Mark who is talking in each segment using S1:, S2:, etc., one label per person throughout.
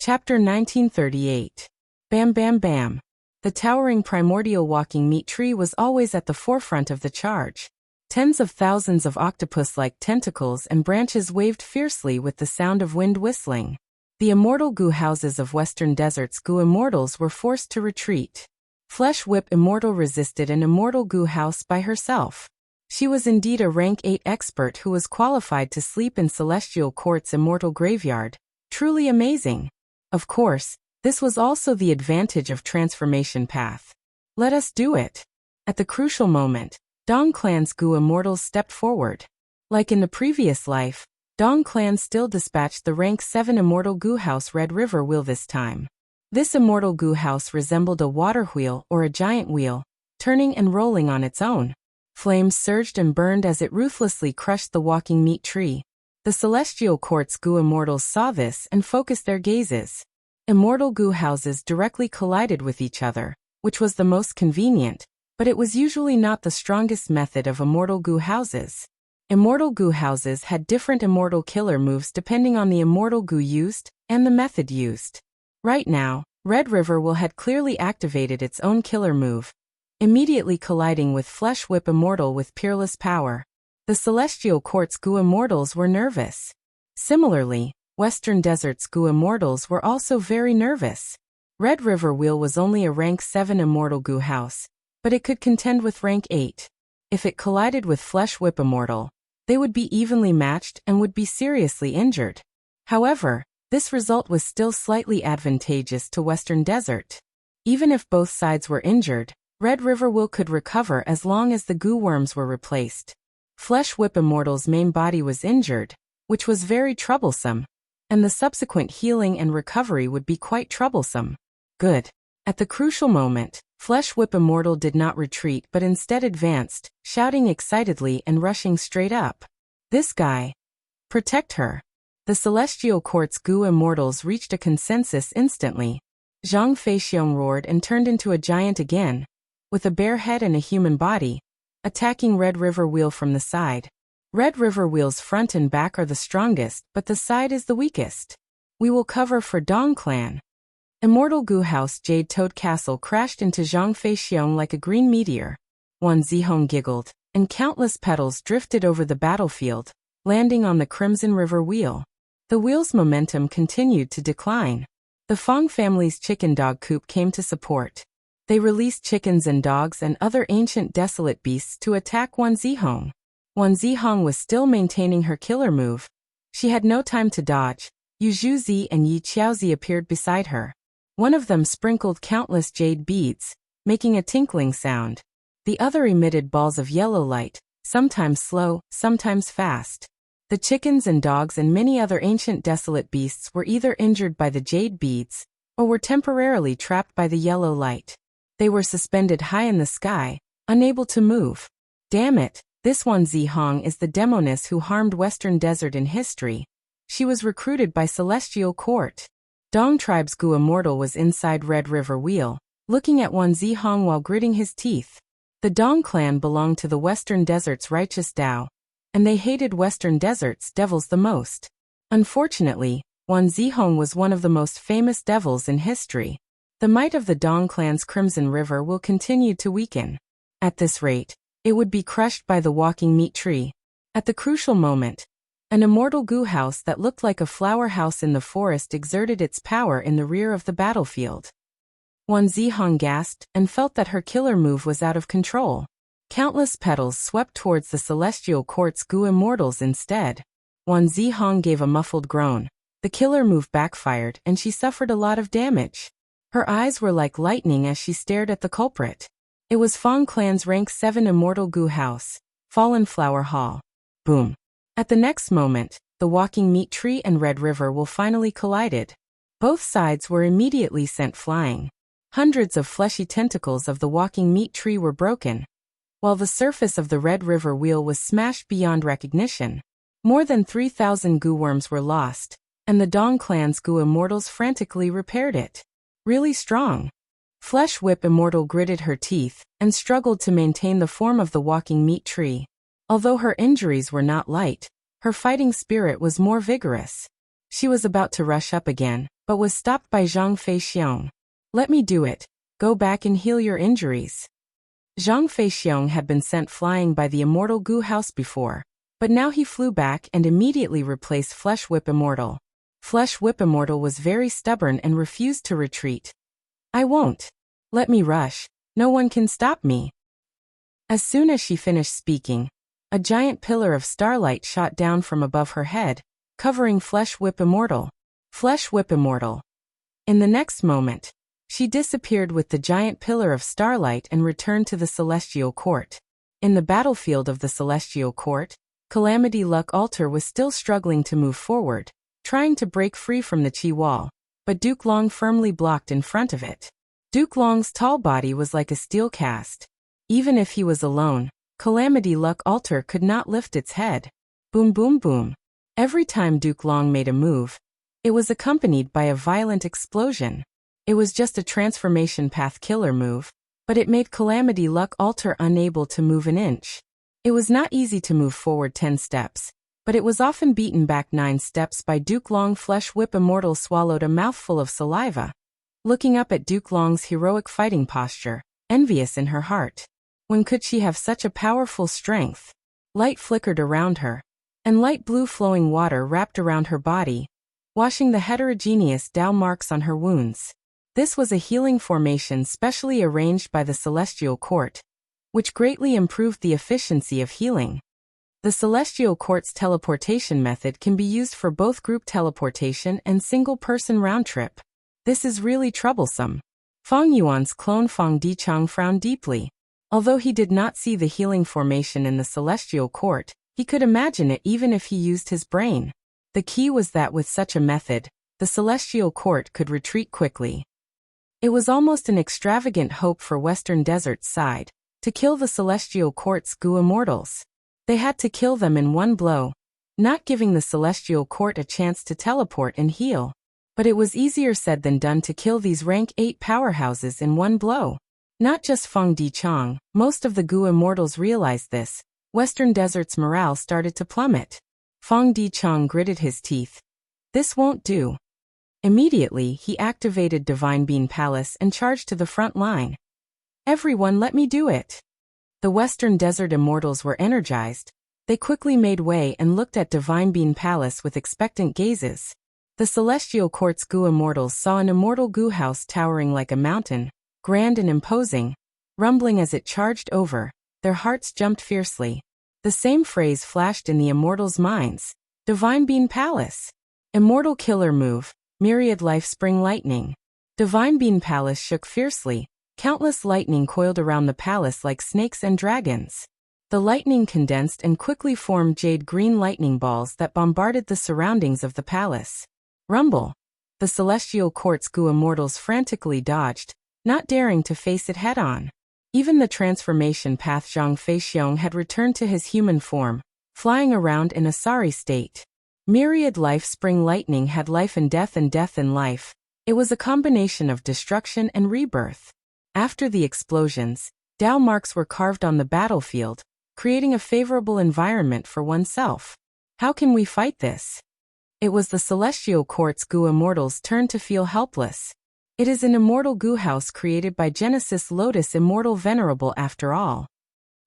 S1: Chapter 1938. Bam Bam Bam. The towering primordial walking meat tree was always at the forefront of the charge. Tens of thousands of octopus-like tentacles and branches waved fiercely with the sound of wind whistling. The immortal goo houses of Western Desert's goo immortals were forced to retreat. Flesh Whip Immortal resisted an immortal goo house by herself. She was indeed a rank 8 expert who was qualified to sleep in Celestial Court's immortal graveyard. Truly amazing. Of course, this was also the advantage of Transformation Path. Let us do it. At the crucial moment, Dong Clan's goo immortals stepped forward. Like in the previous life, Dong Clan still dispatched the rank 7 immortal goo house Red River Wheel this time. This immortal goo house resembled a water wheel or a giant wheel, turning and rolling on its own. Flames surged and burned as it ruthlessly crushed the walking meat tree. The Celestial Court's goo immortals saw this and focused their gazes. Immortal goo houses directly collided with each other, which was the most convenient, but it was usually not the strongest method of immortal goo houses. Immortal goo houses had different immortal killer moves depending on the immortal goo used and the method used. Right now, Red River Will had clearly activated its own killer move, immediately colliding with Flesh Whip Immortal with peerless power. The Celestial Court's goo immortals were nervous. Similarly, Western Desert's goo immortals were also very nervous. Red River Wheel was only a rank 7 immortal goo house, but it could contend with rank 8. If it collided with Flesh Whip Immortal, they would be evenly matched and would be seriously injured. However, this result was still slightly advantageous to Western Desert. Even if both sides were injured, Red River Will could recover as long as the goo worms were replaced. Flesh Whip Immortal's main body was injured, which was very troublesome, and the subsequent healing and recovery would be quite troublesome. Good. At the crucial moment, Flesh Whip Immortal did not retreat but instead advanced, shouting excitedly and rushing straight up. This guy. Protect her. The Celestial Court's goo immortals reached a consensus instantly. Zhang Feixiong roared and turned into a giant again, with a bare head and a human body, attacking Red River Wheel from the side. Red River Wheel's front and back are the strongest, but the side is the weakest. We will cover for Dong Clan. Immortal Goo House Jade Toad Castle crashed into Zhang Feixiong like a green meteor. Wan Zihong giggled, and countless petals drifted over the battlefield, landing on the Crimson River Wheel. The wheel's momentum continued to decline. The Fong family's chicken dog coop came to support. They released chickens and dogs and other ancient desolate beasts to attack Wan Zihong. Wan Zihong was still maintaining her killer move. She had no time to dodge. Yu Zhuzi and Yi Qiaozi appeared beside her. One of them sprinkled countless jade beads, making a tinkling sound. The other emitted balls of yellow light, sometimes slow, sometimes fast. The chickens and dogs and many other ancient desolate beasts were either injured by the jade beads, or were temporarily trapped by the yellow light. They were suspended high in the sky, unable to move. Damn it, this Wan Zihong is the demoness who harmed Western Desert in history. She was recruited by Celestial Court. Dong Tribe's goo immortal was inside Red River Wheel, looking at Wan Zihong while gritting his teeth. The Dong clan belonged to the Western Desert's righteous Tao, and they hated Western Desert's devils the most. Unfortunately, Wan Zihong was one of the most famous devils in history. The might of the Dong clan's Crimson River will continue to weaken. At this rate, it would be crushed by the walking meat tree. At the crucial moment, an immortal goo house that looked like a flower house in the forest exerted its power in the rear of the battlefield. Wan Zihong gasped and felt that her killer move was out of control. Countless petals swept towards the Celestial Court's goo immortals instead. Wan Zihong gave a muffled groan. The killer move backfired and she suffered a lot of damage. Her eyes were like lightning as she stared at the culprit. It was Fong Clan's rank 7 immortal goo house, Fallen Flower Hall. Boom. At the next moment, the walking meat tree and Red River Will finally collided. Both sides were immediately sent flying. Hundreds of fleshy tentacles of the walking meat tree were broken, while the surface of the Red River Wheel was smashed beyond recognition. More than 3,000 goo worms were lost, and the Dong clan's goo immortals frantically repaired it. Really strong. Flesh Whip Immortal gritted her teeth and struggled to maintain the form of the walking meat tree. Although her injuries were not light, her fighting spirit was more vigorous. She was about to rush up again, but was stopped by Zhang Feixiong. Let me do it. Go back and heal your injuries. Zhang Feixiong had been sent flying by the immortal Gu House before, but now he flew back and immediately replaced Flesh Whip Immortal. Flesh Whip Immortal was very stubborn and refused to retreat. I won't. Let me rush. No one can stop me. As soon as she finished speaking, a giant pillar of starlight shot down from above her head, covering Flesh Whip Immortal. Flesh Whip Immortal. In the next moment, she disappeared with the giant pillar of starlight and returned to the Celestial Court. In the battlefield of the Celestial Court, Calamity Luck Altar was still struggling to move forward, trying to break free from the Qi wall, but Duke Long firmly blocked in front of it. Duke Long's tall body was like a steel cast. Even if he was alone, Calamity Luck Altar could not lift its head. Boom boom boom. Every time Duke Long made a move, it was accompanied by a violent explosion. It was just a transformation path killer move, but it made Calamity Luck Altar unable to move an inch. It was not easy to move forward 10 steps, but it was often beaten back 9 steps by Duke Long. Flesh Whip Immortal swallowed a mouthful of saliva, looking up at Duke Long's heroic fighting posture, envious in her heart. When could she have such a powerful strength? Light flickered around her, and light blue flowing water wrapped around her body, washing the heterogeneous Tao marks on her wounds. This was a healing formation specially arranged by the Celestial Court, which greatly improved the efficiency of healing. The Celestial Court's teleportation method can be used for both group teleportation and single-person round-trip. This is really troublesome. Fang Yuan's clone Fang Dichang frowned deeply. Although he did not see the healing formation in the Celestial Court, he could imagine it even if he used his brain. The key was that with such a method, the Celestial Court could retreat quickly. It was almost an extravagant hope for Western Desert's side, to kill the Celestial Court's Gu Immortals. They had to kill them in one blow, not giving the Celestial Court a chance to teleport and heal. But it was easier said than done to kill these rank 8 powerhouses in one blow. Not just Fang Dichang, most of the Gu Immortals realized this. Western Desert's morale started to plummet. Fang Dichang gritted his teeth. This won't do. Immediately, he activated Divine Bean Palace and charged to the front line. Everyone, let me do it. The Western Desert Immortals were energized. They quickly made way and looked at Divine Bean Palace with expectant gazes. The Celestial Court's Gu Immortals saw an immortal Gu house towering like a mountain, grand and imposing, rumbling as it charged over. Their hearts jumped fiercely. The same phrase flashed in the Immortals' minds. Divine Bean Palace. Immortal Killer Move. Myriad Life Spring Lightning. Divine Bean Palace shook fiercely. Countless lightning coiled around the palace like snakes and dragons. The lightning condensed and quickly formed jade-green lightning balls that bombarded the surroundings of the palace. Rumble. The Celestial Court's Gu Immortals frantically dodged, not daring to face it head-on. Even the transformation path Zhang Feixiong had returned to his human form, flying around in a sorry state. Myriad Life Spring Lightning had life and death in life. It was a combination of destruction and rebirth. After the explosions, Tao marks were carved on the battlefield, creating a favorable environment for oneself. How can we fight this? It was the Celestial Court's Gu Immortals' turn to feel helpless. It is an immortal Gu house created by Genesis Lotus Immortal Venerable after all.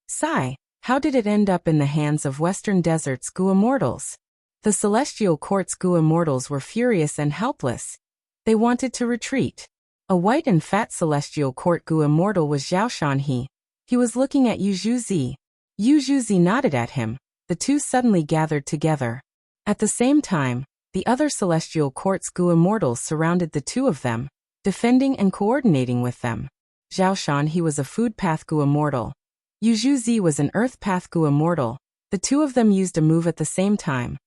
S1: Sigh, how did it end up in the hands of Western Desert's Gu Immortals? The Celestial Court's Gu Immortals were furious and helpless. They wanted to retreat. A white and fat Celestial Court Gu Immortal was Zhao Shanhe. He was looking at Yu Zhuzi. Yu Zhuzi nodded at him. The two suddenly gathered together. At the same time, the other Celestial Court's Gu Immortals surrounded the two of them, defending and coordinating with them. Zhao Shanhe was a Food Path Gu Immortal. Yu Zhuzi was an Earth Path Gu Immortal. The two of them used a move at the same time.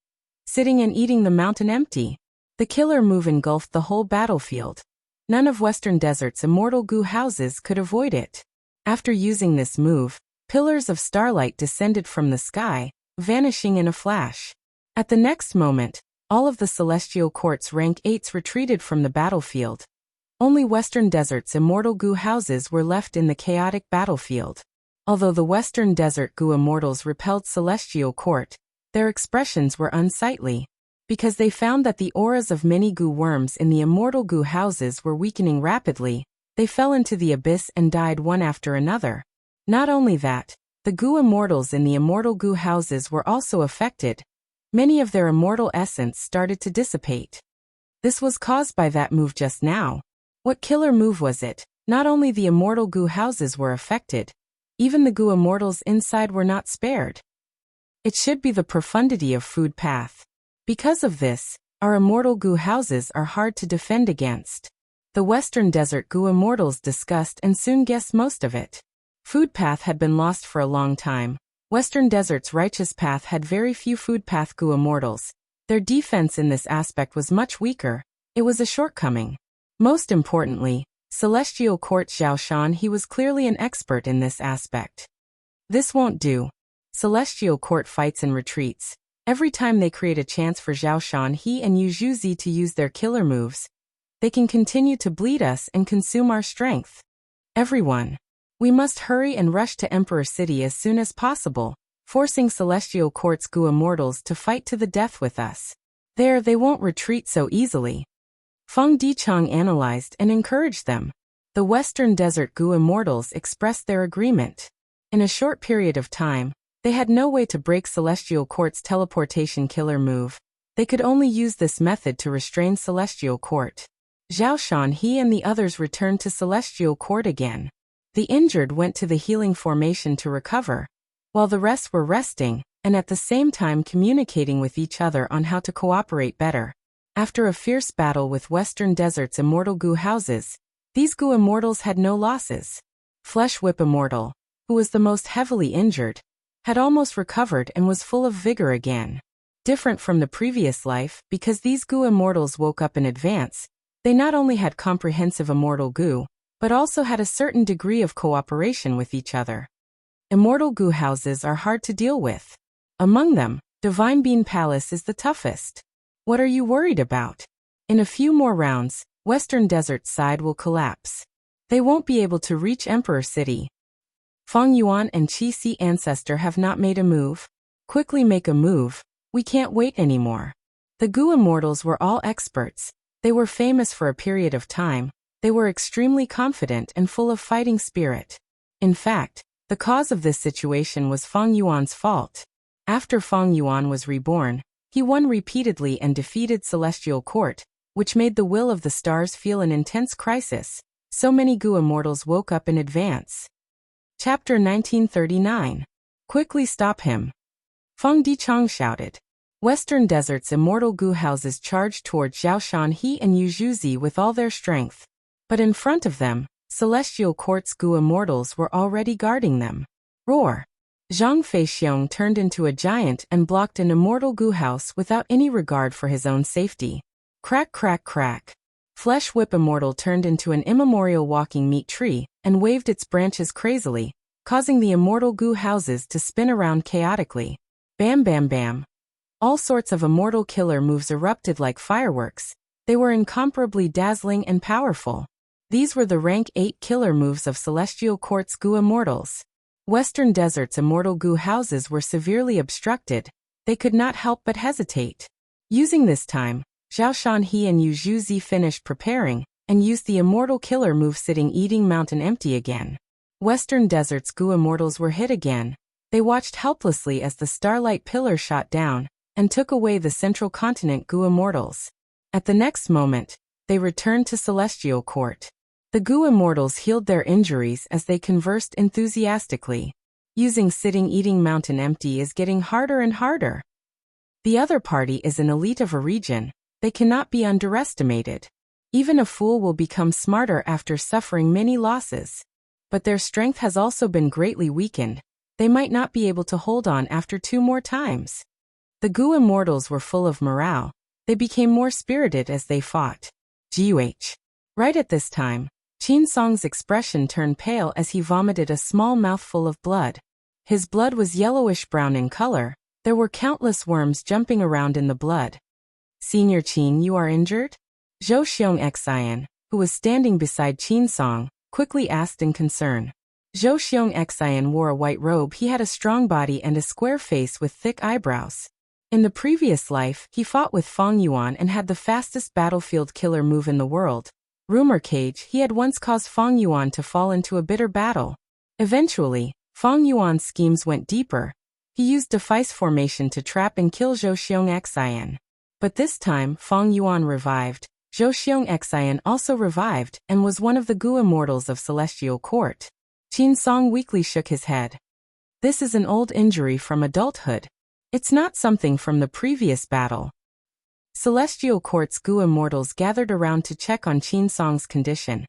S1: Sitting and eating the mountain empty. The killer move engulfed the whole battlefield. None of Western Desert's immortal Gu houses could avoid it. After using this move, pillars of starlight descended from the sky, vanishing in a flash. At the next moment, all of the Celestial Court's rank 8s retreated from the battlefield. Only Western Desert's immortal Gu houses were left in the chaotic battlefield. Although the Western Desert Gu Immortals repelled Celestial Court, their expressions were unsightly. Because they found that the auras of many goo worms in the immortal goo houses were weakening rapidly, they fell into the abyss and died one after another. Not only that, the goo immortals in the immortal goo houses were also affected. Many of their immortal essence started to dissipate. This was caused by that move just now. What killer move was it? Not only the immortal goo houses were affected, even the goo immortals inside were not spared. It should be the profundity of food path. Because of this, our immortal goo houses are hard to defend against. The Western Desert goo immortals discussed and soon guessed most of it. Food path had been lost for a long time. Western Desert's righteous path had very few food path goo immortals. Their defense in this aspect was much weaker. It was a shortcoming. Most importantly, Celestial Court Zhao Shan, he was clearly an expert in this aspect. This won't do. Celestial Court fights and retreats. Every time they create a chance for Zhao Shan he and Yu Zhuzi to use their killer moves, they can continue to bleed us and consume our strength. Everyone, we must hurry and rush to Emperor City as soon as possible, forcing Celestial Court's goo immortals to fight to the death with us. There they won't retreat so easily. Feng Dichang analyzed and encouraged them. The Western Desert goo immortals expressed their agreement. In a short period of time, they had no way to break Celestial Court's teleportation killer move. They could only use this method to restrain Celestial Court. Zhao Shan he and the others returned to Celestial Court again. The injured went to the healing formation to recover, while the rest were resting, and at the same time communicating with each other on how to cooperate better. After a fierce battle with Western Desert's immortal goo houses, these goo immortals had no losses. Flesh Whip Immortal, who was the most heavily injured, had almost recovered and was full of vigor again. Different from the previous life, because these goo immortals woke up in advance, they not only had comprehensive immortal goo, but also had a certain degree of cooperation with each other. Immortal goo houses are hard to deal with. Among them, Divine Bean Palace is the toughest. What are you worried about? In a few more rounds, Western Desert's side will collapse. They won't be able to reach Emperor City. Feng Yuan and Qi Si Ancestor have not made a move. Quickly make a move. We can't wait anymore. The goo immortals were all experts. They were famous for a period of time. They were extremely confident and full of fighting spirit. In fact, the cause of this situation was Feng Yuan's fault. After Feng Yuan was reborn, he won repeatedly and defeated Celestial Court, which made the will of the stars feel an intense crisis. So many goo immortals woke up in advance. Chapter 1939. Quickly stop him. Feng Dichang shouted. Western Desert's immortal goo houses charged toward Zhao Shan he and Yu Zhuzi with all their strength. But in front of them, Celestial Court's goo immortals were already guarding them. Roar! Zhang Feixiong turned into a giant and blocked an immortal goo house without any regard for his own safety. Crack crack crack. Flesh Whip Immortal turned into an immemorial walking meat tree and waved its branches crazily, causing the immortal goo houses to spin around chaotically. Bam bam bam. All sorts of immortal killer moves erupted like fireworks. They were incomparably dazzling and powerful. These were the rank 8 killer moves of Celestial Court's goo immortals. Western Desert's immortal goo houses were severely obstructed. They could not help but hesitate. Using this time, Zhao Shan he and Yu Zhuzi finished preparing, and used the immortal killer move Sitting Eating Mountain Empty again. Western Desert's goo immortals were hit again. They watched helplessly as the Starlight Pillar shot down, and took away the Central Continent goo immortals. At the next moment, they returned to Celestial Court. The goo immortals healed their injuries as they conversed enthusiastically. Using Sitting Eating Mountain Empty is getting harder and harder. The other party is an elite of a region. They cannot be underestimated. Even a fool will become smarter after suffering many losses. But their strength has also been greatly weakened. They might not be able to hold on after 2 more times. The goo immortals were full of morale. They became more spirited as they fought. G.U.H. Right at this time, Qin Song's expression turned pale as he vomited a small mouthful of blood. His blood was yellowish-brown in color. There were countless worms jumping around in the blood. Senior Qin, you are injured? Zhou Xiong Xian, who was standing beside Qin Song, quickly asked in concern. Zhou Xiong Xian wore a white robe. He had a strong body and a square face with thick eyebrows. In the previous life, he fought with Feng Yuan and had the fastest battlefield killer move in the world. Rumor cage, he had once caused Feng Yuan to fall into a bitter battle. Eventually, Feng Yuan's schemes went deeper. He used defice formation to trap and kill Zhou Xiong Xian. But this time, Feng Yuan revived. Zhou Xiong Xian also revived and was one of the Gu immortals of Celestial Court. Qin Song weakly shook his head. This is an old injury from adulthood. It's not something from the previous battle. Celestial Court's Gu immortals gathered around to check on Qin Song's condition.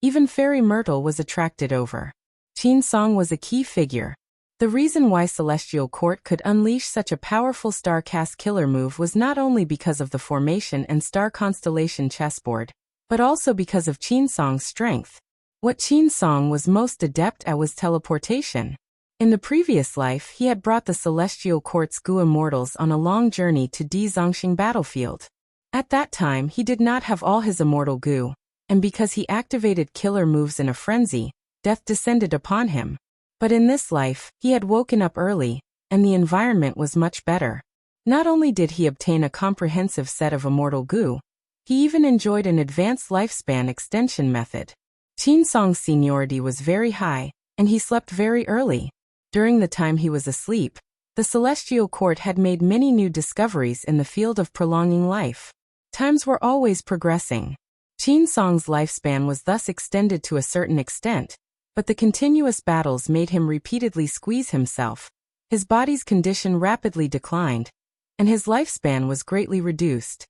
S1: Even Fairy Myrtle was attracted over. Qin Song was a key figure. The reason why Celestial Court could unleash such a powerful star-cast killer move was not only because of the formation and star constellation chessboard, but also because of Qin Song's strength. What Qin Song was most adept at was teleportation. In the previous life, he had brought the Celestial Court's Gu immortals on a long journey to Di Zongxing battlefield. At that time, he did not have all his immortal Gu, and because he activated killer moves in a frenzy, death descended upon him. But in this life, he had woken up early, and the environment was much better. Not only did he obtain a comprehensive set of immortal Gu, he even enjoyed an advanced lifespan extension method. Qin Song's seniority was very high, and he slept very early. During the time he was asleep, the Celestial Court had made many new discoveries in the field of prolonging life. Times were always progressing. Qin Song's lifespan was thus extended to a certain extent, but the continuous battles made him repeatedly squeeze himself. His body's condition rapidly declined, and his lifespan was greatly reduced.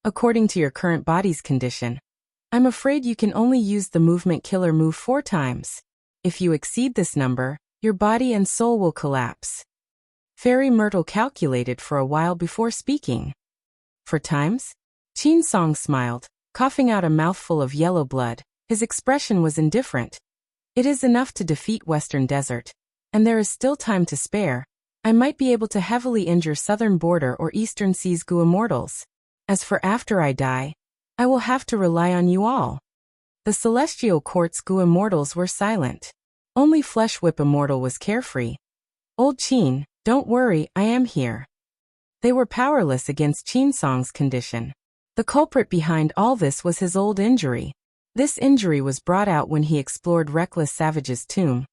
S1: According to your current body's condition, I'm afraid you can only use the movement killer move 4 times. If you exceed this number, your body and soul will collapse. Fairy Myrtle calculated for a while before speaking. 4 times? Qin Song smiled, coughing out a mouthful of yellow blood. His expression was indifferent. It is enough to defeat Western Desert, and there is still time to spare. I might be able to heavily injure Southern Border or Eastern Seas Gu immortals. As for after I die, I will have to rely on you all. The Celestial Court's Gu immortals were silent. Only Flesh Whip Immortal was carefree. Old Qin, don't worry, I am here. They were powerless against Qin Song's condition. The culprit behind all this was his old injury. This injury was brought out when he explored Reckless Savage's tomb.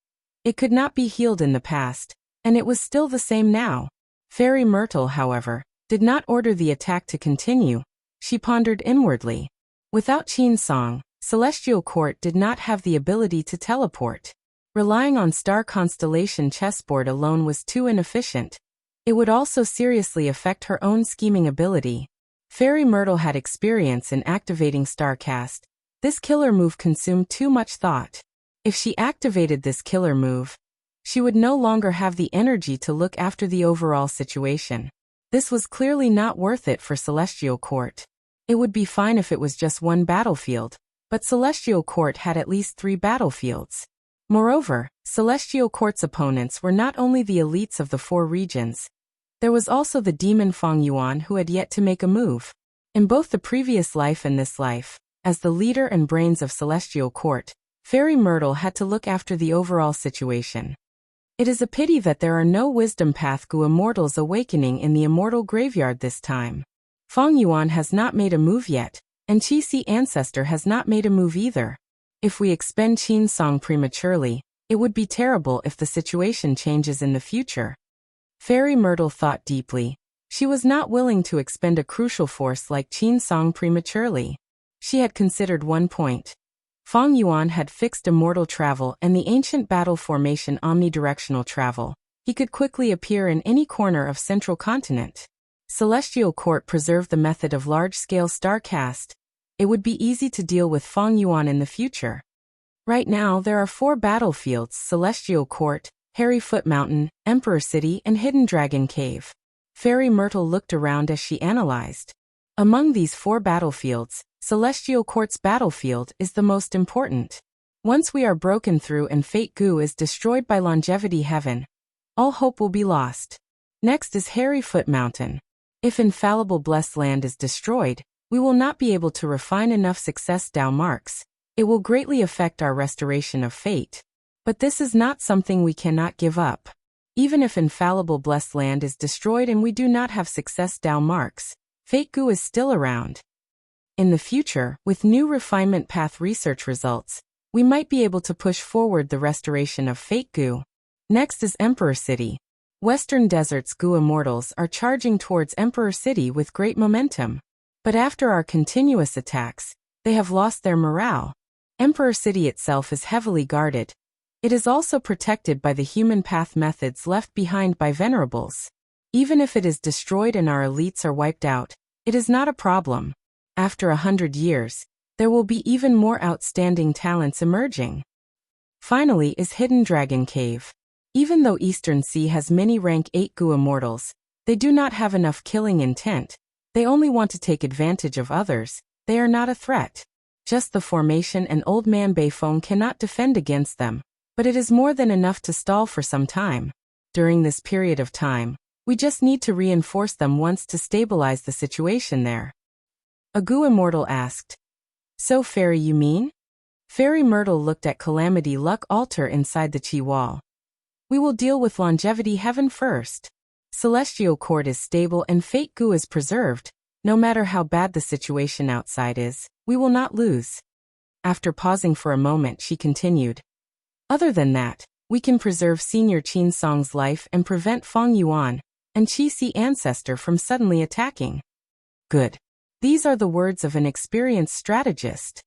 S1: It could not be healed in the past, and it was still the same now. Fairy Myrtle, however, did not order the attack to continue. She pondered inwardly. Without Qin Song, Celestial Court did not have the ability to teleport. Relying on star constellation chessboard alone was too inefficient. It would also seriously affect her own scheming ability. Fairy Myrtle had experience in activating Starcast. This killer move consumed too much thought. If she activated this killer move, she would no longer have the energy to look after the overall situation. This was clearly not worth it for Celestial Court. It would be fine if it was just one battlefield, but Celestial Court had at least 3 battlefields. Moreover, Celestial Court's opponents were not only the elites of the 4 regions. There was also the demon Feng Yuan who had yet to make a move. In both the previous life and this life, as the leader and brains of Celestial Court, Fairy Myrtle had to look after the overall situation. It is a pity that there are no Wisdom Path Gu immortals awakening in the Immortal Graveyard this time. Feng Yuan has not made a move yet, and Qi Si Ancestor has not made a move either. If we expend Qin Song prematurely, it would be terrible if the situation changes in the future. Fairy Myrtle thought deeply. She was not willing to expend a crucial force like Qin Song prematurely. She had considered one point. Feng Yuan had fixed immortal travel and the ancient battle formation omnidirectional travel. He could quickly appear in any corner of Central Continent. Celestial Court preserved the method of large-scale starcast. It would be easy to deal with Feng Yuan in the future. Right now there are 4 battlefields: Celestial Court, Hairy Foot Mountain, Emperor City, and Hidden Dragon Cave. Fairy Myrtle looked around as she analyzed. Among these 4 battlefields, Celestial Court's battlefield is the most important. Once we are broken through and Fate Gu is destroyed by Longevity Heaven, all hope will be lost. Next is Hairy Foot Mountain. If Infallible Blessed Land is destroyed, we will not be able to refine enough success Dao marks. It will greatly affect our restoration of fate. But this is not something we cannot give up. Even if infallible blessed land is destroyed and we do not have success Dao marks, fake goo is still around. In the future, with new refinement path research results, we might be able to push forward the restoration of fake goo. Next is Emperor City. Western Desert's goo immortals are charging towards Emperor City with great momentum. But after our continuous attacks, they have lost their morale. Emperor City itself is heavily guarded. It is also protected by the human path methods left behind by Venerables. Even if it is destroyed and our elites are wiped out, it is not a problem. After 100 years, there will be even more outstanding talents emerging. Finally is Hidden Dragon Cave. Even though Eastern Sea has many rank 8 goo immortals, they do not have enough killing intent. They only want to take advantage of others. They are not a threat. Just the formation and Old Man Beifong cannot defend against them, but it is more than enough to stall for some time. During this period of time, we just need to reinforce them once to stabilize the situation there. A goo immortal asked, "So Fairy you mean?" Fairy Myrtle looked at Calamity Luck altar inside the Chi wall. "We will deal with longevity heaven first. Celestial Court is stable and fake goo is preserved. No matter how bad the situation outside is, we will not lose." After pausing for a moment, she continued, "Other than that, we can preserve Senior Qin Song's life and prevent Feng Yuan and Qi Si ancestor from suddenly attacking." Good. These are the words of an experienced strategist.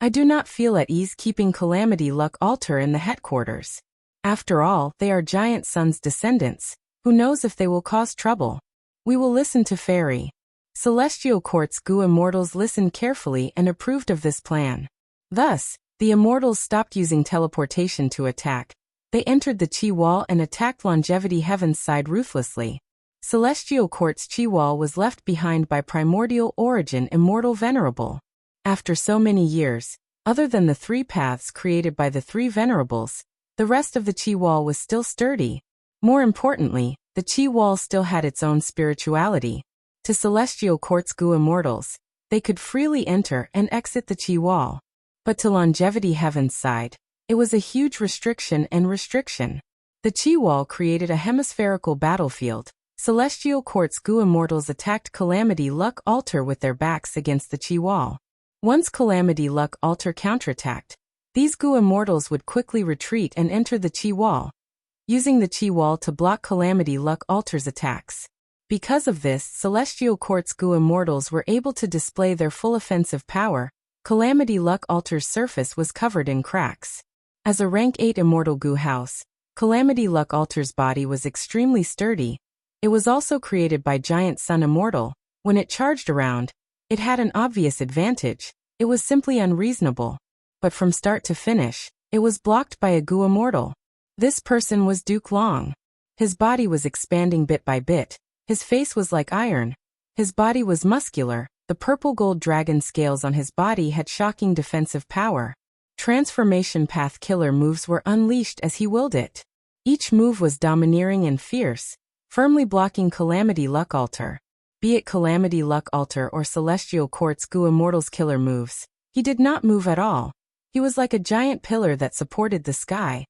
S1: I do not feel at ease keeping Calamity Luck altar in the headquarters. After all, they are Giant Sun's descendants. Who knows if they will cause trouble? We will listen to Fairy. Celestial Court's goo immortals listened carefully and approved of this plan. Thus, the immortals stopped using teleportation to attack. They entered the Chi wall and attacked Longevity Heaven's side ruthlessly. Celestial Court's Chi wall was left behind by Primordial Origin Immortal Venerable. After so many years, other than the 3 paths created by the 3 Venerables, the rest of the Chi wall was still sturdy. More importantly, the Chi wall still had its own spirituality. To Celestial Court's goo immortals, they could freely enter and exit the Chi wall. But to Longevity Heaven's side, it was a huge restriction. The Chi wall created a hemispherical battlefield. Celestial Court's goo immortals attacked Calamity Luck altar with their backs against the Chi wall. Once Calamity Luck altar counterattacked, these goo immortals would quickly retreat and enter the Chi wall, using the Chi wall to block Calamity Luck altar's attacks. Because of this, Celestial Court's goo immortals were able to display their full offensive power. Calamity Luck altar's surface was covered in cracks. As a rank 8 immortal goo house, Calamity Luck altar's body was extremely sturdy. It was also created by Giant Sun Immortal. When it charged around, it had an obvious advantage. It was simply unreasonable. But from start to finish, it was blocked by a goo immortal. This person was Duke Long. His body was expanding bit by bit. His face was like iron. His body was muscular. The purple gold dragon scales on his body had shocking defensive power. Transformation path killer moves were unleashed as he willed it. Each move was domineering and fierce, firmly blocking Calamity Luck altar. Be it Calamity Luck altar or Celestial Court's goo immortals killer moves, he did not move at all. He was like a giant pillar that supported the sky.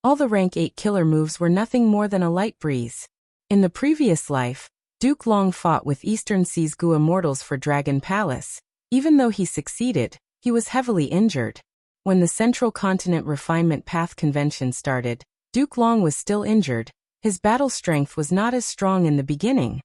S1: All the rank 8 killer moves were nothing more than a light breeze. In the previous life, Duke Long fought with Eastern Sea's goo immortals for Dragon Palace. Even though he succeeded, he was heavily injured. When the Central Continent Refinement Path Convention started, Duke Long was still injured. His battle strength was not as strong in the beginning.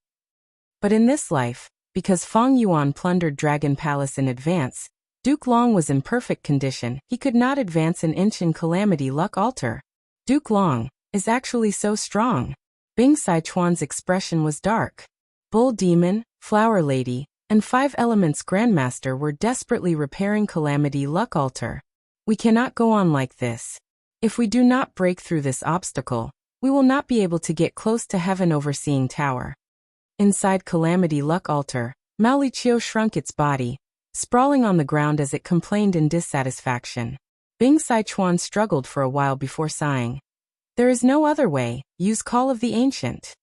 S1: But in this life, because Feng Yuan plundered Dragon Palace in advance, Duke Long was in perfect condition. He could not advance an inch in Calamity Luck altar. Duke Long is actually so strong. Bing Sichuan's expression was dark. Bull Demon, Flower Lady, and 5 Elements Grandmaster were desperately repairing Calamity Luck altar. We cannot go on like this. If we do not break through this obstacle, we will not be able to get close to Heaven Overseeing Tower. Inside Calamity Luck altar, Mao Liqiu shrunk its body, sprawling on the ground as it complained in dissatisfaction. Bing Sichuan struggled for a while before sighing. There is no other way, use Call of the Ancient.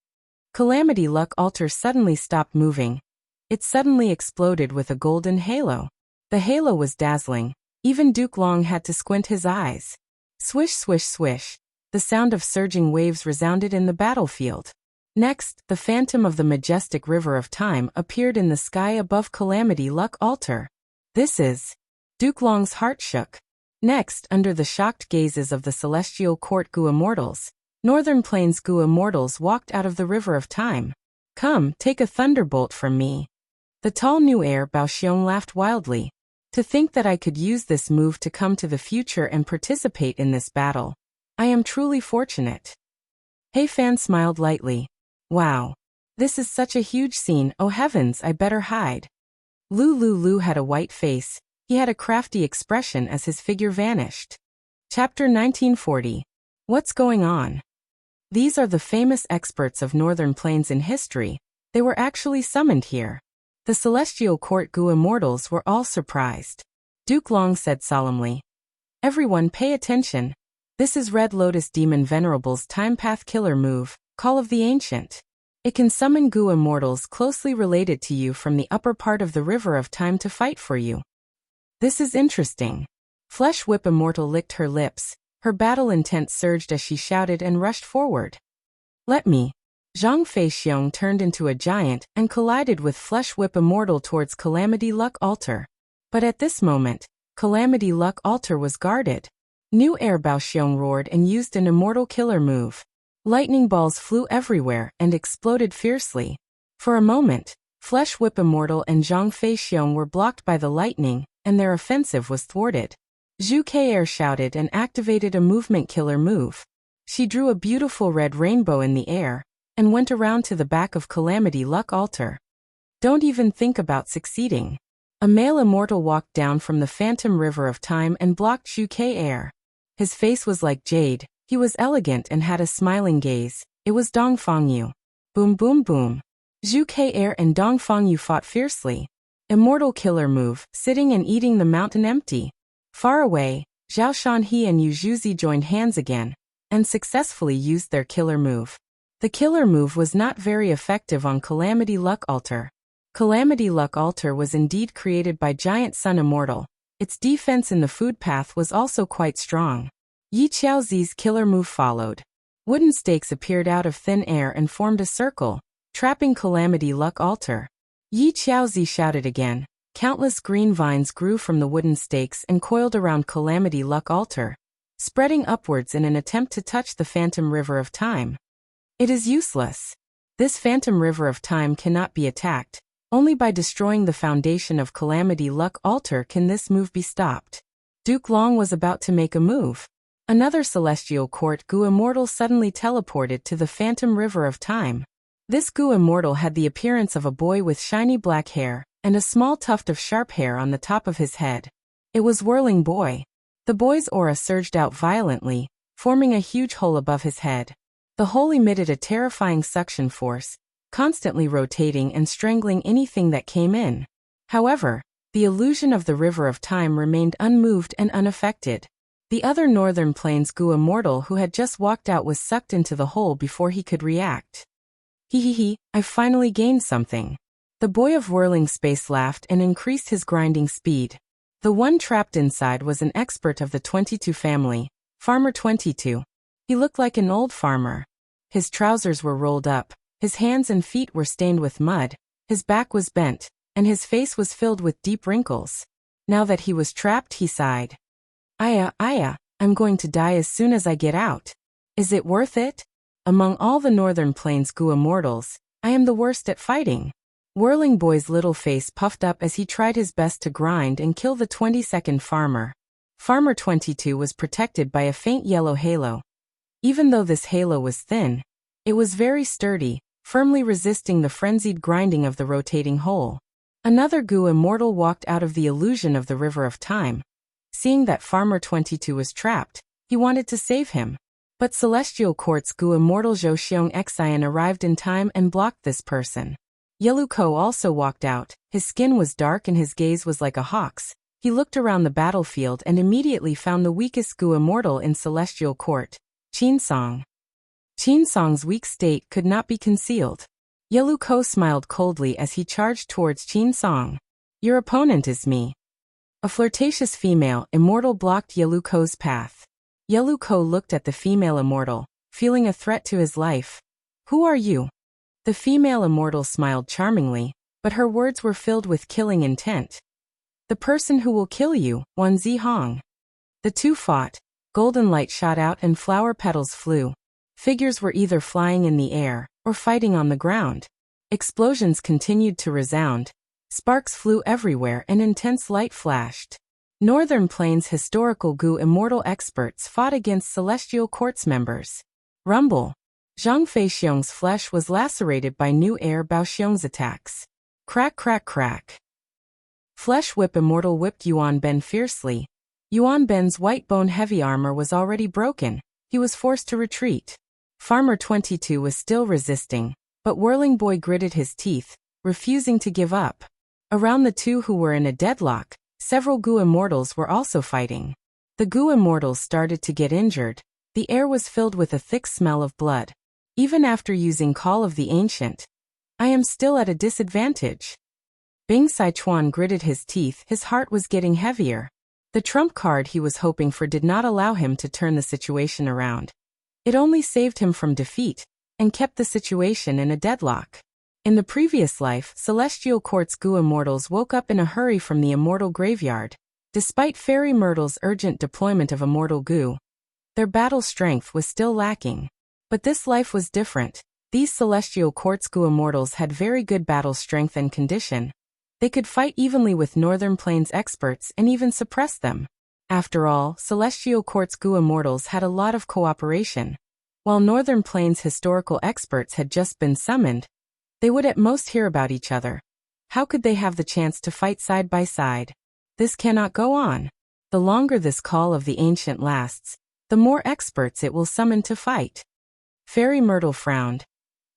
S1: Calamity Luck altar suddenly stopped moving. It suddenly exploded with a golden halo. The halo was dazzling. Even Duke Long had to squint his eyes. Swish swish swish. The sound of surging waves resounded in the battlefield. Next, the phantom of the majestic river of time appeared in the sky above Calamity Luck Altar. This is... Duke Long's heart shook. Next, under the shocked gazes of the Celestial Court Gu Immortals, Northern Plains Gu Immortals walked out of the river of time. Come, take a thunderbolt from me. The tall new heir Bao Xiong laughed wildly. To think that I could use this move to come to the future and participate in this battle. I am truly fortunate. Hei Fan smiled lightly. Wow. This is such a huge scene, oh heavens, I better hide. Lu had a white face. He had a crafty expression as his figure vanished. Chapter 1940. What's going on? These are the famous experts of Northern Plains in history. They were actually summoned here. The Celestial Court Gu Immortals were all surprised. Duke Long said solemnly. Everyone pay attention. This is Red Lotus Demon Venerable's Time Path Killer move, Call of the Ancient. It can summon Gu Immortals closely related to you from the upper part of the River of Time to fight for you. This is interesting. Flesh Whip Immortal licked her lips. Her battle intent surged as she shouted and rushed forward. Let me. Zhang Fei Xiong turned into a giant and collided with Flesh Whip Immortal towards Calamity Luck Altar. But at this moment, Calamity Luck Altar was guarded. New heir Bao Xiong roared and used an immortal killer move. Lightning balls flew everywhere and exploded fiercely. For a moment, Flesh Whip Immortal and Zhang Fei Xiong were blocked by the lightning, and their offensive was thwarted. Zhu Kei shouted and activated a movement killer move. She drew a beautiful red rainbow in the air, and went around to the back of Calamity Luck Altar. Don't even think about succeeding. A male immortal walked down from the phantom river of time and blocked Zhu Kei. His face was like jade, he was elegant and had a smiling gaze. It was Dong Fangyu. Boom boom boom. Zhu Kei and Dong Fangyu fought fiercely. Immortal killer move, sitting and eating the mountain empty. Far away, Zhao Shanhe and Yu Zhuzi joined hands again, and successfully used their killer move. The killer move was not very effective on Calamity Luck Altar. Calamity Luck Altar was indeed created by Giant Sun Immortal. Its defense in the food path was also quite strong. Yi Qiaozi's killer move followed. Wooden stakes appeared out of thin air and formed a circle, trapping Calamity Luck Altar. Yi Qiaozi shouted again. Countless green vines grew from the wooden stakes and coiled around Calamity Luck Altar, spreading upwards in an attempt to touch the phantom river of time. It is useless. This phantom river of time cannot be attacked. Only by destroying the foundation of Calamity Luck Altar can this move be stopped. Duke Long was about to make a move. Another Celestial Court Gu Immortal suddenly teleported to the phantom river of time. This Gu Immortal had the appearance of a boy with shiny black hair, and a small tuft of sharp hair on the top of his head. It was Whirling Boy. The boy's aura surged out violently, forming a huge hole above his head. The hole emitted a terrifying suction force, constantly rotating and strangling anything that came in. However, the illusion of the river of time remained unmoved and unaffected. The other Northern Plains Gu Immortal who had just walked out was sucked into the hole before he could react. He, I've finally gained something. The boy of whirling space laughed and increased his grinding speed. The one trapped inside was an expert of the 22 family, Farmer 22. He looked like an old farmer. His trousers were rolled up, his hands and feet were stained with mud, his back was bent, and his face was filled with deep wrinkles. Now that he was trapped, he sighed. Aya, I'm going to die as soon as I get out. Is it worth it? Among all the Northern Plains Gu Immortals, I am the worst at fighting. Whirling Boy's little face puffed up as he tried his best to grind and kill the 22nd farmer. Farmer 22 was protected by a faint yellow halo. Even though this halo was thin, it was very sturdy, firmly resisting the frenzied grinding of the rotating hole. Another Gu Immortal walked out of the illusion of the river of time. Seeing that Farmer 22 was trapped, he wanted to save him. But Celestial Court's Gu Immortal Zhou Xiong Xian arrived in time and blocked this person. Yeluko also walked out. His skin was dark and his gaze was like a hawk's. He looked around the battlefield and immediately found the weakest Gu Immortal in Celestial Court, Qinsong. Qinsong's weak state could not be concealed. Yeluko smiled coldly as he charged towards Qinsong. Your opponent is me. A flirtatious female immortal blocked Yeluko's path. Yelu Ko looked at the female immortal, feeling a threat to his life. Who are you? The female immortal smiled charmingly, but her words were filled with killing intent. The person who will kill you, Wan Zihong. The two fought. Golden light shot out and flower petals flew. Figures were either flying in the air or fighting on the ground. Explosions continued to resound. Sparks flew everywhere and intense light flashed. Northern Plains historical Gu immortal experts fought against Celestial Courts members. Rumble. Zhang Feixiong's flesh was lacerated by new air Baoxiong's attacks. Crack crack crack. Flesh Whip immortal whipped Yuan Ben fiercely. Yuan Ben's white bone heavy armor was already broken. He was forced to retreat. Farmer 22 was still resisting, but Whirling Boy gritted his teeth, refusing to give up. Around the two who were in a deadlock, several Gu immortals were also fighting. The Gu immortals started to get injured. The air was filled with a thick smell of blood. Even after using Call of the Ancient, I am still at a disadvantage. Bing Sichuan gritted his teeth. His heart was getting heavier. The trump card he was hoping for did not allow him to turn the situation around. It only saved him from defeat and kept the situation in a deadlock. In the previous life, Celestial Court's Gu immortals woke up in a hurry from the immortal graveyard. Despite Fairy Myrtle's urgent deployment of immortal Gu, their battle strength was still lacking. But this life was different. These Celestial Court's Gu immortals had very good battle strength and condition. They could fight evenly with Northern Plains experts and even suppress them. After all, Celestial Court's Gu immortals had a lot of cooperation. While Northern Plains historical experts had just been summoned, they would at most hear about each other. How could they have the chance to fight side by side? This cannot go on. The longer this Call of the Ancient lasts, the more experts it will summon to fight. Fairy Myrtle frowned.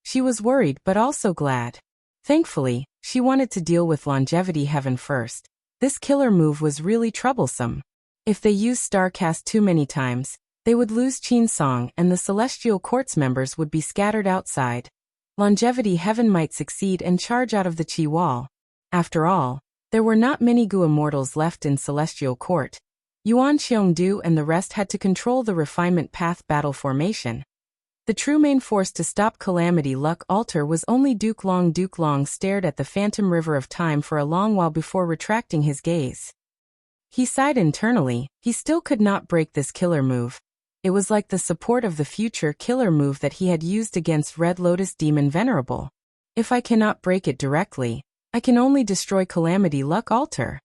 S1: She was worried but also glad. Thankfully, she wanted to deal with Longevity Heaven first. This killer move was really troublesome. If they used Starcast too many times, they would lose Qin Song and the Celestial Courts members would be scattered outside. Longevity Heaven might succeed and charge out of the Qi Wall. After all, there were not many Gu immortals left in Celestial Court. Yuan Xiongdu and the rest had to control the Refinement Path battle formation. The true main force to stop Calamity Luck Altar was only Duke Long. Duke Long stared at the phantom river of time for a long while before retracting his gaze. He sighed internally. He still could not break this killer move. It was like the support of the future killer move that he had used against Red Lotus Demon Venerable. If I cannot break it directly, I can only destroy Calamity Luck Altar.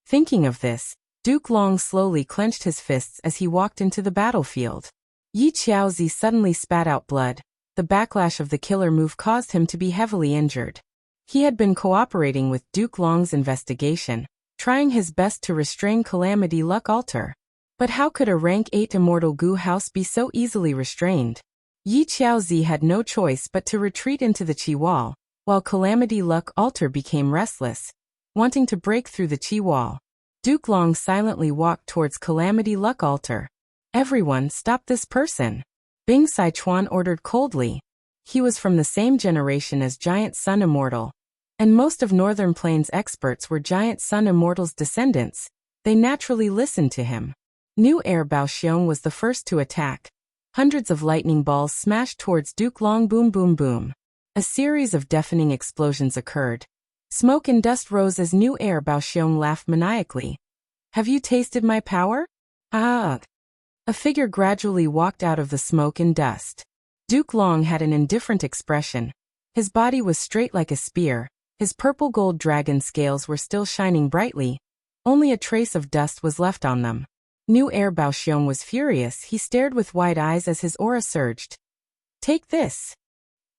S1: Thinking of this, Duke Long slowly clenched his fists as he walked into the battlefield. Yi Qiaozi suddenly spat out blood. The backlash of the killer move caused him to be heavily injured. He had been cooperating with Duke Long's investigation, trying his best to restrain Calamity Luck Altar. But how could a rank 8 immortal Gu house be so easily restrained? Yi Qiaozi had no choice but to retreat into the Qi Wall, while Calamity Luck Altar became restless, wanting to break through the Qi Wall. Duke Long silently walked towards Calamity Luck Altar. Everyone, stop this person. Bing Sichuan ordered coldly. He was from the same generation as Giant Sun Immortal, and most of Northern Plains experts were Giant Sun Immortal's descendants. They naturally listened to him. New Air Baoxiong was the first to attack. Hundreds of lightning balls smashed towards Duke Long. Boom boom boom. A series of deafening explosions occurred. Smoke and dust rose as New Air Baoxiong laughed maniacally. Have you tasted my power? Ah! A figure gradually walked out of the smoke and dust. Duke Long had an indifferent expression. His body was straight like a spear. His purple gold dragon scales were still shining brightly. Only a trace of dust was left on them. New Air Baoxiong was furious. He stared with wide eyes as his aura surged. Take this.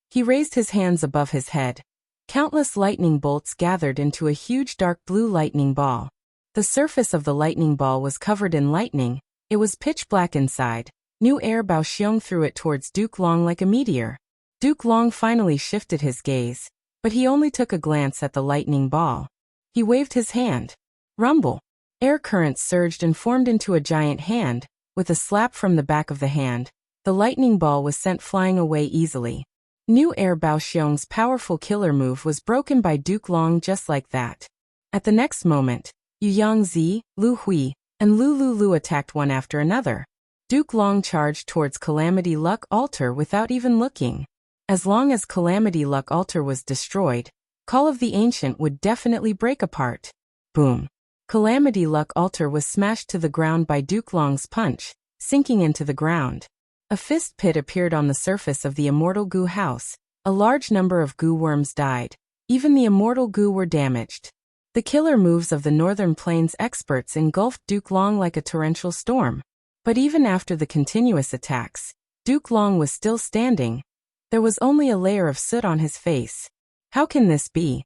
S1: He raised his hands above his head. Countless lightning bolts gathered into a huge dark blue lightning ball. The surface of the lightning ball was covered in lightning. It was pitch black inside. New Air Baoxiong threw it towards Duke Long like a meteor. Duke Long finally shifted his gaze, but he only took a glance at the lightning ball. He waved his hand. Rumble. Air currents surged and formed into a giant hand. With a slap from the back of the hand, the lightning ball was sent flying away easily. New Air Baoxiong's powerful killer move was broken by Duke Long just like that. At the next moment, Yu Yangzi, Lu Hui, and Lu Lu Lu attacked one after another. Duke Long charged towards Calamity Luck Altar without even looking. As long as Calamity Luck Altar was destroyed, Call of the Ancient would definitely break apart. Boom. Calamity Luck Altar was smashed to the ground by Duke Long's punch, sinking into the ground. A fist pit appeared on the surface of the immortal goo house. A large number of goo worms died. Even the immortal goo were damaged. The killer moves of the Northern Plains experts engulfed Duke Long like a torrential storm. But even after the continuous attacks, Duke Long was still standing. There was only a layer of soot on his face. How can this be?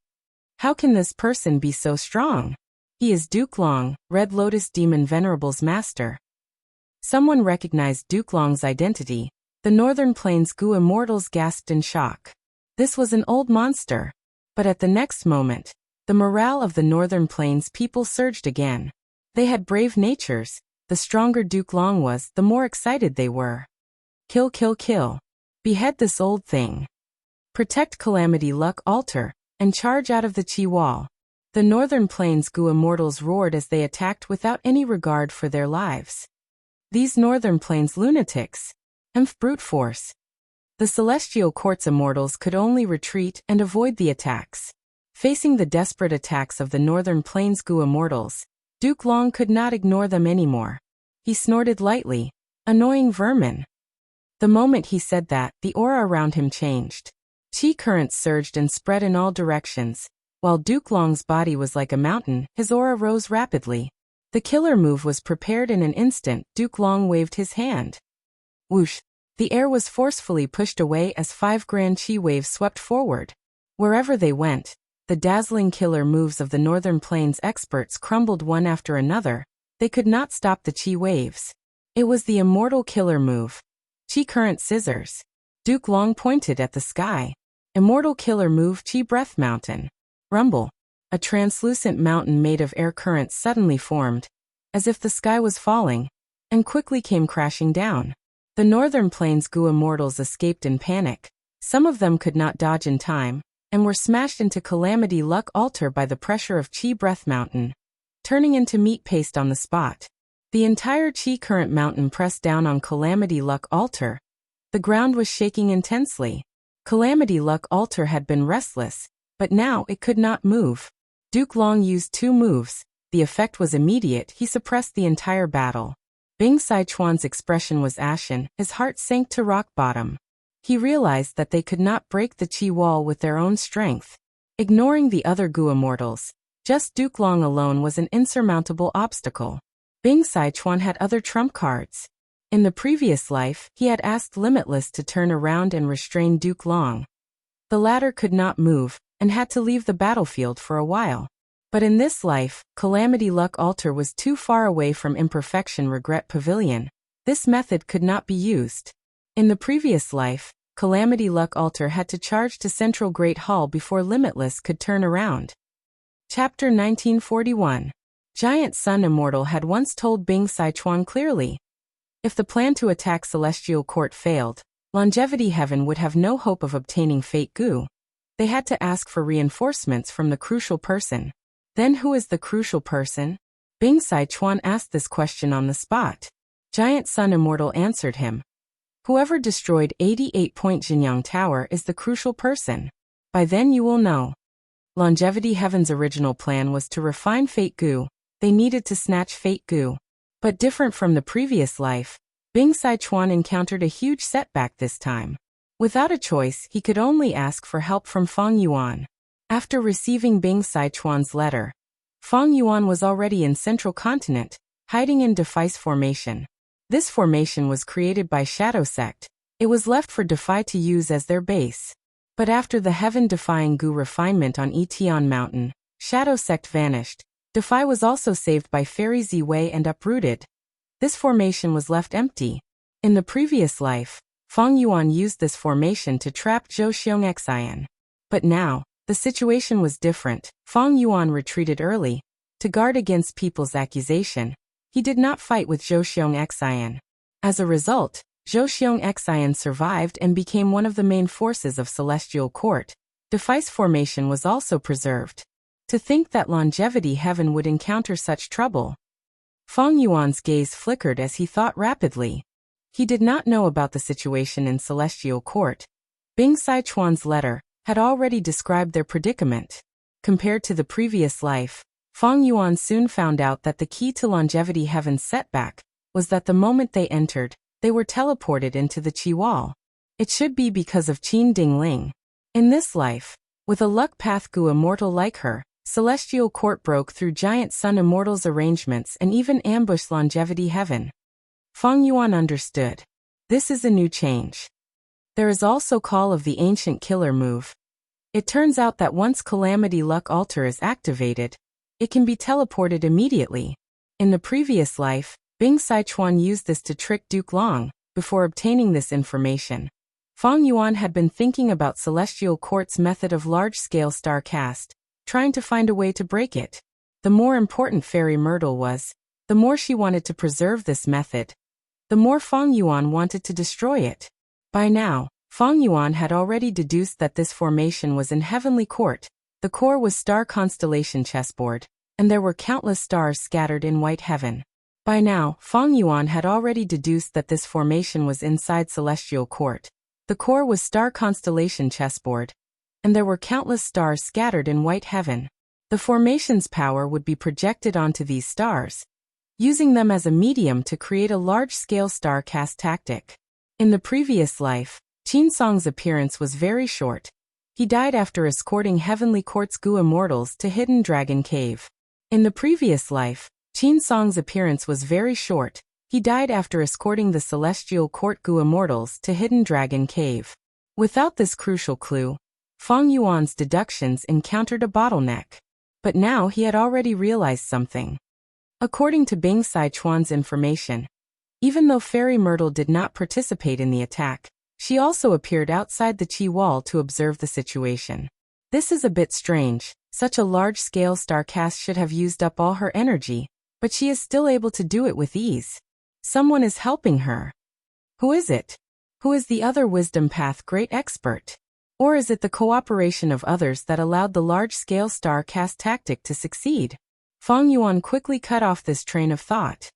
S1: How can this person be so strong? He is Duke Long, Red Lotus Demon Venerable's master. Someone recognized Duke Long's identity. The Northern Plains Goo Immortals gasped in shock. This was an old monster. But at the next moment, the morale of the Northern Plains people surged again. They had brave natures. The stronger Duke Long was, the more excited they were. Kill, kill, kill. Behead this old thing. Protect Calamity Luck Altar, and charge out of the Chi Wall. The Northern Plains Goo Immortals roared as they attacked without any regard for their lives. These Northern Plains lunatics. Brute force. The Celestial Court's Immortals could only retreat and avoid the attacks. Facing the desperate attacks of the Northern Plains Goo Immortals, Duke Long could not ignore them anymore. He snorted lightly. Annoying vermin. The moment he said that, the aura around him changed. Chi currents surged and spread in all directions. While Duke Long's body was like a mountain, his aura rose rapidly. The killer move was prepared in an instant. Duke Long waved his hand. Whoosh! The air was forcefully pushed away as 5 grand chi waves swept forward. Wherever they went, the dazzling killer moves of the Northern Plains experts crumbled one after another. They could not stop the chi waves. It was the immortal killer move. Chi current scissors. Duke Long pointed at the sky. Immortal killer move Chi breath mountain. Rumble. A translucent mountain made of air currents suddenly formed, as if the sky was falling, and quickly came crashing down. The Northern Plains Goo Immortals escaped in panic. Some of them could not dodge in time, and were smashed into Calamity Luck Altar by the pressure of Chi breath mountain, turning into meat paste on the spot. The entire Chi current mountain pressed down on Calamity Luck Altar. The ground was shaking intensely. Calamity Luck Altar had been restless, but now it could not move. Duke Long used 2 moves. The effect was immediate. He suppressed the entire battle. Bing Sichuan's expression was ashen. His heart sank to rock bottom. He realized that they could not break the Chi wall with their own strength. Ignoring the other Goo Immortals, just Duke Long alone was an insurmountable obstacle. Bing Sichuan had other trump cards. In the previous life, he had asked Limitless to turn around and restrain Duke Long. The latter could not move, and had to leave the battlefield for a while. But in this life, Calamity Luck Altar was too far away from Imperfection Regret Pavilion. This method could not be used. In the previous life, Calamity Luck Altar had to charge to Central Great Hall before Limitless could turn around. Chapter 1941. Giant Sun Immortal had once told Bing Sichuan clearly. If the plan to attack Celestial Court failed, Longevity Heaven would have no hope of obtaining Fate Goo. They had to ask for reinforcements from the crucial person. Then who is the crucial person? Bing Sichuan asked this question on the spot. Giant Sun Immortal answered him. Whoever destroyed 88-point Jinyang Tower is the crucial person. By then you will know. Longevity Heaven's original plan was to refine Fate Goo. They needed to snatch Fate Goo. But different from the previous life, Bing Sichuan encountered a huge setback this time. Without a choice, he could only ask for help from Feng Yuan. After receiving Bing Sichuan's letter, Feng Yuan was already in Central Continent, hiding in Defy's formation. This formation was created by Shadow Sect. It was left for Defy to use as their base. But after the heaven-defying Goo refinement on Etion Mountain, Shadow Sect vanished. Defy was also saved by Fairy Ziwei and uprooted. This formation was left empty. In the previous life, Feng Yuan used this formation to trap Zhou Xiong Xian. But now, the situation was different. Feng Yuan retreated early. To guard against people's accusation, he did not fight with Zhou Xiong Xian. As a result, Zhou Xiong Xian survived and became one of the main forces of Celestial Court. Defy's formation was also preserved. To think that Longevity Heaven would encounter such trouble. Feng Yuan's gaze flickered as he thought rapidly. He did not know about the situation in Celestial Court. Bing Sichuan's letter had already described their predicament. Compared to the previous life, Feng Yuan soon found out that the key to Longevity Heaven's setback was that the moment they entered, they were teleported into the Qi Wall. It should be because of Qin Dingling. In this life, with a luck path Gu immortal like her, Celestial Court broke through giant Sun Immortals' arrangements and even ambushed Longevity Heaven. Feng Yuan understood. This is a new change. There is also Call of the Ancient Killer move. It turns out that once Calamity Luck Altar is activated, it can be teleported immediately. In the previous life, Bing Sichuan used this to trick Duke Long. Before obtaining this information, Feng Yuan had been thinking about Celestial Court's method of large-scale star cast, trying to find a way to break it. The more important Fairy Myrtle was, the more she wanted to preserve this method, the more Feng Yuan wanted to destroy it. By now, Feng Yuan had already deduced that this formation was in Heavenly Court. The core was star constellation chessboard, and there were countless stars scattered in white heaven. By now, Feng Yuan had already deduced that this formation was inside Celestial Court. The core was star constellation chessboard, and there were countless stars scattered in white heaven. The formation's power would be projected onto these stars, using them as a medium to create a large-scale star cast tactic. In the previous life, Qin Song's appearance was very short. He died after escorting Heavenly Court's Gu Immortals to Hidden Dragon Cave. In the previous life, Qin Song's appearance was very short. He died after escorting the Celestial Court Gu Immortals to Hidden Dragon Cave. Without this crucial clue, Feng Yuan's deductions encountered a bottleneck. But now he had already realized something. According to Bing Sichuan's information, even though Fairy Myrtle did not participate in the attack, she also appeared outside the Qi Wall to observe the situation. This is a bit strange. Such a large-scale star cast should have used up all her energy, but she is still able to do it with ease. Someone is helping her. Who is it? Who is the other Wisdom Path great expert? Or is it the cooperation of others that allowed the large-scale star cast tactic to succeed? Feng Yuan quickly cut off this train of thought.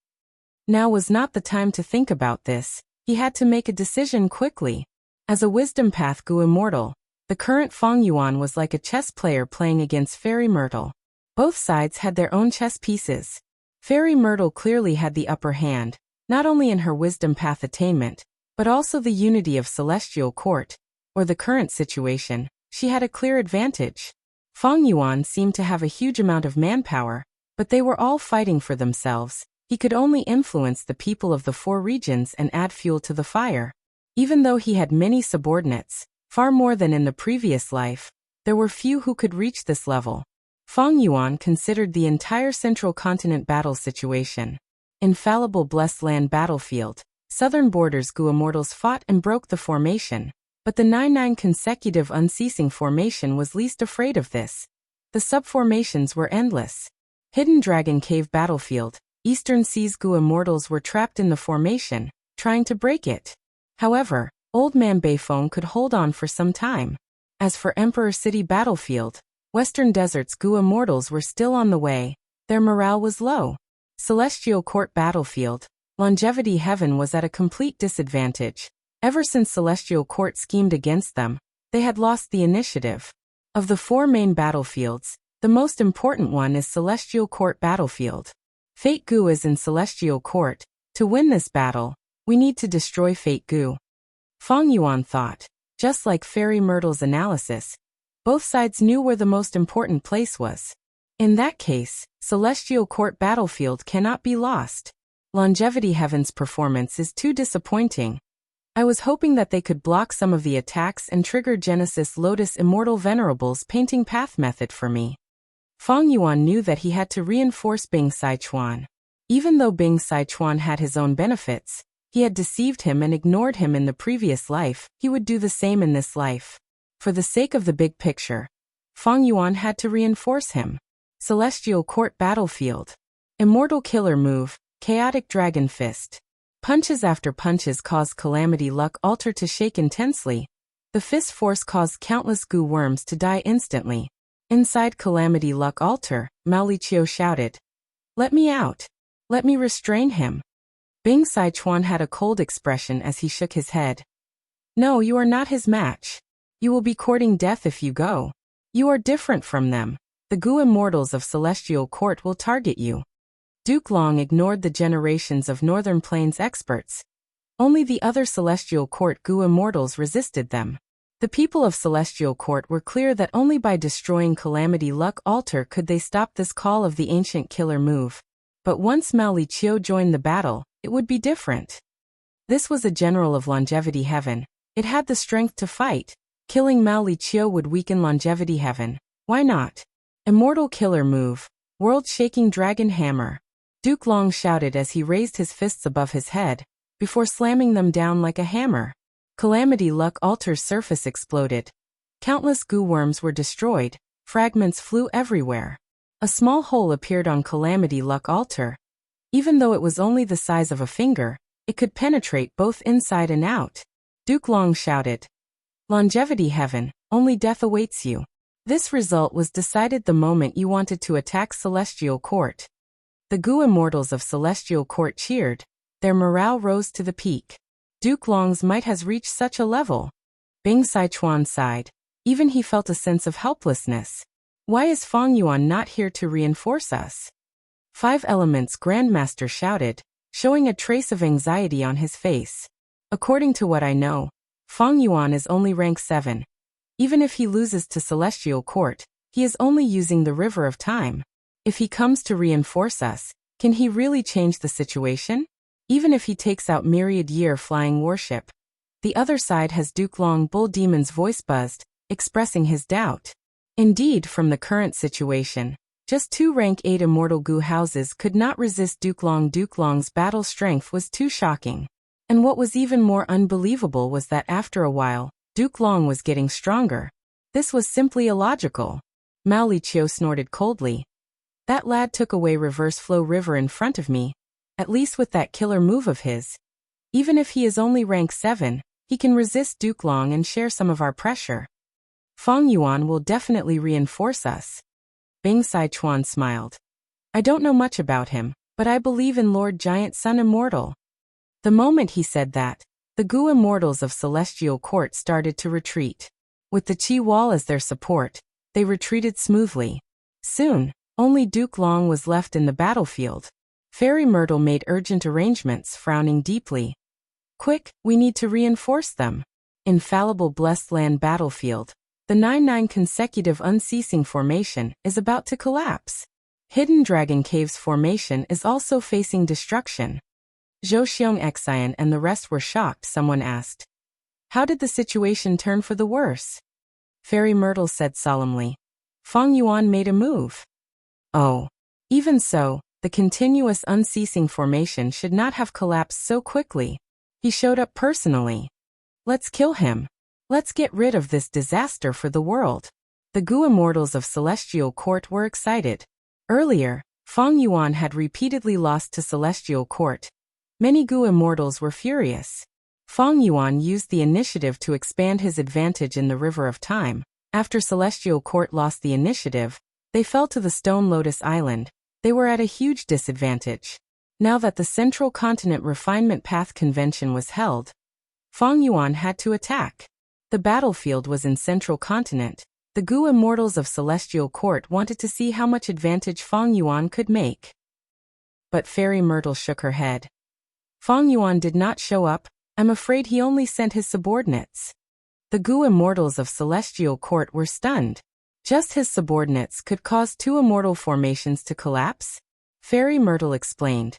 S1: Now was not the time to think about this. He had to make a decision quickly. As a Wisdom Path Gu Immortal, the current Feng Yuan was like a chess player playing against Fairy Myrtle. Both sides had their own chess pieces. Fairy Myrtle clearly had the upper hand, not only in her Wisdom Path attainment, but also the unity of Celestial Court, or the current situation. She had a clear advantage. Feng Yuan seemed to have a huge amount of manpower, but they were all fighting for themselves. He could only influence the people of the 4 regions and add fuel to the fire. Even though he had many subordinates, far more than in the previous life, there were few who could reach this level. Feng Yuan considered the entire Central Continent battle situation. Infallible Blessed Land battlefield, Southern Borders Gu Immortals fought and broke the formation, but the 9-9 consecutive unceasing formation was least afraid of this. The subformations were endless. Hidden Dragon Cave battlefield, Eastern Seas Gu Immortals were trapped in the formation, trying to break it. However, Old Man Beifong could hold on for some time. As for Emperor City battlefield, Western Deserts Gu Immortals were still on the way. Their morale was low. Celestial Court battlefield, Longevity Heaven was at a complete disadvantage. Ever since Celestial Court schemed against them, they had lost the initiative. Of the 4 main battlefields, the most important one is Celestial Court battlefield. Fate Gu is in Celestial Court. To win this battle, we need to destroy Fate Gu. Feng Yuan thought. Just like Fairy Myrtle's analysis, both sides knew where the most important place was. In that case, Celestial Court battlefield cannot be lost. Longevity Heaven's performance is too disappointing. I was hoping that they could block some of the attacks and trigger Genesis Lotus Immortal Venerable's painting path method for me. Feng Yuan knew that he had to reinforce Bing Sichuan. Even though Bing Sichuan had his own benefits, he had deceived him and ignored him in the previous life. He would do the same in this life. For the sake of the big picture, Feng Yuan had to reinforce him. Celestial Court battlefield. Immortal Killer move, Chaotic Dragon Fist. Punches after punches caused Calamity Luck Altar to shake intensely. The fist force caused countless Gu worms to die instantly. Inside Calamity Luck Altar, Mao Liqiu shouted, "Let me out! Let me restrain him!" Bing Sichuan had a cold expression as he shook his head. No, you are not his match. You will be courting death if you go. You are different from them. The Gu immortals of Celestial Court will target you. Duke Long ignored the generations of Northern Plains experts. Only the other Celestial Court Gu immortals resisted them. The people of Celestial Court were clear that only by destroying Calamity Luck Altar could they stop this call of the ancient killer move. But once Mao Li Qiu joined the battle, it would be different. This was a general of Longevity Heaven. It had the strength to fight. Killing Mao Li Qiu would weaken Longevity Heaven. Why not? Immortal killer move. World-shaking dragon hammer. Duke Long shouted as he raised his fists above his head, before slamming them down like a hammer. Calamity Luck Altar's surface exploded. Countless goo worms were destroyed. Fragments flew everywhere. A small hole appeared on Calamity Luck Altar. Even though it was only the size of a finger, it could penetrate both inside and out. Duke Long shouted, Longevity Heaven, only death awaits you. This result was decided the moment you wanted to attack Celestial Court. The Gu immortals of Celestial Court cheered. Their morale rose to the peak. Duke Long's might has reached such a level. Bing Sichuan sighed. Even he felt a sense of helplessness. Why is Fang Yuan not here to reinforce us? Five Elements Grandmaster shouted, showing a trace of anxiety on his face. According to what I know, Fang Yuan is only rank 7. Even if he loses to Celestial Court, he is only using the River of Time. If he comes to reinforce us, can he really change the situation? Even if he takes out Myriad Year Flying Warship. The other side has Duke Long Bull Demon's voice buzzed, expressing his doubt. Indeed, from the current situation, just 2 rank 8 immortal Gu houses could not resist Duke Long. Duke Long's battle strength was too shocking. And what was even more unbelievable was that after a while, Duke Long was getting stronger. This was simply illogical. Mao Li Qiu snorted coldly. That lad took away Reverse Flow River in front of me. At least with that killer move of his. Even if he is only rank 7, he can resist Duke Long and share some of our pressure. Fang Yuan will definitely reinforce us. Bing Sichuan smiled. I don't know much about him, but I believe in Lord Giant Sun Immortal. The moment he said that, the Gu immortals of Celestial Court started to retreat. With the Qi Wall as their support, they retreated smoothly. Soon, only Duke Long was left in the battlefield. Fairy Myrtle made urgent arrangements, frowning deeply. Quick, we need to reinforce them. Infallible Blessed Land Battlefield. The 9-9 consecutive unceasing formation is about to collapse. Hidden Dragon Caves formation is also facing destruction. Zhou Xiong Xian and the rest were shocked. Someone asked, how did the situation turn for the worse? Fairy Myrtle said solemnly, Fang Yuan made a move. Oh. Even so, the continuous unceasing formation should not have collapsed so quickly. He showed up personally. Let's kill him. Let's get rid of this disaster for the world. The Gu immortals of Celestial Court were excited. Earlier, Fang Yuan had repeatedly lost to Celestial Court. Many Gu immortals were furious. Fang Yuan used the initiative to expand his advantage in the River of Time. After Celestial Court lost the initiative, they fell to the Stone Lotus Island. They were at a huge disadvantage. Now that the Central Continent Refinement Path Convention was held, Fang Yuan had to attack. The battlefield was in Central Continent. The Gu immortals of Celestial Court wanted to see how much advantage Fang Yuan could make. But Fairy Myrtle shook her head. Fang Yuan did not show up. I'm afraid he only sent his subordinates. The Gu immortals of Celestial Court were stunned. Just his subordinates could cause 2 immortal formations to collapse? Fairy Myrtle explained.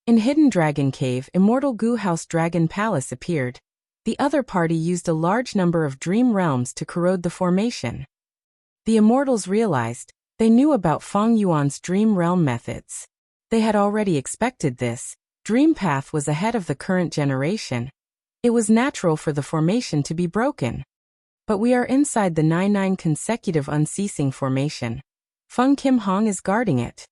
S1: In Hidden Dragon Cave, Immortal Gu House Dragon Palace appeared. The other party used a large number of dream realms to corrode the formation. The immortals realized they knew about Fang Yuan's dream realm methods. They had already expected this. Dream Path was ahead of the current generation. It was natural for the formation to be broken. But we are inside the 9-9 consecutive unceasing formation. Feng Kim Hong is guarding it.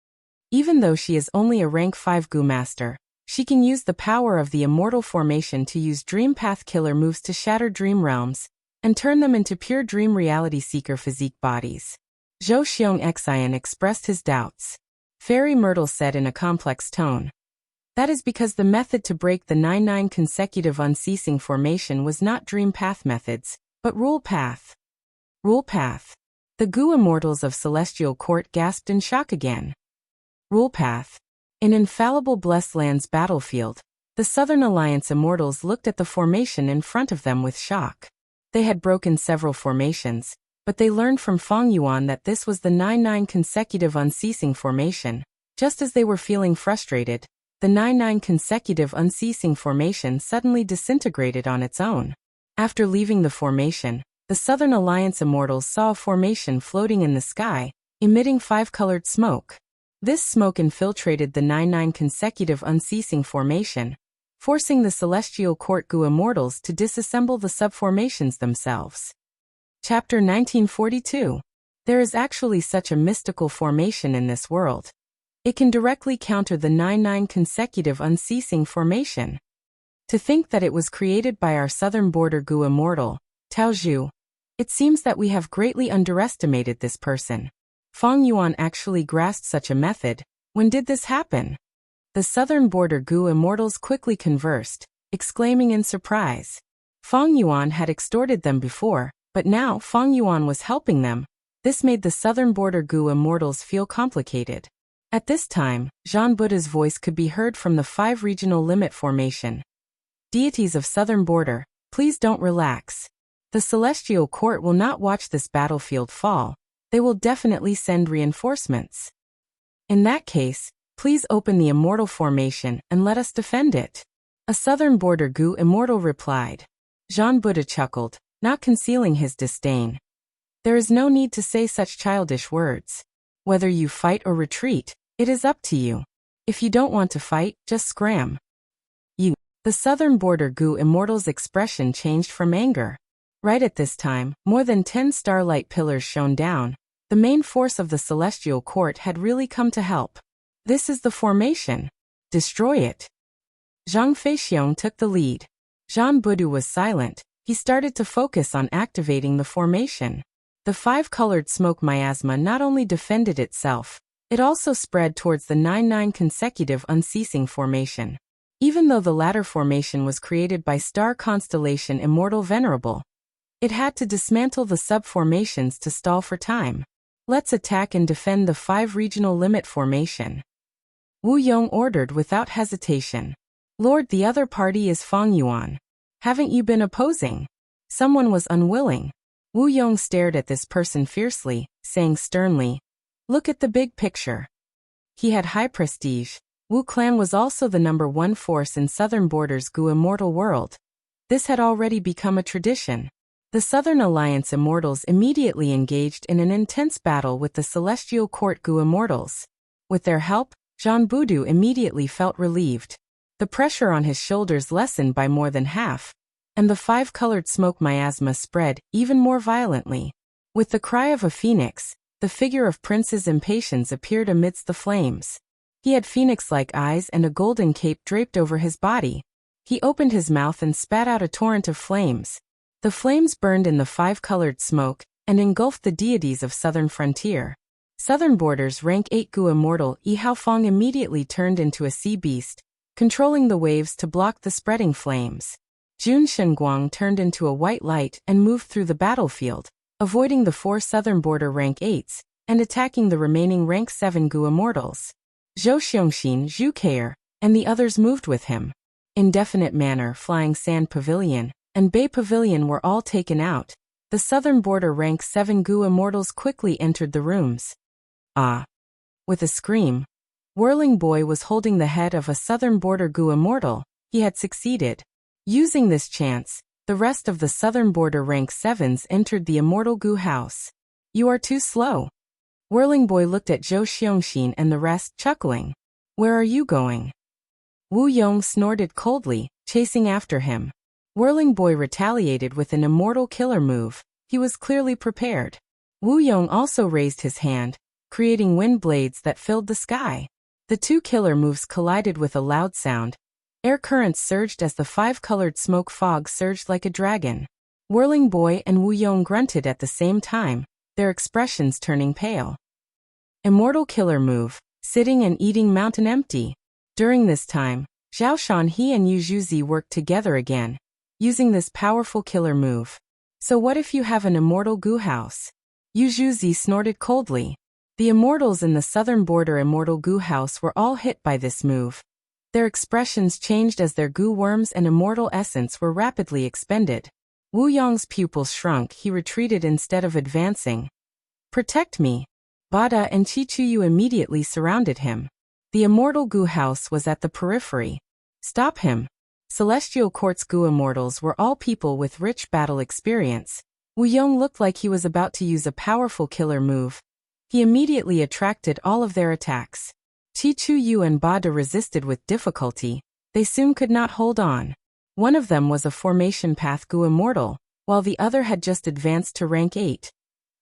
S1: Even though she is only a rank 5 Gu Master, she can use the power of the immortal formation to use Dream Path killer moves to shatter dream realms and turn them into pure dream reality seeker physique bodies. Zhou Xiong Xian expressed his doubts. Fairy Myrtle said in a complex tone. That is because the method to break the 9-9 consecutive unceasing formation was not dream path methods, but rule path. Rule path. The Gu immortals of Celestial Court gasped in shock again. Rule path. In infallible Blessed Land's battlefield, the Southern Alliance immortals looked at the formation in front of them with shock. They had broken several formations, but they learned from Feng Yuan that this was the 9-9 consecutive unceasing formation. Just as they were feeling frustrated, the 9-9 consecutive unceasing formation suddenly disintegrated on its own. After leaving the formation, the Southern Alliance immortals saw a formation floating in the sky, emitting 5-colored smoke. This smoke infiltrated the 9-9 consecutive unceasing formation, forcing the Celestial Court Gu immortals to disassemble the subformations themselves. Chapter 1942. There is actually such a mystical formation in this world. It can directly counter the 9-9 consecutive unceasing formation. To think that it was created by our southern border Gu immortal, Tao Zhu. It seems that we have greatly underestimated this person. Feng Yuan actually grasped such a method. When did this happen? The southern border Gu immortals quickly conversed, exclaiming in surprise. Feng Yuan had extorted them before, but now Feng Yuan was helping them. This made the southern border Gu immortals feel complicated. At this time, Zhan Buddha's voice could be heard from the 5 regional limit formation. Deities of southern border, please don't relax. The Celestial Court will not watch this battlefield fall. They will definitely send reinforcements. In that case, please open the immortal formation and let us defend it. A southern border Gu immortal replied. Zhan Buddha chuckled, not concealing his disdain. There is no need to say such childish words. Whether you fight or retreat, it is up to you. If you don't want to fight, just scram. The southern border Gu immortal's expression changed from anger. Right at this time, more than 10 starlight pillars shone down. The main force of the Celestial Court had really come to help. This is the formation. Destroy it. Zhang Feixiong took the lead. Zhan Budu was silent. He started to focus on activating the formation. The 5-colored smoke miasma not only defended itself, it also spread towards the 9-9 consecutive unceasing formation. Even though the latter formation was created by star constellation Immortal Venerable, it had to dismantle the sub-formations to stall for time. Let's attack and defend the 5 regional limit formation. Wu Yong ordered without hesitation. Lord, the other party is Feng Yuan. Haven't you been opposing? Someone was unwilling. Wu Yong stared at this person fiercely, saying sternly, look at the big picture. He had high prestige. Wu clan was also the #1 force in southern borders Gu immortal world. This had already become a tradition. The Southern Alliance immortals immediately engaged in an intense battle with the Celestial Court Gu immortals. With their help, Zhan Budu immediately felt relieved. The pressure on his shoulders lessened by more than half, and the 5-colored smoke miasma spread even more violently. With the cry of a phoenix, the figure of Prince's Impatience appeared amidst the flames. He had phoenix-like eyes and a golden cape draped over his body. He opened his mouth and spat out a torrent of flames. The flames burned in the 5-colored smoke and engulfed the deities of southern frontier. Southern borders rank 8 Gu immortal Yi Haofeng immediately turned into a sea beast, controlling the waves to block the spreading flames. Jun Shenguang turned into a white light and moved through the battlefield, avoiding the 4 southern border rank 8s and attacking the remaining rank 7 Gu immortals. Zhou Xiongxin, Zhu Keier, and the others moved with him. Indefinite manner Flying Sand Pavilion and Bay Pavilion were all taken out. The southern border rank 7 Gu immortals quickly entered the rooms. Ah! With a scream, Whirling Boy was holding the head of a southern border Gu immortal. He had succeeded. Using this chance, the rest of the southern border rank 7s entered the immortal Gu house. You are too slow. Whirling Boy looked at Zhou Xiongxin and the rest, chuckling. Where are you going? Wu Yong snorted coldly, chasing after him. Whirling Boy retaliated with an immortal killer move. He was clearly prepared. Wu Yong also raised his hand, creating wind blades that filled the sky. The 2 killer moves collided with a loud sound. Air currents surged as the 5-colored smoke fog surged like a dragon. Whirling Boy and Wu Yong grunted at the same time, their expressions turning pale. Immortal killer move, sitting and eating mountain empty. During this time, Zhao Shanhe and Yu Zhuzi worked together again, using this powerful killer move. So what if you have an immortal goo house? Yu Zhuzi snorted coldly. The immortals in the southern border immortal goo house were all hit by this move. Their expressions changed as their goo worms and immortal essence were rapidly expended. Wu Yong's pupils shrunk, he retreated instead of advancing. Protect me. Bada and Qichuyu immediately surrounded him. The immortal goo house was at the periphery. Stop him. Celestial Court's goo immortals were all people with rich battle experience. Wu Yong looked like he was about to use a powerful killer move. He immediately attracted all of their attacks. Qichuyu and Bada resisted with difficulty. They soon could not hold on. One of them was a formation path goo immortal, while the other had just advanced to rank 8.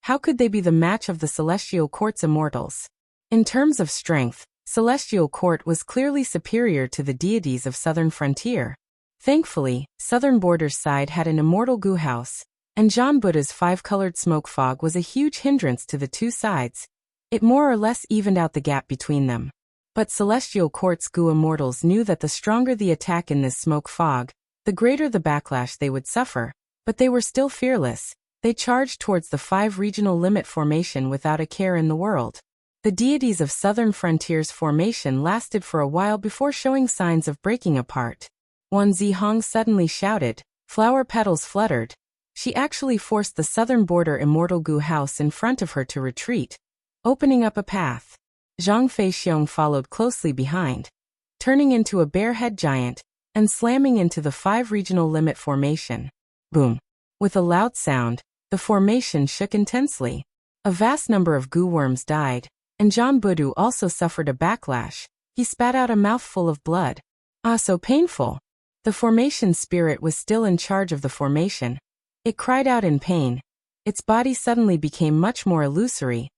S1: How could they be the match of the Celestial Court's immortals? In terms of strength, Celestial Court was clearly superior to the deities of Southern Frontier. Thankfully, Southern Border's side had an immortal goo house, and John Buddha's 5-colored smoke fog was a huge hindrance to the two sides. It more or less evened out the gap between them. But Celestial Court's goo immortals knew that the stronger the attack in this smoke fog, the greater the backlash they would suffer, but they were still fearless. They charged towards the 5 regional limit formation without a care in the world. The deities of Southern Frontier's formation lasted for a while before showing signs of breaking apart. Wan Zihong suddenly shouted. Flower petals fluttered. She actually forced the Southern Border immortal goo house in front of her to retreat, opening up a path. Zhang Feixiong followed closely behind, turning into a bear-head giant and slamming into the 5 regional limit formation. Boom! With a loud sound, the formation shook intensely. A vast number of goo worms died, and John Budu also suffered a backlash. He spat out a mouthful of blood. Ah, so painful! The formation spirit was still in charge of the formation. It cried out in pain. Its body suddenly became much more illusory.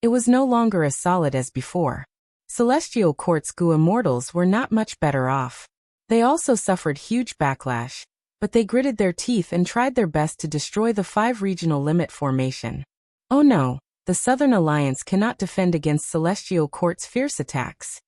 S1: It was no longer as solid as before. Celestial Court's goo immortals were not much better off. They also suffered huge backlash, but they gritted their teeth and tried their best to destroy the 5 regional limit formation. Oh no, the Southern Alliance cannot defend against Celestial Court's fierce attacks.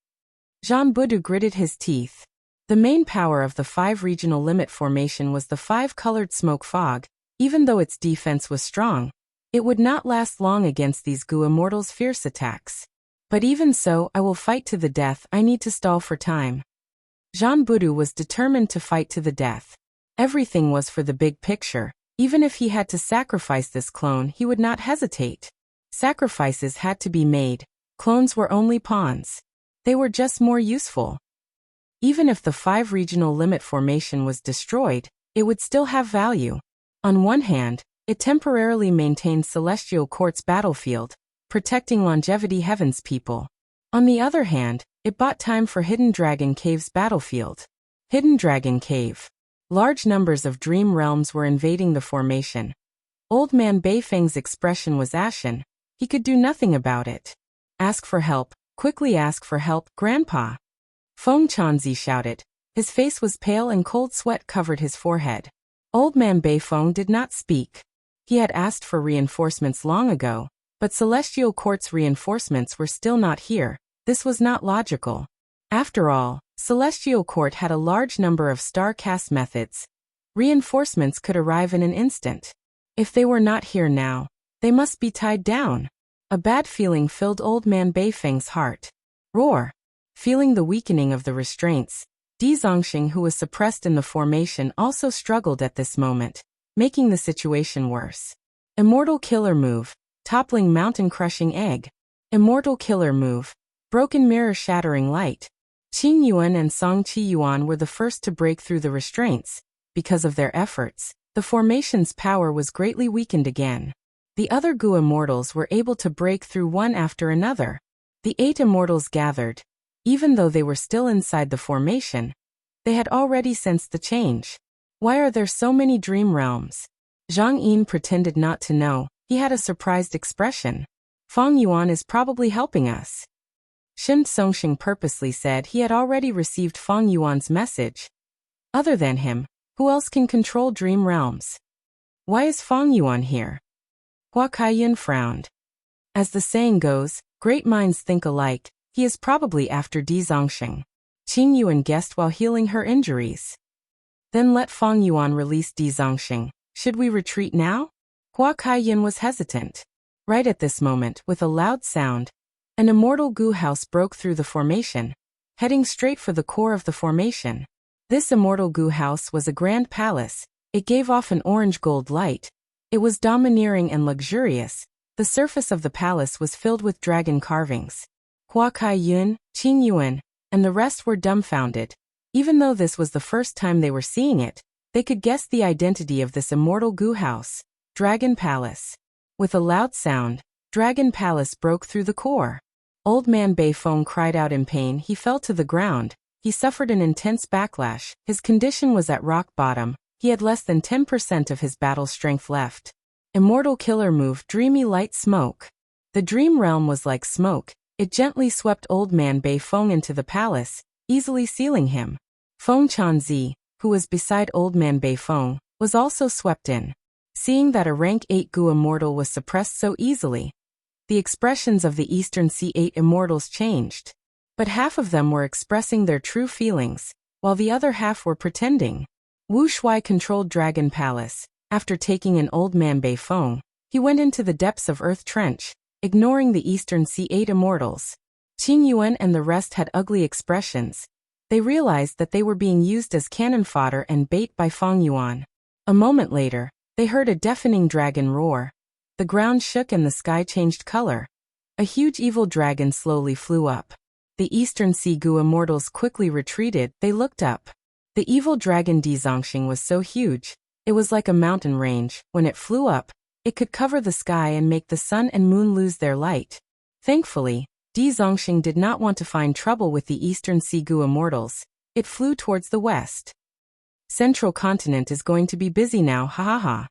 S1: Jean Budu gritted his teeth. The main power of the 5 regional limit formation was the 5-colored smoke fog. Even though its defense was strong, it would not last long against these goo immortals' fierce attacks. But even so, I will fight to the death. I need to stall for time. Jean Budu was determined to fight to the death. Everything was for the big picture. Even if he had to sacrifice this clone, he would not hesitate. Sacrifices had to be made. Clones were only pawns. They were just more useful. Even if the 5 regional limit formation was destroyed, it would still have value. On one hand, it temporarily maintained Celestial Court's battlefield, protecting Longevity Heaven's people. On the other hand, it bought time for Hidden Dragon Cave's battlefield. Hidden Dragon Cave. Large numbers of dream realms were invading the formation. Old Man Beifeng's expression was ashen. He could do nothing about it. Ask for help. Quickly ask for help, Grandpa. Feng Chanzi shouted. His face was pale and cold sweat covered his forehead. Old Man Beifeng did not speak. He had asked for reinforcements long ago, but Celestial Court's reinforcements were still not here. This was not logical. After all, Celestial Court had a large number of star-cast methods. Reinforcements could arrive in an instant. If they were not here now, they must be tied down. A bad feeling filled Old Man Beifeng's heart. Roar! Feeling the weakening of the restraints, Di Zongxing, who was suppressed in the formation, also struggled at this moment, making the situation worse. Immortal Killer Move. Toppling Mountain-Crushing Egg. Immortal Killer Move. Broken Mirror Shattering Light. Qing Yuan and Song Qi Yuan were the first to break through the restraints. Because of their efforts, the formation's power was greatly weakened again. The other Gu immortals were able to break through one after another. The 8 immortals gathered. Even though they were still inside the formation, they had already sensed the change. Why are there so many dream realms? Zhang Yin pretended not to know. He had a surprised expression. Feng Yuan is probably helping us. Shen Songxing purposely said he had already received Feng Yuan's message. Other than him, who else can control dream realms? Why is Feng Yuan here? Hua Kaiyan frowned. As the saying goes, great minds think alike. He is probably after Di Zongxing. Qing Yuan guessed while healing her injuries. Then let Fang Yuan release Di Zongxing. Should we retreat now? Hua Kaiyin was hesitant. Right at this moment, with a loud sound, an immortal goo house broke through the formation, heading straight for the core of the formation. This immortal goo house was a grand palace. It gave off an orange-gold light. It was domineering and luxurious. The surface of the palace was filled with dragon carvings. Hua Kaiyun, Qing Yuan, and the rest were dumbfounded. Even though this was the first time they were seeing it, they could guess the identity of this immortal goo house. Dragon Palace. With a loud sound, Dragon Palace broke through the core. Old man Beifeng cried out in pain. He fell to the ground. He suffered an intense backlash. His condition was at rock bottom. He had less than 10% of his battle strength left. Immortal killer move, Dreamy Light Smoke. The dream realm was like smoke. It gently swept old man Beifeng into the palace, easily sealing him. Feng Chanzi, who was beside old man Beifeng, was also swept in. Seeing that a rank 8 Gu immortal was suppressed so easily, the expressions of the Eastern C8 immortals changed. But half of them were expressing their true feelings, while the other half were pretending. Wu Shuai controlled Dragon Palace. After taking an old man Beifeng, he went into the depths of Earth Trench, ignoring the Eastern C8 immortals. Qing Yuan and the rest had ugly expressions. They realized that they were being used as cannon fodder and bait by Fang Yuan. A moment later, they heard a deafening dragon roar. The ground shook and the sky changed color. A huge evil dragon slowly flew up. The Eastern Sea Gu immortals quickly retreated. They looked up. The evil dragon Di Zongxing was so huge, it was like a mountain range. When it flew up, it could cover the sky and make the sun and moon lose their light. Thankfully, Di Zongxing did not want to find trouble with the Eastern Sea Gu immortals. It flew towards the west. Central Continent is going to be busy now, ha ha ha.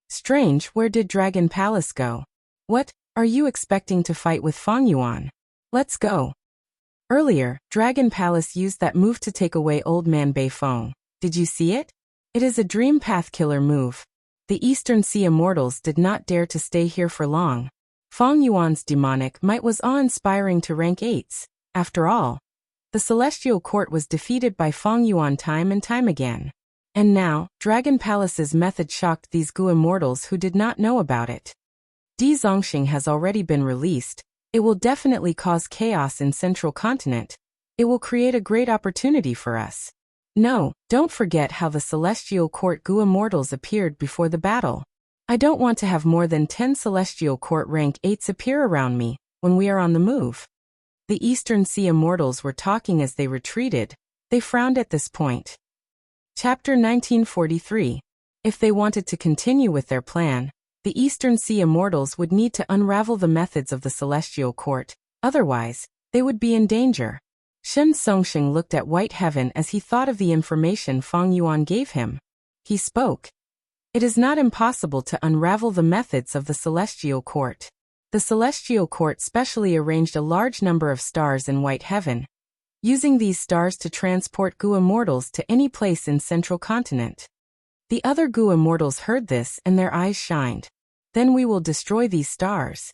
S1: Strange, where did Dragon Palace go? What, are you expecting to fight with Fang Yuan? Let's go. Earlier, Dragon Palace used that move to take away old man Beifeng. Did you see it? It is a dream path killer move. The Eastern Sea immortals did not dare to stay here for long. Fang Yuan's demonic might was awe-inspiring to rank 8s. After all, the Celestial Court was defeated by Fang Yuan time and time again. And now, Dragon Palace's method shocked these Gu immortals who did not know about it. Di Zongxing has already been released. It will definitely cause chaos in Central Continent. It will create a great opportunity for us. No, don't forget how the Celestial Court Gu immortals appeared before the battle. I don't want to have more than 10 Celestial Court rank 8s appear around me when we are on the move. The Eastern Sea immortals were talking as they retreated. They frowned at this point. Chapter 1943. If they wanted to continue with their plan, the Eastern Sea immortals would need to unravel the methods of the Celestial Court. Otherwise, they would be in danger. Shen Songxing looked at White Heaven as he thought of the information Fang Yuan gave him. He spoke. It is not impossible to unravel the methods of the Celestial Court. The Celestial Court specially arranged a large number of stars in White Heaven, using these stars to transport Gu immortals to any place in Central Continent. The other Gu immortals heard this and their eyes shined. Then we will destroy these stars.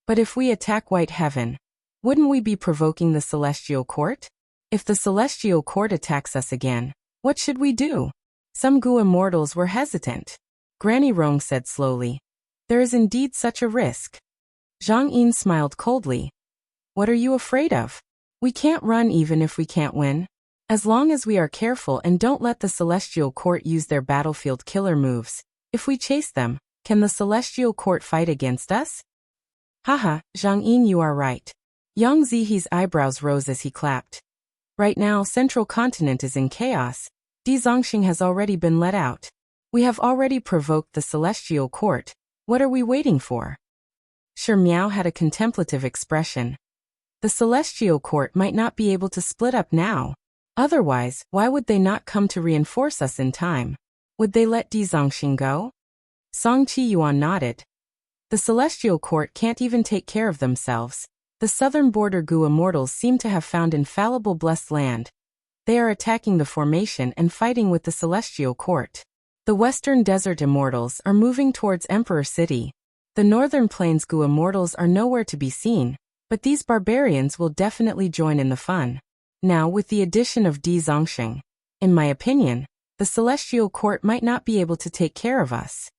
S1: But if we attack White Heaven, wouldn't we be provoking the Celestial Court? If the Celestial Court attacks us again, what should we do? Some Gu immortals were hesitant. Granny Rong said slowly, there is indeed such a risk. Zhang Yin smiled coldly. What are you afraid of? We can't run even if we can't win. As long as we are careful and don't let the Celestial Court use their battlefield killer moves. If we chase them, can the Celestial Court fight against us? Haha, Zhang Yin, you are right. Yang Zihe's eyebrows rose as he clapped. Right now, Central Continent is in chaos. Di Zongxing has already been let out. We have already provoked the Celestial Court. What are we waiting for? Shi Miao had a contemplative expression. The Celestial Court might not be able to split up now. Otherwise, why would they not come to reinforce us in time? Would they let Di Zongxing go? Song Qiyuan nodded. The Celestial Court can't even take care of themselves. The southern border Gu immortals seem to have found infallible blessed land. They are attacking the formation and fighting with the Celestial Court. The western desert immortals are moving towards Emperor City. The northern plains Gu immortals are nowhere to be seen, but these barbarians will definitely join in the fun. Now, with the addition of Di Zongxing, in my opinion, the celestial court might not be able to take care of us.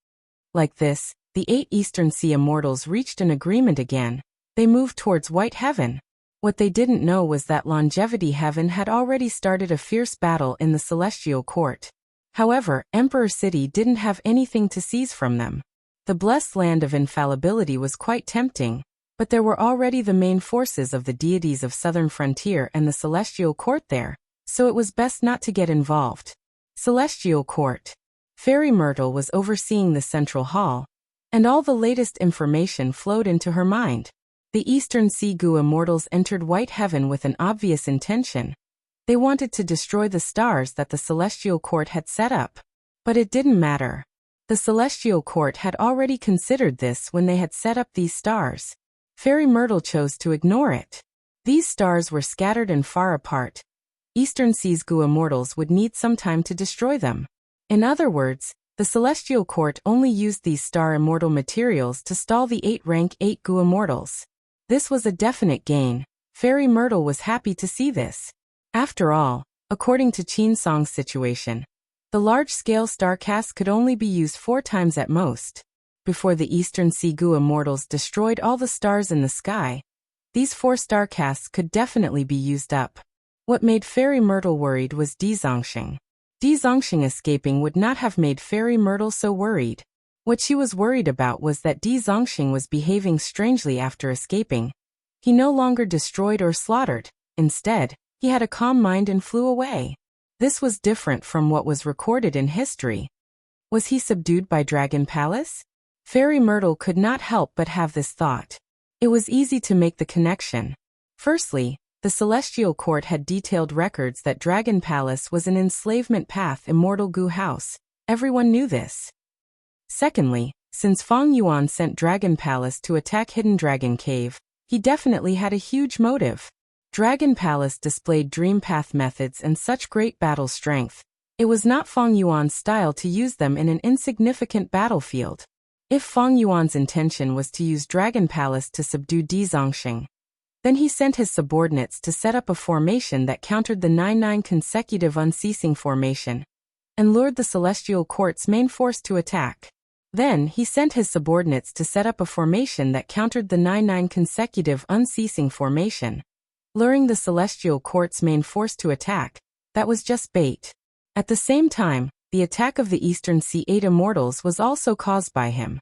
S1: Like this, the 8 Eastern Sea immortals reached an agreement again. They moved towards White Heaven. What they didn't know was that Longevity Heaven had already started a fierce battle in the celestial court. However, Emperor City didn't have anything to seize from them. The blessed land of infallibility was quite tempting, but there were already the main forces of the deities of Southern Frontier and the celestial court there, so it was best not to get involved. Celestial Court. Fairy Myrtle was overseeing the central hall, and all the latest information flowed into her mind. The Eastern Sea Goo immortals entered White Heaven with an obvious intention. They wanted to destroy the stars that the Celestial Court had set up. But it didn't matter. The Celestial Court had already considered this when they had set up these stars. Fairy Myrtle chose to ignore it. These stars were scattered and far apart. Eastern Sea's Goo immortals would need some time to destroy them. In other words, the Celestial Court only used these star immortal materials to stall the 8 rank 8 Goo immortals. This was a definite gain. Fairy Myrtle was happy to see this. After all, according to Qin Song's situation, the large-scale star cast could only be used 4 times at most. Before the Eastern Sea Goo immortals destroyed all the stars in the sky, these 4 star casts could definitely be used up. What made Fairy Myrtle worried was Di Zongxing. Di Zongxing escaping would not have made Fairy Myrtle so worried. What she was worried about was that Di Zongxing was behaving strangely after escaping. He no longer destroyed or slaughtered. Instead, he had a calm mind and flew away. This was different from what was recorded in history. Was he subdued by Dragon Palace? Fairy Myrtle could not help but have this thought. It was easy to make the connection. Firstly, the Celestial Court had detailed records that Dragon Palace was an enslavement path immortal Goo house. Everyone knew this. Secondly, since Fang Yuan sent Dragon Palace to attack Hidden Dragon Cave, he definitely had a huge motive. Dragon Palace displayed dream path methods and such great battle strength. It was not Fang Yuan's style to use them in an insignificant battlefield. If Fang Yuan's intention was to use Dragon Palace to subdue Di Zongxing, then he sent his subordinates to set up a formation that countered the 9-9 consecutive unceasing formation, and lured the Celestial Court's main force to attack. Then he sent his subordinates to set up a formation that countered the 9-9 consecutive unceasing formation, luring the Celestial Court's main force to attack. That was just bait. At the same time, the attack of the Eastern Sea 8 immortals was also caused by him.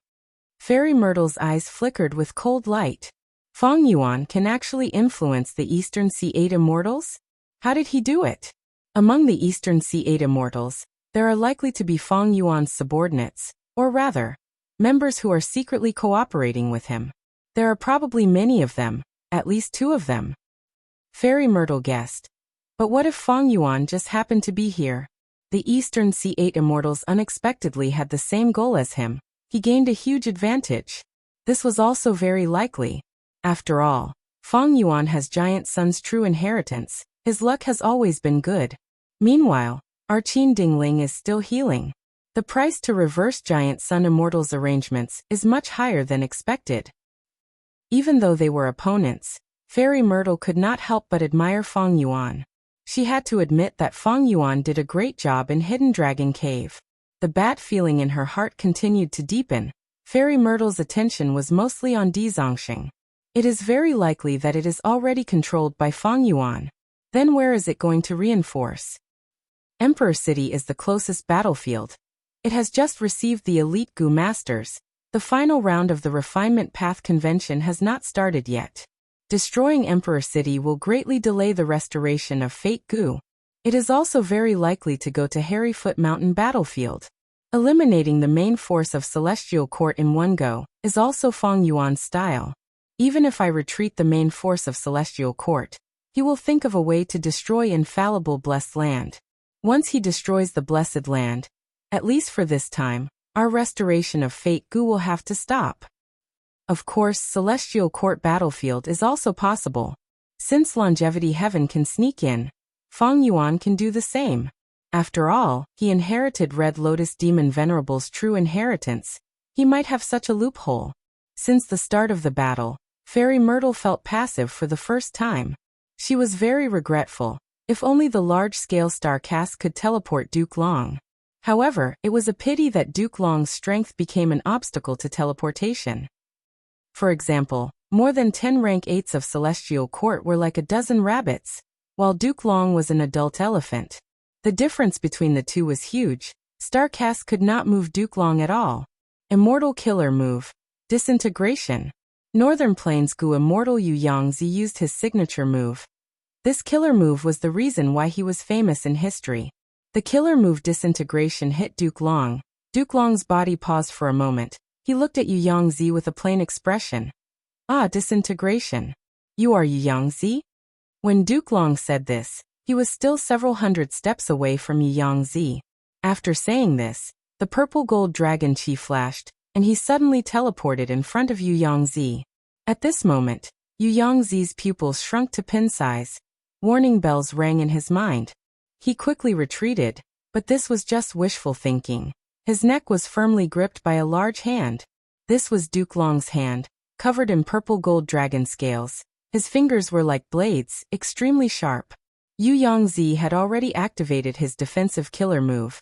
S1: Fairy Myrtle's eyes flickered with cold light. Fang Yuan can actually influence the Eastern Sea 8 immortals? How did he do it? Among the Eastern Sea 8 immortals, there are likely to be Fang Yuan's subordinates, or rather, members who are secretly cooperating with him. There are probably many of them, at least 2 of them. Fairy Myrtle guessed. But what if Fang Yuan just happened to be here? The Eastern Sea 8 immortals unexpectedly had the same goal as him. He gained a huge advantage. This was also very likely. After all, Fang Yuan has Giant Sun's true inheritance. His luck has always been good. Meanwhile, our Qin Dingling is still healing. The price to reverse Giant Sun Immortals arrangements is much higher than expected. Even though they were opponents, Fairy Myrtle could not help but admire Fang Yuan. She had to admit that Fang Yuan did a great job in Hidden Dragon Cave. The bad feeling in her heart continued to deepen. Fairy Myrtle's attention was mostly on Di Zongxing. It is very likely that it is already controlled by Fang Yuan. Then where is it going to reinforce? Emperor City is the closest battlefield. It has just received the Elite Goo Masters. The final round of the Refinement Path Convention has not started yet. Destroying Emperor City will greatly delay the restoration of Fate Goo. It is also very likely to go to Harryfoot Mountain battlefield. Eliminating the main force of Celestial Court in one go is also Fang Yuan's style. Even if I retreat the main force of Celestial Court, he will think of a way to destroy infallible Blessed Land. Once he destroys the Blessed Land, at least for this time, our restoration of Fate Goo will have to stop. Of course, Celestial Court battlefield is also possible. Since Longevity Heaven can sneak in, Fang Yuan can do the same. After all, he inherited Red Lotus Demon Venerable's true inheritance. He might have such a loophole. Since the start of the battle, Fairy Myrtle felt passive for the first time. She was very regretful. If only the large-scale star cast could teleport Duke Long. However, it was a pity that Duke Long's strength became an obstacle to teleportation. For example, more than 10 rank 8s of Celestial Court were like a dozen rabbits, while Duke Long was an adult elephant. The difference between the two was huge. Starcast could not move Duke Long at all. Immortal Killer Move. Disintegration. Northern Plains Gu Immortal Yu Yangzi used his signature move. This killer move was the reason why he was famous in history. The killer move Disintegration hit Duke Long. Duke Long's body paused for a moment. He looked at Yu Yangzi with a plain expression. Ah, Disintegration. You are Yu Yangzi? When Duke Long said this, he was still several hundred steps away from Yu Yangzi. After saying this, the purple gold dragon chi flashed, and he suddenly teleported in front of Yu Yangzi. At this moment, Yu Yangzi's pupils shrunk to pin size. Warning bells rang in his mind. He quickly retreated, but this was just wishful thinking. His neck was firmly gripped by a large hand. This was Duke Long's hand, covered in purple gold dragon scales. His fingers were like blades, extremely sharp. Yu Yangzi had already activated his defensive killer move.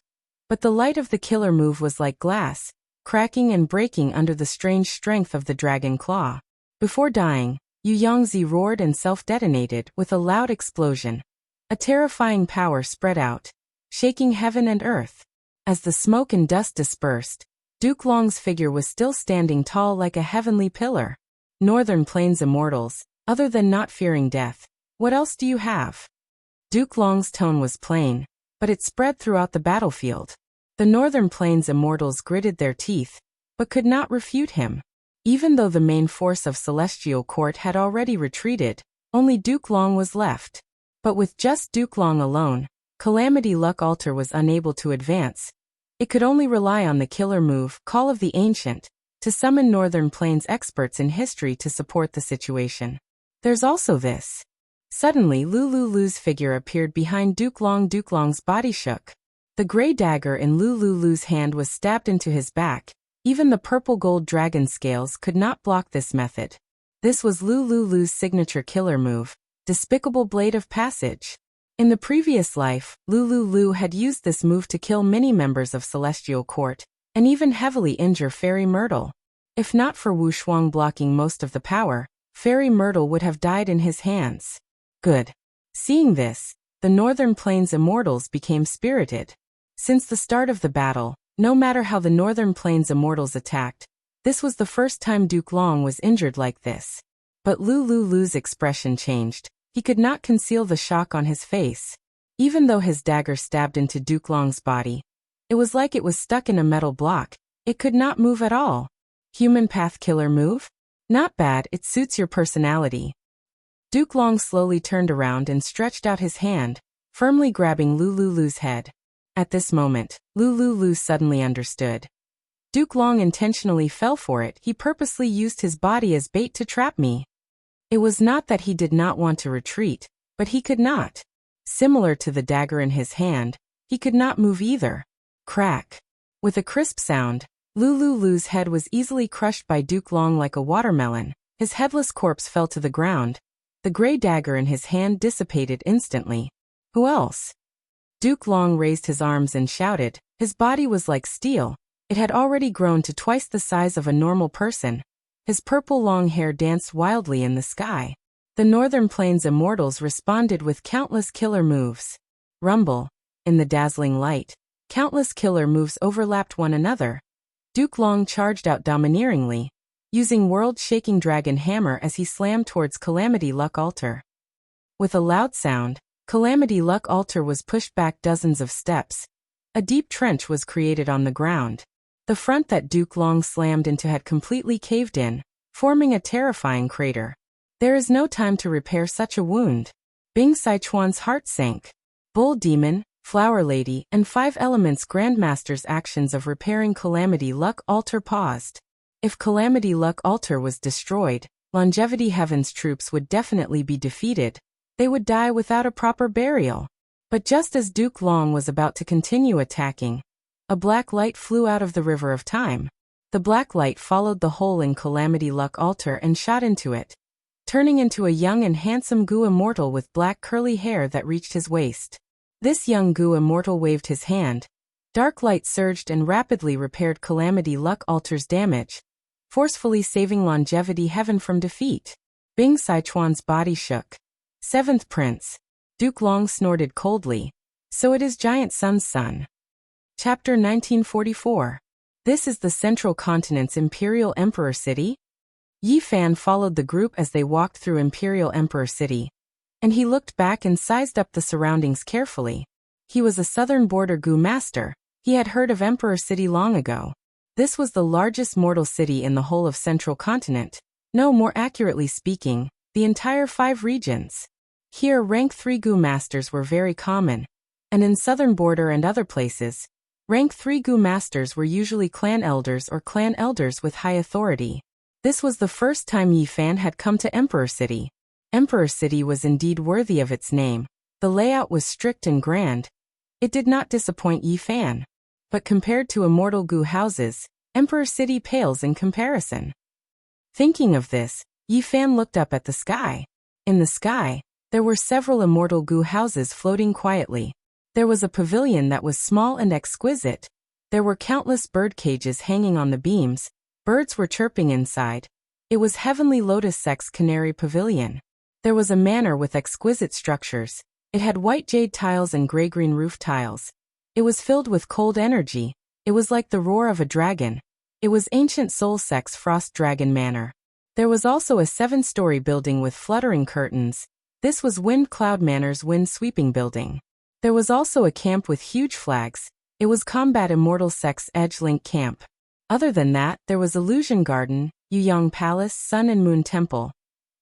S1: But the light of the killer move was like glass, cracking and breaking under the strange strength of the dragon claw. Before dying, Yu Yangzi roared and self-detonated with a loud explosion. A terrifying power spread out, shaking heaven and earth. As the smoke and dust dispersed, Duke Long's figure was still standing tall like a heavenly pillar. Northern Plains Immortals, other than not fearing death, what else do you have? Duke Long's tone was plain, but it spread throughout the battlefield. The Northern Plains Immortals gritted their teeth, but could not refute him. Even though the main force of Celestial Court had already retreated, only Duke Long was left. But with just Duke Long alone, Calamity Luck Altar was unable to advance. It could only rely on the killer move, Call of the Ancient, to summon Northern Plains experts in history to support the situation. There's also this. Suddenly Lulu's figure appeared behind Duke Long. Duke Long's body shook. The gray dagger in Lulu's hand was stabbed into his back. Even the purple gold dragon scales could not block this method. This was Lulu's signature killer move, Despicable Blade of Passage. In the previous life, Lulu had used this move to kill many members of Celestial Court, and even heavily injure Fairy Myrtle. If not for Wu Shuang blocking most of the power, Fairy Myrtle would have died in his hands. Good. Seeing this, the Northern Plains Immortals became spirited. Since the start of the battle, no matter how the Northern Plains Immortals attacked, this was the first time Duke Long was injured like this. But Lulu's expression changed. He could not conceal the shock on his face. Even though his dagger stabbed into Duke Long's body, it was like it was stuck in a metal block. It could not move at all. Human Path Killer Move? Not bad, it suits your personality. Duke Long slowly turned around and stretched out his hand, firmly grabbing Lulu's head. At this moment, Lulu suddenly understood. Duke Long intentionally fell for it. He purposely used his body as bait to trap me. It was not that he did not want to retreat, but he could not. Similar to the dagger in his hand, he could not move either. Crack. With a crisp sound, Lulu's head was easily crushed by Duke Long like a watermelon. His headless corpse fell to the ground. The gray dagger in his hand dissipated instantly. Who else? Duke Long raised his arms and shouted. His body was like steel. It had already grown to twice the size of a normal person. His purple long hair danced wildly in the sky. The Northern Plains Immortals responded with countless killer moves. Rumble. In the dazzling light, countless killer moves overlapped one another. Duke Long charged out domineeringly, using world-shaking dragon hammer as he slammed towards Calamity Luck Altar. With a loud sound, Calamity Luck Altar was pushed back dozens of steps. A deep trench was created on the ground. The front that Duke Long slammed into had completely caved in, forming a terrifying crater. There is no time to repair such a wound. Bing Sichuan's heart sank. Bull Demon, Flower Lady, and 5 Elements Grandmaster's actions of repairing Calamity Luck Altar paused. If Calamity Luck Altar was destroyed, Longevity Heaven's troops would definitely be defeated. They would die without a proper burial. But just as Duke Long was about to continue attacking, a black light flew out of the river of time. The black light followed the hole in Calamity Luck Altar and shot into it. turning into a young and handsome Gu immortal with black curly hair that reached his waist. This young Gu immortal waved his hand. Dark light surged and rapidly repaired calamity luck alters damage, forcefully saving longevity heaven from defeat. Bing Sichuan's body shook. Seventh Prince. Duke Long snorted coldly. So it is Giant Sun's son. Chapter 1944. This is the Central Continent's Imperial Emperor City? Yi Fan followed the group as they walked through Imperial Emperor City, and he looked back and sized up the surroundings carefully. He was a southern border Gu master. He had heard of Emperor City long ago. This was the largest mortal city in the whole of Central Continent. No, more accurately speaking, the entire 5 regions. Here rank 3 Gu masters were very common, and in southern border and other places, rank 3 Gu masters were usually clan elders or clan elders with high authority. This was the first time Yi Fan had come to Emperor City. Emperor City was indeed worthy of its name. The layout was strict and grand. It did not disappoint Yi Fan. But compared to immortal Gu houses, Emperor City pales in comparison. Thinking of this, Yi Fan looked up at the sky. In the sky, there were several immortal Gu houses floating quietly. There was a pavilion that was small and exquisite. There were countless bird cages hanging on the beams. Birds were chirping inside. It was Heavenly Lotus Sex Canary Pavilion. There was a manor with exquisite structures. It had white jade tiles and gray-green roof tiles. It was filled with cold energy. It was like the roar of a dragon. It was ancient Soul Sex Frost Dragon Manor. There was also a 7-story building with fluttering curtains. This was Wind Cloud Manor's wind-sweeping building. There was also a camp with huge flags. It was Combat Immortal Sex Edge Link Camp. Other than that, there was Illusion Garden, Yuyang Palace, Sun and Moon Temple.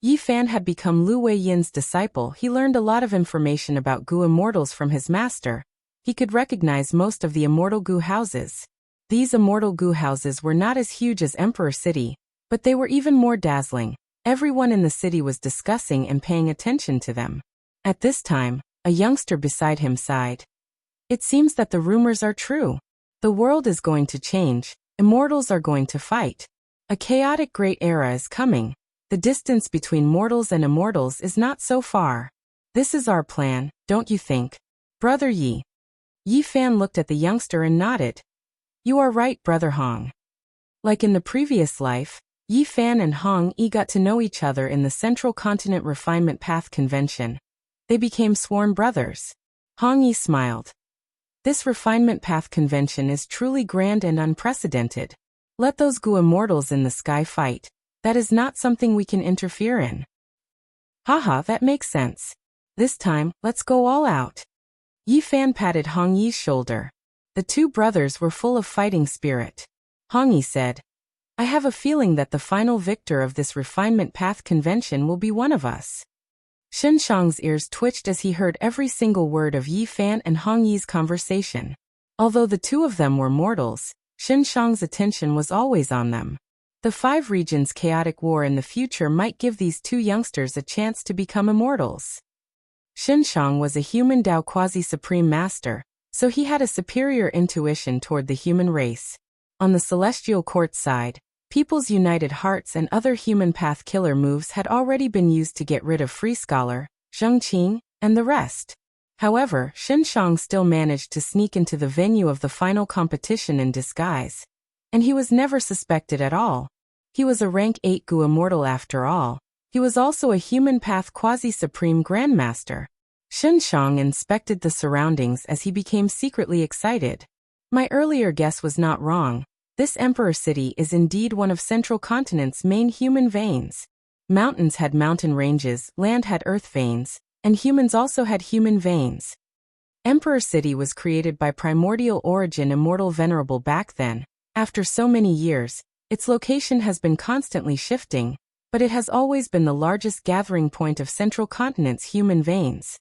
S1: Yi Fan had become Lu Weiyin's disciple. He learned a lot of information about Gu immortals from his master. He could recognize most of the immortal Gu houses. These immortal Gu houses were not as huge as Emperor City, but they were even more dazzling. Everyone in the city was discussing and paying attention to them. At this time, a youngster beside him sighed. It seems that the rumors are true. The world is going to change. Immortals are going to fight. A chaotic great era is coming. The distance between mortals and immortals is not so far. This is our plan, don't you think? Brother Yi. Yi Fan looked at the youngster and nodded. You are right, Brother Hong. Like in the previous life, Yi Fan and Hong Yi got to know each other in the Central Continent Refinement Path Convention. They became sworn brothers. Hong Yi smiled. This Refinement Path Convention is truly grand and unprecedented. Let those Gu immortals in the sky fight. That is not something we can interfere in. Haha, that makes sense. This time, let's go all out. Yi Fan patted Hong Yi's shoulder. The 2 brothers were full of fighting spirit. Hong Yi said, I have a feeling that the final victor of this Refinement Path Convention will be one of us. Shen Shang's ears twitched as he heard every single word of Yi Fan and Hong Yi's conversation. Although the 2 of them were mortals, Shen Shang's attention was always on them. The 5 regions' chaotic war in the future might give these 2 youngsters a chance to become immortals. Shen Shang was a human Dao quasi-supreme master, so he had a superior intuition toward the human race. On the Celestial Court side, People's United Hearts and other human path killer moves had already been used to get rid of Free Scholar, Zheng Qing, and the rest. However, Shen Shang still managed to sneak into the venue of the final competition in disguise. And he was never suspected at all. He was a rank 8 Gu immortal after all. He was also a human path quasi-supreme grandmaster. Shen Shang inspected the surroundings as he became secretly excited. My earlier guess was not wrong. This Emperor City is indeed one of Central Continent's main human veins. Mountains had mountain ranges, land had earth veins, and humans also had human veins. Emperor City was created by primordial origin immortal venerable back then. After so many years, its location has been constantly shifting, but it has always been the largest gathering point of Central Continent's human veins.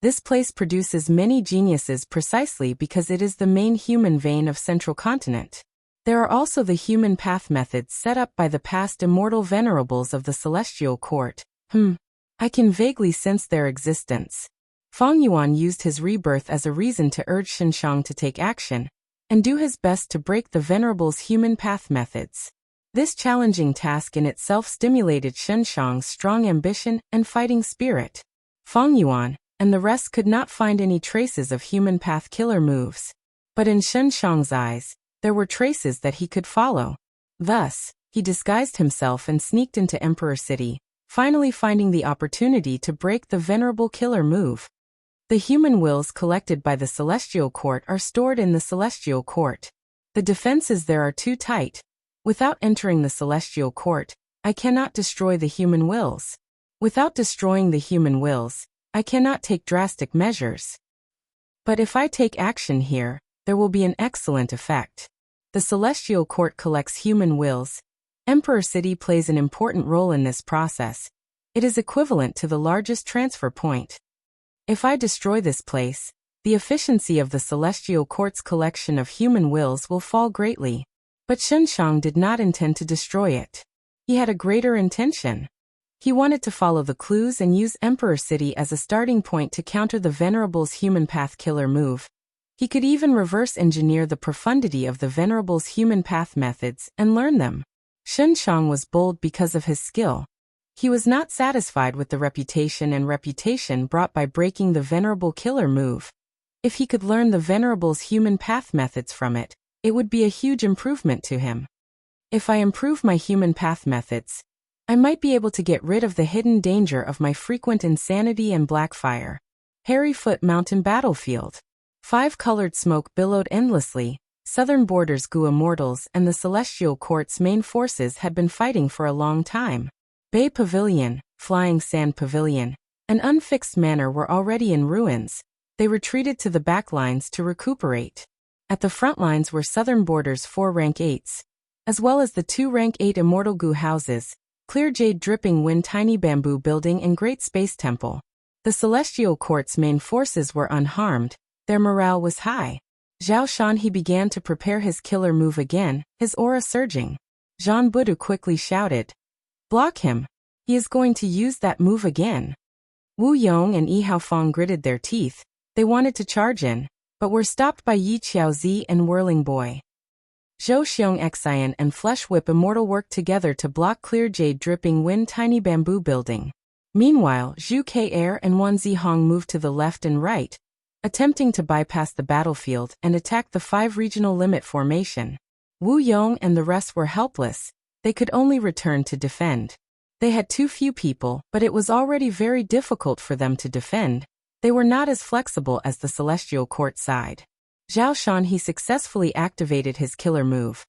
S1: This place produces many geniuses precisely because it is the main human vein of Central Continent. There are also the human path methods set up by the past immortal venerables of the Celestial Court. I can vaguely sense their existence. Fang Yuan used his rebirth as a reason to urge Shen Shang to take action, and do his best to break the venerables' human path methods. This challenging task in itself stimulated Shen Shang's strong ambition and fighting spirit. Feng Yuan and the rest could not find any traces of human path killer moves. But in Shen Shang's eyes, there were traces that he could follow. Thus, he disguised himself and sneaked into Emperor City, finally finding the opportunity to break the venerable killer move. The human wills collected by the Celestial Court are stored in the Celestial Court. The defenses there are too tight. Without entering the Celestial Court, I cannot destroy the human wills. Without destroying the human wills, I cannot take drastic measures. But if I take action here, there will be an excellent effect. The Celestial Court collects human wills. Emperor City plays an important role in this process. It is equivalent to the largest transfer point. If I destroy this place, the efficiency of the Celestial Court's collection of human wills will fall greatly. But Shen Shang did not intend to destroy it. He had a greater intention. He wanted to follow the clues and use Emperor City as a starting point to counter the Venerable's human path killer move. He could even reverse engineer the profundity of the Venerable's human path methods and learn them. Shen Shang was bold because of his skill. He was not satisfied with the reputation brought by breaking the Venerable killer move. If he could learn the Venerable's human path methods from it, it would be a huge improvement to him. If I improve my human path methods, I might be able to get rid of the hidden danger of my frequent insanity and blackfire. Harryfoot Mountain Battlefield. 5-colored smoke billowed endlessly. Southern Borders Gu Immortals and the Celestial Court's main forces had been fighting for a long time. Bay Pavilion, Flying Sand Pavilion, and Unfixed Manor were already in ruins. They retreated to the back lines to recuperate. At the front lines were Southern Borders 4 rank 8s, as well as the 2 rank 8 Immortal Gu houses, Clear Jade Dripping Wind Tiny Bamboo Building and Great Space Temple. The Celestial Court's main forces were unharmed. Their morale was high. Zhao Shan he began to prepare his killer move again, his aura surging. Zhang Budu quickly shouted, "Block him! He is going to use that move again." Wu Yong and Yi Haofeng gritted their teeth. They wanted to charge in, but were stopped by Yi Qiaozi and Whirling Boy. Zhou Xiong Xian and Flesh Whip Immortal worked together to block Clear Jade Dripping Wind Tiny Bamboo Building. Meanwhile, Zhu Ke Air and Wan Zihong moved to the left and right, attempting to bypass the battlefield and attack the 5 regional limit formation. Wu Yong and the rest were helpless. They could only return to defend. They had too few people, but it was already very difficult for them to defend. They were not as flexible as the Celestial Court side. Zhao Shan he successfully activated his killer move.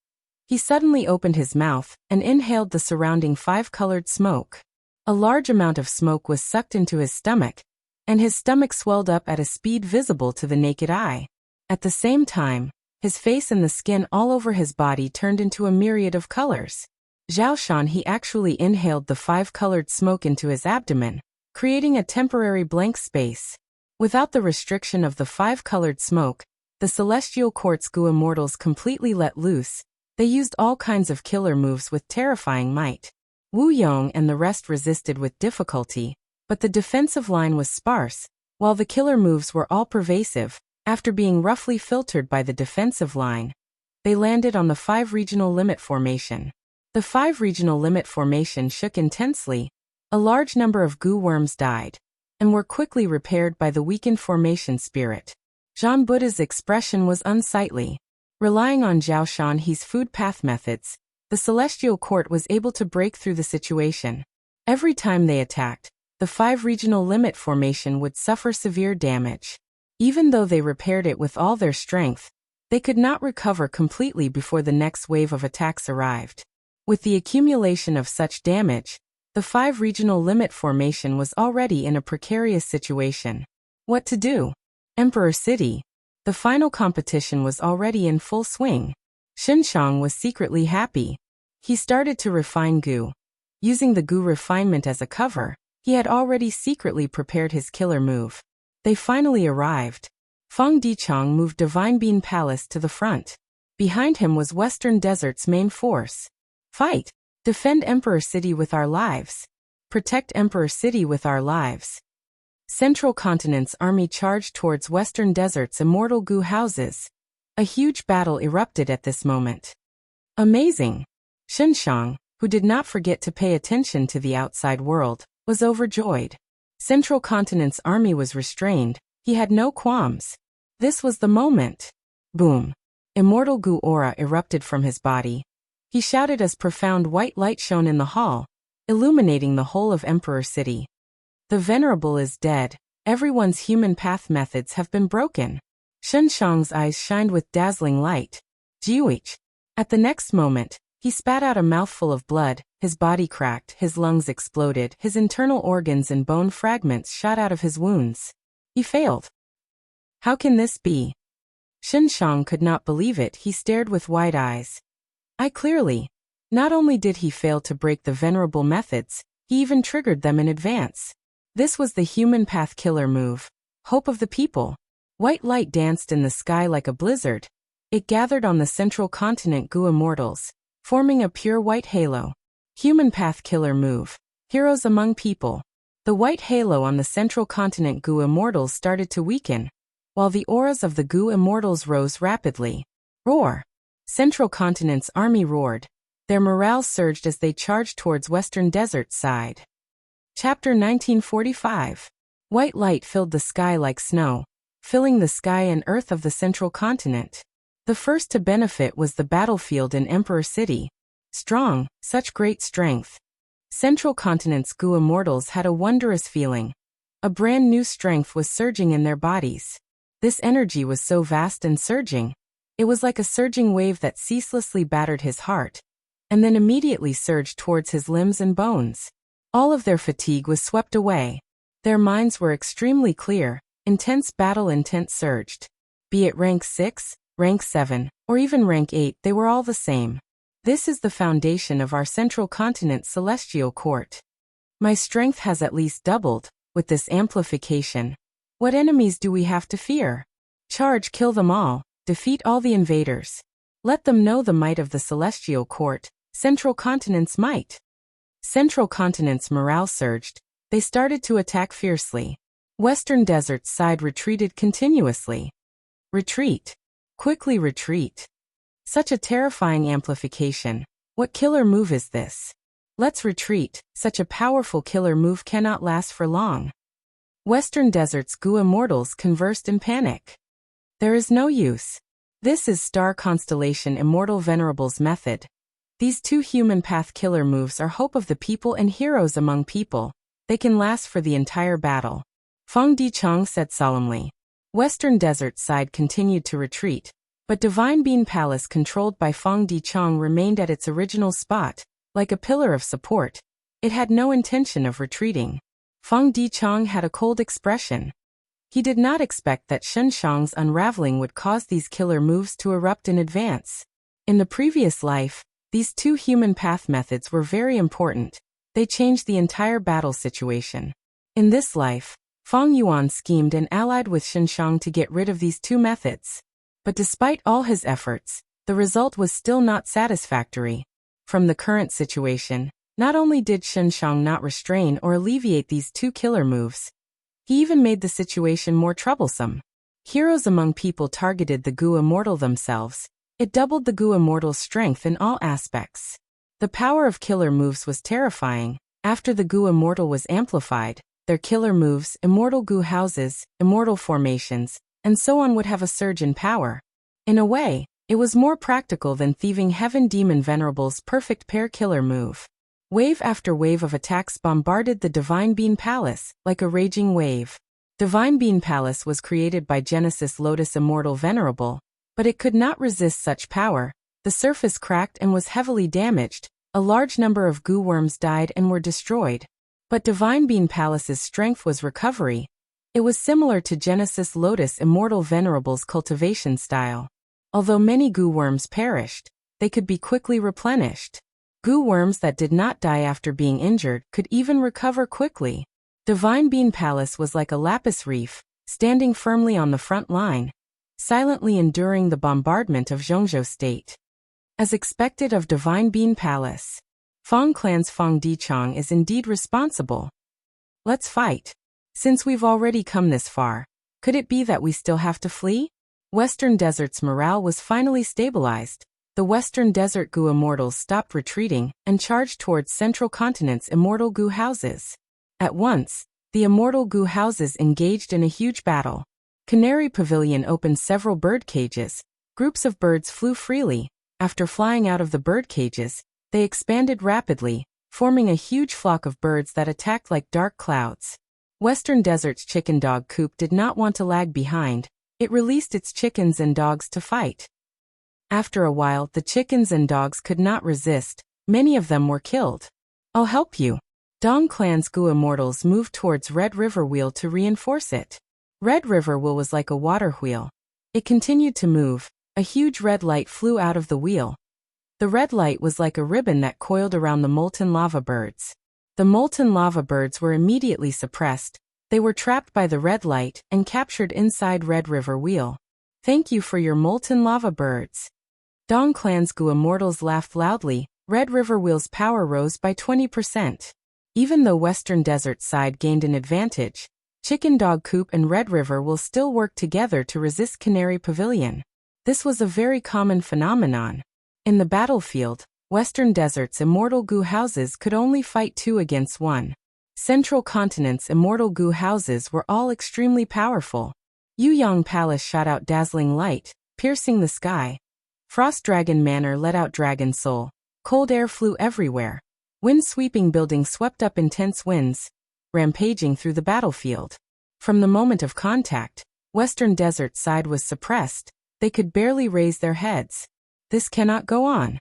S1: He suddenly opened his mouth and inhaled the surrounding 5-colored smoke. A large amount of smoke was sucked into his stomach, and his stomach swelled up at a speed visible to the naked eye. At the same time, his face and the skin all over his body turned into a myriad of colors. Zhao Shan he actually inhaled the 5-colored smoke into his abdomen, creating a temporary blank space. Without the restriction of the 5-colored smoke, the Celestial Court's Gu Immortals completely let loose. They used all kinds of killer moves with terrifying might. Wu Yong and the rest resisted with difficulty, but the defensive line was sparse, while the killer moves were all pervasive. After being roughly filtered by the defensive line, they landed on the 5 regional limit formation. The 5 regional limit formation shook intensely. A large number of Gu worms died, and were quickly repaired by the weakened formation spirit. Zhang Buddha's expression was unsightly. Relying on Zhao Shan he's food path methods, the Celestial Court was able to break through the situation. Every time they attacked, the 5 regional limit formation would suffer severe damage. Even though they repaired it with all their strength, they could not recover completely before the next wave of attacks arrived. With the accumulation of such damage, the 5 regional limit formation was already in a precarious situation. What to do? Emperor City. The final competition was already in full swing. Shen Shang was secretly happy. He started to refine Gu. Using the Gu refinement as a cover, he had already secretly prepared his killer move. They finally arrived. Feng Dichong moved Divine Bean Palace to the front. Behind him was Western Desert's main force. Fight! Defend Emperor City with our lives. Protect Emperor City with our lives. Central Continent's army charged towards Western Desert's Immortal Gu houses. A huge battle erupted at this moment. Amazing! Shang, who did not forget to pay attention to the outside world, was overjoyed. Central Continent's army was restrained, he had no qualms. This was the moment. Boom. Immortal goo aura erupted from his body. He shouted as profound white light shone in the hall, illuminating the whole of Emperor City. The Venerable is dead. Everyone's human path methods have been broken. Shang's eyes shined with dazzling light. Jiuich. At the next moment, he spat out a mouthful of blood, his body cracked, his lungs exploded, his internal organs and bone fragments shot out of his wounds. He failed. How can this be? Shang could not believe it. He stared with wide eyes. Clearly. Not only did he fail to break the Venerable methods, he even triggered them in advance. This was the human path killer move. Hope of the people. White light danced in the sky like a blizzard. It gathered on the Central Continent goo immortals, forming a pure white halo. Human path killer move. Heroes among people. The white halo on the Central Continent goo immortals started to weaken, while the auras of the goo immortals rose rapidly. Roar! Central Continent's army roared. Their morale surged as they charged towards Western Desert's side. Chapter 1945. White light filled the sky like snow, filling the sky and earth of the Central Continent. The first to benefit was the battlefield in Emperor City. Strong, such great strength. Central Continent's goo immortals had a wondrous feeling. A brand new strength was surging in their bodies. This energy was so vast and surging. It was like a surging wave that ceaselessly battered his heart, and then immediately surged towards his limbs and bones. All of their fatigue was swept away. Their minds were extremely clear. Intense battle intent surged. Be it rank 6, rank 7, or even rank 8, they were all the same. This is the foundation of our Central Continent Celestial Court. My strength has at least doubled. With this amplification, what enemies do we have to fear? Charge, kill them all. Defeat all the invaders. Let them know the might of the Celestial Court, Central Continent's might. Central Continent's morale surged. They started to attack fiercely. Western Desert's side retreated continuously. Retreat. Quickly retreat. Such a terrifying amplification. What killer move is this? Let's retreat. Such a powerful killer move cannot last for long. Western Desert's goo immortals conversed in panic. There is no use. This is Star Constellation Immortal Venerable's method. These two human path killer moves are hope of the people and heroes among people. They can last for the entire battle. Feng Dichang said solemnly. Western Desert's side continued to retreat, but Divine Bean Palace controlled by Feng Dichang remained at its original spot, like a pillar of support. It had no intention of retreating. Feng Dichang had a cold expression. He did not expect that Shang's unraveling would cause these killer moves to erupt in advance. In the previous life, these two human path methods were very important. They changed the entire battle situation. In this life, Feng Yuan schemed and allied with Shang to get rid of these two methods. But despite all his efforts, the result was still not satisfactory. From the current situation, not only did Shang not restrain or alleviate these two killer moves, he even made the situation more troublesome. Heroes among people targeted the goo immortal themselves. It doubled the goo immortal's strength in all aspects. The power of killer moves was terrifying. After the goo immortal was amplified, their killer moves, immortal goo houses, immortal formations, and so on would have a surge in power. In a way, it was more practical than thieving Heaven Demon Venerable's perfect pair killer move. Wave after wave of attacks bombarded the Divine Bean Palace, like a raging wave. Divine Bean Palace was created by Genesis Lotus Immortal Venerable, but it could not resist such power. The surface cracked and was heavily damaged. A large number of goo worms died and were destroyed. But Divine Bean Palace's strength was recovery. It was similar to Genesis Lotus Immortal Venerable's cultivation style. Although many goo worms perished, they could be quickly replenished. Goo worms that did not die after being injured could even recover quickly. Divine Bean Palace was like a lapis reef, standing firmly on the front line, silently enduring the bombardment of Zhongzhou State. As expected of Divine Bean Palace, Feng Clan's Feng Dichang is indeed responsible. Let's fight. Since we've already come this far, could it be that we still have to flee? Western Desert's morale was finally stabilized. The Western Desert Goo immortals stopped retreating and charged towards Central Continent's immortal Goo houses. At once, the immortal Goo houses engaged in a huge battle. Canary Pavilion opened several bird cages. Groups of birds flew freely. After flying out of the bird cages, they expanded rapidly, forming a huge flock of birds that attacked like dark clouds. Western Desert's chicken dog coop did not want to lag behind. It released its chickens and dogs to fight. After a while, the chickens and dogs could not resist. Many of them were killed. I'll help you. Dong Clan's Goo immortals moved towards Red River Wheel to reinforce it. Red River Wheel was like a water wheel. It continued to move. A huge red light flew out of the wheel. The red light was like a ribbon that coiled around the molten lava birds. The molten lava birds were immediately suppressed. They were trapped by the red light and captured inside Red River Wheel. Thank you for your molten lava birds. Dong Clan's Goo immortals laughed loudly. Red River Wheel's power rose by 20%. Even though Western Desert's side gained an advantage, Chicken Dog Coop and Red River will still work together to resist Canary Pavilion. This was a very common phenomenon. In the battlefield, Western Desert's immortal Goo houses could only fight 2 against 1. Central Continent's immortal Goo houses were all extremely powerful. Yuyang Palace shot out dazzling light, piercing the sky. Frost Dragon Manor let out Dragon Soul. Cold air flew everywhere. Wind-sweeping buildings swept up intense winds, rampaging through the battlefield. From the moment of contact, Western Desert's side was suppressed. They could barely raise their heads. This cannot go on.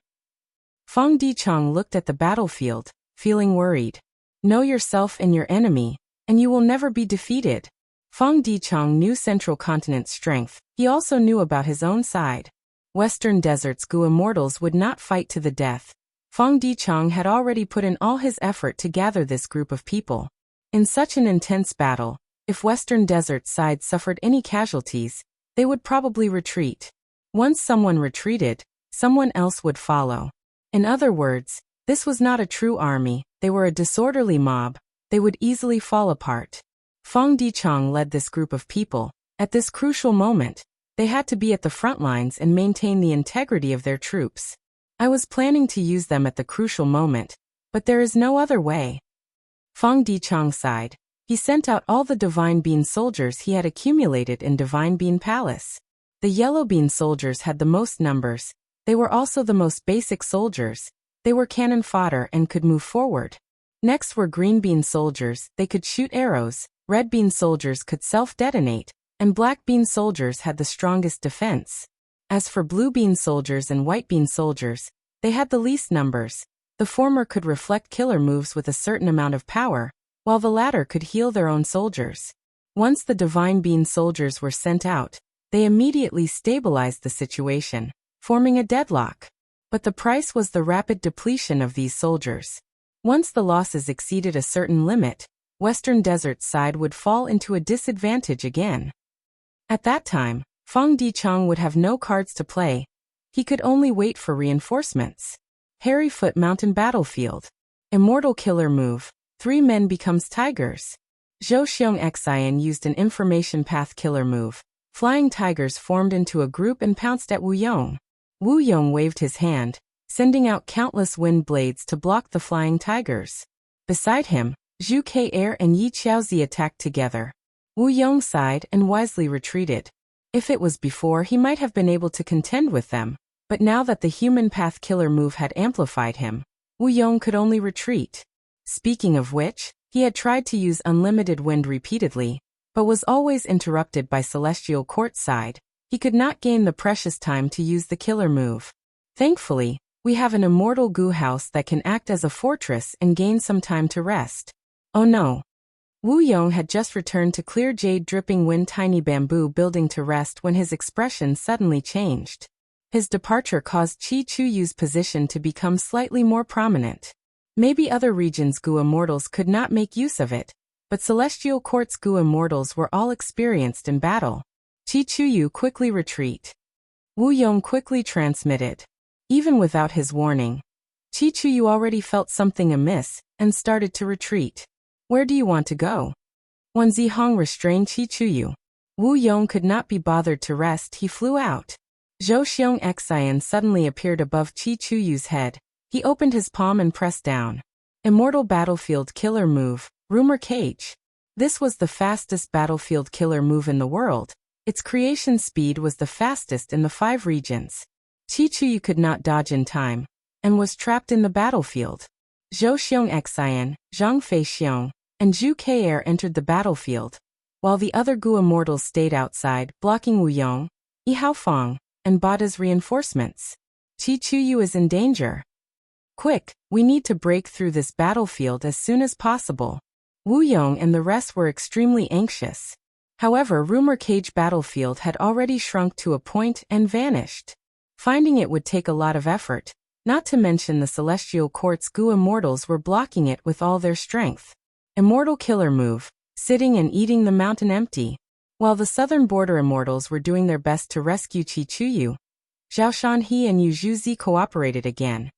S1: Fong Dichong looked at the battlefield, feeling worried. Know yourself and your enemy, and you will never be defeated. Fong Dichong knew Central Continent's strength. He also knew about his own side. Western Desert's Goo immortals would not fight to the death. Fong Dichong had already put in all his effort to gather this group of people. In such an intense battle, if Western Desert's side suffered any casualties, they would probably retreat. Once someone retreated, someone else would follow. In other words, this was not a true army. They were a disorderly mob. They would easily fall apart. Fong Dichong led this group of people. At this crucial moment, they had to be at the front lines and maintain the integrity of their troops. I was planning to use them at the crucial moment, but there is no other way. Fong Dichong sighed. He sent out all the Divine Bean soldiers he had accumulated in Divine Bean Palace. The Yellow Bean soldiers had the most numbers. They were also the most basic soldiers. They were cannon fodder and could move forward. Next were Green Bean soldiers. They could shoot arrows. Red Bean soldiers could self-detonate. And Black Bean soldiers had the strongest defense. As for Blue Bean soldiers and White Bean soldiers, they had the least numbers. The former could reflect killer moves with a certain amount of power, while the latter could heal their own soldiers. Once the Divine Bean soldiers were sent out, they immediately stabilized the situation, forming a deadlock. But the price was the rapid depletion of these soldiers. Once the losses exceeded a certain limit, Western Desert's side would fall into a disadvantage again. At that time, Fong Dichong would have no cards to play. He could only wait for reinforcements. Hairyfoot Mountain Battlefield. Immortal Killer Move. 3 men becomes tigers. Zhou Xiong Xian used an information path killer move. Flying tigers formed into a group and pounced at Wu Yong. Wu Yong waved his hand, sending out countless wind blades to block the flying tigers. Beside him, Zhu Ke-er and Yi Qiaozi attacked together. Wu Yong sighed and wisely retreated. If it was before, he might have been able to contend with them, but now that the human path killer move had amplified him, Wu Yong could only retreat. Speaking of which, he had tried to use unlimited wind repeatedly, but was always interrupted by Celestial Court's side. He could not gain the precious time to use the killer move. Thankfully, we have an immortal Goo house that can act as a fortress and gain some time to rest. Oh no. Wu Yong had just returned to Clear Jade Dripping Wind Tiny Bamboo Building to rest when his expression suddenly changed. His departure caused Chi Chuyu's position to become slightly more prominent. Maybe other regions' Goo immortals could not make use of it, but Celestial Court's Goo immortals were all experienced in battle. Chi Chuyu quickly retreat. Wu Yong quickly transmitted. Even without his warning, Chi Chuyu already felt something amiss and started to retreat. Where do you want to go? Wan Zihong restrained Chi Chuyu. Wu Yong could not be bothered to rest. He flew out. Zhou Xiong Xian suddenly appeared above Qi Chuyu's head. He opened his palm and pressed down. Immortal Battlefield Killer Move, Rumor Cage. This was the fastest battlefield killer move in the world. Its creation speed was the fastest in the 5 regions. Qi Chuyu could not dodge in time, and was trapped in the battlefield. Zhou Xiong Xian, Zhang Fei Xiong, and Zhu Ke'er entered the battlefield, while the other Gu immortals stayed outside, blocking Wu Yong, Yi Haofeng, and Bada's reinforcements. Qi Chuyu is in danger. Quick, we need to break through this battlefield as soon as possible. Wu Yong and the rest were extremely anxious. However, Rumor Cage battlefield had already shrunk to a point and vanished. Finding it would take a lot of effort, not to mention the Celestial Court's Gu immortals were blocking it with all their strength. Immortal Killer Move, sitting and eating the mountain empty. While the southern border immortals were doing their best to rescue Qi Chuyu, Zhao Shanhe and Yu Zhuzi cooperated again.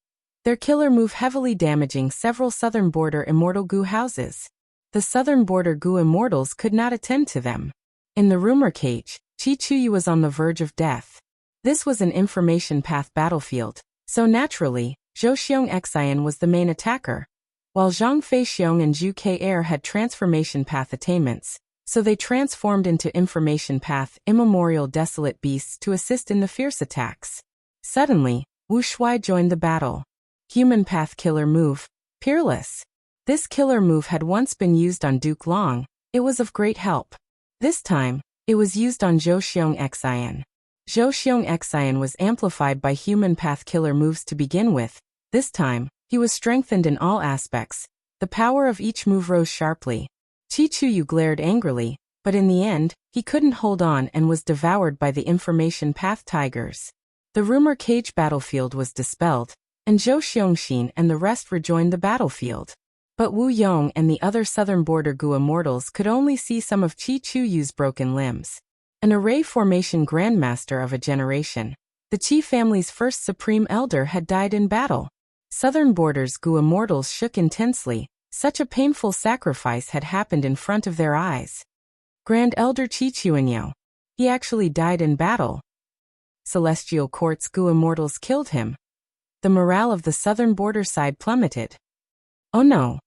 S1: Their killer move heavily damaging several southern border immortal Gu houses. The southern border Gu immortals could not attend to them. In the Rumor Cage, Qi Chuyu was on the verge of death. This was an information path battlefield, so naturally, Zhou Xiong Xian was the main attacker. While Zhang Fei Xiong and Zhu Ke'er had transformation path attainments, so they transformed into information path immemorial desolate beasts to assist in the fierce attacks. Suddenly, Wu Shuai joined the battle. Human path killer move, Peerless. This killer move had once been used on Duke Long. It was of great help. This time, it was used on Zhou Xiong Xian. Zhou Xiong Xian was amplified by human path killer moves to begin with. This time, he was strengthened in all aspects. The power of each move rose sharply. Qi Chuyu glared angrily, but in the end, he couldn't hold on and was devoured by the information path tigers. The Rumor Cage battlefield was dispelled, and Zhou Xiongxin and the rest rejoined the battlefield. But Wu Yong and the other southern border Gu immortals could only see some of Qi Chuyu's broken limbs. An array formation grandmaster of a generation, the Qi family's first supreme elder had died in battle. Southern borders Gu immortals shook intensely. Such a painful sacrifice had happened in front of their eyes. Grand Elder Qi Chuanyo. He actually died in battle. Celestial Court's Gu immortals killed him. The morale of the southern border side plummeted. Oh no.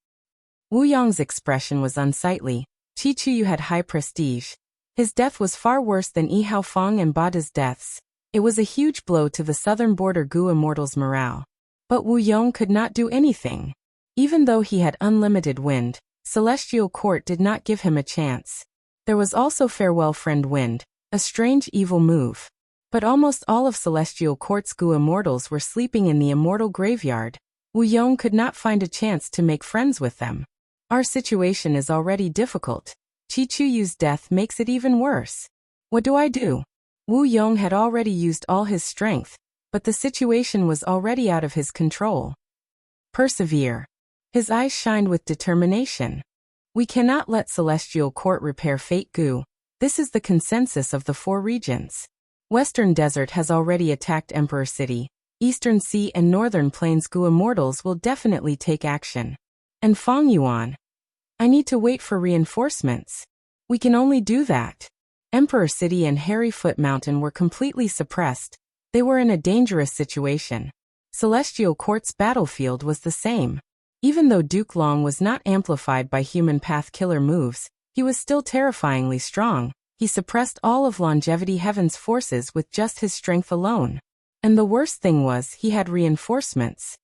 S1: Wu Yong's expression was unsightly. Qi Chuyu had high prestige. His death was far worse than Yi Haofeng and Bada's deaths. It was a huge blow to the southern border Gu immortals' morale. But Wu Yong could not do anything. Even though he had unlimited wind, Celestial Court did not give him a chance. There was also Farewell Friend Wind, a strange evil move. But almost all of Celestial Court's Gu immortals were sleeping in the immortal graveyard. Wu Yong could not find a chance to make friends with them. Our situation is already difficult. Qi Chuyu's death makes it even worse. What do I do? Wu Yong had already used all his strength, but the situation was already out of his control. Persevere. His eyes shined with determination. We cannot let Celestial Court repair Fate Gu. This is the consensus of the 4 regions. Western Desert has already attacked Emperor City. Eastern Sea and Northern Plains Gu immortals will definitely take action. And Feng Yuan. I need to wait for reinforcements. We can only do that. Emperor City and Hairy Foot Mountain were completely suppressed. They were in a dangerous situation. Celestial Court's battlefield was the same. Even though Duke Long was not amplified by human path killer moves, he was still terrifyingly strong. He suppressed all of Longevity Heaven's forces with just his strength alone. And the worst thing was he had reinforcements.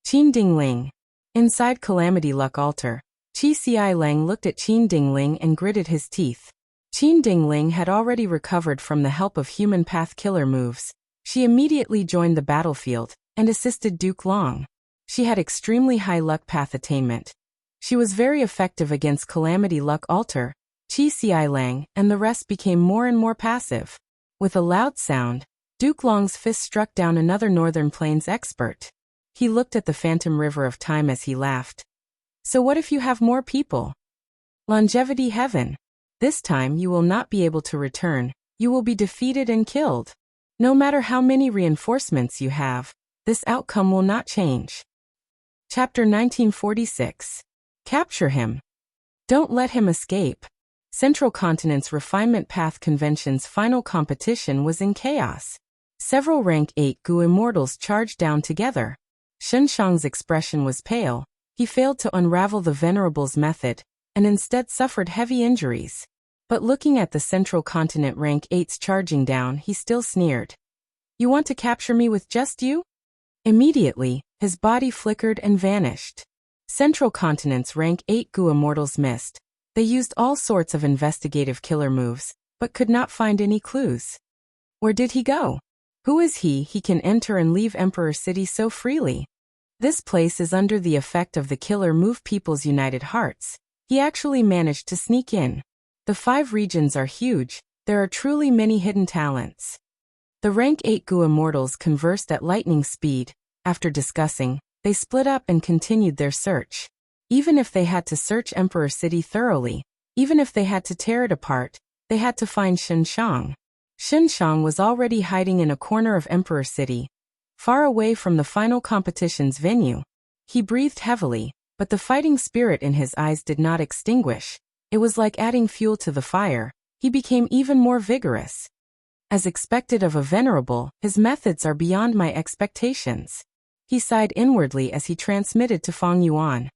S1: Qin Dingling. Inside Calamity Luck Altar, Qi Ci Lang looked at Qin Dingling and gritted his teeth. Qin Dingling had already recovered from the help of human path killer moves. She immediately joined the battlefield and assisted Duke Long. She had extremely high luck path attainment. She was very effective against Calamity Luck Altar. Qi Ci Lang and the rest became more and more passive. With a loud sound, Duke Long's fist struck down another Northern Plains expert. He looked at the phantom river of time as he laughed. So what if you have more people? Longevity Heaven. This time you will not be able to return. You will be defeated and killed. No matter how many reinforcements you have, this outcome will not change. Chapter 1946. Capture him. Don't let him escape. Central Continent's Refinement Path Convention's final competition was in chaos. Several rank 8 Gu immortals charged down together. Shen Shang's expression was pale. He failed to unravel the Venerable's method, and instead suffered heavy injuries. But looking at the Central Continent rank 8s charging down, he still sneered. You want to capture me with just you? Immediately, his body flickered and vanished. Central Continent's rank 8 Gu immortals missed. They used all sorts of investigative killer moves, but could not find any clues. Where did he go? Who is he can enter and leave Emperor City so freely? This place is under the effect of the killer move People's United Hearts. He actually managed to sneak in. The 5 regions are huge. There are truly many hidden talents. The rank 8 Gu immortals conversed at lightning speed. After discussing, they split up and continued their search. Even if they had to search Emperor City thoroughly, even if they had to tear it apart, they had to find Shen Shang. Shen Shang was already hiding in a corner of Emperor City, far away from the final competition's venue. He breathed heavily, but the fighting spirit in his eyes did not extinguish. It was like adding fuel to the fire. He became even more vigorous. As expected of a venerable, his methods are beyond my expectations. He sighed inwardly as he transmitted to Feng Yuan.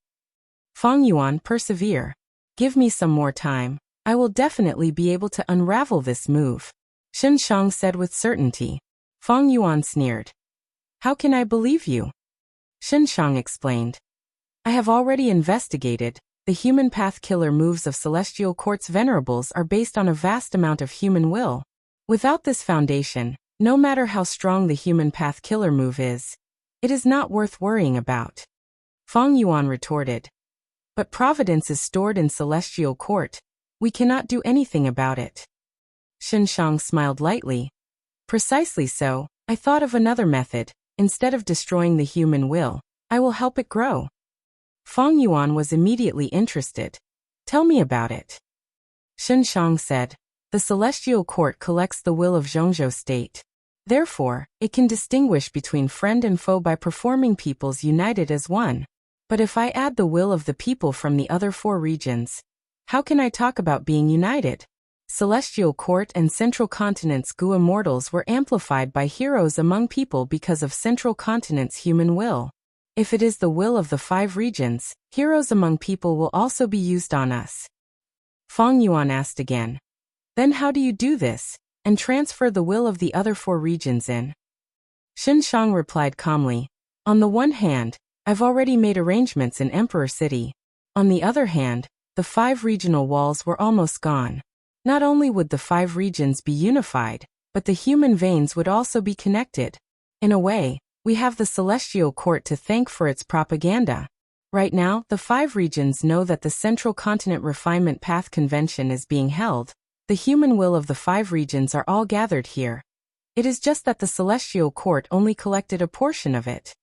S1: Feng Yuan, persevere. Give me some more time. I will definitely be able to unravel this move. Shen Shang said with certainty. Feng Yuan sneered. How can I believe you? Shen Shang explained. I have already investigated. The human path killer moves of Celestial Court's venerables are based on a vast amount of human will. Without this foundation, no matter how strong the human path killer move is, it is not worth worrying about. Feng Yuan retorted. But providence is stored in Celestial Court. We cannot do anything about it. Shen Shang smiled lightly. Precisely so, I thought of another method. Instead of destroying the human will, I will help it grow. Feng Yuan was immediately interested. Tell me about it. Shen Shang said. The Celestial Court collects the will of Zhongzhou State. Therefore, it can distinguish between friend and foe by performing peoples united as one. But if I add the will of the people from the other 4 regions, how can I talk about being united? Celestial Court and Central Continent's Gu immortals were amplified by heroes among people because of Central Continent's human will. If it is the will of the 5 regions, heroes among people will also be used on us. Feng Yuan asked again. Then how do you do this, and transfer the will of the other 4 regions in? Shen Shang replied calmly. On the one hand, I've already made arrangements in Emperor City. On the other hand, the 5 regional walls were almost gone. Not only would the 5 regions be unified, but the human veins would also be connected. In a way, we have the Celestial Court to thank for its propaganda. Right now, the 5 regions know that the Central Continent Refinement Path Convention is being held. The human will of the 5 regions are all gathered here. It is just that the Celestial Court only collected a portion of it.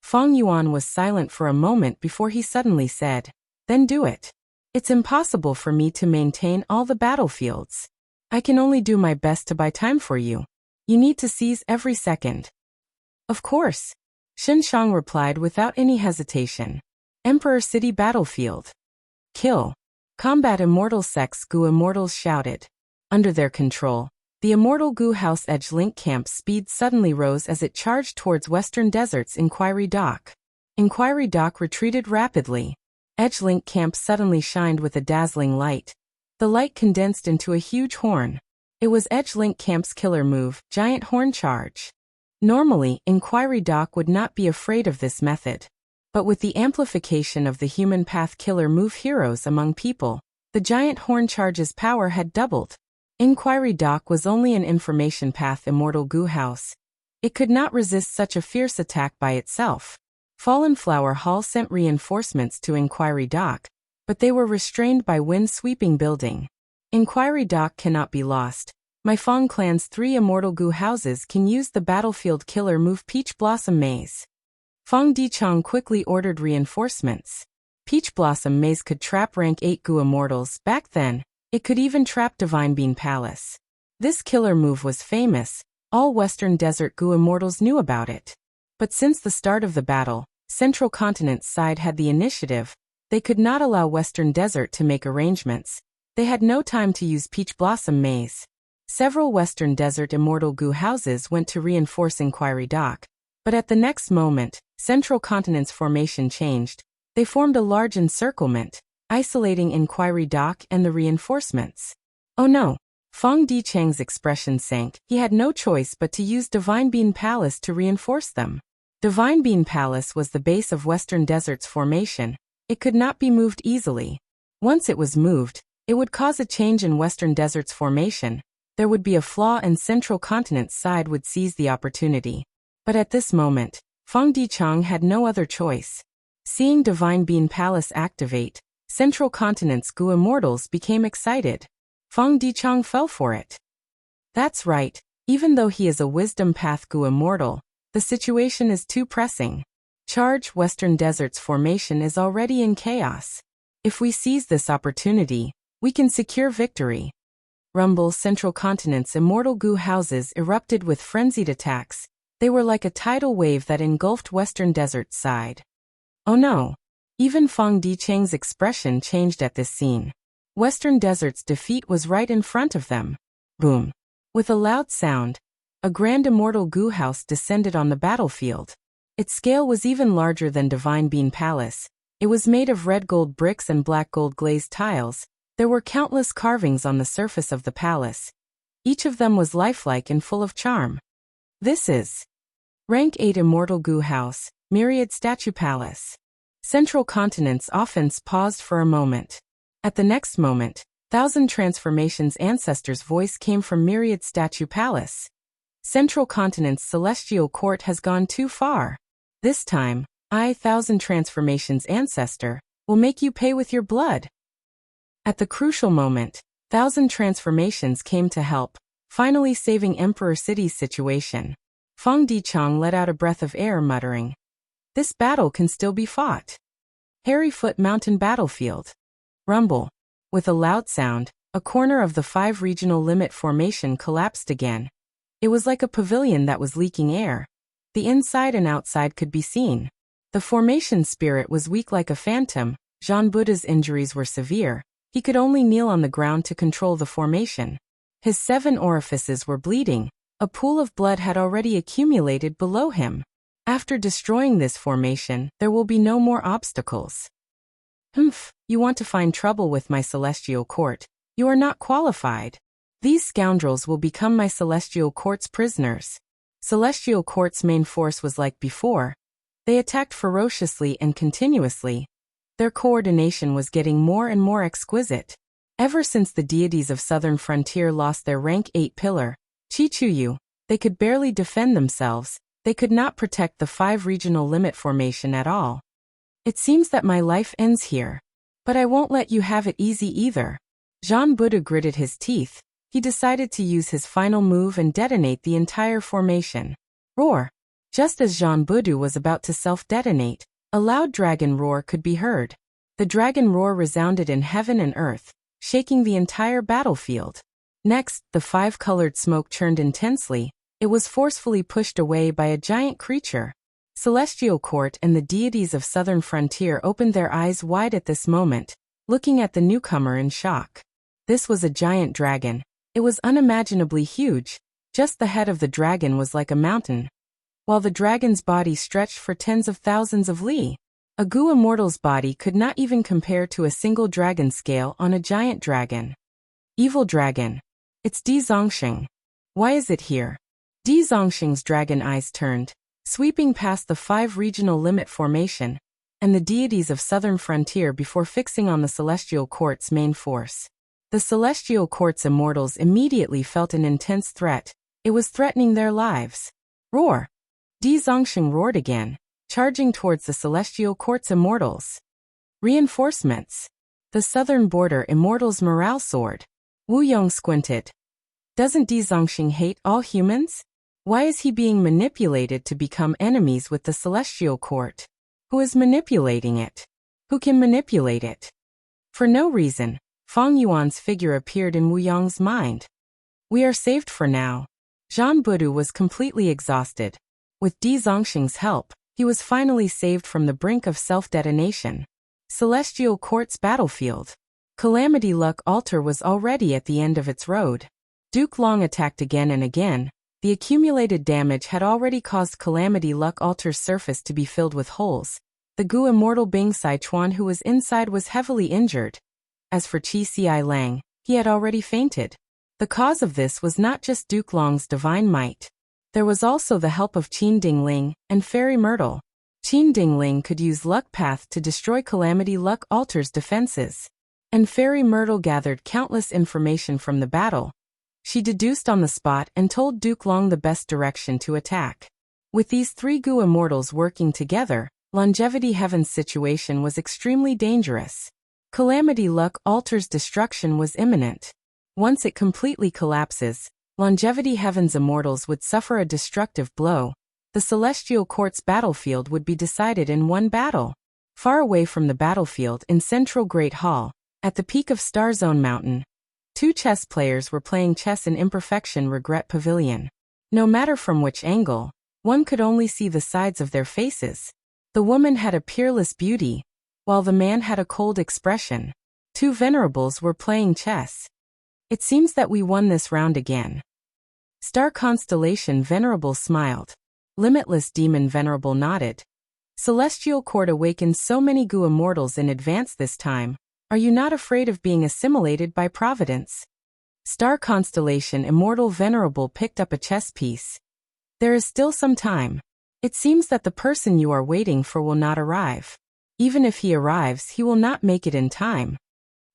S1: Feng Yuan was silent for a moment before he suddenly said, Then do it. It's impossible for me to maintain all the battlefields. I can only do my best to buy time for you. You need to seize every second. Of course. Shen Shang replied without any hesitation. Emperor City Battlefield. Kill. Combat Immortal Sex Gu immortals shouted. Under their control, the Immortal Gu House Edge Link Camp's speed suddenly rose as it charged towards Western Desert's Inquiry Dock. Inquiry Dock retreated rapidly. Edge Link Camp suddenly shined with a dazzling light. The light condensed into a huge horn. It was Edge Link Camp's killer move, Giant Horn Charge. Normally, Inquiry Dock would not be afraid of this method. But with the amplification of the human path killer move heroes among people, the Giant Horn Charge's power had doubled. Inquiry Dock was only an information path Immortal Gu House. It could not resist such a fierce attack by itself. Fallen Flower Hall sent reinforcements to Inquiry Dock, but they were restrained by wind-sweeping building. Inquiry Dock cannot be lost. My Fong clan's 3 Immortal Gu houses can use the battlefield killer move Peach Blossom Maze. Fong Dichong quickly ordered reinforcements. Peach Blossom Maze could trap rank 8 Gu immortals. Back then, it could even trap Divine Bean Palace. This killer move was famous. All Western Desert Gu immortals knew about it. But since the start of the battle, Central Continent's side had the initiative. They could not allow Western Desert to make arrangements. They had no time to use Peach Blossom Maze. Several Western Desert Immortal Goo houses went to reinforce Inquiry Dock, but at the next moment, Central Continent's formation changed. They formed a large encirclement, isolating Inquiry Dock and the reinforcements. Oh no! Fong Dichang's expression sank. He had no choice but to use Divine Bean Palace to reinforce them. Divine Bean Palace was the base of Western Desert's formation. It could not be moved easily. Once it was moved, it would cause a change in Western Desert's formation. There would be a flaw and Central Continent's side would seize the opportunity. But at this moment, Fong Dichang had no other choice. Seeing Divine Bean Palace activate, Central Continent's Goo Immortals became excited. Fong Dichang fell for it. That's right, even though he is a Wisdom Path Goo Immortal, the situation is too pressing. Charge Western Desert's formation is already in chaos. If we seize this opportunity, we can secure victory. Rumble Central Continent's Immortal Goo houses erupted with frenzied attacks. They were like a tidal wave that engulfed Western Desert's side. Oh no! Even Fong Dichang's expression changed at this scene. Western Desert's defeat was right in front of them. Boom! With a loud sound, a grand Immortal Goo house descended on the battlefield. Its scale was even larger than Divine Bean Palace. It was made of red gold bricks and black gold glazed tiles. There were countless carvings on the surface of the palace. Each of them was lifelike and full of charm. This is Rank 8 Immortal Goo House, Myriad Statue Palace. Central Continent's offense paused for a moment. At the next moment, Thousand Transformations' ancestor's voice came from Myriad Statue Palace. Central Continent's celestial court has gone too far. This time, I, Thousand Transformations' ancestor, will make you pay with your blood. At the crucial moment, Thousand Transformations came to help, finally saving Emperor City's situation. Fong Dichang let out a breath of air, muttering, "This battle can still be fought." Harryfoot Mountain Battlefield. Rumble. With a loud sound, a corner of the 5 regional limit formation collapsed again. It was like a pavilion that was leaking air. The inside and outside could be seen. The formation spirit was weak like a phantom. Jean Buddha's injuries were severe. He could only kneel on the ground to control the formation. His 7 orifices were bleeding. A pool of blood had already accumulated below him. After destroying this formation, there will be no more obstacles. Humph, you want to find trouble with my celestial court. You are not qualified. These scoundrels will become my celestial court's prisoners. Celestial court's main force was like before. They attacked ferociously and continuously. Their coordination was getting more and more exquisite. Ever since the deities of Southern Frontier lost their rank 8 pillar, Chichuyu, they could barely defend themselves. They could not protect the 5 regional limit formation at all. It seems that my life ends here. But I won't let you have it easy either. Jean Buddha gritted his teeth. He decided to use his final move and detonate the entire formation. Roar! Just as Jean Buddha was about to self-detonate, a loud dragon roar could be heard. The dragon roar resounded in heaven and earth, shaking the entire battlefield. Next, the 5-colored smoke churned intensely. It was forcefully pushed away by a giant creature. Celestial Court and the deities of Southern Frontier opened their eyes wide at this moment, looking at the newcomer in shock. This was a giant dragon. It was unimaginably huge. Just the head of the dragon was like a mountain, while the dragon's body stretched for tens of thousands of li. A Goo Immortal's body could not even compare to a single dragon scale on a giant dragon. Evil dragon. It's Di Zongxing. Why is it here? Di Zongxing's dragon eyes turned, sweeping past the 5 regional limit formation and the deities of Southern Frontier before fixing on the Celestial Court's main force. The Celestial Court's immortals immediately felt an intense threat. It was threatening their lives. Roar! Di Zongxing roared again, charging towards the Celestial Court's immortals. Reinforcements. The Southern Border Immortals morale soared. Wu Yong squinted. Doesn't Di Zongxing hate all humans? Why is he being manipulated to become enemies with the Celestial Court? Who is manipulating it? Who can manipulate it? For no reason, Fong Yuan's figure appeared in Wu Yong's mind. We are saved for now. Jean Budu was completely exhausted. With Di Zongxing's help, he was finally saved from the brink of self-detonation. Celestial Court's battlefield. Calamity Luck Altar was already at the end of its road. Duke Long attacked again and again. The accumulated damage had already caused Calamity Luck Alter's surface to be filled with holes. The Gu immortal Bing Sichuan who was inside was heavily injured. As for Qi Ci Lang, he had already fainted. The cause of this was not just Duke Long's divine might. There was also the help of Qin Dingling and Fairy Myrtle. Qin Dingling could use Luck Path to destroy Calamity Luck Alter's defenses. And Fairy Myrtle gathered countless information from the battle. She deduced on the spot and told Duke Long the best direction to attack. With these three Gu immortals working together, Longevity Heaven's situation was extremely dangerous. Calamity Luck Alter's destruction was imminent. Once it completely collapses, Longevity Heaven's immortals would suffer a destructive blow. The Celestial Court's battlefield would be decided in one battle. Far away from the battlefield in Central Great Hall, at the peak of Star Zone Mountain, two chess players were playing chess in Imperfection Regret Pavilion. No matter from which angle, one could only see the sides of their faces. The woman had a peerless beauty, while the man had a cold expression. Two venerables were playing chess. It seems that we won this round again. Star Constellation Venerable smiled. Limitless Demon Venerable nodded. Celestial Court awakened so many Gu immortals in advance this time. Are you not afraid of being assimilated by Providence? Star Constellation Immortal Venerable picked up a chess piece. There is still some time. It seems that the person you are waiting for will not arrive. Even if he arrives, he will not make it in time.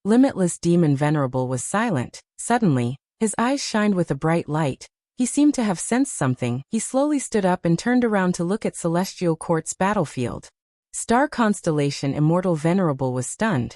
S1: Limitless Demon Venerable was silent. Suddenly, his eyes shined with a bright light. He seemed to have sensed something. He slowly stood up and turned around to look at Celestial Court's battlefield. Star Constellation Immortal Venerable was stunned.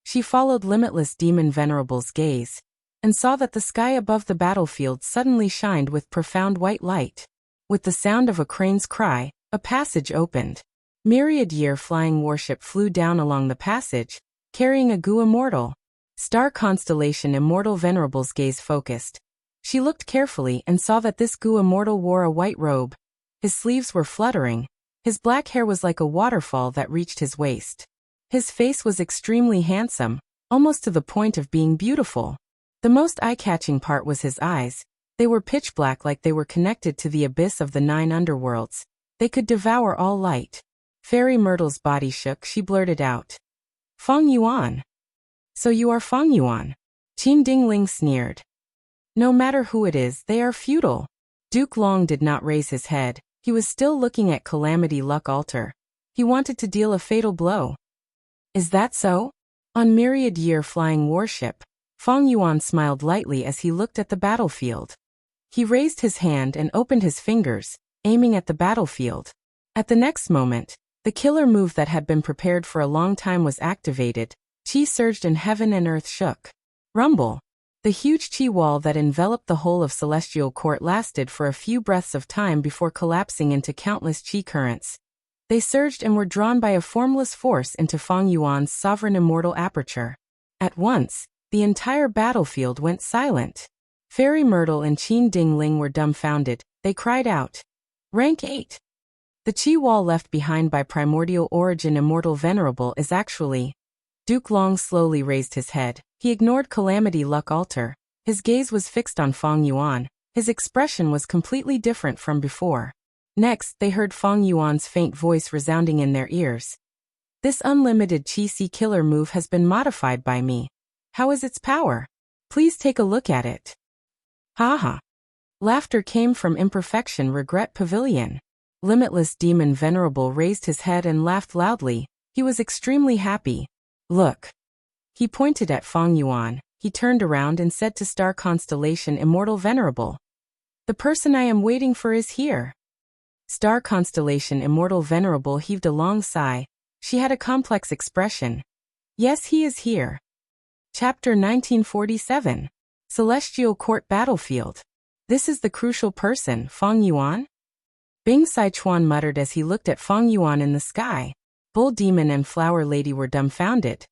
S1: She followed Limitless Demon Venerable's gaze, and saw that the sky above the battlefield suddenly shined with profound white light. With the sound of a crane's cry, a passage opened. Myriad Year Flying Warship flew down along the passage, carrying a Gu immortal. Star Constellation Immortal Venerable's gaze focused. She looked carefully and saw that this Gu immortal wore a white robe. His sleeves were fluttering. His black hair was like a waterfall that reached his waist. His face was extremely handsome, almost to the point of being beautiful. The most eye-catching part was his eyes. They were pitch black like they were connected to the abyss of the 9 underworlds. They could devour all light. Fairy Myrtle's body shook. She blurted out, "Feng Yuan." "So you are Feng Yuan?" Qin Dingling sneered. "No matter who it is, they are futile." Duke Long did not raise his head. He was still looking at Calamity Luck Altar. He wanted to deal a fatal blow. "Is that so?" On Myriad Year Flying Warship, Feng Yuan smiled lightly as he looked at the battlefield. He raised his hand and opened his fingers, aiming at the battlefield. At the next moment, the killer move that had been prepared for a long time was activated. Qi surged and heaven and earth shook. Rumble. The huge Qi wall that enveloped the whole of Celestial Court lasted for a few breaths of time before collapsing into countless Qi currents. They surged and were drawn by a formless force into Feng Yuan's sovereign immortal aperture. At once, the entire battlefield went silent. Fairy Myrtle and Qin Dingling were dumbfounded. They cried out, "Rank 8! The Qi wall left behind by Primordial Origin Immortal Venerable is actually..." Duke Long slowly raised his head. He ignored Calamity Luck Altar. His gaze was fixed on Feng Yuan. His expression was completely different from before. Next, they heard Feng Yuan's faint voice resounding in their ears. "This unlimited Qi killer move has been modified by me. How is its power? Please take a look at it." "Ha ha." Laughter came from Imperfection Regret Pavilion. Limitless Demon Venerable raised his head and laughed loudly. He was extremely happy. "Look." He pointed at Feng Yuan. He turned around and said to Star Constellation Immortal Venerable, "The person I am waiting for is here." Star Constellation Immortal Venerable heaved a long sigh. She had a complex expression. "Yes, he is here." Chapter 1947. Celestial Court Battlefield. "This is the crucial person, Feng Yuan?" Bing Sichuan muttered as he looked at Feng Yuan in the sky. Bull Demon and Flower Lady were dumbfounded.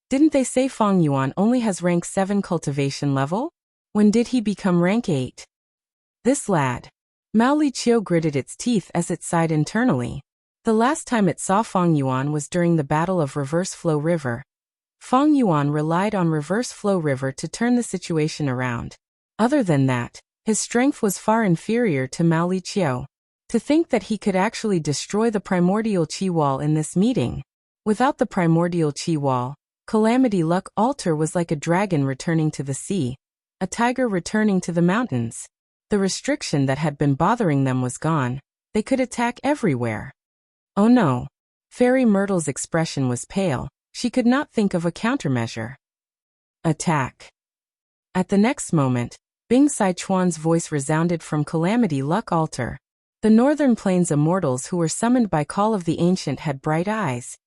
S1: Didn't they say Feng Yuan only has rank 7 cultivation level? When did he become rank 8? This lad. Mao Li Chiu gritted its teeth as it sighed internally. The last time it saw Feng Yuan was during the Battle of Reverse Flow River. Feng Yuan relied on Reverse Flow River to turn the situation around. Other than that, his strength was far inferior to Mao Liqiu. To think that he could actually destroy the primordial Qi wall in this meeting. Without the primordial Qi wall, Calamity Luck Altar was like a dragon returning to the sea, a tiger returning to the mountains. The restriction that had been bothering them was gone. They could attack everywhere. Oh no. Fairy Myrtle's expression was pale. She could not think of a countermeasure. Attack. At the next moment, Bing Sichuan's voice resounded from Calamity Luck Altar. The Northern Plains immortals who were summoned by Call of the Ancient had bright eyes.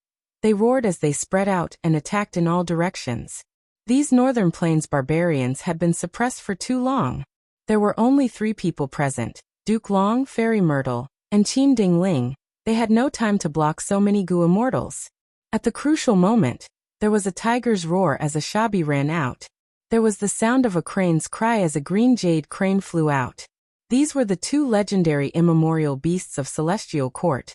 S1: They roared as they spread out and attacked in all directions. These Northern Plains barbarians had been suppressed for too long. There were only 3 people present, Duke Long, Fairy Myrtle, and Qin Ding Ling. They had no time to block so many Gu immortals. At the crucial moment, there was a tiger's roar as a shabi ran out. There was the sound of a crane's cry as a green jade crane flew out. These were the 2 legendary immemorial beasts of Celestial Court.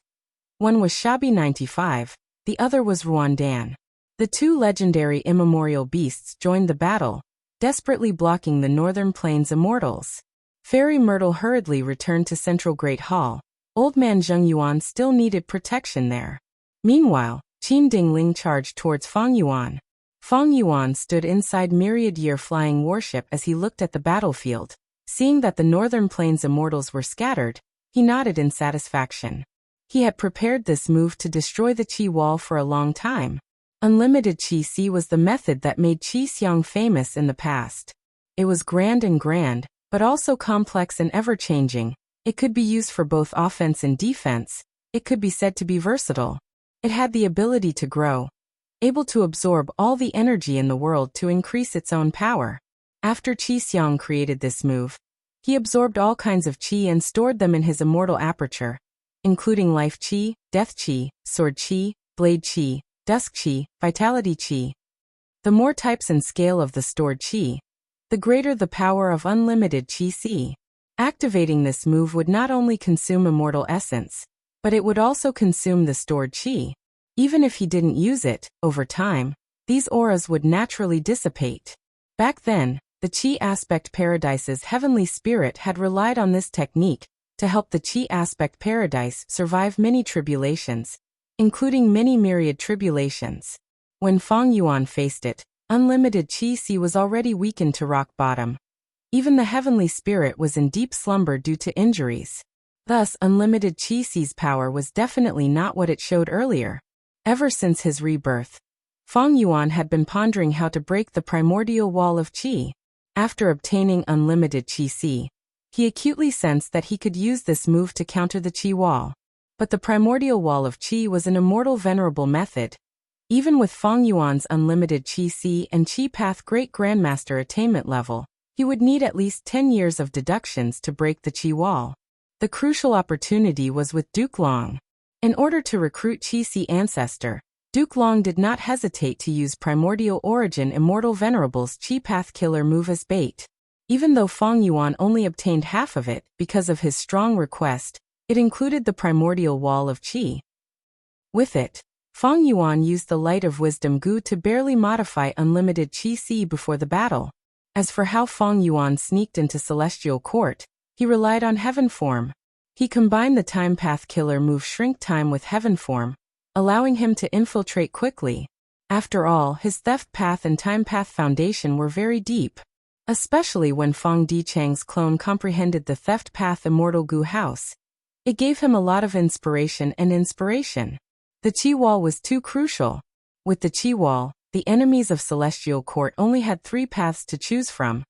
S1: One was Shabi 95, the other was Ruandan. The 2 legendary immemorial beasts joined the battle, desperately blocking the Northern Plains immortals. Fairy Myrtle hurriedly returned to Central Great Hall. Old Man Zheng Yuan still needed protection there. Meanwhile, Qin Dingling charged towards Fang Yuan. Fang Yuan stood inside Myriad Year Flying Warship as he looked at the battlefield. Seeing that the Northern Plains immortals were scattered, he nodded in satisfaction. He had prepared this move to destroy the Qi wall for a long time. Unlimited Qi Si was the method that made Qi Xiang famous in the past. It was grand, but also complex and ever-changing. It could be used for both offense and defense. It could be said to be versatile. It had the ability to grow, able to absorb all the energy in the world to increase its own power. After Qi Xiang created this move, he absorbed all kinds of Qi and stored them in his immortal aperture, including Life Qi, Death Qi, Sword Qi, Blade Qi, Dusk Qi, Vitality Qi. The more types and scale of the stored Qi, the greater the power of unlimited Qi Si. Activating this move would not only consume immortal essence, but it would also consume the stored Qi. Even if he didn't use it, over time, these auras would naturally dissipate. Back then, the Qi Aspect Paradise's heavenly spirit had relied on this technique to help the Qi Aspect Paradise survive many tribulations, including many myriad tribulations. When Fang Yuan faced it, unlimited Qi Si was already weakened to rock bottom. Even the heavenly spirit was in deep slumber due to injuries. Thus, unlimited Qi Si's power was definitely not what it showed earlier. Ever since his rebirth, Fang Yuan had been pondering how to break the primordial wall of Qi. After obtaining unlimited Qi Si, he acutely sensed that he could use this move to counter the Qi wall. But the primordial wall of Qi was an immortal venerable method. Even with Fang Yuan's unlimited Qi Si and Qi Path Great Grandmaster attainment level, he would need at least 10 years of deductions to break the Qi wall. The crucial opportunity was with Duke Long. In order to recruit Qi Si Ancestor, Duke Long did not hesitate to use Primordial Origin Immortal Venerable's Qi Path Killer move as bait. Even though Fang Yuan only obtained half of it because of his strong request, it included the Primordial Wall of Qi. With it, Fang Yuan used the Light of Wisdom Gu to barely modify unlimited Qi Si before the battle. As for how Fang Yuan sneaked into Celestial Court, he relied on Heaven Form. He combined the Time Path Killer move Shrink Time with Heaven Form, allowing him to infiltrate quickly. After all, his Theft Path and Time Path Foundation were very deep. Especially when Fang Dichang's clone comprehended the Theft Path Immortal Gu House. It gave him a lot of inspiration. The Qi Wall was too crucial. With the Qi Wall, the enemies of Celestial Court only had 3 paths to choose from.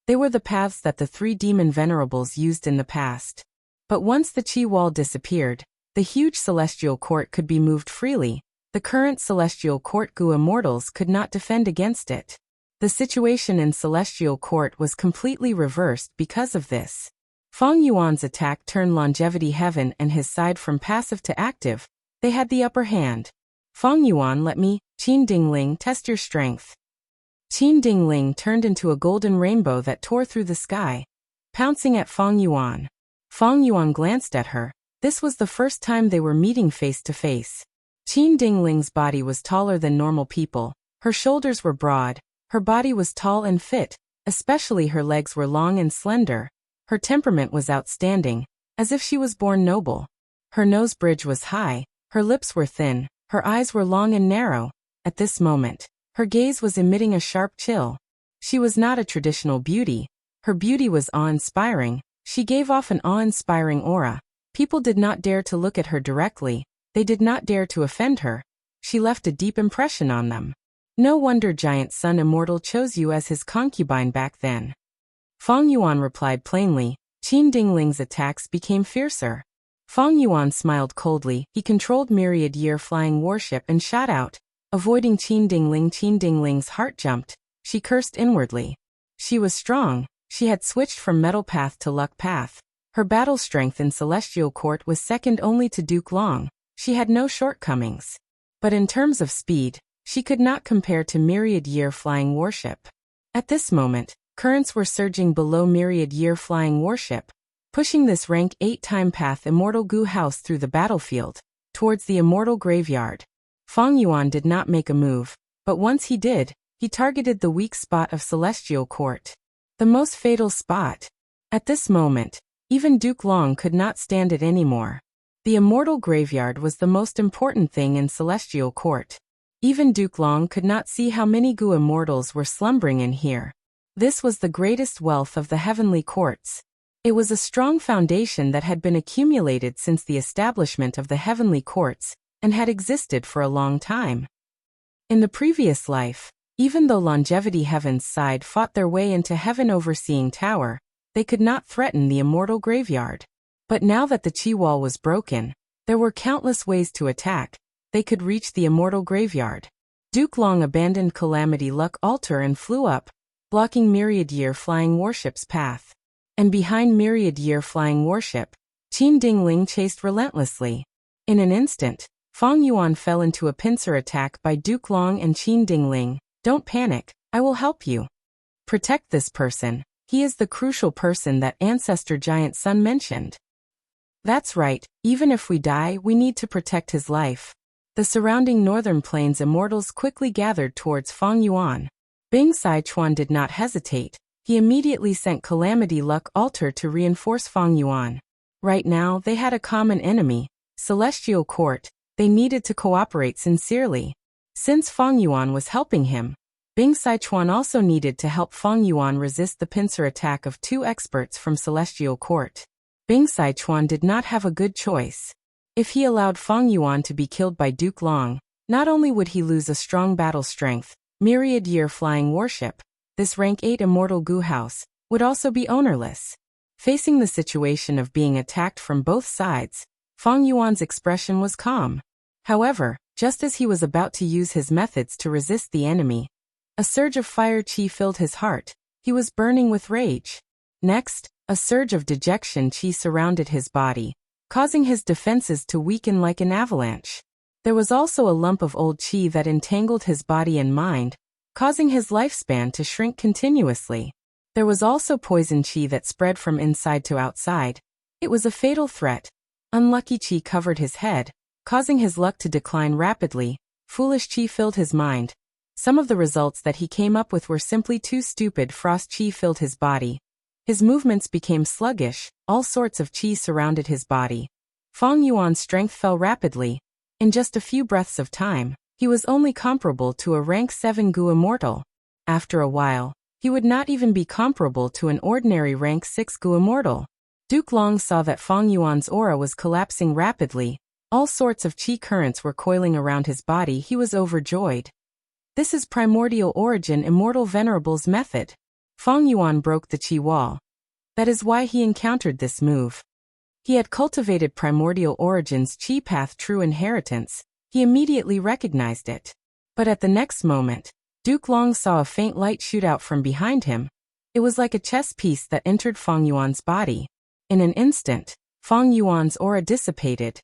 S1: They were the paths that the 3 demon venerables used in the past. But once the Qi Wall disappeared, the huge Celestial Court could be moved freely. The current Celestial Court Gu immortals could not defend against it. The situation in Celestial Court was completely reversed because of this. Fang Yuan's attack turned Longevity Heaven and his side from passive to active. They had the upper hand. Fang Yuan, let me, Qin Dingling, test your strength. Qin Dingling turned into a golden rainbow that tore through the sky, pouncing at Fang Yuan. Fang Yuan glanced at her. This was the first time they were meeting face to face. Qin Dingling's body was taller than normal people. Her shoulders were broad. Her body was tall and fit, Especially her legs were long and slender. Her temperament was outstanding, as if she was born noble. Her nose bridge was high, her lips were thin, her eyes were long and narrow. At this moment, her gaze was emitting a sharp chill. She was not a traditional beauty. Her beauty was awe-inspiring. She gave off an awe-inspiring aura. People did not dare to look at her directly. They did not dare to offend her. She left a deep impression on them. No wonder Giant Sun Immortal chose you as his concubine back then. Fang Yuan replied plainly. Qin Dingling's attacks became fiercer. Fang Yuan smiled coldly. He controlled Myriad Year Flying Warship and shot out, avoiding Qin Dingling. Qin Dingling's heart jumped. She cursed inwardly. She was strong. She had switched from Metal Path to Luck Path. Her battle strength in Celestial Court was second only to Duke Long. She had no shortcomings. But in terms of speed, she could not compare to Myriad Year Flying Warship. At this moment, currents were surging below Myriad Year Flying Warship, pushing this rank 8 time path Immortal Gu House through the battlefield, towards the Immortal Graveyard. Fang Yuan did not make a move, but once he did, he targeted the weak spot of Celestial Court. The most fatal spot. At this moment, even Duke Long could not stand it anymore. The Immortal Graveyard was the most important thing in Celestial Court. Even Duke Long could not see how many Gu immortals were slumbering in here. This was the greatest wealth of the heavenly courts. It was a strong foundation that had been accumulated since the establishment of the heavenly courts, and had existed for a long time. In the previous life, even though Longevity Heaven's side fought their way into Heaven Overseeing Tower, they could not threaten the Immortal Graveyard. But now that the Qi Wall was broken, there were countless ways to attack. They could reach the Immortal Graveyard. Duke Long abandoned Calamity Luck Altar and flew up, blocking Myriad Year Flying Warship's path. And behind Myriad Year Flying Warship, Qin Dingling chased relentlessly. In an instant, Fang Yuan fell into a pincer attack by Duke Long and Qin Dingling. Don't panic, I will help you. Protect this person. He is the crucial person that Ancestor Giant Sun mentioned. That's right, even if we die, we need to protect his life. The surrounding northern plains immortals quickly gathered towards Fang Yuan. Bing Sichuan did not hesitate. He immediately sent Calamity Luck Altar to reinforce Fang Yuan. Right now, they had a common enemy, Celestial Court. They needed to cooperate sincerely. Since Fang Yuan was helping him, Bing Sichuan also needed to help Fang Yuan resist the pincer attack of 2 experts from Celestial Court. Bing Sichuan did not have a good choice. If he allowed Fang Yuan to be killed by Duke Long, not only would he lose a strong battle strength, Myriad Year Flying Warship, this rank 8 Immortal Gu House, would also be ownerless. Facing the situation of being attacked from both sides, Fang Yuan's expression was calm. However, just as he was about to use his methods to resist the enemy, a surge of fire qi filled his heart. He was burning with rage. Next, a surge of dejection qi surrounded his body, causing his defenses to weaken like an avalanche. There was also a lump of old qi that entangled his body and mind, causing his lifespan to shrink continuously. There was also poison qi that spread from inside to outside. It was a fatal threat. Unlucky qi covered his head, causing his luck to decline rapidly. Foolish qi filled his mind. Some of the results that he came up with were simply too stupid. Frost qi filled his body. His movements became sluggish. All sorts of qi surrounded his body. Fang Yuan's strength fell rapidly. In just a few breaths of time, he was only comparable to a rank 7 Gu immortal. After a while, he would not even be comparable to an ordinary rank 6 Gu immortal. Duke Long saw that Fang Yuan's aura was collapsing rapidly. All sorts of qi currents were coiling around his body. He was overjoyed. This is Primordial Origin Immortal Venerable's method. Fang Yuan broke the qi wall. That is why he encountered this move. He had cultivated Primordial Origin's qi path true inheritance. He immediately recognized it. But at the next moment, Duke Long saw a faint light shoot out from behind him. It was like a chess piece that entered Fang Yuan's body. In an instant, Fang Yuan's aura dissipated.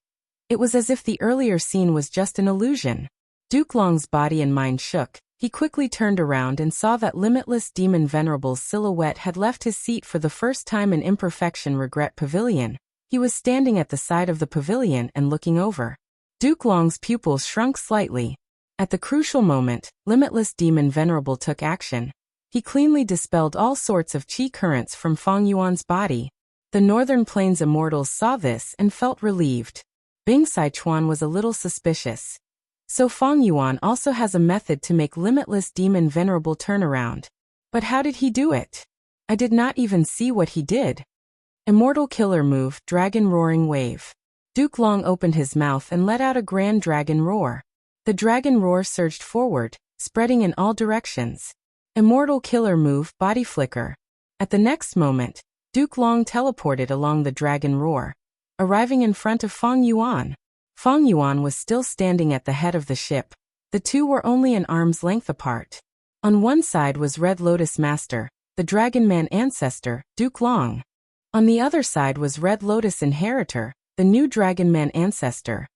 S1: It was as if the earlier scene was just an illusion. Duke Long's body and mind shook. He quickly turned around and saw that Limitless Demon Venerable's silhouette had left his seat for the first time in Imperfection Regret Pavilion. He was standing at the side of the pavilion and looking over. Duke Long's pupils shrunk slightly. At the crucial moment, Limitless Demon Venerable took action. He cleanly dispelled all sorts of qi currents from Fang Yuan's body. The Northern Plains immortals saw this and felt relieved. Bing Sichuan was a little suspicious. So Fang Yuan also has a method to make limitless demon venerable turnaround. But how did he do it? I did not even see what he did. Immortal killer move, dragon roaring wave. Duke Long opened his mouth and let out a grand dragon roar. The dragon roar surged forward, spreading in all directions. Immortal killer move, body flicker. At the next moment, Duke Long teleported along the dragon roar, arriving in front of Fang Yuan. Fang Yuan was still standing at the head of the ship. The two were only an arm's length apart. On one side was Red Lotus Master, the Dragon Man ancestor, Duke Long. On the other side was Red Lotus Inheritor, the new Dragon Man ancestor,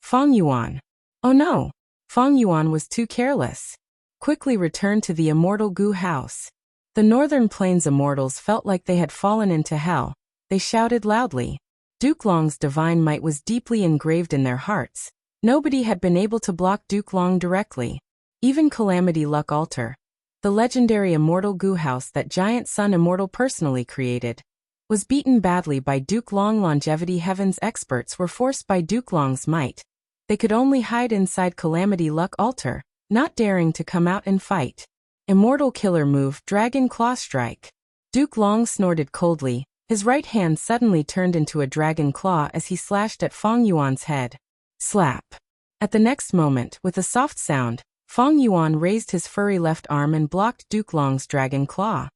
S1: Fang Yuan. Oh no! Fang Yuan was too careless. Quickly returned to the immortal Gu house. The Northern Plains immortals felt like they had fallen into hell. They shouted loudly. Duke Long's divine might was deeply engraved in their hearts. Nobody had been able to block Duke Long directly. Even Calamity Luck Altar, the legendary immortal Gu house that Giant Sun Immortal personally created, was beaten badly by Duke Long. Longevity Heaven's experts were forced by Duke Long's might. They could only hide inside Calamity Luck Altar, not daring to come out and fight. Immortal killer move, Dragon Claw Strike. Duke Long snorted coldly. His right hand suddenly turned into a dragon claw as he slashed at Fang Yuan's head. Slap. At the next moment, with a soft sound, Fang Yuan raised his furry left arm and blocked Duke Long's dragon claw.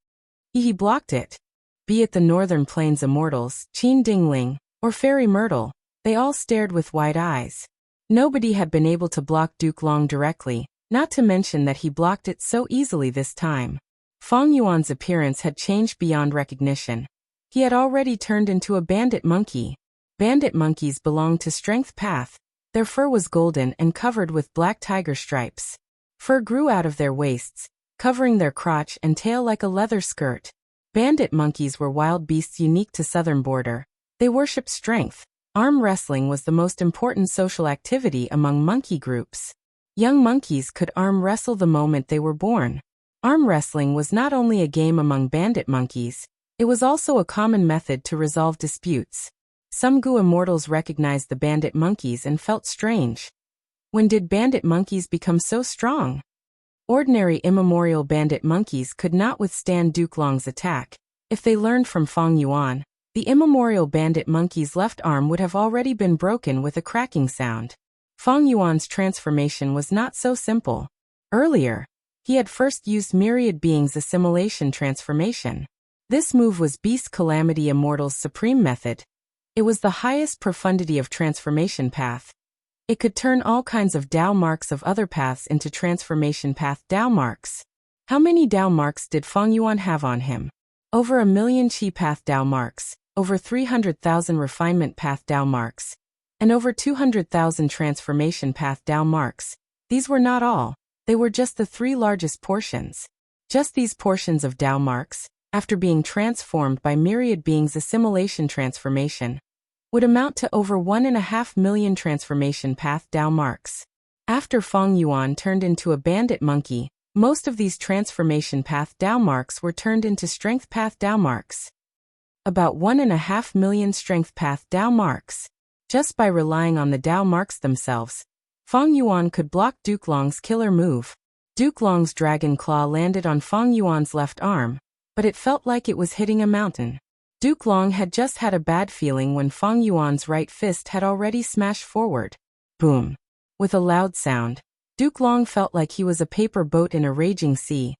S1: He blocked it. Be it the Northern Plains immortals, Qin Dingling, or Fairy Myrtle, they all stared with wide eyes. Nobody had been able to block Duke Long directly, not to mention that he blocked it so easily this time. Fang Yuan's appearance had changed beyond recognition. He had already turned into a bandit monkey. Bandit monkeys belonged to Strength Path. Their fur was golden and covered with black tiger stripes. Fur grew out of their waists, covering their crotch and tail like a leather skirt. Bandit monkeys were wild beasts unique to Southern Border. They worshipped strength. Arm wrestling was the most important social activity among monkey groups. Young monkeys could arm wrestle the moment they were born. Arm wrestling was not only a game among bandit monkeys, it was also a common method to resolve disputes. Some Gu immortals recognized the bandit monkeys and felt strange. When did bandit monkeys become so strong? Ordinary immemorial bandit monkeys could not withstand Duke Long's attack. If they learned from Fang Yuan, the immemorial bandit monkey's left arm would have already been broken with a cracking sound. Fang Yuan's transformation was not so simple. Earlier, he had first used Myriad Beings Assimilation Transformation. This move was Beast Calamity Immortal's supreme method. It was the highest profundity of transformation path. It could turn all kinds of Dao marks of other paths into transformation path Dao marks. How many Dao marks did Fang Yuan have on him? Over 1 million Qi path Dao marks, over 300,000 refinement path Dao marks, and over 200,000 transformation path Dao marks. These were not all. They were just the 3 largest portions. Just these portions of Dao marks, after being transformed by Myriad Beings Assimilation Transformation, would amount to over 1.5 million transformation path Dao marks. After Fang Yuan turned into a bandit monkey, most of these transformation path Dao marks were turned into strength path Dao marks. About 1.5 million strength path Dao marks. Just by relying on the Dao marks themselves, Fang Yuan could block Duke Long's killer move. Duke Long's dragon claw landed on Fang Yuan's left arm, but it felt like it was hitting a mountain. Duke Long had just had a bad feeling when Fang Yuan's right fist had already smashed forward. Boom. With a loud sound, Duke Long felt like he was a paper boat in a raging sea,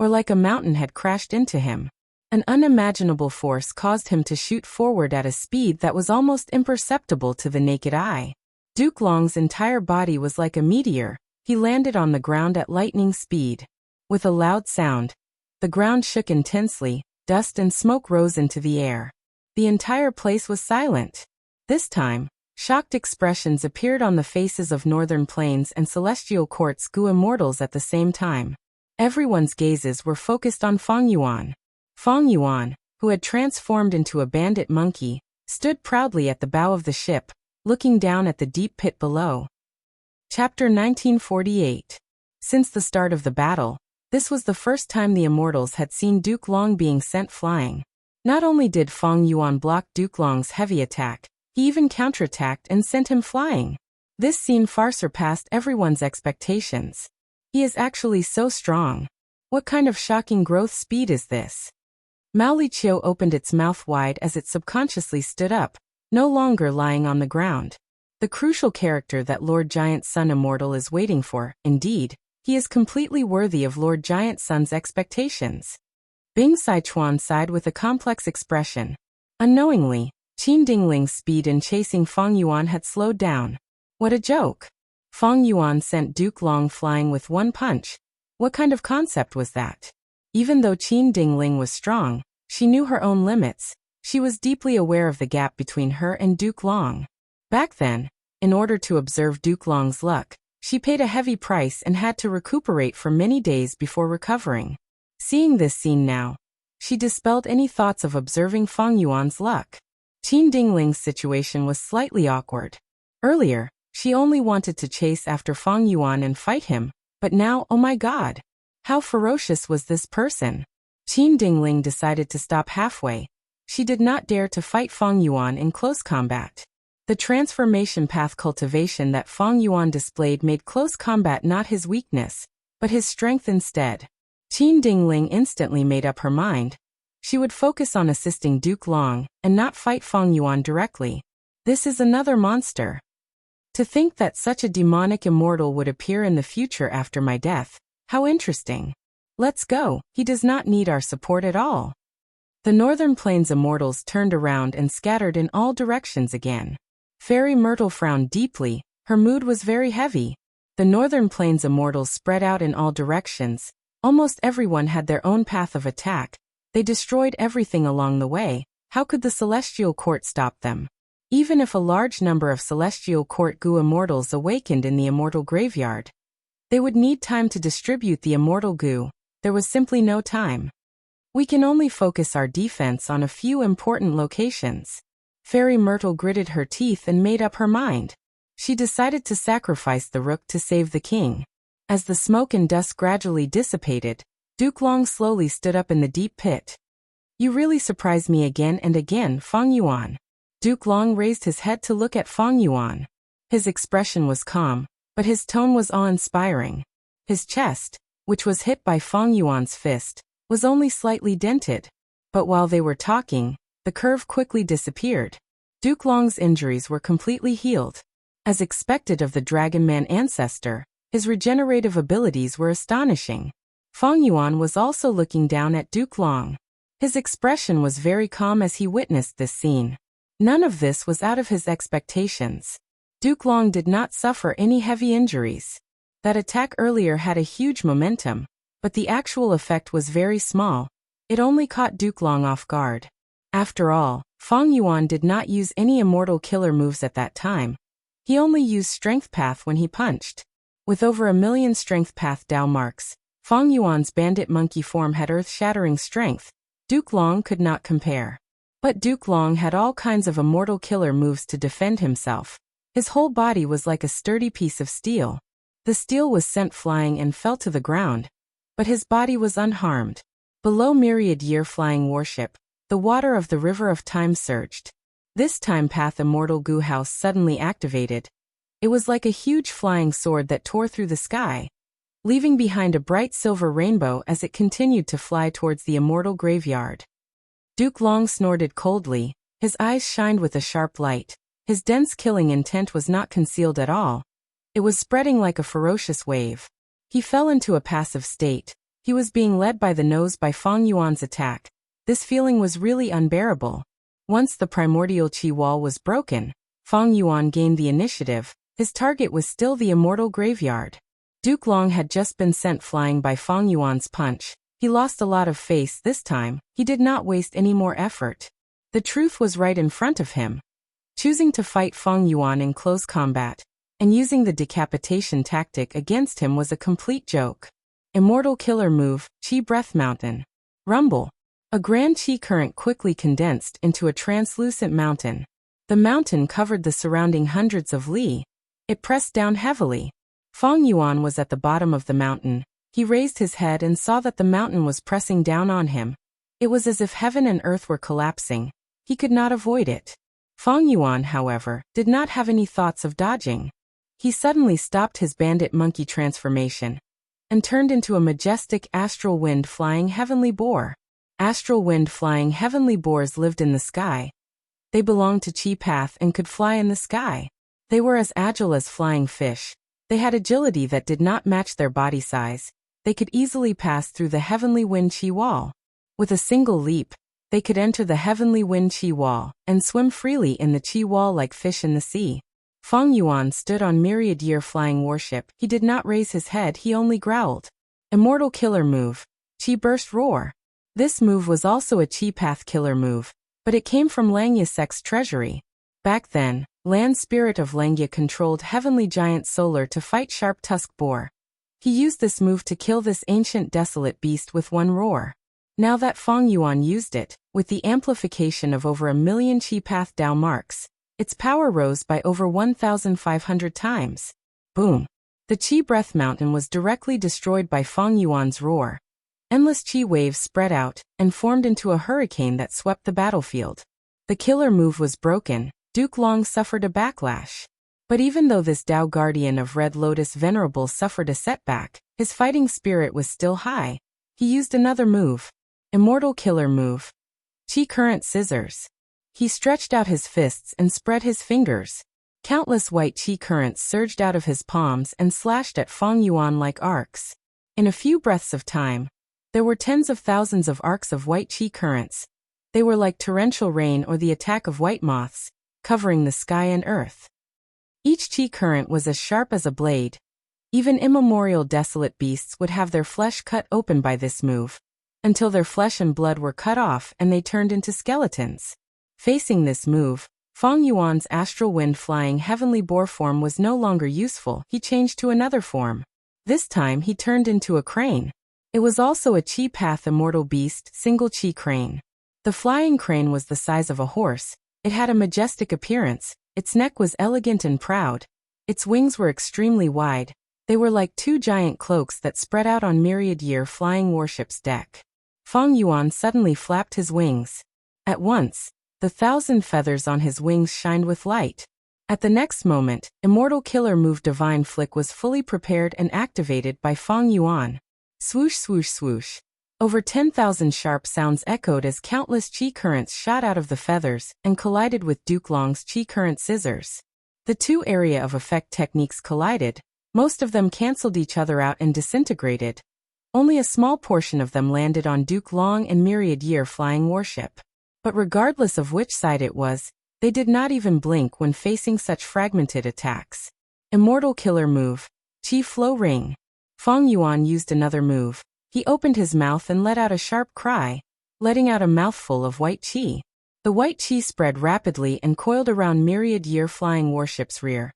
S1: or like a mountain had crashed into him. An unimaginable force caused him to shoot forward at a speed that was almost imperceptible to the naked eye. Duke Long's entire body was like a meteor. He landed on the ground at lightning speed. With a loud sound, the ground shook intensely, dust and smoke rose into the air. The entire place was silent. This time, shocked expressions appeared on the faces of Northern Plains and Celestial Court's Gu immortals at the same time. Everyone's gazes were focused on Fang Yuan. Fang Yuan, who had transformed into a bandit monkey, stood proudly at the bow of the ship, looking down at the deep pit below. Chapter 1948. Since the start of the battle, This was the first time the immortals had seen Duke Long being sent flying. Not only did Fang Yuan block Duke Long's heavy attack, he even counterattacked and sent him flying. This scene far surpassed everyone's expectations. He is actually so strong. What kind of shocking growth speed is this? Mao Liqiu opened its mouth wide as it subconsciously stood up, no longer lying on the ground. The crucial character that Lord Giant Sun Immortal is waiting for, indeed, he is completely worthy of Lord Giant Sun's expectations. Bing Sichuan sighed with a complex expression. Unknowingly, Qin Dingling's speed in chasing Fang Yuan had slowed down. What a joke! Fang Yuan sent Duke Long flying with one punch. What kind of concept was that? Even though Qin Dingling was strong, she knew her own limits. She was deeply aware of the gap between her and Duke Long. Back then, in order to observe Duke Long's luck, she paid a heavy price and had to recuperate for many days before recovering. Seeing this scene now, she dispelled any thoughts of observing Fang Yuan's luck. Qin Dingling's situation was slightly awkward. Earlier, she only wanted to chase after Fang Yuan and fight him, but now, oh my god! How ferocious was this person? Qin Dingling decided to stop halfway. She did not dare to fight Fang Yuan in close combat. The transformation path cultivation that Fang Yuan displayed made close combat not his weakness, but his strength instead. Qin Dingling instantly made up her mind. She would focus on assisting Duke Long and not fight Fang Yuan directly. This is another monster. To think that such a demonic immortal would appear in the future after my death, how interesting. Let's go, he does not need our support at all. The Northern Plains immortals turned around and scattered in all directions again. Fairy Myrtle frowned deeply, her mood was very heavy. The Northern Plains immortals spread out in all directions. Almost everyone had their own path of attack. They destroyed everything along the way. How could the Celestial Court stop them? Even if a large number of Celestial Court Gu immortals awakened in the immortal graveyard, they would need time to distribute the immortal Gu. There was simply no time. We can only focus our defense on a few important locations. Fairy Myrtle gritted her teeth and made up her mind. She decided to sacrifice the rook to save the king. As the smoke and dust gradually dissipated, Duke Long slowly stood up in the deep pit. You really surprise me again and again, Fang Yuan. Duke Long raised his head to look at Fang Yuan. His expression was calm, but his tone was awe-inspiring. His chest, which was hit by Fang Yuan's fist, was only slightly dented. But while they were talking, the curve quickly disappeared. Duke Long's injuries were completely healed. As expected of the Dragon Man ancestor, his regenerative abilities were astonishing. Fang Yuan was also looking down at Duke Long. His expression was very calm as he witnessed this scene. None of this was out of his expectations. Duke Long did not suffer any heavy injuries. That attack earlier had a huge momentum, but the actual effect was very small. It only caught Duke Long off guard. After all, Fang Yuan did not use any immortal killer moves at that time. He only used Strength Path when he punched. With over 1,000,000 Strength Path Dao marks, Fang Yuan's bandit monkey form had earth-shattering strength. Duke Long could not compare. But Duke Long had all kinds of immortal killer moves to defend himself. His whole body was like a sturdy piece of steel. The steel was sent flying and fell to the ground, but his body was unharmed. Below Myriad Year Flying Warship, the water of the River of Time surged. This time Path Immortal Gu House suddenly activated. It was like a huge flying sword that tore through the sky, leaving behind a bright silver rainbow as it continued to fly towards the immortal graveyard. Duke Long snorted coldly, his eyes shined with a sharp light. His dense killing intent was not concealed at all. It was spreading like a ferocious wave. He fell into a passive state. He was being led by the nose by Fang Yuan's attack. This feeling was really unbearable. Once the primordial Qi wall was broken, Fang Yuan gained the initiative. His target was still the immortal graveyard. Duke Long had just been sent flying by Fang Yuan's punch. He lost a lot of face this time. He did not waste any more effort. The truth was right in front of him. Choosing to fight Fang Yuan in close combat and using the decapitation tactic against him was a complete joke. Immortal killer move, Qi Breath Mountain. Rumble. A grand Qi current quickly condensed into a translucent mountain. The mountain covered the surrounding hundreds of li. It pressed down heavily. Fang Yuan was at the bottom of the mountain. He raised his head and saw that the mountain was pressing down on him. It was as if heaven and earth were collapsing. He could not avoid it. Feng Yuan, however, did not have any thoughts of dodging. He suddenly stopped his bandit monkey transformation and turned into a majestic astral wind flying heavenly boar. Astral wind flying heavenly boars lived in the sky. They belonged to Chi Path and could fly in the sky. They were as agile as flying fish. They had agility that did not match their body size. They could easily pass through the heavenly wind Chi wall. With a single leap, they could enter the heavenly wind Chi wall and swim freely in the Chi wall like fish in the sea. Feng Yuan stood on myriad year flying warship. He did not raise his head, he only growled. Immortal killer move. Chi burst roar. This move was also a Chi Path killer move, but it came from Langya Sect's treasury. Back then, Land Spirit of Langya controlled Heavenly Giant Solar to fight Sharp Tusk Boar. He used this move to kill this ancient desolate beast with one roar. Now that Feng Yuan used it, with the amplification of over 1,000,000 Chi Path Dao marks, its power rose by over 1,500 times. Boom! The Chi Breath Mountain was directly destroyed by Feng Yuan's roar. Endless Chi waves spread out and formed into a hurricane that swept the battlefield. The killer move was broken. Duke Long suffered a backlash. But even though this Dao Guardian of Red Lotus Venerable suffered a setback, his fighting spirit was still high. He used another move. Immortal killer move. Chi Current Scissors. He stretched out his fists and spread his fingers. Countless white Chi currents surged out of his palms and slashed at Feng Yuan like arcs. In a few breaths of time, there were tens of thousands of arcs of white Chi currents. They were like torrential rain or the attack of white moths, covering the sky and earth. Each Chi current was as sharp as a blade. Even immemorial desolate beasts would have their flesh cut open by this move, until their flesh and blood were cut off and they turned into skeletons. Facing this move, Feng Yuan's astral wind flying heavenly boar form was no longer useful. He changed to another form. This time he turned into a crane. It was also a Chi Path immortal beast, single Chi crane. The flying crane was the size of a horse. It had a majestic appearance. Its neck was elegant and proud. Its wings were extremely wide. They were like two giant cloaks that spread out on myriad year flying warship's deck. Feng Yuan suddenly flapped his wings. At once, the 1,000 feathers on his wings shined with light. At the next moment, Immortal Killer Move Divine Flick was fully prepared and activated by Feng Yuan. Swoosh swoosh swoosh. Over 10,000 sharp sounds echoed as countless Chi currents shot out of the feathers and collided with Duke Long's Chi current scissors. The two area of effect techniques collided. Most of them cancelled each other out and disintegrated. Only a small portion of them landed on Duke Long and Myriad Year flying warship. But regardless of which side it was, they did not even blink when facing such fragmented attacks. Immortal Killer Move. Chi Flow Ring. Feng Yuan used another move. He opened his mouth and let out a sharp cry, letting out a mouthful of white Chi. The white Chi spread rapidly and coiled around Myriad Year flying warship's rear,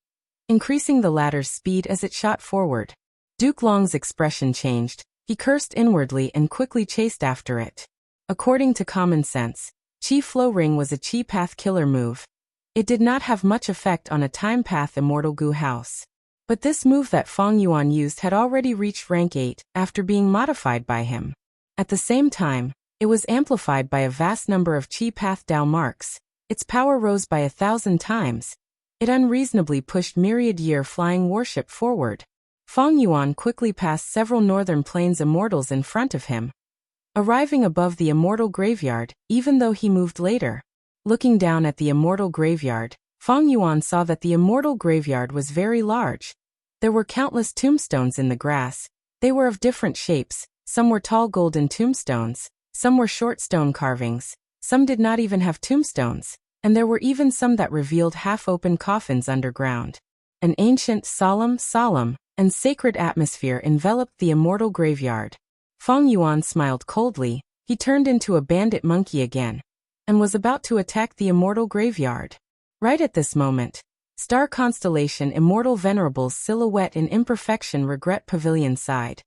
S1: increasing the latter's speed as it shot forward. Duke Long's expression changed. He cursed inwardly and quickly chased after it. According to common sense, Chi Flow Ring was a Chi Path killer move. It did not have much effect on a Time Path Immortal Gu House. But this move that Feng Yuan used had already reached rank 8 after being modified by him. At the same time, it was amplified by a vast number of Chi Path Dao marks. Its power rose by 1,000 times. It unreasonably pushed Myriad Year flying warship forward. Feng Yuan quickly passed several northern plains immortals in front of him, arriving above the immortal graveyard, even though he moved later. Looking down at the immortal graveyard, Feng Yuan saw that the immortal graveyard was very large. There were countless tombstones in the grass. They were of different shapes. Some were tall golden tombstones, some were short stone carvings, some did not even have tombstones, and there were even some that revealed half-open coffins underground. An ancient, solemn, and sacred atmosphere enveloped the immortal graveyard. Feng Yuan smiled coldly. He turned into a bandit monkey again, and was about to attack the immortal graveyard. Right at this moment, Star Constellation Immortal Venerable's silhouette in imperfection regret pavilion sighed.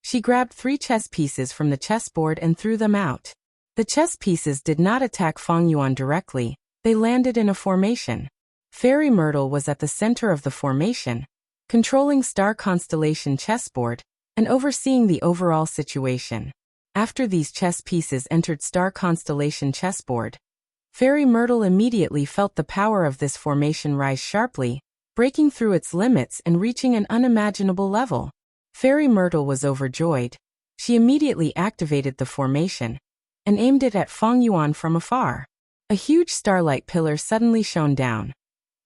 S1: She grabbed 3 chess pieces from the chessboard and threw them out. The chess pieces did not attack Feng Yuan directly, they landed in a formation. Fairy Myrtle was at the center of the formation, controlling Star Constellation chessboard, and overseeing the overall situation. After these chess pieces entered star constellation chessboard, Fairy Myrtle immediately felt the power of this formation rise sharply, breaking through its limits and reaching an unimaginable level. Fairy Myrtle was overjoyed. She immediately activated the formation and aimed it at Feng Yuan from afar. A huge starlight pillar suddenly shone down.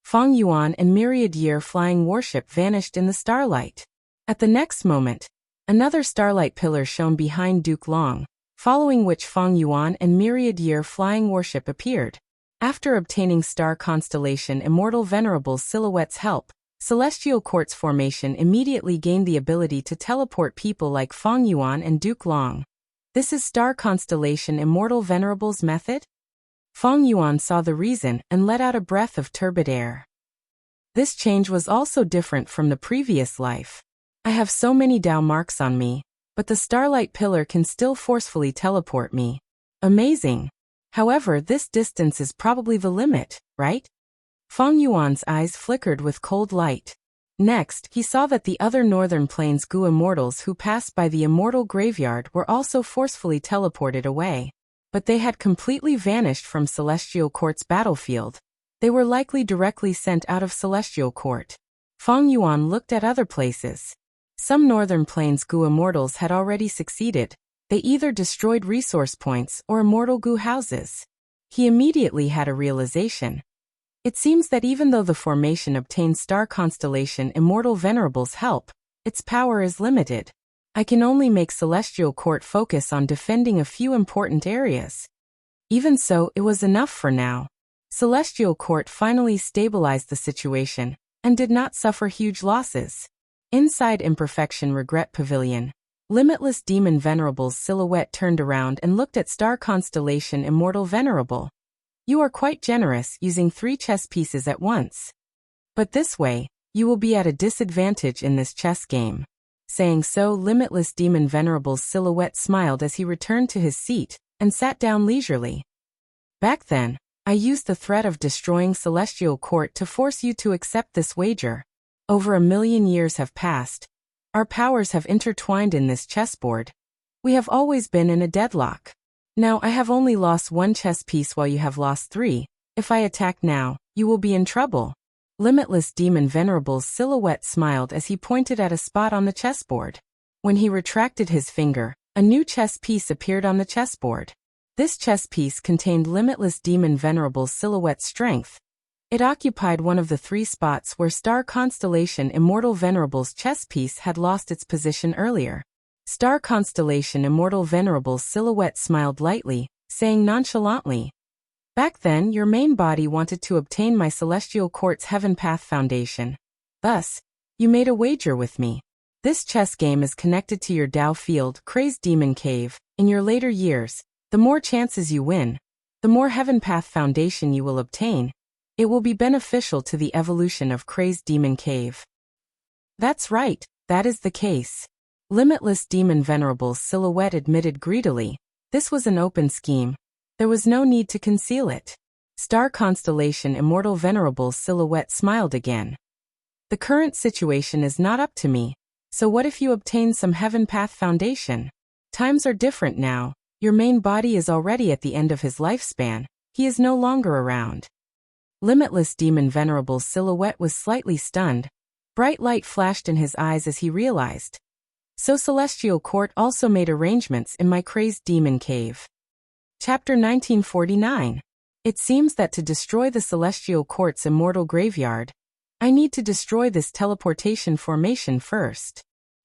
S1: Feng Yuan and Myriad Year flying warship vanished in the starlight. At the next moment, another starlight pillar shone behind Duke Long, following which Feng Yuan and Myriad Year flying warship appeared. After obtaining star constellation Immortal Venerable's silhouette's help, Celestial Court's formation immediately gained the ability to teleport people like Feng Yuan and Duke Long. This is star constellation Immortal Venerable's method? Feng Yuan saw the reason and let out a breath of turbid air. This change was also different from the previous life. I have so many Dao marks on me, but the starlight pillar can still forcefully teleport me. Amazing. However, this distance is probably the limit, right? Feng Yuan's eyes flickered with cold light. Next, he saw that the other Northern Plains Gu immortals who passed by the immortal graveyard were also forcefully teleported away. But they had completely vanished from Celestial Court's battlefield. They were likely directly sent out of Celestial Court. Feng Yuan looked at other places. Some Northern Plains Gu immortals had already succeeded. They either destroyed resource points or immortal Gu houses. He immediately had a realization. It seems that even though the formation obtained star constellation Immortal Venerable's help, its power is limited. I can only make Celestial Court focus on defending a few important areas. Even so, it was enough for now. Celestial Court finally stabilized the situation and did not suffer huge losses. Inside Imperfection Regret Pavilion, Limitless Demon Venerable's silhouette turned around and looked at star constellation Immortal Venerable. You are quite generous using 3 chess pieces at once. But this way, you will be at a disadvantage in this chess game. Saying so, Limitless Demon Venerable's silhouette smiled as he returned to his seat and sat down leisurely. Back then, I used the threat of destroying Celestial Court to force you to accept this wager. Over 1,000,000 years have passed. Our powers have intertwined in this chessboard. We have always been in a deadlock. Now I have only lost 1 chess piece while you have lost 3. If I attack now, you will be in trouble. Limitless Demon Venerable's silhouette smiled as he pointed at a spot on the chessboard. When he retracted his finger, a new chess piece appeared on the chessboard. This chess piece contained Limitless Demon Venerable's silhouette strength. It occupied one of the 3 spots where star constellation Immortal Venerable's chess piece had lost its position earlier. Star constellation Immortal Venerable's silhouette smiled lightly, saying nonchalantly, "Back then, your main body wanted to obtain my Celestial Court's Heaven Path Foundation. Thus, you made a wager with me. This chess game is connected to your Dao field, Crazed Demon Cave. In your later years, the more chances you win, the more Heaven Path Foundation you will obtain. It will be beneficial to the evolution of Crazed Demon Cave." That's right, that is the case. Limitless Demon Venerable's silhouette admitted greedily. This was an open scheme. There was no need to conceal it. Star constellation Immortal Venerable's silhouette smiled again. The current situation is not up to me, so what if you obtain some Heaven Path Foundation? Times are different now. Your main body is already at the end of his lifespan. He is no longer around. Limitless Demon Venerable's silhouette was slightly stunned. Bright light flashed in his eyes as he realized. So Celestial Court also made arrangements in my Crazed Demon Cave. Chapter 1949. It seems that to destroy the Celestial Court's immortal graveyard, I need to destroy this teleportation formation first.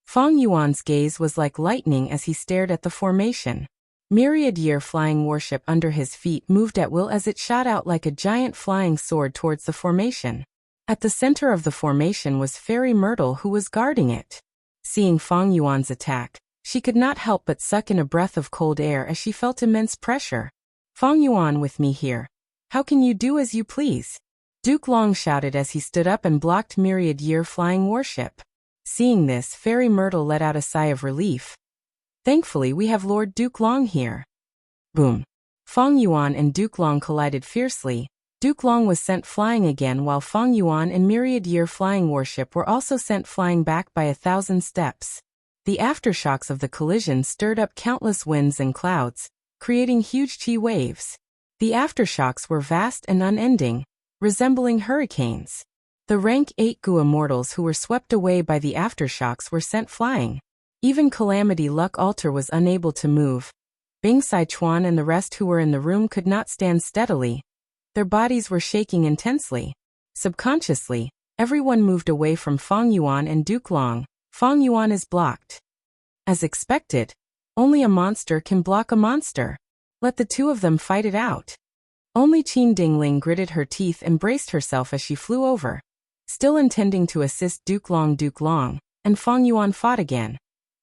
S1: Feng Yuan's gaze was like lightning as he stared at the formation. Myriad Year flying warship under his feet moved at will as it shot out like a giant flying sword towards the formation. At the center of the formation was Fairy Myrtle, who was guarding it. Seeing Feng Yuan's attack, she could not help but suck in a breath of cold air as she felt immense pressure. "Feng Yuan with me here. How can you do as you please?" Duke Long shouted as he stood up and blocked Myriad Year flying warship. Seeing this, Fairy Myrtle let out a sigh of relief. "Thankfully we have Lord Duke Long here." Boom. Feng Yuan and Duke Long collided fiercely. Duke Long was sent flying again while Feng Yuan and Myriad Year flying warship were also sent flying back by 1,000 steps. The aftershocks of the collision stirred up countless winds and clouds, creating huge chi waves. The aftershocks were vast and unending, resembling hurricanes. The rank 8 Gu immortals who were swept away by the aftershocks were sent flying. Even Calamity Luck Alter was unable to move. Bing Sichuan and the rest who were in the room could not stand steadily. Their bodies were shaking intensely. Subconsciously, everyone moved away from Feng Yuan and Duke Long. Feng Yuan is blocked. As expected, only a monster can block a monster. Let the two of them fight it out. Only Qin Dingling gritted her teeth and braced herself as she flew over. Still intending to assist Duke Long, and Feng Yuan fought again.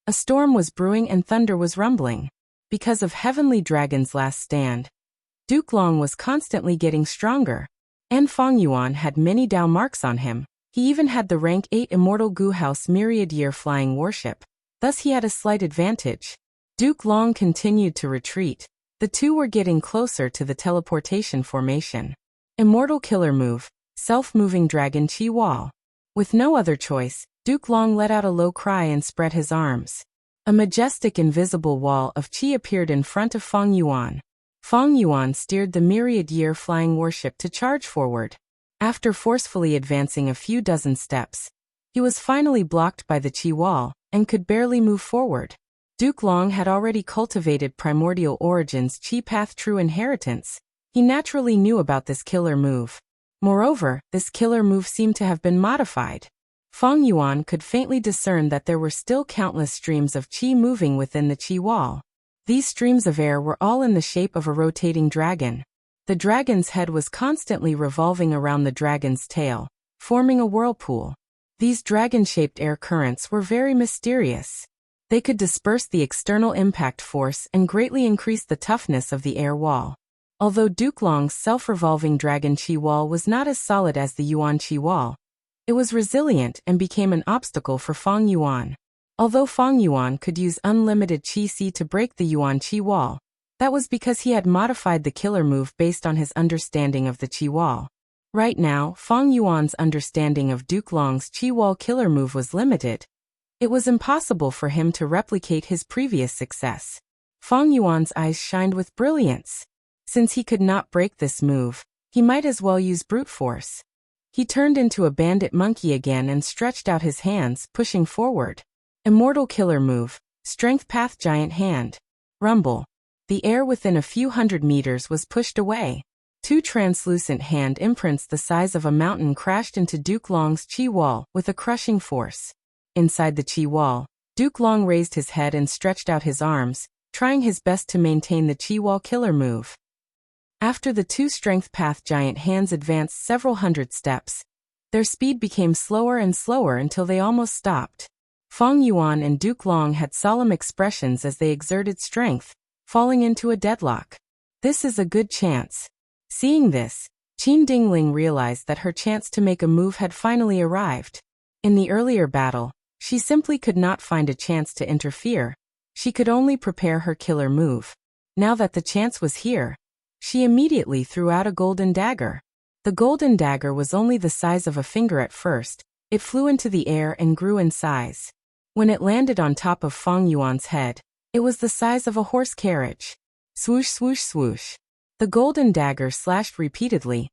S1: A storm was brewing and thunder was rumbling. Because of Heavenly Dragon's last stand, Duke Long was constantly getting stronger, and Feng Yuan had many Dao marks on him. He even had the rank 8 Immortal Gu House Myriad Year Flying Warship, thus he had a slight advantage. Duke Long continued to retreat. The two were getting closer to the teleportation formation. Immortal Killer Move, Self-Moving Dragon Chi Wall. With no other choice, Duke Long let out a low cry and spread his arms. A majestic invisible wall of chi appeared in front of Feng Yuan. Feng Yuan steered the Myriad Year Flying Warship to charge forward. After forcefully advancing a few dozen steps, he was finally blocked by the chi wall, and could barely move forward. Duke Long had already cultivated Primordial Origins Chi Path True Inheritance. He naturally knew about this killer move. Moreover, this killer move seemed to have been modified. Feng Yuan could faintly discern that there were still countless streams of qi moving within the qi wall. These streams of air were all in the shape of a rotating dragon. The dragon's head was constantly revolving around the dragon's tail, forming a whirlpool. These dragon-shaped air currents were very mysterious. They could disperse the external impact force and greatly increase the toughness of the air wall. Although Duke Long's self-revolving dragon qi wall was not as solid as the Yuan qi wall, it was resilient and became an obstacle for Feng Yuan. Although Feng Yuan could use unlimited Qi Si to break the Yuan Qi wall, that was because he had modified the killer move based on his understanding of the Qi wall. Right now, Feng Yuan's understanding of Duke Long's Qi wall killer move was limited. It was impossible for him to replicate his previous success. Feng Yuan's eyes shined with brilliance. Since he could not break this move, he might as well use brute force. He turned into a bandit monkey again and stretched out his hands, pushing forward. Immortal Killer Move, Strength Path Giant Hand. Rumble. The air within a few hundred meters was pushed away. Two translucent hand imprints the size of a mountain crashed into Duke Long's Qi wall with a crushing force. Inside the Qi wall, Duke Long raised his head and stretched out his arms, trying his best to maintain the Qi wall killer move. After the two Strength Path Giant hands advanced several hundred steps, their speed became slower and slower until they almost stopped. Feng Yuan and Duke Long had solemn expressions as they exerted strength, falling into a deadlock. This is a good chance. Seeing this, Qin Dingling realized that her chance to make a move had finally arrived. In the earlier battle, she simply could not find a chance to interfere. She could only prepare her killer move. Now that the chance was here, she immediately threw out a golden dagger. The golden dagger was only the size of a finger at first. It flew into the air and grew in size. When it landed on top of Feng Yuan's head, it was the size of a horse carriage. Swoosh, swoosh, swoosh. The golden dagger slashed repeatedly,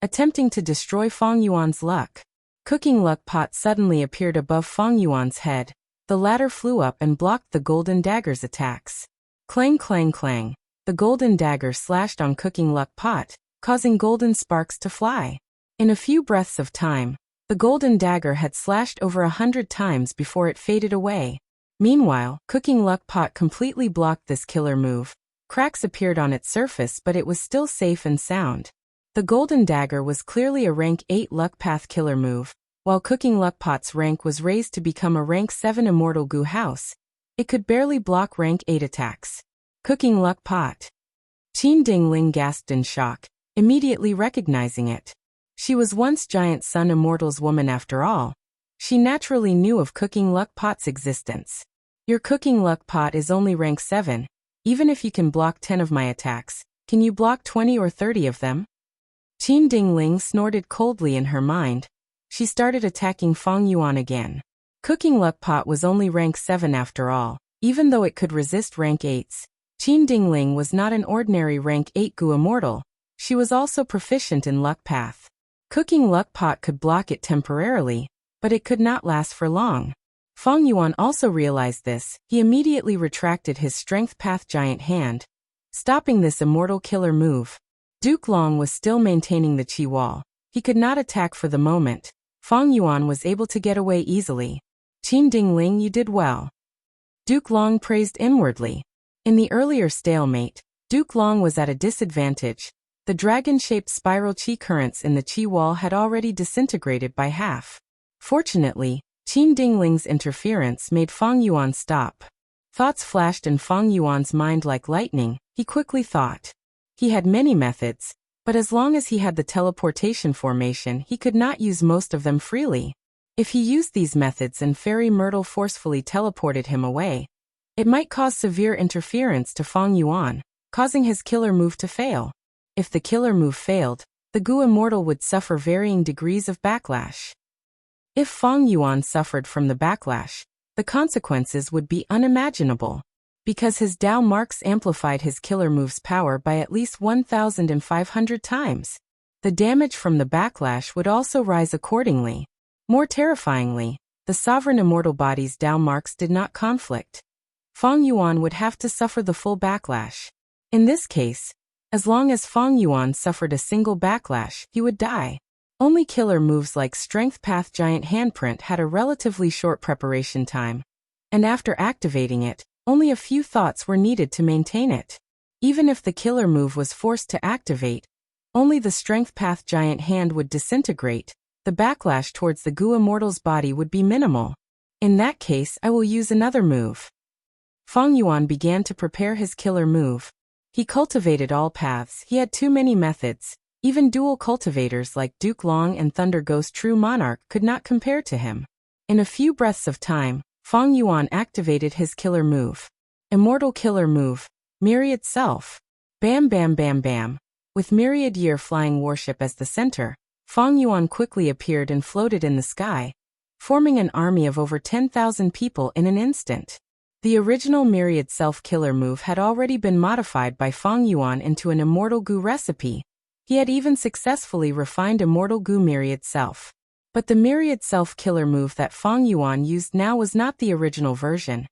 S1: attempting to destroy Feng Yuan's luck. Cooking luck pot suddenly appeared above Feng Yuan's head. The latter flew up and blocked the golden dagger's attacks. Clang, clang, clang. The golden dagger slashed on Cooking Luck Pot, causing golden sparks to fly. In a few breaths of time, the golden dagger had slashed over 100 times before it faded away. Meanwhile, Cooking Luck Pot completely blocked this killer move. Cracks appeared on its surface, but it was still safe and sound. The golden dagger was clearly a rank 8 Luck Path killer move, while Cooking Luck Pot's rank was raised to become a rank 7 Immortal Gu House. It could barely block rank 8 attacks. Cooking Luck Pot. Qin Dingling gasped in shock, immediately recognizing it. She was once Giant Sun Immortal's woman after all. She naturally knew of Cooking Luck Pot's existence. Your Cooking Luck Pot is only rank 7. Even if you can block 10 of my attacks, can you block 20 or 30 of them? Qin Dingling snorted coldly in her mind. She started attacking Feng Yuan again. Cooking Luck Pot was only rank 7 after all, even though it could resist rank 8s. Qin Dingling was not an ordinary rank 8 Gu immortal, she was also proficient in Luck Path. Cooking Luck Pot could block it temporarily, but it could not last for long. Feng Yuan also realized this. He immediately retracted his Strength Path Giant Hand, stopping this immortal killer move. Duke Long was still maintaining the Qi Wall. He could not attack for the moment. Feng Yuan was able to get away easily. Qin Dingling, you did well. Duke Long praised inwardly. In the earlier stalemate, Duke Long was at a disadvantage. The dragon-shaped spiral Qi currents in the Qi Wall had already disintegrated by half. Fortunately, Qin Dingling's interference made Feng Yuan stop. Thoughts flashed in Feng Yuan's mind like lightning. He quickly thought. He had many methods, but as long as he had the teleportation formation, he could not use most of them freely. If he used these methods and Fairy Myrtle forcefully teleported him away, it might cause severe interference to Feng Yuan, causing his killer move to fail. If the killer move failed, the Gu Immortal would suffer varying degrees of backlash. If Feng Yuan suffered from the backlash, the consequences would be unimaginable. Because his Dao marks amplified his killer move's power by at least 1,500 times. The damage from the backlash would also rise accordingly. More terrifyingly, the sovereign immortal body's Dao marks did not conflict. Feng Yuan would have to suffer the full backlash. In this case, as long as Feng Yuan suffered a single backlash, he would die. Only killer moves like Strength Path Giant Handprint had a relatively short preparation time. And after activating it, only a few thoughts were needed to maintain it. Even if the killer move was forced to activate, only the Strength Path Giant Hand would disintegrate. The backlash towards the Gu Immortal's body would be minimal. In that case, I will use another move. Feng Yuan began to prepare his killer move. He cultivated all paths. He had too many methods. Even dual cultivators like Duke Long and Thunder Ghost True Monarch could not compare to him. In a few breaths of time, Feng Yuan activated his killer move. Immortal killer move, Myriad Self. Bam bam bam bam. With Myriad Year Flying Warship as the center, Feng Yuan quickly appeared and floated in the sky, forming an army of over 10,000 people in an instant. The original Myriad Self killer move had already been modified by Feng Yuan into an Immortal Gu recipe. He had even successfully refined Immortal Gu Myriad Self. But the Myriad Self killer move that Feng Yuan used now was not the original version.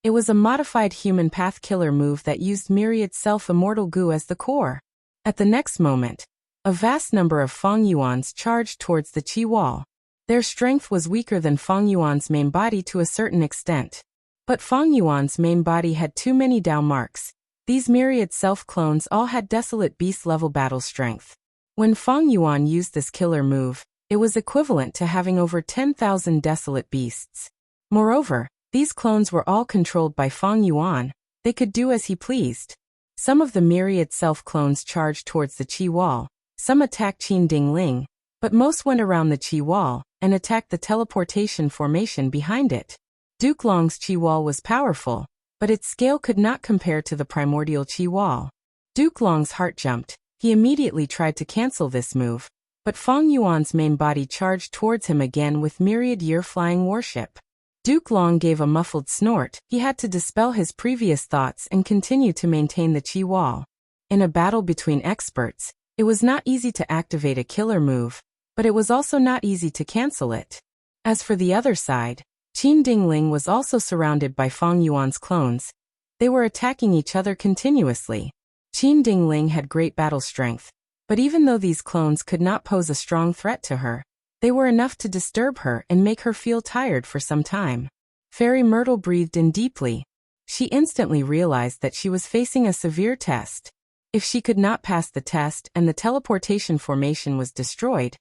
S1: It was a modified human path killer move that used Myriad Self Immortal Gu as the core. At the next moment, a vast number of Feng Yuans charged towards the Qi Wall. Their strength was weaker than Feng Yuan's main body to a certain extent. But Feng Yuan's main body had too many Dao marks. These Myriad Self clones all had Desolate Beast level battle strength. When Feng Yuan used this killer move, it was equivalent to having over 10,000 Desolate Beasts. Moreover, these clones were all controlled by Feng Yuan. They could do as he pleased. Some of the Myriad Self clones charged towards the Qi Wall. Some attacked Qin Dingling, but most went around the Qi Wall and attacked the teleportation formation behind it. Duke Long's Qi Wall was powerful, but its scale could not compare to the primordial Qi Wall. Duke Long's heart jumped. He immediately tried to cancel this move, but Feng Yuan's main body charged towards him again with Myriad Year Flying Warship. Duke Long gave a muffled snort. He had to dispel his previous thoughts and continue to maintain the Qi Wall. In a battle between experts, it was not easy to activate a killer move, but it was also not easy to cancel it. As for the other side, Qin Dingling was also surrounded by Feng Yuan's clones. They were attacking each other continuously. Qin Dingling had great battle strength, but even though these clones could not pose a strong threat to her, they were enough to disturb her and make her feel tired for some time. Fairy Myrtle breathed in deeply. She instantly realized that she was facing a severe test. If she could not pass the test and the teleportation formation was destroyed,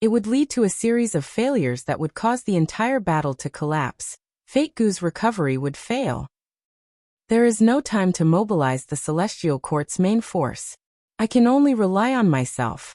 S1: it would lead to a series of failures that would cause the entire battle to collapse. Fate Gu's recovery would fail. There is no time to mobilize the Celestial Court's main force. I can only rely on myself.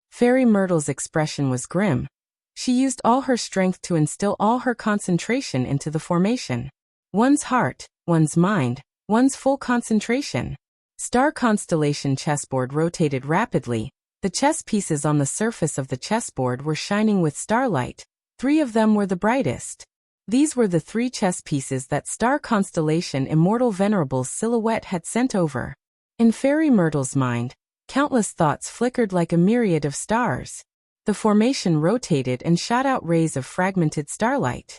S1: Fairy Myrtle's expression was grim. She used all her strength to instill all her concentration into the formation. One's heart, one's mind, one's full concentration. Star constellation chessboard rotated rapidly. The chess pieces on the surface of the chessboard were shining with starlight. 3 of them were the brightest. These were the 3 chess pieces that star constellation Immortal Venerable's silhouette had sent over. In Fairy Myrtle's mind, countless thoughts flickered like a myriad of stars. The formation rotated and shot out rays of fragmented starlight.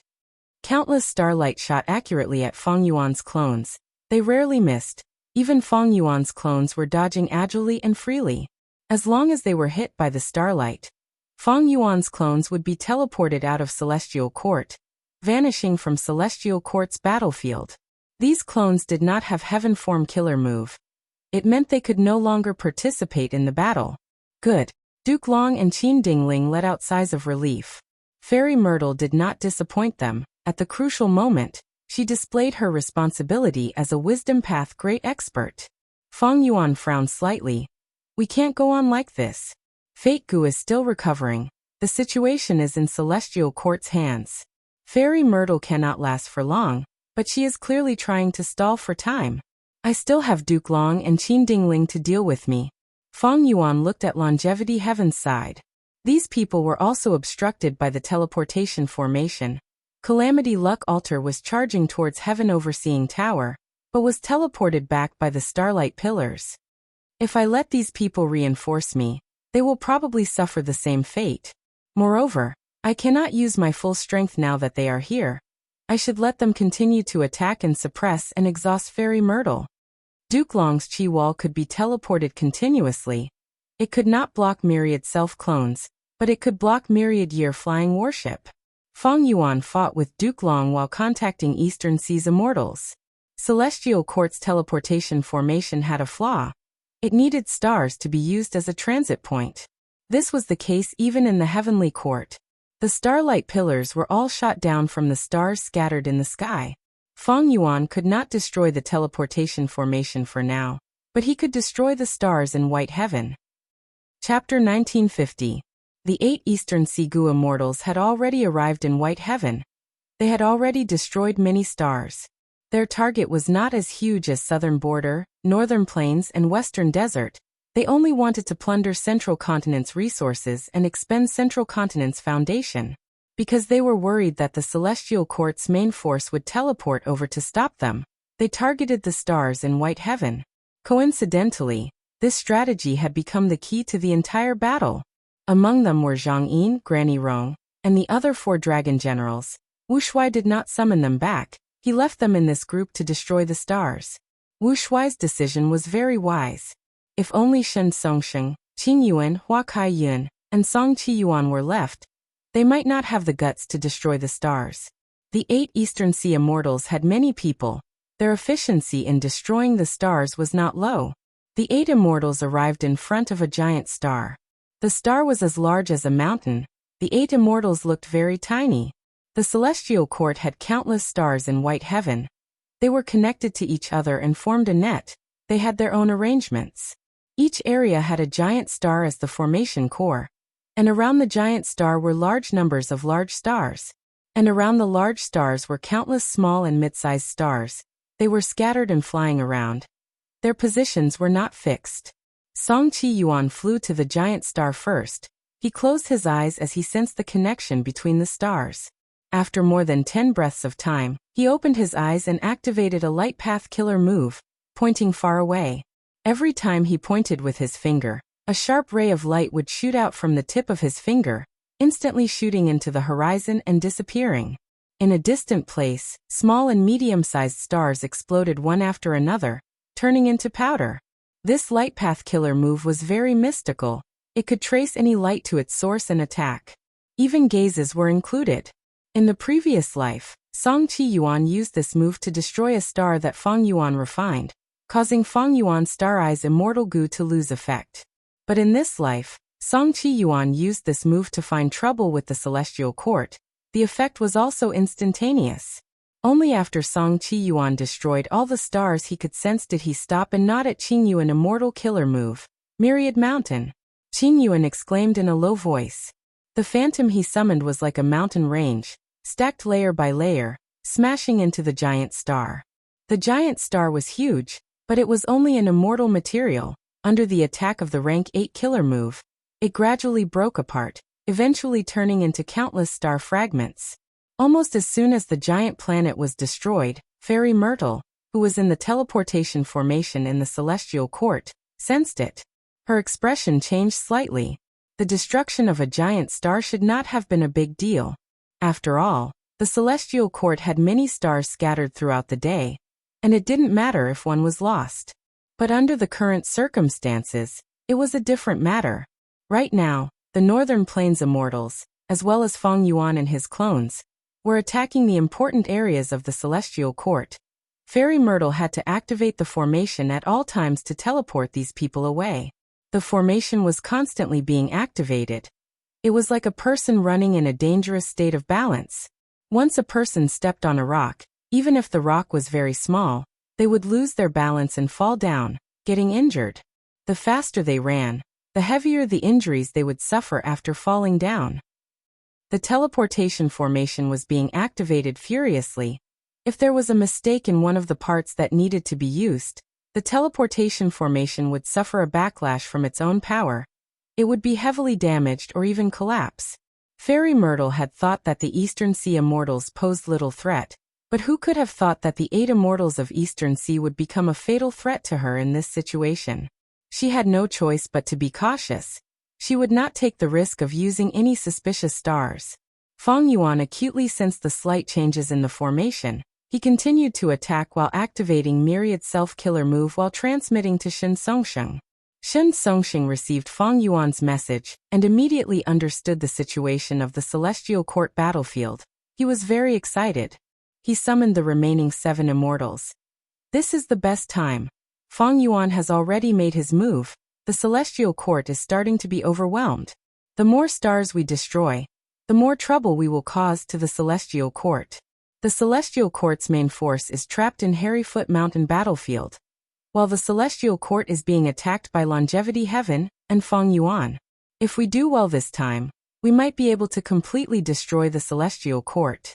S1: Countless starlight shot accurately at Feng Yuan's clones. They rarely missed. Even Feng Yuan's clones were dodging agilely and freely. As long as they were hit by the starlight, Feng Yuan's clones would be teleported out of Celestial Court, vanishing from Celestial Court's battlefield. These clones did not have Heaven Form Killer move. It meant they could no longer participate in the battle. Good. Duke Long and Qin Dingling let out sighs of relief. Fairy Myrtle did not disappoint them. At the crucial moment, she displayed her responsibility as a Wisdom Path great expert. Feng Yuan frowned slightly. We can't go on like this. Fate Gu is still recovering. The situation is in Celestial Court's hands. Fairy Myrtle cannot last for long, but she is clearly trying to stall for time. I still have Duke Long and Qin Dingling to deal with me. Feng Yuan looked at Longevity Heaven's side. These people were also obstructed by the teleportation formation. Calamity Luck Altar was charging towards Heaven Overseeing Tower, but was teleported back by the Starlight Pillars. If I let these people reinforce me, they will probably suffer the same fate. Moreover, I cannot use my full strength now that they are here. I should let them continue to attack and suppress and exhaust Fairy Myrtle. Duke Long's Qi Wall could be teleported continuously. It could not block myriad self-clones, but it could block myriad year flying warship. Feng Yuan fought with Duke Long while contacting Eastern Sea's Immortals. Celestial Court's teleportation formation had a flaw. It needed stars to be used as a transit point. This was the case even in the Heavenly Court. The starlight pillars were all shot down from the stars scattered in the sky. Feng Yuan could not destroy the teleportation formation for now, but he could destroy the stars in White Heaven. Chapter 1950. The 8 Eastern Sea Gu Immortals had already arrived in White Heaven. They had already destroyed many stars. Their target was not as huge as Southern Border, Northern Plains and Western Desert. They only wanted to plunder Central Continent's resources and expend Central Continent's foundation. Because they were worried that the Celestial Court's main force would teleport over to stop them, they targeted the stars in White Heaven. Coincidentally, this strategy had become the key to the entire battle. Among them were Zhang Yin, Granny Rong, and the other 4 dragon generals. Wu Shuai did not summon them back. He left them in this group to destroy the stars. Wu Shuai's decision was very wise. If only Shen Songsheng, Qin Yuan, Hua Kai Yun, and Song Qi Yuan were left, they might not have the guts to destroy the stars. The 8 Eastern Sea Immortals had many people. Their efficiency in destroying the stars was not low. The 8 Immortals arrived in front of a giant star. The star was as large as a mountain. The 8 Immortals looked very tiny. The Celestial Court had countless stars in White Heaven. They were connected to each other and formed a net. They had their own arrangements. Each area had a giant star as the formation core. And around the giant star were large numbers of large stars. And around the large stars were countless small and mid-sized stars. They were scattered and flying around. Their positions were not fixed. Song Qi Yuan flew to the giant star first. He closed his eyes as he sensed the connection between the stars. After more than 10 breaths of time, he opened his eyes and activated a light path killer move, pointing far away. Every time he pointed with his finger, a sharp ray of light would shoot out from the tip of his finger, instantly shooting into the horizon and disappearing. In a distant place, small and medium-sized stars exploded one after another, turning into powder. This light path killer move was very mystical. It could trace any light to its source and attack. Even gazes were included. In the previous life, Song Qi Yuan used this move to destroy a star that Feng Yuan refined, causing Feng Yuan's Star Eye's Immortal Gu to lose effect. But in this life, Song Qi Yuan used this move to find trouble with the Celestial Court. The effect was also instantaneous. Only after Song Qi Yuan destroyed all the stars he could sense did he stop and nod at Qin Yuan Immortal Killer move, Myriad Mountain. Qin Yuan exclaimed in a low voice. The phantom he summoned was like a mountain range, stacked layer by layer, smashing into the giant star. The giant star was huge, but it was only an immortal material. Under the attack of the rank 8 killer move, it gradually broke apart, eventually turning into countless star fragments. Almost as soon as the giant planet was destroyed, Fairy Myrtle, who was in the teleportation formation in the Celestial Court, sensed it. Her expression changed slightly. The destruction of a giant star should not have been a big deal. After all, the Celestial Court had many stars scattered throughout the day, and it didn't matter if one was lost. But under the current circumstances, it was a different matter. Right now, the Northern Plains Immortals, as well as Feng Yuan and his clones, were attacking the important areas of the Celestial Court. Fairy Myrtle had to activate the formation at all times to teleport these people away. The formation was constantly being activated. It was like a person running in a dangerous state of balance. Once a person stepped on a rock, even if the rock was very small, they would lose their balance and fall down, getting injured. The faster they ran, the heavier the injuries they would suffer after falling down. The teleportation formation was being activated furiously. If there was a mistake in one of the parts that needed to be used, the teleportation formation would suffer a backlash from its own power. It would be heavily damaged or even collapse. Fairy Myrtle had thought that the Eastern Sea Immortals posed little threat, but who could have thought that the 8 Immortals of Eastern Sea would become a fatal threat to her in this situation? She had no choice but to be cautious. She would not take the risk of using any suspicious stars. Feng Yuan acutely sensed the slight changes in the formation. He continued to attack while activating Myriad Self-Killer move while transmitting to Shen Songsheng. Shen Songsheng received Feng Yuan's message and immediately understood the situation of the Celestial Court battlefield. He was very excited. He summoned the remaining 7 Immortals. This is the best time. Feng Yuan has already made his move. The Celestial Court is starting to be overwhelmed. The more stars we destroy, the more trouble we will cause to the Celestial Court. The Celestial Court's main force is trapped in Harryfoot Mountain battlefield, while the Celestial Court is being attacked by Longevity Heaven and Feng Yuan. If we do well this time, we might be able to completely destroy the Celestial Court.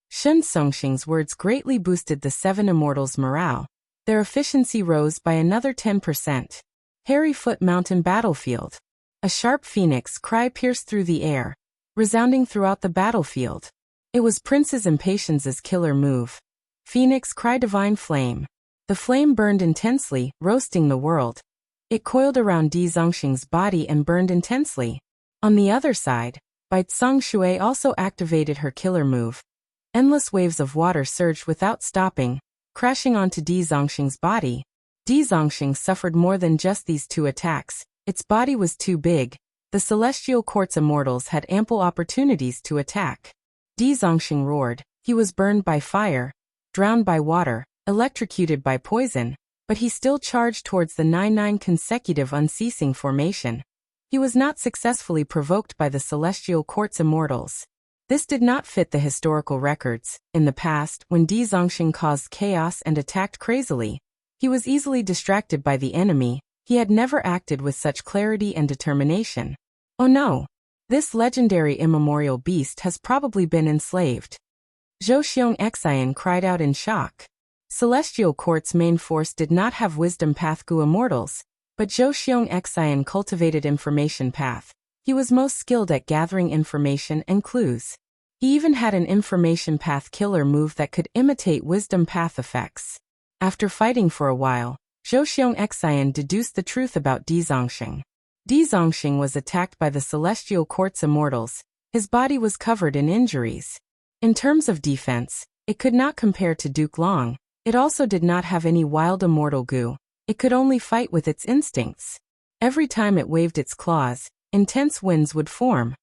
S1: Shen Songsheng's words greatly boosted the 7 Immortals' morale. Their efficiency rose by another 10%. Harryfoot Mountain battlefield. A sharp phoenix cry pierced through the air, resounding throughout the battlefield. It was Princess Impatience's killer move. Phoenix cry divine flame. The flame burned intensely, roasting the world. It coiled around Di Zongxing's body and burned intensely. On the other side, Bai Tsang Shui also activated her killer move. Endless waves of water surged without stopping, crashing onto Di Zongxing's body. Di Zongxing suffered more than just these 2 attacks. Its body was too big. The Celestial Court's Immortals had ample opportunities to attack. Di Zongxing roared. He was burned by fire, drowned by water, electrocuted by poison, but he still charged towards the 9-9 consecutive unceasing formation. He was not successfully provoked by the Celestial Court's Immortals. This did not fit the historical records. In the past, when Di Zongxing caused chaos and attacked crazily, he was easily distracted by the enemy. He had never acted with such clarity and determination. Oh no! This legendary immemorial beast has probably been enslaved. Zhou Xiong Xian cried out in shock. Celestial Court's main force did not have Wisdom Path Gu Immortals, but Zhou Xiong Xian cultivated Information Path. He was most skilled at gathering information and clues. He even had an Information Path killer move that could imitate Wisdom Path effects. After fighting for a while, Zhou Xiong Xian deduced the truth about Di Zongxing. Di Zongxing was attacked by the Celestial Court's Immortals. His body was covered in injuries. In terms of defense, it could not compare to Duke Long. It also did not have any wild immortal goo. It could only fight with its instincts. Every time it waved its claws, intense winds would form.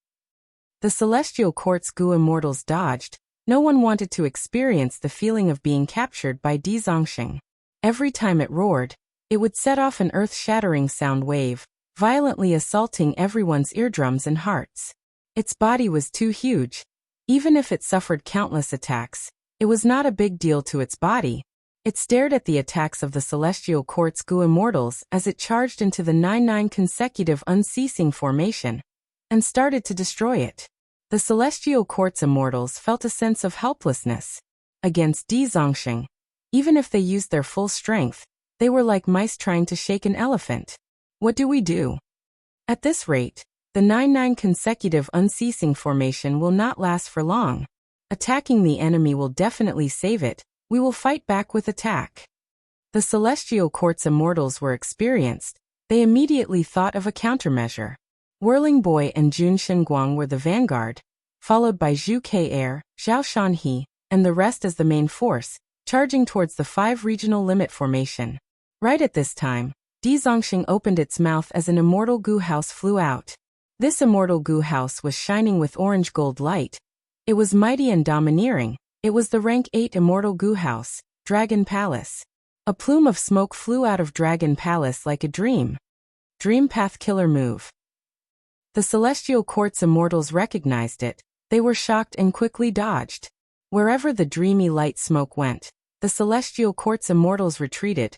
S1: The Celestial Court's Gu Immortals dodged. No one wanted to experience the feeling of being captured by Di Zongxing. Every time it roared, it would set off an earth-shattering sound wave, violently assaulting everyone's eardrums and hearts. Its body was too huge. Even if it suffered countless attacks, it was not a big deal to its body. It stared at the attacks of the Celestial Court's Gu Immortals as it charged into the 9-9 consecutive unceasing formation, and started to destroy it. The Celestial Court's Immortals felt a sense of helplessness. Against Di Zongxing, even if they used their full strength, they were like mice trying to shake an elephant. What do we do? At this rate, the 9-9 consecutive unceasing formation will not last for long. Attacking the enemy will definitely save it. We will fight back with attack. The Celestial Court's immortals were experienced. They immediately thought of a countermeasure. Whirling Boy and Jun Shenguang were the vanguard, followed by Zhu Ke, Zhao Shanhe, and the rest as the main force, charging towards the 5 regional limit formation. Right at this time, Di Zongxing opened its mouth as an immortal goo house flew out. This immortal goo house was shining with orange gold light. It was mighty and domineering. It was the rank 8 immortal goo house, Dragon Palace. A plume of smoke flew out of Dragon Palace like a dream. Dream Path Killer Move. The Celestial Court's immortals recognized it. They were shocked and quickly dodged. Wherever the dreamy light smoke went, the Celestial Court's immortals retreated,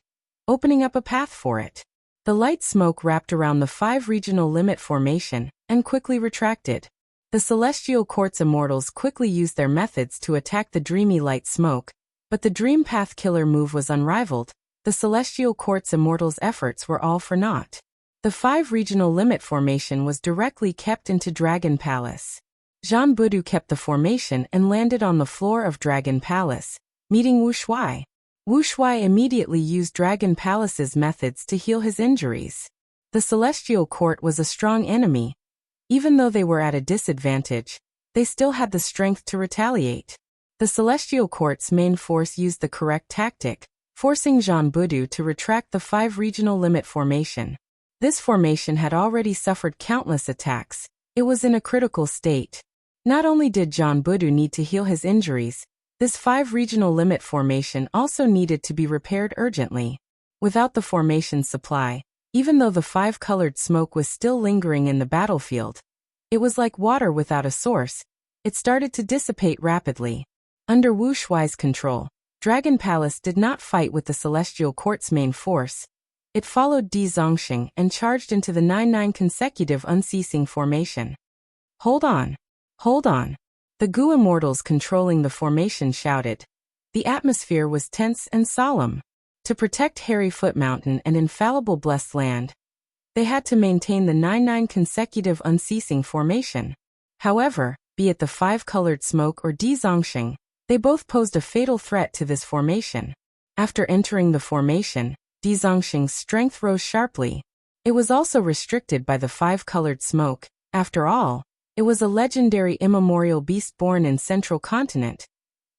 S1: opening up a path for it. The light smoke wrapped around the 5 regional limit formation and quickly retracted. The Celestial Court's immortals quickly used their methods to attack the dreamy light smoke, but the Dream Path Killer move was unrivaled. The Celestial Court's immortals' efforts were all for naught. The 5 regional limit formation was directly kept into Dragon Palace. Zhan Budu kept the formation and landed on the floor of Dragon Palace, meeting Wu Shuai. Wu Shuai immediately used Dragon Palace's methods to heal his injuries. The Celestial Court was a strong enemy. Even though they were at a disadvantage, they still had the strength to retaliate. The Celestial Court's main force used the correct tactic, forcing Zhan Budu to retract the 5 regional limit formation. This formation had already suffered countless attacks. It was in a critical state. Not only did Zhan Budu need to heal his injuries, this 5 regional limit formation also needed to be repaired urgently. Without the formation's supply, even though the 5-colored smoke was still lingering in the battlefield, it was like water without a source. It started to dissipate rapidly. Under Wu Shuai's control, Dragon Palace did not fight with the Celestial Court's main force. It followed Di Zongxing and charged into the 9-9 consecutive unceasing formation. Hold on. Hold on. The Gu Immortals controlling the formation shouted. The atmosphere was tense and solemn. To protect Harryfoot Mountain and infallible Blessed Land, they had to maintain the 9-9 consecutive unceasing formation. However, be it the 5-colored smoke or Di Zongxing, they both posed a fatal threat to this formation. After entering the formation, Di Zongxing's strength rose sharply. It was also restricted by the 5-colored smoke. After all, it was a legendary immemorial beast born in Central Continent.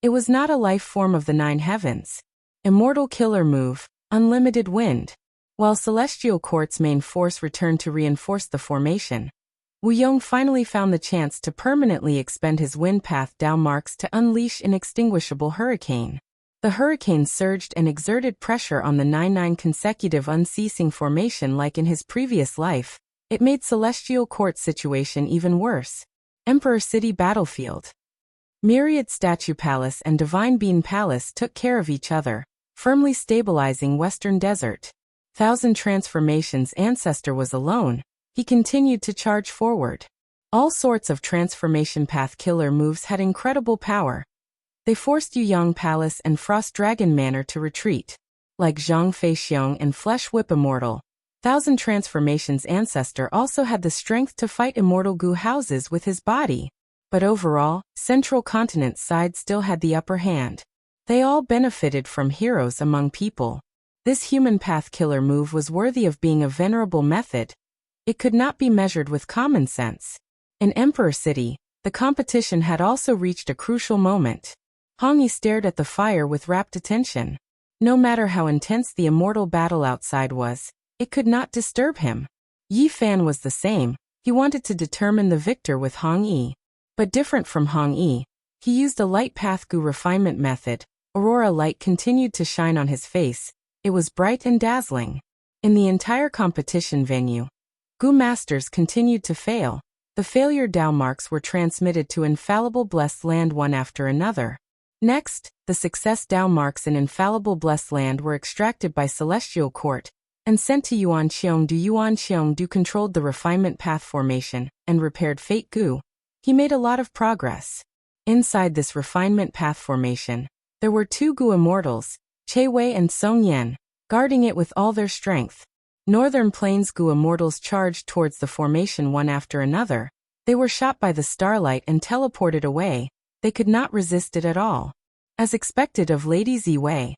S1: It was not a life form of the 9 heavens. Immortal Killer Move, Unlimited Wind. While Celestial Court's main force returned to reinforce the formation, Wu Yong finally found the chance to permanently expend his wind path Dao marks to unleash an inextinguishable hurricane. The hurricane surged and exerted pressure on the 9-9 consecutive unceasing formation like in his previous life. It made Celestial Court's situation even worse. Emperor City Battlefield. Myriad Statue Palace and Divine Bean Palace took care of each other, firmly stabilizing Western Desert. Thousand Transformations' ancestor was alone. He continued to charge forward. All sorts of transformation path killer moves had incredible power. They forced Yuyang Palace and Frost Dragon Manor to retreat. Like Zhang Feixiong and Flesh Whip Immortal, Thousand Transformations' ancestor also had the strength to fight immortal goo houses with his body. But overall, Central Continent's side still had the upper hand. They all benefited from heroes among people. This human path killer move was worthy of being a venerable method. It could not be measured with common sense. In Emperor City, the competition had also reached a crucial moment. Hong Yi stared at the fire with rapt attention. No matter how intense the immortal battle outside was, it could not disturb him. Yi Fan was the same. He wanted to determine the victor with Hong Yi. But different from Hong Yi, he used a light path gu refinement method. Aurora light continued to shine on his face. It was bright and dazzling. In the entire competition venue, gu masters continued to fail. The failure Dao marks were transmitted to infallible Blessed Land one after another. Next, the success Dao marks in infallible Blessed Land were extracted by Celestial Court and sent to Yuan Qiong Du. Yuan Qiong Du controlled the refinement path formation and repaired Fate Gu. He made a lot of progress. Inside this refinement path formation, there were 2 Gu Immortals, Che Wei and Song Yan, guarding it with all their strength. Northern Plains Gu Immortals charged towards the formation one after another. They were shot by the starlight and teleported away. they could not resist it at all. As expected of Lady Ziwei.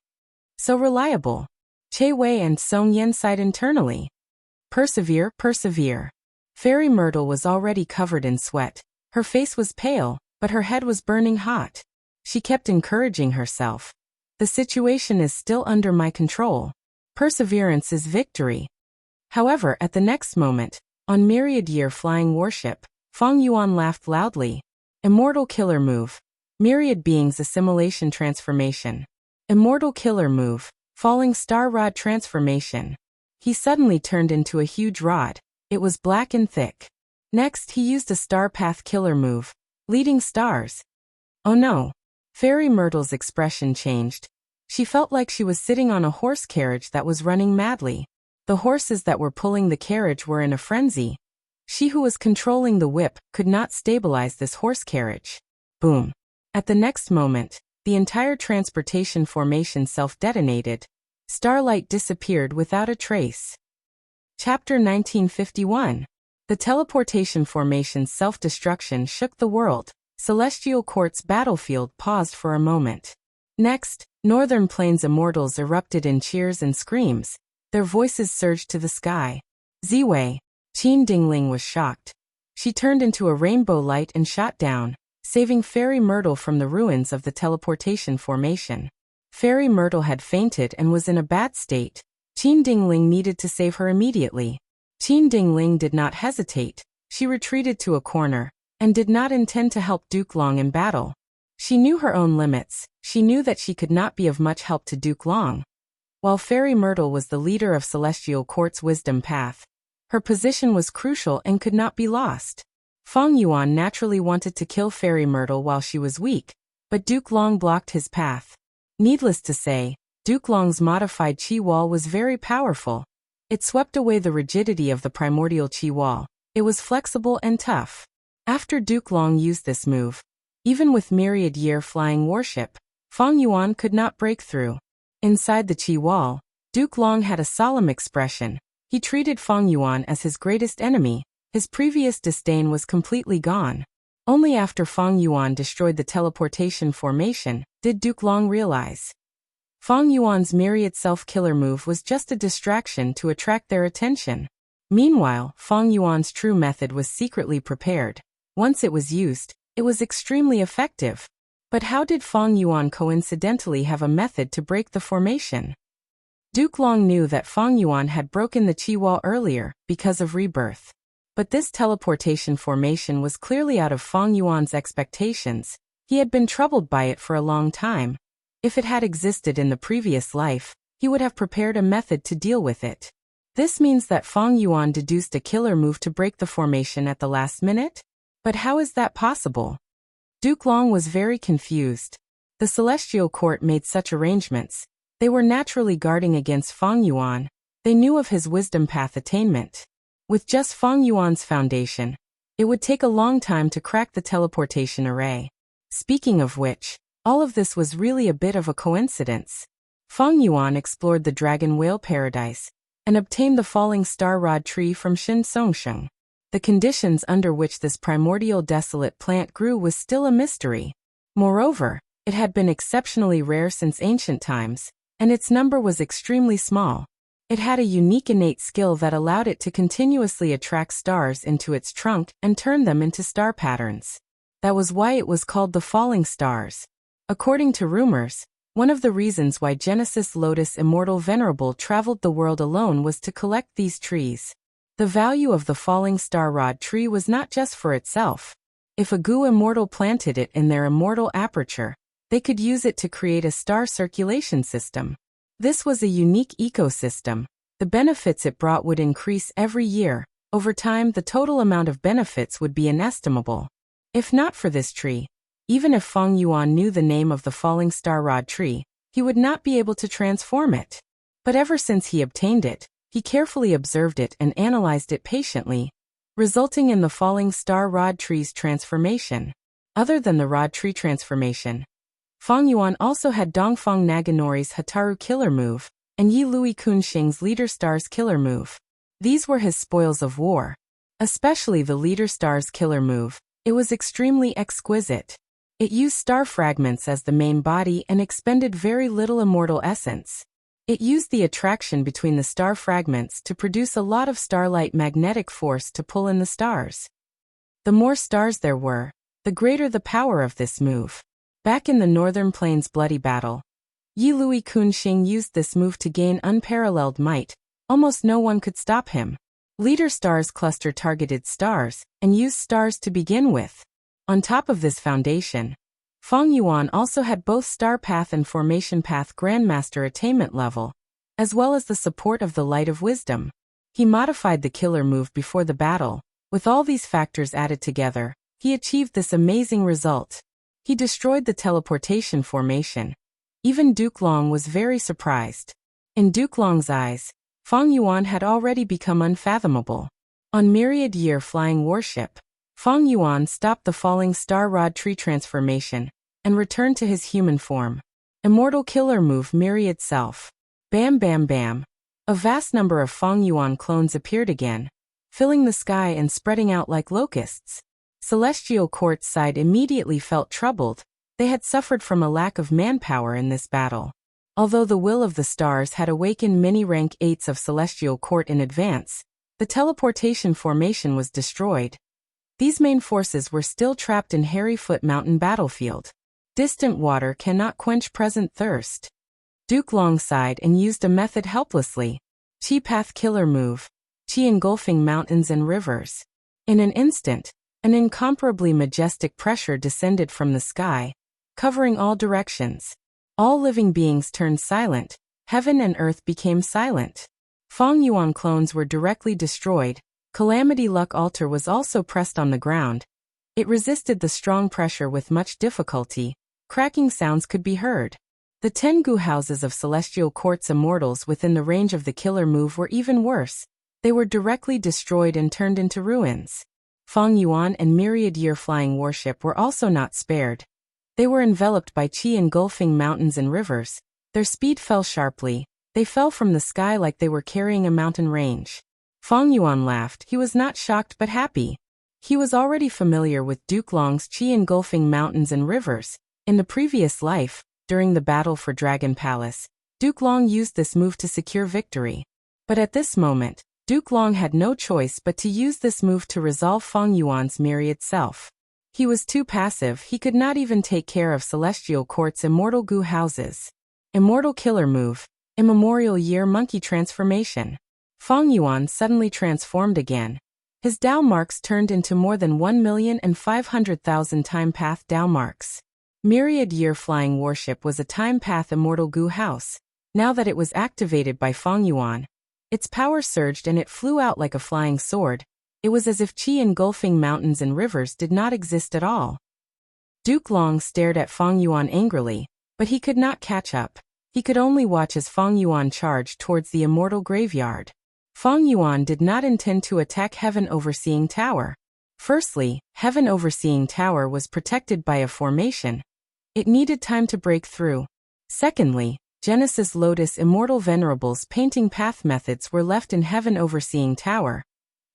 S1: So reliable. Che Wei and Song Yen sighed internally. Persevere, persevere. Fairy Myrtle was already covered in sweat. Her face was pale, but her head was burning hot. She kept encouraging herself. The situation is still under my control. Perseverance is victory. However, at the next moment, on Myriad Year Flying Warship, Fong Yuan laughed loudly. Immortal Killer Move. Myriad Beings Assimilation Transformation. Immortal Killer Move. Falling Star Rod Transformation. He suddenly turned into a huge rod. It was black and thick. Next, he used a Star Path Killer Move. Leading Stars. Oh no. Fairy Myrtle's expression changed. She felt like she was sitting on a horse carriage that was running madly. The horses that were pulling the carriage were in a frenzy. She who was controlling the whip could not stabilize this horse carriage. Boom. At the next moment, the entire transportation formation self-detonated. Starlight disappeared without a trace. Chapter 1951. The teleportation formation's self-destruction shook the world. Celestial Court's battlefield paused for a moment. Next, Northern Plains immortals erupted in cheers and screams. Their voices surged to the sky. Ziwei. Qin Dingling was shocked. She turned into a rainbow light and shot down, saving Fairy Myrtle from the ruins of the teleportation formation. Fairy Myrtle had fainted and was in a bad state. Qin Dingling needed to save her immediately. Qin Dingling did not hesitate. She retreated to a corner, and did not intend to help Duke Long in battle. She knew her own limits. She knew that she could not be of much help to Duke Long. While Fairy Myrtle was the leader of Celestial Court's Wisdom Path, her position was crucial and could not be lost. Fong Yuan naturally wanted to kill Fairy Myrtle while she was weak, but Duke Long blocked his path. Needless to say, Duke Long's modified Qi Wall was very powerful. It swept away the rigidity of the primordial Qi Wall. It was flexible and tough. After Duke Long used this move, even with Myriad Year Flying Warship, Fong Yuan could not break through. Inside the Qi Wall, Duke Long had a solemn expression. He treated Fong Yuan as his greatest enemy. His previous disdain was completely gone. Only after Fong Yuan destroyed the teleportation formation did Duke Long realize. Fong Yuan's myriad self-killer move was just a distraction to attract their attention. Meanwhile, Fong Yuan's true method was secretly prepared. Once it was used, it was extremely effective. But how did Fong Yuan coincidentally have a method to break the formation? Duke Long knew that Fong Yuan had broken the Qi Wall earlier, because of rebirth. But this teleportation formation was clearly out of Fong Yuan's expectations. He had been troubled by it for a long time. If it had existed in the previous life, he would have prepared a method to deal with it. This means that Fong Yuan deduced a killer move to break the formation at the last minute? But how is that possible? Duke Long was very confused. The Celestial Court made such arrangements. They were naturally guarding against Fong Yuan. They knew of his wisdom path attainment. With just Fong Yuan's foundation, it would take a long time to crack the teleportation array. Speaking of which, all of this was really a bit of a coincidence. Fong Yuan explored the Dragon Whale Paradise and obtained the falling star rod tree from Shin Songsheng. The conditions under which this primordial desolate plant grew was still a mystery. Moreover, it had been exceptionally rare since ancient times, and its number was extremely small. It had a unique innate skill that allowed it to continuously attract stars into its trunk and turn them into star patterns. That was why it was called the falling stars. According to rumors, one of the reasons why Genesis Lotus Immortal Venerable traveled the world alone was to collect these trees. The value of the falling star rod tree was not just for itself. If a Gu Immortal planted it in their immortal aperture, they could use it to create a star circulation system. This was a unique ecosystem. The benefits it brought would increase every year. Over time, the total amount of benefits would be inestimable. If not for this tree, even if Fong Yuan knew the name of the falling star rod tree, he would not be able to transform it. But ever since he obtained it, he carefully observed it and analyzed it patiently, resulting in the falling star rod tree's transformation. Other than the rod tree transformation, Fong Yuan also had Dongfang Naganori's Hataru killer move, and Yi Lui Kunxing's Leader Star's killer move. These were his spoils of war. Especially the Leader Star's killer move. It was extremely exquisite. It used star fragments as the main body and expended very little immortal essence. It used the attraction between the star fragments to produce a lot of starlight magnetic force to pull in the stars. The more stars there were, the greater the power of this move. Back in the Northern Plains bloody battle, Yi Lui Kunxing used this move to gain unparalleled might. Almost no one could stop him. Leader stars cluster targeted stars, and used stars to begin with. On top of this foundation, Feng Yuan also had both Star Path and Formation Path Grandmaster attainment level, as well as the support of the Light of Wisdom. He modified the killer move before the battle. With all these factors added together, he achieved this amazing result. He destroyed the teleportation formation. Even Duke Long was very surprised. In Duke Long's eyes, Feng Yuan had already become unfathomable. On Myriad Year Flying Warship, Feng Yuan stopped the falling star rod tree transformation and returned to his human form. Immortal killer move Myriad Self. Bam bam bam. A vast number of Feng Yuan clones appeared again, filling the sky and spreading out like locusts. Celestial Court's side immediately felt troubled. They had suffered from a lack of manpower in this battle. Although the will of the stars had awakened many rank 8s of Celestial Court in advance, the teleportation formation was destroyed. These main forces were still trapped in Harryfoot Mountain battlefield. Distant water cannot quench present thirst. Duke Long sighed and used a method helplessly. Chi Path Killer Move. Chi engulfing mountains and rivers. In an instant, an incomparably majestic pressure descended from the sky, covering all directions. All living beings turned silent. Heaven and earth became silent. Feng Yuan clones were directly destroyed. Calamity Luck Altar was also pressed on the ground. It resisted the strong pressure with much difficulty. Cracking sounds could be heard. The 10 Gu houses of Celestial Court's immortals within the range of the killer move were even worse. They were directly destroyed and turned into ruins. Feng Yuan and Myriad Year Flying Warship were also not spared. They were enveloped by Chi engulfing mountains and rivers. Their speed fell sharply. They fell from the sky like they were carrying a mountain range. Feng Yuan laughed. He was not shocked but happy. He was already familiar with Duke Long's Chi engulfing mountains and rivers. In the previous life, during the battle for Dragon Palace, Duke Long used this move to secure victory. But at this moment, Duke Long had no choice but to use this move to resolve Feng Yuan's myriad self. He was too passive. He could not even take care of Celestial Court's immortal Gu houses. Immortal killer move. Immemorial Year Monkey Transformation. Feng Yuan suddenly transformed again. His Dao marks turned into more than 1,500,000 time path Dao marks. Myriad Year Flying Warship was a time path immortal Gu house. Now that it was activated by Feng Yuan, its power surged and it flew out like a flying sword. It was as if Chi engulfing mountains and rivers did not exist at all. Duke Long stared at Feng Yuan angrily, but he could not catch up. He could only watch as Feng Yuan charged towards the immortal graveyard. Feng Yuan did not intend to attack Heaven Overseeing Tower. Firstly, Heaven Overseeing Tower was protected by a formation. It needed time to break through. Secondly, Genesis Lotus Immortal Venerables painting path methods were left in Heaven Overseeing Tower.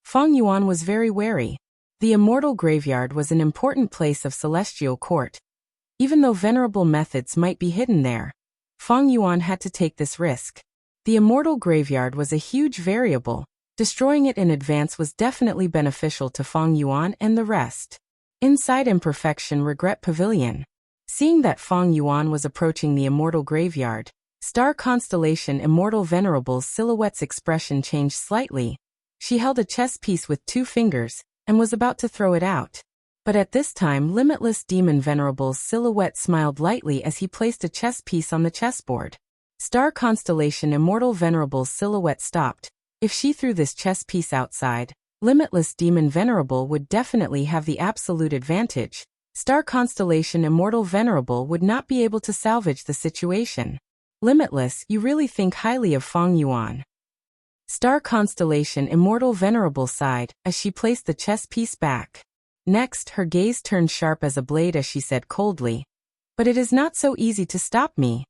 S1: Feng Yuan was very wary. The Immortal Graveyard was an important place of Celestial Court. Even though venerable methods might be hidden there, Feng Yuan had to take this risk. The Immortal Graveyard was a huge variable. Destroying it in advance was definitely beneficial to Feng Yuan and the rest. Inside Imperfection Regret Pavilion. Seeing that Feng Yuan was approaching the Immortal Graveyard, Star Constellation Immortal Venerable's silhouette's expression changed slightly. She held a chess piece with 2 fingers, and was about to throw it out. But at this time Limitless Demon Venerable's silhouette smiled lightly as he placed a chess piece on the chessboard. Star Constellation Immortal Venerable's silhouette stopped. If she threw this chess piece outside, Limitless Demon Venerable would definitely have the absolute advantage. Star Constellation Immortal Venerable would not be able to salvage the situation. Limitless, you really think highly of Feng Yuan. Star Constellation Immortal Venerable sighed as she placed the chess piece back. Next, her gaze turned sharp as a blade as she said coldly, "But it is not so easy to stop me."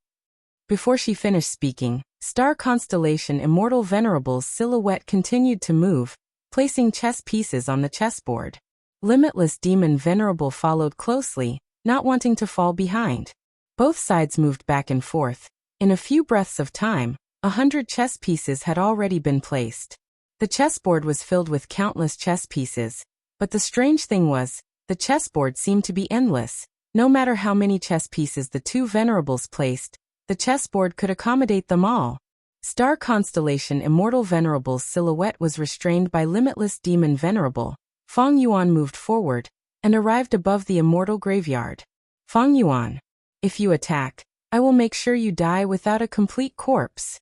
S1: Before she finished speaking, Star Constellation Immortal Venerable's silhouette continued to move, placing chess pieces on the chessboard. Limitless Demon Venerable followed closely. not wanting to fall behind. Both sides moved back and forth. In a few breaths of time, 100 chess pieces had already been placed. The chessboard was filled with countless chess pieces, but the strange thing was, the chessboard seemed to be endless. No matter how many chess pieces the two venerables placed, the chessboard could accommodate them all. Star constellation Immortal Venerable's silhouette was restrained by limitless demon venerable. Feng Yuan moved forward, and arrived above the immortal graveyard. Feng Yuan, if you attack, I will make sure you die without a complete corpse.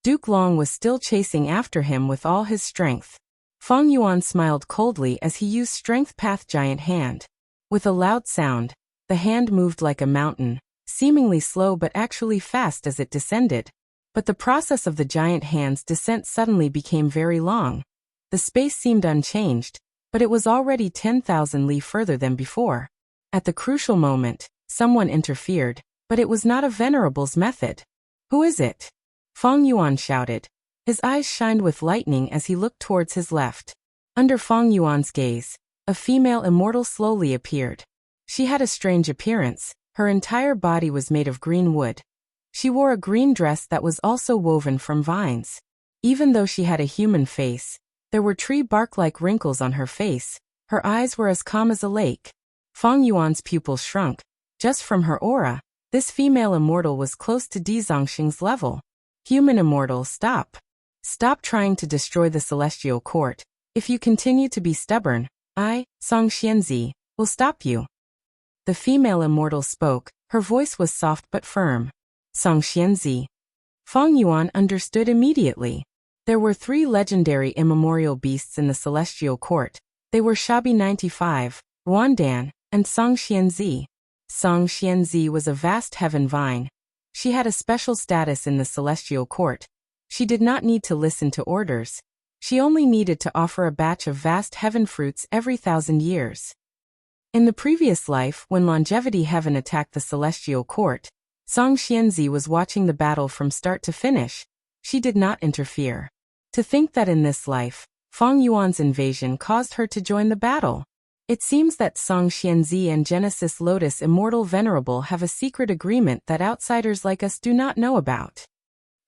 S1: Duke Long was still chasing after him with all his strength. Feng Yuan smiled coldly as he used Strength Path Giant Hand. With a loud sound, the hand moved like a mountain, seemingly slow but actually fast as it descended. But the process of the giant hand's descent suddenly became very long. The space seemed unchanged, but it was already 10,000 li further than before. At the crucial moment, someone interfered, but it was not a venerable's method. Who is it? Feng Yuan shouted. His eyes shined with lightning as he looked towards his left. Under Feng Yuan's gaze, a female immortal slowly appeared. She had a strange appearance. Her entire body was made of green wood. She wore a green dress that was also woven from vines. Even though she had a human face, there were tree bark-like wrinkles on her face. Her eyes were as calm as a lake. Feng Yuan's pupils shrunk. Just from her aura, this female immortal was close to Di Zongxing's level. Human immortal, stop. Stop trying to destroy the celestial court. If you continue to be stubborn, I, Song Xianzi, will stop you. The female immortal spoke. Her voice was soft but firm. Song Xianzi. Feng Yuan understood immediately. There were 3 legendary immemorial beasts in the celestial court. They were Shabi 95, Ruandan, and Song Xianzi. Song Xianzi was a vast heaven vine. She had a special status in the celestial court. She did not need to listen to orders. She only needed to offer a batch of vast heaven fruits every 1,000 years. In the previous life, when Longevity Heaven attacked the celestial court, Song Xianzi was watching the battle from start to finish. She did not interfere. To think that in this life, Feng Yuan's invasion caused her to join the battle. It seems that Song Xianzi and Genesis Lotus Immortal Venerable have a secret agreement that outsiders like us do not know about.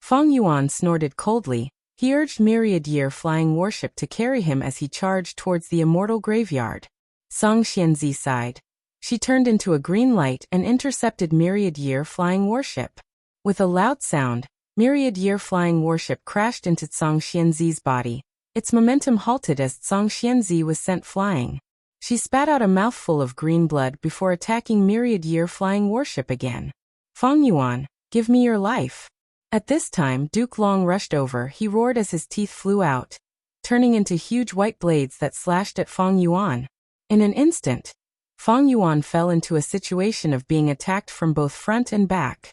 S1: Feng Yuan snorted coldly. He urged Myriad Year Flying Warship to carry him as he charged towards the immortal graveyard. Song Xianzi sighed. She turned into a green light and intercepted Myriad Year Flying Warship. With a loud sound, Myriad Year Flying Warship crashed into Song Xianzi's body. Its momentum halted as Song Xianzi was sent flying. She spat out a mouthful of green blood before attacking Myriad Year Flying Warship again. Feng Yuan, give me your life. At this time, Duke Long rushed over. He roared as his teeth flew out, turning into huge white blades that slashed at Feng Yuan. In an instant, Feng Yuan fell into a situation of being attacked from both front and back.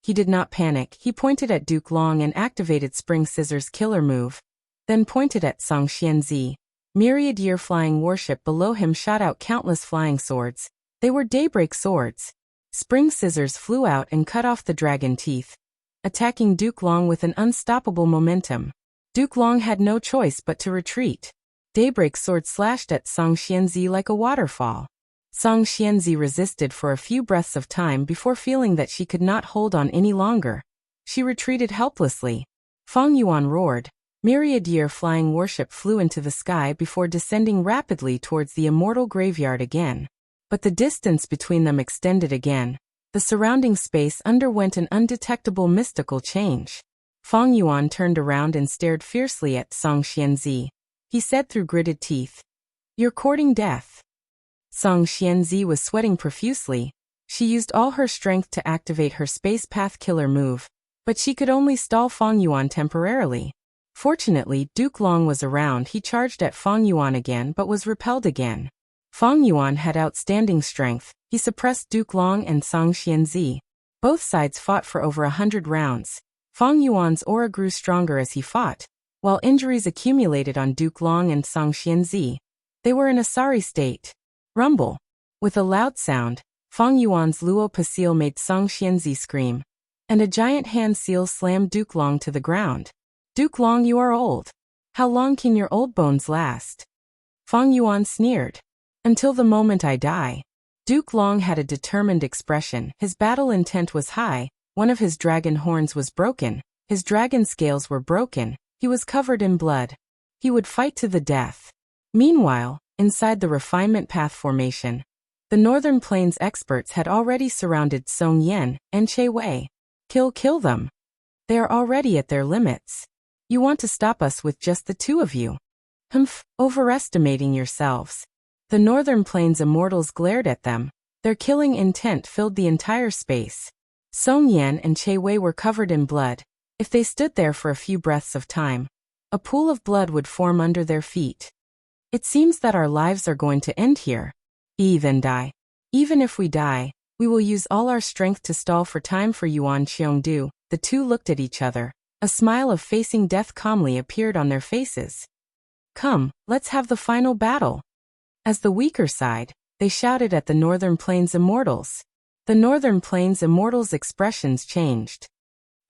S1: He did not panic. He pointed at Duke Long and activated Spring Scissors killer move, then pointed at Song Xianzi. Myriad Year Flying Warship below him shot out countless flying swords. They were daybreak swords. Spring Scissors flew out and cut off the dragon teeth, attacking Duke Long with an unstoppable momentum. Duke Long had no choice but to retreat. Daybreak sword slashed at Song Xianzi like a waterfall. Song Xianzi resisted for a few breaths of time before feeling that she could not hold on any longer. She retreated helplessly. Feng Yuan roared. Myriad Year Flying Warship flew into the sky before descending rapidly towards the immortal graveyard again. But the distance between them extended again. The surrounding space underwent an undetectable mystical change. Feng Yuan turned around and stared fiercely at Song Xianzi. He said through gritted teeth, "You're courting death." Song Xianzi was sweating profusely. She used all her strength to activate her space path killer move, but she could only stall Feng Yuan temporarily. Fortunately, Duke Long was around. He charged at Feng Yuan again but was repelled again. Feng Yuan had outstanding strength. He suppressed Duke Long and Song Xianzi. Both sides fought for over 100 rounds. Feng Yuan's aura grew stronger as he fought, while injuries accumulated on Duke Long and Song Xianzi. They were in a sorry state. Rumble. With a loud sound, Feng Yuan's Luo Pasil made Song Xianzi scream, and a giant hand seal slammed Duke Long to the ground. Duke Long, you are old. How long can your old bones last? Feng Yuan sneered. Until the moment I die. Duke Long had a determined expression. His battle intent was high. One of his dragon horns was broken. His dragon scales were broken. He was covered in blood. He would fight to the death. Meanwhile, inside the refinement path formation, the Northern Plains experts had already surrounded Song Yan and Che Wei. Kill them. They are already at their limits. You want to stop us with just the two of you? Humph, overestimating yourselves. The Northern Plains immortals glared at them. Their killing intent filled the entire space. Song Yan and Che Wei were covered in blood. If they stood there for a few breaths of time, a pool of blood would form under their feet. It seems that our lives are going to end here. Then die. Even if we die, we will use all our strength to stall for time for Yuan Xiongdu. The two looked at each other. A smile of facing death calmly appeared on their faces. Come, let's have the final battle. As the weaker side, they shouted at the Northern Plains immortals. The Northern Plains immortals' expressions changed.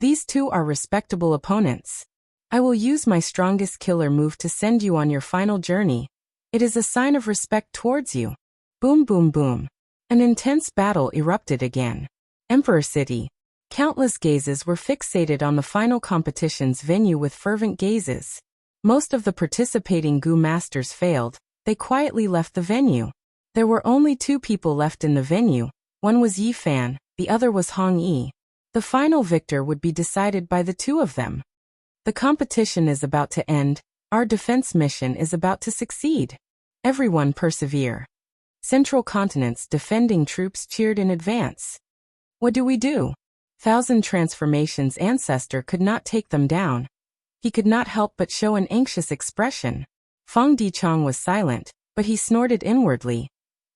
S1: These two are respectable opponents. I will use my strongest killer move to send you on your final journey. It is a sign of respect towards you. Boom boom boom. An intense battle erupted again. Emperor City. Countless gazes were fixated on the final competition's venue with fervent gazes. Most of the participating Gu masters failed. They quietly left the venue. There were only two people left in the venue. One was Yi Fan, the other was Hong Yi. The final victor would be decided by the two of them. The competition is about to end. Our defense mission is about to succeed. Everyone persevere. Central Continent's defending troops cheered in advance. What do we do? Thousand Transformations' ancestor could not take them down. He could not help but show an anxious expression. Fang Dichang was silent, but he snorted inwardly.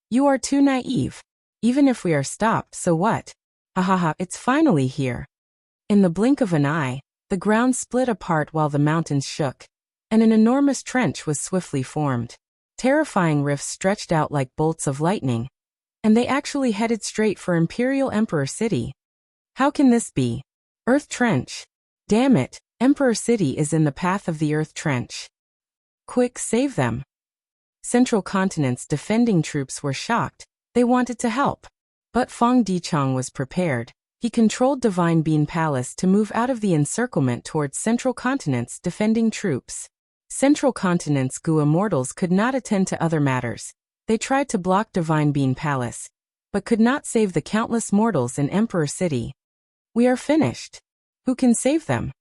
S1: You are too naive. Even if we are stopped, so what? Hahaha, it's finally here. In the blink of an eye, the ground split apart while the mountains shook, and an enormous trench was swiftly formed. Terrifying rifts stretched out like bolts of lightning, and they actually headed straight for Imperial Emperor City. How can this be? Earth Trench. Damn it, Emperor City is in the path of the Earth Trench. Quick, save them. Central Continent's defending troops were shocked. They wanted to help. But Fang Dichang was prepared. He controlled Divine Bean Palace to move out of the encirclement towards Central Continent's defending troops. Central Continent's Gu immortals could not attend to other matters. They tried to block Divine Bean Palace, but could not save the countless mortals in Emperor City. We are finished. Who can save them?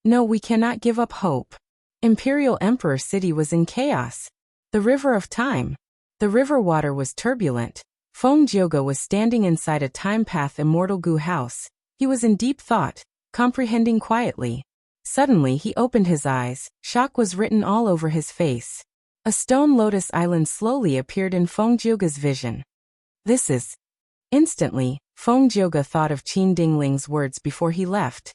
S1: No, we cannot give up hope. Imperial Emperor City was in chaos. The river of time. The river water was turbulent. Feng Jioge was standing inside a time path immortal Gu house. He was in deep thought, comprehending quietly. Suddenly he opened his eyes. Shock was written all over his face. A stone lotus island slowly appeared in Feng Jioge's vision. This is... Instantly, Feng Jioge thought of Qin Dingling's words before he left.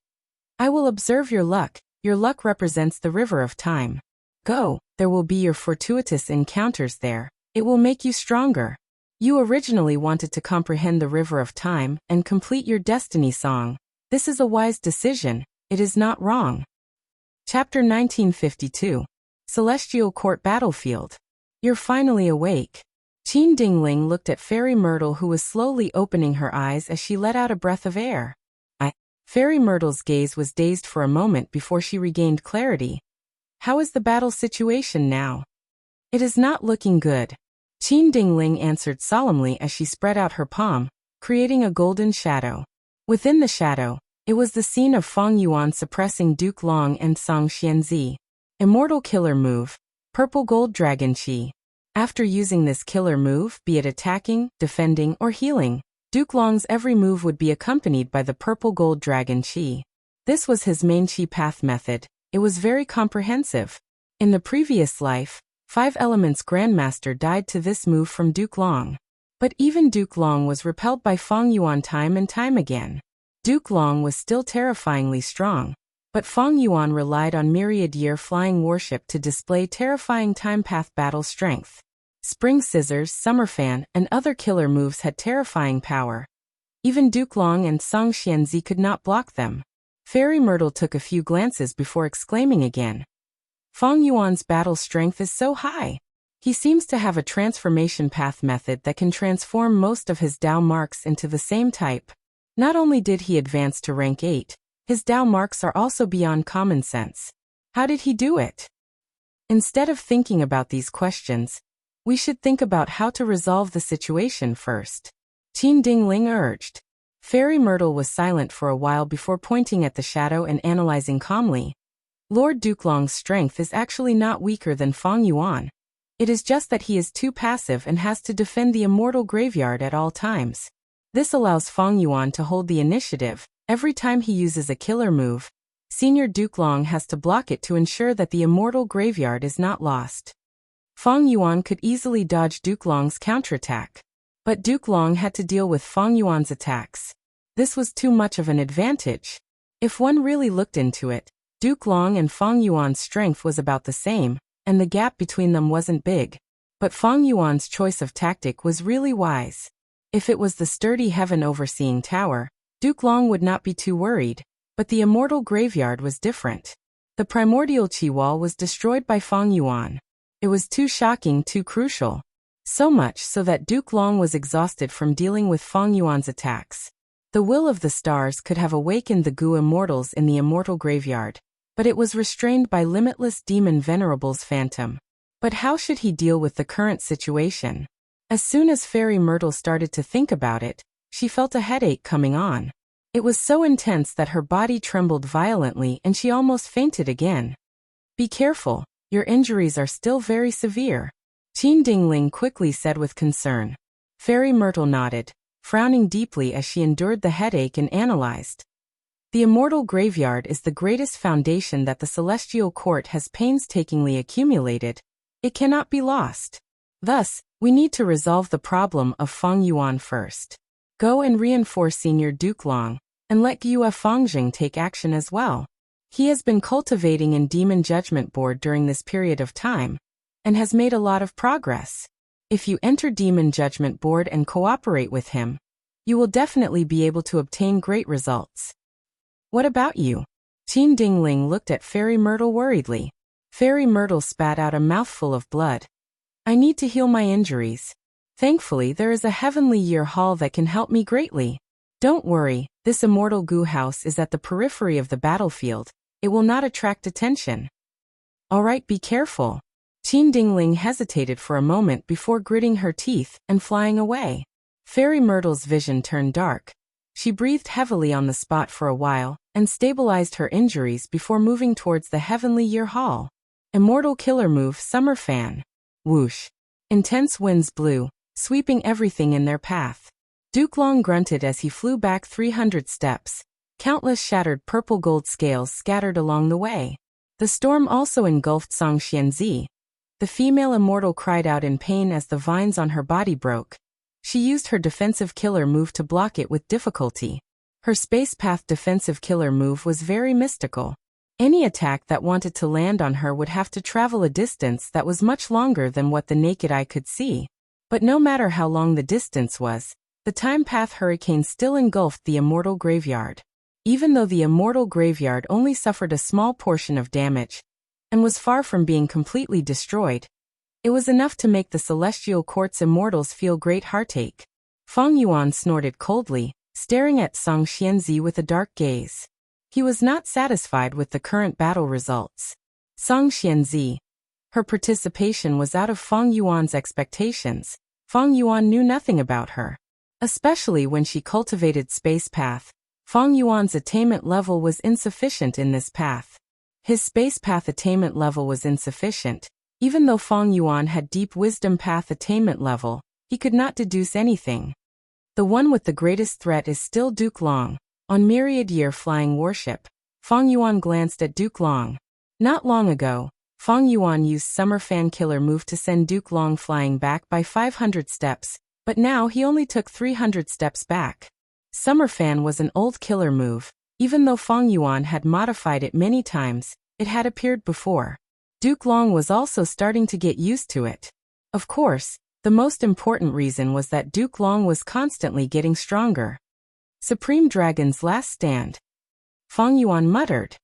S1: I will observe your luck. Your luck represents the river of time. Go, there will be your fortuitous encounters there. It will make you stronger. You originally wanted to comprehend the river of time and complete your destiny song. This is a wise decision. It is not wrong. Chapter 1952. Celestial Court Battlefield. You're finally awake. Qin Dingling looked at Fairy Myrtle, who was slowly opening her eyes as she let out a breath of air. Fairy Myrtle's gaze was dazed for a moment before she regained clarity. How is the battle situation now? It is not looking good. Qin Dingling answered solemnly as she spread out her palm, creating a golden shadow. Within the shadow, it was the scene of Fang Yuan suppressing Duke Long and Song Xianzi. Immortal killer move, Purple Gold Dragon Chi. After using this killer move, be it attacking, defending, or healing, Duke Long's every move would be accompanied by the Purple Gold Dragon Chi. This was his main Chi path method. It was very comprehensive. In the previous life, 5 Elements Grandmaster died to this move from Duke Long. But even Duke Long was repelled by Fang Yuan time and time again. Duke Long was still terrifyingly strong, but Fang Yuan relied on Myriad Year Flying Warship to display terrifying time path battle strength. Spring Scissors, Summer Fan, and other killer moves had terrifying power. Even Duke Long and Song Xianzi could not block them. Fairy Myrtle took a few glances before exclaiming again. Fang Yuan's battle strength is so high. He seems to have a transformation path method that can transform most of his Dao marks into the same type. Not only did he advance to rank 8, his Dao marks are also beyond common sense. How did he do it? Instead of thinking about these questions, we should think about how to resolve the situation first. Qin Dingling urged. Fairy Myrtle was silent for a while before pointing at the shadow and analyzing calmly. Lord Dukelong's strength is actually not weaker than Fang Yuan. It is just that he is too passive and has to defend the immortal graveyard at all times. This allows Fang Yuan to hold the initiative. Every time he uses a killer move, Senior Dukelong has to block it to ensure that the immortal graveyard is not lost. Fang Yuan could easily dodge Dukelong's counterattack, but Dukelong had to deal with Fang Yuan's attacks. This was too much of an advantage. If one really looked into it, Dukelong and Fang Yuan's strength was about the same, and the gap between them wasn't big. But Fang Yuan's choice of tactic was really wise. If it was the sturdy heaven overseeing tower, Dukelong would not be too worried, but the immortal graveyard was different. The primordial Qi wall was destroyed by Fang Yuan. It was too shocking, too crucial. So much so that Dukelong was exhausted from dealing with Fang Yuan's attacks. The will of the stars could have awakened the Gu immortals in the immortal graveyard, but it was restrained by limitless demon Venerable's phantom. But how should he deal with the current situation? As soon as Fairy Myrtle started to think about it, she felt a headache coming on. It was so intense that her body trembled violently and she almost fainted again. Be careful, your injuries are still very severe, Qin Dingling quickly said with concern. Fairy Myrtle nodded, frowning deeply as she endured the headache and analyzed. The immortal graveyard is the greatest foundation that the celestial court has painstakingly accumulated. It cannot be lost. Thus, we need to resolve the problem of Fang Yuan first. Go and reinforce Senior Dukelong, and let Gyue Fangjing take action as well. He has been cultivating in Demon Judgment Board during this period of time, and has made a lot of progress. If you enter Demon Judgment Board and cooperate with him, you will definitely be able to obtain great results. What about you? Qin Dingling looked at Fairy Myrtle worriedly. Fairy Myrtle spat out a mouthful of blood. I need to heal my injuries. Thankfully, there is a Heavenly Year Hall that can help me greatly. Don't worry, this immortal Gu house is at the periphery of the battlefield. It will not attract attention. Alright, be careful. Qin Dingling hesitated for a moment before gritting her teeth and flying away. Fairy Myrtle's vision turned dark. She breathed heavily on the spot for a while and stabilized her injuries before moving towards the Heavenly Year Hall. Immortal killer move Summer Fan. Whoosh. Intense winds blew, sweeping everything in their path. Dukelong grunted as he flew back 300 steps. Countless shattered purple gold scales scattered along the way. The storm also engulfed Song Xianzi. The female immortal cried out in pain as the vines on her body broke. She used her defensive killer move to block it with difficulty. Her space path defensive killer move was very mystical. Any attack that wanted to land on her would have to travel a distance that was much longer than what the naked eye could see. But no matter how long the distance was, the time path hurricane still engulfed the immortal graveyard. Even though the immortal graveyard only suffered a small portion of damage, and was far from being completely destroyed, it was enough to make the celestial court's immortals feel great heartache. Fang Yuan snorted coldly, staring at Song Xianzi with a dark gaze. He was not satisfied with the current battle results. Song Xianzi. Her participation was out of Fang Yuan's expectations. Fang Yuan knew nothing about her. Especially when she cultivated space path, Fang Yuan's attainment level was insufficient in this path. His space path attainment level was insufficient. Even though Fang Yuan had deep wisdom path attainment level, he could not deduce anything. The one with the greatest threat is still Dukelong. On Myriad Year Flying Warship, Fang Yuan glanced at Dukelong. Not long ago, Fang Yuan used Summer Fan Killer move to send Dukelong flying back by 500 steps, but now he only took 300 steps back. Summer Fan was an old killer move. Even though Fang Yuan had modified it many times, it had appeared before. Dukelong was also starting to get used to it. Of course, the most important reason was that Dukelong was constantly getting stronger. Supreme Dragon's Last Stand. Fang Yuan muttered.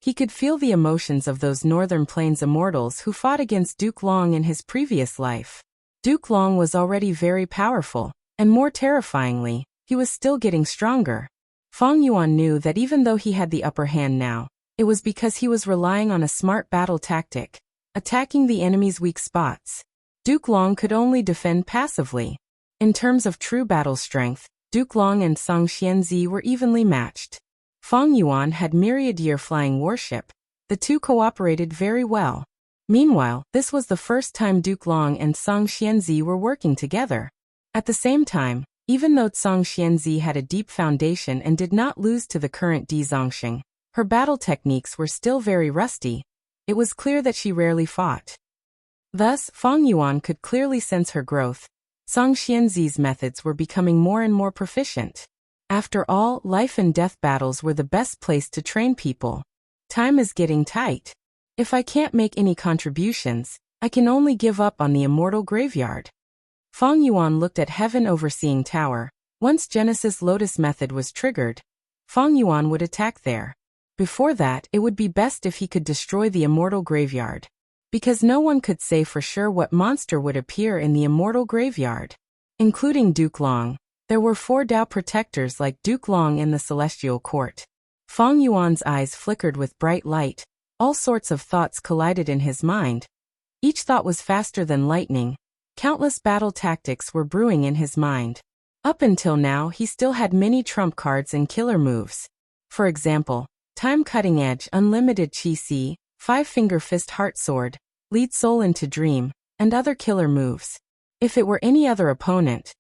S1: He could feel the emotions of those Northern Plains immortals who fought against Duke Long in his previous life. Duke Long was already very powerful, and more terrifyingly, he was still getting stronger. Fang Yuan knew that even though he had the upper hand now, it was because he was relying on a smart battle tactic, attacking the enemy's weak spots. Duke Long could only defend passively. In terms of true battle strength, Duke Long and Song Xianzi were evenly matched. Fang Yuan had myriad-year flying warship. The two cooperated very well. Meanwhile, this was the first time Duke Long and Song Xianzi were working together. At the same time, even though Song Xianzi had a deep foundation and did not lose to the current Di Zongxing, her battle techniques were still very rusty. It was clear that she rarely fought. Thus, Fang Yuan could clearly sense her growth. Song Xianzi's methods were becoming more and more proficient. After all, life and death battles were the best place to train people. Time is getting tight. If I can't make any contributions, I can only give up on the immortal graveyard. Fang Yuan looked at Heaven Overseeing Tower. Once Genesis Lotus method was triggered, Fang Yuan would attack there. Before that, it would be best if he could destroy the immortal graveyard. Because no one could say for sure what monster would appear in the immortal graveyard. Including Duke Long, there were 4 Dao protectors like Duke Long in the Celestial Court. Fang Yuan's eyes flickered with bright light. All sorts of thoughts collided in his mind. Each thought was faster than lightning. Countless battle tactics were brewing in his mind. Up until now, he still had many trump cards and killer moves. For example, Time Cutting Edge, Unlimited Qi Si, 5-Finger Fist Heart Sword, Lead Soul into Dream, and other killer moves. If it were any other opponent,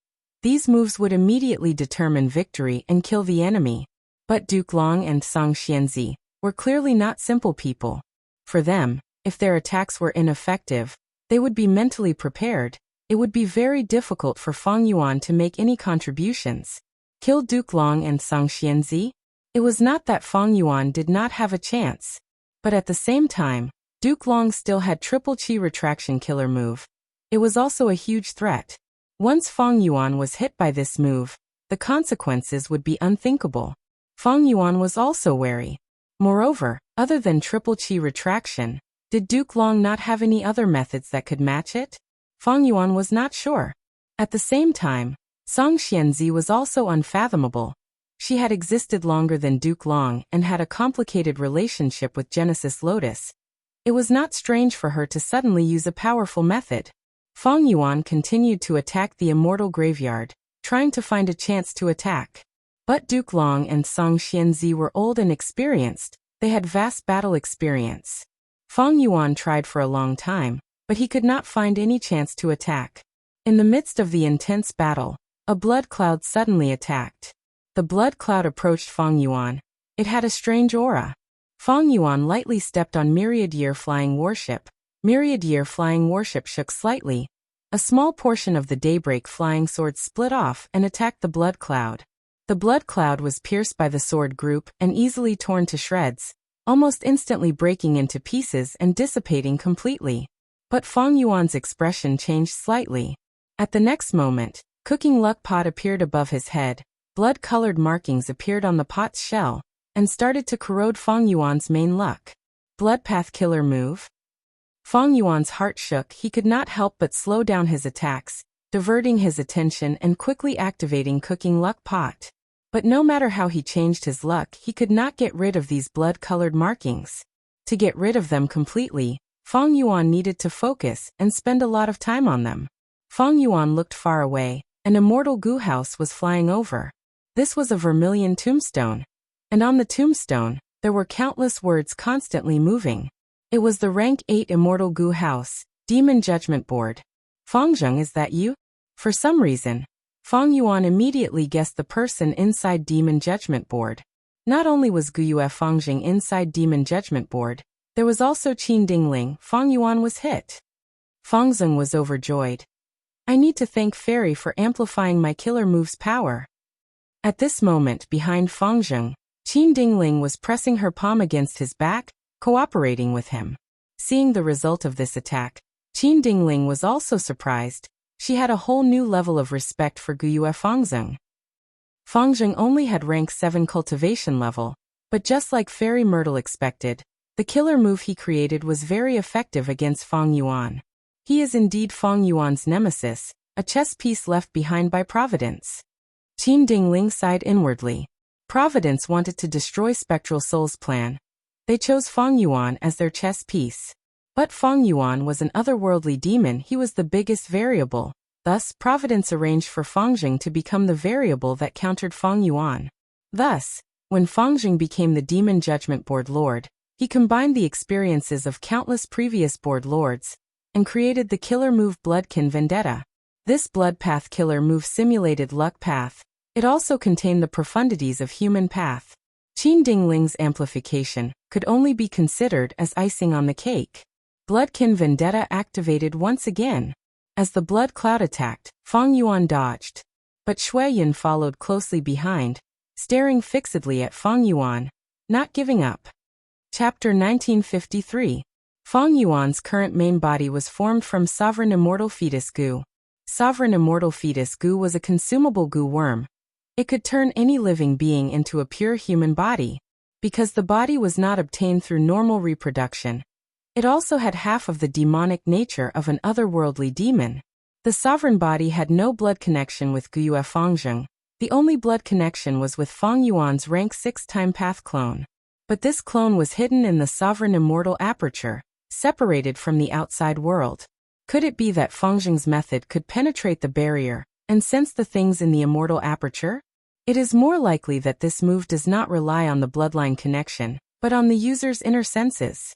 S1: these moves would immediately determine victory and kill the enemy. But Duke Long and Song Xianzi were clearly not simple people. For them, if their attacks were ineffective, they would be mentally prepared. It would be very difficult for Fang Yuan to make any contributions. Kill Duke Long and Song Xianzi? It was not that Fang Yuan did not have a chance. But at the same time, Duke Long still had Triple Qi Retraction killer move. It was also a huge threat. Once Fang Yuan was hit by this move, the consequences would be unthinkable. Fang Yuan was also wary. Moreover, other than Triple Qi Retraction, did Duke Long not have any other methods that could match it? Fang Yuan was not sure. At the same time, Song Xianzi was also unfathomable. She had existed longer than Duke Long and had a complicated relationship with Genesis Lotus. It was not strange for her to suddenly use a powerful method. Fang Yuan continued to attack the immortal graveyard, trying to find a chance to attack. But Duke Long and Song Xianzi were old and experienced. They had vast battle experience. Fang Yuan tried for a long time, but he could not find any chance to attack. In the midst of the intense battle, a blood cloud suddenly attacked. The blood cloud approached Fang Yuan. It had a strange aura. Fang Yuan lightly stepped on Myriad-Year Flying Warship. Myriad-Year Flying Warship shook slightly. A small portion of the Daybreak Flying Sword split off and attacked the blood cloud. The blood cloud was pierced by the sword group and easily torn to shreds, almost instantly breaking into pieces and dissipating completely. But Fang Yuan's expression changed slightly. At the next moment, Cooking Luck Pot appeared above his head. Blood-colored markings appeared on the pot's shell and started to corrode Fang Yuan's main luck. Bloodpath killer move. Fang Yuan's heart shook. He could not help but slow down his attacks, diverting his attention and quickly activating Cooking Luck Pot. But no matter how he changed his luck, he could not get rid of these blood-colored markings. To get rid of them completely, Fang Yuan needed to focus and spend a lot of time on them. Fang Yuan looked far away. An immortal goo house was flying over. This was a vermilion tombstone. And on the tombstone, there were countless words constantly moving. It was the rank 8 immortal goo house, Demon Judgment Board. Fangzheng, is that you? For some reason, Fang Yuan immediately guessed the person inside Demon Judgment Board. Not only was Guyue Fangzheng inside Demon Judgment Board, there was also Qin Dingling. Fang Yuan was hit. Fangzheng was overjoyed. I need to thank Fairy for amplifying my killer move's power. At this moment, behind Fangzheng, Qin Dingling was pressing her palm against his back, cooperating with him. Seeing the result of this attack, Qin Dingling was also surprised. She had a whole new level of respect for Guyue Fangzheng. Fangzheng only had rank 7 cultivation level, but just like Fairy Myrtle expected, The killer move he created was very effective against Fang Yuan. He is indeed Fang Yuan's nemesis, a chess piece left behind by Providence. Qin Dingling sighed inwardly. Providence wanted to destroy Spectral Soul's plan. They chose Fang Yuan as their chess piece. But Fang Yuan was an otherworldly demon. He was the biggest variable. Thus, Providence arranged for Fangjing to become the variable that countered Fang Yuan. Thus, when Fangjing became the Demon Judgment Board Lord, he combined the experiences of countless previous board lords and created the killer move Bloodkin Vendetta. This Blood Path killer move simulated Luck Path. It also contained the profundities of Human Path. Qin Dingling's amplification could only be considered as icing on the cake. Bloodkin Vendetta activated once again. As the blood cloud attacked, Fang Yuan dodged. But Shui Yun followed closely behind, staring fixedly at Fang Yuan, not giving up. Chapter 1953. Fang Yuan's current main body was formed from Sovereign Immortal Fetus Goo. Sovereign Immortal Fetus Goo was a consumable goo worm. It could turn any living being into a pure human body. Because the body was not obtained through normal reproduction, it also had half of the demonic nature of an otherworldly demon. The sovereign body had no blood connection with Guyue Fangjing. The only blood connection was with Fang Yuan's rank 6 time path clone. But this clone was hidden in the sovereign immortal aperture, separated from the outside world. Could it be that Fangjing's method could penetrate the barrier and sense the things in the immortal aperture? It is more likely that this move does not rely on the bloodline connection, but on the user's inner senses.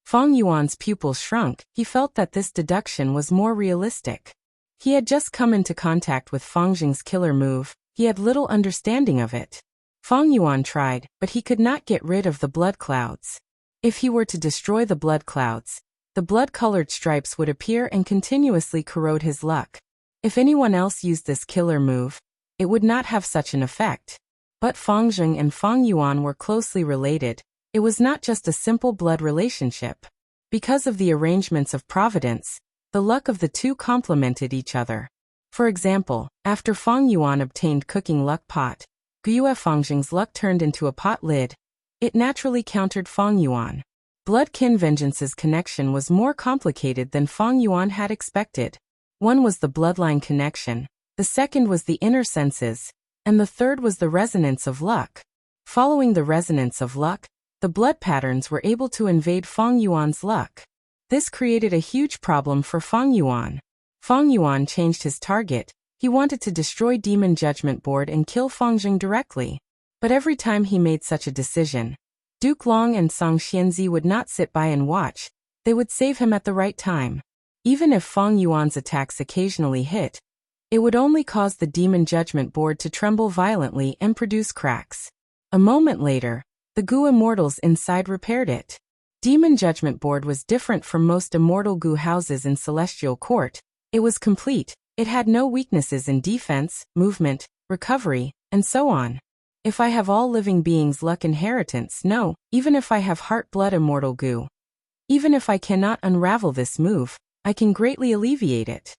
S1: Fang Yuan's pupils shrunk. He felt that this deduction was more realistic. He had just come into contact with Fangjing's killer move. He had little understanding of it. Fang Yuan tried, but he could not get rid of the blood clouds. If he were to destroy the blood clouds, the blood-colored stripes would appear and continuously corrode his luck. If anyone else used this killer move, it would not have such an effect. But Fangjing and Fang Yuan were closely related. It was not just a simple blood relationship. Because of the arrangements of Providence, the luck of the two complemented each other. For example, after Fang Yuan obtained cooking luck pot, Guyue Fangjing's luck turned into a pot lid. It naturally countered Fang Yuan. Bloodkin Vengeance's connection was more complicated than Fang Yuan had expected. One was the bloodline connection, the second was the inner senses, and the third was the resonance of luck. Following the resonance of luck, the blood patterns were able to invade Fang Yuan's luck. This created a huge problem for Fang Yuan. Fang Yuan changed his target. He wanted to destroy Demon Judgment Board and kill Fangjing directly. But every time he made such a decision, Duke Long and Song Xianzi would not sit by and watch. They would save him at the right time. Even if Fang Yuan's attacks occasionally hit, it would only cause the Demon Judgment Board to tremble violently and produce cracks. A moment later, the Goo Immortals inside repaired it. Demon Judgment Board was different from most immortal Goo houses in Celestial Court. It was complete. It had no weaknesses in defense, movement, recovery, and so on. If I have all living beings' luck inheritance, no, even if I have heart blood immortal Goo. Even if I cannot unravel this move, I can greatly alleviate it.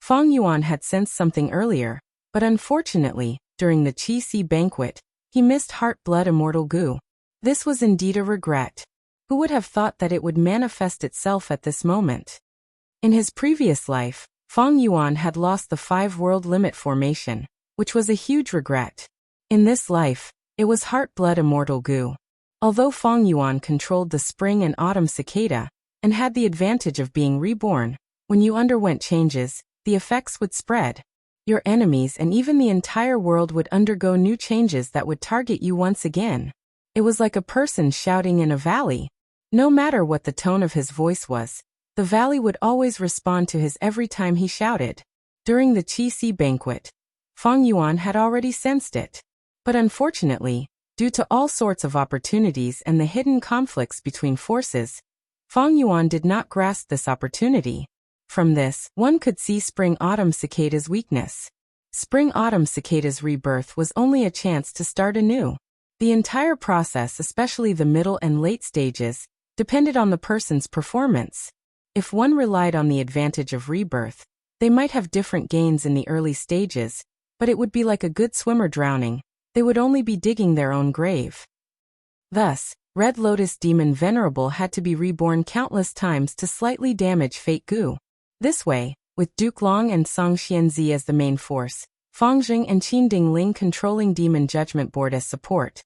S1: Fang Yuan had sensed something earlier, but unfortunately, during the Qi Si banquet, he missed heart blood immortal Goo. This was indeed a regret. Who would have thought that it would manifest itself at this moment? In his previous life, Fang Yuan had lost the 5-world limit formation, which was a huge regret. In this life, it was heart blood immortal Goo. Although Fang Yuan controlled the spring and autumn cicada, and had the advantage of being reborn, when you underwent changes, the effects would spread. Your enemies and even the entire world would undergo new changes that would target you once again. It was like a person shouting in a valley. No matter what the tone of his voice was, the valley would always respond to his every time he shouted. During the Qi Si banquet, Fang Yuan had already sensed it. But unfortunately, due to all sorts of opportunities and the hidden conflicts between forces, Fang Yuan did not grasp this opportunity. From this, one could see Spring-Autumn Cicada's weakness. Spring-Autumn Cicada's rebirth was only a chance to start anew. The entire process, especially the middle and late stages, depended on the person's performance. If one relied on the advantage of rebirth, they might have different gains in the early stages, but it would be like a good swimmer drowning. They would only be digging their own grave. Thus, Red Lotus Demon Venerable had to be reborn countless times to slightly damage Fate Gu. This way, with Duke Long and Song Xianzi as the main force, Fang Jing and Qin Dingling controlling Demon Judgment Board as support,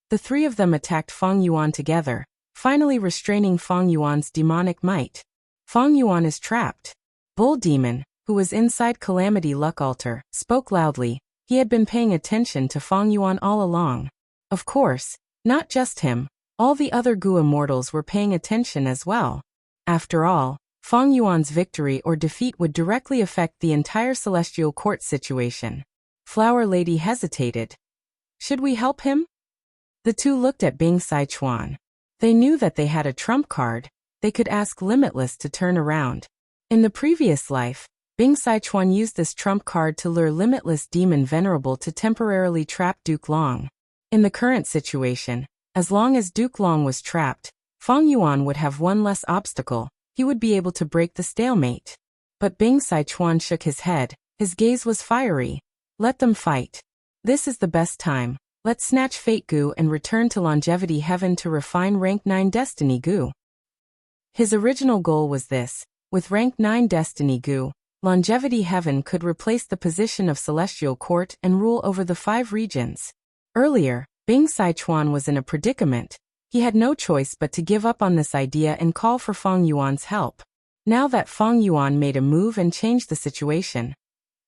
S1: the three of them attacked Fang Yuan together, finally restraining Fang Yuan's demonic might. Fang Yuan is trapped. Bull Demon, who was inside Calamity Luck Altar, spoke loudly. He had been paying attention to Fang Yuan all along. Of course, not just him, all the other Gu immortals were paying attention as well. After all, Fang Yuan's victory or defeat would directly affect the entire Celestial Court situation. Flower Lady hesitated. Should we help him? The two looked at Bing Sichuan. They knew that they had a trump card. They could ask Limitless to turn around. In the previous life, Bing Sichuan used this trump card to lure Limitless Demon Venerable to temporarily trap Duke Long. In the current situation, as long as Duke Long was trapped, Fang Yuan would have one less obstacle. He would be able to break the stalemate. But Bing Sichuan shook his head. His gaze was fiery. Let them fight. This is the best time. Let's snatch Fate Gu and return to Longevity Heaven to refine Rank 9 Destiny Gu. His original goal was this. With Rank 9 Destiny Gu, Longevity Heaven could replace the position of Celestial Court and rule over the 5 regions. Earlier, Bing Sichuan was in a predicament. He had no choice but to give up on this idea and call for Fang Yuan's help. Now that Fang Yuan made a move and changed the situation,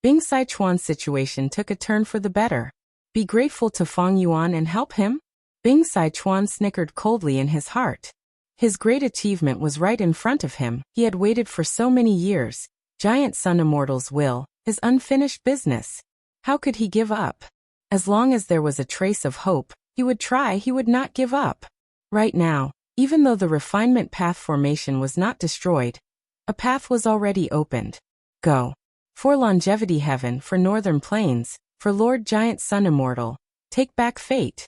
S1: Bing Sichuan's situation took a turn for the better. Be grateful to Fang Yuan and help him? Bing Sichuan snickered coldly in his heart. His great achievement was right in front of him. He had waited for so many years. Giant Sun Immortal's will, his unfinished business. How could he give up? As long as there was a trace of hope, he would try. He would not give up. Right now, even though the refinement path formation was not destroyed, a path was already opened. Go. For Longevity Heaven, for Northern Plains, for Lord Giant Sun Immortal, take back fate.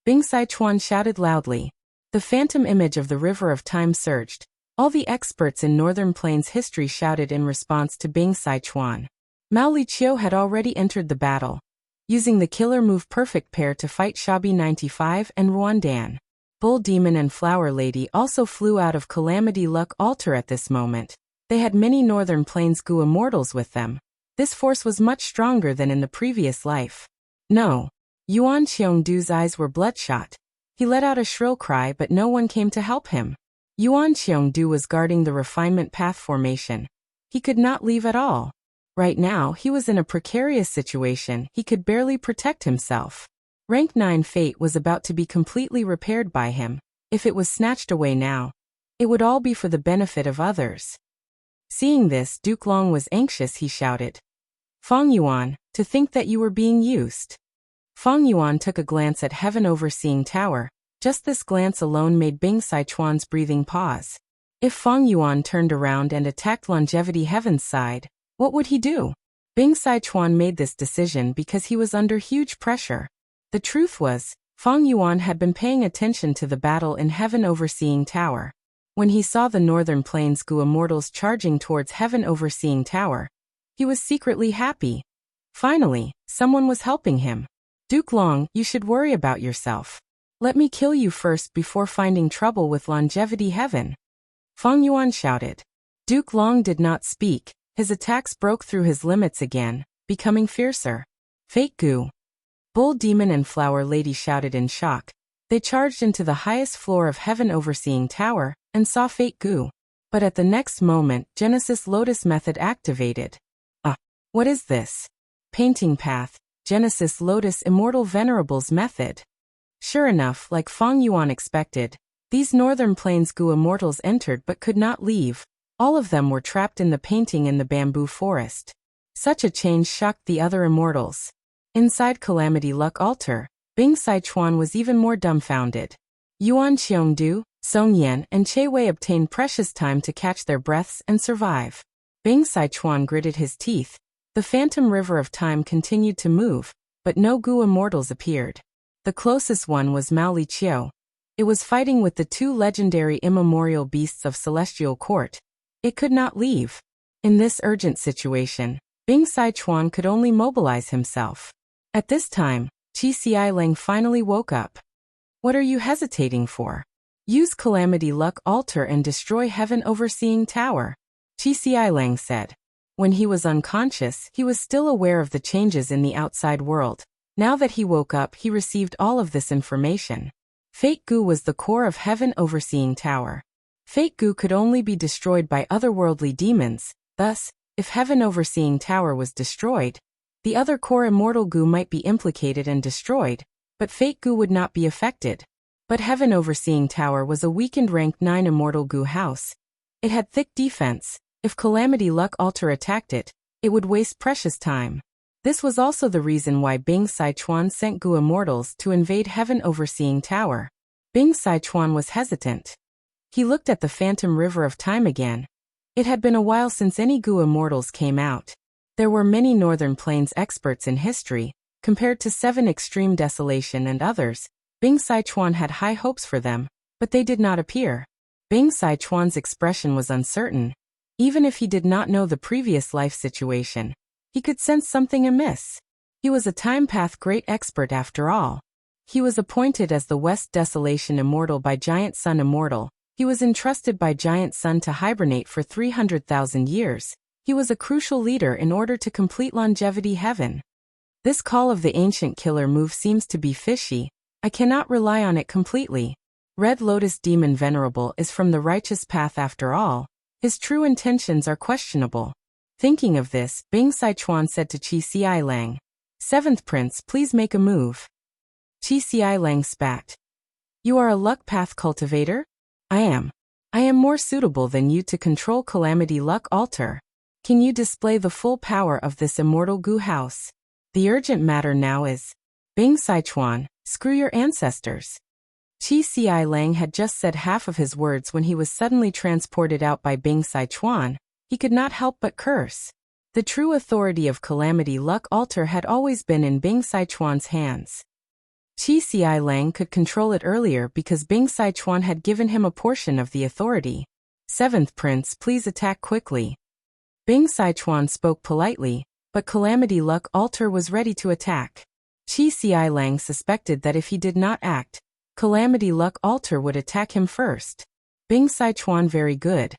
S1: Bing Sichuan shouted loudly. The phantom image of the River of Time surged. All the experts in Northern Plains history shouted in response to Bing Sichuan. Mao Liqiu had already entered the battle, using the killer move Perfect Pair to fight Shabi 95 and Ruandan. Bull Demon and Flower Lady also flew out of Calamity Luck Altar at this moment. They had many Northern Plains Gu immortals with them. This force was much stronger than in the previous life. No. Yuan Qiongdu's eyes were bloodshot. He let out a shrill cry, but no one came to help him. Yuan Qiongdu was guarding the refinement path formation. He could not leave at all. Right now, he was in a precarious situation. He could barely protect himself. Rank 9 fate was about to be completely repaired by him. If it was snatched away now, it would all be for the benefit of others. Seeing this, Duke Long was anxious. He shouted, Fang Yuan, to think that you were being used. Fang Yuan took a glance at Heaven Overseeing Tower. Just this glance alone made Bing Sichuan's breathing pause. If Fang Yuan turned around and attacked Longevity Heaven's side, what would he do? Bing Sichuan made this decision because he was under huge pressure. The truth was, Fang Yuan had been paying attention to the battle in Heaven Overseeing Tower. When he saw the Northern Plains Gu immortals charging towards Heaven Overseeing Tower, he was secretly happy. Finally, someone was helping him. Duke Long, you should worry about yourself. Let me kill you first before finding trouble with Longevity Heaven. Fang Yuan shouted. Duke Long did not speak. His attacks broke through his limits again, becoming fiercer. Fate Gu. Bull Demon and Flower Lady shouted in shock. They charged into the highest floor of Heaven Overseeing Tower and saw Fate Gu. But at the next moment, Genesis Lotus method activated. What is this? Painting path, Genesis Lotus Immortal Venerables method. Sure enough, like Fang Yuan expected, these Northern Plains Gu immortals entered but could not leave. All of them were trapped in the painting in the bamboo forest. Such a change shocked the other immortals. Inside Calamity Luck Altar, Bing Sichuan was even more dumbfounded. Yuan Qiongdu, Song Yan, and Che Wei obtained precious time to catch their breaths and survive. Bing Sichuan gritted his teeth. The phantom river of time continued to move, but no Gu immortals appeared. The closest one was Mao Liqiu. It was fighting with the two legendary immemorial beasts of Celestial Court. It could not leave. In this urgent situation, Bing Sichuan could only mobilize himself. At this time, Qi Xiaileng finally woke up. What are you hesitating for? Use Calamity Luck Altar and destroy Heaven Overseeing Tower, Chi Lang said. When he was unconscious, he was still aware of the changes in the outside world. Now that he woke up, he received all of this information. Fate Gu was the core of Heaven Overseeing Tower. Fate Gu could only be destroyed by otherworldly demons, thus, if Heaven Overseeing Tower was destroyed, the other core Immortal Gu might be implicated and destroyed, but Fate Gu would not be affected. But Heaven Overseeing Tower was a weakened rank 9 Immortal Gu house. It had thick defense. If Calamity Luck Altar attacked it, it would waste precious time. This was also the reason why Bing Sichuan sent Gu Immortals to invade Heaven Overseeing Tower. Bing Sichuan was hesitant. He looked at the Phantom River of Time again. It had been a while since any Gu Immortals came out. There were many Northern Plains experts in history, compared to 7 Extreme Desolation and others. Bing Sichuan had high hopes for them, but they did not appear. Bing Sichuan's expression was uncertain. Even if he did not know the previous life situation, he could sense something amiss. He was a time path great expert after all. He was appointed as the West Desolation Immortal by Giant Sun Immortal. He was entrusted by Giant Sun to hibernate for 300,000 years. He was a crucial leader in order to complete Longevity Heaven. This Call of the Ancient Killer move seems to be fishy. I cannot rely on it completely. Red Lotus Demon Venerable is from the righteous path after all. His true intentions are questionable. Thinking of this, Bing Sichuan said to Chi Lang, "7th Prince, please make a move." Chi Lang spat. "You are a luck path cultivator?" "I am. I am more suitable than you to control Calamity Luck Altar. Can you display the full power of this Immortal Gu house? The urgent matter now is..." Bing Sichuan, "Screw your ancestors." Chi Lang had just said half of his words when he was suddenly transported out by Bing Sichuan. He could not help but curse. The true authority of Calamity Luck Altar had always been in Bing Sichuan's hands. Chi Lang could control it earlier because Bing Sichuan had given him a portion of the authority. 7th Prince, please attack quickly." Bing Sichuan spoke politely, but Calamity Luck Altar was ready to attack. Chi Lang suspected that if he did not act, Calamity Luck Altar would attack him first. Bing Sichuan, very good.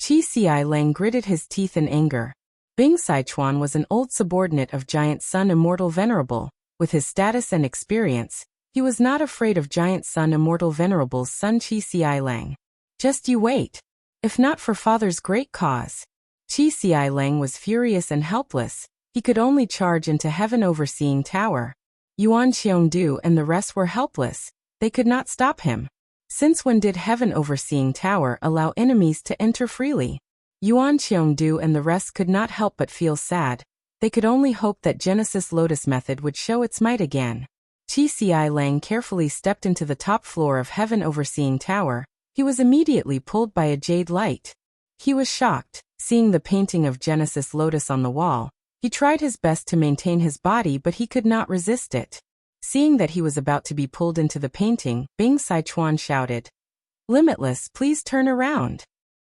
S1: Chi Lang gritted his teeth in anger. Bing Sichuan was an old subordinate of Giant Sun Immortal Venerable. With his status and experience, he was not afraid of Giant Sun Immortal Venerable's son Chi Lang. "Just you wait. If not for father's great cause." Chi Lang was furious and helpless. He could only charge into Heaven Overseeing Tower. Yuan Qiongdu and the rest were helpless. They could not stop him. Since when did Heaven Overseeing Tower allow enemies to enter freely? Yuan Qiongdu and the rest could not help but feel sad. They could only hope that Genesis Lotus Method would show its might again. Chi Lang carefully stepped into the top floor of Heaven Overseeing Tower. He was immediately pulled by a jade light. He was shocked, seeing the painting of Genesis Lotus on the wall. He tried his best to maintain his body, but he could not resist it. Seeing that he was about to be pulled into the painting, Bing Sichuan shouted, "Limitless, please turn around."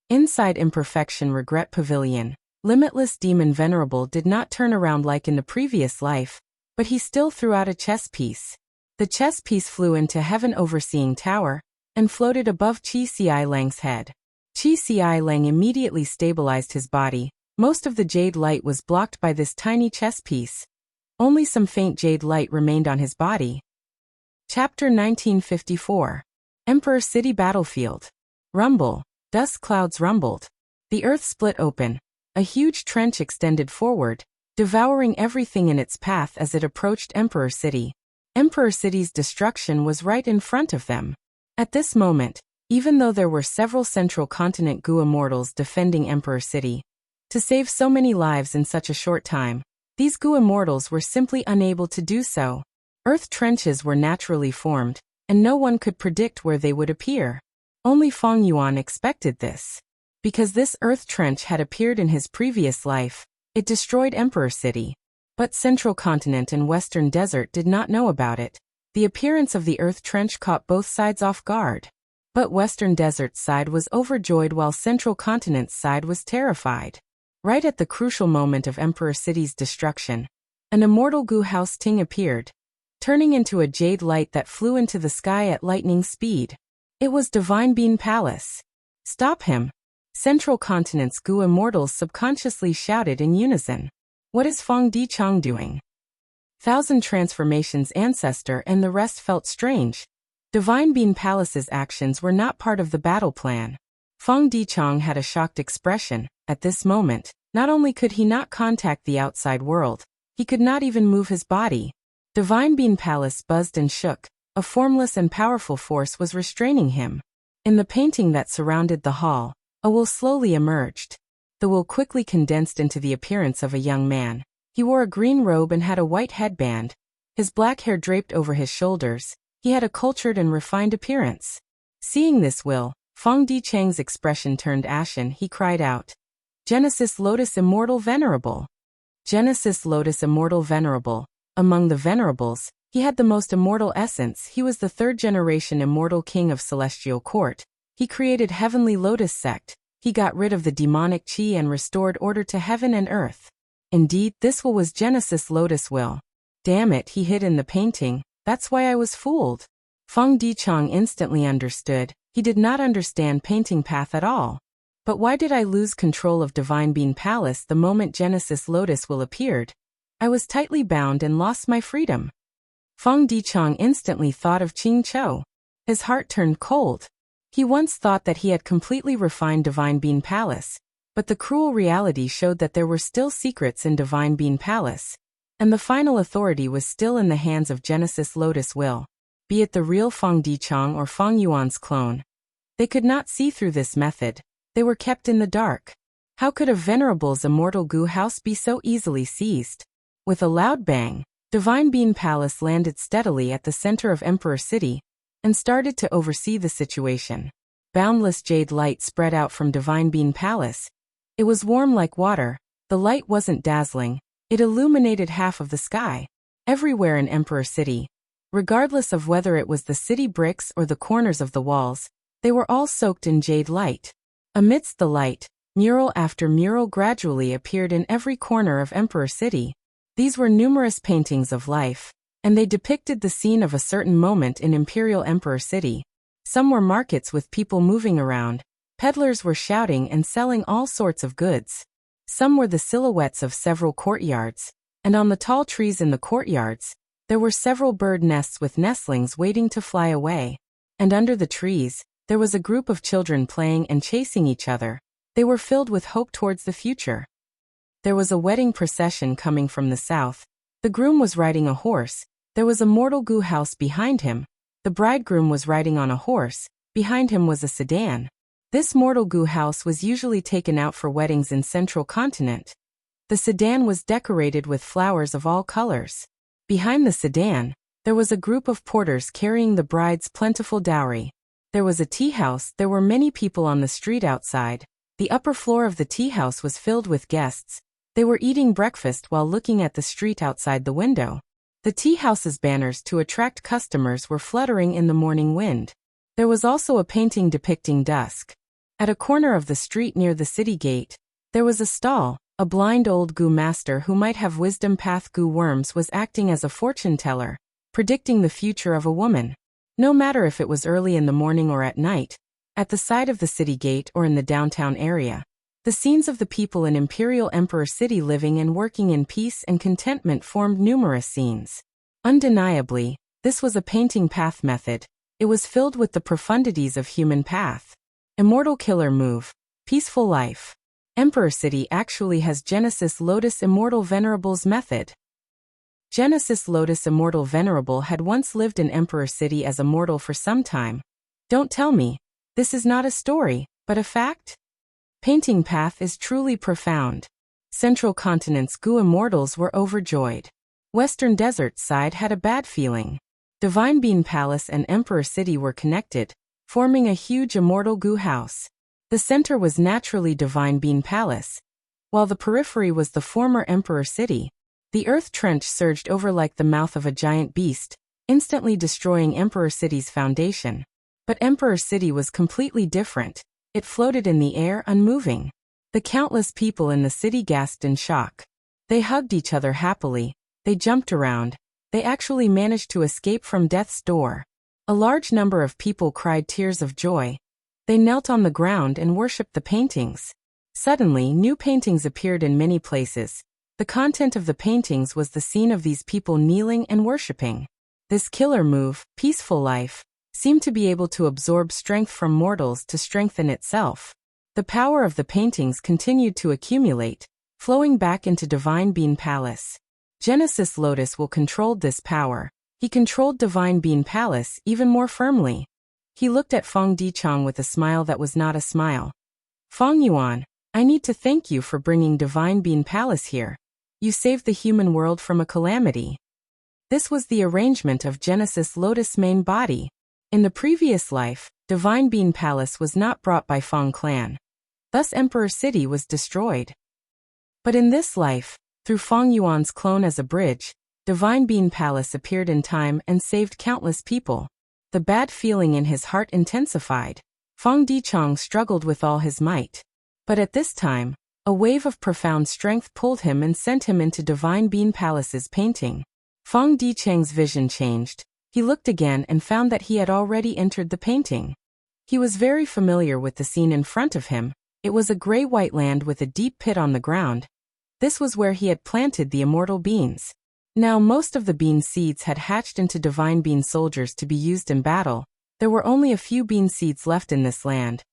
S1: Inside Imperfection Regret Pavilion, Limitless Demon Venerable did not turn around like in the previous life, but he still threw out a chess piece. The chess piece flew into Heaven Overseeing Tower and floated above Chi Lang's head. Chi Lang immediately stabilized his body. Most of the jade light was blocked by this tiny chess piece. Only some faint jade light remained on his body. Chapter 1954. Emperor City Battlefield. Rumble. Dust clouds rumbled. The earth split open. A huge trench extended forward, devouring everything in its path as it approached Emperor City. Emperor City's destruction was right in front of them. At this moment, even though there were several Central Continent Gu Immortals defending Emperor City, to save so many lives in such a short time, these Gu Immortals were simply unable to do so. Earth trenches were naturally formed, and no one could predict where they would appear. Only Feng Yuan expected this. Because this earth trench had appeared in his previous life, it destroyed Emperor City. But Central Continent and Western Desert did not know about it. The appearance of the earth trench caught both sides off guard. But Western Desert's side was overjoyed while Central Continent's side was terrified. Right at the crucial moment of Emperor City's destruction, an immortal Gu House Ting appeared, turning into a jade light that flew into the sky at lightning speed. It was Divine Bean Palace. Stop him! Central Continent's Gu immortals subconsciously shouted in unison. What is Feng Dichang doing? Thousand Transformations ancestor and the rest felt strange. Divine Bean Palace's actions were not part of the battle plan. Feng Dichang had a shocked expression. At this moment, not only could he not contact the outside world, he could not even move his body. Divine Bean Palace buzzed and shook. A formless and powerful force was restraining him. In the painting that surrounded the hall, a will slowly emerged. The will quickly condensed into the appearance of a young man. He wore a green robe and had a white headband. His black hair draped over his shoulders. He had a cultured and refined appearance. Seeing this will, Feng Dichang's expression turned ashen. He cried out, Genesis Lotus Immortal Venerable. Genesis Lotus Immortal Venerable. Among the venerables, he had the most immortal essence. He was the third-generation immortal king of Celestial Court. He created Heavenly Lotus Sect. He got rid of the demonic chi and restored order to heaven and earth. Indeed, this will was Genesis Lotus will. Damn it, he hid in the painting. That's why I was fooled. Feng Dichang instantly understood. He did not understand painting path at all. But why did I lose control of Divine Bean Palace the moment Genesis Lotus will appeared? I was tightly bound and lost my freedom. Feng Dichang instantly thought of Qing Chou. His heart turned cold. He once thought that he had completely refined Divine Bean Palace, but the cruel reality showed that there were still secrets in Divine Bean Palace, and the final authority was still in the hands of Genesis Lotus Will, be it the real Feng Dichang or Feng Yuan's clone. They could not see through this method. They were kept in the dark. How could a venerable's immortal Gu house be so easily seized? With a loud bang, Divine Bean Palace landed steadily at the center of Emperor City and started to oversee the situation. Boundless jade light spread out from Divine Bean Palace. It was warm like water. The light wasn't dazzling. It illuminated half of the sky. Everywhere in Emperor City, regardless of whether it was the city bricks or the corners of the walls, they were all soaked in jade light. Amidst the light, mural after mural gradually appeared in every corner of Emperor City. These were numerous paintings of life, and they depicted the scene of a certain moment in Imperial Emperor City. Some were markets with people moving around. Peddlers were shouting and selling all sorts of goods. Some were the silhouettes of several courtyards, and on the tall trees in the courtyards, there were several bird nests with nestlings waiting to fly away. And under the trees, there was a group of children playing and chasing each other. They were filled with hope towards the future. There was a wedding procession coming from the south. The groom was riding a horse. There was a mortal Gu house behind him. The bridegroom was riding on a horse. Behind him was a sedan. This mortal Gu house was usually taken out for weddings in Central Continent. The sedan was decorated with flowers of all colors. Behind the sedan, there was a group of porters carrying the bride's plentiful dowry. There was a tea house. There were many people on the street outside. The upper floor of the tea house was filled with guests. They were eating breakfast while looking at the street outside the window. The tea house's banners to attract customers were fluttering in the morning wind. There was also a painting depicting dusk. At a corner of the street near the city gate, there was a stall. A blind old Gu master who might have wisdom path Gu worms was acting as a fortune teller, predicting the future of a woman. No matter if it was early in the morning or at night, at the side of the city gate or in the downtown area, the scenes of the people in Imperial Emperor City living and working in peace and contentment formed numerous scenes. Undeniably, this was a painting path method. It was filled with the profundities of human path. Immortal killer move. Peaceful life. Emperor City actually has Genesis Lotus Immortal Venerable's method. Genesis Lotus Immortal Venerable had once lived in Emperor City as a mortal for some time. Don't tell me. This is not a story, but a fact? Painting path is truly profound. Central Continent's Gu immortals were overjoyed. Western Desert side had a bad feeling. Divine Bean Palace and Emperor City were connected, forming a huge immortal Gu house. The center was naturally Divine Bean Palace, while the periphery was the former Emperor City. The earth trench surged over like the mouth of a giant beast, instantly destroying Emperor City's foundation. But Emperor City was completely different. It floated in the air unmoving. The countless people in the city gasped in shock. They hugged each other happily. They jumped around. They actually managed to escape from death's door. A large number of people cried tears of joy. They knelt on the ground and worshipped the paintings. Suddenly, new paintings appeared in many places. The content of the paintings was the scene of these people kneeling and worshipping. This killer move, peaceful life, seemed to be able to absorb strength from mortals to strengthen itself. The power of the paintings continued to accumulate, flowing back into Divine Bean Palace. Genesis Lotus will controlled this power. He controlled Divine Bean Palace even more firmly. He looked at Feng Dichang with a smile that was not a smile. Feng Yuan, I need to thank you for bringing Divine Bean Palace here. You saved the human world from a calamity. This was the arrangement of Genesis Lotus' main body. In the previous life, Divine Bean Palace was not brought by Feng clan. Thus Emperor City was destroyed. But in this life, through Feng Yuan's clone as a bridge, Divine Bean Palace appeared in time and saved countless people. The bad feeling in his heart intensified. Feng Dichang struggled with all his might. But at this time, a wave of profound strength pulled him and sent him into Divine Bean Palace's painting. Feng Dichang's vision changed. He looked again and found that he had already entered the painting. He was very familiar with the scene in front of him. It was a gray-white land with a deep pit on the ground. This was where he had planted the immortal beans. Now most of the bean seeds had hatched into Divine Bean soldiers to be used in battle. There were only a few bean seeds left in this land.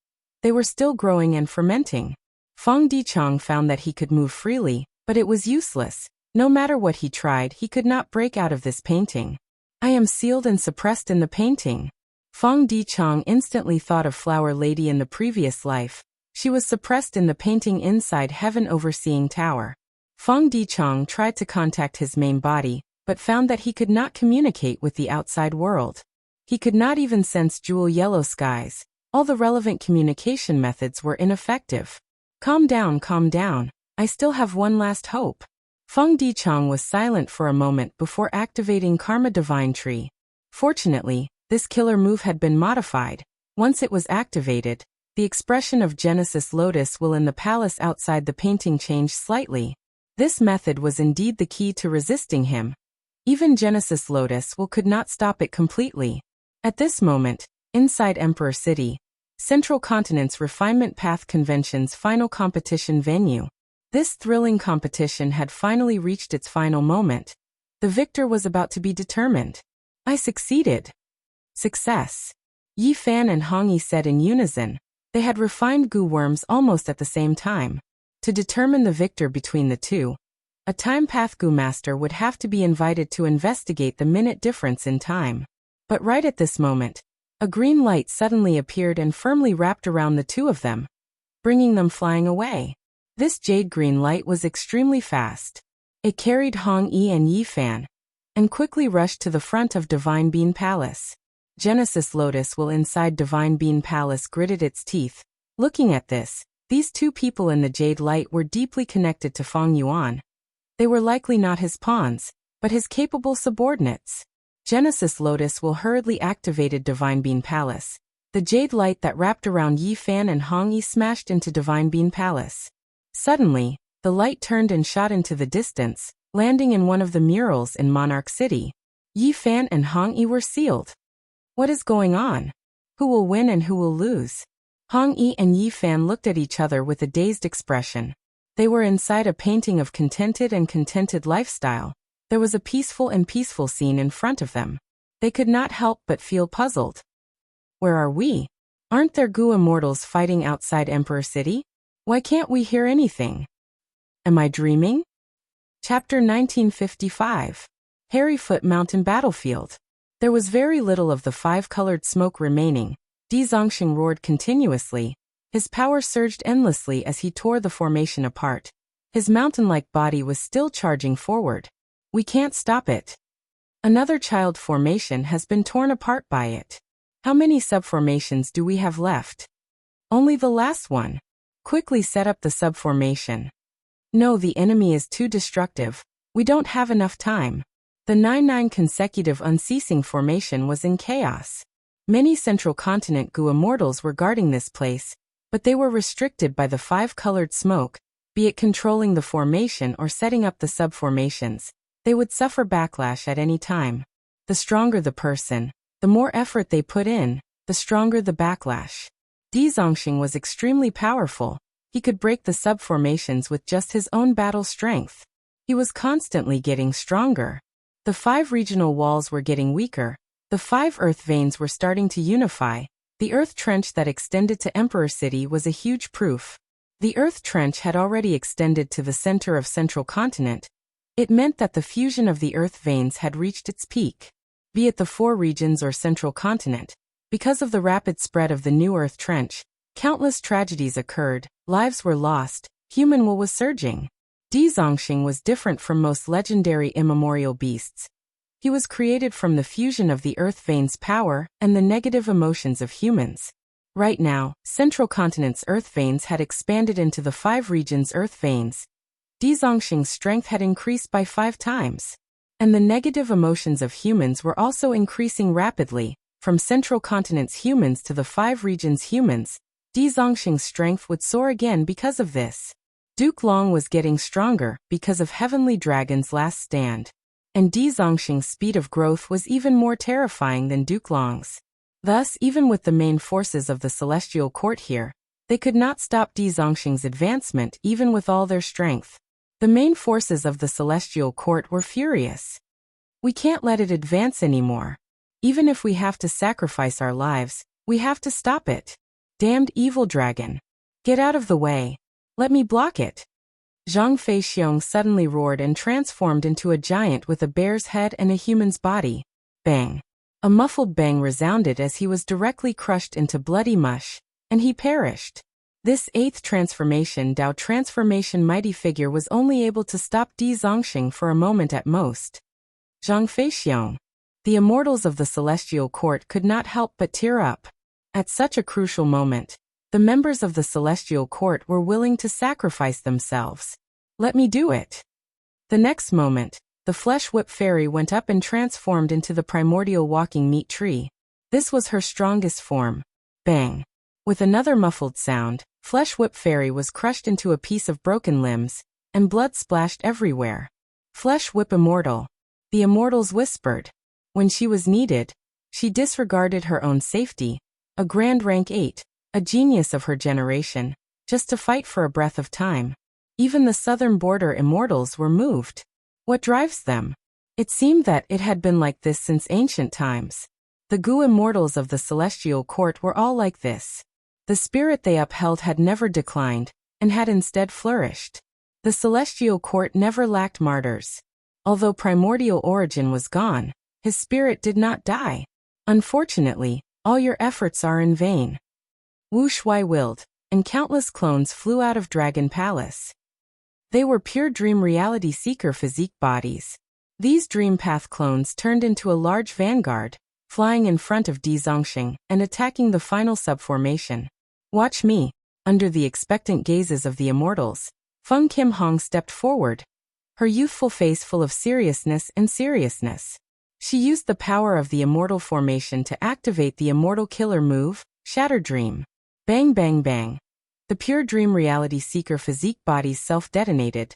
S1: They were still growing and fermenting. Feng Dichang found that he could move freely, but it was useless. No matter what he tried, he could not break out of this painting. I am sealed and suppressed in the painting. Feng Dichang instantly thought of Flower Lady in the previous life. She was suppressed in the painting inside Heaven Overseeing Tower. Feng Dichang tried to contact his main body, but found that he could not communicate with the outside world. He could not even sense jewel yellow skies. All the relevant communication methods were ineffective. Calm down, calm down. I still have one last hope. Feng Dichang was silent for a moment before activating Karma Divine Tree. Fortunately, this killer move had been modified. Once it was activated, the expression of Genesis Lotus will in the palace outside the painting changed slightly. This method was indeed the key to resisting him. Even Genesis Lotus will could not stop it completely. At this moment, inside Emperor City, Central Continent's Refinement Path Convention's final competition venue. This thrilling competition had finally reached its final moment. The victor was about to be determined. I succeeded. Success. Yi Fan and Hong Yi said in unison. They had refined goo worms almost at the same time. To determine the victor between the two, a time path goo master would have to be invited to investigate the minute difference in time. But right at this moment, a green light suddenly appeared and firmly wrapped around the two of them, bringing them flying away. This jade green light was extremely fast. It carried Hong Yi and Yi Fan, and quickly rushed to the front of Divine Bean Palace. Genesis Lotus will inside Divine Bean Palace gritted its teeth. Looking at this, these two people in the jade light were deeply connected to Feng Yuan. They were likely not his pawns, but his capable subordinates. Genesis Lotus will hurriedly activated Divine Bean Palace. The jade light that wrapped around Yi Fan and Hong Yi smashed into Divine Bean Palace. Suddenly, the light turned and shot into the distance, landing in one of the murals in Monarch City. Yi Fan and Hong Yi were sealed. What is going on? Who will win and who will lose? Hong Yi and Yi Fan looked at each other with a dazed expression. They were inside a painting of contented lifestyle. There was a peaceful scene in front of them. They could not help but feel puzzled. Where are we? Aren't there goo immortals fighting outside Emperor City? Why can't we hear anything? Am I dreaming? Chapter 1955. Harryfoot Mountain Battlefield. There was very little of the five-colored smoke remaining. Di Zongxing roared continuously. His power surged endlessly as he tore the formation apart. His mountain-like body was still charging forward. We can't stop it. Another child formation has been torn apart by it. How many subformations do we have left? Only the last one. Quickly set up the subformation. No, the enemy is too destructive. We don't have enough time. The 9-9 consecutive unceasing formation was in chaos. Many Central Continent goo immortals were guarding this place, but they were restricted by the five-colored smoke, be it controlling the formation or setting up the subformations. They would suffer backlash at any time. The stronger the person, The more effort they put in, the stronger the backlash. Di Zongxing was extremely powerful. He could break the subformations with just his own battle strength. He was constantly getting stronger. The 5 regional walls were getting weaker. The 5 earth veins were starting to unify. The earth trench that extended to Emperor City was a huge proof. The earth trench had already extended to the center of Central Continent. It meant that the fusion of the earth veins had reached its peak. Be it the 4 regions or Central Continent, because of the rapid spread of the new earth trench, countless tragedies occurred, lives were lost, human will was surging. Di Zongxing was different from most legendary immemorial beasts. He was created from the fusion of the earth veins' power and the negative emotions of humans. Right now, Central Continent's earth veins had expanded into the 5 regions' earth veins. Di Zongxing's strength had increased by 5 times. And the negative emotions of humans were also increasing rapidly. From Central Continent's humans to the 5 regions' humans, Di Zongxing's strength would soar again because of this. Duke Long was getting stronger because of Heavenly Dragon's last stand. And Di Zongxing's speed of growth was even more terrifying than Duke Long's. Thus, even with the main forces of the Celestial Court here, they could not stop Di Zongxing's advancement even with all their strength. The main forces of the Celestial Court were furious. We can't let it advance anymore. Even if we have to sacrifice our lives, we have to stop it. Damned evil dragon. Get out of the way. Let me block it. Zhang Feixiong suddenly roared and transformed into a giant with a bear's head and a human's body. Bang. A muffled bang resounded as he was directly crushed into bloody mush, and he perished. This 8th transformation Dao transformation mighty figure was only able to stop Di Zongxing for a moment at most. Zhang Feixiong. The immortals of the Celestial Court could not help but tear up. At such a crucial moment, the members of the Celestial Court were willing to sacrifice themselves. Let me do it. The next moment, the Flesh Whip Fairy went up and transformed into the primordial walking meat tree. This was her strongest form. Bang. With another muffled sound, Flesh Whip Fairy was crushed into a piece of broken limbs, and blood splashed everywhere. Flesh Whip Immortal. The immortals whispered. When she was needed, she disregarded her own safety, a grand rank 8, a genius of her generation, just to fight for a breath of time. Even the southern border immortals were moved. What drives them? It seemed that it had been like this since ancient times. The Gu immortals of the Celestial Court were all like this. The spirit they upheld had never declined, and had instead flourished. The Celestial Court never lacked martyrs. Although primordial origin was gone, his spirit did not die. Unfortunately, all your efforts are in vain. Wu Shui willed, and countless clones flew out of Dragon Palace. They were pure dream reality seeker physique bodies. These dream path clones turned into a large vanguard, flying in front of Di Zongxing and attacking the final subformation. Watch me. Under the expectant gazes of the immortals, Feng Kim Hong stepped forward, her youthful face full of seriousness. She used the power of the immortal formation to activate the immortal killer move, Shatter Dream. Bang bang bang. The pure dream reality seeker physique bodies self-detonated,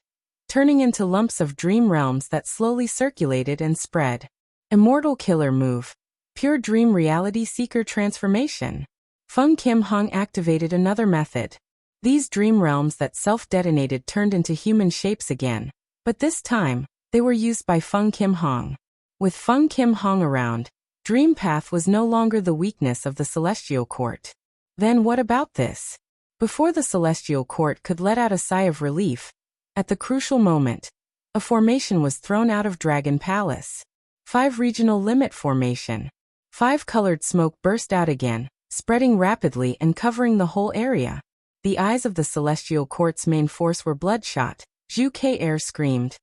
S1: turning into lumps of dream realms that slowly circulated and spread. Immortal killer move. Pure dream reality seeker transformation. Feng Kim Hong activated another method. These dream realms that self-detonated turned into human shapes again, but this time, they were used by Feng Kim Hong. With Feng Kim Hong around, Dream Path was no longer the weakness of the Celestial Court. Then what about this? Before the Celestial Court could let out a sigh of relief, at the crucial moment, a formation was thrown out of Dragon Palace. 5 regional limit formation. 5 colored smoke burst out again, spreading rapidly and covering the whole area. The eyes of the Celestial Court's main force were bloodshot. Zhu Ke screamed.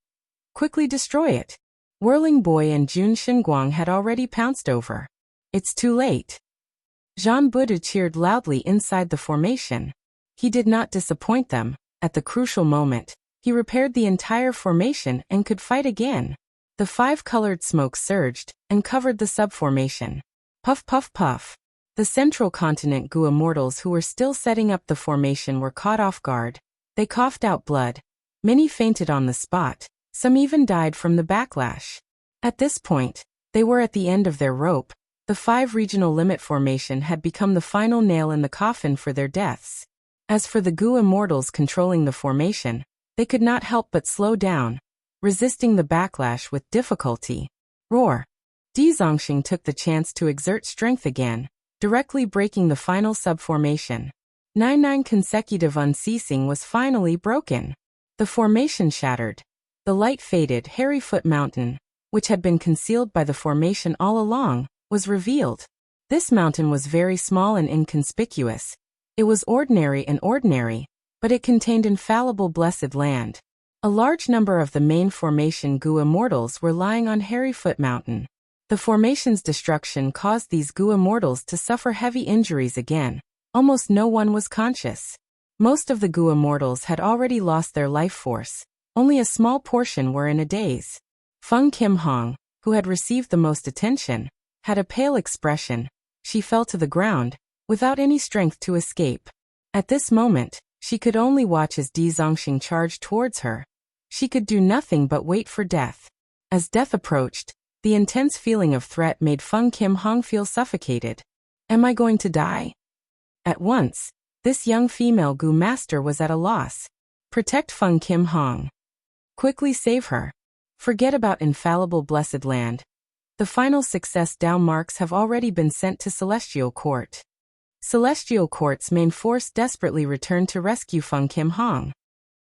S1: Quickly destroy it. Whirling Boy and Jun Xinguang had already pounced over. It's too late. Zhan Budu cheered loudly inside the formation. He did not disappoint them. At the crucial moment, he repaired the entire formation and could fight again. The 5 colored smoke surged and covered the subformation. Puff puff puff. The Central Continent Gu immortals who were still setting up the formation were caught off guard. They coughed out blood. Many fainted on the spot. Some even died from the backlash. At this point, they were at the end of their rope. The 5 regional limit formation had become the final nail in the coffin for their deaths. As for the Gu immortals controlling the formation, they could not help but slow down, resisting the backlash with difficulty. Roar! Di Zongxing took the chance to exert strength again, directly breaking the final subformation. 99 consecutive unceasing was finally broken. The formation shattered. The light faded. Hairy Foot Mountain, which had been concealed by the formation all along, was revealed. This mountain was very small and inconspicuous. It was ordinary, but it contained infallible blessed land. A large number of the main formation Gu immortals were lying on Hairy Foot Mountain. The formation's destruction caused these Gu immortals to suffer heavy injuries again. Almost no one was conscious. Most of the Gu immortals had already lost their life force. Only a small portion were in a daze. Feng Kim Hong, who had received the most attention, had a pale expression. She fell to the ground, without any strength to escape. At this moment, she could only watch as Di Zongxing charged towards her. She could do nothing but wait for death. As death approached, the intense feeling of threat made Feng Kim Hong feel suffocated. Am I going to die? At once, this young female Gu master was at a loss. Protect Feng Kim Hong. Quickly save her. Forget about infallible blessed land. The final success Dao marks have already been sent to Celestial Court. Celestial Court's main force desperately returned to rescue Feng Kim Hong.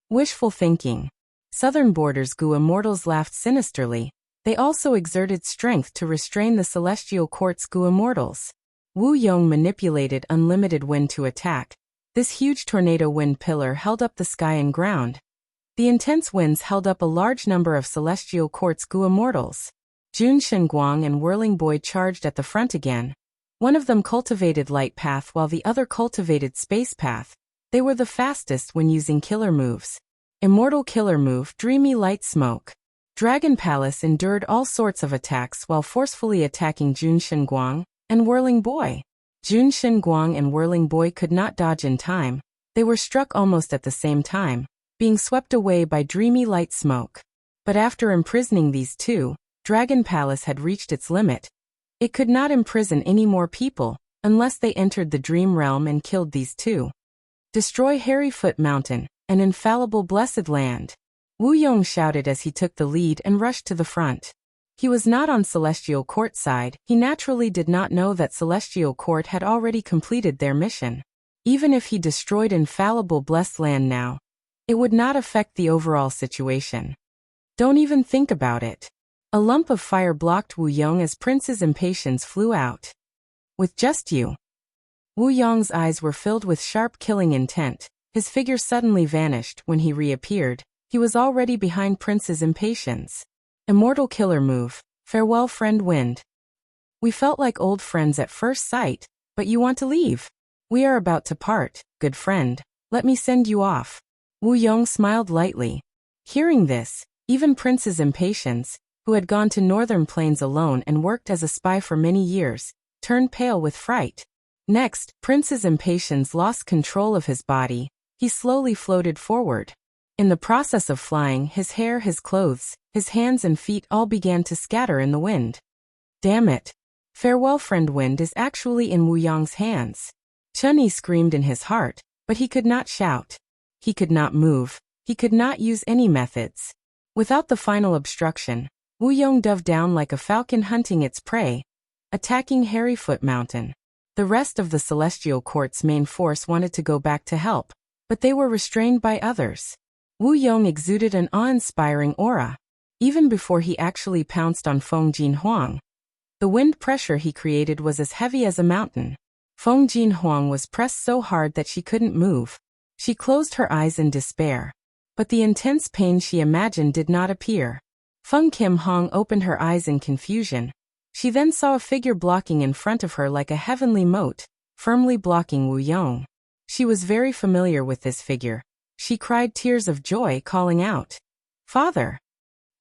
S1: Wishful thinking. Southern Border's Gu immortals laughed sinisterly. They also exerted strength to restrain the Celestial Court's Gu immortals. Wu Yong manipulated unlimited wind to attack. This huge tornado wind pillar held up the sky and ground. The intense winds held up a large number of Celestial Court's Gu immortals. Jun Shenguang and Whirling Boy charged at the front again. One of them cultivated Light Path while the other cultivated Space Path. They were the fastest when using killer moves. Immortal killer move, Dreamy Light Smoke. Dragon Palace endured all sorts of attacks while forcefully attacking Jun Shenguang and Whirling Boy. Jun Shenguang and Whirling Boy could not dodge in time. They were struck almost at the same time, being swept away by Dreamy Light Smoke. But after imprisoning these two, Dragon Palace had reached its limit. It could not imprison any more people, unless they entered the Dream Realm and killed these two. Destroy Hairy Foot Mountain, an infallible blessed land. Wu Yong shouted as he took the lead and rushed to the front. He was not on Celestial Court side. He naturally did not know that Celestial Court had already completed their mission. Even if he destroyed infallible blessed land now, it would not affect the overall situation. Don't even think about it. A lump of fire blocked Wu Yong as Prince's impatience flew out. With just you. Wu Yong's eyes were filled with sharp killing intent. His figure suddenly vanished. When he reappeared, he was already behind Prince's impatience. Immortal killer move. Farewell, friend Wind. We felt like old friends at first sight, but you want to leave. We are about to part, good friend. Let me send you off. Wu Yong smiled lightly. Hearing this, even Prince's impatience, who had gone to Northern Plains alone and worked as a spy for many years, turned pale with fright. Next, Prince's impatience lost control of his body. He slowly floated forward. In the process of flying, his hair, his clothes, his hands and feet all began to scatter in the wind. Damn it! Farewell, friend Wind is actually in Wu Yong's hands. Chun-Yi screamed in his heart, but he could not shout. He could not move. He could not use any methods. Without the final obstruction, Wu Yong dove down like a falcon hunting its prey, attacking Hairy Foot Mountain. The rest of the Celestial Court's main force wanted to go back to help, but they were restrained by others. Wu Yong exuded an awe-inspiring aura. Even before he actually pounced on Feng Jinhuang, the wind pressure he created was as heavy as a mountain. Feng Jinhuang was pressed so hard that she couldn't move. She closed her eyes in despair. But the intense pain she imagined did not appear. Feng Kim Hong opened her eyes in confusion. She then saw a figure blocking in front of her like a heavenly moat, firmly blocking Wu Yong. She was very familiar with this figure. She cried tears of joy, calling out, "Father!"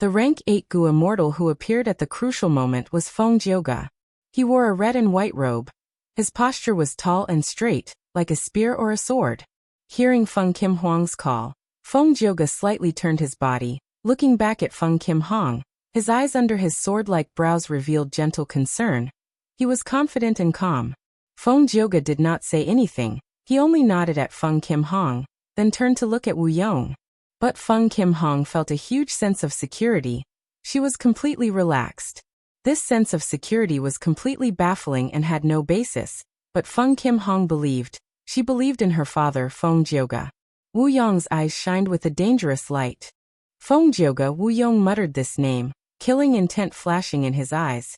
S1: The rank 8 Gu immortal who appeared at the crucial moment was Feng Jioga. He wore a red and white robe. His posture was tall and straight, like a spear or a sword. Hearing Feng Kim Huang's call, Feng Jioga slightly turned his body, looking back at Feng Kim Hong. His eyes under his sword-like brows revealed gentle concern. He was confident and calm. Feng Jioge did not say anything, he only nodded at Feng Kim Hong, then turned to look at Wu Yong. But Feng Kim Hong felt a huge sense of security. She was completely relaxed. This sense of security was completely baffling and had no basis, but Feng Kim Hong believed. She believed in her father, Feng Jioge. Wu Yong's eyes shined with a dangerous light. Feng Jioge, Wu Yong muttered this name, killing intent flashing in his eyes.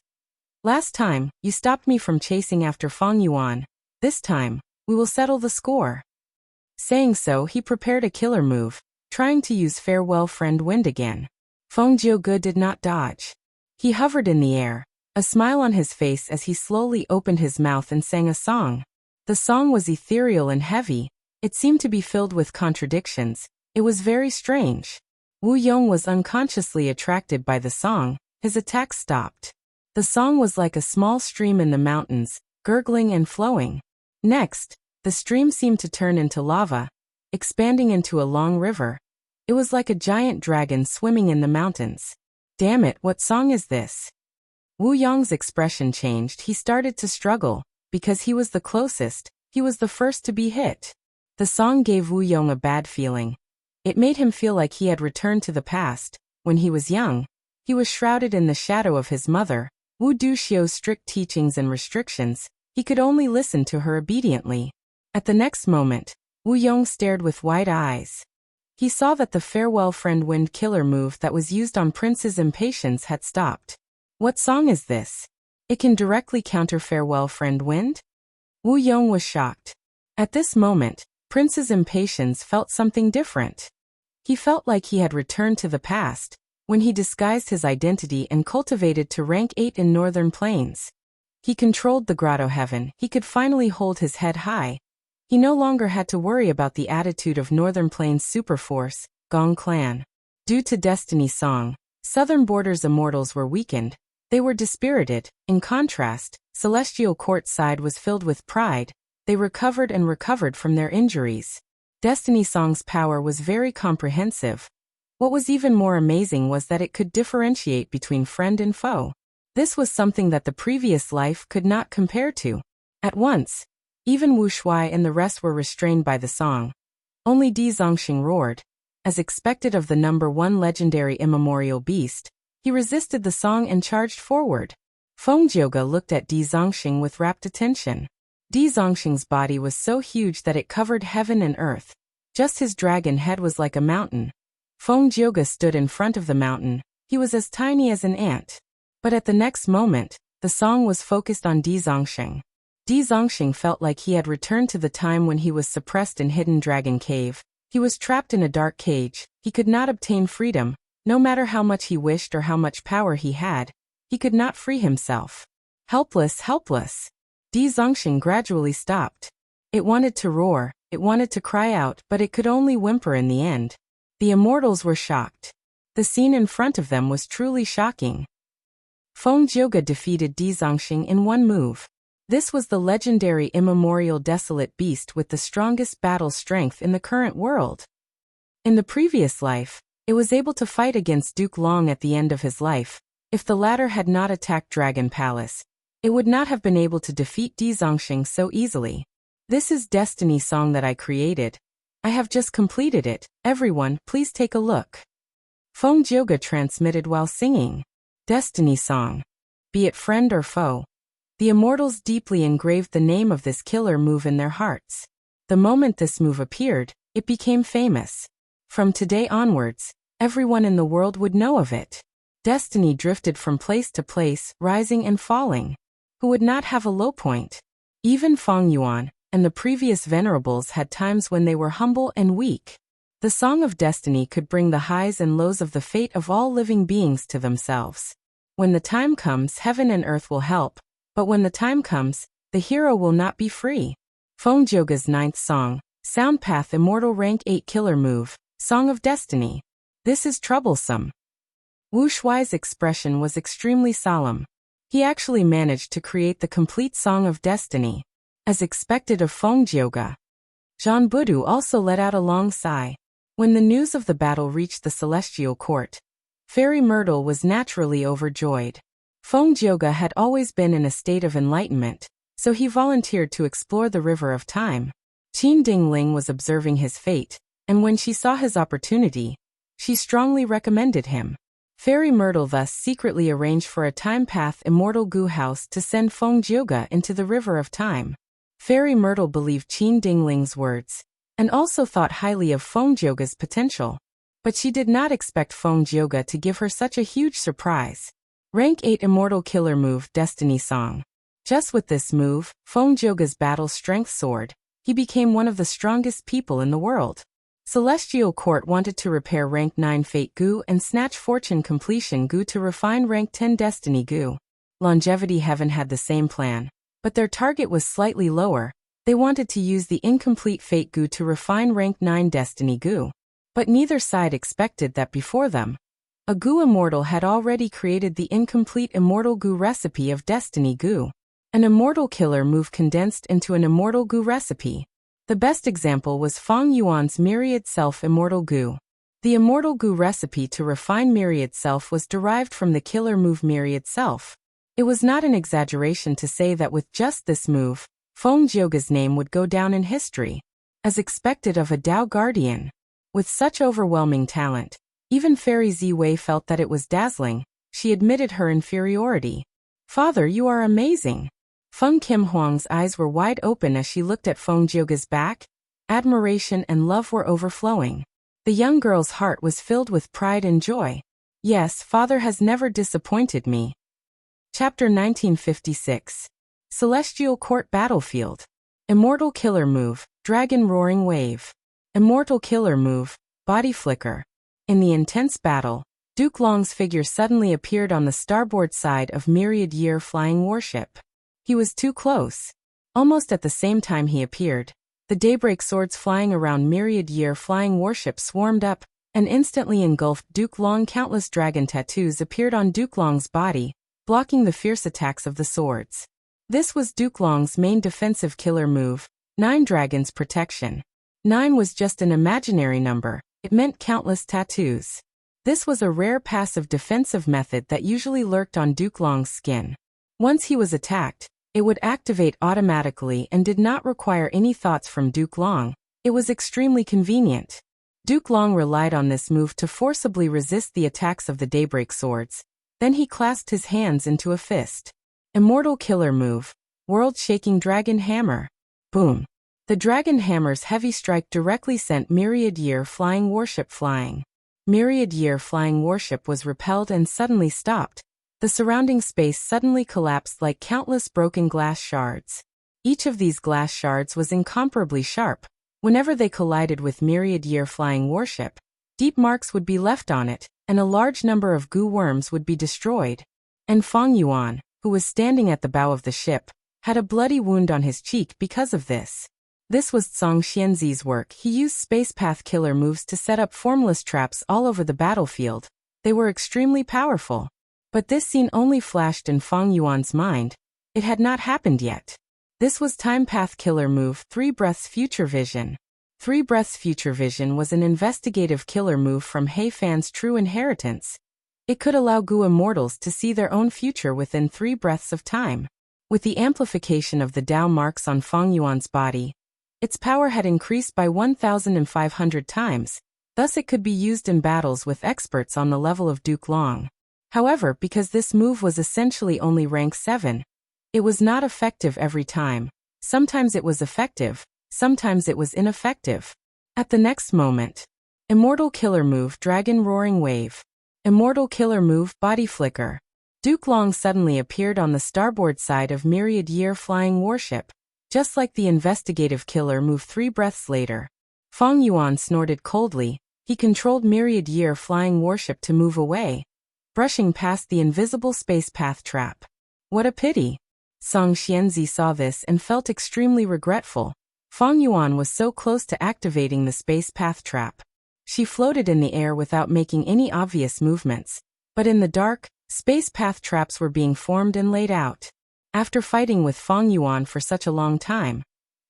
S1: Last time, you stopped me from chasing after Feng Yuan. This time, we will settle the score. Saying so, he prepared a killer move, trying to use Farewell Friend Wind again. Feng Jioge did not dodge. He hovered in the air, a smile on his face as he slowly opened his mouth and sang a song. The song was ethereal and heavy. It seemed to be filled with contradictions. It was very strange. Wu Yong was unconsciously attracted by the song. His attacks stopped. The song was like a small stream in the mountains, gurgling and flowing. Next, the stream seemed to turn into lava, expanding into a long river. It was like a giant dragon swimming in the mountains. Damn it, what song is this? Wu Yong's expression changed. He started to struggle. Because he was the closest, he was the first to be hit. The song gave Wu Yong a bad feeling. It made him feel like he had returned to the past. When he was young, he was shrouded in the shadow of his mother, Wu Duxiu's strict teachings and restrictions. He could only listen to her obediently. At the next moment, Wu Yong stared with wide eyes. He saw that the Farewell Friend Wind killer move that was used on Prince's impatience had stopped. What song is this? It can directly counter Farewell Friend Wind? Wu Yong was shocked. At this moment, Prince's impatience felt something different. He felt like he had returned to the past, when he disguised his identity and cultivated to rank 8 in Northern Plains. He controlled the grotto heaven. He could finally hold his head high. He no longer had to worry about the attitude of Northern Plains Superforce, Gong Clan. Due to Destiny Song, Southern Border's immortals were weakened. They were dispirited. In contrast, Celestial Court's side was filled with pride. They recovered and recovered from their injuries. Destiny Song's power was very comprehensive. What was even more amazing was that it could differentiate between friend and foe. This was something that the previous life could not compare to. At once, even Wu Shuai and the rest were restrained by the song. Only Di Zongxing roared. As expected of the number 1 legendary immemorial beast, he resisted the song and charged forward. Feng Jioge looked at Di Zongxing with rapt attention. Di Zongxing's body was so huge that it covered heaven and earth. Just his dragon head was like a mountain. Feng Jioge stood in front of the mountain. He was as tiny as an ant. But at the next moment, the song was focused on Di Zongxing. Di Zongxing felt like he had returned to the time when he was suppressed in Hidden Dragon Cave. He was trapped in a dark cage. He could not obtain freedom. No matter how much he wished or how much power he had, he could not free himself. Helpless, helpless. Di Zongxing gradually stopped. It wanted to roar, it wanted to cry out, but it could only whimper in the end. The immortals were shocked. The scene in front of them was truly shocking. Feng Jioge defeated Di Zongxing in one move. This was the legendary immemorial desolate beast with the strongest battle strength in the current world. In the previous life, it was able to fight against Duke Long at the end of his life. If the latter had not attacked Dragon Palace, it would not have been able to defeat Di Zongxing so easily. This is Destiny Song that I created. I have just completed it. Everyone, please take a look. Feng Jioge transmitted while singing. Destiny Song. Be it friend or foe. The immortals deeply engraved the name of this killer move in their hearts. The moment this move appeared, it became famous. From today onwards, everyone in the world would know of it. Destiny drifted from place to place, rising and falling. Who would not have a low point? Even Feng Yuan and the previous venerables had times when they were humble and weak. The Song of Destiny could bring the highs and lows of the fate of all living beings to themselves. When the time comes, heaven and earth will help. But when the time comes, the hero will not be free. Feng Jioge's 9th song, Sound Path Immortal Rank 8 Killer Move, Song of Destiny. This is troublesome. Wu Shuai's expression was extremely solemn. He actually managed to create the complete Song of Destiny. As expected of Feng Jioge. Zhang Budu also let out a long sigh. When the news of the battle reached the Celestial Court, Fairy Myrtle was naturally overjoyed. Feng Jioge had always been in a state of enlightenment, so he volunteered to explore the river of time. Qin Dingling was observing his fate, and when she saw his opportunity, she strongly recommended him. Fairy Myrtle thus secretly arranged for a time path immortal Gu house to send Feng Jioge into the river of time. Fairy Myrtle believed Qin Dingling's words, and also thought highly of Feng Jioge's potential. But she did not expect Feng Jioge to give her such a huge surprise. Rank 8 Immortal Killer Move Destiny Song. Just with this move, Feng Jioge's battle strength soared. He became one of the strongest people in the world. Celestial Court wanted to repair Rank 9 Fate Gu and snatch Fortune Completion Gu to refine Rank 10 Destiny Gu. Longevity Heaven had the same plan, but their target was slightly lower. They wanted to use the incomplete Fate Gu to refine Rank 9 Destiny Gu. But neither side expected that before them, a Gu Immortal had already created the incomplete Immortal Gu recipe of Destiny Gu. An Immortal Killer move condensed into an Immortal Gu recipe. The best example was Feng Yuan's Myriad Self Immortal Gu. The Immortal Gu recipe to refine Myriad Self was derived from the killer move Myriad Self. It was not an exaggeration to say that with just this move, Feng Jioge's name would go down in history, as expected of a Dao Guardian. With such overwhelming talent, even Fairy Ziwei felt that it was dazzling. She admitted her inferiority. "Father, you are amazing." Feng Kim Huang's eyes were wide open as she looked at Feng Jioge's back. Admiration and love were overflowing. The young girl's heart was filled with pride and joy. "Yes, father has never disappointed me." Chapter 1956. Celestial Court Battlefield. Immortal Killer Move, Dragon Roaring Wave. Immortal Killer Move, Body Flicker. In the intense battle, Duke Long's figure suddenly appeared on the starboard side of Myriad Year Flying Warship. He was too close. Almost at the same time he appeared, the daybreak swords flying around Myriad Year Flying Warship swarmed up, and instantly engulfed Duke Long. Countless dragon tattoos appeared on Duke Long's body, blocking the fierce attacks of the swords. This was Duke Long's main defensive killer move, 9 Dragons Protection. 9 was just an imaginary number, it meant countless tattoos. This was a rare passive defensive method that usually lurked on Duke Long's skin. Once he was attacked, it would activate automatically and did not require any thoughts from Duke Long. It was extremely convenient. Duke Long relied on this move to forcibly resist the attacks of the daybreak swords. Then he clasped his hands into a fist. Immortal Killer Move, World-Shaking Dragon Hammer. Boom. The Dragon Hammer's heavy strike directly sent Myriad Year Flying Warship flying. Myriad Year Flying Warship was repelled and suddenly stopped. The surrounding space suddenly collapsed like countless broken glass shards. Each of these glass shards was incomparably sharp. Whenever they collided with Myriad Year Flying Warship, deep marks would be left on it, and a large number of Gu worms would be destroyed. And Feng Yuan, who was standing at the bow of the ship, had a bloody wound on his cheek because of this. This was Zhang Xianzi's work. He used space path killer moves to set up formless traps all over the battlefield. They were extremely powerful. But this scene only flashed in Feng Yuan's mind. It had not happened yet. This was Time Path Killer Move 3 Breaths Future Vision. 3 Breaths Future Vision was an investigative killer move from He Fan's True Inheritance. It could allow Gu Immortals to see their own future within 3 breaths of time. With the amplification of the Dao marks on Feng Yuan's body, its power had increased by 1,500 times, thus it could be used in battles with experts on the level of Duke Long. However, because this move was essentially only rank 7, it was not effective every time. Sometimes it was effective, sometimes it was ineffective. At the next moment, Immortal Killer Move Dragon Roaring Wave. Immortal Killer Move Body Flicker. Duke Long suddenly appeared on the starboard side of Myriad Year Flying Warship, just like the investigative killer move 3 breaths later. Feng Yuan snorted coldly. He controlled Myriad Year Flying Warship to move away, brushing past the invisible space path trap. What a pity. Zhang Xianzi saw this and felt extremely regretful. Feng Yuan was so close to activating the space path trap. She floated in the air without making any obvious movements. But in the dark, space path traps were being formed and laid out. After fighting with Feng Yuan for such a long time,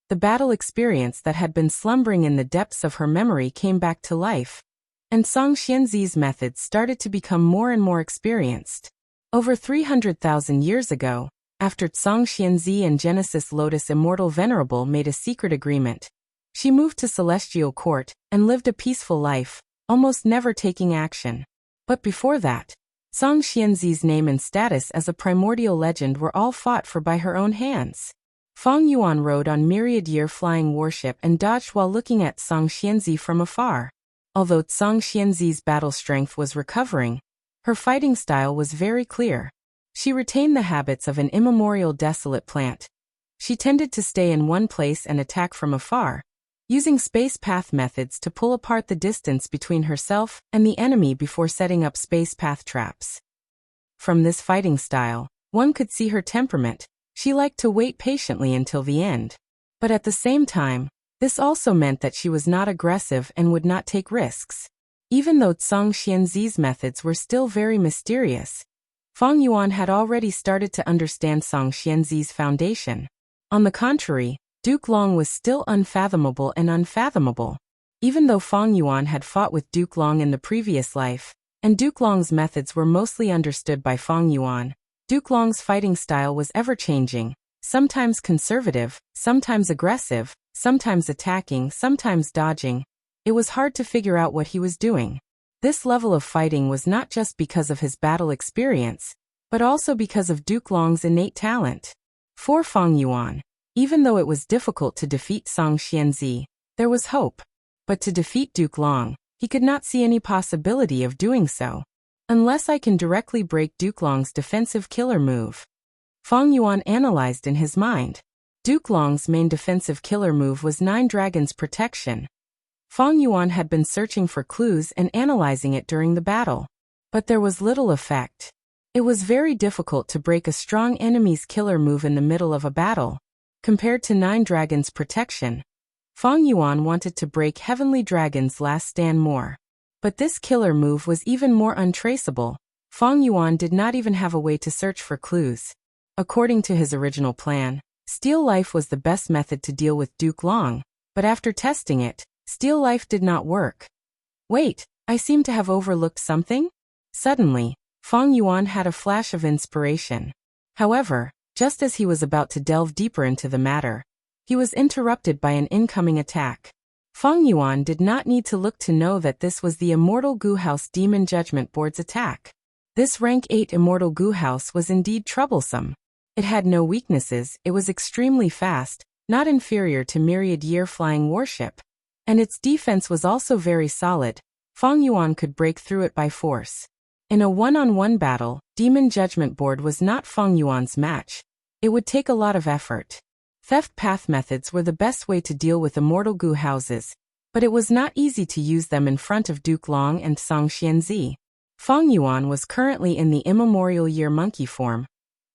S1: the battle experience that had been slumbering in the depths of her memory came back to life, and Zhang Xianzi's methods started to become more and more experienced. Over 300,000 years ago, after Tsang Xianzi and Genesis Lotus Immortal Venerable made a secret agreement, she moved to Celestial Court and lived a peaceful life, almost never taking action. But before that, Tsang Xianzi's name and status as a primordial legend were all fought for by her own hands. Fang Yuan rode on myriad-year flying warship and dodged while looking at Tsang Xianzi from afar. Although Tsang Xianzi's battle strength was recovering, her fighting style was very clear. She retained the habits of an immemorial desolate plant. She tended to stay in one place and attack from afar, using space path methods to pull apart the distance between herself and the enemy before setting up space path traps. From this fighting style, one could see her temperament. She liked to wait patiently until the end. But at the same time, this also meant that she was not aggressive and would not take risks. Even though Tsang Xianzi's methods were still very mysterious, Fang Yuan had already started to understand Tsang Xianzi's foundation. On the contrary, Duke Long was still unfathomable and unfathomable. Even though Fang Yuan had fought with Duke Long in the previous life, and Duke Long's methods were mostly understood by Fang Yuan, Duke Long's fighting style was ever-changing, sometimes conservative, sometimes aggressive, sometimes attacking, sometimes dodging. It was hard to figure out what he was doing. This level of fighting was not just because of his battle experience, but also because of Duke Long's innate talent. For Fang Yuan, even though it was difficult to defeat Tsang Xianzi, there was hope. But to defeat Duke Long, he could not see any possibility of doing so. Unless I can directly break Duke Long's defensive killer move. Fang Yuan analyzed in his mind. Duke Long's main defensive killer move was Nine Dragons Protection. Fang Yuan had been searching for clues and analyzing it during the battle. But there was little effect. It was very difficult to break a strong enemy's killer move in the middle of a battle. Compared to Nine Dragons Protection, Fang Yuan wanted to break Heavenly Dragon's Last Stand more. But this killer move was even more untraceable. Fang Yuan did not even have a way to search for clues. According to his original plan, Steal Life was the best method to deal with Duke Long, but after testing it, Steal Life did not work. Wait, I seem to have overlooked something? Suddenly, Fang Yuan had a flash of inspiration. However, just as he was about to delve deeper into the matter, he was interrupted by an incoming attack. Fang Yuan did not need to look to know that this was the Immortal Gu House Demon Judgment Board's attack. This rank 8 Immortal Gu House was indeed troublesome. It had no weaknesses, it was extremely fast, not inferior to myriad-year flying warship. And its defense was also very solid. Fang Yuan could break through it by force. In a one-on-one battle, Demon Judgment Board was not Fang Yuan's match. It would take a lot of effort. Theft path methods were the best way to deal with Immortal Gu houses, but it was not easy to use them in front of Duke Long and Tsang Xianzi. Fang Yuan was currently in the immemorial year monkey form.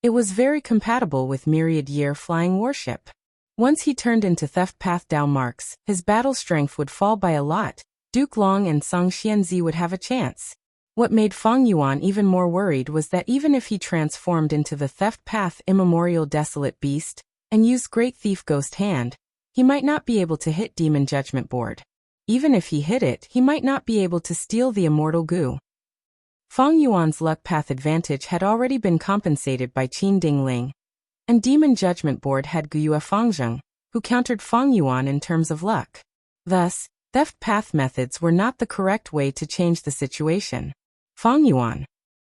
S1: It was very compatible with myriad-year flying warship. Once he turned into Theft Path Dao marks, his battle strength would fall by a lot. Duke Long and Tsang Xianzi would have a chance. What made Fang Yuan even more worried was that even if he transformed into the Theft Path Immemorial Desolate Beast and used Great Thief Ghost Hand, he might not be able to hit Demon Judgment Board. Even if he hit it, he might not be able to steal the Immortal Gu. Fang Yuan's luck path advantage had already been compensated by Qin Dingling, and Demon Judgment Board had Guyue Fangzheng, who countered Fang Yuan in terms of luck. Thus, theft path methods were not the correct way to change the situation. Fang Yuan.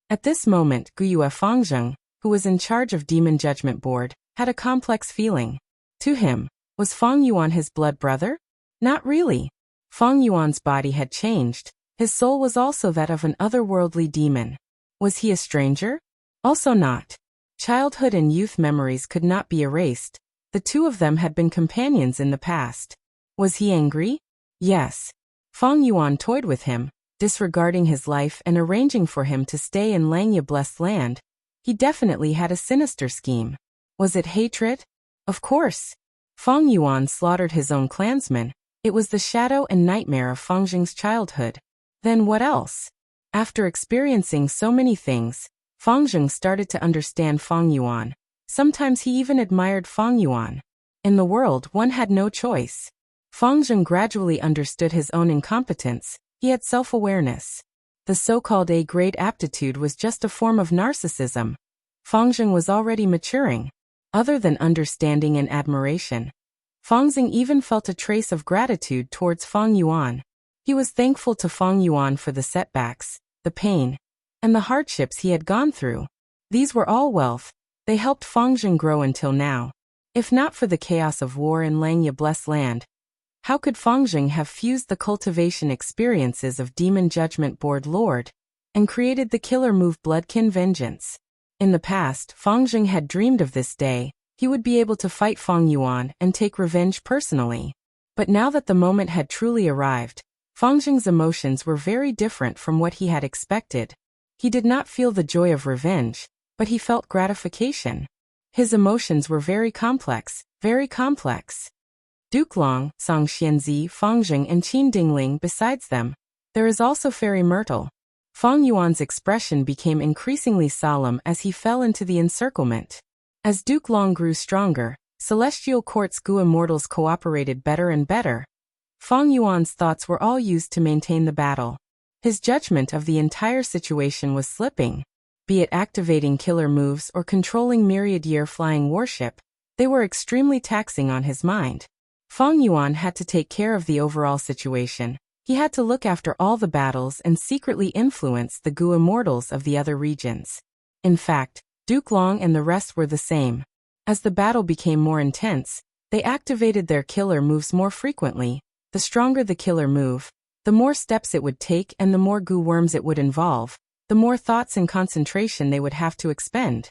S1: At this moment, Guyue Fangzheng, who was in charge of Demon Judgment Board, had a complex feeling. To him, was Fang Yuan his blood brother? Not really. Fang Yuan's body had changed. His soul was also that of an otherworldly demon. Was he a stranger? Also not. Childhood and youth memories could not be erased. The two of them had been companions in the past. Was he angry? Yes. Fang Yuan toyed with him, disregarding his life and arranging for him to stay in Langya Blessed Land. He definitely had a sinister scheme. Was it hatred? Of course. Fang Yuan slaughtered his own clansmen. It was the shadow and nightmare of Fangzheng's childhood. Then what else? After experiencing so many things, Fangzheng started to understand Fang Yuan. Sometimes he even admired Fang Yuan. In the world, one had no choice. Fangzheng gradually understood his own incompetence. He had self-awareness. The so-called A-grade aptitude was just a form of narcissism. Fangzheng was already maturing. Other than understanding and admiration, Fangzheng even felt a trace of gratitude towards Fang Yuan. He was thankful to Fang Yuan for the setbacks, the pain, and the hardships he had gone through. These were all wealth. They helped Fangzheng grow until now. If not for the chaos of war in Langya blessed land, how could Fangzheng have fused the cultivation experiences of Demon Judgment Board Lord and created the killer move Bloodkin Vengeance? In the past, Fangzheng had dreamed of this day. He would be able to fight Fang Yuan and take revenge personally. But now that the moment had truly arrived, Fangzheng's emotions were very different from what he had expected. He did not feel the joy of revenge, but he felt gratification. His emotions were very complex, very complex. Duke Long, Song Xianzi, Fangzheng and Qin Dingling besides them. There is also Fairy Myrtle. Fang Yuan's expression became increasingly solemn as he fell into the encirclement. As Duke Long grew stronger, Celestial Court's Gu immortals cooperated better and better. Fang Yuan's thoughts were all used to maintain the battle. His judgment of the entire situation was slipping. Be it activating killer moves or controlling myriad year flying warship, they were extremely taxing on his mind. Fang Yuan had to take care of the overall situation. He had to look after all the battles and secretly influence the Gu immortals of the other regions. In fact, Duke Long and the rest were the same. As the battle became more intense, they activated their killer moves more frequently. The stronger the killer move, the more steps it would take and the more Gu worms it would involve, the more thoughts and concentration they would have to expend.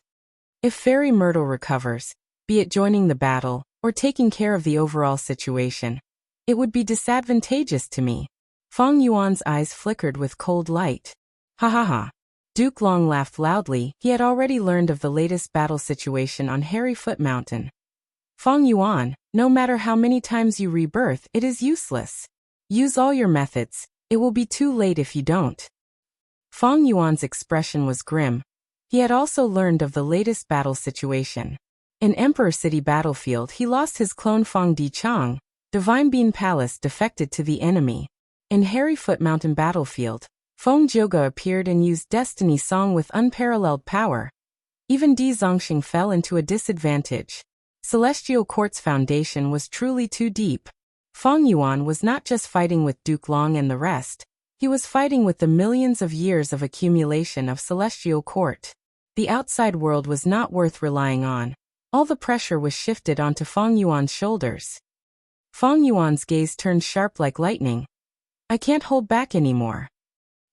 S1: If Fairy Myrtle recovers, be it joining the battle or taking care of the overall situation, it would be disadvantageous to me. Fang Yuan's eyes flickered with cold light. Ha ha ha. Duke Long laughed loudly. He had already learned of the latest battle situation on Harryfoot Mountain. Fang Yuan, no matter how many times you rebirth, it is useless. Use all your methods. It will be too late if you don't. Fang Yuan's expression was grim. He had also learned of the latest battle situation. In Emperor City battlefield he lost his clone Fang Dichang. Divine Bean Palace defected to the enemy. In Harryfoot Mountain battlefield, Feng Jioge appeared and used Destiny Song with unparalleled power. Even Di Zongxing fell into a disadvantage. Celestial Court's foundation was truly too deep. Fang Yuan was not just fighting with Duke Long and the rest. He was fighting with the millions of years of accumulation of Celestial Court. The outside world was not worth relying on. All the pressure was shifted onto Fang Yuan's shoulders. Fang Yuan's gaze turned sharp like lightning. I can't hold back anymore.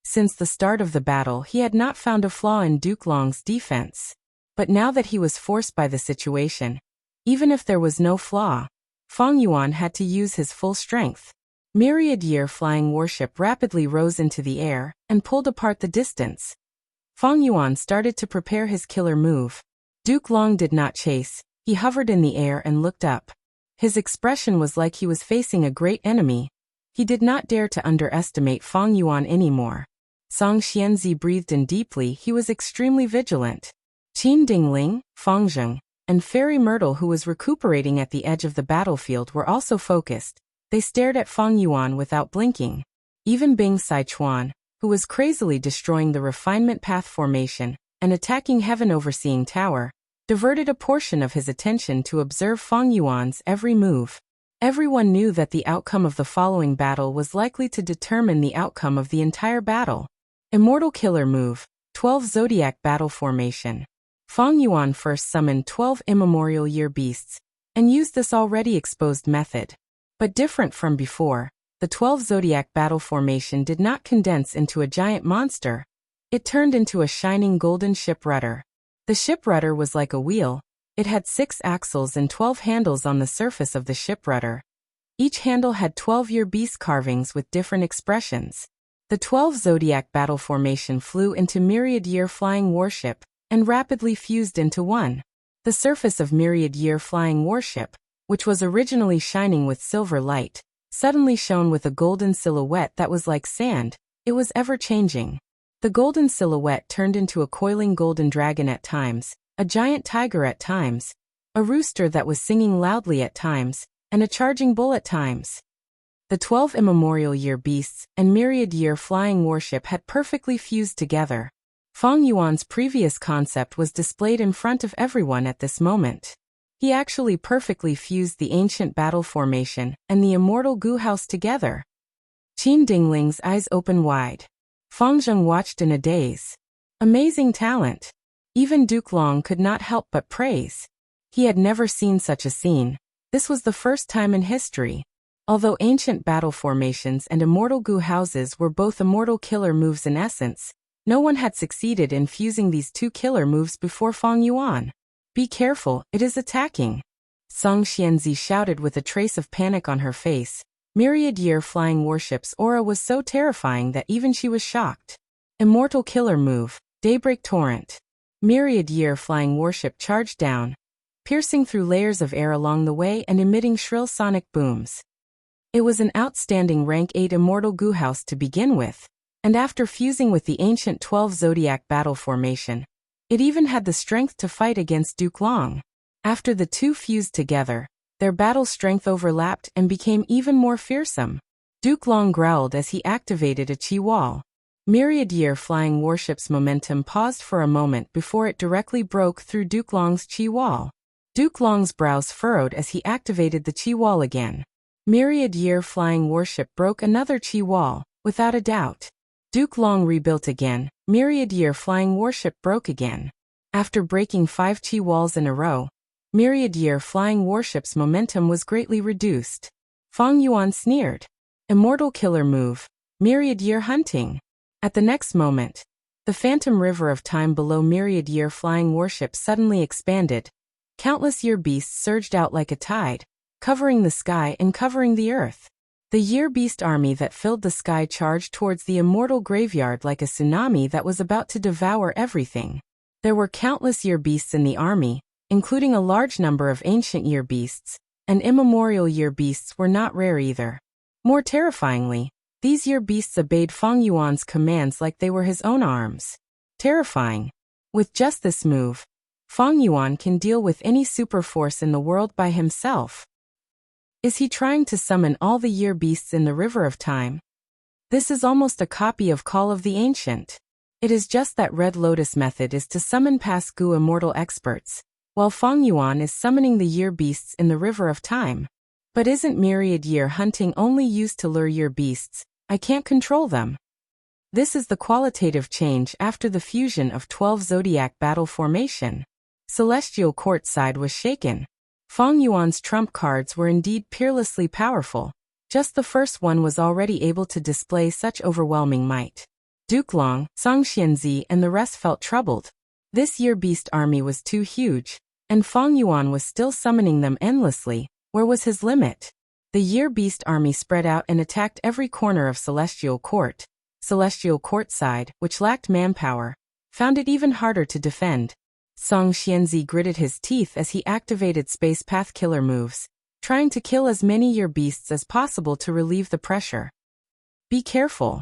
S1: Since the start of the battle he had not found a flaw in Duke Long's defense. But now that he was forced by the situation, even if there was no flaw, Fang Yuan had to use his full strength. Myriad year flying warship rapidly rose into the air and pulled apart the distance. Fang Yuan started to prepare his killer move. Duke Long did not chase. He hovered in the air and looked up. His expression was like he was facing a great enemy. He did not dare to underestimate Fang Yuan anymore. Song Xianzi breathed in deeply. He was extremely vigilant. Qin Dingling, Fangzheng, and Fairy Myrtle, who was recuperating at the edge of the battlefield, were also focused. They stared at Fang Yuan without blinking. Even Bing Sichuan, who was crazily destroying the refinement path formation and attacking Heaven Overseeing Tower, diverted a portion of his attention to observe Fang Yuan's every move. Everyone knew that the outcome of the following battle was likely to determine the outcome of the entire battle. Immortal Killer Move, 12 Zodiac Battle Formation. Fang Yuan first summoned 12 immemorial year beasts, and used this already exposed method. But different from before, the 12 Zodiac Battle Formation did not condense into a giant monster. It turned into a shining golden ship rudder. The ship rudder was like a wheel. It had 6 axles and 12 handles on the surface of the ship rudder. Each handle had 12-year beast carvings with different expressions. The 12 Zodiac Battle Formation flew into Myriad Year Flying Warship and rapidly fused into one. The surface of Myriad Year Flying Warship, which was originally shining with silver light, suddenly shone with a golden silhouette that was like sand. It was ever-changing. The golden silhouette turned into a coiling golden dragon at times, a giant tiger at times, a rooster that was singing loudly at times, and a charging bull at times. The 12 immemorial year beasts and myriad year flying warship had perfectly fused together. Fang Yuan's previous concept was displayed in front of everyone at this moment. He actually perfectly fused the ancient battle formation and the immortal Gu house together. Qin Dingling's eyes open wide. Fang Zheng watched in a daze. Amazing talent. Even Duke Long could not help but praise. He had never seen such a scene. This was the first time in history. Although ancient battle formations and immortal Gu houses were both immortal killer moves in essence, no one had succeeded in fusing these two killer moves before Fang Yuan. Be careful, it is attacking. Song Xianzi shouted with a trace of panic on her face. Myriad year flying warship's aura was so terrifying that even she was shocked. Immortal killer move, Daybreak Torrent. Myriad year flying warship charged down, piercing through layers of air along the way and emitting shrill sonic booms. It was an outstanding rank 8 immortal Gu house to begin with, and after fusing with the ancient 12 zodiac battle formation, it even had the strength to fight against Duke Long. After the two fused together, their battle strength overlapped and became even more fearsome. Duke Long growled as he activated a chi wall. Myriad year flying warship's momentum paused for a moment before it directly broke through Duke Long's chi wall. Duke Long's brows furrowed as he activated the chi wall again. Myriad year flying warship broke another chi wall, without a doubt. Duke Long rebuilt again. Myriad year flying warship broke again. After breaking 5 chi walls in a row, Myriad year flying warship's momentum was greatly reduced. Fang Yuan sneered. Immortal killer move, Myriad year hunting. At the next moment, the phantom river of time below Myriad year flying warship suddenly expanded. Countless year beasts surged out like a tide, covering the sky and covering the earth. The year beast army that filled the sky charged towards the immortal graveyard like a tsunami that was about to devour everything. There were countless year beasts in the army, including a large number of ancient year beasts, and immemorial year beasts were not rare either. More terrifyingly, these year beasts obeyed Fang Yuan's commands like they were his own arms. Terrifying. With just this move, Fang Yuan can deal with any super force in the world by himself. Is he trying to summon all the year beasts in the River of Time? This is almost a copy of Call of the Ancient. It is just that Red Lotus method is to summon past Gu immortal experts, while Fang Yuan is summoning the year beasts in the River of Time. But isn't myriad year hunting only used to lure year beasts? I can't control them. This is the qualitative change after the fusion of 12 zodiac battle formation. Celestial Court side was shaken. Fang Yuan's trump cards were indeed peerlessly powerful. Just the first one was already able to display such overwhelming might. Duke Long, Song Xianzi and the rest felt troubled. This year beast army was too huge, and Fang Yuan was still summoning them endlessly. Where was his limit? The year beast army spread out and attacked every corner of Celestial Court. Celestial Court side, which lacked manpower, found it even harder to defend. Song Xianzi gritted his teeth as he activated space path killer moves, trying to kill as many year beasts as possible to relieve the pressure. Be careful.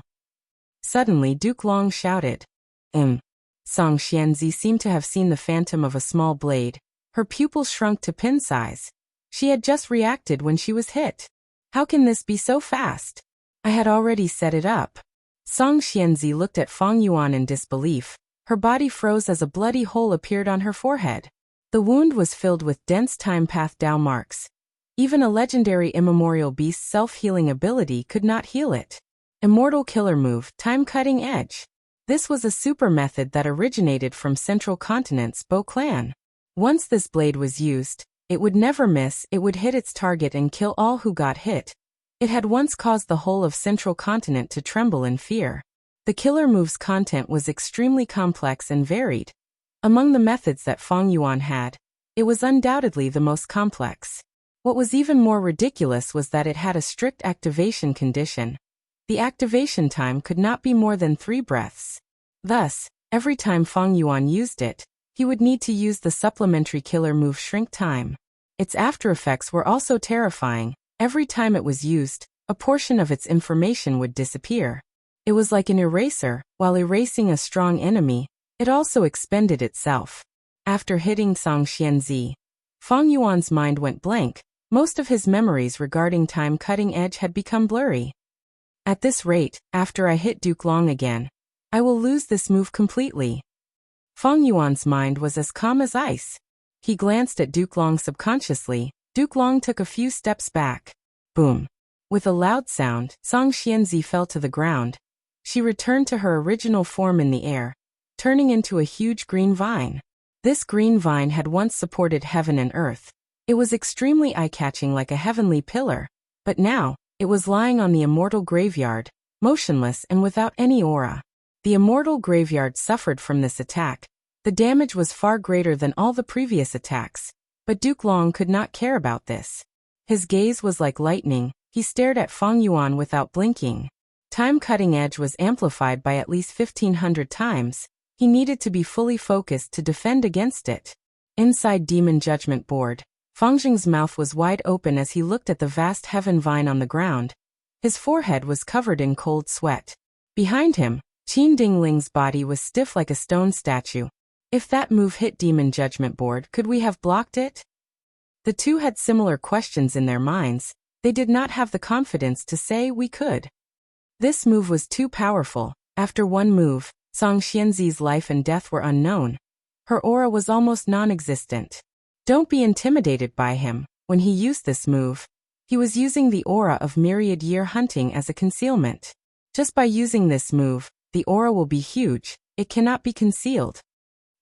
S1: Suddenly Duke Long shouted. Song Xianzi seemed to have seen the phantom of a small blade. Her pupils shrunk to pin size. She had just reacted when she was hit. How can this be so fast? I had already set it up. Song Xianzi looked at Fang Yuan in disbelief. Her body froze as a bloody hole appeared on her forehead. The wound was filled with dense time path Dao marks. Even a legendary immemorial beast's self-healing ability could not heal it. Immortal killer move, time cutting edge. This was a super method that originated from Central Continent's Bo clan. Once this blade was used, it would never miss, it would hit its target and kill all who got hit. It had once caused the whole of Central Continent to tremble in fear. The killer move's content was extremely complex and varied. Among the methods that Fang Yuan had, it was undoubtedly the most complex. What was even more ridiculous was that it had a strict activation condition. The activation time could not be more than 3 breaths. Thus, every time Fang Yuan used it, he would need to use the supplementary killer move shrink time. Its aftereffects were also terrifying. Every time it was used, a portion of its information would disappear. It was like an eraser. While erasing a strong enemy, it also expended itself. After hitting Song Xianzi, Fang Yuan's mind went blank. Most of his memories regarding Time Cutting Edge had become blurry. At this rate, after I hit Duke Long again, I will lose this move completely. Feng Yuan's mind was as calm as ice. He glanced at Duke Long subconsciously. Duke Long took a few steps back. Boom. With a loud sound, Song Xianzi fell to the ground. She returned to her original form in the air, turning into a huge green vine. This green vine had once supported heaven and earth. It was extremely eye-catching like a heavenly pillar, but now, it was lying on the immortal graveyard, motionless and without any aura. The immortal graveyard suffered from this attack. The damage was far greater than all the previous attacks, but Duke Long could not care about this. His gaze was like lightning. He stared at Feng Yuan without blinking. Time Cutting Edge was amplified by at least 1,500 times. He needed to be fully focused to defend against it. Inside Demon Judgment Board, Feng Jing's mouth was wide open as he looked at the vast heaven vine on the ground. His forehead was covered in cold sweat. Behind him, Qin Dingling's body was stiff like a stone statue. If that move hit Demon Judgment Board, could we have blocked it? The two had similar questions in their minds. They did not have the confidence to say we could. This move was too powerful. After one move, Song Xianzi's life and death were unknown. Her aura was almost non-existent. Don't be intimidated by him. When he used this move, he was using the aura of myriad year hunting as a concealment. Just by using this move, the aura will be huge. It cannot be concealed.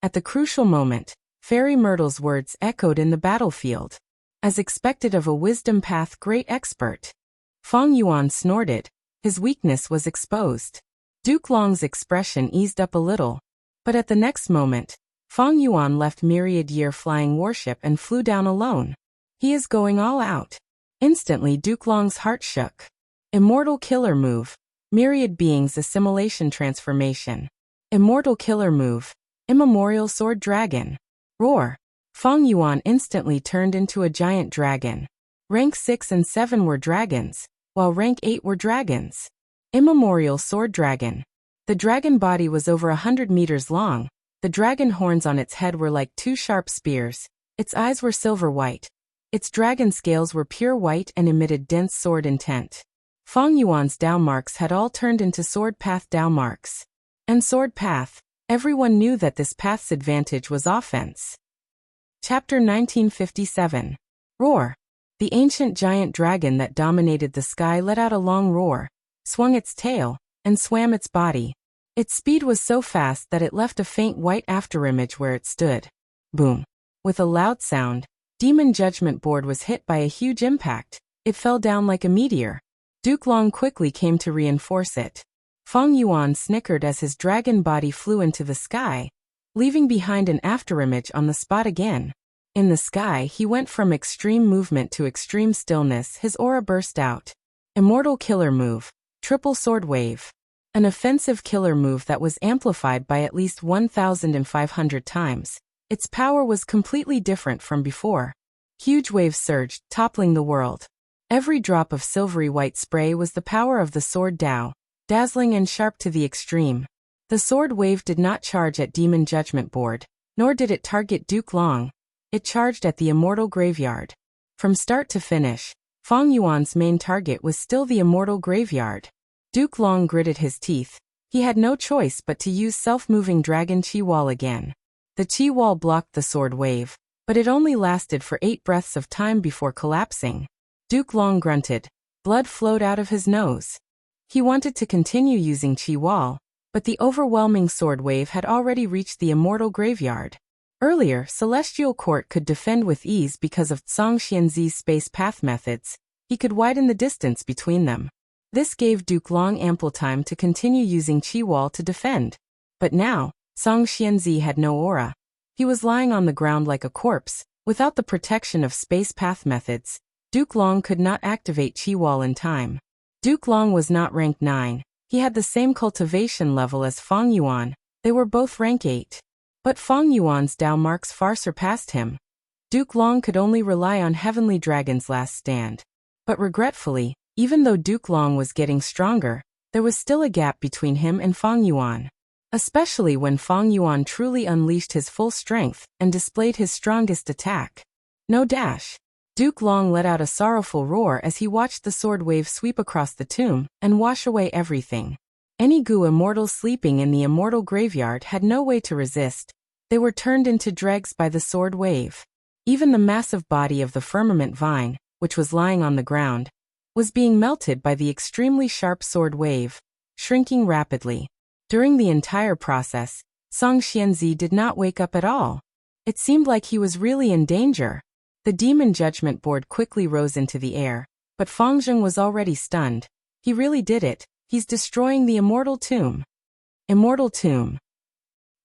S1: At the crucial moment, Fairy Myrtle's words echoed in the battlefield. As expected of a wisdom path great expert. Feng Yuan snorted. His weakness was exposed. Duke Long's expression eased up a little. But at the next moment, Feng Yuan left Myriad Year flying warship and flew down alone. He is going all out. Instantly Duke Long's heart shook. Immortal Killer Move. Myriad Beings Assimilation Transformation. Immortal Killer Move. Immemorial Sword Dragon. Roar. Feng Yuan instantly turned into a giant dragon. Rank 6 and 7 were dragons, while rank 8 were dragons. Immemorial Sword Dragon. The dragon body was over 100 meters long. The dragon horns on its head were like two sharp spears. Its eyes were silver white. Its dragon scales were pure white and emitted dense sword intent. Feng Yuan's Dao marks had all turned into Sword Path Dao marks. And Sword Path, everyone knew that this path's advantage was offense. Chapter 1957. Roar. The ancient giant dragon that dominated the sky let out a long roar, swung its tail, and swam its body. Its speed was so fast that it left a faint white afterimage where it stood. Boom. With a loud sound, Demon Judgment Board was hit by a huge impact. It fell down like a meteor. Duke Long quickly came to reinforce it. Feng Yuan snickered as his dragon body flew into the sky, leaving behind an afterimage on the spot again. In the sky, he went from extreme movement to extreme stillness. His aura burst out. Immortal Killer Move. Triple Sword Wave. An offensive killer move that was amplified by at least 1,500 times. Its power was completely different from before. Huge waves surged, toppling the world. Every drop of silvery white spray was the power of the Sword Dao, dazzling and sharp to the extreme. The sword wave did not charge at Demon Judgment Board, nor did it target Duke Long. It charged at the Immortal Graveyard. From start to finish, Feng Yuan's main target was still the Immortal Graveyard. Duke Long gritted his teeth. He had no choice but to use self-moving Dragon Chi Wall again. The Chi Wall blocked the sword wave, but it only lasted for 8 breaths of time before collapsing. Duke Long grunted. Blood flowed out of his nose. He wanted to continue using Chi Wall, but the overwhelming sword wave had already reached the Immortal Graveyard. Earlier, Celestial Court could defend with ease because of Song Xianzi's space path methods. He could widen the distance between them. This gave Duke Long ample time to continue using Chi Wall to defend. But now, Song Xianzi had no aura. He was lying on the ground like a corpse. Without the protection of space path methods, Duke Long could not activate Chi Wall in time. Duke Long was not rank 9. He had the same cultivation level as Feng Yuan. They were both rank 8. But Feng Yuan's Dao marks far surpassed him. Duke Long could only rely on Heavenly Dragon's last stand. But regretfully, even though Duke Long was getting stronger, there was still a gap between him and Feng Yuan. Especially when Feng Yuan truly unleashed his full strength and displayed his strongest attack. No dash. Duke Long let out a sorrowful roar as he watched the sword wave sweep across the tomb and wash away everything. Any Gu immortals sleeping in the immortal graveyard had no way to resist. They were turned into dregs by the sword wave. Even the massive body of the firmament vine, which was lying on the ground, was being melted by the extremely sharp sword wave, shrinking rapidly. During the entire process, Song Xianzi did not wake up at all. It seemed like he was really in danger. The demon judgment board quickly rose into the air, but Fang Zheng was already stunned. He really did it. He's destroying the immortal tomb. Immortal tomb.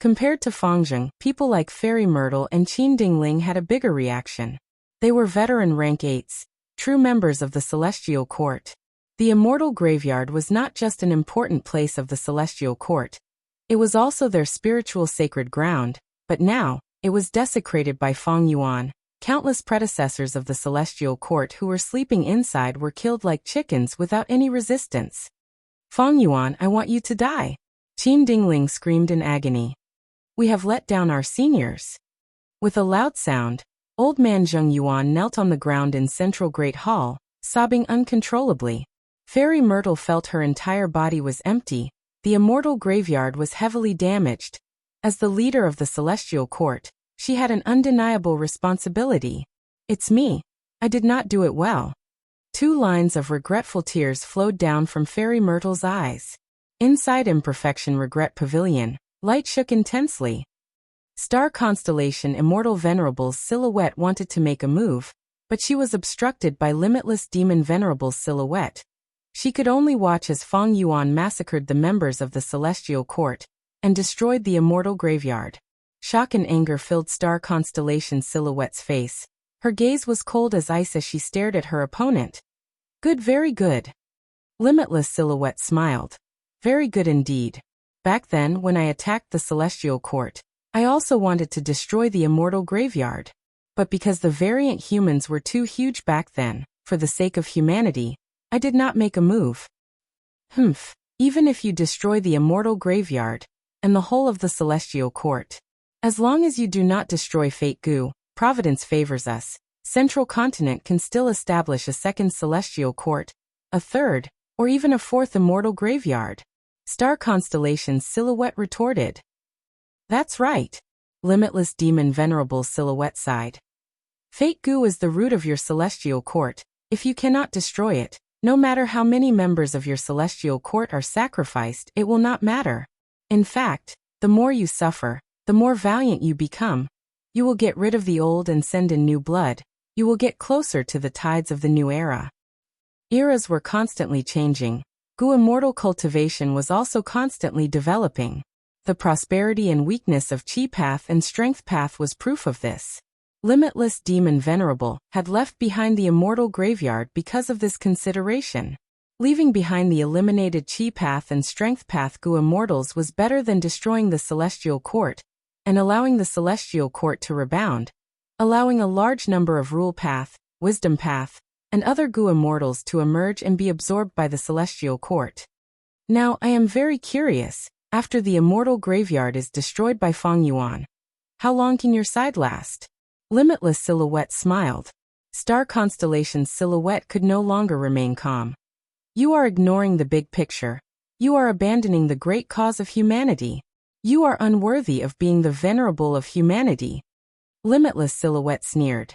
S1: Compared to Fang Zheng, people like Fairy Myrtle and Qin Dingling had a bigger reaction. They were veteran rank 8s, true members of the Celestial Court. The immortal graveyard was not just an important place of the Celestial Court. It was also their spiritual sacred ground, but now, it was desecrated by Fang Yuan. Countless predecessors of the Celestial Court who were sleeping inside were killed like chickens without any resistance. Fang Yuan, I want you to die. Qin Dingling screamed in agony. We have let down our seniors. With a loud sound, old man Zheng Yuan knelt on the ground in Central Great Hall, sobbing uncontrollably. Fairy Myrtle felt her entire body was empty. The immortal graveyard was heavily damaged. As the leader of the Celestial Court, she had an undeniable responsibility. It's me. I did not do it well. 2 lines of regretful tears flowed down from Fairy Myrtle's eyes. Inside Imperfection Regret Pavilion, light shook intensely. Star Constellation Immortal Venerable's silhouette wanted to make a move, but she was obstructed by Limitless Demon Venerable's silhouette. She could only watch as Fang Yuan massacred the members of the Celestial Court and destroyed the immortal graveyard. Shock and anger filled Star Constellation's silhouette's face. Her gaze was cold as ice as she stared at her opponent. Good, very good. Limitless Silhouette smiled. Very good indeed. Back then, when I attacked the Celestial Court, I also wanted to destroy the immortal graveyard. But because the variant humans were too huge back then, for the sake of humanity, I did not make a move. Even if you destroy the immortal graveyard, and the whole of the Celestial Court, as long as you do not destroy Fate Gu, Providence favors us. Central Continent can still establish a second Celestial Court, a third, or even a fourth immortal graveyard. Star Constellation's silhouette retorted. That's right. Limitless Demon Venerable's silhouette sighed. Fate Gu is the root of your Celestial Court. If you cannot destroy it, no matter how many members of your Celestial Court are sacrificed, it will not matter. In fact, the more you suffer, the more valiant you become. You will get rid of the old and send in new blood. You will get closer to the tides of the new era. Eras were constantly changing. Gu immortal cultivation was also constantly developing. The prosperity and weakness of Chi Path and Strength Path was proof of this. Limitless Demon Venerable had left behind the immortal graveyard because of this consideration. Leaving behind the eliminated Chi Path and Strength Path Gu immortals was better than destroying the Celestial Court, and allowing the Celestial Court to rebound, allowing a large number of Rule Path, Wisdom Path, and other Gu immortals to emerge and be absorbed by the Celestial Court. Now I am very curious, after the immortal graveyard is destroyed by Fang Yuan, how long can your side last? Limitless Silhouette smiled. Star Constellation's silhouette could no longer remain calm. You are ignoring the big picture. You are abandoning the great cause of humanity. You are unworthy of being the venerable of humanity. Limitless Silhouette sneered.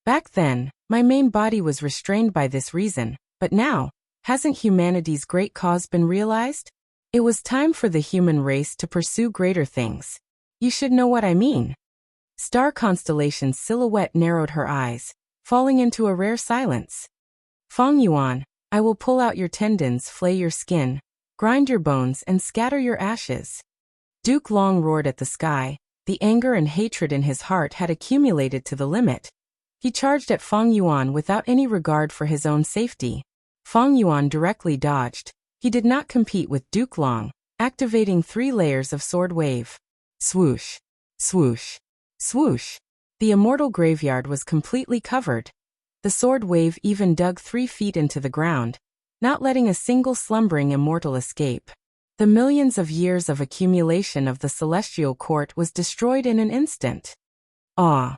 S1: Back then, my main body was restrained by this reason, but now, hasn't humanity's great cause been realized? It was time for the human race to pursue greater things. You should know what I mean. Star Constellation's silhouette narrowed her eyes, falling into a rare silence. Fang Yuan, I will pull out your tendons, flay your skin, grind your bones and scatter your ashes. Duke Long roared at the sky. The anger and hatred in his heart had accumulated to the limit. He charged at Fang Yuan without any regard for his own safety. Fang Yuan directly dodged. He did not compete with Duke Long, activating 3 layers of sword wave. Swoosh, swoosh, swoosh. The immortal graveyard was completely covered. The sword wave even dug 3 feet into the ground, not letting a single slumbering immortal escape. The millions of years of accumulation of the Celestial Court was destroyed in an instant. Ah!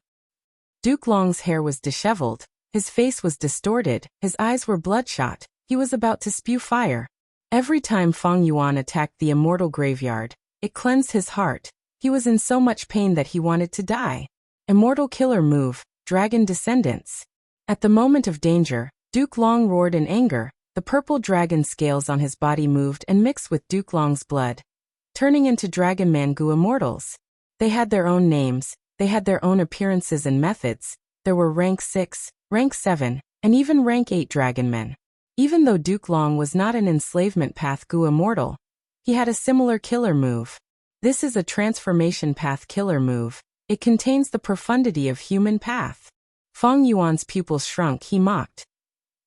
S1: Duke Long's hair was disheveled, His face was distorted, his eyes were bloodshot, he was about to spew fire. Every time Feng Yuan attacked the immortal graveyard, it cleansed his heart. He was in so much pain that he wanted to die. Immortal killer move, Dragon Descendants. At the moment of danger, Duke Long roared in anger. The purple dragon scales on his body moved and mixed with Duke Long's blood, turning into Dragon Mangu Immortals. They had their own names, they had their own appearances and methods. There were rank 6, rank 7, and even rank 8 dragon men. Even though Duke Long was not an enslavement path Gu Immortal, he had a similar killer move. This is a transformation path killer move. It contains the profundity of human path. Feng Yuan's pupils shrunk. He mocked.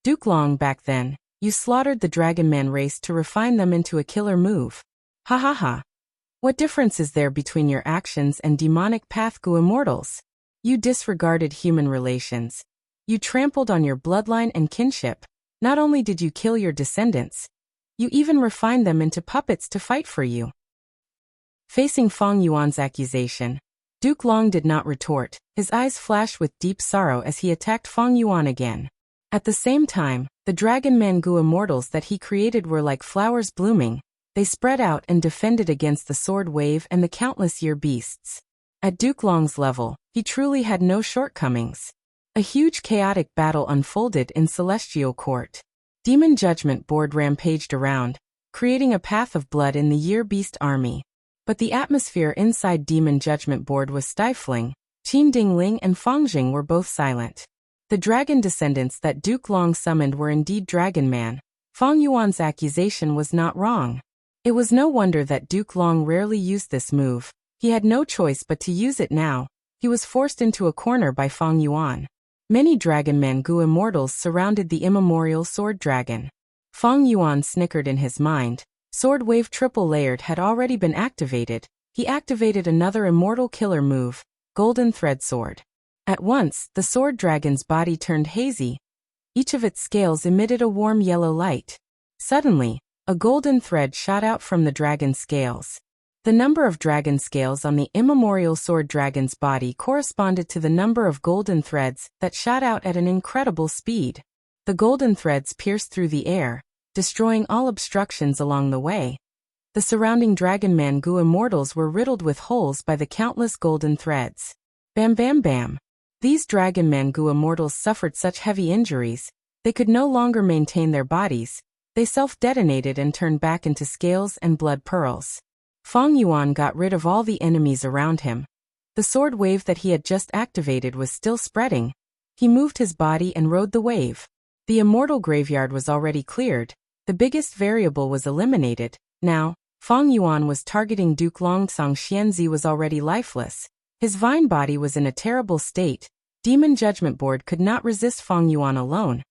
S1: Duke Long, back then, you slaughtered the Dragon Man race to refine them into a killer move. Ha ha ha. What difference is there between your actions and demonic path Gu Immortals? You disregarded human relations. You trampled on your bloodline and kinship. Not only did you kill your descendants, you even refined them into puppets to fight for you. Facing Feng Yuan's accusation, Duke Long did not retort. His eyes flashed with deep sorrow as he attacked Feng Yuan again. At the same time, the Dragon Mangu Immortals that he created were like flowers blooming. They spread out and defended against the sword wave and the countless year beasts. At Duke Long's level, he truly had no shortcomings. A huge chaotic battle unfolded in Celestial Court. Demon Judgment Board rampaged around, creating a path of blood in the Year Beast army. But the atmosphere inside Demon Judgment Board was stifling. Qin Dingling and Fangjing were both silent. The dragon descendants that Duke Long summoned were indeed Dragon Man. Feng Yuan's accusation was not wrong. It was no wonder that Duke Long rarely used this move. He had no choice but to use it now. He was forced into a corner by Feng Yuan. Many Dragon Mangu Immortals surrounded the immemorial Sword Dragon. Feng Yuan snickered in his mind. Sword Wave Triple Layered had already been activated. He activated another immortal killer move, Golden Thread Sword. At once, the Sword Dragon's body turned hazy. Each of its scales emitted a warm yellow light. Suddenly, a golden thread shot out from the dragon's scales. The number of dragon scales on the immemorial Sword Dragon's body corresponded to the number of golden threads that shot out at an incredible speed. The golden threads pierced through the air, destroying all obstructions along the way. The surrounding Dragon Mangu Immortals were riddled with holes by the countless golden threads. Bam bam bam. These Dragon Mangu Immortals suffered such heavy injuries, they could no longer maintain their bodies. They self-detonated and turned back into scales and blood pearls. Feng Yuan got rid of all the enemies around him. The sword wave that he had just activated was still spreading. He moved his body and rode the wave. The immortal graveyard was already cleared. The biggest variable was eliminated. Now, Feng Yuan was targeting Duke Long. Xianzi was already lifeless. His vine body was in a terrible state. Demon Judgment Board could not resist Feng Yuan alone.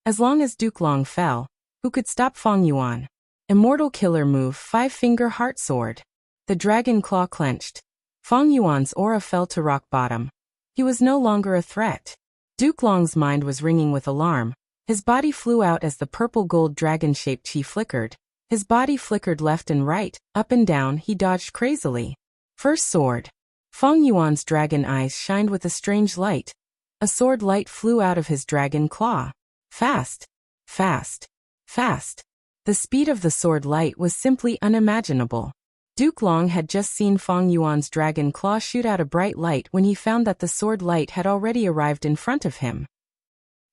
S1: As long as Duke Long fell, who could stop Feng Yuan? Immortal killer move, Five-Finger Heart Sword. The dragon claw clenched. Feng Yuan's aura fell to rock bottom. He was no longer a threat. Duke Long's mind was ringing with alarm. His body flew out as the purple-gold dragon-shaped chi flickered. His body flickered left and right, up and down. He dodged crazily. First sword. Feng Yuan's dragon eyes shined with a strange light. A sword light flew out of his dragon claw. Fast. Fast. Fast. The speed of the sword light was simply unimaginable. Duke Long had just seen Feng Yuan's dragon claw shoot out a bright light when he found that the sword light had already arrived in front of him.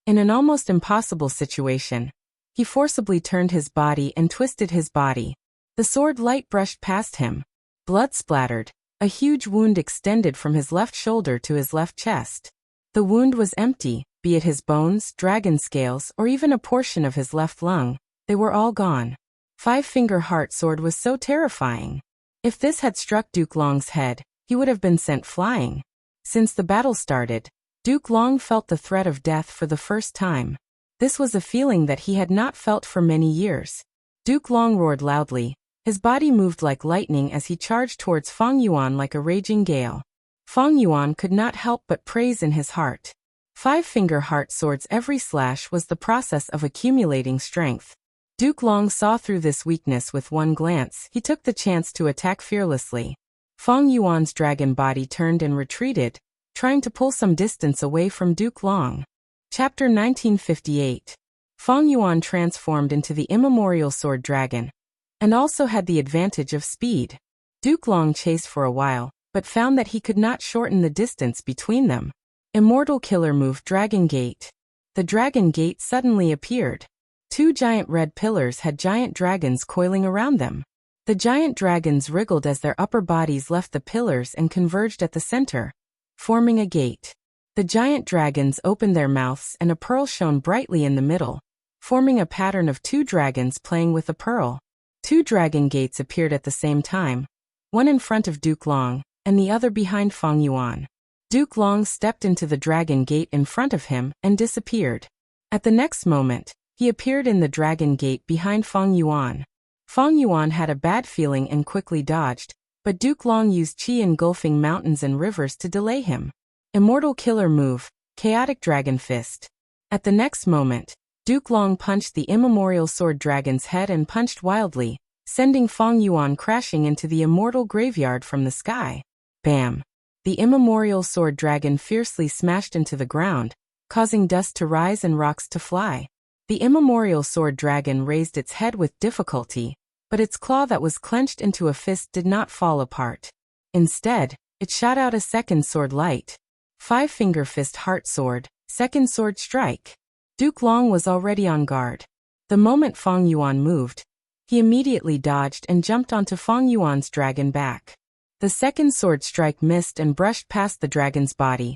S1: In an almost impossible situation, he forcibly turned his body and twisted his body. The sword light brushed past him. Blood splattered. A huge wound extended from his left shoulder to his left chest. The wound was empty, be it his bones, dragon scales, or even a portion of his left lung. They were all gone. Five-Finger Heart Sword was so terrifying. If this had struck Duke Long's head, he would have been sent flying. Since the battle started, Duke Long felt the threat of death for the first time. This was a feeling that he had not felt for many years. Duke Long roared loudly. His body moved like lightning as he charged towards Feng Yuan like a raging gale. Feng Yuan could not help but praise in his heart. Five-Finger Heart Sword's every slash was the process of accumulating strength. Duke Long saw through this weakness with one glance. He took the chance to attack fearlessly. Feng Yuan's dragon body turned and retreated, trying to pull some distance away from Duke Long. Chapter 1958. Fang Yuan transformed into the immemorial sword dragon, and also had the advantage of speed. Duke Long chased for a while, but found that he could not shorten the distance between them. Immortal killer move Dragon Gate. The Dragon Gate suddenly appeared. Two giant red pillars had giant dragons coiling around them. The giant dragons wriggled as their upper bodies left the pillars and converged at the center, forming a gate. The giant dragons opened their mouths and a pearl shone brightly in the middle, forming a pattern of two dragons playing with a pearl. Two dragon gates appeared at the same time, one in front of Duke Long, and the other behind Fang Yuan. Duke Long stepped into the dragon gate in front of him and disappeared. At the next moment, he appeared in the dragon gate behind Fang Yuan. Fang Yuan had a bad feeling and quickly dodged, but Duke Long used qi engulfing mountains and rivers to delay him. Immortal killer move, Chaotic Dragon Fist. At the next moment, Duke Long punched the immemorial sword dragon's head and punched wildly, sending Fang Yuan crashing into the immortal graveyard from the sky. Bam! The immemorial sword dragon fiercely smashed into the ground, causing dust to rise and rocks to fly. The immemorial sword dragon raised its head with difficulty, but its claw that was clenched into a fist did not fall apart. Instead, it shot out a second sword light. Five-finger fist heart sword, second sword strike. Duke Long was already on guard. The moment Fang Yuan moved, he immediately dodged and jumped onto Fang Yuan's dragon back. The second sword strike missed and brushed past the dragon's body,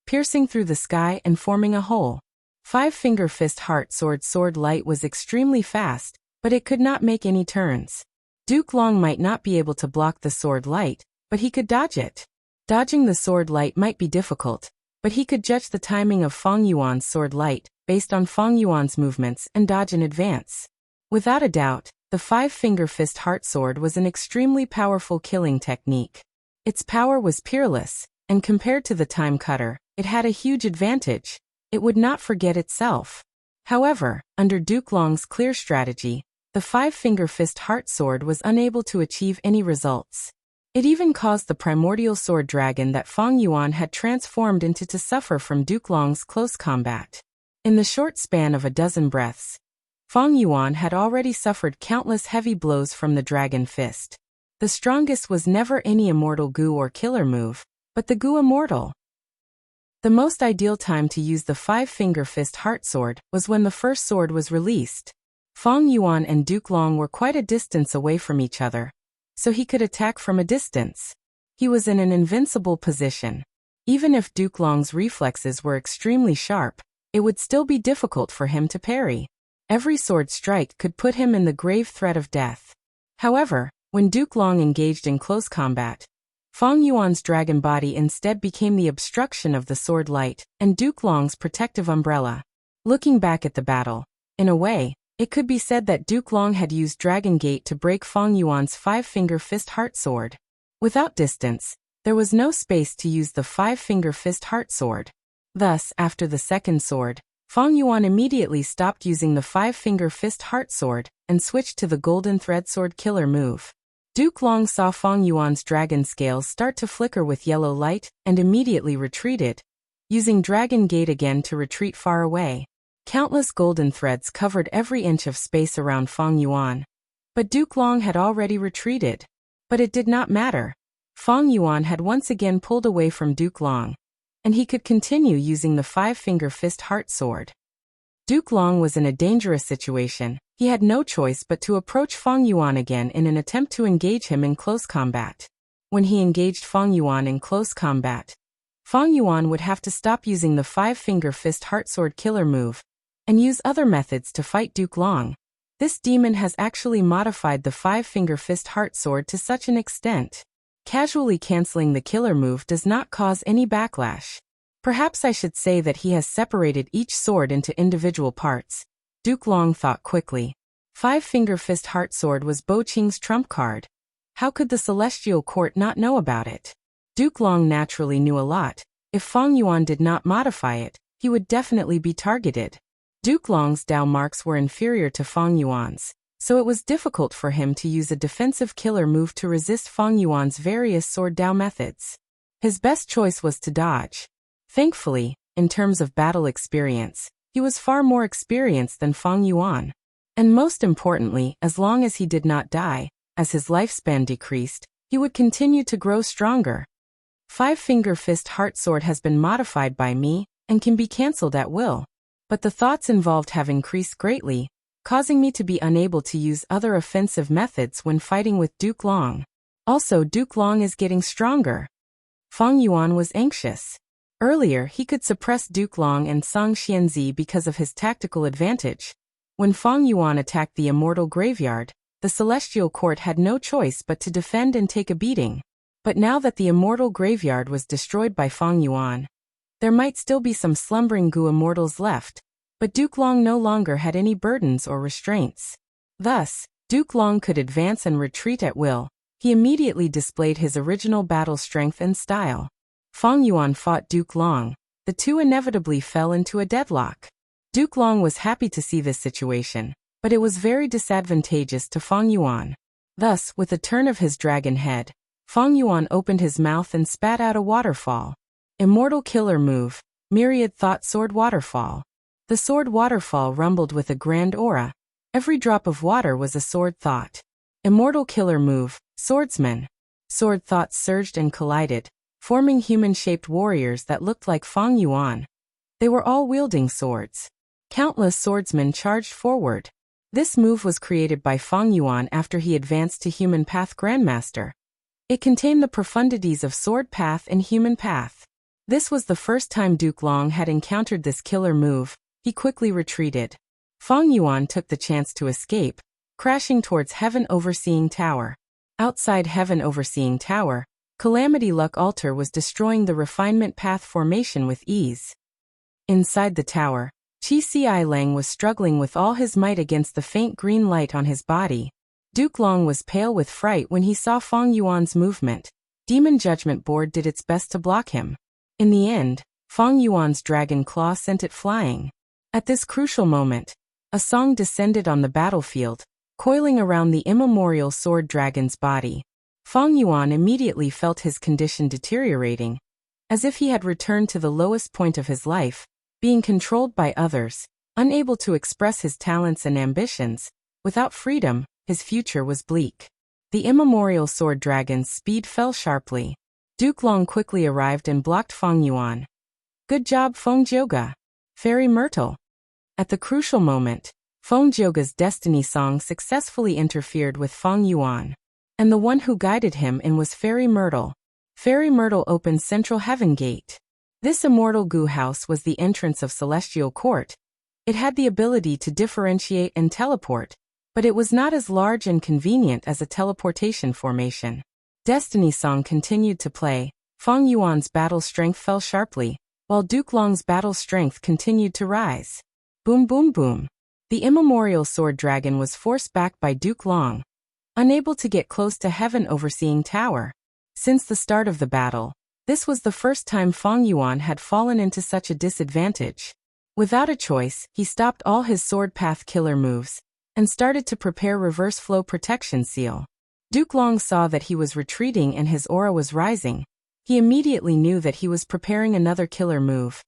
S1: piercing through the sky and forming a hole. Five-finger fist heart sword light was extremely fast, but it could not make any turns. Duke Long might not be able to block the sword light, but he could dodge it. Dodging the sword light might be difficult, but he could judge the timing of Fang Yuan's sword light based on Fang Yuan's movements and dodge in advance. Without a doubt, the five-finger fist heart sword was an extremely powerful killing technique. Its power was peerless, and compared to the time cutter, it had a huge advantage. It would not forget itself. However, under Duke Long's clear strategy, the five-finger fist heart sword was unable to achieve any results. It even caused the primordial sword dragon that Fang Yuan had transformed into to suffer from Duke Long's close combat. In the short span of a dozen breaths, Fang Yuan had already suffered countless heavy blows from the dragon fist. The strongest was never any immortal Gu or killer move, but the Gu immortal. The most ideal time to use the five-finger fist heart sword was when the first sword was released. Fang Yuan and Duke Long were quite a distance away from each other, so he could attack from a distance. He was in an invincible position. Even if Duke Long's reflexes were extremely sharp, it would still be difficult for him to parry. Every sword strike could put him in the grave threat of death. However, when Duke Long engaged in close combat, Fang Yuan's dragon body instead became the obstruction of the sword light and Duke Long's protective umbrella. Looking back at the battle, in a way, it could be said that Duke Long had used Dragon Gate to break Fang Yuan's five-finger fist heart sword. Without distance, there was no space to use the five-finger fist heart sword. Thus, after the second sword, Fang Yuan immediately stopped using the five-finger fist heart sword and switched to the golden thread sword killer move. Duke Long saw Fang Yuan's dragon scales start to flicker with yellow light and immediately retreated, using Dragon Gate again to retreat far away. Countless golden threads covered every inch of space around Fang Yuan. But Duke Long had already retreated. But it did not matter. Fang Yuan had once again pulled away from Duke Long, and he could continue using the five-finger fist heart sword. Duke Long was in a dangerous situation. He had no choice but to approach Fang Yuan again in an attempt to engage him in close combat. When he engaged Fang Yuan in close combat, Fang Yuan would have to stop using the five-finger fist heart sword killer move and use other methods to fight Duke Long. This demon has actually modified the five-finger fist heart sword to such an extent. Casually canceling the killer move does not cause any backlash. Perhaps I should say that he has separated each sword into individual parts. Duke Long thought quickly. Five-finger fist heart sword was Bo Qing's trump card. How could the Celestial Court not know about it? Duke Long naturally knew a lot. If Fang Yuan did not modify it, he would definitely be targeted. Duke Long's Dao marks were inferior to Fang Yuan's, so it was difficult for him to use a defensive killer move to resist Fang Yuan's various sword Dao methods. His best choice was to dodge. Thankfully, in terms of battle experience, he was far more experienced than Feng Yuan. And most importantly, as long as he did not die, as his lifespan decreased, he would continue to grow stronger. Five-Finger Fist Heart Sword has been modified by me, and can be cancelled at will. But the thoughts involved have increased greatly, causing me to be unable to use other offensive methods when fighting with Duke Long. Also, Duke Long is getting stronger. Feng Yuan was anxious. Earlier, he could suppress Duke Long and Song Xianzi because of his tactical advantage. When Feng Yuan attacked the Immortal Graveyard, the Celestial Court had no choice but to defend and take a beating. But now that the Immortal Graveyard was destroyed by Feng Yuan, there might still be some slumbering Gu Immortals left, but Duke Long no longer had any burdens or restraints. Thus, Duke Long could advance and retreat at will. He immediately displayed his original battle strength and style. Feng Yuan fought Duke Long. The two inevitably fell into a deadlock. Duke Long was happy to see this situation, but it was very disadvantageous to Feng Yuan. Thus, with a turn of his dragon head, Feng Yuan opened his mouth and spat out a waterfall. Immortal Killer Move, Myriad Thought Sword Waterfall. The sword waterfall rumbled with a grand aura. Every drop of water was a sword thought. Immortal Killer Move, Swordsman. Sword thoughts surged and collided, forming human-shaped warriors that looked like Feng Yuan. They were all wielding swords. Countless swordsmen charged forward. This move was created by Feng Yuan after he advanced to Human Path Grandmaster. It contained the profundities of Sword Path and Human Path. This was the first time Duke Long had encountered this killer move. He quickly retreated. Feng Yuan took the chance to escape, crashing towards Heaven Overseeing Tower. Outside Heaven Overseeing Tower, Calamity Luck Altar was destroying the Refinement Path formation with ease. Inside the tower, Qi Ci Lang was struggling with all his might against the faint green light on his body. Duke Long was pale with fright when he saw Feng Yuan's movement. Demon Judgment Board did its best to block him. In the end, Feng Yuan's dragon claw sent it flying. At this crucial moment, a song descended on the battlefield, coiling around the immemorial sword dragon's body. Feng Yuan immediately felt his condition deteriorating, as if he had returned to the lowest point of his life, being controlled by others, unable to express his talents and ambitions. Without freedom, his future was bleak. The immemorial sword dragon's speed fell sharply. Duke Long quickly arrived and blocked Feng Yuan. Good job, Feng Jioga. Fairy Myrtle. At the crucial moment, Feng Jioga's destiny song successfully interfered with Feng Yuan. And the one who guided him in was Fairy Myrtle. Fairy Myrtle opened Central Heaven Gate. This immortal Gu house was the entrance of Celestial Court. It had the ability to differentiate and teleport, but it was not as large and convenient as a teleportation formation. Destiny Song continued to play. Feng Yuan's battle strength fell sharply, while Duke Long's battle strength continued to rise. Boom boom boom. The immemorial sword dragon was forced back by Duke Long, unable to get close to Heaven Overseeing Tower. Since the start of the battle, this was the first time Feng Yuan had fallen into such a disadvantage. Without a choice, he stopped all his sword path killer moves, and started to prepare Reverse Flow Protection Seal. Duke Long saw that he was retreating and his aura was rising. He immediately knew that he was preparing another killer move.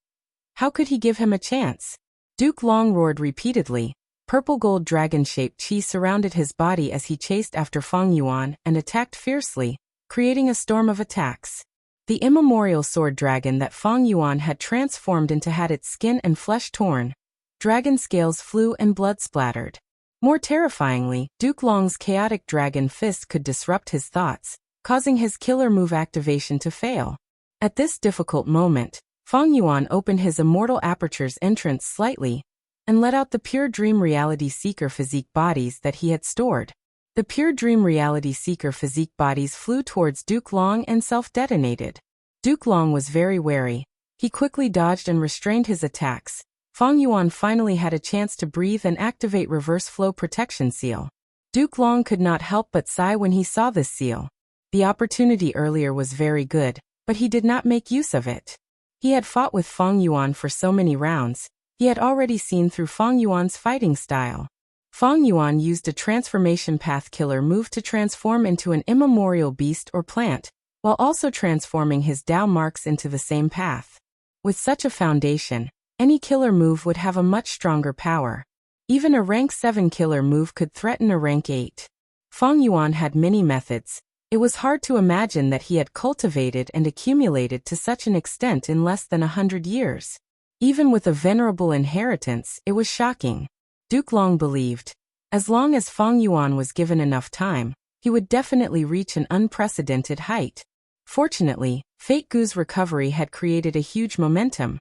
S1: How could he give him a chance? Duke Long roared repeatedly. Purple gold dragon-shaped chi surrounded his body as he chased after Feng Yuan and attacked fiercely, creating a storm of attacks. The immemorial sword dragon that Feng Yuan had transformed into had its skin and flesh torn. Dragon scales flew and blood splattered. More terrifyingly, Duke Long's chaotic dragon fist could disrupt his thoughts, causing his killer move activation to fail. At this difficult moment, Feng Yuan opened his immortal aperture's entrance slightly, and let out the pure dream reality seeker physique bodies that he had stored. The pure dream reality seeker physique bodies flew towards Duke Long and self-detonated. Duke Long was very wary. He quickly dodged and restrained his attacks. Feng Yuan finally had a chance to breathe and activate Reverse Flow Protection Seal. Duke Long could not help but sigh when he saw this seal. The opportunity earlier was very good, but he did not make use of it. He had fought with Feng Yuan for so many rounds. He had already seen through Feng Yuan's fighting style. Feng Yuan used a transformation path killer move to transform into an immemorial beast or plant, while also transforming his Dao marks into the same path. With such a foundation, any killer move would have a much stronger power. Even a rank 7 killer move could threaten a rank 8. Feng Yuan had many methods. It was hard to imagine that he had cultivated and accumulated to such an extent in less than 100 years. Even with a venerable inheritance, it was shocking. Duke Long believed, as long as Feng Yuan was given enough time, he would definitely reach an unprecedented height. Fortunately, Fate Gu's recovery had created a huge momentum.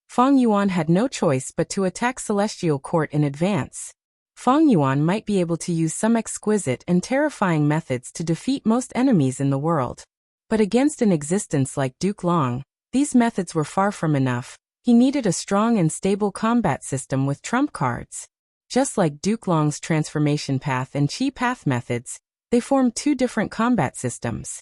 S1: Feng Yuan had no choice but to attack Celestial Court in advance. Feng Yuan might be able to use some exquisite and terrifying methods to defeat most enemies in the world. But against an existence like Duke Long, these methods were far from enough. He needed a strong and stable combat system with trump cards. Just like Duke Long's transformation path and chi path methods, they formed two different combat systems.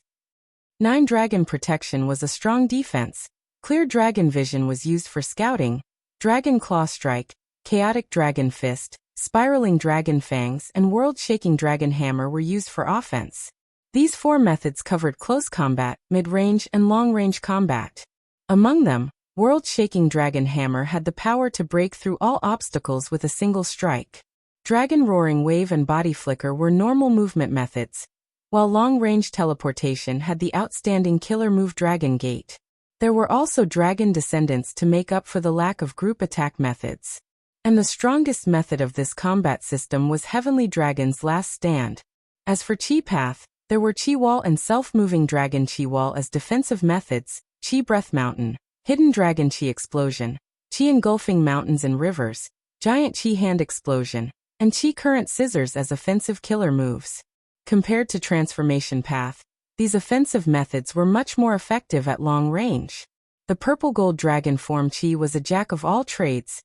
S1: 9 Dragon Protection was a strong defense. Clear Dragon Vision was used for scouting. Dragon Claw Strike, Chaotic Dragon Fist, Spiraling Dragon Fangs, and World-Shaking Dragon Hammer were used for offense. These 4 methods covered close combat, mid-range, and long-range combat. Among them, World-Shaking Dragon Hammer had the power to break through all obstacles with a single strike. Dragon Roaring Wave and Body Flicker were normal movement methods, while long-range teleportation had the outstanding killer move Dragon Gate. There were also Dragon Descendants to make up for the lack of group attack methods. And the strongest method of this combat system was Heavenly Dragon's Last Stand. As for Chi Path, there were Chi Wall and Self-Moving Dragon Chi Wall as defensive methods, Chi Breath Mountain, Hidden Dragon Chi Explosion, Chi Engulfing Mountains and Rivers, Giant Chi Hand Explosion, and Chi Current Scissors as offensive killer moves. Compared to Transformation Path, these offensive methods were much more effective at long range. The Purple Gold Dragon Form Chi was a jack of all trades.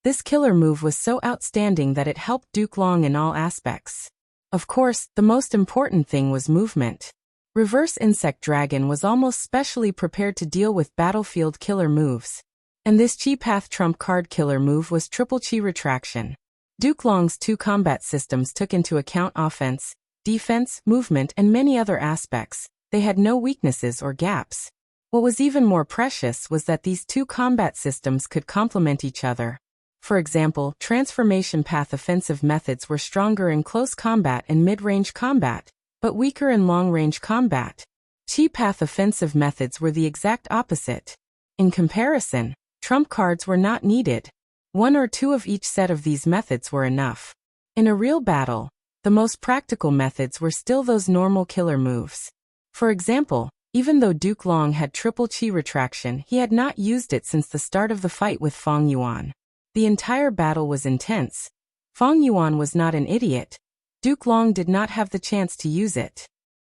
S1: This killer move was so outstanding that it helped Duke Long in all aspects. Of course, the most important thing was movement. Reverse Insect Dragon was almost specially prepared to deal with battlefield killer moves. And this Chi Path trump card killer move was Triple Chi Retraction. Duke Long's 2 combat systems took into account offense, defense, movement, and many other aspects. They had no weaknesses or gaps. What was even more precious was that these 2 combat systems could complement each other. For example, Transformation Path offensive methods were stronger in close combat and mid-range combat, but weaker in long-range combat. Chi Path offensive methods were the exact opposite. In comparison, trump cards were not needed. 1 or 2 of each set of these methods were enough. In a real battle, the most practical methods were still those normal killer moves. For example, even though Duke Long had Triple Chi Retraction, he had not used it since the start of the fight with Feng Yuan. The entire battle was intense. Feng Yuan was not an idiot. Duke Long did not have the chance to use it.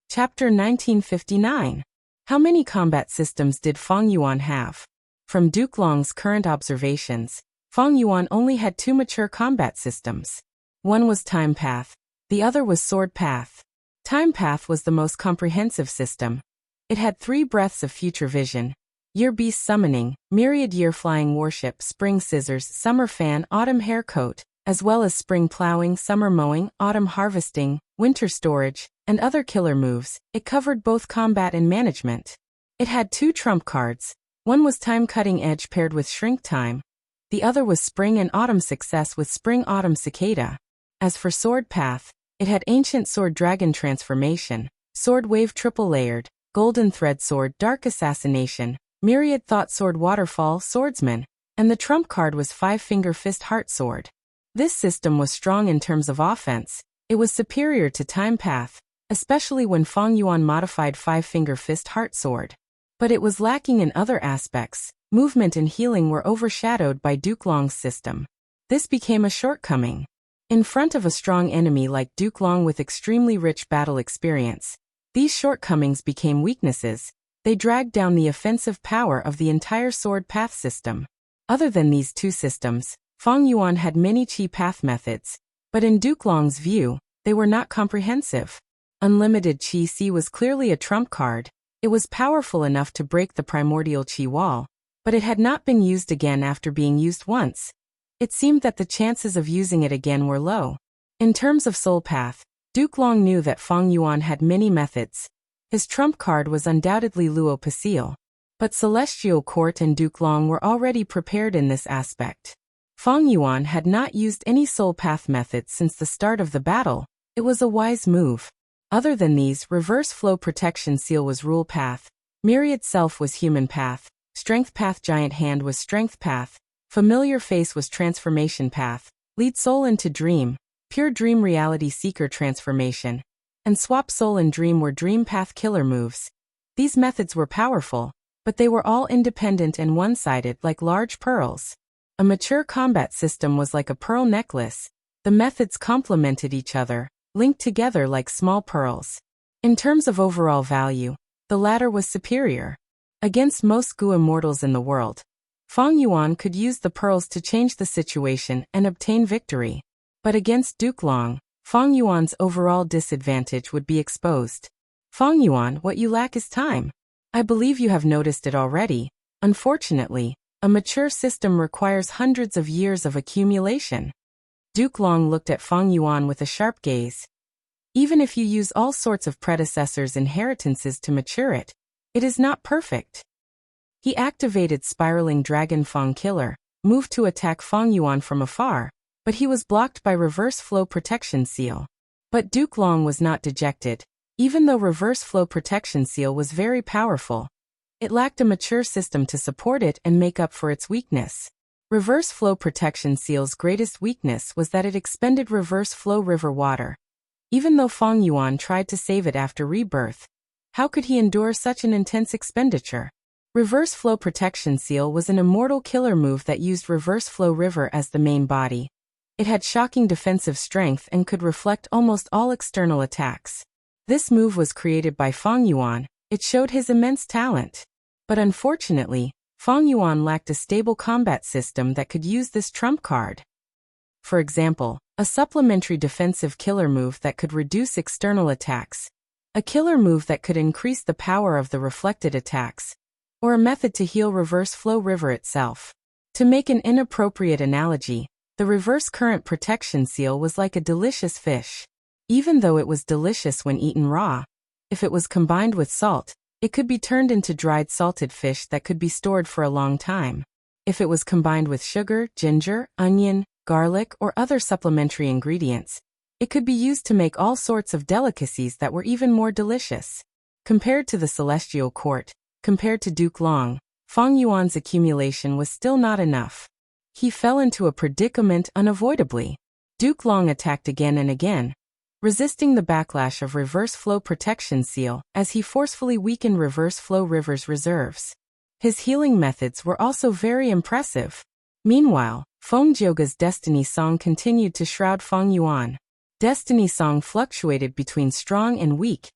S1: Chapter 1959. How many combat systems did Feng Yuan have? From Duke Long's current observations, Feng Yuan only had 2 mature combat systems. One was Time Path. The other was Sword Path. Time Path was the most comprehensive system. It had 3 breaths of future vision: Year Beast Summoning, Myriad Year Flying Warship, Spring Scissors, Summer Fan, Autumn Hair Coat, as well as Spring Plowing, Summer Mowing, Autumn Harvesting, Winter Storage, and other killer moves. It covered both combat and management. It had 2 trump cards. One was Time Cutting Edge paired with Shrink Time. The other was Spring and Autumn Success with Spring Autumn Cicada. As for Sword Path, it had Ancient Sword Dragon Transformation, Sword Wave Triple Layered, Golden Thread Sword Dark Assassination, Myriad Thought Sword Waterfall Swordsman, and the trump card was 5-Finger Fist Heart Sword. This system was strong in terms of offense. It was superior to Time Path, especially when Feng Yuan modified 5-Finger Fist Heart Sword. But it was lacking in other aspects. Movement and healing were overshadowed by Duke Long's system. This became a shortcoming. In front of a strong enemy like Duke Long with extremely rich battle experience, these shortcomings became weaknesses. They dragged down the offensive power of the entire Sword Path system. Other than these 2 systems, Feng Yuan had many Chi Path methods, but in Duke Long's view, they were not comprehensive. Unlimited Chi C was clearly a trump card. It was powerful enough to break the primordial Chi wall, but it had not been used again after being used once. It seemed that the chances of using it again were low. In terms of Soul Path, Duke Long knew that Feng Yuan had many methods. His trump card was undoubtedly Luo Pasil. But Celestial Court and Duke Long were already prepared in this aspect. Feng Yuan had not used any soul path methods since the start of the battle. It was a wise move. Other than these, Reverse Flow Protection Seal was Rule Path, Myriad Self was Human Path, Strength Path Giant Hand was Strength Path, Familiar Face was Transformation Path, Lead Soul into Dream, Pure Dream Reality Seeker Transformation, and Swap Soul and Dream were Dream Path killer moves. These methods were powerful, but they were all independent and one-sided like large pearls. A mature combat system was like a pearl necklace. The methods complemented each other, linked together like small pearls. In terms of overall value, the latter was superior. Against most Gu immortals in the world, Feng Yuan could use the pearls to change the situation and obtain victory. But against Duke Long, Feng Yuan's overall disadvantage would be exposed. Feng Yuan, what you lack is time. I believe you have noticed it already. Unfortunately, a mature system requires hundreds of years of accumulation. Duke Long looked at Feng Yuan with a sharp gaze. Even if you use all sorts of predecessors' inheritances to mature it, it is not perfect. He activated Spiraling Dragon Feng Killer, moved to attack Feng Yuan from afar, but he was blocked by Reverse Flow Protection Seal. But Duke Long was not dejected. Even though Reverse Flow Protection Seal was very powerful, it lacked a mature system to support it and make up for its weakness. Reverse Flow Protection Seal's greatest weakness was that it expended reverse flow river water. Even though Feng Yuan tried to save it after rebirth, how could he endure such an intense expenditure? Reverse Flow Protection Seal was an immortal killer move that used Reverse Flow River as the main body. It had shocking defensive strength and could reflect almost all external attacks. This move was created by Feng Yuan. It showed his immense talent. But unfortunately, Feng Yuan lacked a stable combat system that could use this trump card. For example, a supplementary defensive killer move that could reduce external attacks, a killer move that could increase the power of the reflected attacks, or a method to heal Reverse Flow River itself. To make an inappropriate analogy, the Reverse Current Protection Seal was like a delicious fish. Even though it was delicious when eaten raw, if it was combined with salt, it could be turned into dried salted fish that could be stored for a long time. If it was combined with sugar, ginger, onion, garlic, or other supplementary ingredients, it could be used to make all sorts of delicacies that were even more delicious. Compared to the Celestial Court, compared to Duke Long, Feng Yuan's accumulation was still not enough. He fell into a predicament unavoidably. Duke Long attacked again and again, resisting the backlash of Reverse Flow Protection Seal as he forcefully weakened Reverse Flow River's reserves. His healing methods were also very impressive. Meanwhile, Feng Jioga's Destiny Song continued to shroud Feng Yuan. Destiny Song fluctuated between strong and weak,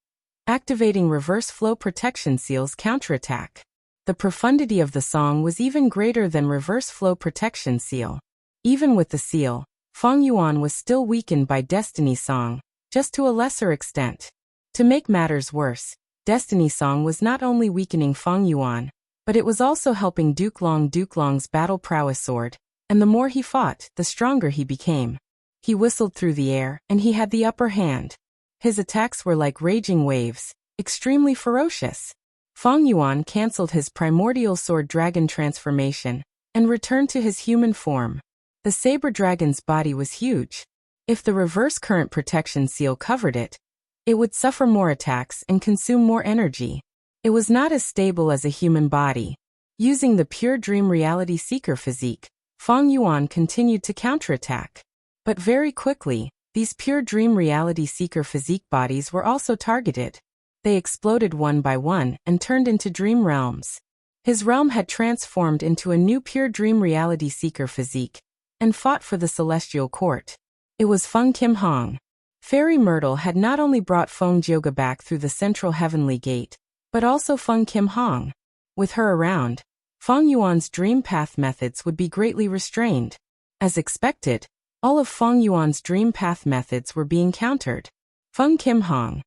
S1: activating Reverse Flow Protection Seal's counterattack. The profundity of the song was even greater than Reverse Flow Protection Seal. Even with the seal, Feng Yuan was still weakened by Destiny Song, just to a lesser extent. To make matters worse, Destiny Song was not only weakening Feng Yuan, but it was also helping Duke Long. Duke Long's battle prowess soared, and the more he fought, the stronger he became. He whistled through the air, and he had the upper hand. His attacks were like raging waves, extremely ferocious. Feng Yuan cancelled his primordial sword dragon transformation, and returned to his human form. The saber dragon's body was huge. If the Reverse Current Protection Seal covered it, it would suffer more attacks and consume more energy. It was not as stable as a human body. Using the Pure Dream Reality Seeker physique, Feng Yuan continued to counterattack. But very quickly, these Pure Dream Reality Seeker physique bodies were also targeted. They exploded one by one and turned into dream realms. His realm had transformed into a new Pure Dream Reality Seeker physique, and fought for the Celestial Court. It was Feng Kim Hong. Fairy Myrtle had not only brought Feng Jioga back through the central heavenly gate, but also Feng Kim Hong. With her around, Feng Yuan's dream path methods would be greatly restrained. As expected, all of Feng Yuan's dream path methods were being countered. Feng Kim Hong.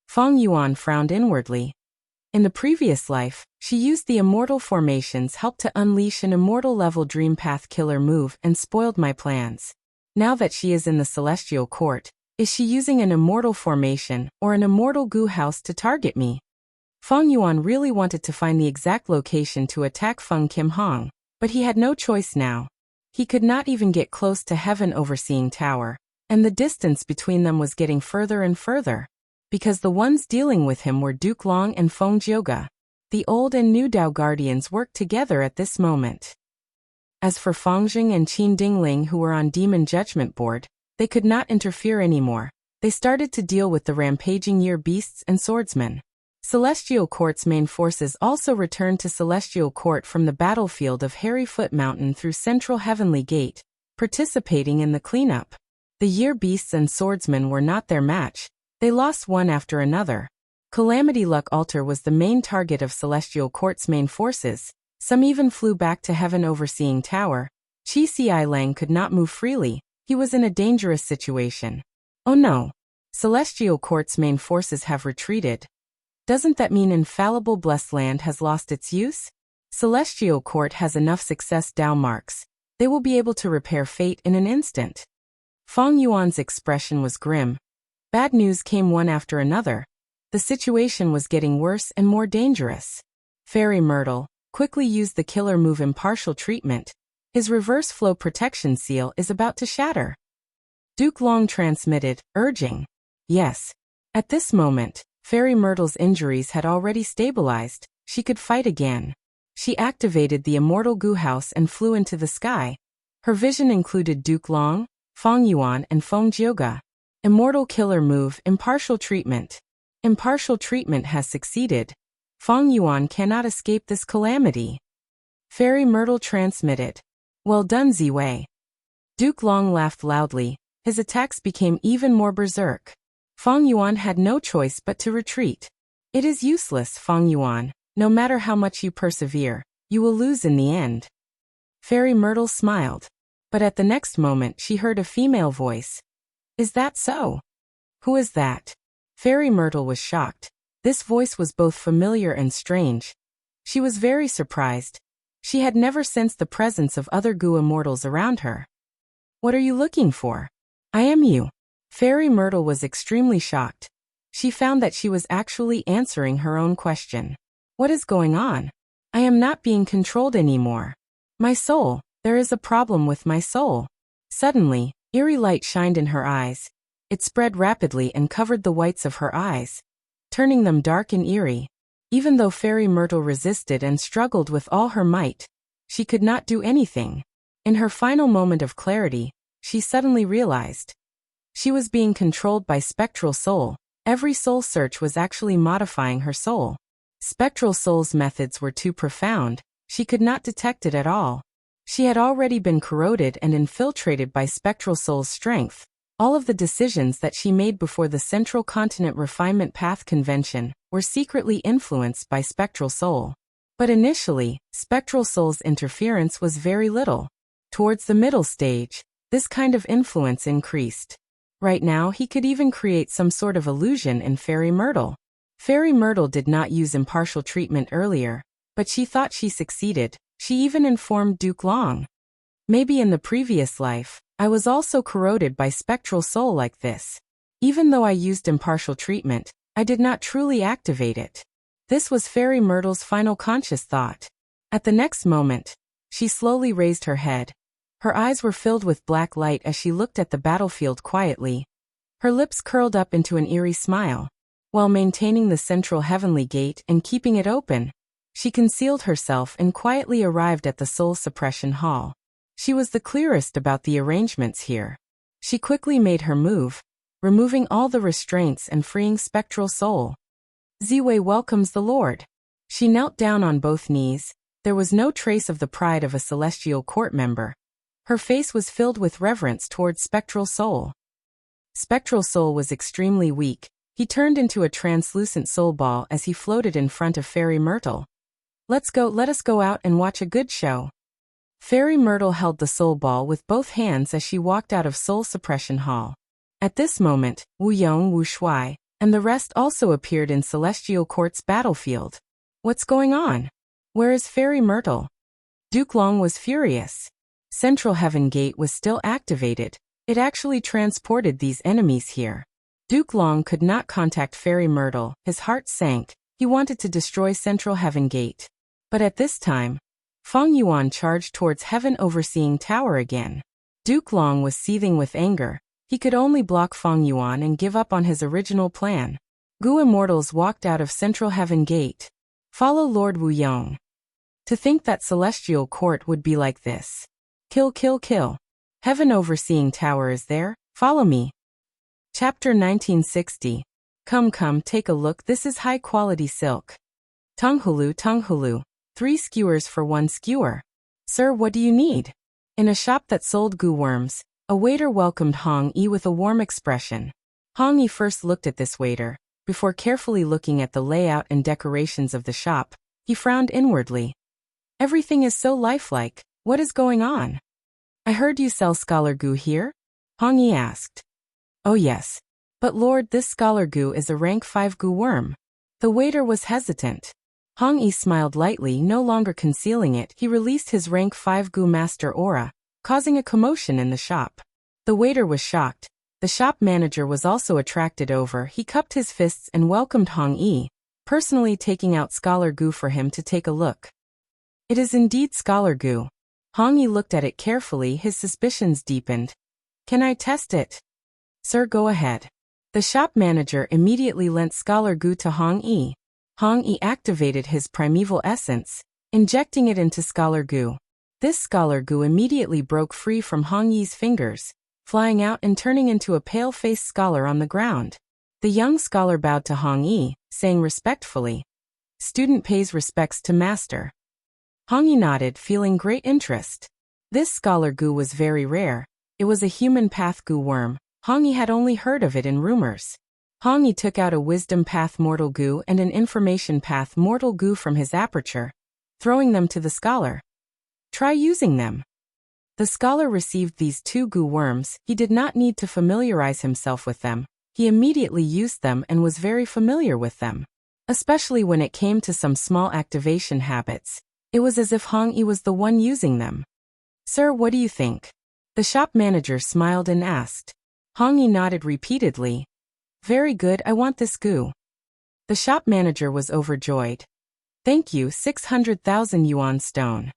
S1: Feng Yuan frowned inwardly. In the previous life, she used the immortal formations helped to unleash an immortal-level dream path killer move and spoiled my plans. Now that she is in the Celestial Court, is she using an immortal formation or an immortal goo house to target me? Feng Yuan really wanted to find the exact location to attack Feng Kim Hong, but he had no choice now. He could not even get close to Heaven Overseeing Tower, and the distance between them was getting further and further, because the ones dealing with him were Duke Long and Feng Jioge. The old and new Dao Guardians worked together at this moment. As for Feng Jing and Qin Dingling, who were on Demon Judgment Board, they could not interfere anymore. They started to deal with the rampaging year beasts and swordsmen. Celestial Court's main forces also returned to Celestial Court from the battlefield of Harryfoot Mountain through Central Heavenly Gate, participating in the cleanup. The year beasts and swordsmen were not their match. They lost one after another. Calamity Luck Altar was the main target of Celestial Court's main forces. Some even flew back to Heaven Overseeing Tower. Qi Xi Lang could not move freely. He was in a dangerous situation. Oh no! Celestial Court's main forces have retreated. Doesn't that mean Infallible Blessed Land has lost its use? Celestial Court has enough success Dao marks. They will be able to repair fate in an instant. Feng Yuan's expression was grim. Bad news came one after another. The situation was getting worse and more dangerous. Fairy Myrtle quickly used the killer move Impartial Treatment. His reverse flow protection seal is about to shatter. Duke Long transmitted, urging. Yes. At this moment, Fairy Myrtle's injuries had already stabilized. She could fight again. She activated the Immortal Goo House and flew into the sky. Her vision included Duke Long, Feng Yuan and Feng Jioge. Immortal Killer Move, Impartial Treatment. Impartial Treatment has succeeded. Feng Yuan cannot escape this calamity. Fairy Myrtle transmitted. Well done, Ziwei. Duke Long laughed loudly. His attacks became even more berserk. Feng Yuan had no choice but to retreat. It is useless, Feng Yuan. No matter how much you persevere, you will lose in the end. Fairy Myrtle smiled. But at the next moment she heard a female voice. Is that so? Who is that? Fairy Myrtle was shocked. This voice was both familiar and strange. She was very surprised. She had never sensed the presence of other Goo immortals around her. What are you looking for? I am you. Fairy Myrtle was extremely shocked. She found that she was actually answering her own question. What is going on? I am not being controlled anymore. My soul, there is a problem with my soul. Suddenly, eerie light shined in her eyes. It spread rapidly and covered the whites of her eyes, turning them dark and eerie. Even though Fairy Myrtle resisted and struggled with all her might, she could not do anything. In her final moment of clarity, she suddenly realized. She was being controlled by Spectral Soul. Every soul search was actually modifying her soul. Spectral Soul's methods were too profound. She could not detect it at all. She had already been corroded and infiltrated by Spectral Soul's strength. All of the decisions that she made before the Central Continent Refinement Path Convention were secretly influenced by Spectral Soul. But initially, Spectral Soul's interference was very little. Towards the middle stage, this kind of influence increased. Right now he could even create some sort of illusion in Fairy Myrtle. Fairy Myrtle did not use impartial treatment earlier, but she thought she succeeded. She even informed Duke Long. Maybe in the previous life, I was also corroded by Spectral Soul like this. Even though I used impartial treatment, I did not truly activate it. This was Fairy Myrtle's final conscious thought. At the next moment, she slowly raised her head. Her eyes were filled with black light as she looked at the battlefield quietly. Her lips curled up into an eerie smile. While maintaining the central heavenly gate and keeping it open, she concealed herself and quietly arrived at the soul suppression hall. She was the clearest about the arrangements here. She quickly made her move, removing all the restraints and freeing Spectral Soul. Ziwei welcomes the Lord. She knelt down on both knees. There was no trace of the pride of a Celestial Court member. Her face was filled with reverence towards Spectral Soul. Spectral Soul was extremely weak. He turned into a translucent soul ball as he floated in front of Fairy Myrtle. Let us go out and watch a good show. Fairy Myrtle held the soul ball with both hands as she walked out of Soul Suppression Hall. At this moment, Wu Yong, Wu Shuai, and the rest also appeared in Celestial Court's battlefield. What's going on? Where is Fairy Myrtle? Duke Long was furious. Central Heaven Gate was still activated. It actually transported these enemies here. Duke Long could not contact Fairy Myrtle. His heart sank. He wanted to destroy Central Heaven Gate. But at this time, Feng Yuan charged towards Heaven Overseeing Tower again. Duke Long was seething with anger. He could only block Feng Yuan and give up on his original plan. Gu immortals walked out of Central Heaven Gate. Follow Lord Wu Yong. To think that Celestial Court would be like this. Kill, kill, kill. Heaven Overseeing Tower is there. Follow me. Chapter 1960. Come, come, take a look. This is high-quality silk. Tunghulu, Tunghulu. 3 skewers for 1 skewer. Sir, what do you need? In a shop that sold gu worms, a waiter welcomed Hong Yi with a warm expression. Hong Yi first looked at this waiter. Before carefully looking at the layout and decorations of the shop, he frowned inwardly. Everything is so lifelike. What is going on? I heard you sell scholar gu here? Hong Yi asked. Oh yes. But Lord, this scholar gu is a rank 5 gu worm. The waiter was hesitant. Hong Yi smiled lightly, no longer concealing it. He released his rank 5 gu master aura, causing a commotion in the shop. The waiter was shocked. The shop manager was also attracted over. He cupped his fists and welcomed Hong Yi, personally taking out scholar gu for him to take a look. It is indeed scholar gu. Hong Yi looked at it carefully, his suspicions deepened. Can I test it? Sir, go ahead. The shop manager immediately lent scholar gu to Hong Yi. Hong Yi activated his primeval essence, injecting it into scholar gu. This scholar gu immediately broke free from Hong Yi's fingers, flying out and turning into a pale-faced scholar on the ground. The young scholar bowed to Hong Yi, saying respectfully, "Student pays respects to master." Hong Yi nodded, feeling great interest. This scholar gu was very rare. It was a human path gu worm. Hong Yi had only heard of it in rumors. Hong Yi took out a wisdom path mortal gu and an information path mortal gu from his aperture, throwing them to the scholar. Try using them. The scholar received these 2 gu worms. He did not need to familiarize himself with them. He immediately used them and was very familiar with them. Especially when it came to some small activation habits. It was as if Hong Yi was the one using them. Sir, what do you think? The shop manager smiled and asked. Hong Yi nodded repeatedly. Very good, I want this gu. The shop manager was overjoyed. Thank you, 600,000 yuan stone.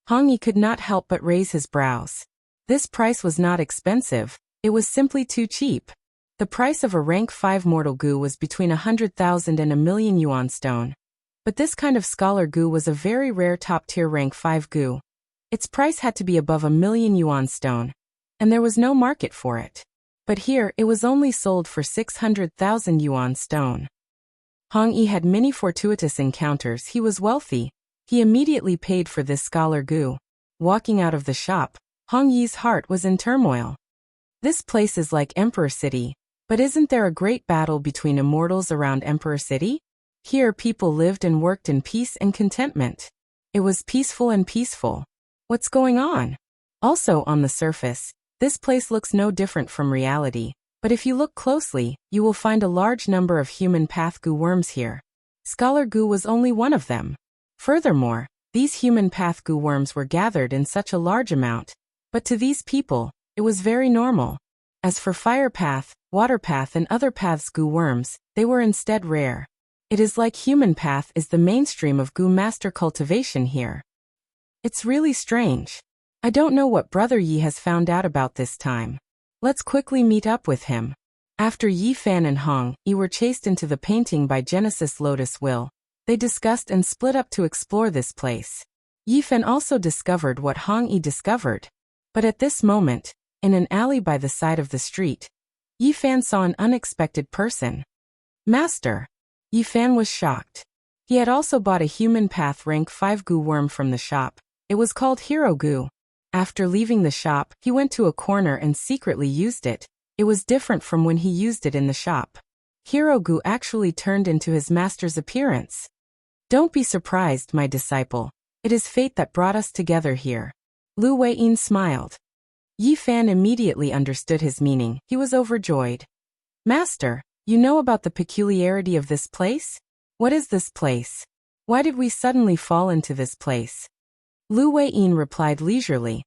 S1: Hong Yi could not help but raise his brows. This price was not expensive, it was simply too cheap. The price of a rank 5 mortal gu was between 100,000 and 1,000,000 yuan stone. But this kind of scholar gu was a very rare top-tier rank 5 gu. Its price had to be above 1,000,000 yuan stone, and there was no market for it. But here, it was only sold for 600,000 yuan stone. Hong Yi had many fortuitous encounters. He was wealthy. He immediately paid for this scholar gu. Walking out of the shop, Hong Yi's heart was in turmoil. This place is like Emperor City, but isn't there a great battle between immortals around Emperor City? Here people lived and worked in peace and contentment. It was peaceful and peaceful. What's going on? Also, on the surface, this place looks no different from reality, but if you look closely, you will find a large number of human path gu worms here. Scholar gu was only one of them. Furthermore, these human path gu worms were gathered in such a large amount, but to these people, it was very normal. As for fire path, water path and other paths gu worms, they were instead rare. It is like human path is the mainstream of gu master cultivation here. It's really strange. I don't know what Brother Yi has found out about this time. Let's quickly meet up with him. After Yi Fan and Hong Yi were chased into the painting by Genesis Lotus Will, they discussed and split up to explore this place. Yi Fan also discovered what Hong Yi discovered. But at this moment, in an alley by the side of the street, Yi Fan saw an unexpected person. Master! Yi Fan was shocked. He had also bought a human path rank 5 gu worm from the shop. It was called Hero Gu. After leaving the shop, he went to a corner and secretly used it. It was different from when he used it in the shop. Hero Gu actually turned into his master's appearance. Don't be surprised, my disciple. It is fate that brought us together here. Lu Weiyin smiled. Yi Fan immediately understood his meaning. He was overjoyed. Master, you know about the peculiarity of this place? What is this place? Why did we suddenly fall into this place? Lu Weiyin replied leisurely.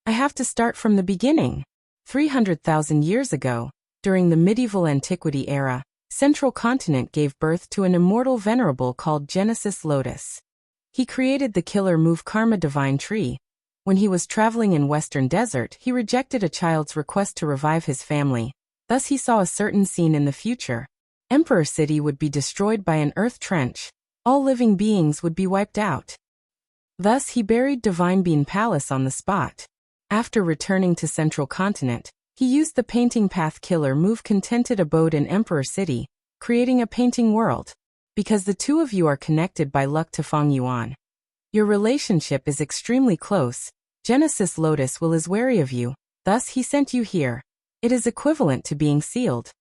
S1: I have to start from the beginning. 300,000 years ago, during the medieval antiquity era, Central Continent gave birth to an immortal venerable called Genesis Lotus. He created the killer move Karma Divine Tree. When he was traveling in Western Desert, he rejected a child's request to revive his family. Thus he saw a certain scene in the future. Emperor City would be destroyed by an earth trench. All living beings would be wiped out. Thus he buried Divine Bean Palace on the spot. After returning to Central Continent, he used the painting path killer move Contented Abode in Emperor City, creating a painting world. Because the two of you are connected by luck to Feng Yuan. Your relationship is extremely close. Genesis Lotus is wary of you, thus he sent you here. It is equivalent to being sealed.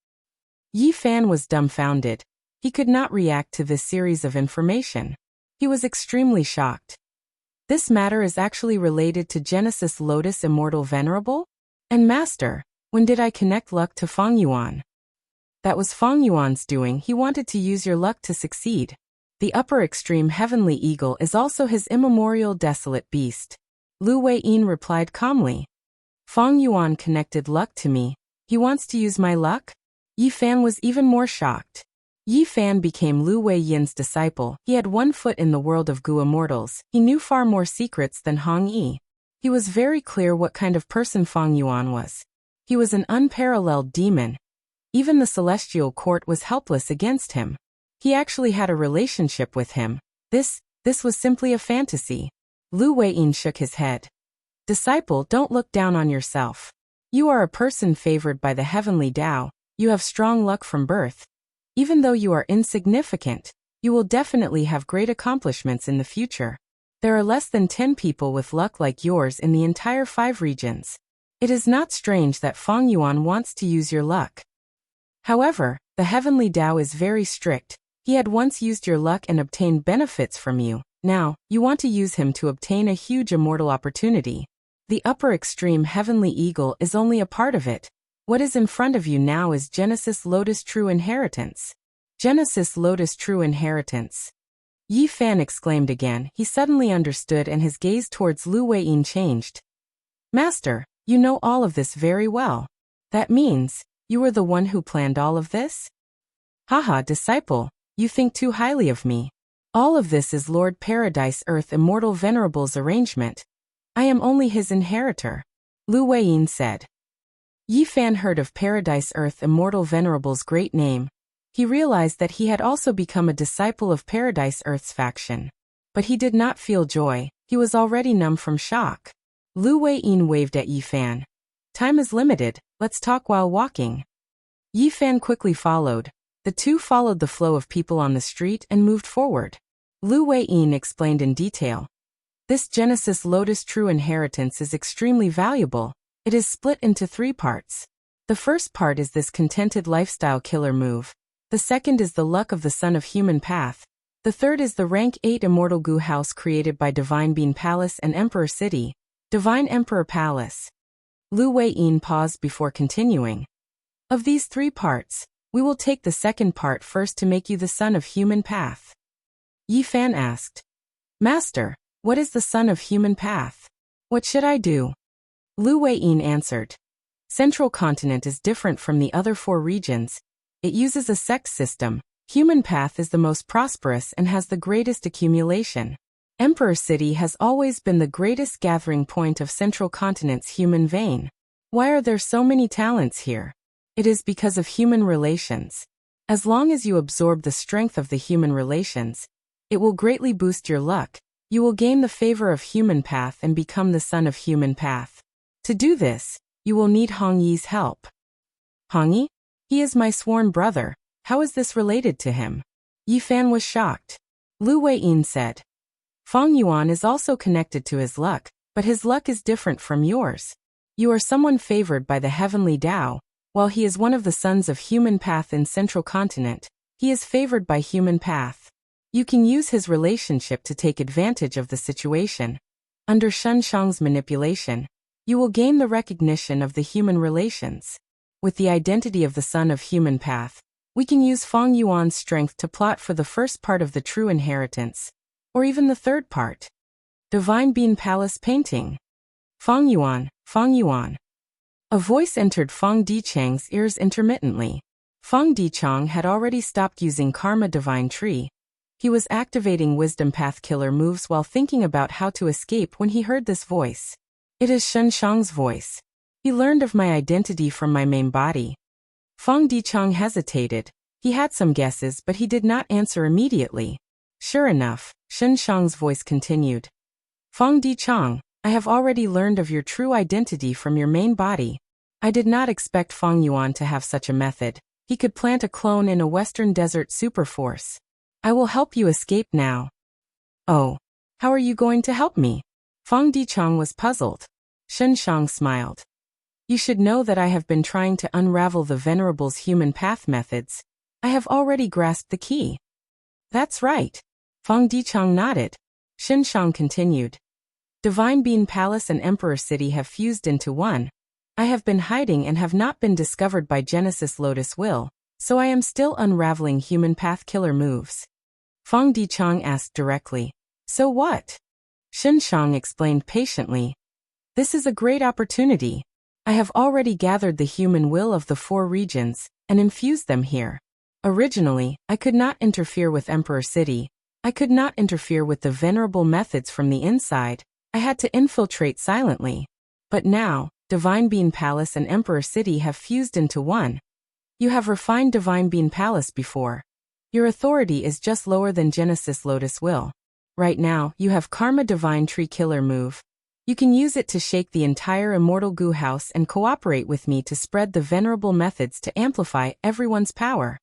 S1: Yi Fan was dumbfounded. He could not react to this series of information. He was extremely shocked. This matter is actually related to Genesis Lotus Immortal Venerable? And Master, when did I connect luck to Feng Yuan? That was Feng Yuan's doing. He wanted to use your luck to succeed. The upper extreme heavenly eagle is also his immemorial desolate beast. Lu Weiyin replied calmly. Feng Yuan connected luck to me. He wants to use my luck? Yi Fan was even more shocked. Yi Fan became Lu Weiyin's disciple. He had 1 foot in the world of Gu immortals. He knew far more secrets than Hong Yi. He was very clear what kind of person Feng Yuan was. He was an unparalleled demon. Even the celestial court was helpless against him. He actually had a relationship with him. This was simply a fantasy. Lu Weiyin shook his head. Disciple, don't look down on yourself. You are a person favored by the heavenly Tao. You have strong luck from birth. Even though you are insignificant, you will definitely have great accomplishments in the future. There are less than 10 people with luck like yours in the entire 5 regions. It is not strange that Feng Yuan wants to use your luck. However, the heavenly Tao is very strict. He had once used your luck and obtained benefits from you. Now, you want to use him to obtain a huge immortal opportunity. The upper extreme heavenly eagle is only a part of it. What is in front of you now is Genesis Lotus True Inheritance. Genesis Lotus True Inheritance. Yi Fan exclaimed again. He suddenly understood and his gaze towards Lu Weiyin changed. Master, you know all of this very well. That means, you were the one who planned all of this? Haha, disciple, you think too highly of me. All of this is Lord Paradise Earth Immortal Venerable's arrangement. I am only his inheritor. Lu Weiyin said. Yi Fan heard of Paradise Earth Immortal Venerable's great name. He realized that he had also become a disciple of Paradise Earth's faction. But he did not feel joy. He was already numb from shock. Lu Weiyin waved at Yi Fan. Time is limited, let's talk while walking. Yi Fan quickly followed. The two followed the flow of people on the street and moved forward. Lu Weiyin explained in detail. This Genesis Lotus True Inheritance is extremely valuable. It is split into 3 parts. The first part is this contented lifestyle killer move. The second is the luck of the Son of Human Path. The third is the rank 8 Immortal Gu House created by Divine Bean Palace and Emperor City. Divine Emperor Palace. Lu Weiyin paused before continuing. Of these 3 parts, we will take the second part first to make you the Son of Human Path. Yi Fan asked. Master, what is the Son of Human Path? What should I do? Lu Weiyin answered. Central Continent is different from the other 4 regions. It uses a sex system. Human Path is the most prosperous and has the greatest accumulation. Emperor City has always been the greatest gathering point of Central Continent's human vein. Why are there so many talents here? It is because of human relations. As long as you absorb the strength of the human relations, it will greatly boost your luck. You will gain the favor of Human Path and become the Son of Human Path. To do this, you will need Hong Yi's help. Hong Yi? He is my sworn brother. How is this related to him? Yi Fan was shocked. Lu Weiyin said. Feng Yuan is also connected to his luck, but his luck is different from yours. You are someone favored by the heavenly Tao. While he is one of the sons of Human Path in Central Continent, he is favored by Human Path. You can use his relationship to take advantage of the situation. Under Shun Shang's manipulation, you will gain the recognition of the human relations. With the identity of the Son of Human Path, we can use Feng Yuan's strength to plot for the first part of the True Inheritance, or even the third part. Divine Bean Palace Painting. Feng Yuan, Feng Yuan. A voice entered Feng Dichang's ears intermittently. Feng Dichang had already stopped using Karma Divine Tree. He was activating Wisdom Path Killer moves while thinking about how to escape when he heard this voice. It is Shen Shang's voice. He learned of my identity from my main body. Feng Dichang hesitated. He had some guesses, but he did not answer immediately. Sure enough, Shen Shang's voice continued. Feng Dichang, I have already learned of your true identity from your main body. I did not expect Feng Yuan to have such a method. He could plant a clone in a Western Desert superforce. I will help you escape now. Oh, how are you going to help me? Feng Dichang was puzzled. Shen Shang smiled. You should know that I have been trying to unravel the Venerable's human path methods. I have already grasped the key. That's right. Feng Dichang nodded. Shen Shang continued. Divine Being Palace and Emperor City have fused into one. I have been hiding and have not been discovered by Genesis Lotus Will, so I am still unraveling human path killer moves. Feng Dichang asked directly. So what? Shen Shang explained patiently. This is a great opportunity. I have already gathered the human will of the 4 regions and infused them here. Originally, I could not interfere with Emperor City. I could not interfere with the venerable methods from the inside. I had to infiltrate silently. But now, Divine Being Palace and Emperor City have fused into one. You have refined Divine Being Palace before. Your authority is just lower than Genesis Lotus Will. Right now, you have Karma Divine Tree Killer move. You can use it to shake the entire Immortal Goo House and cooperate with me to spread the venerable methods to amplify everyone's power.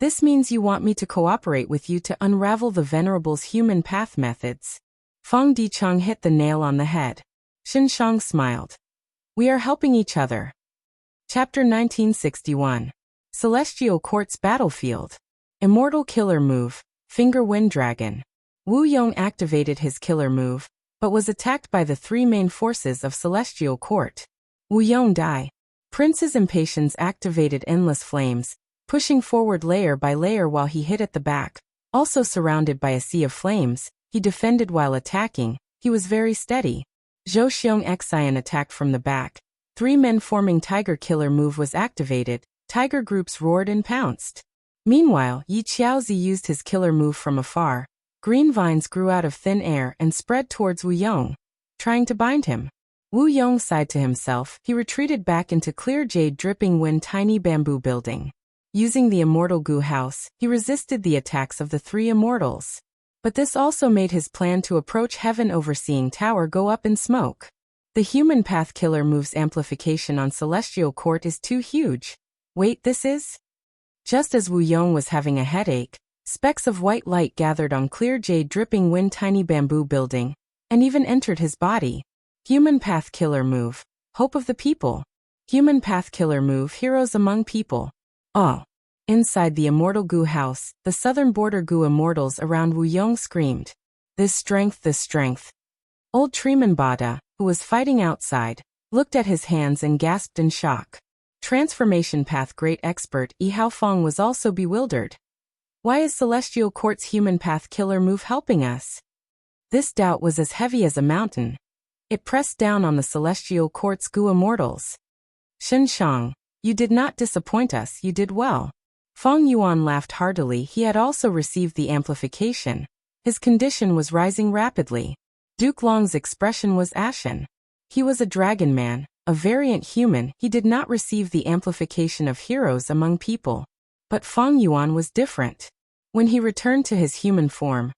S1: This means you want me to cooperate with you to unravel the Venerable's human path methods. Feng Dichang hit the nail on the head. Shen Shang smiled. We are helping each other. Chapter 1961. Celestial Quartz Battlefield. Immortal Killer Move, Finger Wind Dragon. Wu Yong activated his killer move, but was attacked by the 3 main forces of Celestial Court. Wu Yong died. Prince's impatience activated Endless Flames, pushing forward layer by layer while he hit at the back. Also surrounded by a sea of flames, he defended while attacking. He was very steady. Zhou Xiong Xian attacked from the back. 3 men forming Tiger Killer move was activated. Tiger groups roared and pounced. Meanwhile, Yi Qiaozi used his killer move from afar. Green vines grew out of thin air and spread towards Wu Yong, trying to bind him. Wu Yong sighed to himself. He retreated back into clear jade dripping wind tiny bamboo building. Using the Immortal Goo House, he resisted the attacks of the 3 immortals. But this also made his plan to approach Heaven Overseeing Tower go up in smoke. The human path killer move's amplification on Celestial Court is too huge. Wait, this is? Just as Wu Yong was having a headache, specks of white light gathered on clear jade dripping wind tiny bamboo building, and even entered his body. Human path killer move, Hope of the People. Human path killer move, Heroes Among People. Oh. Inside the Immortal Goo House, the southern border Goo immortals around Wu Yong screamed. This strength, this strength. Old Treeman Bada, who was fighting outside, looked at his hands and gasped in shock. Transformation Path Great Expert Yi Haofeng was also bewildered. Why is Celestial Court's human path killer move helping us? This doubt was as heavy as a mountain. It pressed down on the Celestial Court's Goo immortals. Shen Shang, you did not disappoint us, you did well. Feng Yuan laughed heartily. He had also received the amplification. His condition was rising rapidly. Duke Long's expression was ashen. He was a dragon man, a variant human. He did not receive the amplification of Heroes Among People. But Feng Yuan was different. When he returned to his human form,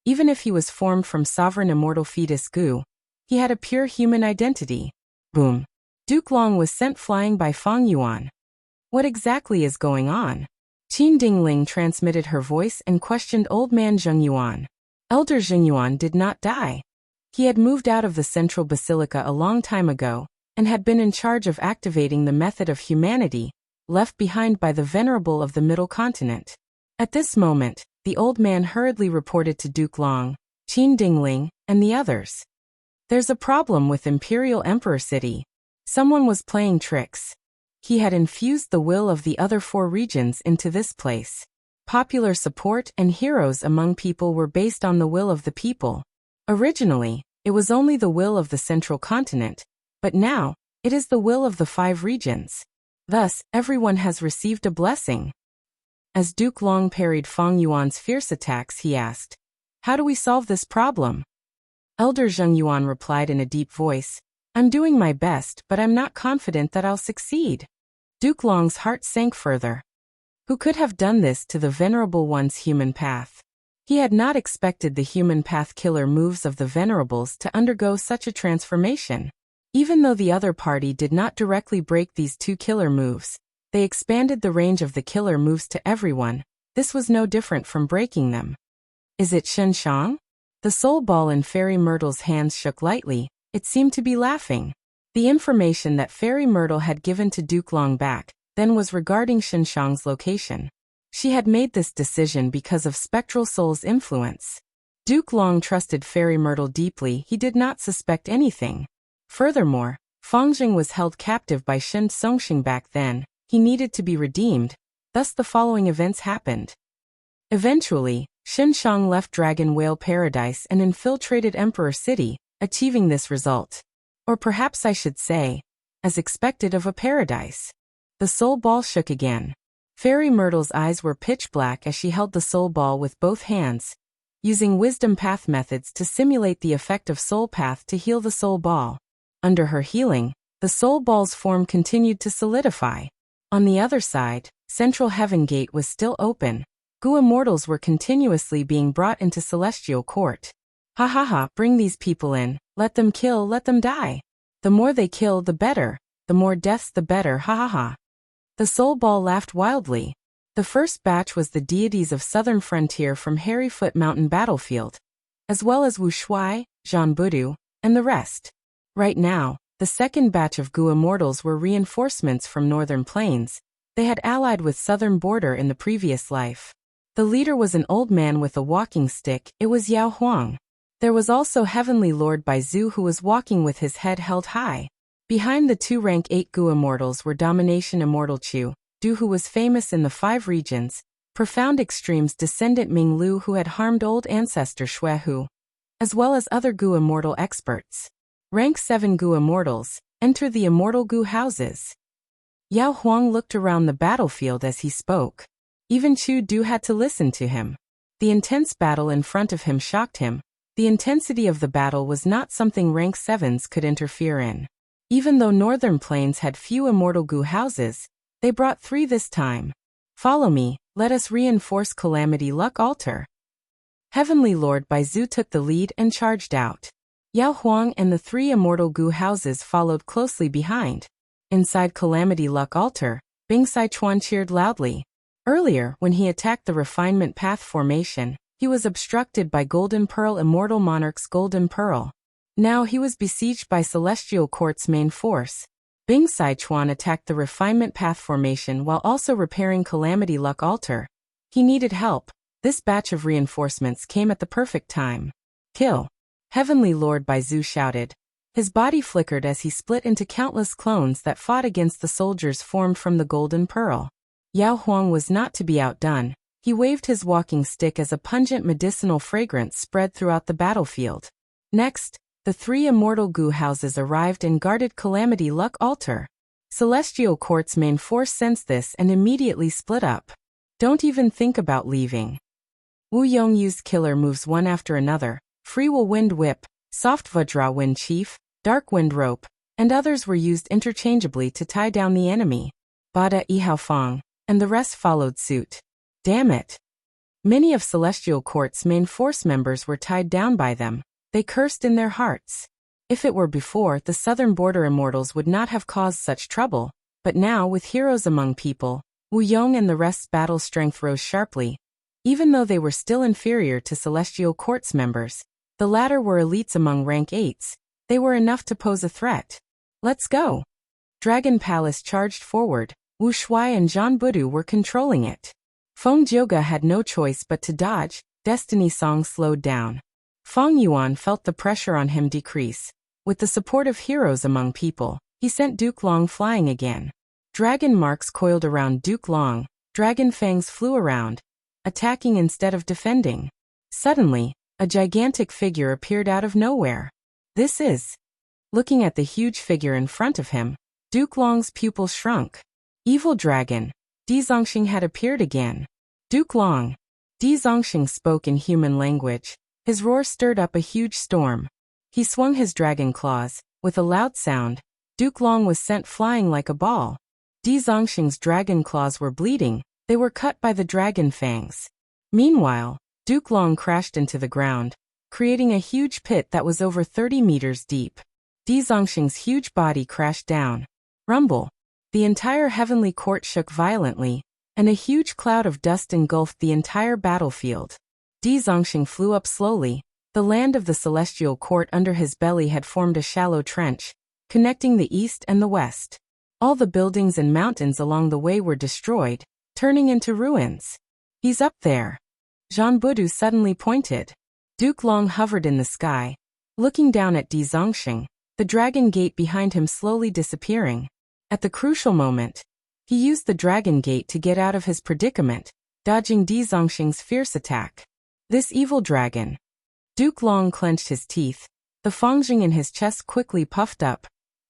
S1: even if he was formed from sovereign immortal fetus Goo, he had a pure human identity. Boom. Duke Long was sent flying by Feng Yuan. What exactly is going on? Qin Dingling transmitted her voice and questioned old man Zheng Yuan. Elder Zheng Yuan did not die. He had moved out of the central basilica a long time ago, and had been in charge of activating the method of humanity, left behind by the venerable of the Middle Continent. At this moment, the old man hurriedly reported to Duke Long, Qin Dingling, and the others. There's a problem with Imperial Emperor City. Someone was playing tricks. He had infused the will of the other 4 regions into this place. Popular support and Heroes Among People were based on the will of the people. Originally, it was only the will of the central continent, but now, it is the will of the 5 regions. Thus, everyone has received a blessing. As Duke Long parried Feng Yuan's fierce attacks, he asked, "How do we solve this problem?" Elder Zheng Yuan replied in a deep voice, "I'm doing my best, but I'm not confident that I'll succeed." Duke Long's heart sank further. Who could have done this to the Venerable One's human path? He had not expected the human path killer moves of the Venerables to undergo such a transformation. Even though the other party did not directly break these two killer moves, they expanded the range of the killer moves to everyone. This was no different from breaking them. Is it Shen Shang? The soul ball in Fairy Myrtle's hands shook lightly. It seemed to be laughing. The information that Fairy Myrtle had given to Duke Long back then was regarding Shen Shang's location. She had made this decision because of Spectral Soul's influence. Duke Long trusted Fairy Myrtle deeply. He did not suspect anything. Furthermore, Fangjing was held captive by Shen Songxing back then. He needed to be redeemed. Thus the following events happened. Eventually, Shen Shang left Dragon Whale Paradise and infiltrated Emperor City, achieving this result. Or perhaps I should say, as expected of a paradise. The soul ball shook again. Fairy Myrtle's eyes were pitch black as she held the soul ball with both hands, using wisdom path methods to simulate the effect of soul path to heal the soul ball. Under her healing, the soul ball's form continued to solidify. On the other side, Central Heaven Gate was still open. Gu immortals were continuously being brought into Celestial Court. Ha ha ha, bring these people in, let them kill, let them die. The more they kill, the better. The more deaths, the better, ha ha ha. The soul ball laughed wildly. The first batch was the deities of Southern Frontier from Harryfoot Mountain Battlefield, as well as Wu Shuai, Zhan Budu, and the rest. Right now, the second batch of Gu immortals were reinforcements from Northern Plains. They had allied with Southern Border in the previous life. The leader was an old man with a walking stick. It was Yao Huang. There was also Heavenly Lord Baizu, who was walking with his head held high. Behind the two rank 8 Gu immortals were Domination Immortal Chu Du, who was famous in the 5 regions, Profound Extremes descendant Ming Lu, who had harmed old ancestor Xue Hu, as well as other Gu immortal experts. Rank 7 Gu immortals, enter the immortal Gu houses. Yao Huang looked around the battlefield as he spoke. Even Chu Du had to listen to him. The intense battle in front of him shocked him. The intensity of the battle was not something rank 7s could interfere in. Even though Northern Plains had few immortal Gu houses, they brought 3 this time. Follow me, let us reinforce Calamity Luck Altar. Heavenly Lord Baizu took the lead and charged out. Yao Huang and the 3 immortal Gu houses followed closely behind. Inside Calamity Luck Altar, Bing Sichuan cheered loudly. Earlier, when he attacked the Refinement Path formation, he was obstructed by Golden Pearl Immortal Monarch's Golden Pearl. Now he was besieged by Celestial Court's main force. Bing Sichuan attacked the Refinement Path formation while also repairing Calamity Luck Altar. He needed help. This batch of reinforcements came at the perfect time. Kill! Heavenly Lord Baizu shouted. His body flickered as he split into countless clones that fought against the soldiers formed from the Golden Pearl. Yao Huang was not to be outdone. He waved his walking stick as a pungent medicinal fragrance spread throughout the battlefield. Next, the 3 immortal Gu houses arrived and guarded Calamity Luck Altar. Celestial Court's main force sensed this and immediately split up. Don't even think about leaving. Wu Yong used killer moves one after another. Free Will Wind Whip, Soft Vajra Wind Chief, Dark Wind Rope, and others were used interchangeably to tie down the enemy. Bada Ihao Fang, and the rest followed suit. Damn it! Many of Celestial Court's main force members were tied down by them. They cursed in their hearts. If it were before, the Southern Border Immortals would not have caused such trouble, but now, with heroes among people, Wu Yong and the rest's battle strength rose sharply. Even though they were still inferior to Celestial Court's members, the latter were elites among rank 8s. They were enough to pose a threat. Let's go! Dragon Palace charged forward. Wu Shuai and Zhan Budu were controlling it. Feng Jioge had no choice but to dodge. Destiny Song slowed down. Feng Yuan felt the pressure on him decrease. With the support of heroes among people, he sent Duke Long flying again. Dragon marks coiled around Duke Long. Dragon fangs flew around, attacking instead of defending. Suddenly, a gigantic figure appeared out of nowhere. This is... Looking at the huge figure in front of him, Duke Long's pupil shrunk. Evil dragon. Di Zongxing had appeared again. Duke Long. Di Zongxing spoke in human language. His roar stirred up a huge storm. He swung his dragon claws. With a loud sound, Duke Long was sent flying like a ball. Di Zongxing's dragon claws were bleeding. They were cut by the dragon fangs. Meanwhile, Duke Long crashed into the ground, creating a huge pit that was over 30 meters deep. Di Zongxing's huge body crashed down. Rumble. The entire heavenly court shook violently, and a huge cloud of dust engulfed the entire battlefield. Di Zongxing flew up slowly. The land of the celestial court under his belly had formed a shallow trench, connecting the east and the west. All the buildings and mountains along the way were destroyed, turning into ruins. He's up there. Jean Budu suddenly pointed. Duke Long hovered in the sky, looking down at Di Zongxing, the dragon gate behind him slowly disappearing. At the crucial moment, he used the dragon gate to get out of his predicament, dodging Di Zongxing's fierce attack. This evil dragon. Duke Long clenched his teeth. The Fangjing in his chest quickly puffed up,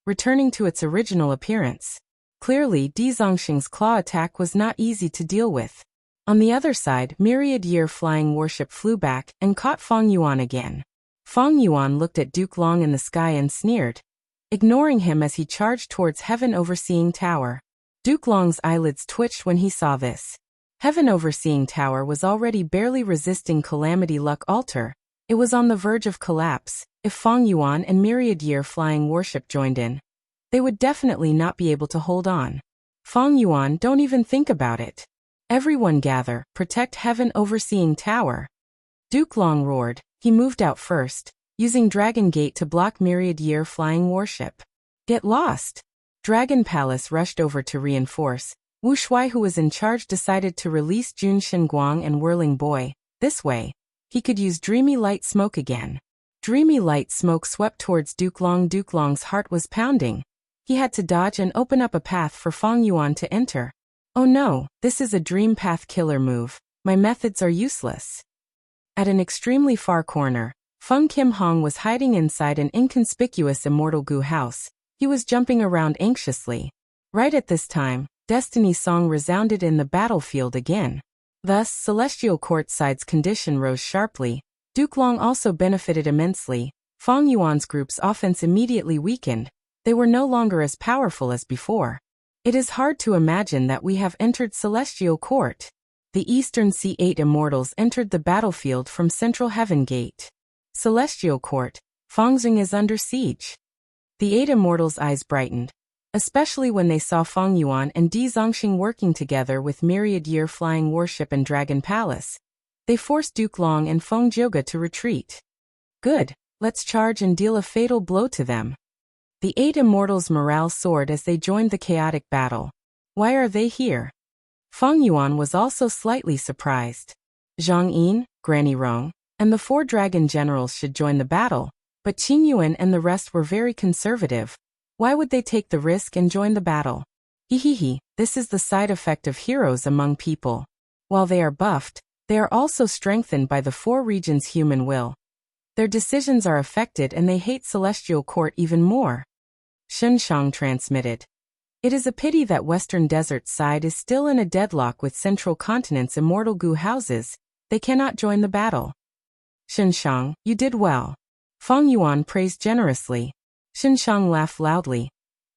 S1: returning to its original appearance. Clearly, Di Zongxing's claw attack was not easy to deal with. On the other side, myriad year flying warship flew back and caught Fang Yuan again. Fang Yuan looked at Duke Long in the sky and sneered, ignoring him as he charged towards Heaven Overseeing Tower. Duke Long's eyelids twitched when he saw this. Heaven Overseeing Tower was already barely resisting Calamity Luck Altar. It was on the verge of collapse. If Fang Yuan and myriad year flying warship joined in, they would definitely not be able to hold on. Fang Yuan, don't even think about it. Everyone gather, protect Heaven Overseeing Tower. Duke Long roared. He moved out first, using Dragon Gate to block myriad year flying warship. Get lost. Dragon Palace rushed over to reinforce. Wu Shuai, who was in charge, decided to release Jun Xinguang and Whirling Boy. This way, he could use Dreamy Light Smoke again. Dreamy Light Smoke swept towards Duke Long. Duke Long's heart was pounding. He had to dodge and open up a path for Fang Yuan to enter. Oh no, this is a dream path killer move. My methods are useless. At an extremely far corner, Feng Kim Hong was hiding inside an inconspicuous immortal goo house. He was jumping around anxiously. Right at this time, Destiny's song resounded in the battlefield again. Thus, Celestial Courtside's condition rose sharply. Duke Long also benefited immensely. Fang Yuan's group's offense immediately weakened. They were no longer as powerful as before. It is hard to imagine that we have entered Celestial Court. The Eastern C8 Immortals entered the battlefield from Central Heaven Gate. Celestial Court, Fangjing is under siege. The 8 Immortals' eyes brightened, especially when they saw Fang Yuan and Di Zongxing working together with myriad year flying warship and Dragon Palace. They forced Duke Long and Feng Jioge to retreat. Good, let's charge and deal a fatal blow to them. The 8 Immortals' morale soared as they joined the chaotic battle. Why are they here? Fang Yuan was also slightly surprised. Zhang Yin, Granny Rong, and the 4 dragon generals should join the battle, but Qing Yuan and the rest were very conservative. Why would they take the risk and join the battle? Hehehe, this is the side effect of heroes among people. While they are buffed, they are also strengthened by the 4 regions' human will. Their decisions are affected and they hate Celestial Court even more. Shen Shang transmitted. It is a pity that Western Desert side is still in a deadlock with Central Continent's immortal goo houses. They cannot join the battle. Shen Shang, you did well. Fang Yuan praised generously. Shen Shang laughed loudly.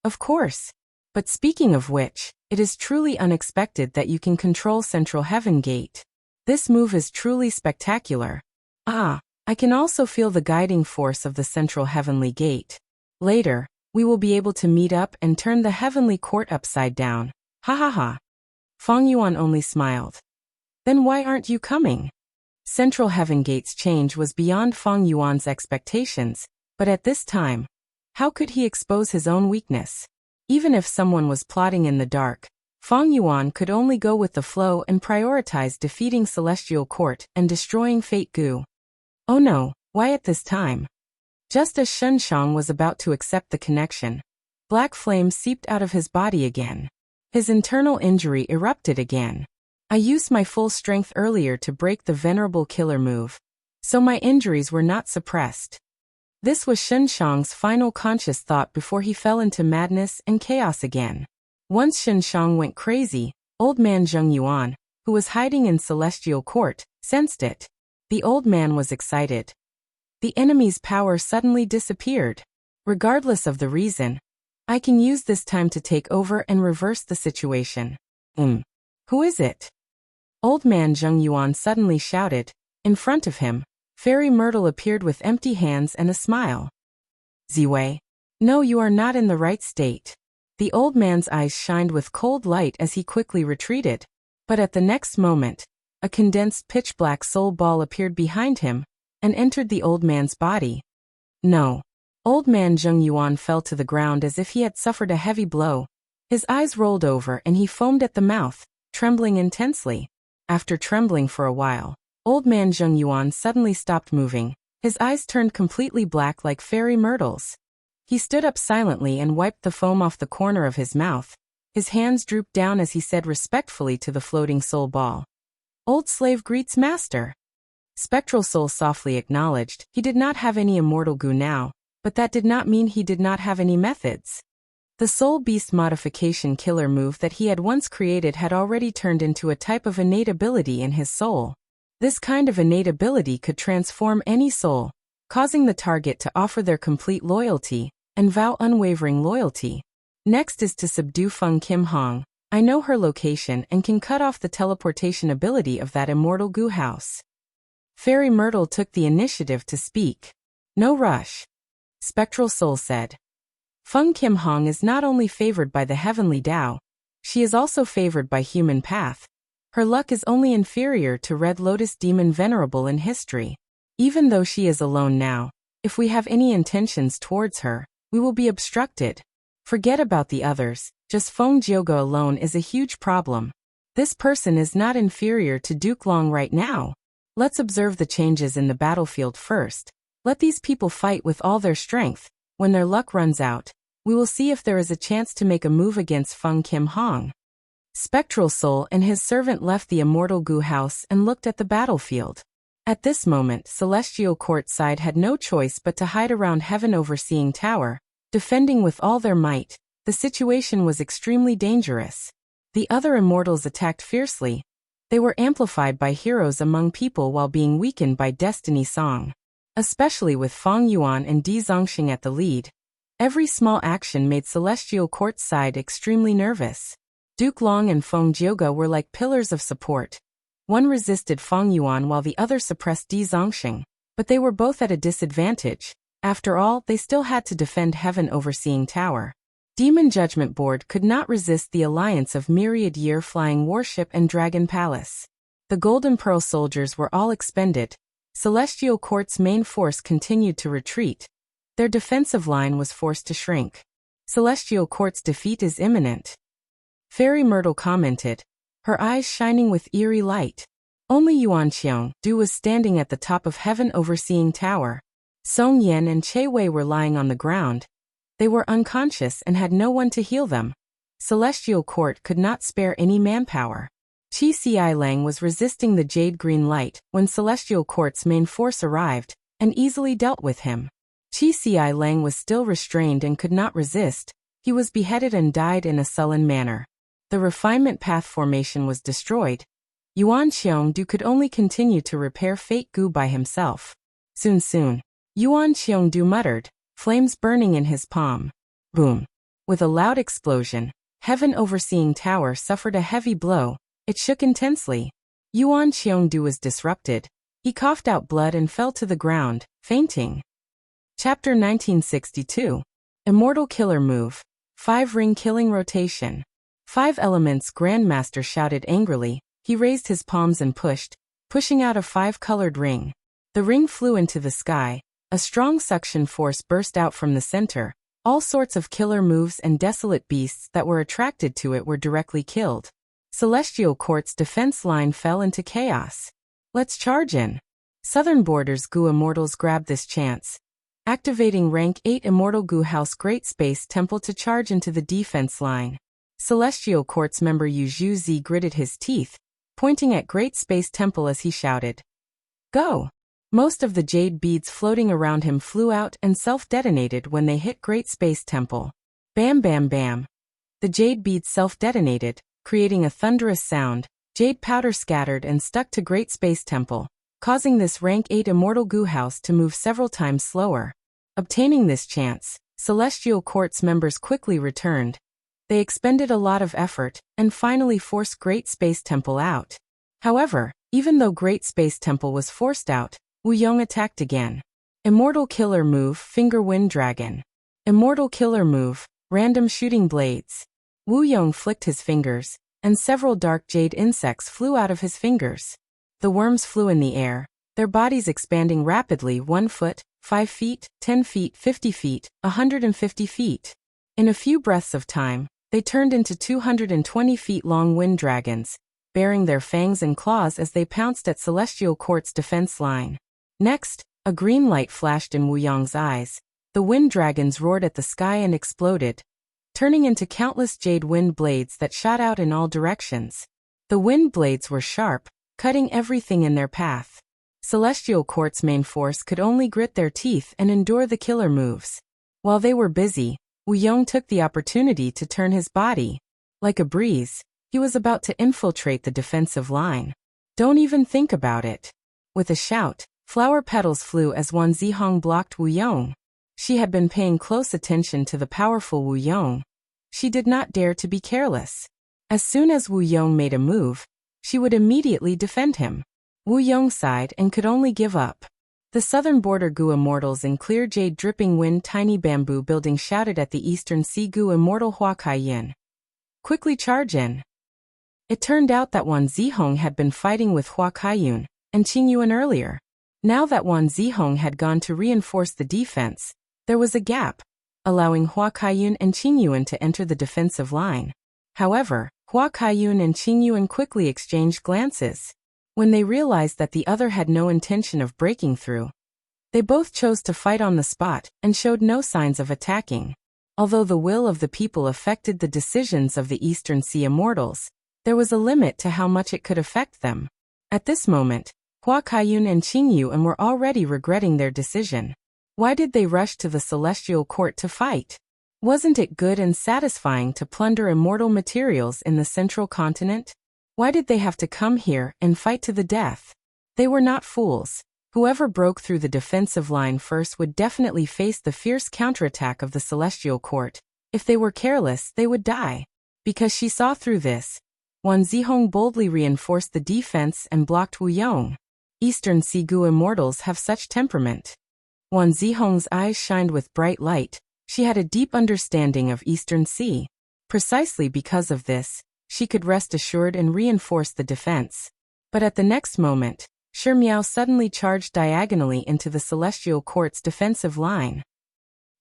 S1: Of course. But speaking of which, it is truly unexpected that you can control Central Heaven Gate. This move is truly spectacular. Ah, I can also feel the guiding force of the Central Heavenly Gate. Later, we will be able to meet up and turn the Heavenly Court upside down. Ha ha ha. Fang Yuan only smiled. Then why aren't you coming? Central Heaven Gate's change was beyond Fang Yuan's expectations, but at this time, how could he expose his own weakness? Even if someone was plotting in the dark, Fang Yuan could only go with the flow and prioritize defeating Celestial Court and destroying Fate Goo. Oh no, why at this time? Just as Shen Shang was about to accept the connection, black flame seeped out of his body again. His internal injury erupted again. I used my full strength earlier to break the venerable killer move, so my injuries were not suppressed. This was Shen Shang's final conscious thought before he fell into madness and chaos again. Once Shen Shang went crazy, old man Zheng Yuan, who was hiding in Celestial Court, sensed it. The old man was excited. The enemy's power suddenly disappeared. Regardless of the reason, I can use this time to take over and reverse the situation. Who is it? Old man Zheng Yuan suddenly shouted. In front of him, Fairy Myrtle appeared with empty hands and a smile. Ziwei. No, you are not in the right state. The old man's eyes shined with cold light as he quickly retreated. But at the next moment, a condensed pitch-black soul ball appeared behind him and entered the old man's body. No. Old man Zheng Yuan fell to the ground as if he had suffered a heavy blow. His eyes rolled over and he foamed at the mouth, trembling intensely. After trembling for a while, old man Zheng Yuan suddenly stopped moving. His eyes turned completely black like fairy myrtles. He stood up silently and wiped the foam off the corner of his mouth. His hands drooped down as he said respectfully to the floating soul ball. Old slave greets master. Spectral soul softly acknowledged. He did not have any immortal goo now, but that did not mean he did not have any methods. The soul beast modification killer move that he had once created had already turned into a type of innate ability in his soul. This kind of innate ability could transform any soul, causing the target to offer their complete loyalty and vow unwavering loyalty. Next is to subdue Feng Kim Hong. I know her location and can cut off the teleportation ability of that immortal goo house. Fairy Myrtle took the initiative to speak. No rush. Spectral Soul said. Feng Kim Hong is not only favored by the heavenly Tao, she is also favored by human path. Her luck is only inferior to Red Lotus Demon Venerable in history. Even though she is alone now, if we have any intentions towards her, we will be obstructed. Forget about the others, just Feng Jioge alone is a huge problem. This person is not inferior to Duke Long right now. Let's observe the changes in the battlefield first. Let these people fight with all their strength. When their luck runs out, we will see if there is a chance to make a move against Feng Kim Hong. Spectral Soul and his servant left the immortal goo house and looked at the battlefield. At this moment, Celestial Court side had no choice but to hide around Heaven Overseeing Tower, defending with all their might. The situation was extremely dangerous. The other immortals attacked fiercely. They were amplified by heroes among people while being weakened by Destiny Song. Especially with Feng Yuan and Di Zongxing at the lead. Every small action made Celestial Court's side extremely nervous. Duke Long and Feng Jioge were like pillars of support. One resisted Feng Yuan while the other suppressed Di Zongxing, but they were both at a disadvantage. After all, they still had to defend Heaven Overseeing Tower. Demon Judgment Board could not resist the alliance of Myriad Year Flying Warship and Dragon Palace. The Golden Pearl soldiers were all expended. Celestial Court's main force continued to retreat. Their defensive line was forced to shrink. Celestial Court's defeat is imminent. Fairy Myrtle commented, her eyes shining with eerie light. Only Yuan Qiongdu was standing at the top of Heaven Overseeing Tower. Song Yan and Che Wei were lying on the ground. They were unconscious and had no one to heal them. Celestial Court could not spare any manpower. Qi Ci Lang was resisting the jade green light when Celestial Court's main force arrived, and easily dealt with him. Qi Ci Lang was still restrained and could not resist. He was beheaded and died in a sullen manner. The refinement path formation was destroyed. Yuan Qiongdu could only continue to repair Fate Gu by himself. Soon. Yuan Qiongdu muttered, flames burning in his palm. Boom. With a loud explosion, Heaven Overseeing Tower suffered a heavy blow. It shook intensely. Yuan Qiongdu was disrupted. He coughed out blood and fell to the ground, fainting. Chapter 1962. Immortal Killer Move. 5-ring killing rotation. 5 elements Grandmaster shouted angrily. He raised his palms and pushing out a 5-colored ring. The ring flew into the sky. A strong suction force burst out from the center. All sorts of killer moves and desolate beasts that were attracted to it were directly killed. Celestial Court's defense line fell into chaos. Let's charge in. Southern Borders Goo Immortals grabbed this chance, activating rank 8 Immortal Goo House Great Space Temple to charge into the defense line. Celestial Court's member Yu Zhu gritted his teeth, pointing at Great Space Temple as he shouted, "Go!" Most of the jade beads floating around him flew out and self-detonated when they hit Great Space Temple. Bam bam bam. The jade beads self-detonated, creating a thunderous sound. Jade powder scattered and stuck to Great Space Temple, causing this rank 8 immortal goo house to move several times slower. Obtaining this chance, Celestial Court's members quickly returned. They expended a lot of effort, and finally forced Great Space Temple out. However, even though Great Space Temple was forced out, Wu Yong attacked again. Immortal Killer Move, Finger Wind Dragon. Immortal Killer Move, Random Shooting Blades. Wu Yong flicked his fingers, and several dark jade insects flew out of his fingers. The worms flew in the air, their bodies expanding rapidly 1 foot, 5 feet, 10 feet, 50 feet, 150 feet. In a few breaths of time, they turned into 220 feet long wind dragons, baring their fangs and claws as they pounced at Celestial Court's defense line. Next, a green light flashed in Wu Yong's eyes. The wind dragons roared at the sky and exploded, turning into countless jade wind blades that shot out in all directions. The wind blades were sharp, cutting everything in their path. Celestial Court's main force could only grit their teeth and endure the killer moves. While they were busy, Wu Yong took the opportunity to turn his body. Like a breeze, he was about to infiltrate the defensive line. Don't even think about it. With a shout, flower petals flew as Wan Zihong blocked Wu Yong. She had been paying close attention to the powerful Wu Yong. She did not dare to be careless. As soon as Wu Yong made a move, she would immediately defend him. Wu Yong sighed and could only give up. The southern border Gu immortals in clear jade dripping wind tiny bamboo building shouted at the eastern sea Gu immortal Hua Kaiyan. Quickly charge in. It turned out that Wan Zihong had been fighting with Hua Kaiyun and Qing Yuan earlier. Now that Wan Zihong had gone to reinforce the defense, there was a gap, allowing Hua Kaiyun and Qing Yuan to enter the defensive line. However, Hua Kaiyun and Qing Yuan quickly exchanged glances. When they realized that the other had no intention of breaking through, they both chose to fight on the spot and showed no signs of attacking. Although the will of the people affected the decisions of the Eastern Sea Immortals, there was a limit to how much it could affect them. At this moment, Hua Kaiyun and Qing Yuan were already regretting their decision. Why did they rush to the Celestial Court to fight? Wasn't it good and satisfying to plunder immortal materials in the central continent? Why did they have to come here and fight to the death? They were not fools. Whoever broke through the defensive line first would definitely face the fierce counterattack of the Celestial Court. If they were careless, they would die. Because she saw through this, Wan Zihong boldly reinforced the defense and blocked Wu Yong. Eastern Sea Gu immortals have such temperament. Wan Zihong's eyes shined with bright light. She had a deep understanding of Eastern Sea. Precisely because of this, she could rest assured and reinforce the defense. But at the next moment, Shi Miao suddenly charged diagonally into the Celestial Court's defensive line.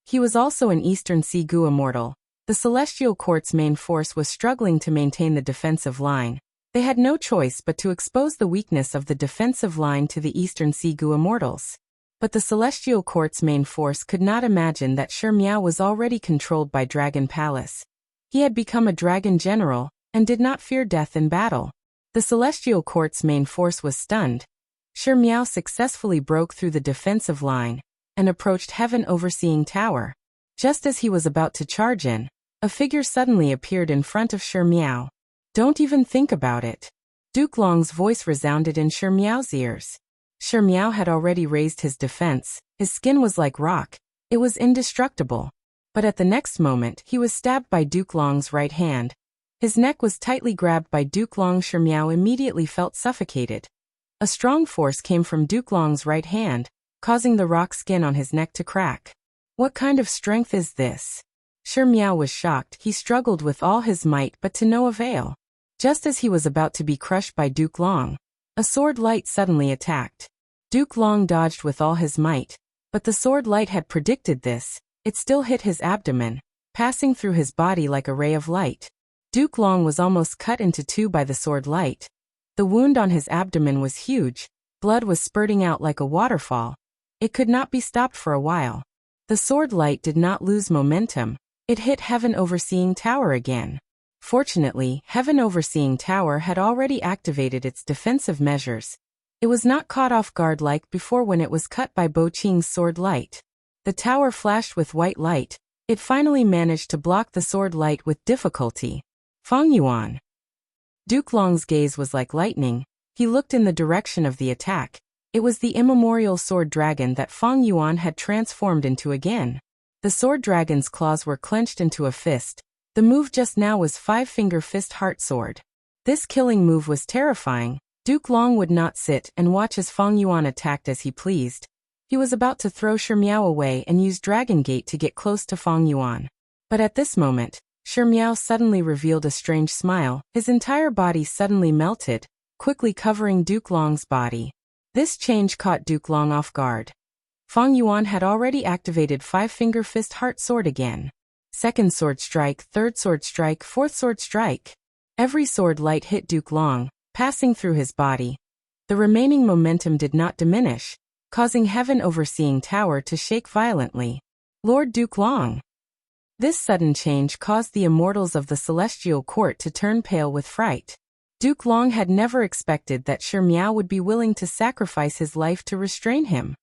S1: He was also an Eastern Sea Gu immortal. The Celestial Court's main force was struggling to maintain the defensive line. They had no choice but to expose the weakness of the defensive line to the Eastern Sea Gu immortals. But the Celestial Court's main force could not imagine that Shi Miao was already controlled by Dragon Palace. He had become a dragon general, and did not fear death in battle. The Celestial Court's main force was stunned. Shi Miao successfully broke through the defensive line, and approached Heaven Overseeing Tower. Just as he was about to charge in, a figure suddenly appeared in front of Shi Miao. Don't even think about it. Duke Long's voice resounded in Shi Miao's ears. Shi Miao had already raised his defense. His skin was like rock. It was indestructible. But at the next moment, he was stabbed by Duke Long's right hand. His neck was tightly grabbed by Duke Long. Shi Miao immediately felt suffocated. A strong force came from Duke Long's right hand, causing the rock skin on his neck to crack. What kind of strength is this? Shi Miao was shocked. He struggled with all his might but to no avail. Just as he was about to be crushed by Duke Long, a sword light suddenly attacked. Duke Long dodged with all his might, but the sword light had predicted this. It still hit his abdomen, passing through his body like a ray of light. Duke Long was almost cut into two by the sword light. The wound on his abdomen was huge. Blood was spurting out like a waterfall. It could not be stopped for a while. The sword light did not lose momentum. It hit Heaven Overseeing Tower again. Fortunately, Heaven Overseeing Tower had already activated its defensive measures. It was not caught off guard like before when it was cut by Bo Qing's sword light. The tower flashed with white light, It finally managed to block the sword light with difficulty. Feng Yuan. Duke Long's gaze was like lightning. He looked in the direction of the attack. It was the immemorial sword dragon that Feng Yuan had transformed into again. The sword dragon's claws were clenched into a fist. The move just now was five-finger fist heart sword. This killing move was terrifying. Duke Long would not sit and watch as Feng Yuan attacked as he pleased. He was about to throw Shi Miao away and use Dragon Gate to get close to Feng Yuan. But at this moment, Shi Miao suddenly revealed a strange smile. His entire body suddenly melted, quickly covering Duke Long's body. This change caught Duke Long off guard. Feng Yuan had already activated five-finger fist heart sword again. Second sword strike, third sword strike, fourth sword strike. Every sword light hit Duke Long, passing through his body. The remaining momentum did not diminish, causing Heaven Overseeing Tower to shake violently. Lord Duke Long. This sudden change caused the immortals of the Celestial Court to turn pale with fright. Duke Long had never expected that Shi Miao would be willing to sacrifice his life to restrain him.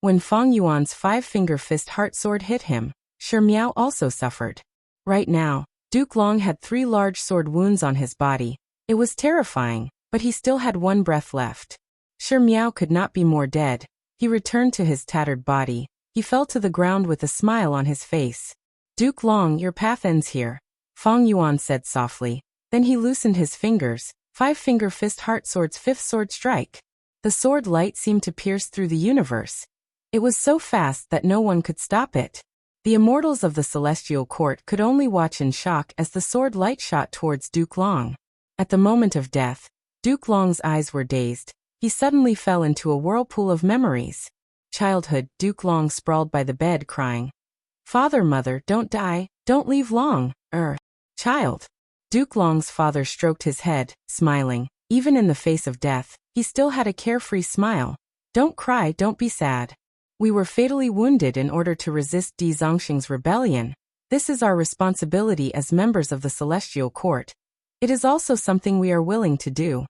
S1: When Feng Yuan's five-finger fist heart sword hit him, Shi Miao also suffered. Right now, Duke Long had 3 large sword wounds on his body. It was terrifying, but he still had 1 breath left. Shi Miao could not be more dead. He returned to his tattered body. He fell to the ground with a smile on his face. Duke Long, your path ends here, Feng Yuan said softly. Then he loosened his fingers. Five-finger fist heart sword's 5th sword strike. The sword light seemed to pierce through the universe. It was so fast that no one could stop it. The immortals of the Celestial Court could only watch in shock as the sword light shot towards Duke Long. At the moment of death, Duke Long's eyes were dazed. He suddenly fell into a whirlpool of memories. Childhood, Duke Long sprawled by the bed crying. Father, mother, don't die, don't leave Long, child. Duke Long's father stroked his head, smiling. Even in the face of death, he still had a carefree smile. Don't cry, don't be sad. We were fatally wounded in order to resist Di Zongxing's rebellion. This is our responsibility as members of the Celestial Court. It is also something we are willing to do.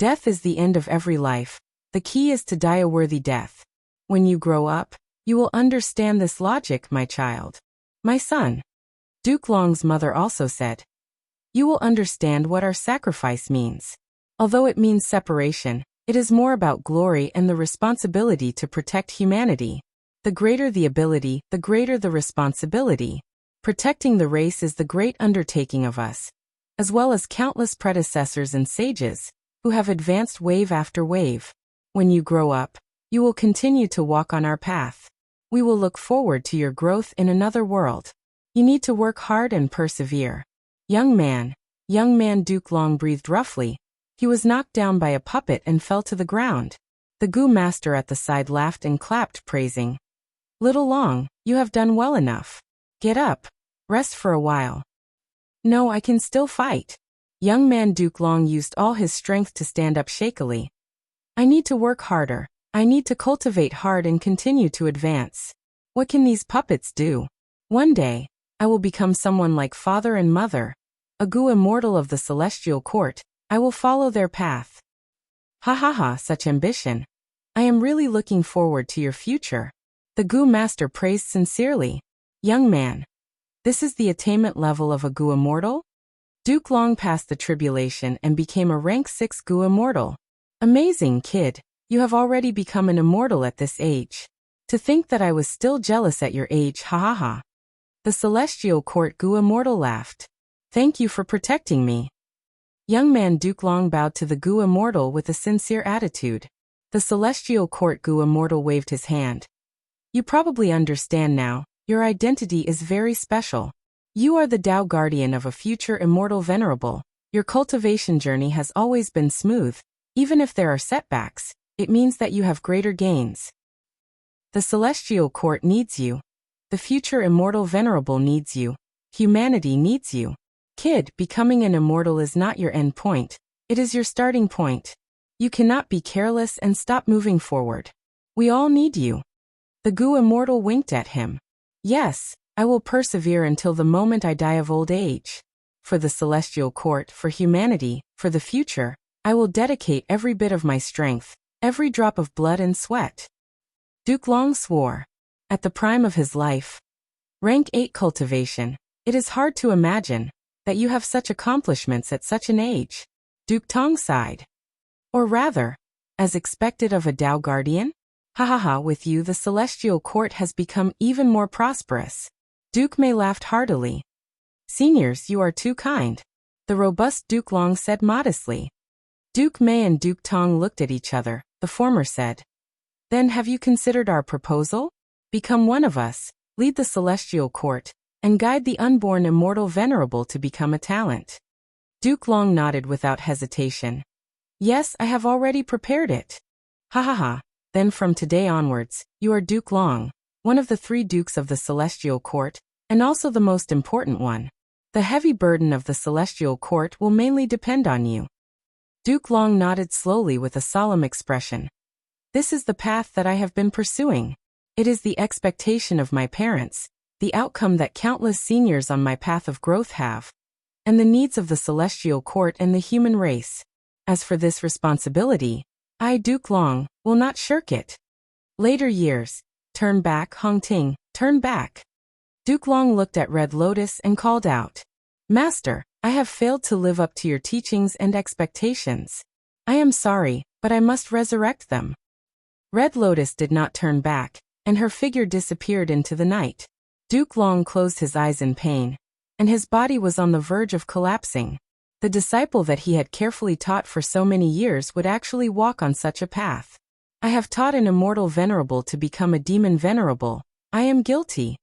S1: Death is the end of every life. The key is to die a worthy death. When you grow up, you will understand this logic, my child. My son. Duke Long's mother also said. You will understand what our sacrifice means. Although it means separation, it is more about glory and the responsibility to protect humanity. The greater the ability, the greater the responsibility. Protecting the race is the great undertaking of us, as well as countless predecessors and sages, who have advanced wave after wave. When you grow up, you will continue to walk on our path. We will look forward to your growth in another world. You need to work hard and persevere. Young man, Duke Long breathed roughly. He was knocked down by a puppet and fell to the ground. The Gu master at the side laughed and clapped, praising. Little Long, you have done well enough. Get up. Rest for a while. No, I can still fight. Young man Duke Long used all his strength to stand up shakily. I need to work harder. I need to cultivate hard and continue to advance. What can these puppets do? One day, I will become someone like father and mother. A Gu immortal of the Celestial Court. I will follow their path. Ha ha ha, such ambition. I am really looking forward to your future. The Gu master praised sincerely. Young man. This is the attainment level of a Gu immortal? Duke Long passed the tribulation and became a rank 6 Gu immortal. Amazing, kid. You have already become an immortal at this age. To think that I was still jealous at your age, ha ha ha. The Celestial Court Gu immortal laughed. Thank you for protecting me. Young man Duke Long bowed to the Gu immortal with a sincere attitude. The Celestial Court Gu immortal waved his hand. You probably understand now, your identity is very special. You are the Dao guardian of a future immortal venerable. Your cultivation journey has always been smooth. Even if there are setbacks, it means that you have greater gains. The Celestial Court needs you. The future immortal venerable needs you. Humanity needs you. Kid, becoming an immortal is not your end point. It is your starting point. You cannot be careless and stop moving forward. We all need you. The Gu immortal winked at him. Yes, I will persevere until the moment I die of old age. For the Celestial Court, for humanity, for the future, I will dedicate every bit of my strength, every drop of blood and sweat. Duke Long swore. At the prime of his life, Rank 8 cultivation. It is hard to imagine that you have such accomplishments at such an age. Duke Tong sighed. Or rather, as expected of a Tao guardian? Ha ha ha, with you the celestial court has become even more prosperous. Duke Mei laughed heartily. Seniors, you are too kind. The robust Duke Long said modestly. Duke Mei and Duke Tong looked at each other. The former said, Then have you considered our proposal? Become one of us, lead the celestial court, and guide the unborn immortal venerable to become a talent. Duke Long nodded without hesitation. Yes, I have already prepared it. Ha ha ha, then from today onwards, you are Duke Long, one of the 3 dukes of the celestial court, and also the most important one. The heavy burden of the celestial court will mainly depend on you. Duke Long nodded slowly with a solemn expression. This is the path that I have been pursuing. It is the expectation of my parents, the outcome that countless seniors on my path of growth have, and the needs of the celestial court and the human race. As for this responsibility, I, Duke Long, will not shirk it. Later years. Turn back, Hong Ting, turn back. Duke Long looked at Red Lotus and called out, Master, I have failed to live up to your teachings and expectations. I am sorry, but I must resurrect them. Red Lotus did not turn back, and her figure disappeared into the night. Duke Long closed his eyes in pain, and his body was on the verge of collapsing. The disciple that he had carefully taught for so many years would actually walk on such a path. I have taught an immortal venerable to become a demon venerable. I am guilty.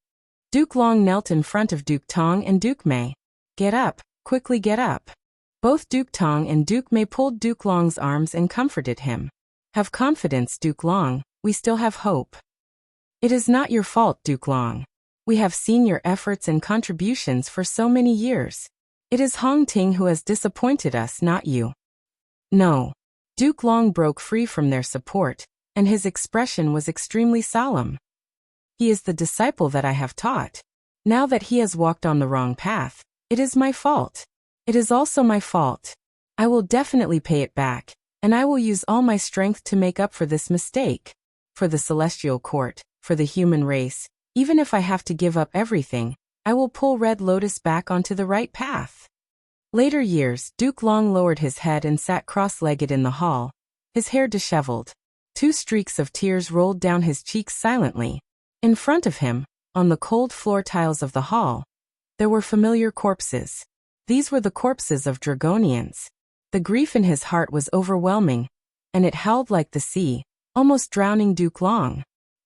S1: Duke Long knelt in front of Duke Tong and Duke Mei. Get up, quickly get up. Both Duke Tong and Duke Mei pulled Duke Long's arms and comforted him. Have confidence, Duke Long, we still have hope. It is not your fault, Duke Long. We have seen your efforts and contributions for so many years. It is Hong Ting who has disappointed us, not you. No. Duke Long broke free from their support, and his expression was extremely solemn. He is the disciple that I have taught. Now that he has walked on the wrong path, it is my fault. It is also my fault. I will definitely pay it back, and I will use all my strength to make up for this mistake. For the celestial court, for the human race, even if I have to give up everything, I will pull Red Lotus back onto the right path. Later years, Duke Long lowered his head and sat cross-legged in the hall, his hair disheveled. 2 streaks of tears rolled down his cheeks silently. In front of him, on the cold floor tiles of the hall, there were familiar corpses. These were the corpses of Dragonians. The grief in his heart was overwhelming, and it howled like the sea, almost drowning Duke Long.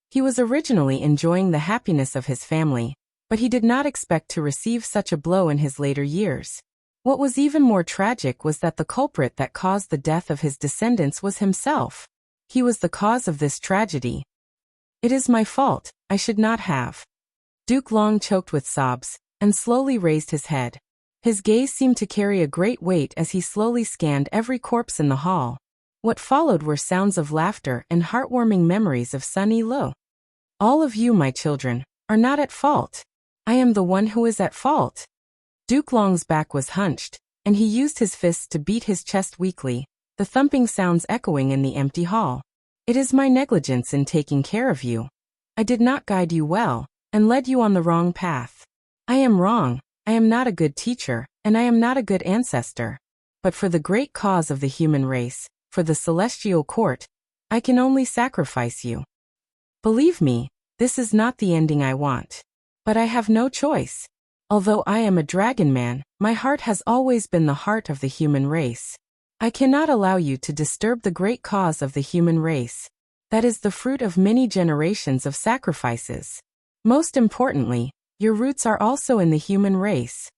S1: He was originally enjoying the happiness of his family, but he did not expect to receive such a blow in his later years. What was even more tragic was that the culprit that caused the death of his descendants was himself. He was the cause of this tragedy. It is my fault, I should not have. Duke Long choked with sobs, and slowly raised his head. His gaze seemed to carry a great weight as he slowly scanned every corpse in the hall. What followed were sounds of laughter and heartwarming memories of Sunny Lo. All of you, my children, are not at fault. I am the one who is at fault. Duke Long's back was hunched, and he used his fists to beat his chest weakly, the thumping sounds echoing in the empty hall. It is my negligence in taking care of you. I did not guide you well, and led you on the wrong path. I am wrong, I am not a good teacher, and I am not a good ancestor. But for the great cause of the human race, for the celestial court, I can only sacrifice you. Believe me, this is not the ending I want. But I have no choice. Although I am a dragon man, my heart has always been the heart of the human race. I cannot allow you to disturb the great cause of the human race. That is the fruit of many generations of sacrifices. Most importantly, your roots are also in the human race.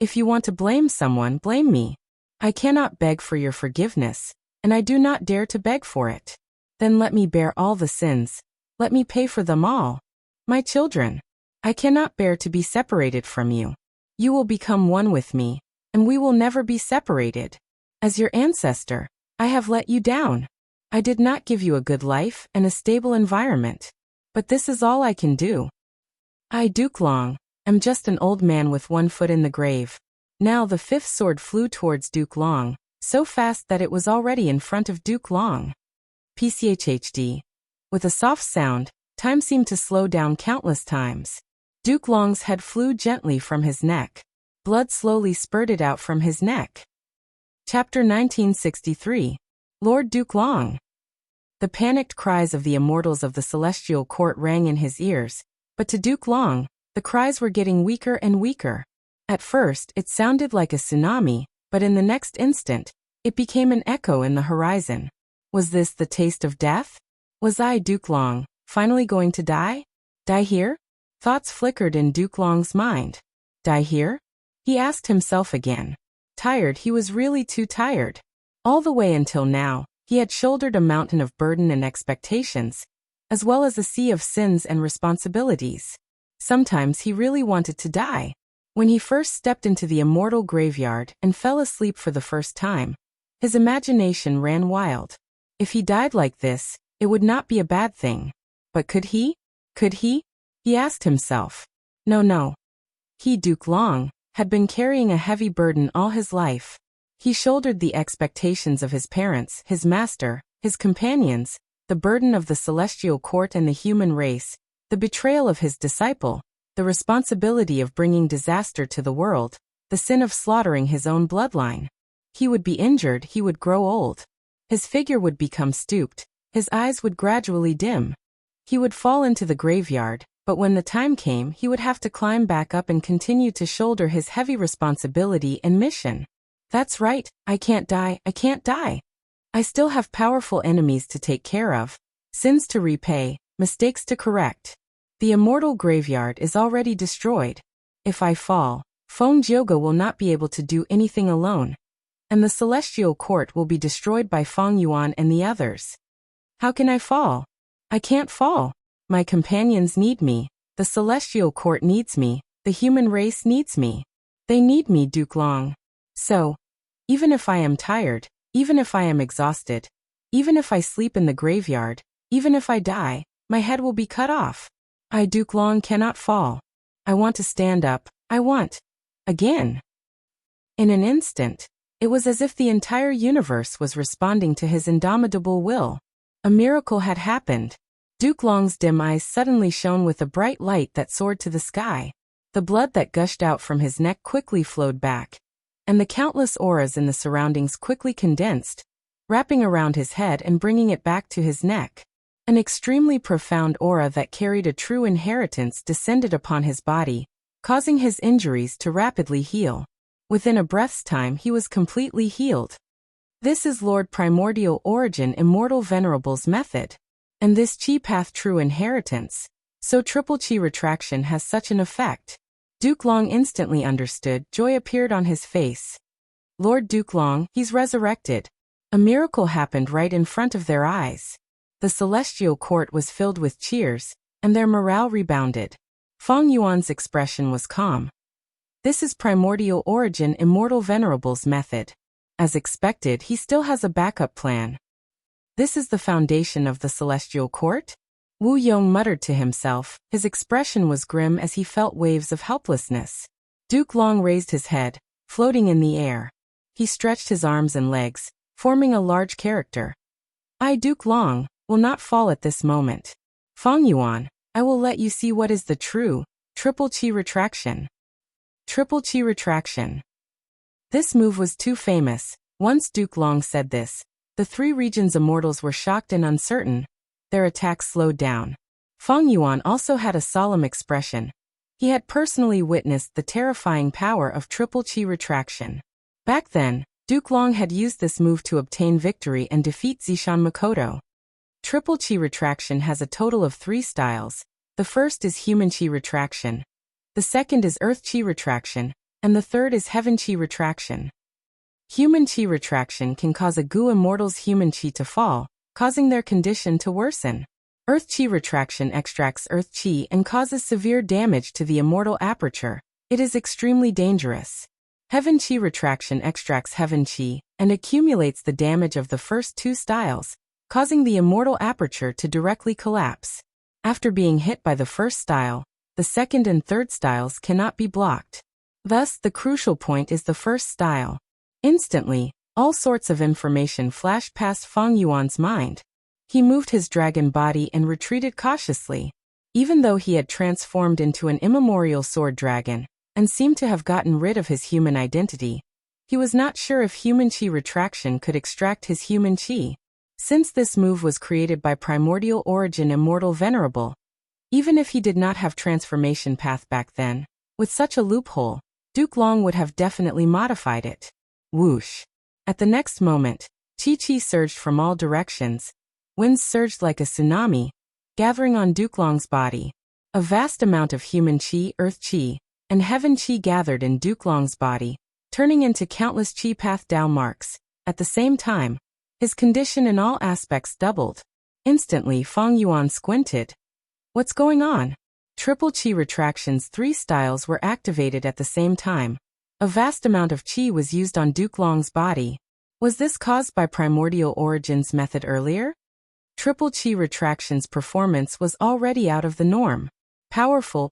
S1: If you want to blame someone, blame me. I cannot beg for your forgiveness, and I do not dare to beg for it. Then let me bear all the sins. Let me pay for them all. My children, I cannot bear to be separated from you. You will become one with me, and we will never be separated. As your ancestor, I have let you down. I did not give you a good life and a stable environment. But this is all I can do. I, Duke Long, am just an old man with one foot in the grave. Now the 5th sword flew towards Duke Long, so fast that it was already in front of Duke Long. PCHHD. With a soft sound, time seemed to slow down countless times. Duke Long's head flew gently from his neck. Blood slowly spurted out from his neck. Chapter 1963. Lord Duke Long. The panicked cries of the immortals of the celestial court rang in his ears, but to Duke Long, the cries were getting weaker and weaker. At first, it sounded like a tsunami, but in the next instant, it became an echo in the horizon. Was this the taste of death? Was I, Duke Long, finally going to die? Die here? Thoughts flickered in Duke Long's mind. Die here? He asked himself again. Tired, he was really too tired. All the way until now, he had shouldered a mountain of burden and expectations, as well as a sea of sins and responsibilities. Sometimes he really wanted to die. When he first stepped into the immortal graveyard and fell asleep for the first time, his imagination ran wild. If he died like this, it would not be a bad thing. But could he? Could he? He asked himself. No. He, Duke Long, had been carrying a heavy burden all his life. He shouldered the expectations of his parents, his master, his companions, the burden of the celestial court and the human race, the betrayal of his disciple, the responsibility of bringing disaster to the world, the sin of slaughtering his own bloodline. He would be injured, he would grow old. His figure would become stooped, his eyes would gradually dim. He would fall into the graveyard, but when the time came, he would have to climb back up and continue to shoulder his heavy responsibility and mission. That's right, I can't die. I still have powerful enemies to take care of, sins to repay, mistakes to correct. The immortal graveyard is already destroyed. If I fall, Feng Jioge will not be able to do anything alone, and the celestial court will be destroyed by Feng Yuan and the others. How can I fall? I can't fall. My companions need me, the celestial court needs me, the human race needs me. They need me, Duke Long. So, even if I am tired, even if I am exhausted, even if I sleep in the graveyard, even if I die, my head will be cut off. I, Duke Long, cannot fall. I want to stand up. I want. Again. In an instant, it was as if the entire universe was responding to his indomitable will. A miracle had happened. Duke Long's dim eyes suddenly shone with a bright light that soared to the sky. The blood that gushed out from his neck quickly flowed back, and the countless auras in the surroundings quickly condensed, wrapping around his head and bringing it back to his neck. An extremely profound aura that carried a true inheritance descended upon his body, causing his injuries to rapidly heal. Within a breath's time he was completely healed. This is Lord Primordial Origin Immortal Venerable's method. And this Chi Path True Inheritance. So triple Chi retraction has such an effect. Duke Long instantly understood. Joy appeared on his face. Lord Duke Long, he's resurrected. A miracle happened right in front of their eyes. The celestial court was filled with cheers, and their morale rebounded. Feng Yuan's expression was calm. This is Primordial Origin Immortal Venerable's method. As expected, he still has a backup plan. This is the foundation of the celestial court? Wu Yong muttered to himself. His expression was grim as he felt waves of helplessness. Duke Long raised his head, floating in the air. He stretched his arms and legs, forming a large character. I, Duke Long, will not fall at this moment. Feng Yuan, I will let you see what is the true triple Chi retraction. Triple Chi retraction. This move was too famous. Once Duke Long said this, the three regions' immortals were shocked and uncertain. Their attacks slowed down. Feng Yuan also had a solemn expression. He had personally witnessed the terrifying power of triple Chi retraction. Back then, Duke Long had used this move to obtain victory and defeat Zishan Makoto. Triple Chi retraction has a total of 3 styles. The first is human Chi retraction. The second is earth Chi retraction, and the third is heaven Chi retraction. Human Chi retraction can cause a Gu immortal's human Chi to fall, causing their condition to worsen. Earth Chi retraction extracts earth Chi and causes severe damage to the immortal aperture. It is extremely dangerous. Heaven Chi retraction extracts heaven Chi and accumulates the damage of the first 2 styles, causing the immortal aperture to directly collapse. After being hit by the first style, the second and third styles cannot be blocked. Thus, the crucial point is the first style. Instantly, all sorts of information flashed past Feng Yuan's mind. He moved his dragon body and retreated cautiously. Even though he had transformed into an immemorial sword dragon, and seemed to have gotten rid of his human identity, he was not sure if human chi retraction could extract his human chi. Since this move was created by primordial origin immortal venerable, even if he did not have transformation path back then, with such a loophole, Duke Long would have definitely modified it. Whoosh! At the next moment, chi surged from all directions. Winds surged like a tsunami, gathering on Duke Long's body. A vast amount of human chi, earth chi, and heaven chi gathered in Duke Long's body, turning into countless chi path down marks. At the same time, his condition in all aspects doubled. Instantly Feng Yuan squinted. What's going on? Triple chi retractions 3 styles were activated at the same time. A vast amount of chi was used on Duke Long's body. Was this caused by primordial origins method earlier? Triple chi retractions performance was already out of the norm. Powerful,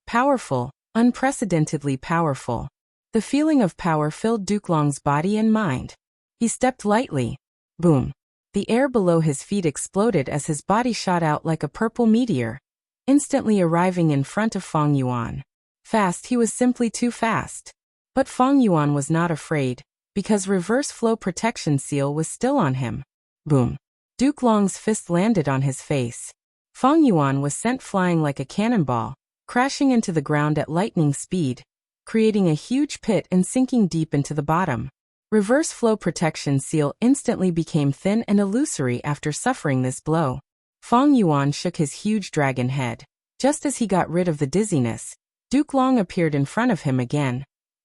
S1: unprecedentedly powerful. The feeling of power filled Duke Long's body and mind. He stepped lightly. Boom. The air below his feet exploded as his body shot out like a purple meteor, instantly arriving in front of Feng Yuan. Fast, he was simply too fast. But Feng Yuan was not afraid, because reverse flow protection seal was still on him. Boom. Duke Long's fist landed on his face. Feng Yuan was sent flying like a cannonball, crashing into the ground at lightning speed, creating a huge pit and sinking deep into the bottom. Reverse flow protection seal instantly became thin and illusory after suffering this blow. Feng Yuan shook his huge dragon head. Just as he got rid of the dizziness, Duke Long appeared in front of him again.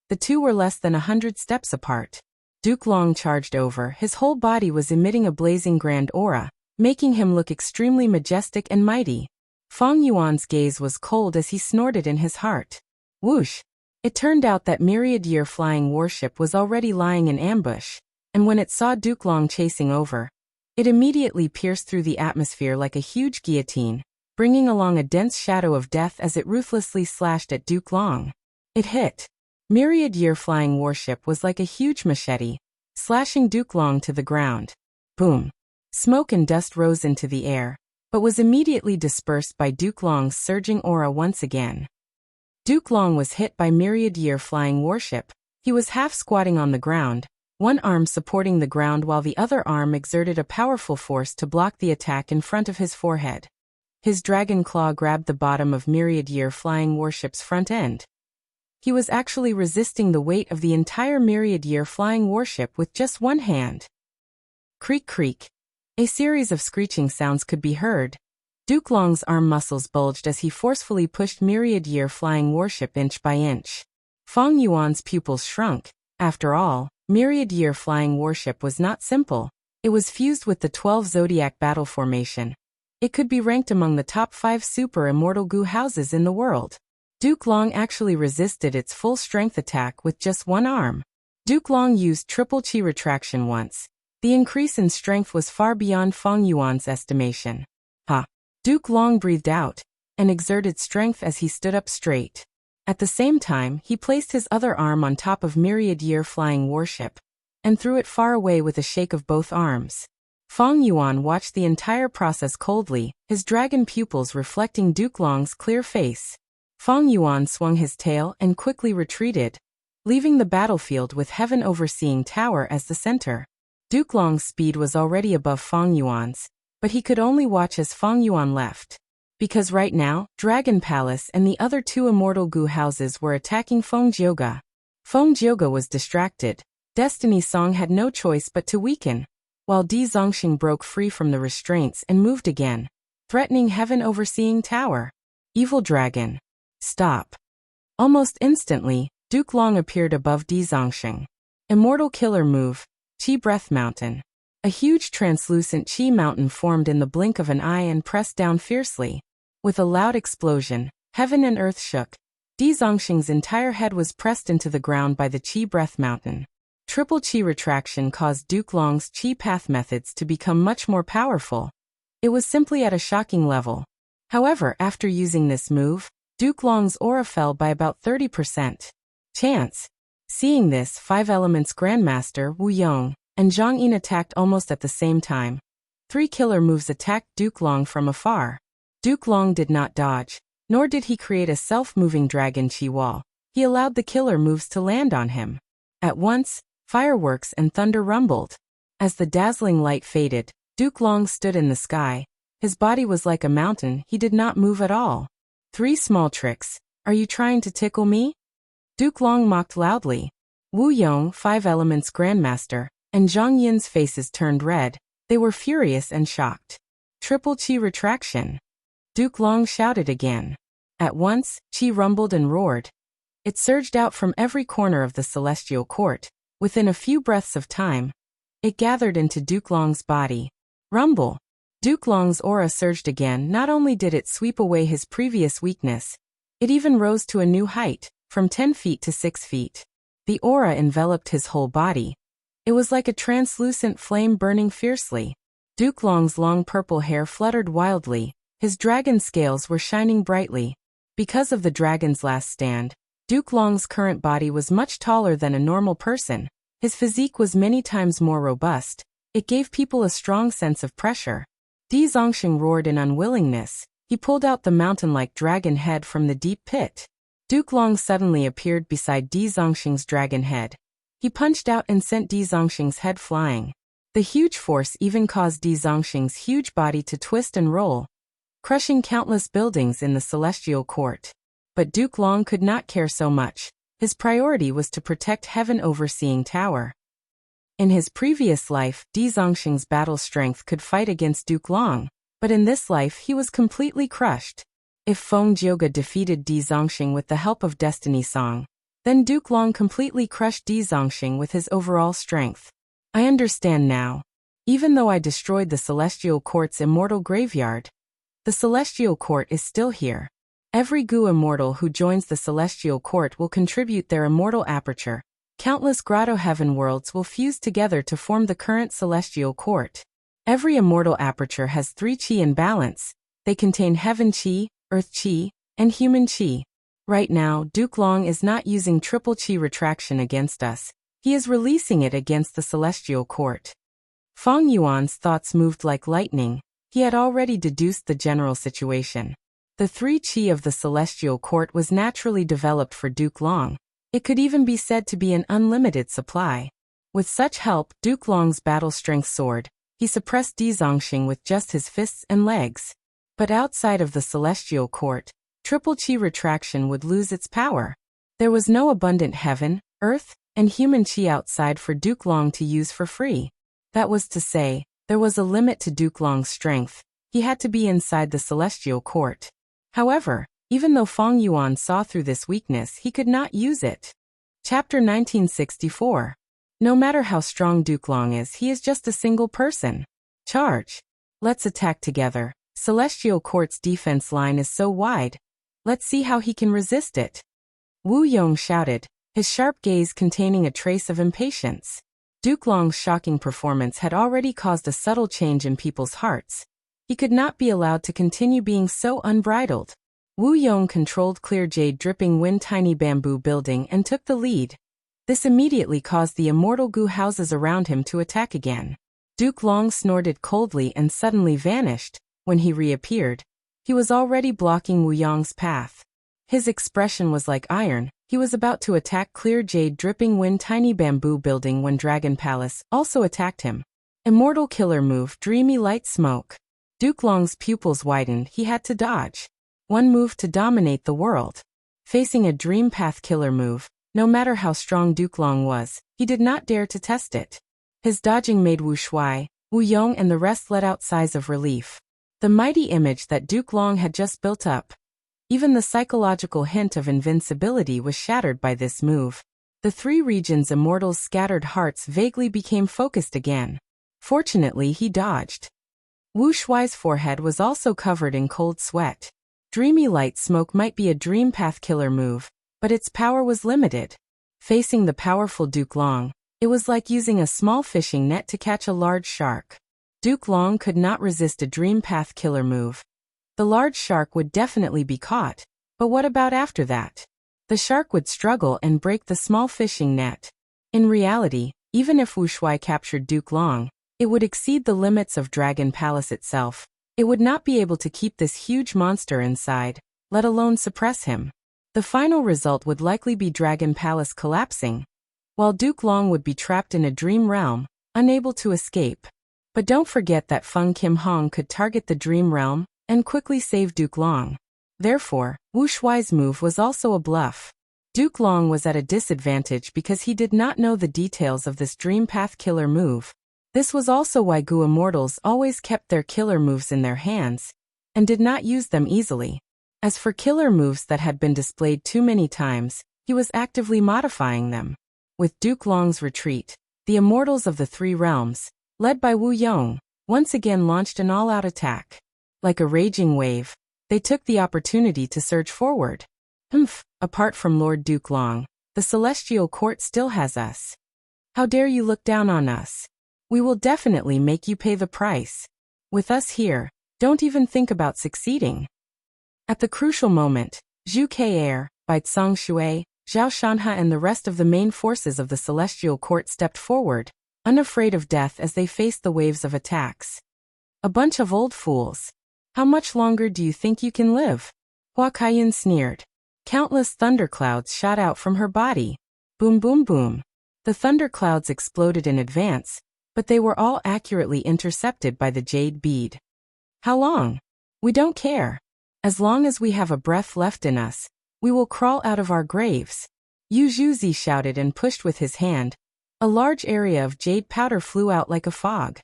S1: The two were less than 100 steps apart. Duke Long charged over. His whole body was emitting a blazing grand aura, making him look extremely majestic and mighty. Feng Yuan's gaze was cold as he snorted in his heart. Whoosh! It turned out that myriad-year flying warship was already lying in ambush, and when it saw Duke Long chasing over, it immediately pierced through the atmosphere like a huge guillotine, bringing along a dense shadow of death as it ruthlessly slashed at Duke Long. It hit. Myriad-year flying warship was like a huge machete, slashing Duke Long to the ground. Boom. Smoke and dust rose into the air, but was immediately dispersed by Duke Long's surging aura once again. Duke Long was hit by myriad-year flying warship. He was half squatting on the ground, one arm supporting the ground while the other arm exerted a powerful force to block the attack in front of his forehead. His dragon claw grabbed the bottom of myriad-year flying warship's front end. He was actually resisting the weight of the entire myriad-year flying warship with just one hand. Creak creak. A series of screeching sounds could be heard. Duke Long's arm muscles bulged as he forcefully pushed myriad-year flying warship inch by inch. Feng Yuan's pupils shrunk. After all, myriad-year flying warship was not simple. It was fused with the 12 zodiac battle formation. It could be ranked among the top 5 super immortal goo houses in the world. Duke Long actually resisted its full strength attack with just one arm. Duke Long used triple chi retraction once. The increase in strength was far beyond Feng Yuan's estimation. Ha! Duke Long breathed out and exerted strength as he stood up straight. At the same time, he placed his other arm on top of myriad-year flying warship and threw it far away with a shake of both arms. Feng Yuan watched the entire process coldly, his dragon pupils reflecting Duke Long's clear face. Feng Yuan swung his tail and quickly retreated, leaving the battlefield with Heaven Overseeing Tower as the center. Duke Long's speed was already above Feng Yuan's, but he could only watch as Feng Yuan left. Because right now, Dragon Palace and the other 2 immortal goo houses were attacking Feng Jioge. Feng Jioge was distracted. Destiny Song had no choice but to weaken, while Di Zongxing broke free from the restraints and moved again, threatening Heaven Overseeing Tower. Evil Dragon. Stop. Almost instantly, Duke Long appeared above Di Zongxing. Immortal Killer Move, Chi Breath Mountain. A huge translucent chi mountain formed in the blink of an eye and pressed down fiercely. With a loud explosion, heaven and earth shook. Di Zongxing's entire head was pressed into the ground by the chi breath mountain. Triple chi retraction caused Duke Long's chi path methods to become much more powerful. It was simply at a shocking level. However, after using this move, Duke Long's aura fell by about 30%. Chance. Seeing this, 5 Elements Grandmaster Wu Yong and Zhang Yin attacked almost at the same time. 3 killer moves attacked Duke Long from afar. Duke Long did not dodge, Nor did he create a self-moving dragon chi wall. He allowed the killer moves to land on him. At once, fireworks and thunder rumbled. As the dazzling light faded, Duke Long stood in the sky. His body was like a mountain, he did not move at all. 3 small tricks. Are you trying to tickle me? Duke Long mocked loudly. Wu Yong, 5 Elements Grandmaster, and Zhang Yin's faces turned red. They were furious and shocked. Triple Qi retraction. Duke Long shouted again. At once, Qi rumbled and roared. It surged out from every corner of the celestial court. Within a few breaths of time, it gathered into Duke Long's body. Rumble. Duke Long's aura surged again. Not only did it sweep away his previous weakness, it even rose to a new height, from 10 feet to 6 feet. The aura enveloped his whole body. It was like a translucent flame burning fiercely. Duke Long's long purple hair fluttered wildly. His dragon scales were shining brightly. Because of the dragon's last stand, Duke Long's current body was much taller than a normal person. His physique was many times more robust. It gave people a strong sense of pressure. Di Zongxing roared in unwillingness. He pulled out the mountain-like dragon head from the deep pit. Duke Long suddenly appeared beside Di Zongxing's dragon head. He punched out and sent Di Zongxing's head flying. The huge force even caused Di Zongxing's huge body to twist and roll, crushing countless buildings in the celestial court. But Duke Long could not care so much. His priority was to protect Heaven Overseeing Tower. In his previous life, Di Zongxing's battle strength could fight against Duke Long, but in this life he was completely crushed. If Feng Jioge defeated Di Zongxing with the help of Destiny Song, then Duke Long completely crushed Di Zongxing with his overall strength. I understand now. Even though I destroyed the Celestial Court's immortal graveyard, the Celestial Court is still here. Every Gu immortal who joins the Celestial Court will contribute their immortal aperture. Countless grotto heaven worlds will fuse together to form the current Celestial Court. Every immortal aperture has 3 Qi in balance. They contain Heaven Qi, Earth Qi, and Human Qi. Right now, Duke Long is not using Triple Qi retraction against us. He is releasing it against the Celestial Court. Feng Yuan's thoughts moved like lightning. He had already deduced the general situation. The 3 Qi of the Celestial Court was naturally developed for Duke Long. It could even be said to be an unlimited supply. With such help, Duke Long's battle strength soared. He suppressed Di Zongxing with just his fists and legs. But outside of the Celestial Court, Triple Qi retraction would lose its power. There was no abundant heaven, earth, and human Qi outside for Duke Long to use for free. That was to say, there was a limit to Duke Long's strength. He had to be inside the Celestial Court. However, even though Feng Yuan saw through this weakness, he could not use it. Chapter 1964. No matter how strong Duke Long is, he is just a single person. Charge. Let's attack together. Celestial Court's defense line is so wide. Let's see how he can resist it. Wu Yong shouted, his sharp gaze containing a trace of impatience. Duke Long's shocking performance had already caused a subtle change in people's hearts. He could not be allowed to continue being so unbridled. Wu Yong controlled Clear Jade Dripping Wind Tiny Bamboo Building and took the lead. This immediately caused the immortal Gu houses around him to attack again. Duke Long snorted coldly and suddenly vanished. When he reappeared, he was already blocking Wu Yong's path. His expression was like iron. He was about to attack Clear Jade Dripping Wind Tiny Bamboo Building when Dragon Palace also attacked him. Immortal Killer Move Dreamy Light Smoke. Duke Long's pupils widened. He had to dodge. One move to dominate the world. Facing a Dream Path Killer Move, no matter how strong Duke Long was, he did not dare to test it. His dodging made Wu Shuai, Wu Yong and the rest let out sighs of relief. The mighty image that Duke Long had just built up. Even the psychological hint of invincibility was shattered by this move. The 3 regions' immortals' scattered hearts vaguely became focused again. Fortunately, he dodged. Wu Shuai's forehead was also covered in cold sweat. Dreamy Light Smoke might be a Dream Path Killer move, but its power was limited. Facing the powerful Duke Long, it was like using a small fishing net to catch a large shark. Duke Long could not resist a Dream Path Killer move. The large shark would definitely be caught, but what about after that? The shark would struggle and break the small fishing net. In reality, even if Wu Shuai captured Duke Long, it would exceed the limits of Dragon Palace itself. It would not be able to keep this huge monster inside. let alone suppress him. The final result would likely be Dragon Palace collapsing, while Duke Long would be trapped in a dream realm, unable to escape. But don't forget that Feng Kim Hong could target the dream realm and quickly save Duke Long. Therefore, Wu Shuai's move was also a bluff. Duke Long was at a disadvantage because he did not know the details of this Dream Path killer move. This was also why Gu immortals always kept their killer moves in their hands and did not use them easily. As for killer moves that had been displayed too many times, he was actively modifying them. With Duke Long's retreat, the immortals of the three realms, led by Wu Yong, once again launched an all-out attack. Like a raging wave, they took the opportunity to surge forward. Apart from Lord Duke Long, the Celestial Court still has us. How dare you look down on us? We will definitely make you pay the price. With us here, don't even think about succeeding. At the crucial moment, Zhu Ke, Bai Tsang Shui, Zhao Shanhe and the rest of the main forces of the Celestial Court stepped forward, unafraid of death as they faced the waves of attacks. A bunch of old fools. How much longer do you think you can live? Hua Kaiyan sneered. Countless thunderclouds shot out from her body. Boom boom boom. The thunderclouds exploded in advance, but they were all accurately intercepted by the jade bead. How long? We don't care. As long as we have a breath left in us, we will crawl out of our graves. Yu Zhuzi shouted and pushed with his hand. A large area of jade powder flew out like a fog.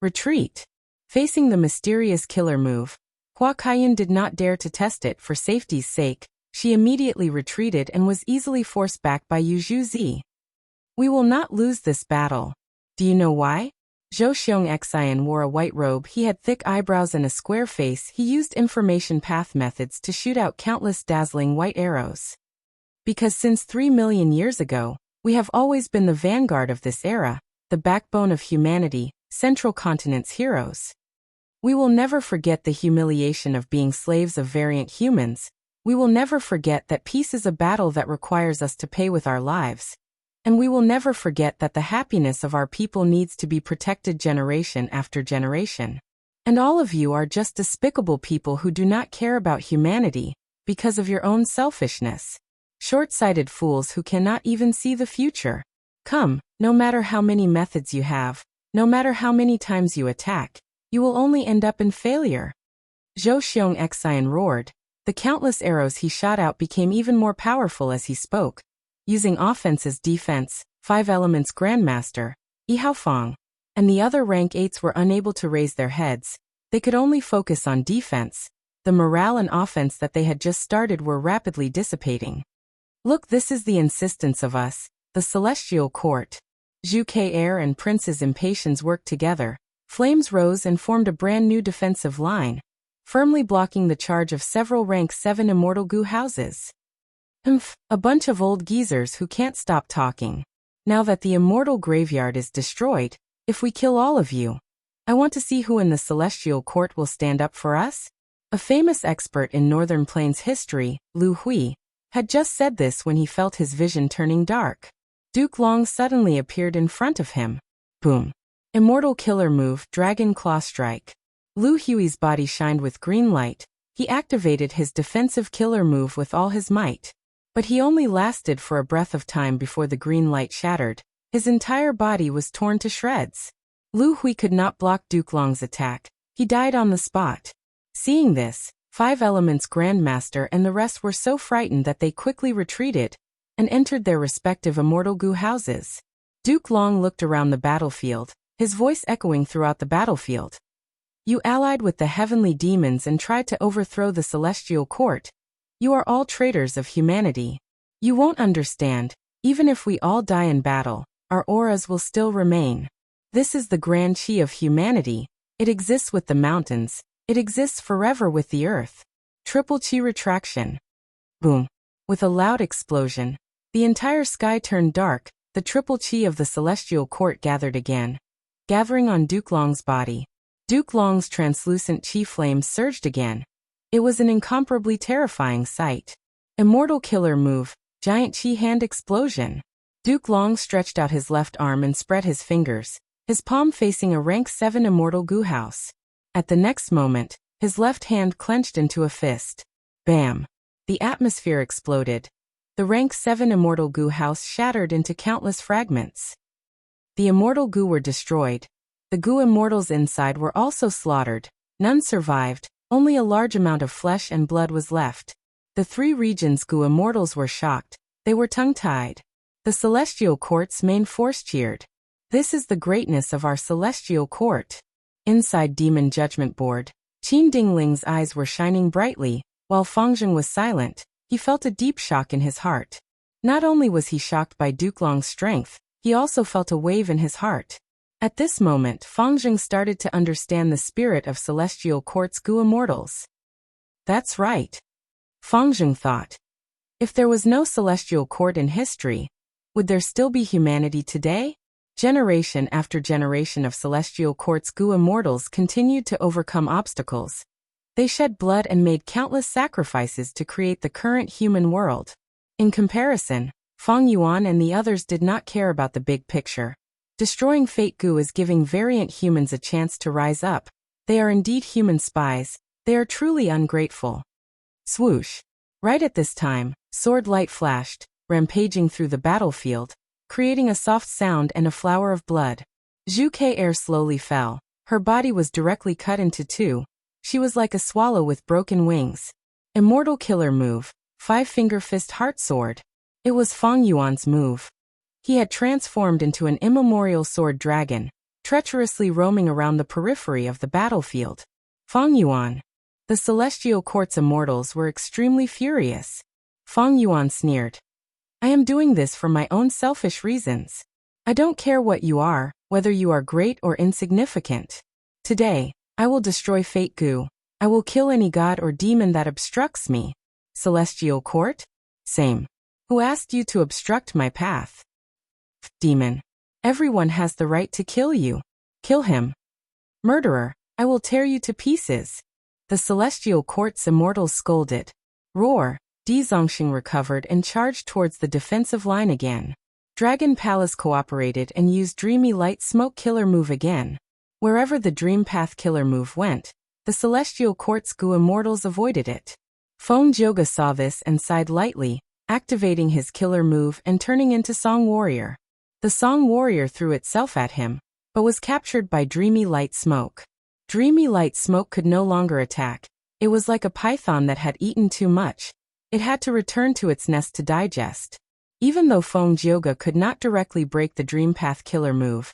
S1: Retreat. Facing the mysterious killer move, Hua Kaiyan did not dare to test it for safety's sake. She immediately retreated and was easily forced back by Yu Zhuzi. We will not lose this battle. Do you know why? Zhou Xiong Xian wore a white robe, he had thick eyebrows and a square face, he used information path methods to shoot out countless dazzling white arrows. Because since 3 million years ago, we have always been the vanguard of this era, the backbone of humanity, Central Continent's heroes. We will never forget the humiliation of being slaves of variant humans. We will never forget that peace is a battle that requires us to pay with our lives. And we will never forget that the happiness of our people needs to be protected generation after generation. And all of you are just despicable people who do not care about humanity because of your own selfishness. Short-sighted fools who cannot even see the future. Come, no matter how many methods you have, no matter how many times you attack, you will only end up in failure. Zhou Xiong Xian roared. The countless arrows he shot out became even more powerful as he spoke. Using offense as defense, 5 Elements Grandmaster, Yi Haofeng, and the other rank 8s were unable to raise their heads. They could only focus on defense. The morale and offense that they had just started were rapidly dissipating. Look, this is the insistence of us, the Celestial Court. Zhu Ke and Prince's Impatience worked together. Flames rose and formed a brand new defensive line, firmly blocking the charge of several rank 7 immortal Gu houses. A bunch of old geezers who can't stop talking. Now that the immortal graveyard is destroyed, if we kill all of you, I want to see who in the Celestial Court will stand up for us. A famous expert in Northern Plains history, Lu Hui, had just said this when he felt his vision turning dark. Duke Long suddenly appeared in front of him. Boom. Immortal killer move, Dragon Claw Strike. Lu Hui's body shined with green light. He activated his defensive killer move with all his might. But he only lasted for a breath of time before the green light shattered. His entire body was torn to shreds. Lu Hui could not block Duke Long's attack. He died on the spot. Seeing this, 5 Elements Grandmaster and the rest were so frightened that they quickly retreated and entered their respective immortal Gu houses. Duke Long looked around the battlefield, his voice echoing throughout the battlefield. You allied with the heavenly demons and tried to overthrow the Celestial Court. You are all traitors of humanity. You won't understand. Even if we all die in battle, our auras will still remain. This is the grand chi of humanity. It exists with the mountains. It exists forever with the earth. Triple chi retraction. Boom. With a loud explosion, the entire sky turned dark. The triple chi of the Celestial Court gathered again, gathering on Duke Long's body. Duke Long's translucent chi flames surged again. It was an incomparably terrifying sight. Immortal killer move, giant chi hand explosion. Duke Long stretched out his left arm and spread his fingers, his palm facing a rank 7 immortal Gu house. At the next moment, his left hand clenched into a fist. Bam! The atmosphere exploded. The rank 7 Immortal Goo house shattered into countless fragments. The Immortal Goo were destroyed. The Goo Immortals inside were also slaughtered. None survived, only a large amount of flesh and blood was left. The 3 regions' Goo Immortals were shocked. They were tongue-tied. The Celestial Court's main force cheered. This is the greatness of our Celestial Court. Inside Demon Judgment Board, Qin Dingling's eyes were shining brightly. While Fangzheng was silent, he felt a deep shock in his heart. Not only was he shocked by Dukelong's strength, he also felt a wave in his heart. At this moment, Fangzheng started to understand the spirit of Celestial Court's Goo Immortals. That's right. Fangzheng thought. If there was no Celestial Court in history, would there still be humanity today? Generation after generation of Celestial Court's Goo Immortals continued to overcome obstacles. They shed blood and made countless sacrifices to create the current human world. In comparison, Feng Yuan and the others did not care about the big picture. Destroying Fate Goo is giving variant humans a chance to rise up. They are indeed human spies. They are truly ungrateful. Swoosh! Right at this time, sword light flashed, rampaging through the battlefield, creating a soft sound and a flower of blood. Zhu Ke slowly fell. Her body was directly cut into 2. She was like a swallow with broken wings. Immortal Killer Move, 5-Finger Fist Heart Sword. It was Feng Yuan's move. He had transformed into an immemorial sword dragon, treacherously roaming around the periphery of the battlefield. Feng Yuan. The Celestial Court's immortals were extremely furious. Feng Yuan sneered. I am doing this for my own selfish reasons. I don't care what you are, whether you are great or insignificant. Today, I will destroy Fate Goo. I will kill any god or demon that obstructs me. Celestial Court? Same. Who asked you to obstruct my path? Demon. Everyone has the right to kill you. Kill him. Murderer, I will tear you to pieces. The Celestial Court's immortals scolded. Roar. Di Zongxing recovered and charged towards the defensive line again. Dragon Palace cooperated and used Dreamy Light Smoke Killer Move again. Wherever the Dream Path Killer Move went, the Celestial Court's Goo Immortals avoided it. Feng Jioge saw this and sighed lightly, activating his killer move and turning into Song Warrior. The Song Warrior threw itself at him, but was captured by Dreamy Light Smoke. Dreamy Light Smoke could no longer attack. It was like a python that had eaten too much. It had to return to its nest to digest. Even though Feng Jioge could not directly break the Dream Path Killer Move,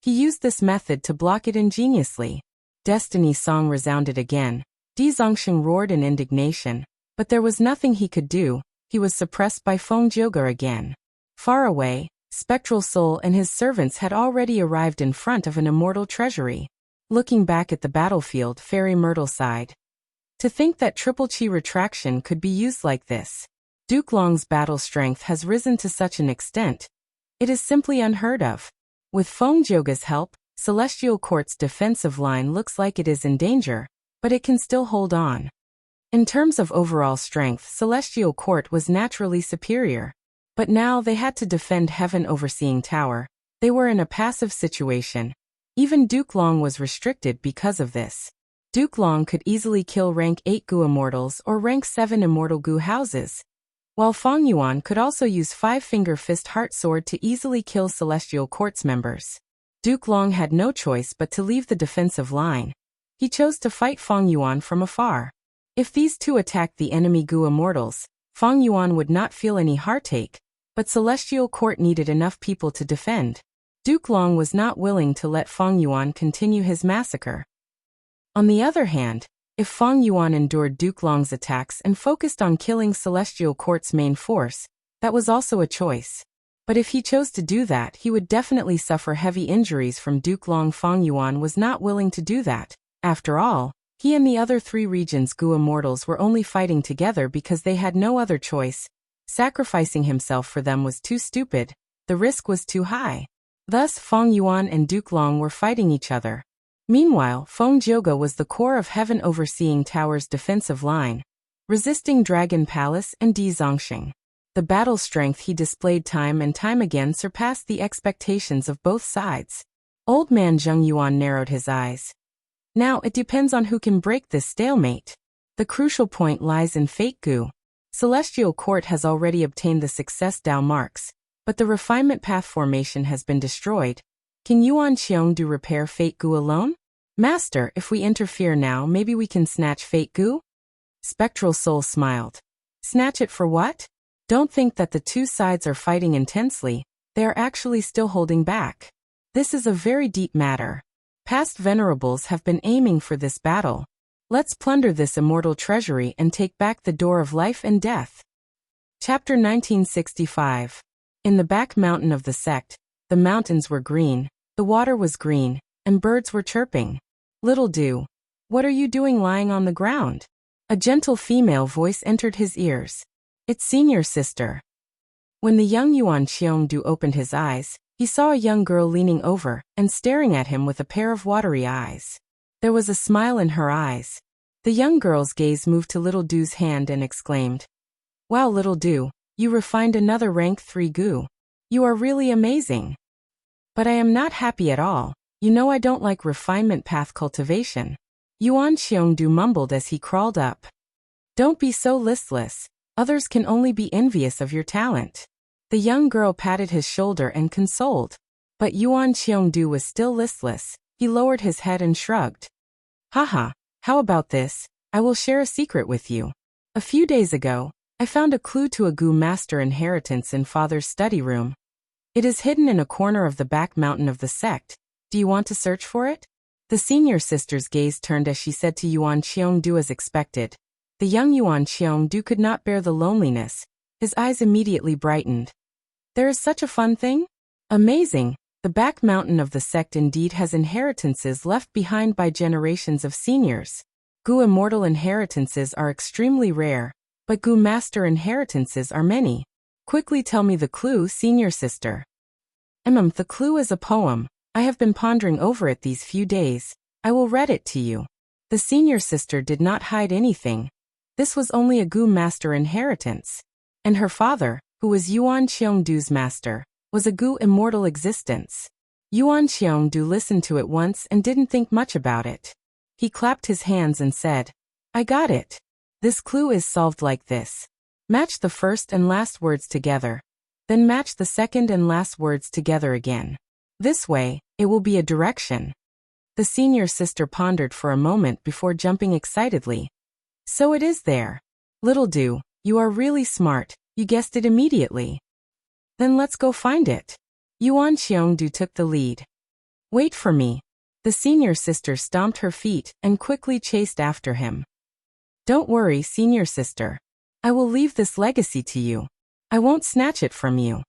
S1: he used this method to block it ingeniously. Destiny's song resounded again. Di Zongxing roared in indignation, but there was nothing he could do. He was suppressed by Feng Jioge again. Far away, Spectral Soul and his servants had already arrived in front of an immortal treasury. Looking back at the battlefield, Fairy Myrtle sighed. To think that Triple Chi retraction could be used like this. Duke Long's battle strength has risen to such an extent. It is simply unheard of. With Feng Jioge's help, Celestial Court's defensive line looks like it is in danger, but it can still hold on. In terms of overall strength, Celestial Court was naturally superior. But now they had to defend Heaven Overseeing Tower. They were in a passive situation. Even Duke Long was restricted because of this. Duke Long could easily kill rank 8 Goo Immortals or rank 7 Immortal Goo houses, while Feng Yuan could also use 5-Finger Fist Heart Sword to easily kill Celestial Court's members. Duke Long had no choice but to leave the defensive line. He chose to fight Feng Yuan from afar. If these two attacked the enemy Goo Immortals, Feng Yuan would not feel any heartache, but Celestial Court needed enough people to defend. Duke Long was not willing to let Feng Yuan continue his massacre. On the other hand, if Feng Yuan endured Duke Long's attacks and focused on killing Celestial Court's main force, that was also a choice. But if he chose to do that, he would definitely suffer heavy injuries from Duke Long. Feng Yuan was not willing to do that. After all, he and the other 3 regions' Goo Immortals were only fighting together because they had no other choice. Sacrificing himself for them was too stupid. The risk was too high. Thus, Feng Yuan and Duke Long were fighting each other. Meanwhile, Feng Jioge was the core of Heaven Overseeing Tower's defensive line, resisting Dragon Palace and Di Zongxing. The battle strength he displayed time and time again surpassed the expectations of both sides. Old man Zheng Yuan narrowed his eyes. Now it depends on who can break this stalemate. The crucial point lies in fake Gu. Celestial Court has already obtained the success Dao marks, but the refinement path formation has been destroyed. Can Yuan Xiongdu repair fake Gu alone? Master, if we interfere now, maybe we can snatch fake Gu? Spectral Soul smiled. Snatch it for what? Don't think that the two sides are fighting intensely, they are actually still holding back. This is a very deep matter. Past venerables have been aiming for this battle. Let's plunder this immortal treasury and take back the door of life and death. Chapter 1965. In the back mountain of the sect, the mountains were green, the water was green, and birds were chirping. Little Du, what are you doing lying on the ground? A gentle female voice entered his ears. It's senior sister. When the young Yuan Xiongdu opened his eyes, he saw a young girl leaning over and staring at him with a pair of watery eyes. There was a smile in her eyes. The young girl's gaze moved to Little Du's hand and exclaimed, Wow, Little Du, you refined another rank 3 Gu. You are really amazing. But I am not happy at all. You know I don't like refinement path cultivation. Yuan Xiongdu mumbled as he crawled up. Don't be so listless. Others can only be envious of your talent. The young girl patted his shoulder and consoled. But Yuan Xiongdu was still listless. He lowered his head and shrugged. Haha, how about this? I will share a secret with you. A few days ago, I found a clue to a Gu master inheritance in father's study room. It is hidden in a corner of the back mountain of the sect. Do you want to search for it? The senior sister's gaze turned as she said to Yuan Xiongdu as expected. The young Yuan Xiongdu could not bear the loneliness. His eyes immediately brightened. There is such a fun thing? Amazing. The back mountain of the sect indeed has inheritances left behind by generations of seniors. Gu immortal inheritances are extremely rare, but Gu master inheritances are many. Quickly tell me the clue, senior sister. The clue is a poem. I have been pondering over it these few days. I will read it to you. The senior sister did not hide anything. This was only a Gu master inheritance. And her father, who was Yuan Xiongdu's master, was a Gu immortal existence. Yuan Xiongdu listened to it once and didn't think much about it. He clapped his hands and said, I got it. This clue is solved like this. Match the first and last words together. Then match the second and last words together again. This way, it will be a direction. The senior sister pondered for a moment before jumping excitedly. So it is there. Little Du, you are really smart, you guessed it immediately. Then let's go find it. Yuan Xiongdu took the lead. Wait for me. The senior sister stomped her feet and quickly chased after him. Don't worry, senior sister. I will leave this legacy to you. I won't snatch it from you.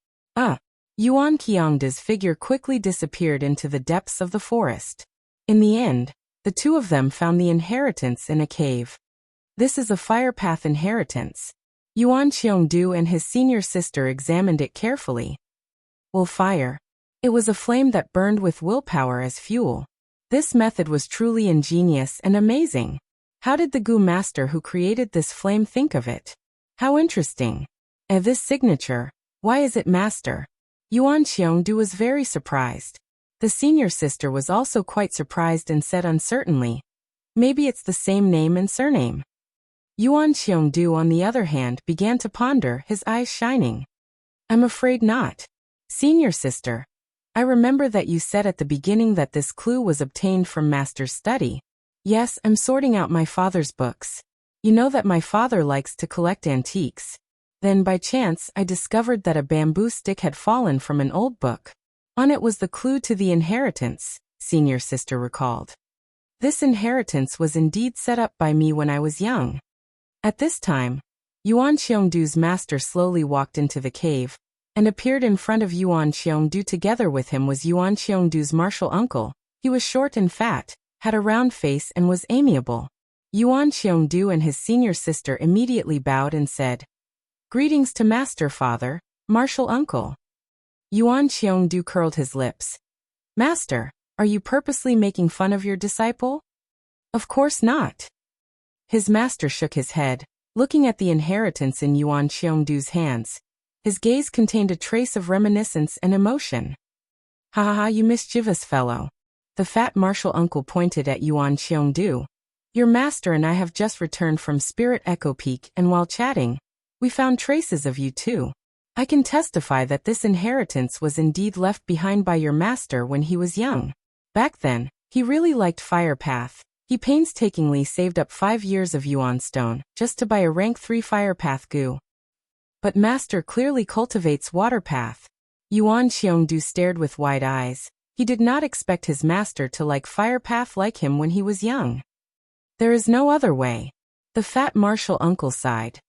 S1: Yuan Xiongdu's figure quickly disappeared into the depths of the forest. In the end, the two of them found the inheritance in a cave. This is a fire path inheritance. Yuan Xiongdu and his senior sister examined it carefully. Well, fire. It was a flame that burned with willpower as fuel. This method was truly ingenious and amazing. How did the Gu master who created this flame think of it? How interesting. And this signature, why is it master? Yuan Xiongdu was very surprised. The senior sister was also quite surprised and said uncertainly, maybe it's the same name and surname. Yuan Xiongdu, on the other hand, began to ponder, his eyes shining. I'm afraid not. Senior sister, I remember that you said at the beginning that this clue was obtained from master's study. Yes, I'm sorting out my father's books. You know that my father likes to collect antiques. Then by chance I discovered that a bamboo stick had fallen from an old book. On it was the clue to the inheritance, senior sister recalled. This inheritance was indeed set up by me when I was young. At this time, Yuan Xiongdu's master slowly walked into the cave and appeared in front of Yuan Xiongdu. Together with him was Yuan Xiongdu's martial uncle. He was short and fat, had a round face and was amiable. Yuan Xiongdu and his senior sister immediately bowed and said, Greetings to master, father, martial uncle. Yuan Xiongdu curled his lips. Master, are you purposely making fun of your disciple? Of course not. His master shook his head, looking at the inheritance in Yuan Xiongdu's hands. His gaze contained a trace of reminiscence and emotion. Ha ha ha, you mischievous fellow. The fat martial uncle pointed at Yuan Xiongdu. Your master and I have just returned from Spirit Echo Peak, and while chatting, we found traces of you too. I can testify that this inheritance was indeed left behind by your master when he was young. Back then, he really liked Fire Path. He painstakingly saved up 5 years of Yuan Stone just to buy a rank 3 Fire Path goo. But master clearly cultivates Water Path. Yuan Xiongdu stared with wide eyes. He did not expect his master to like Fire Path like him when he was young. There is no other way. The fat martial uncle sighed.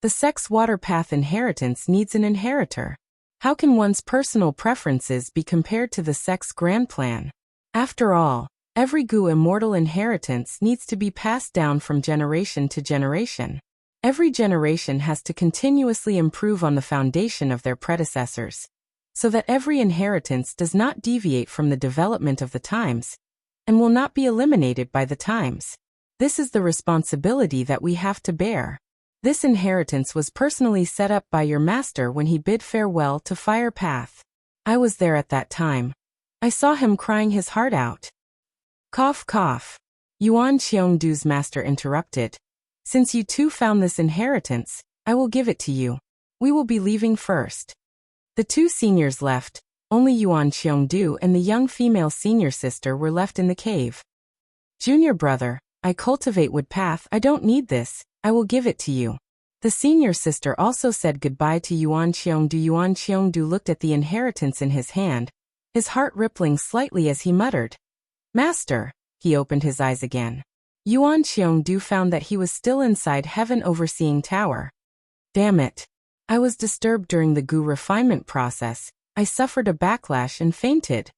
S1: The sex Water Path inheritance needs an inheritor. How can one's personal preferences be compared to the sex grand plan? After all, every Gu immortal inheritance needs to be passed down from generation to generation. Every generation has to continuously improve on the foundation of their predecessors, so that every inheritance does not deviate from the development of the times, and will not be eliminated by the times. This is the responsibility that we have to bear. This inheritance was personally set up by your master when he bid farewell to Fire Path. I was there at that time. I saw him crying his heart out. Cough cough. Yuan Xiongdu's master interrupted. Since you two found this inheritance, I will give it to you. We will be leaving first. The two seniors left. Only Yuan Xiongdu and the young female senior sister were left in the cave. Junior brother, I cultivate Wood Path. I don't need this. I will give it to you. The senior sister also said goodbye to Yuan Xiongdu. Yuan Xiongdu looked at the inheritance in his hand, his heart rippling slightly as he muttered, Master. He opened his eyes again. Yuan Xiongdu found that he was still inside Heaven Overseeing Tower. Damn it. I was disturbed during the Gu refinement process. I suffered a backlash and fainted.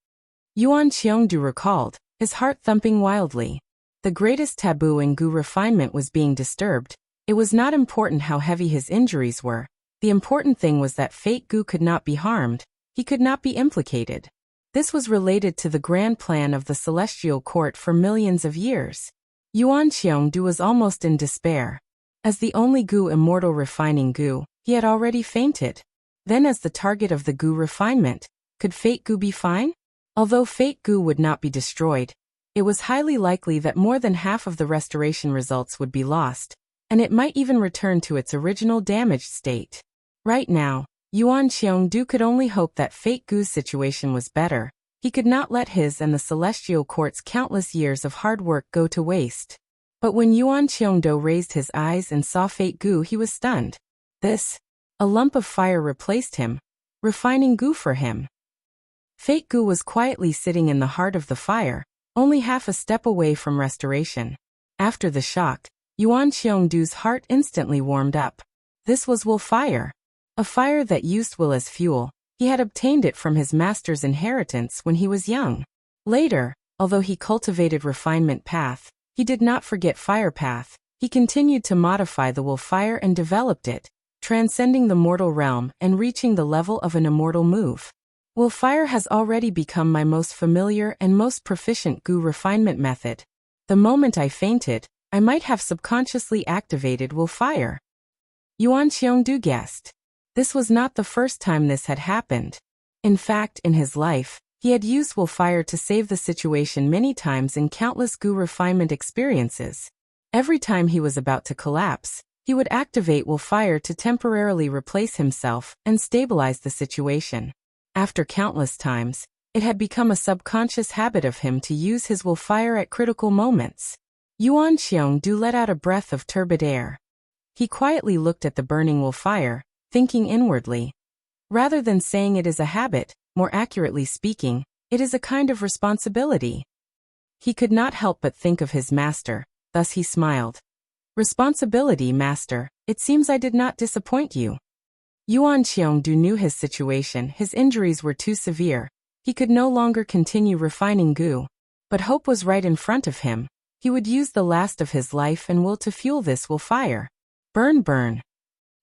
S1: Yuan Xiongdu recalled, his heart thumping wildly. The greatest taboo in Gu refinement was being disturbed. It was not important how heavy his injuries were. The important thing was that Fate Gu could not be harmed. He could not be implicated. This was related to the grand plan of the Celestial Court for millions of years. Yuan Xiongdu was almost in despair. As the only Gu immortal refining Gu, he had already fainted. Then as the target of the Gu refinement, could Fate Gu be fine? Although Fate Gu would not be destroyed, it was highly likely that more than half of the restoration results would be lost, and it might even return to its original damaged state. Right now, Yuan Xiongdu could only hope that Fate Gu's situation was better. He could not let his and the Celestial Court's countless years of hard work go to waste. But when Yuan Xiongdu raised his eyes and saw Fate Gu, he was stunned. A lump of fire replaced him, refining Gu for him. Fate Gu was quietly sitting in the heart of the fire, only half a step away from restoration. After the shock, Yuan Xiongdu's heart instantly warmed up. This was will fire. A fire that used will as fuel. He had obtained it from his master's inheritance when he was young. Later, although he cultivated refinement path, he did not forget fire path. He continued to modify the will fire and developed it, transcending the mortal realm and reaching the level of an immortal move. Will fire has already become my most familiar and most proficient Gu refinement method. The moment I fainted, I might have subconsciously activated will fire. Yuan Xiongdu guessed. This was not the first time this had happened. In fact, in his life, he had used will fire to save the situation many times in countless Gu refinement experiences. Every time he was about to collapse, he would activate will fire to temporarily replace himself and stabilize the situation. After countless times, it had become a subconscious habit of him to use his will fire at critical moments. Yuan Xiongdu let out a breath of turbid air. He quietly looked at the burning will fire, thinking inwardly. Rather than saying it is a habit, more accurately speaking, it is a kind of responsibility. He could not help but think of his master, thus he smiled. Responsibility, master, it seems I did not disappoint you. Yuan Xiongdu knew his situation. His injuries were too severe. He could no longer continue refining Gu. But hope was right in front of him. He would use the last of his life and will to fuel this will fire. Burn, burn.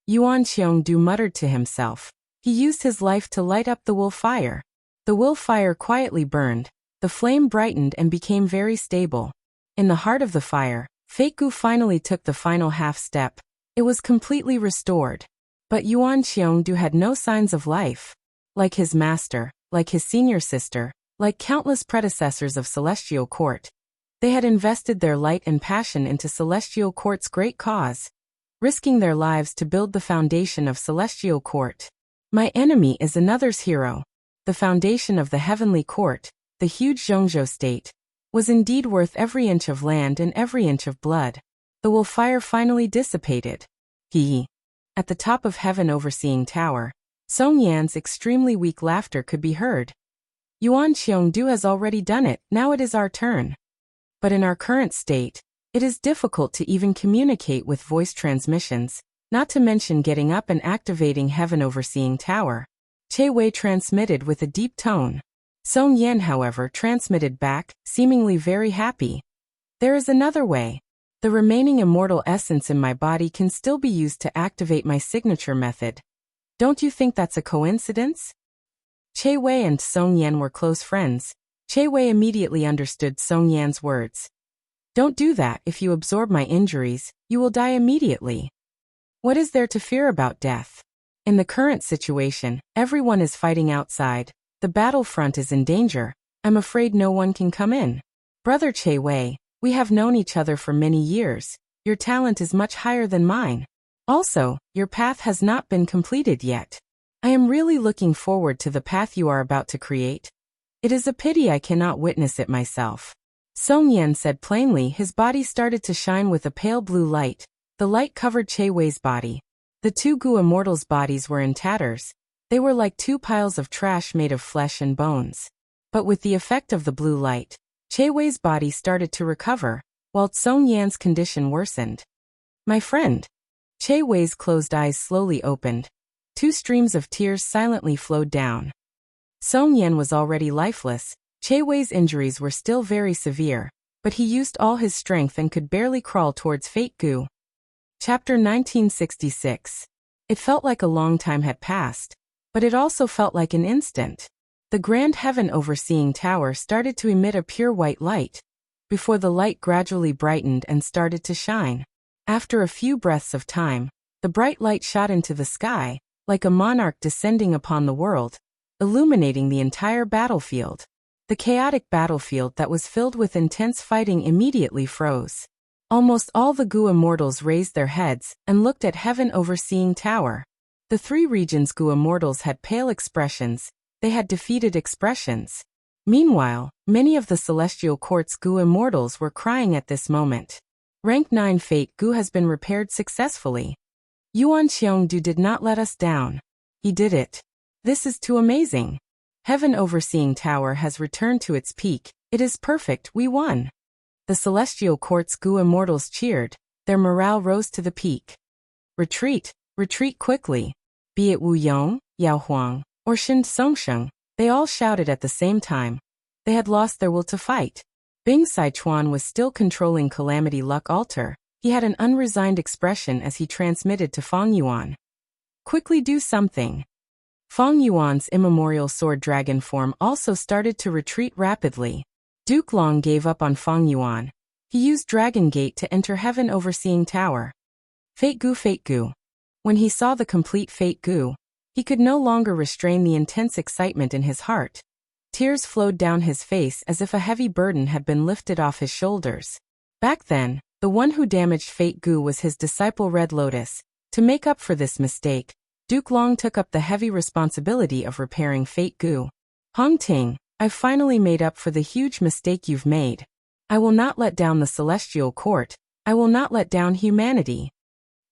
S1: Yuan Xiongdu muttered to himself. He used his life to light up the will fire. The will fire quietly burned. The flame brightened and became very stable. In the heart of the fire, Fate Gu finally took the final half step. It was completely restored. But Yuan Xiongdu had no signs of life. Like his master, like his senior sister, like countless predecessors of Celestial Court, They had invested their light and passion into Celestial Court's great cause, risking their lives to build the foundation of Celestial Court. My enemy is another's hero. The foundation of the Heavenly Court, the huge Zhongzhou state, was indeed worth every inch of land and every inch of blood. The wolf fire finally dissipated. At the top of Heaven Overseeing Tower, Song Yan's extremely weak laughter could be heard. Yuan Qiongdu has already done it, now it is our turn. But in our current state, it is difficult to even communicate with voice transmissions, not to mention getting up and activating Heaven Overseeing Tower. Che Wei transmitted with a deep tone. Song Yan, however, transmitted back, seemingly very happy. There is another way. The remaining immortal essence in my body can still be used to activate my signature method. Don't you think that's a coincidence? Che Wei and Song Yan were close friends. Che Wei immediately understood Song Yan's words. Don't do that. If you absorb my injuries, you will die immediately. What is there to fear about death? In the current situation, everyone is fighting outside. The battlefront is in danger. I'm afraid no one can come in. Brother Che Wei, we have known each other for many years. Your talent is much higher than mine. Also, your path has not been completed yet. I am really looking forward to the path you are about to create. It is a pity I cannot witness it myself. Song Yan said plainly. His body started to shine with a pale blue light. The light covered Che Wei's body. The two Gu immortals' bodies were in tatters. They were like two piles of trash made of flesh and bones. But with the effect of the blue light, Che Wei's body started to recover, while Song Yan's condition worsened. My friend. Che Wei's closed eyes slowly opened. Two streams of tears silently flowed down. Song Yan was already lifeless. Che Wei's injuries were still very severe, but he used all his strength and could barely crawl towards Fate Gu. Chapter 1966. It felt like a long time had passed, but it also felt like an instant. The Grand Heaven Overseeing Tower started to emit a pure white light, before the light gradually brightened and started to shine. After a few breaths of time, the bright light shot into the sky, like a monarch descending upon the world, illuminating the entire battlefield. The chaotic battlefield that was filled with intense fighting immediately froze. Almost all the Gu immortals raised their heads and looked at Heaven Overseeing Tower. The three regions' Gu immortals had pale expressions. They had defeated expressions. Meanwhile, many of the Celestial Court's Gu immortals were crying at this moment. Rank 9 Fate Gu has been repaired successfully. Yuan Qiongdu did not let us down. He did it. This is too amazing. Heaven Overseeing Tower has returned to its peak. It is perfect, we won. The Celestial Court's Gu immortals cheered. Their morale rose to the peak. Retreat, retreat quickly. Be it Wu Yong, Yao Huang, or Shin Songsheng, they all shouted at the same time. They had lost their will to fight. Bing Sichuan was still controlling Calamity Luck Altar. He had an unresigned expression as he transmitted to Fang Yuan. Quickly do something. Fang Yuan's immemorial sword dragon form also started to retreat rapidly. Duke Long gave up on Fang Yuan. He used Dragon Gate to enter Heaven Overseeing Tower. Fate Gu. When he saw the complete Fate Gu, he could no longer restrain the intense excitement in his heart. Tears flowed down his face as if a heavy burden had been lifted off his shoulders. Back then, the one who damaged Fate Gu was his disciple Red Lotus. To make up for this mistake, Duke Long took up the heavy responsibility of repairing Fate Gu. Hong Ting, I've finally made up for the huge mistake you've made. I will not let down the Celestial Court. I will not let down humanity.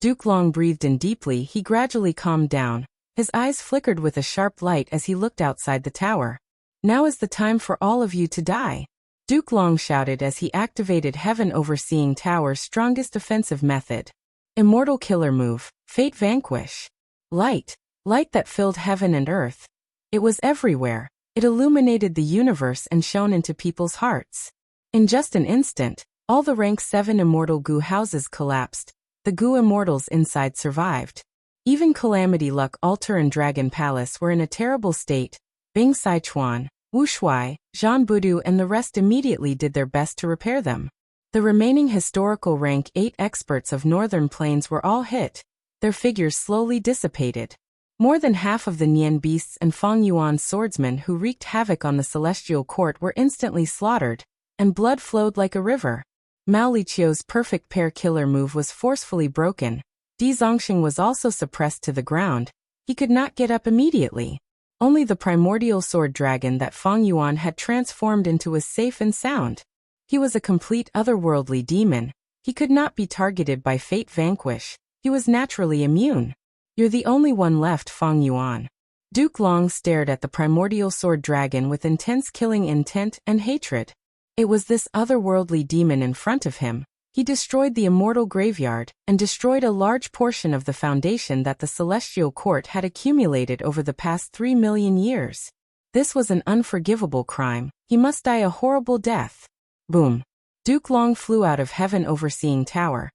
S1: Duke Long breathed in deeply. He gradually calmed down. His eyes flickered with a sharp light as he looked outside the tower. Now is the time for all of you to die. Duke Long shouted as he activated Heaven Overseeing Tower's strongest offensive method. Immortal killer move, Fate Vanquish. Light that filled heaven and earth. It was everywhere. It illuminated the universe and shone into people's hearts. In just an instant, all the rank 7 immortal Gu houses collapsed. The Gu immortals inside survived. Even Calamity Luck Altar and Dragon Palace were in a terrible state. Bing Sichuan, Wu Shuai, Zhan Budu and the rest immediately did their best to repair them. The remaining historical rank 8 experts of Northern Plains were all hit. Their figures slowly dissipated. More than half of the Nian beasts and Fang Yuan's swordsmen who wreaked havoc on the Celestial Court were instantly slaughtered. and blood flowed like a river. Mao Liqiu's perfect pair killer move was forcefully broken. Di Zongxing was also suppressed to the ground. He could not get up immediately. Only the primordial sword dragon that Feng Yuan had transformed into was safe and sound. He was a complete otherworldly demon. He could not be targeted by Fate Vanquish. He was naturally immune. You're the only one left, Feng Yuan. Duke Long stared at the primordial sword dragon with intense killing intent and hatred. It was this otherworldly demon in front of him. He destroyed the immortal graveyard and destroyed a large portion of the foundation that the Celestial Court had accumulated over the past 3 million years. This was an unforgivable crime. He must die a horrible death. Boom. Duke Long flew out of Heaven Overseeing Tower,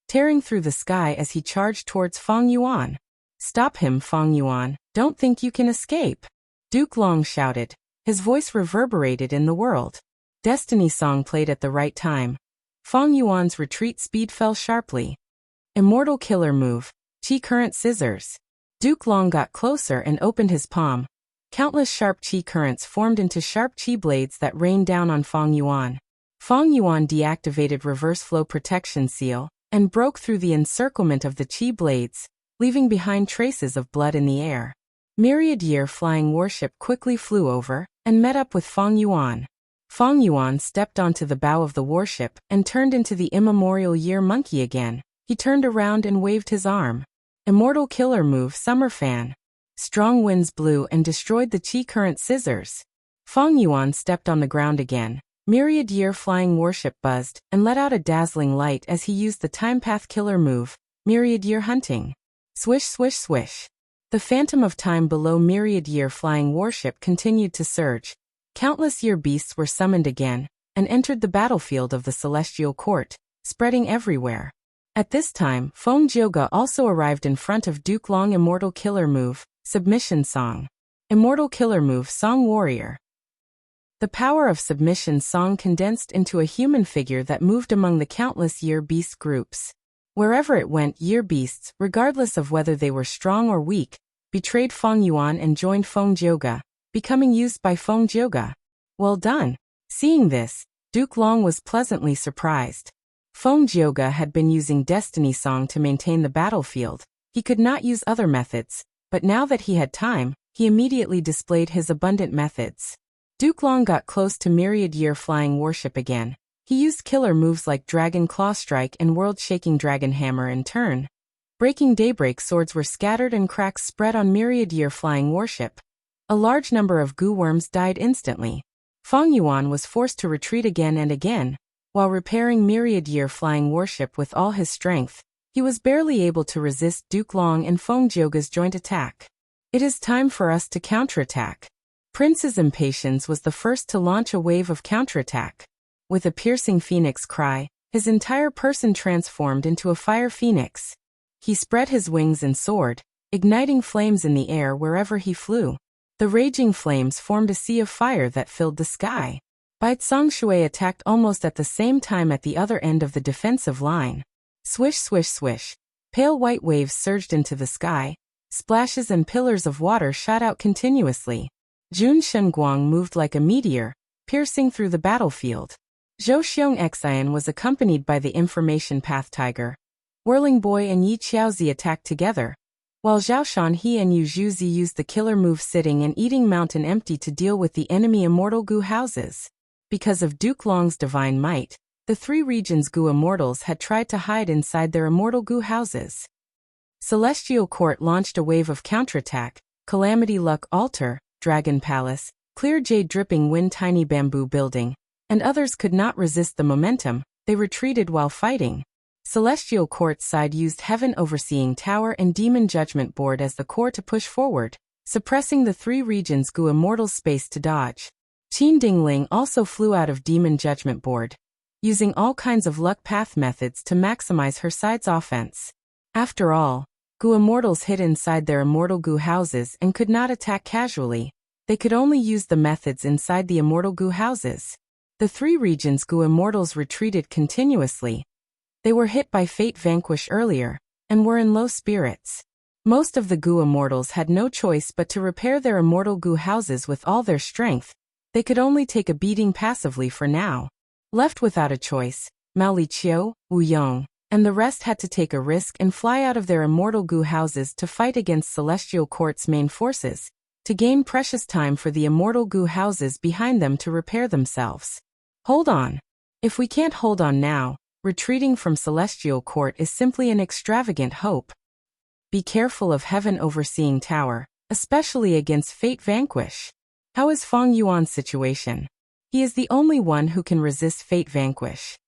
S1: tearing through the sky as he charged towards Feng Yuan. Stop him, Feng Yuan. Don't think you can escape. Duke Long shouted. His voice reverberated in the world. Destiny song played at the right time. Feng Yuan's retreat speed fell sharply. Immortal killer move. Qi current scissors. Duke Long got closer and opened his palm. Countless sharp qi currents formed into sharp qi blades that rained down on Feng Yuan. Feng Yuan deactivated reverse flow protection seal and broke through the encirclement of the qi blades, leaving behind traces of blood in the air. Myriad Year flying warship quickly flew over and met up with Feng Yuan. Feng Yuan stepped onto the bow of the warship and turned into the immemorial year monkey again. He turned around and waved his arm. Immortal killer move, Summer Fan. Strong winds blew and destroyed the qi current scissors. Feng Yuan stepped on the ground again. Myriad Year flying warship buzzed and let out a dazzling light as he used the time path killer move, Myriad Year hunting. Swish, swish, swish. The phantom of time below Myriad Year flying warship continued to surge. Countless year beasts were summoned again and entered the battlefield of the Celestial Court, spreading everywhere. At this time, Feng Jioge also arrived in front of Duke Long. Immortal killer move, Submission Song. Immortal killer move, Song Warrior. The power of Submission Song condensed into a human figure that moved among the countless year beast groups. Wherever it went, year beasts, regardless of whether they were strong or weak, betrayed Feng Yuan and joined Feng Jioge, becoming used by Feng Jioge. Well done. Seeing this, Duke Long was pleasantly surprised. Feng Jioge had been using Destiny Song to maintain the battlefield. He could not use other methods, but now that he had time, he immediately displayed his abundant methods. Duke Long got close to Myriad Year flying warship again. He used killer moves like Dragon Claw Strike and World-Shaking Dragon Hammer in turn. Breaking Daybreak swords were scattered and cracks spread on Myriad Year flying warship. A large number of goo worms died instantly. Feng Yuan was forced to retreat again and again. While repairing Myriad Year flying warship with all his strength, he was barely able to resist Duke Long and Feng Jioge's joint attack. It is time for us to counterattack. Prince's Impatience was the first to launch a wave of counterattack. With a piercing phoenix cry, his entire person transformed into a fire phoenix. He spread his wings and soared, igniting flames in the air wherever he flew. The raging flames formed a sea of fire that filled the sky. Bai Shui attacked almost at the same time at the other end of the defensive line. Swish, swish, swish. Pale white waves surged into the sky. Splashes and pillars of water shot out continuously. Jun Shenguang moved like a meteor, piercing through the battlefield. Zhou Xiong Xian was accompanied by the Information Path Tiger. Whirling Boy and Yi Qiaozi attacked together, while Zhao Shanhe and Yu Zhuzi used the killer move Sitting and Eating Mountain Empty to deal with the enemy immortal goo houses. Because of Duke Long's divine might, the three regions goo immortals had tried to hide inside their immortal goo houses. Celestial Court launched a wave of counterattack, Calamity Luck Altar, Dragon Palace, Clear Jade Dripping Wind Tiny Bamboo Building, and others could not resist the momentum. They retreated while fighting. Celestial Court's side used Heaven Overseeing Tower and Demon Judgment Board as the core to push forward, suppressing the three regions goo immortals' space to dodge. Qin Dingling also flew out of Demon Judgment Board, using all kinds of luck path methods to maximize her side's offense. After all, goo immortals hid inside their immortal goo houses and could not attack casually. They could only use the methods inside the immortal goo houses. The three regions goo immortals retreated continuously. They were hit by Fate Vanquish earlier, and were in low spirits. Most of the goo immortals had no choice but to repair their immortal goo houses with all their strength. They could only take a beating passively for now. Left without a choice, Mao Liqiu, Wu Yong, and the rest had to take a risk and fly out of their immortal goo houses to fight against Celestial Court's main forces, to gain precious time for the immortal goo houses behind them to repair themselves. Hold on. If we can't hold on now, retreating from Celestial Court is simply an extravagant hope. Be careful of Heaven Overseeing Tower, especially against Fate Vanquish. How is Feng Yuan's situation? He is the only one who can resist Fate Vanquish.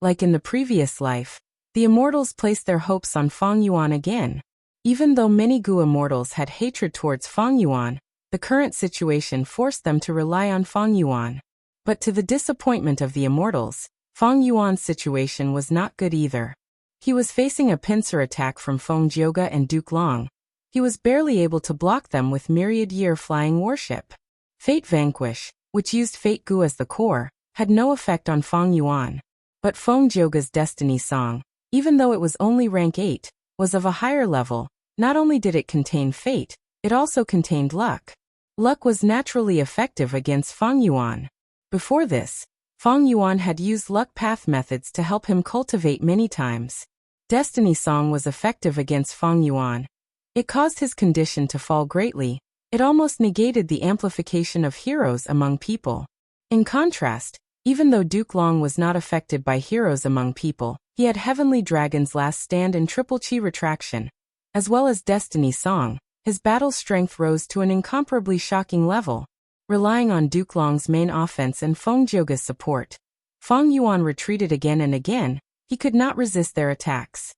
S1: Like in the previous life, the immortals placed their hopes on Feng Yuan again. Even though many Gu immortals had hatred towards Feng Yuan, the current situation forced them to rely on Feng Yuan. But to the disappointment of the immortals, Feng Yuan's situation was not good either. He was facing a pincer attack from Feng Jioge and Duke Long. He was barely able to block them with Myriad Year Flying Warship. Fate Vanquish, which used Fate Gu as the core, had no effect on Feng Yuan. But Feng Jioge's Destiny Song, even though it was only rank 8, was of a higher level. Not only did it contain fate, it also contained luck. Luck was naturally effective against Feng Yuan. Before this, Feng Yuan had used luck path methods to help him cultivate many times. Destiny Song was effective against Feng Yuan. It caused his condition to fall greatly. It almost negated the amplification of heroes among people. In contrast, even though Duke Long was not affected by heroes among people, he had Heavenly Dragon's Last Stand and Triple Chi Retraction. As well as Destiny Song, his battle strength rose to an incomparably shocking level. Relying on Duke Long's main offense and Feng Jioge's support, Feng Yuan retreated again and again. He could not resist their attacks.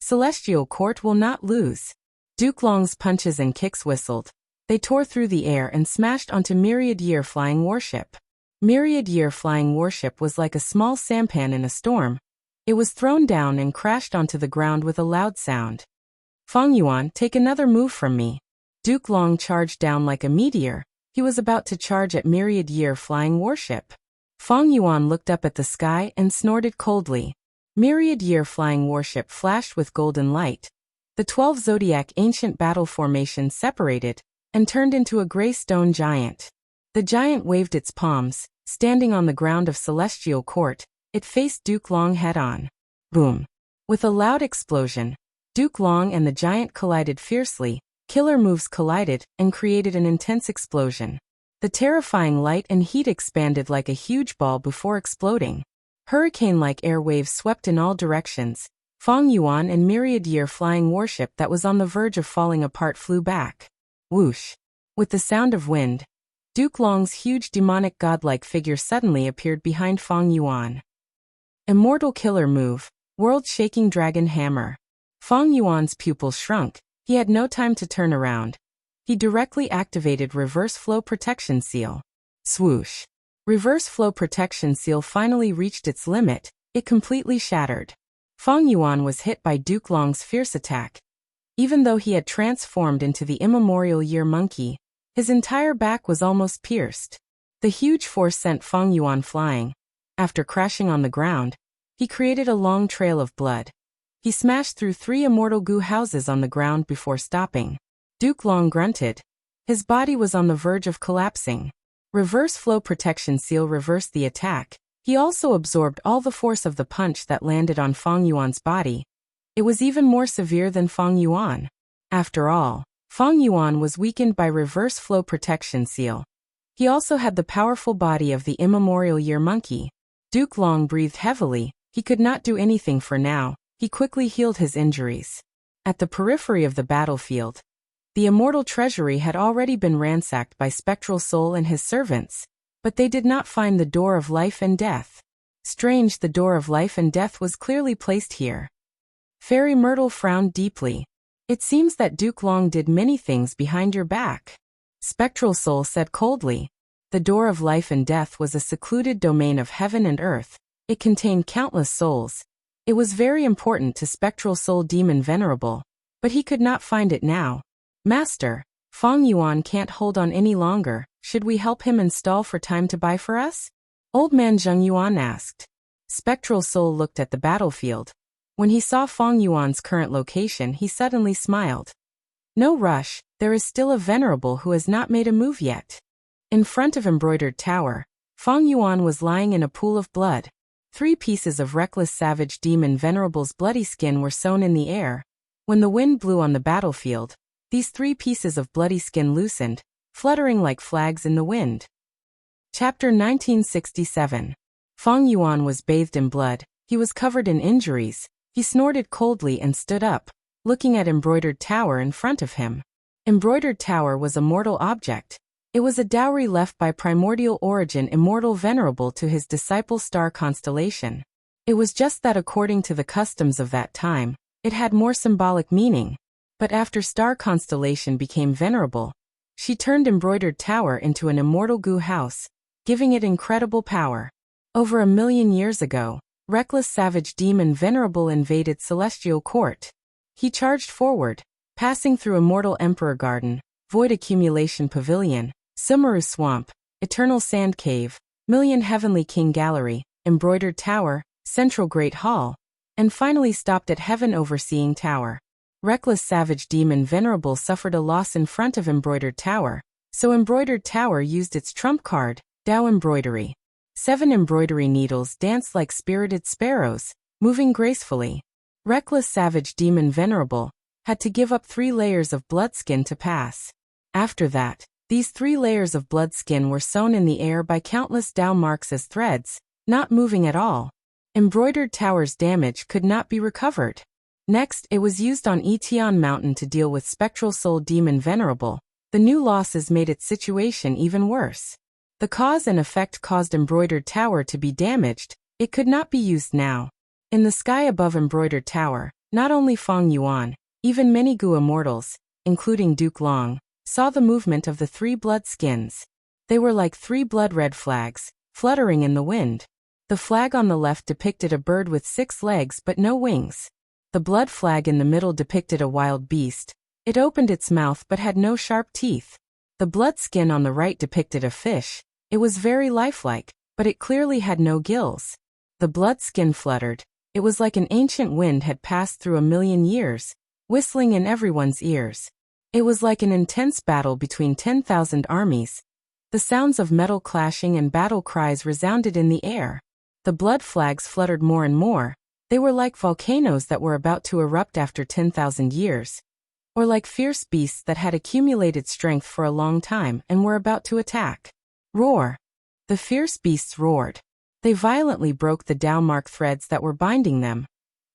S1: Celestial Court will not lose. Duke Long's punches and kicks whistled. They tore through the air and smashed onto Myriad Year Flying Warship. Myriad Year Flying Warship was like a small sampan in a storm. It was thrown down and crashed onto the ground with a loud sound. Feng Yuan, take another move from me. Duke Long charged down like a meteor. He was about to charge at Myriad Year Flying Warship. Feng Yuan looked up at the sky and snorted coldly. Myriad Year Flying Warship flashed with golden light. The 12 Zodiac ancient battle formation separated and turned into a gray stone giant. The giant waved its palms, standing on the ground of Celestial Court. It faced Duke Long head-on. Boom! With a loud explosion, Duke Long and the giant collided fiercely. Killer moves collided and created an intense explosion. The terrifying light and heat expanded like a huge ball before exploding. Hurricane-like air waves swept in all directions. Feng Yuan and Myriad Year Flying Warship that was on the verge of falling apart flew back. Whoosh! With the sound of wind, Duke Long's huge demonic godlike figure suddenly appeared behind Feng Yuan. Immortal Killer Move, World-Shaking Dragon Hammer. Feng Yuan's pupils shrunk. He had no time to turn around. He directly activated Reverse Flow Protection Seal. Swoosh! Reverse Flow Protection Seal finally reached its limit. It completely shattered. Feng Yuan was hit by Duke Long's fierce attack. Even though he had transformed into the immemorial Year Monkey, his entire back was almost pierced. The huge force sent Feng Yuan flying. After crashing on the ground, he created a long trail of blood. He smashed through 3 immortal goo houses on the ground before stopping. Duke Long grunted. His body was on the verge of collapsing. Reverse Flow Protection Seal reversed the attack. He also absorbed all the force of the punch that landed on Feng Yuan's body. It was even more severe than Feng Yuan. After all, Feng Yuan was weakened by Reverse Flow Protection Seal. He also had the powerful body of the immemorial Year Monkey. Duke Long breathed heavily. He could not do anything for now. He quickly healed his injuries. At the periphery of the battlefield, the immortal treasury had already been ransacked by Spectral Soul and his servants, but they did not find the Door of Life and Death. Strange, the Door of Life and Death was clearly placed here. Fairy Myrtle frowned deeply. It seems that Duke Long did many things behind your back. Spectral Soul said coldly. The Door of Life and Death was a secluded domain of heaven and earth. It contained countless souls. It was very important to Spectral Soul Demon Venerable, but he could not find it now. Master, Feng Yuan can't hold on any longer. Should we help him and stall for time to buy for us? Old man Zheng Yuan asked. Spectral Soul looked at the battlefield. When he saw Feng Yuan's current location, he suddenly smiled. No rush, there is still a venerable who has not made a move yet. In front of Embroidered Tower, Feng Yuan was lying in a pool of blood. 3 pieces of Reckless Savage Demon Venerable's bloody skin were sewn in the air. When the wind blew on the battlefield, these 3 pieces of bloody skin loosened, fluttering like flags in the wind. Chapter 1967. Feng Yuan was bathed in blood. He was covered in injuries. He snorted coldly and stood up, looking at Embroidered Tower in front of him. Embroidered Tower was a mortal object. It was a dowry left by primordial origin immortal venerable to his disciple star constellation. It was just that according to the customs of that time, it had more symbolic meaning. But after star constellation became venerable, she turned Embroidered Tower into an immortal goo house, giving it incredible power. Over 1,000,000 years ago, Reckless Savage Demon Venerable invaded Celestial Court. He charged forward, passing through Immortal Emperor Garden, Void Accumulation Pavilion, Sumeru Swamp, Eternal Sand Cave, Million Heavenly King Gallery, Embroidered Tower, Central Great Hall, and finally stopped at Heaven Overseeing Tower. Reckless Savage Demon Venerable suffered a loss in front of Embroidered Tower, so Embroidered Tower used its trump card, Tao Embroidery. 7 embroidery needles danced like spirited sparrows, moving gracefully. Reckless Savage Demon Venerable had to give up 3 layers of bloodskin to pass. After that, these 3 layers of bloodskin were sewn in the air by countless Tao marks as threads, not moving at all. Embroidered Tower's damage could not be recovered. Next, it was used on Etion Mountain to deal with Spectral Soul Demon Venerable. The new losses made its situation even worse. The cause and effect caused Embroidered Tower to be damaged. It could not be used now. In the sky above Embroidered Tower, not only Feng Yuan, even many Gu immortals, including Duke Long, saw the movement of the 3 blood skins. They were like 3 blood-red flags, fluttering in the wind. The flag on the left depicted a bird with 6 legs but no wings. The blood flag in the middle depicted a wild beast. It opened its mouth but had no sharp teeth. The blood skin on the right depicted a fish. It was very lifelike, but it clearly had no gills. The blood skin fluttered. It was like an ancient wind had passed through 1,000,000 years, whistling in everyone's ears. It was like an intense battle between 10,000 armies. The sounds of metal clashing and battle cries resounded in the air. The blood flags fluttered more and more. They were like volcanoes that were about to erupt after 10,000 years. Or like fierce beasts that had accumulated strength for a long time and were about to attack. Roar! The fierce beasts roared. They violently broke the Tao mark threads that were binding them,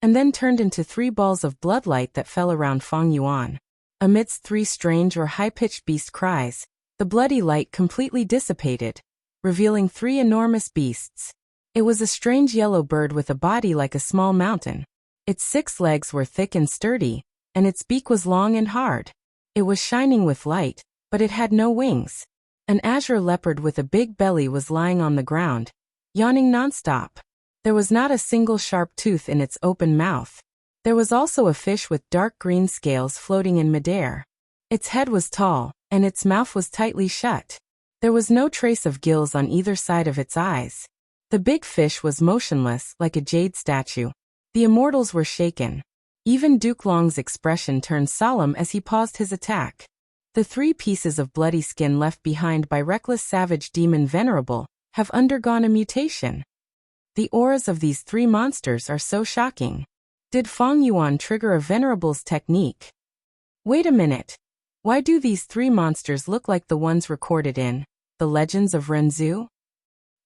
S1: and then turned into 3 balls of bloodlight that fell around Feng Yuan. Amidst 3 strange or high-pitched beast cries, the bloody light completely dissipated, revealing 3 enormous beasts. It was a strange yellow bird with a body like a small mountain. Its 6 legs were thick and sturdy, and its beak was long and hard. It was shining with light, but it had no wings. An azure leopard with a big belly was lying on the ground, yawning nonstop. There was not a single sharp tooth in its open mouth. There was also a fish with dark green scales floating in midair. Its head was tall, and its mouth was tightly shut. There was no trace of gills on either side of its eyes. The big fish was motionless, like a jade statue. The immortals were shaken. Even Duke Long's expression turned solemn as he paused his attack. The 3 pieces of bloody skin left behind by Reckless Savage Demon Venerable have undergone a mutation. The auras of these 3 monsters are so shocking. Did Feng Yuan trigger a Venerable's technique? Wait a minute. Why do these 3 monsters look like the ones recorded in The Legends of Renzu?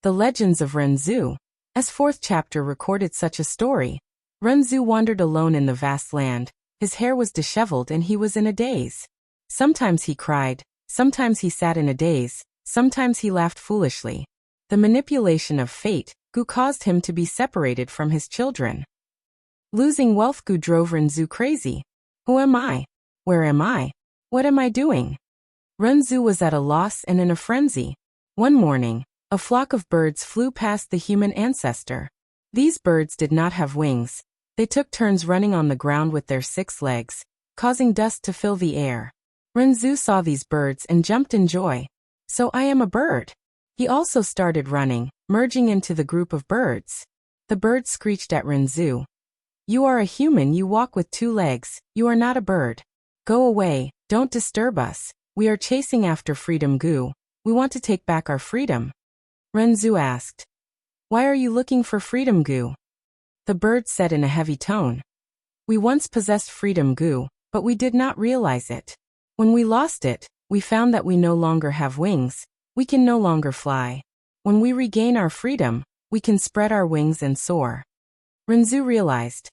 S1: The Legends of Renzu. As 4th chapter recorded such a story. Renzu wandered alone in the vast land. His hair was disheveled and he was in a daze. Sometimes he cried, sometimes he sat in a daze, sometimes he laughed foolishly. The manipulation of fate, Gu caused him to be separated from his children. Losing wealth Gu drove Renzu crazy. Who am I? Where am I? What am I doing? Renzu was at a loss and in a frenzy. One morning, a flock of birds flew past the human ancestor. These birds did not have wings. They took turns running on the ground with their 6 legs, causing dust to fill the air. Renzu saw these birds and jumped in joy. So I am a bird. He also started running, merging into the group of birds. The birds screeched at Renzu. You are a human, you walk with 2 legs, you are not a bird. Go away, don't disturb us. We are chasing after freedom Gu. We want to take back our freedom. Renzu asked. Why are you looking for freedom goo? The bird said in a heavy tone. We once possessed freedom goo, but we did not realize it. When we lost it, we found that we no longer have wings, we can no longer fly. When we regain our freedom, we can spread our wings and soar. Renzu realized.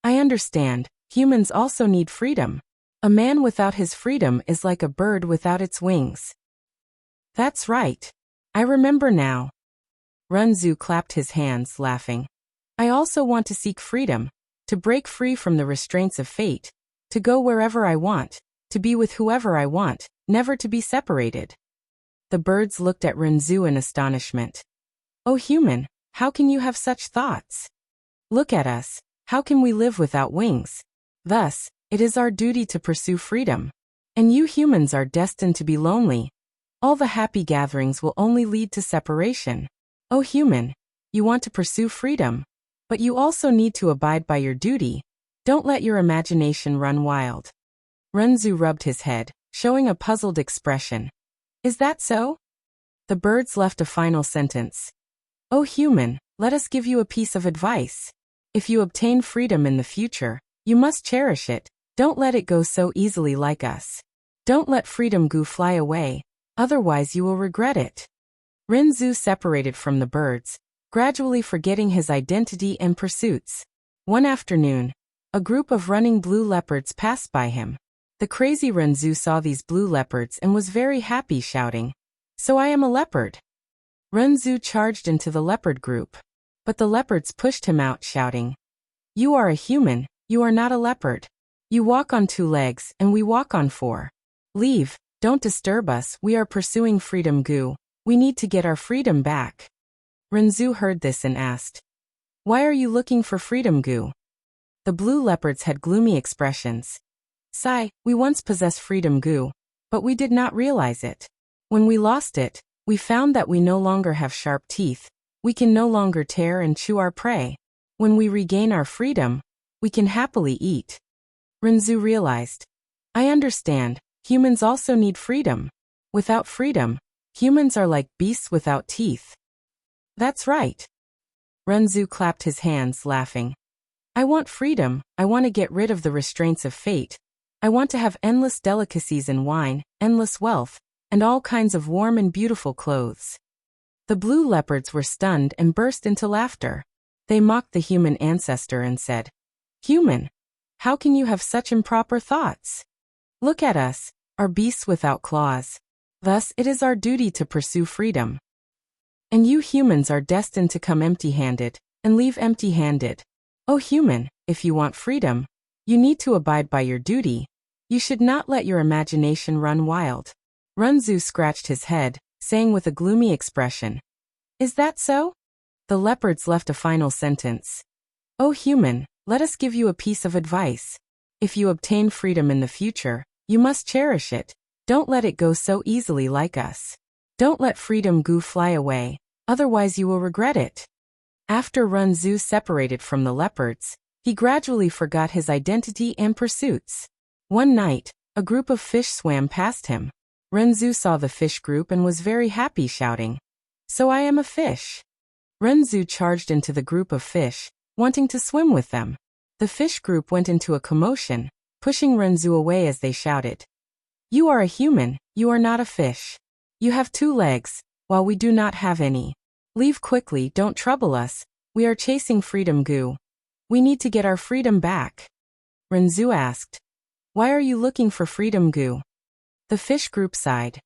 S1: I understand, humans also need freedom. A man without his freedom is like a bird without its wings. That's right. I remember now. Renzu clapped his hands, laughing. I also want to seek freedom, to break free from the restraints of fate, to go wherever I want, to be with whoever I want, never to be separated. The birds looked at Renzu in astonishment. Oh human, how can you have such thoughts? Look at us, how can we live without wings? Thus, it is our duty to pursue freedom. And you humans are destined to be lonely. All the happy gatherings will only lead to separation. Oh human, you want to pursue freedom, but you also need to abide by your duty. Don't let your imagination run wild. Renzu rubbed his head, showing a puzzled expression. Is that so? The birds left a final sentence. Oh human, let us give you a piece of advice. If you obtain freedom in the future, you must cherish it. Don't let it go so easily like us. Don't let freedom goo fly away, otherwise you will regret it. Renzu separated from the birds, gradually forgetting his identity and pursuits. One afternoon, a group of running blue leopards passed by him. The crazy Renzu saw these blue leopards and was very happy, shouting, So I am a leopard. Renzu charged into the leopard group. But the leopards pushed him out, shouting, You are a human, you are not a leopard. You walk on 2 legs and we walk on 4. Leave, don't disturb us, we are pursuing freedom goo. We need to get our freedom back. Renzu heard this and asked, Why are you looking for freedom goo? The blue leopards had gloomy expressions. Sigh, we once possessed freedom goo, but we did not realize it. When we lost it, we found that we no longer have sharp teeth, we can no longer tear and chew our prey. When we regain our freedom, we can happily eat. Renzu realized. I understand, humans also need freedom. Without freedom, humans are like beasts without teeth. That's right. Renzu clapped his hands, laughing. I want freedom, I want to get rid of the restraints of fate. I want to have endless delicacies and wine, endless wealth, and all kinds of warm and beautiful clothes. The blue leopards were stunned and burst into laughter. They mocked the human ancestor and said, Human, how can you have such improper thoughts? Look at us, are beasts without claws. Thus, it is our duty to pursue freedom. And you humans are destined to come empty-handed, and leave empty-handed. Oh human, if you want freedom, you need to abide by your duty. You should not let your imagination run wild. Renzu scratched his head, saying with a gloomy expression, Is that so? The leopards left a final sentence. Oh human, let us give you a piece of advice. If you obtain freedom in the future, you must cherish it. Don't let it go so easily like us. Don't let freedom goo fly away, otherwise you will regret it. After Renzu separated from the leopards, he gradually forgot his identity and pursuits. One night, a group of fish swam past him. Renzu saw the fish group and was very happy, shouting, So I am a fish. Renzu charged into the group of fish, wanting to swim with them. The fish group went into a commotion, pushing Renzu away as they shouted, You are a human, you are not a fish. You have 2 legs, while we do not have any. Leave quickly, don't trouble us, we are chasing freedom goo. We need to get our freedom back. Renzu asked, Why are you looking for freedom goo? The fish group sighed.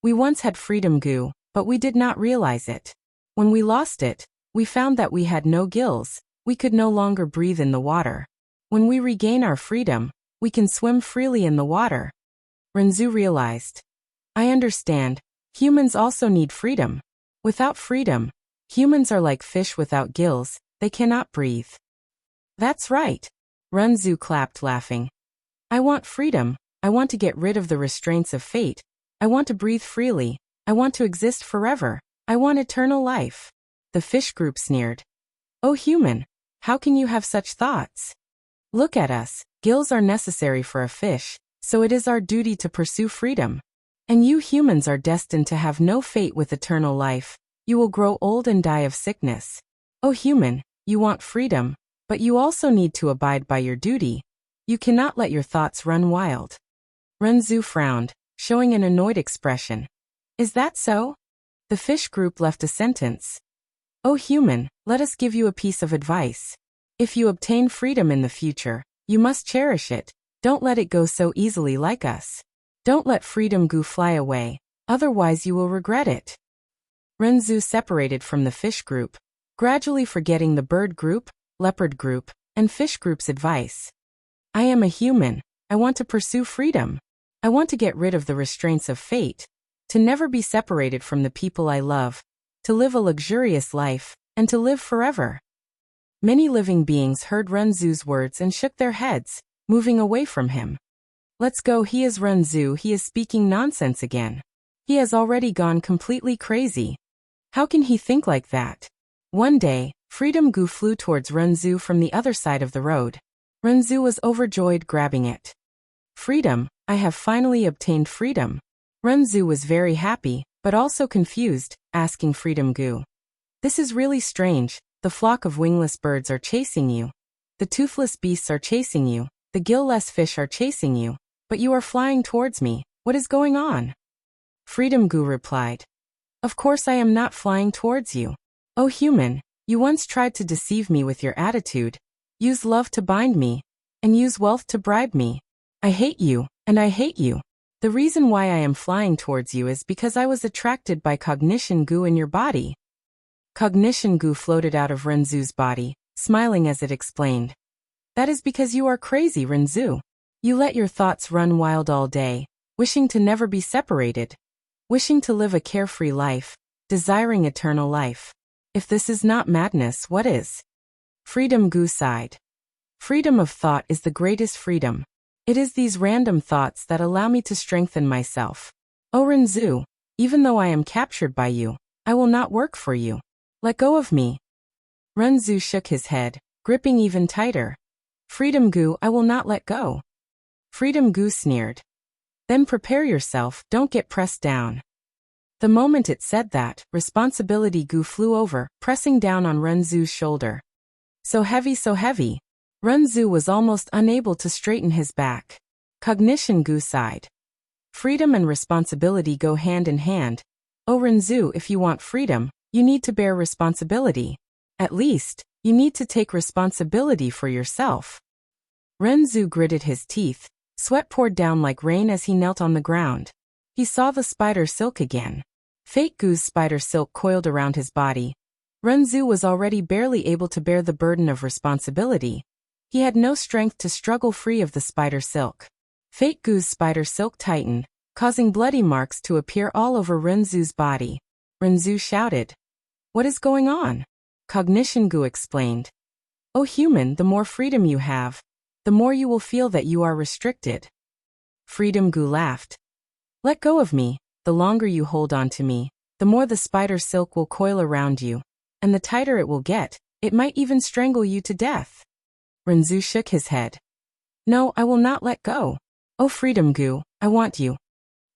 S1: We once had freedom goo, but we did not realize it. When we lost it, we found that we had no gills, we could no longer breathe in the water. When we regain our freedom, we can swim freely in the water. Renzu realized. I understand, humans also need freedom. Without freedom, humans are like fish without gills, they cannot breathe. That's right. Renzu clapped, laughing. I want freedom, I want to get rid of the restraints of fate. I want to breathe freely, I want to exist forever, I want eternal life. The fish group sneered. Oh human, how can you have such thoughts? Look at us, gills are necessary for a fish, so it is our duty to pursue freedom. And you humans are destined to have no fate with eternal life. You will grow old and die of sickness. O human, you want freedom, but you also need to abide by your duty. You cannot let your thoughts run wild. Renzu frowned, showing an annoyed expression. Is that so? The fish group left a sentence. O human, let us give you a piece of advice. If you obtain freedom in the future, you must cherish it. Don't let it go so easily like us. Don't let freedom go fly away, otherwise you will regret it. Renzu separated from the fish group, gradually forgetting the bird group, leopard group, and fish group's advice. I am a human. I want to pursue freedom. I want to get rid of the restraints of fate, to never be separated from the people I love, to live a luxurious life, and to live forever. Many living beings heard Renzu's words and shook their heads, moving away from him. Let's go, he is Renzu, he is speaking nonsense again. He has already gone completely crazy. How can he think like that? One day, Freedom Gu flew towards Renzu from the other side of the road. Renzu was overjoyed, grabbing it. Freedom, I have finally obtained freedom. Renzu was very happy, but also confused, asking Freedom Gu. This is really strange, the flock of wingless birds are chasing you. The toothless beasts are chasing you, the gill-less fish are chasing you, but you are flying towards me. What is going on? Freedom Gu replied. Of course I am not flying towards you. O human, you once tried to deceive me with your attitude, use love to bind me, and use wealth to bribe me. I hate you, and I hate you. The reason why I am flying towards you is because I was attracted by cognition Gu in your body. Cognition Gu floated out of Renzu's body, smiling as it explained. That is because you are crazy, Renzu. You let your thoughts run wild all day, wishing to never be separated, wishing to live a carefree life, desiring eternal life. If this is not madness, what is? Freedom Gu sighed. Freedom of thought is the greatest freedom. It is these random thoughts that allow me to strengthen myself. O Renzu, even though I am captured by you, I will not work for you. Let go of me. Renzu shook his head, gripping even tighter. Freedom Gu, I will not let go. Freedom Gu sneered. Then prepare yourself, don't get pressed down. The moment it said that, Responsibility Gu flew over, pressing down on Renzu's shoulder. So heavy, so heavy. Renzu was almost unable to straighten his back. Cognition Gu sighed. Freedom and responsibility go hand in hand. O Renzu, if you want freedom, you need to bear responsibility. At least, you need to take responsibility for yourself. Renzu gritted his teeth. Sweat poured down like rain as he knelt on the ground. He saw the spider silk again. Fate Gu's spider silk coiled around his body. Renzu was already barely able to bear the burden of responsibility. He had no strength to struggle free of the spider silk. Fate Gu's spider silk tightened, causing bloody marks to appear all over Renzu's body. Renzu shouted. What is going on? Cognition Gu explained. O human, the more freedom you have, the more you will feel that you are restricted. Freedom Gu laughed. Let go of me. The longer you hold on to me, the more the spider silk will coil around you, and the tighter it will get, it might even strangle you to death. Renzu shook his head. No, I will not let go. Oh Freedom Gu, I want you.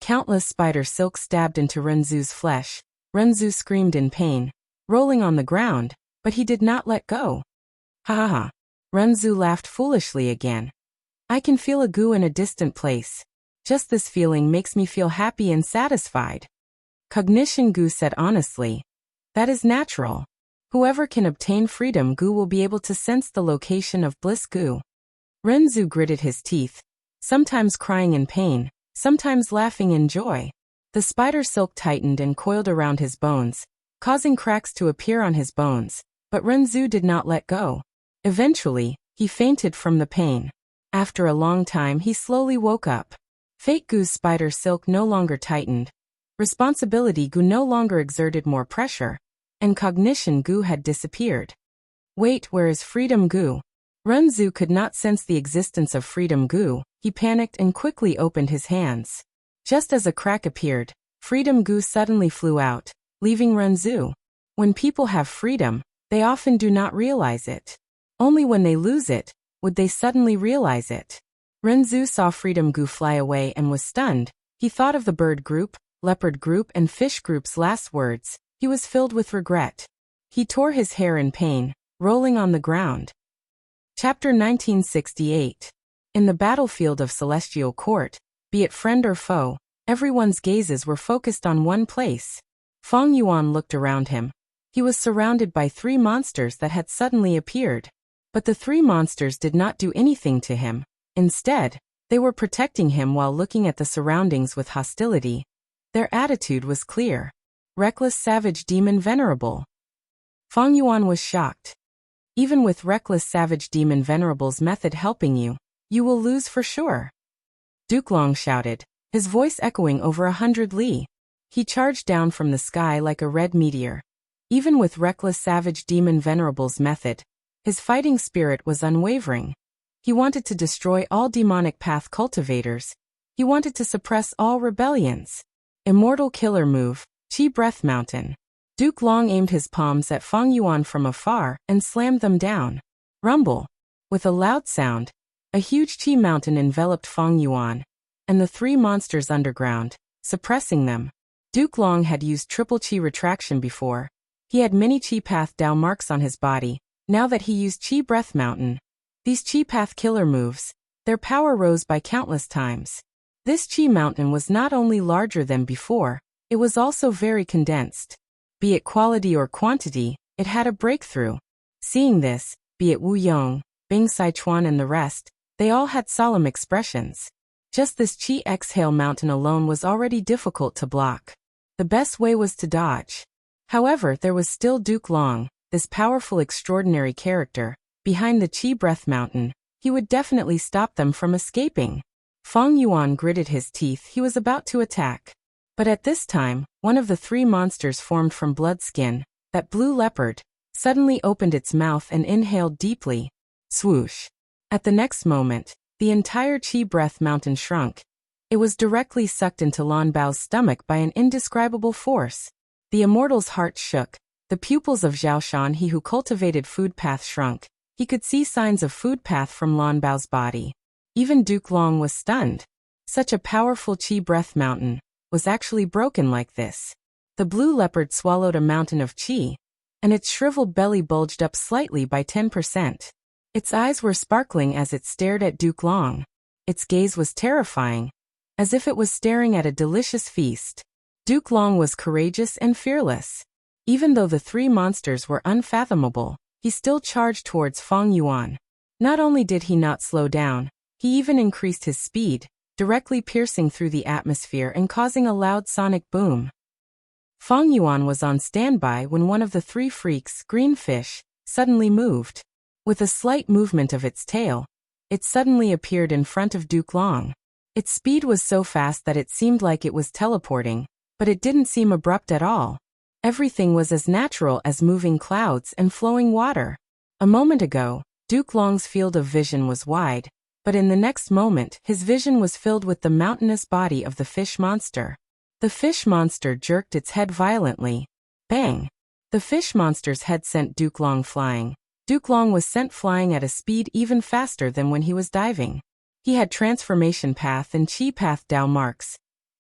S1: Countless spider silk stabbed into Renzu's flesh. Renzu screamed in pain, rolling on the ground, but he did not let go. Ha ha ha. Renzu laughed foolishly again. I can feel a Gu in a distant place. Just this feeling makes me feel happy and satisfied. Cognition Gu said honestly. That is natural. Whoever can obtain freedom Gu will be able to sense the location of bliss Gu. Renzu gritted his teeth, sometimes crying in pain, sometimes laughing in joy. The spider silk tightened and coiled around his bones, causing cracks to appear on his bones, but Renzu did not let go. Eventually, he fainted from the pain. After a long time he slowly woke up. Fate Gu's spider silk no longer tightened. Responsibility Gu no longer exerted more pressure, and Cognition Gu had disappeared. Wait, where is Freedom Gu? Renzu could not sense the existence of Freedom Gu. He panicked and quickly opened his hands. Just as a crack appeared, Freedom Gu suddenly flew out, leaving Renzu. When people have freedom, they often do not realize it. Only when they lose it, would they suddenly realize it. Renzu saw Freedom Gu fly away and was stunned. He thought of the bird group, leopard group and fish group's last words. He was filled with regret. He tore his hair in pain, rolling on the ground. Chapter 1968. In the battlefield of Celestial Court, be it friend or foe, everyone's gazes were focused on one place. Feng Yuan looked around him. He was surrounded by 3 monsters that had suddenly appeared. But the 3 monsters did not do anything to him. Instead, they were protecting him while looking at the surroundings with hostility. Their attitude was clear. Reckless Savage Demon Venerable. Feng Yuan was shocked. Even with Reckless Savage Demon Venerable's method helping you, you will lose for sure. Duke Long shouted, his voice echoing over 100 li. He charged down from the sky like a red meteor. Even with Reckless Savage Demon Venerable's method, his fighting spirit was unwavering. He wanted to destroy all demonic path cultivators. He wanted to suppress all rebellions. Immortal Killer Move, Chi Breath Mountain. Duke Long aimed his palms at Feng Yuan from afar and slammed them down. Rumble. With a loud sound, a huge Chi mountain enveloped Feng Yuan and the 3 monsters underground, suppressing them. Duke Long had used triple Chi retraction before. He had many Chi Path Dao marks on his body, now that he used Chi Breath Mountain. These Chi Path killer moves, their power rose by countless times. This Chi mountain was not only larger than before, it was also very condensed. Be it quality or quantity, it had a breakthrough. Seeing this, be it Wu Yong, Bing Sichuan and the rest, they all had solemn expressions. Just this Chi Exhale mountain alone was already difficult to block. The best way was to dodge. However, there was still Duke Long, this powerful extraordinary character. Behind the Chi Breath Mountain, he would definitely stop them from escaping. Feng Yuan gritted his teeth. He was about to attack. But at this time, one of the 3 monsters formed from blood skin, that blue leopard, suddenly opened its mouth and inhaled deeply. Swoosh. At the next moment, the entire Chi Breath Mountain shrunk. It was directly sucked into Lan Bao's stomach by an indescribable force. The immortal's heart shook. The pupils of Zhao Shan, he who cultivated food path, shrunk. He could see signs of food path from Lan Bao's body. Even Duke Long was stunned. Such a powerful Chi Breath Mountain was actually broken like this. The blue leopard swallowed a mountain of Chi, and its shriveled belly bulged up slightly by 10%. Its eyes were sparkling as it stared at Duke Long. Its gaze was terrifying, as if it was staring at a delicious feast. Duke Long was courageous and fearless. Even though the 3 monsters were unfathomable, he still charged towards Feng Yuan. Not only did he not slow down, he even increased his speed, directly piercing through the atmosphere and causing a loud sonic boom. Feng Yuan was on standby when one of the 3 freaks, Green Fish, suddenly moved. With a slight movement of its tail, it suddenly appeared in front of Duke Long. Its speed was so fast that it seemed like it was teleporting, but it didn't seem abrupt at all. Everything was as natural as moving clouds and flowing water. A moment ago, Duke Long's field of vision was wide, but in the next moment his vision was filled with the mountainous body of the fish monster. The fish monster jerked its head violently. Bang! The fish monster's head sent Duke Long flying. Duke Long was sent flying at a speed even faster than when he was diving. He had transformation path and Chi path Dao marks.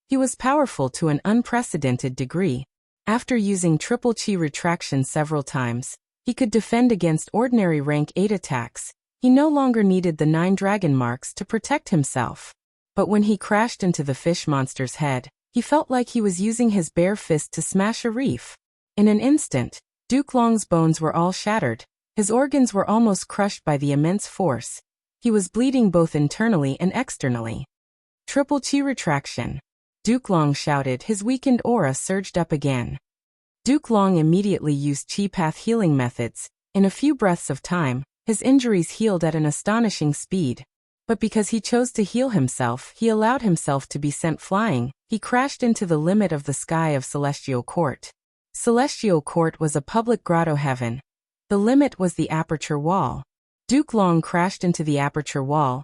S1: He was powerful to an unprecedented degree. After using triple Chi retraction several times, he could defend against ordinary rank 8 attacks. He no longer needed the 9 dragon marks to protect himself. But when he crashed into the fish monster's head, he felt like he was using his bare fist to smash a reef. In an instant, Duke Long's bones were all shattered. His organs were almost crushed by the immense force. He was bleeding both internally and externally. Triple Chi retraction. Duke Long shouted. His weakened aura surged up again. Duke Long immediately used Chi Path healing methods. In a few breaths of time, his injuries healed at an astonishing speed. But because he chose to heal himself, he allowed himself to be sent flying. He crashed into the limit of the sky of Celestial Court. Celestial Court was a public grotto heaven. The limit was the aperture wall. Duke Long crashed into the aperture wall.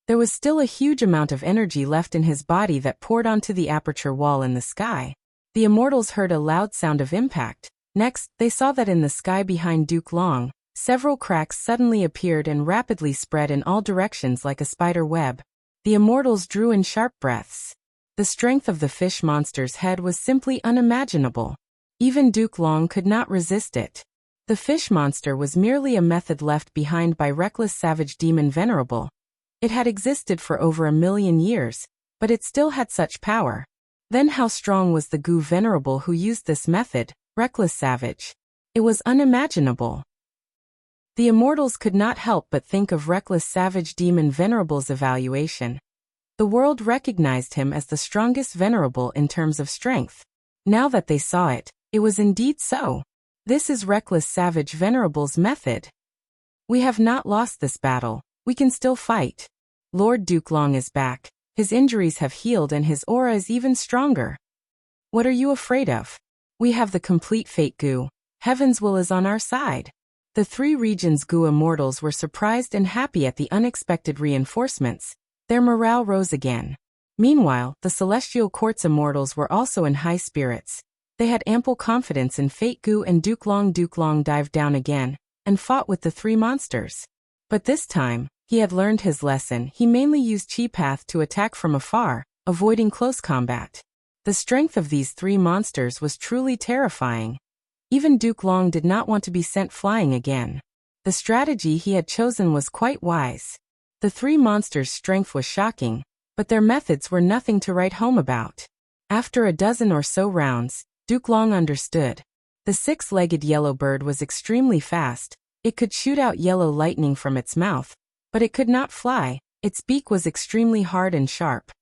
S1: There was still a huge amount of energy left in his body that poured onto the aperture wall in the sky. The immortals heard a loud sound of impact. Next, they saw that in the sky behind Duke Long, several cracks suddenly appeared and rapidly spread in all directions like a spider web. The immortals drew in sharp breaths. The strength of the fish monster's head was simply unimaginable. Even Duke Long could not resist it. The fish monster was merely a method left behind by reckless savage demon Venerable. It had existed for over 1,000,000 years, but it still had such power. Then how strong was the Gu Venerable who used this method, reckless savage? It was unimaginable. The immortals could not help but think of reckless savage demon Venerable's evaluation. The world recognized him as the strongest Venerable in terms of strength. Now that they saw it, it was indeed so. This is reckless savage Venerable's method. We have not lost this battle. We can still fight. Lord Duke Long is back. His injuries have healed and his aura is even stronger. What are you afraid of? We have the complete fate Gu. Heaven's will is on our side. The three regions Gu immortals were surprised and happy at the unexpected reinforcements. Their morale rose again. Meanwhile, the celestial court's immortals were also in high spirits. They had ample confidence in fate Gu and Duke Long. Duke Long dived down again and fought with the three monsters. But this time, he had learned his lesson. He mainly used Chi Path to attack from afar, avoiding close combat. The strength of these three monsters was truly terrifying. Even Duke Long did not want to be sent flying again. The strategy he had chosen was quite wise. The three monsters' strength was shocking, but their methods were nothing to write home about. After a dozen or so rounds, Duke Long understood. The six-legged yellow bird was extremely fast. It could shoot out yellow lightning from its mouth, but it could not fly. Its beak was extremely hard and sharp.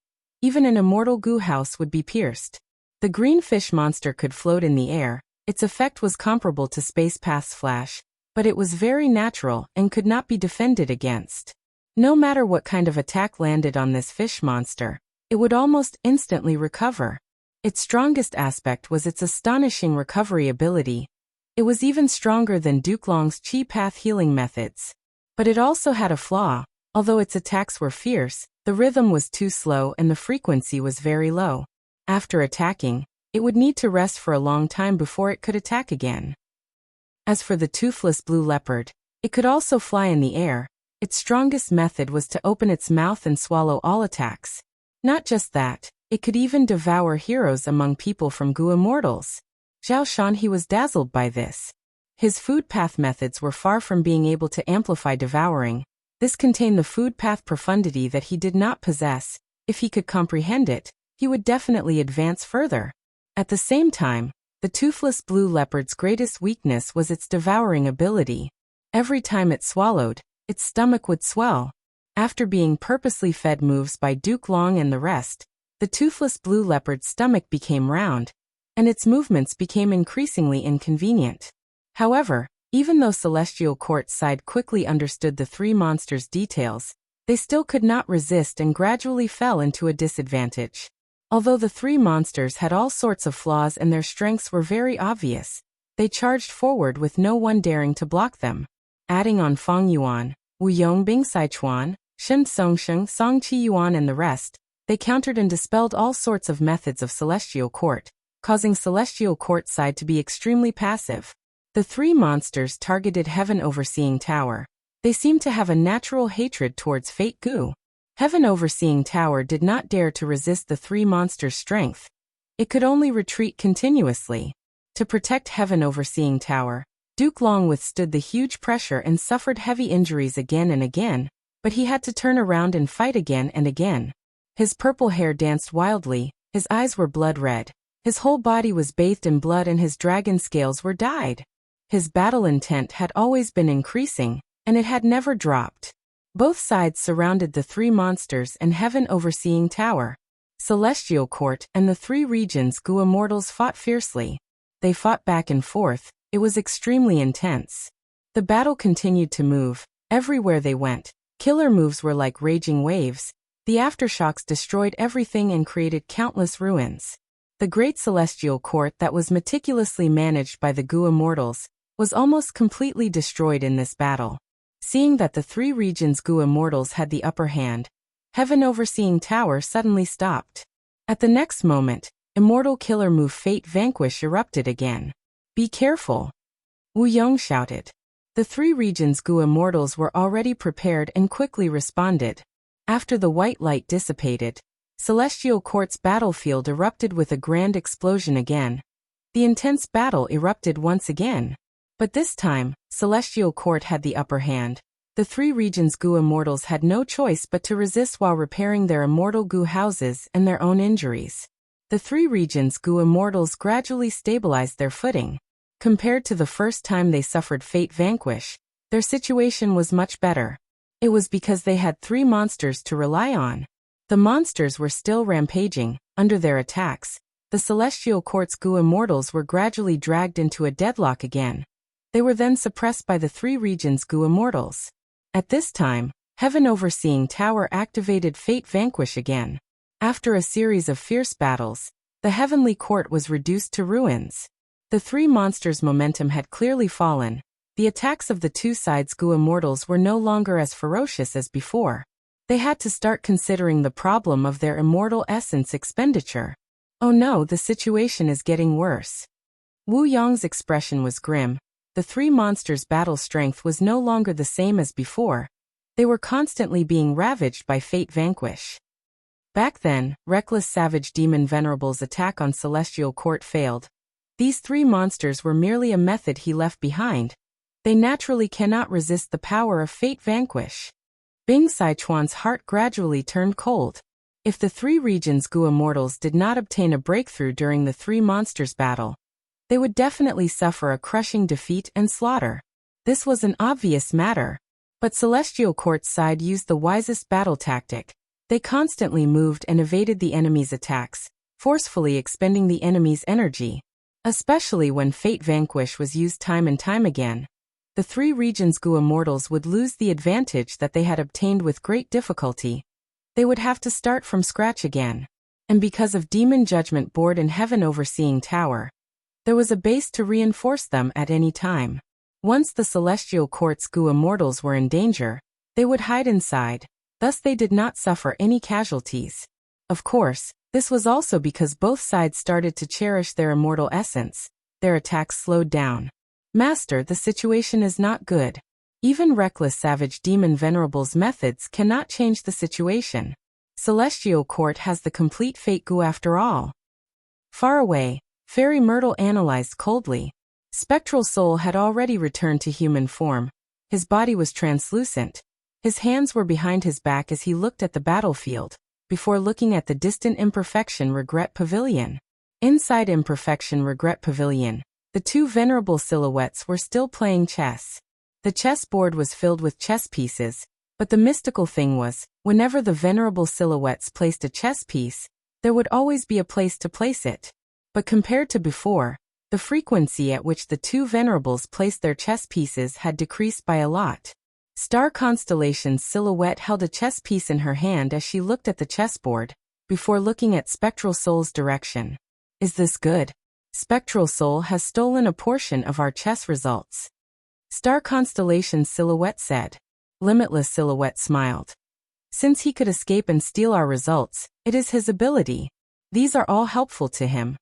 S1: Even an immortal Gu house would be pierced. The green fish monster could float in the air. Its effect was comparable to Space Path's flash, but it was very natural and could not be defended against. No matter what kind of attack landed on this fish monster, it would almost instantly recover. Its strongest aspect was its astonishing recovery ability. It was even stronger than Duke Long's Chi Path healing methods. But it also had a flaw. Although its attacks were fierce, the rhythm was too slow and the frequency was very low. After attacking, it would need to rest for a long time before it could attack again. As for the toothless blue leopard, it could also fly in the air. Its strongest method was to open its mouth and swallow all attacks. Not just that, it could even devour heroes among people from Gu immortals. Zhao Shan he was dazzled by this. His food path methods were far from being able to amplify devouring. This contained the food path profundity that he did not possess. If he could comprehend it, he would definitely advance further. At the same time, the toothless blue leopard's greatest weakness was its devouring ability. Every time it swallowed, its stomach would swell. After being purposely fed moves by Duke Long and the rest, the toothless blue leopard's stomach became round, and its movements became increasingly inconvenient. However, even though Celestial Court's side quickly understood the three monsters' details, they still could not resist and gradually fell into a disadvantage. Although the three monsters had all sorts of flaws and their strengths were very obvious, they charged forward with no one daring to block them. Adding on Feng Yuan, Wu Yongbing Saichuan, Shen Songsheng, Song Qi Yuan and the rest, they countered and dispelled all sorts of methods of Celestial Court, causing Celestial Court's side to be extremely passive. The three monsters targeted Heaven Overseeing Tower. They seemed to have a natural hatred towards Fate Gu. Heaven Overseeing Tower did not dare to resist the three monsters' strength. It could only retreat continuously. To protect Heaven Overseeing Tower, Duke Long withstood the huge pressure and suffered heavy injuries again and again, but he had to turn around and fight again and again. His purple hair danced wildly, his eyes were blood red, his whole body was bathed in blood and his dragon scales were dyed. His battle intent had always been increasing, and it had never dropped. Both sides surrounded the three monsters and Heaven Overseeing Tower. Celestial Court and the three regions Gu immortals fought fiercely. They fought back and forth. It was extremely intense. The battle continued to move. Everywhere they went, killer moves were like raging waves. The aftershocks destroyed everything and created countless ruins. The great Celestial Court that was meticulously managed by the Gu immortals was almost completely destroyed in this battle. Seeing that the three regions Gu immortals had the upper hand, Heaven Overseeing Tower suddenly stopped. At the next moment, Immortal Killer move Fate Vanquish erupted again. Be careful! Wu Yong shouted. The three regions Gu immortals were already prepared and quickly responded. After the white light dissipated, Celestial Court's battlefield erupted with a grand explosion again. The intense battle erupted once again. But this time, Celestial Court had the upper hand. The three regions' goo immortals had no choice but to resist while repairing their immortal goo houses and their own injuries. The three regions' goo immortals gradually stabilized their footing. Compared to the first time they suffered Fate Vanquish, their situation was much better. It was because they had three monsters to rely on. The monsters were still rampaging. Under their attacks, the Celestial Court's goo immortals were gradually dragged into a deadlock again. They were then suppressed by the three regions' goo immortals. At this time, Heaven Overseeing Tower activated Fate Vanquish again. After a series of fierce battles, the Heavenly Court was reduced to ruins. The three monsters' momentum had clearly fallen. The attacks of the two sides' goo immortals were no longer as ferocious as before. They had to start considering the problem of their immortal essence expenditure. Oh no, the situation is getting worse. Wu Yong's expression was grim. The three monsters' battle strength was no longer the same as before. They were constantly being ravaged by Fate Vanquish. Back then, Reckless Savage Demon Venerable's attack on Celestial Court failed. These three monsters were merely a method he left behind. They naturally cannot resist the power of Fate Vanquish. Bing Sichuan's heart gradually turned cold. If the three regions' goo immortals did not obtain a breakthrough during the three monsters' battle, they would definitely suffer a crushing defeat and slaughter. This was an obvious matter. But Celestial Court's side used the wisest battle tactic. They constantly moved and evaded the enemy's attacks, forcefully expending the enemy's energy. Especially when Fate Vanquish was used time and time again, the three regions' goo immortals would lose the advantage that they had obtained with great difficulty. They would have to start from scratch again. And because of Demon Judgment Board and Heaven Overseeing Tower, there was a base to reinforce them at any time. Once the Celestial Court's goo immortals were in danger, they would hide inside, thus they did not suffer any casualties. Of course, this was also because both sides started to cherish their immortal essence. Their attacks slowed down. Master, the situation is not good. Even Reckless Savage Demon Venerable's methods cannot change the situation. Celestial Court has the complete fate goo after all. Far away, Fairy Myrtle analyzed coldly. Spectral Soul had already returned to human form. His body was translucent. His hands were behind his back as he looked at the battlefield, before looking at the distant Imperfection Regret Pavilion. Inside Imperfection Regret Pavilion, the two venerable silhouettes were still playing chess. The chessboard was filled with chess pieces, but the mystical thing was, whenever the venerable silhouettes placed a chess piece, there would always be a place to place it. But compared to before, the frequency at which the two venerables placed their chess pieces had decreased by a lot. Star Constellation's silhouette held a chess piece in her hand as she looked at the chessboard, before looking at Spectral Soul's direction. Is this good? Spectral Soul has stolen a portion of our chess results. Star Constellation's silhouette said. Limitless Silhouette smiled. Since he could escape and steal our results, it is his ability. These are all helpful to him.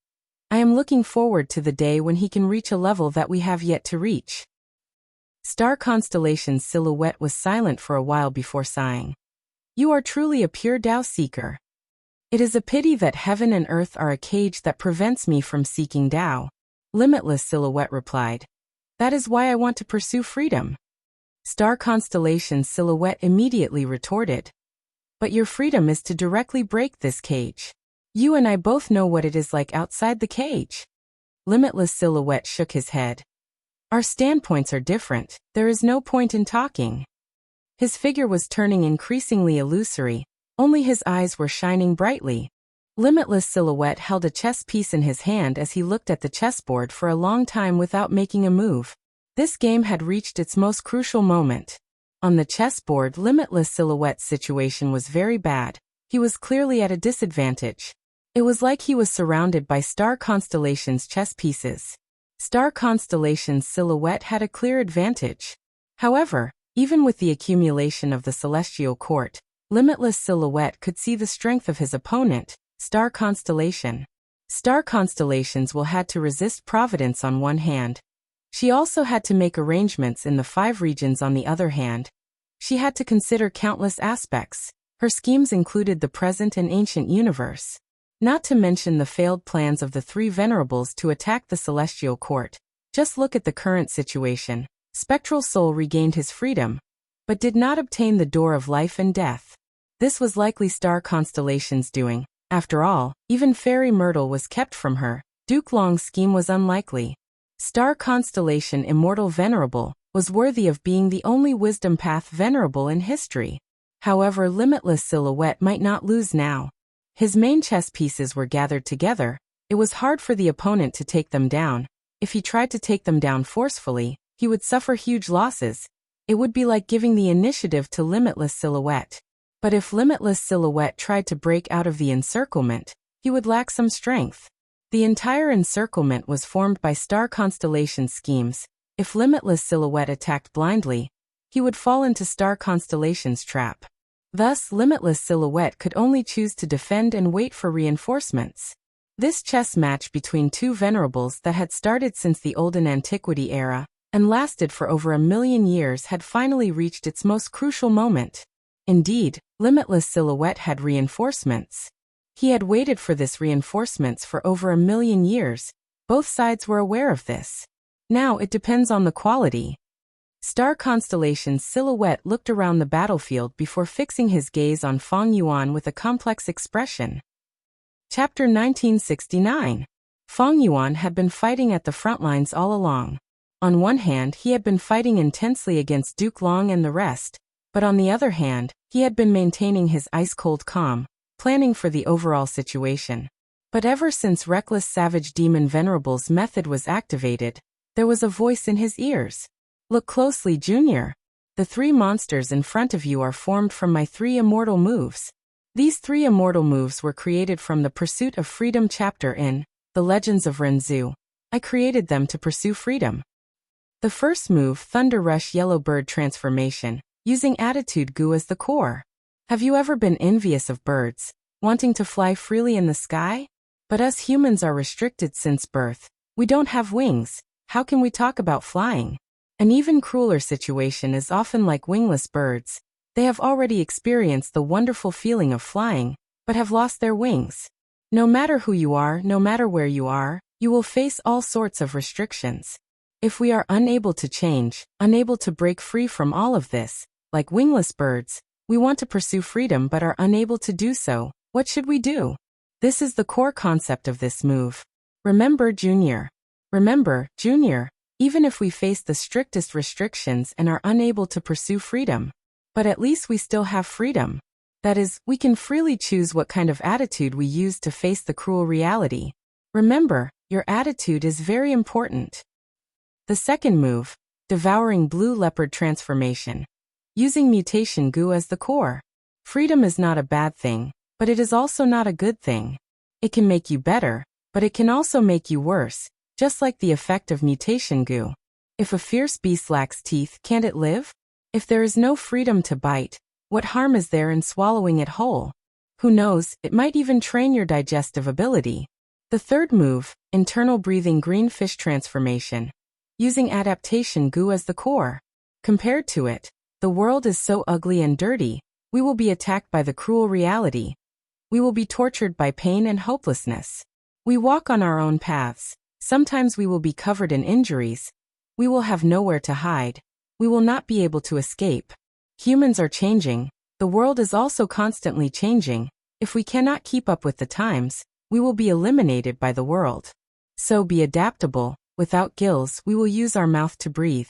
S1: I am looking forward to the day when he can reach a level that we have yet to reach. Star Constellation's silhouette was silent for a while before sighing. You are truly a pure Tao seeker. It is a pity that heaven and earth are a cage that prevents me from seeking Tao. Limitless Silhouette replied. That is why I want to pursue freedom. Star Constellation's silhouette immediately retorted. But your freedom is to directly break this cage. You and I both know what it is like outside the cage. Limitless Silhouette shook his head. Our standpoints are different, there is no point in talking. His figure was turning increasingly illusory, only his eyes were shining brightly. Limitless Silhouette held a chess piece in his hand as he looked at the chessboard for a long time without making a move. This game had reached its most crucial moment. On the chessboard, Limitless Silhouette's situation was very bad. He was clearly at a disadvantage. It was like he was surrounded by Star Constellation's chess pieces. Star Constellation's silhouette had a clear advantage. However, even with the accumulation of the Celestial Court, Limitless Silhouette could see the strength of his opponent, Star Constellation. Star Constellations will had to resist Providence on one hand. She also had to make arrangements in the 5 regions on the other hand. She had to consider countless aspects. Her schemes included the present and ancient universe. Not to mention the failed plans of the three venerables to attack the celestial court. Just look at the current situation. Spectral Soul regained his freedom, but did not obtain the door of life and death. This was likely Star Constellation's doing. After all, even Fairy Myrtle was kept from her. Duke Long's scheme was unlikely. Star Constellation Immortal Venerable was worthy of being the only Wisdom Path Venerable in history. However, Limitless Silhouette might not lose now. His main chess pieces were gathered together. It was hard for the opponent to take them down. If he tried to take them down forcefully, he would suffer huge losses. It would be like giving the initiative to Limitless Silhouette. But if Limitless Silhouette tried to break out of the encirclement, he would lack some strength. The entire encirclement was formed by Star Constellation schemes. If Limitless Silhouette attacked blindly, he would fall into Star Constellation's trap. Thus, Limitless Silhouette could only choose to defend and wait for reinforcements. This chess match between two venerables that had started since the Olden Antiquity era and lasted for over 1,000,000 years had finally reached its most crucial moment. Indeed, Limitless Silhouette had reinforcements. He had waited for this reinforcements for over 1,000,000 years. Both sides were aware of this. Now it depends on the quality. Star Constellation's Silhouette looked around the battlefield before fixing his gaze on Feng Yuan with a complex expression. Chapter 1969. Feng Yuan had been fighting at the front lines all along. On one hand, he had been fighting intensely against Duke Long and the rest, but on the other hand, he had been maintaining his ice-cold calm, planning for the overall situation. But ever since Reckless Savage Demon Venerable's method was activated, there was a voice in his ears. Look closely, Junior. The three monsters in front of you are formed from my three immortal moves. These three immortal moves were created from the Pursuit of Freedom chapter in The Legends of Renzu. I created them to pursue freedom. The first move, Thunder Rush Yellow Bird Transformation, using Attitude Goo as the core. Have you ever been envious of birds, wanting to fly freely in the sky? But us humans are restricted since birth. We don't have wings. How can we talk about flying? An even crueler situation is often like wingless birds. They have already experienced the wonderful feeling of flying, but have lost their wings. No matter who you are, no matter where you are, you will face all sorts of restrictions. If we are unable to change, unable to break free from all of this, like wingless birds, we want to pursue freedom but are unable to do so, what should we do? This is the core concept of this move. Remember, Junior. Remember, Junior, even if we face the strictest restrictions and are unable to pursue freedom, but at least we still have freedom. That is, we can freely choose what kind of attitude we use to face the cruel reality. Remember, your attitude is very important. The second move, Devouring Blue Leopard Transformation. Using Mutation Goo as the core. Freedom is not a bad thing, but it is also not a good thing. It can make you better, but it can also make you worse, just like the effect of Mutation Goo. If a fierce beast lacks teeth, can't it live? If there is no freedom to bite, what harm is there in swallowing it whole? Who knows, it might even train your digestive ability. The third move, Internal Breathing Green Fish Transformation. Using Adaptation Goo as the core. Compared to it, the world is so ugly and dirty. We will be attacked by the cruel reality. We will be tortured by pain and hopelessness. We walk on our own paths. Sometimes we will be covered in injuries. We will have nowhere to hide. We will not be able to escape. Humans are changing. The world is also constantly changing. If we cannot keep up with the times, we will be eliminated by the world. So be adaptable. Without gills, we will use our mouth to breathe.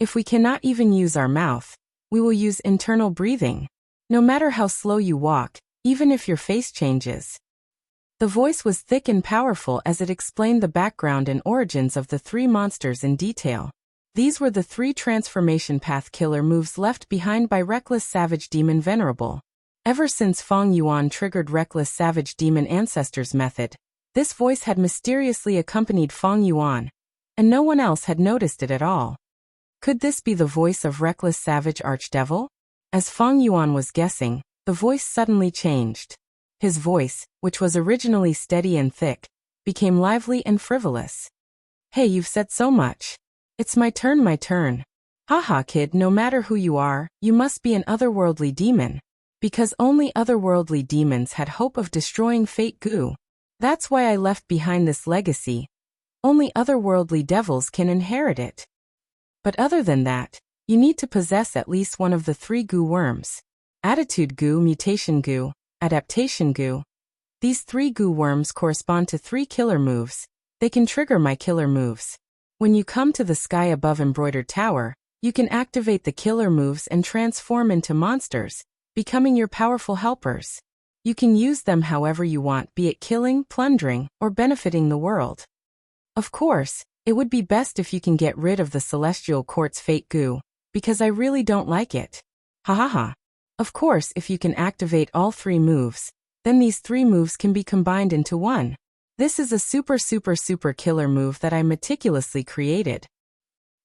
S1: If we cannot even use our mouth, we will use internal breathing. No matter how slow you walk, even if your face changes. The voice was thick and powerful as it explained the background and origins of the three monsters in detail. These were the three transformation path killer moves left behind by Reckless Savage Demon Venerable. Ever since Feng Yuan triggered Reckless Savage Demon Ancestor's method, this voice had mysteriously accompanied Feng Yuan, and no one else had noticed it at all. Could this be the voice of Reckless Savage Archdevil? As Feng Yuan was guessing, the voice suddenly changed. His voice, which was originally steady and thick, became lively and frivolous. Hey, you've said so much. It's my turn, my turn. Haha, kid, no matter who you are, you must be an otherworldly demon. Because only otherworldly demons had hope of destroying Fate Goo. That's why I left behind this legacy. Only otherworldly devils can inherit it. But other than that, you need to possess at least one of the 3 goo worms. Attitude goo, mutation goo, adaptation goo. These 3 goo worms correspond to 3 killer moves. They can trigger my killer moves. When you come to the sky above embroidered tower, you can activate the killer moves and transform into monsters, becoming your powerful helpers. You can use them however you want, be it killing, plundering, or benefiting the world. Of course, it would be best if you can get rid of the Celestial Court's fake goo, because I really don't like it. Ha ha ha. Of course, if you can activate all 3 moves, then these 3 moves can be combined into one. This is a super killer move that I meticulously created.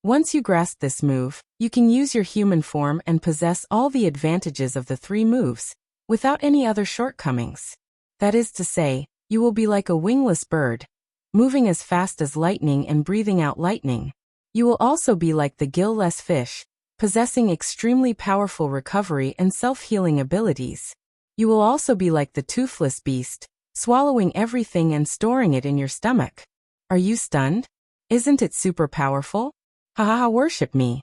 S1: Once you grasp this move, you can use your human form and possess all the advantages of the 3 moves, without any other shortcomings. That is to say, you will be like a wingless bird, moving as fast as lightning and breathing out lightning. You will also be like the gill-less fish, possessing extremely powerful recovery and self-healing abilities. You will also be like the toothless beast, swallowing everything and storing it in your stomach. Are you stunned? Isn't it super powerful? Ha ha ha, worship me.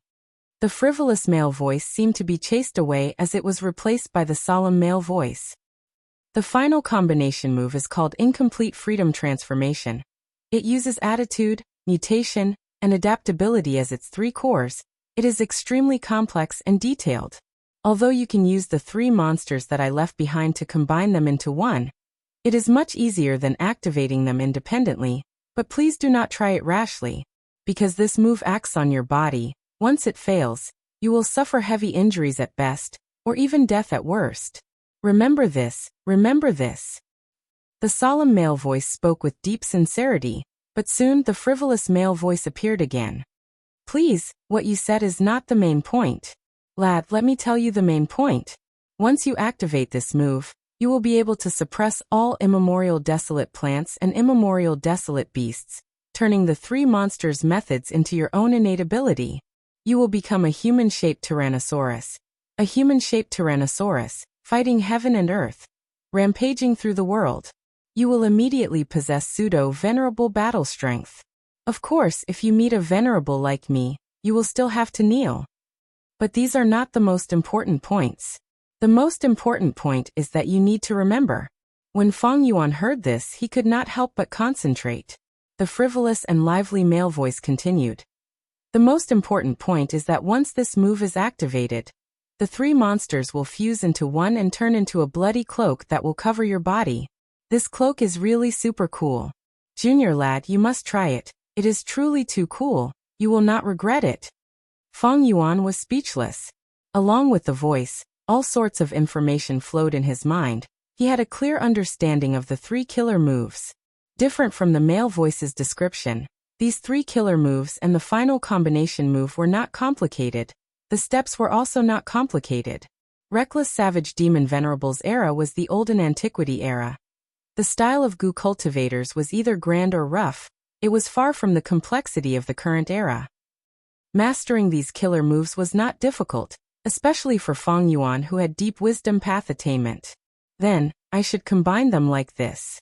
S1: The frivolous male voice seemed to be chased away as it was replaced by the solemn male voice. The final combination move is called Incomplete Freedom Transformation. It uses attitude, mutation, and adaptability as its 3 cores. It is extremely complex and detailed. Although you can use the 3 monsters that I left behind to combine them into one, it is much easier than activating them independently, but please do not try it rashly, because this move acts on your body. Once it fails, you will suffer heavy injuries at best, or even death at worst. Remember this, remember this. The solemn male voice spoke with deep sincerity, but soon the frivolous male voice appeared again. Please, what you said is not the main point. Lad, let me tell you the main point. Once you activate this move, you will be able to suppress all immemorial desolate plants and immemorial desolate beasts, turning the 3 monsters' methods into your own innate ability. You will become a human-shaped Tyrannosaurus. A human-shaped Tyrannosaurus, fighting heaven and earth, rampaging through the world. You will immediately possess pseudo-venerable battle strength. Of course, if you meet a venerable like me, you will still have to kneel. But these are not the most important points. The most important point is that you need to remember. When Feng Yuan heard this, he could not help but concentrate. The frivolous and lively male voice continued. The most important point is that once this move is activated, the 3 monsters will fuse into one and turn into a bloody cloak that will cover your body. This cloak is really super cool. Junior lad, you must try it. It is truly too cool. You will not regret it. Feng Yuan was speechless. Along with the voice, all sorts of information flowed in his mind. He had a clear understanding of the 3 killer moves. Different from the male voice's description, these 3 killer moves and the final combination move were not complicated. The steps were also not complicated. Reckless Savage Demon Venerable's era was the Olden Antiquity era. The style of goo cultivators was either grand or rough. It was far from the complexity of the current era. Mastering these killer moves was not difficult, especially for Feng Yuan, who had deep wisdom path attainment. Then, I should combine them like this.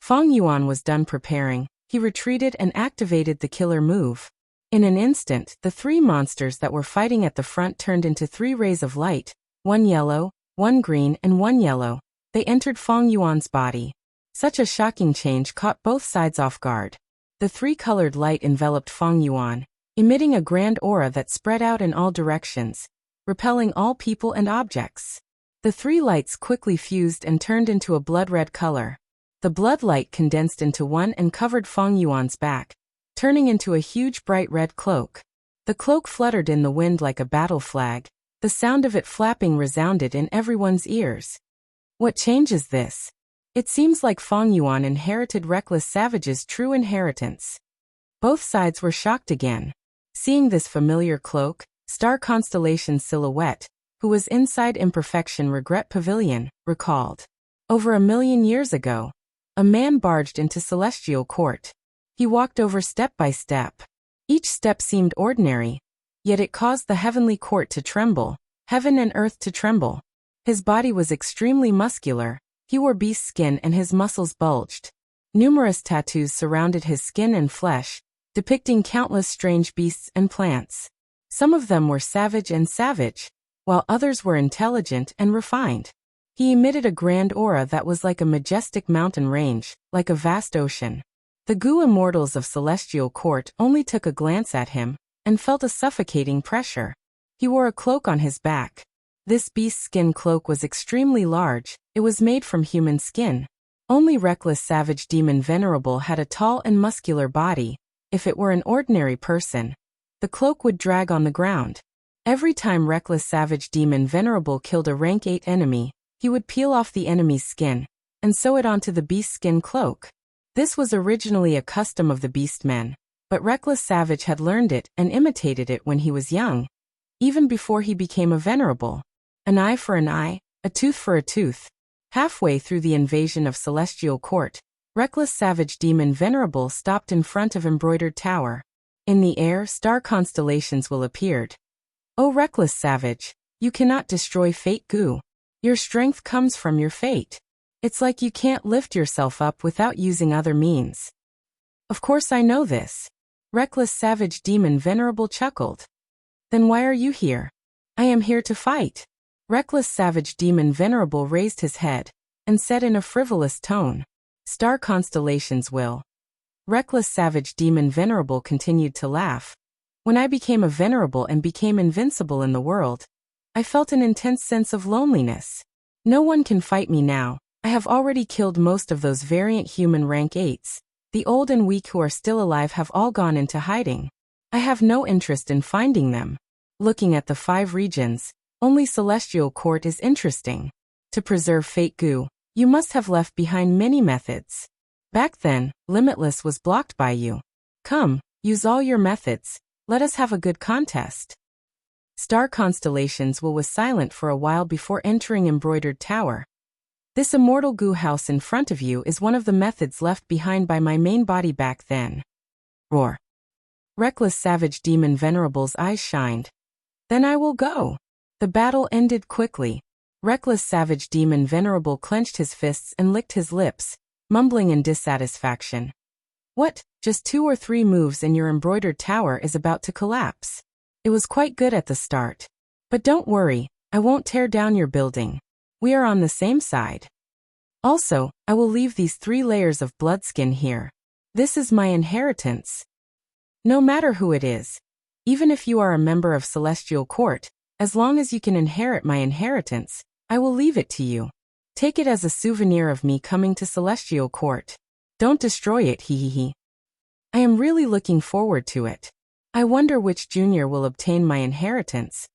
S1: Feng Yuan was done preparing. He retreated and activated the killer move. In an instant, the 3 monsters that were fighting at the front turned into 3 rays of light, 1 yellow, 1 green and 1 yellow. They entered Feng Yuan's body. Such a shocking change caught both sides off guard. The 3-colored light enveloped Feng Yuan, emitting a grand aura that spread out in all directions, repelling all people and objects. The 3 lights quickly fused and turned into a blood-red color. The blood light condensed into one and covered Feng Yuan's back, turning into a huge bright red cloak. The cloak fluttered in the wind like a battle flag. The sound of it flapping resounded in everyone's ears. What change is this? It seems like Feng Yuan inherited Reckless Savage's true inheritance. Both sides were shocked again. Seeing this familiar cloak, Star Constellation's silhouette, who was inside Imperfection Regret Pavilion, recalled. Over 1,000,000 years ago, a man barged into Celestial Court. He walked over step by step. Each step seemed ordinary, yet it caused the heavenly court to tremble, heaven and earth to tremble. His body was extremely muscular. He wore beast skin and his muscles bulged. Numerous tattoos surrounded his skin and flesh, depicting countless strange beasts and plants. Some of them were savage, while others were intelligent and refined. He emitted a grand aura that was like a majestic mountain range, like a vast ocean. The Gu immortals of Celestial Court only took a glance at him and felt a suffocating pressure. He wore a cloak on his back. This beast skin cloak was extremely large. It was made from human skin. Only Reckless Savage Demon Venerable had a tall and muscular body. If it were an ordinary person, the cloak would drag on the ground. Every time Reckless Savage Demon Venerable killed a rank 8 enemy, he would peel off the enemy's skin and sew it onto the beast skin cloak. This was originally a custom of the Beastmen, but Reckless Savage had learned it and imitated it when he was young, even before he became a venerable. An eye for an eye, a tooth for a tooth. Halfway through the invasion of Celestial Court, Reckless Savage Demon Venerable stopped in front of Embroidered Tower. In the air, star constellations will appeared. O Reckless Savage, you cannot destroy Fate Gu. Your strength comes from your fate. It's like you can't lift yourself up without using other means. Of course I know this. Reckless Savage Demon Venerable chuckled. Then why are you here? I am here to fight. Reckless Savage Demon Venerable raised his head and said in a frivolous tone, Star constellations will. Reckless Savage Demon Venerable continued to laugh. When I became a venerable and became invincible in the world, I felt an intense sense of loneliness. No one can fight me now. I have already killed most of those variant human rank 8s. The old and weak who are still alive have all gone into hiding. I have no interest in finding them. Looking at the 5 regions, only Celestial Court is interesting. To preserve Fate Gu, you must have left behind many methods. Back then, Limitless was blocked by you. Come, use all your methods. Let us have a good contest. Star Constellations was silent for a while before entering Embroidered Tower. This immortal Gu house in front of you is one of the methods left behind by my main body back then. Roar. Reckless Savage Demon Venerable's eyes shined. Then I will go. The battle ended quickly. Reckless Savage Demon Venerable clenched his fists and licked his lips, mumbling in dissatisfaction. What, just 2 or 3 moves and your embroidered tower is about to collapse? It was quite good at the start. But don't worry, I won't tear down your building. We are on the same side. Also, I will leave these 3 layers of bloodskin here. This is my inheritance. No matter who it is, even if you are a member of Celestial Court, as long as you can inherit my inheritance, I will leave it to you. Take it as a souvenir of me coming to Celestial Court. Don't destroy it, hehehe. I am really looking forward to it. I wonder which junior will obtain my inheritance.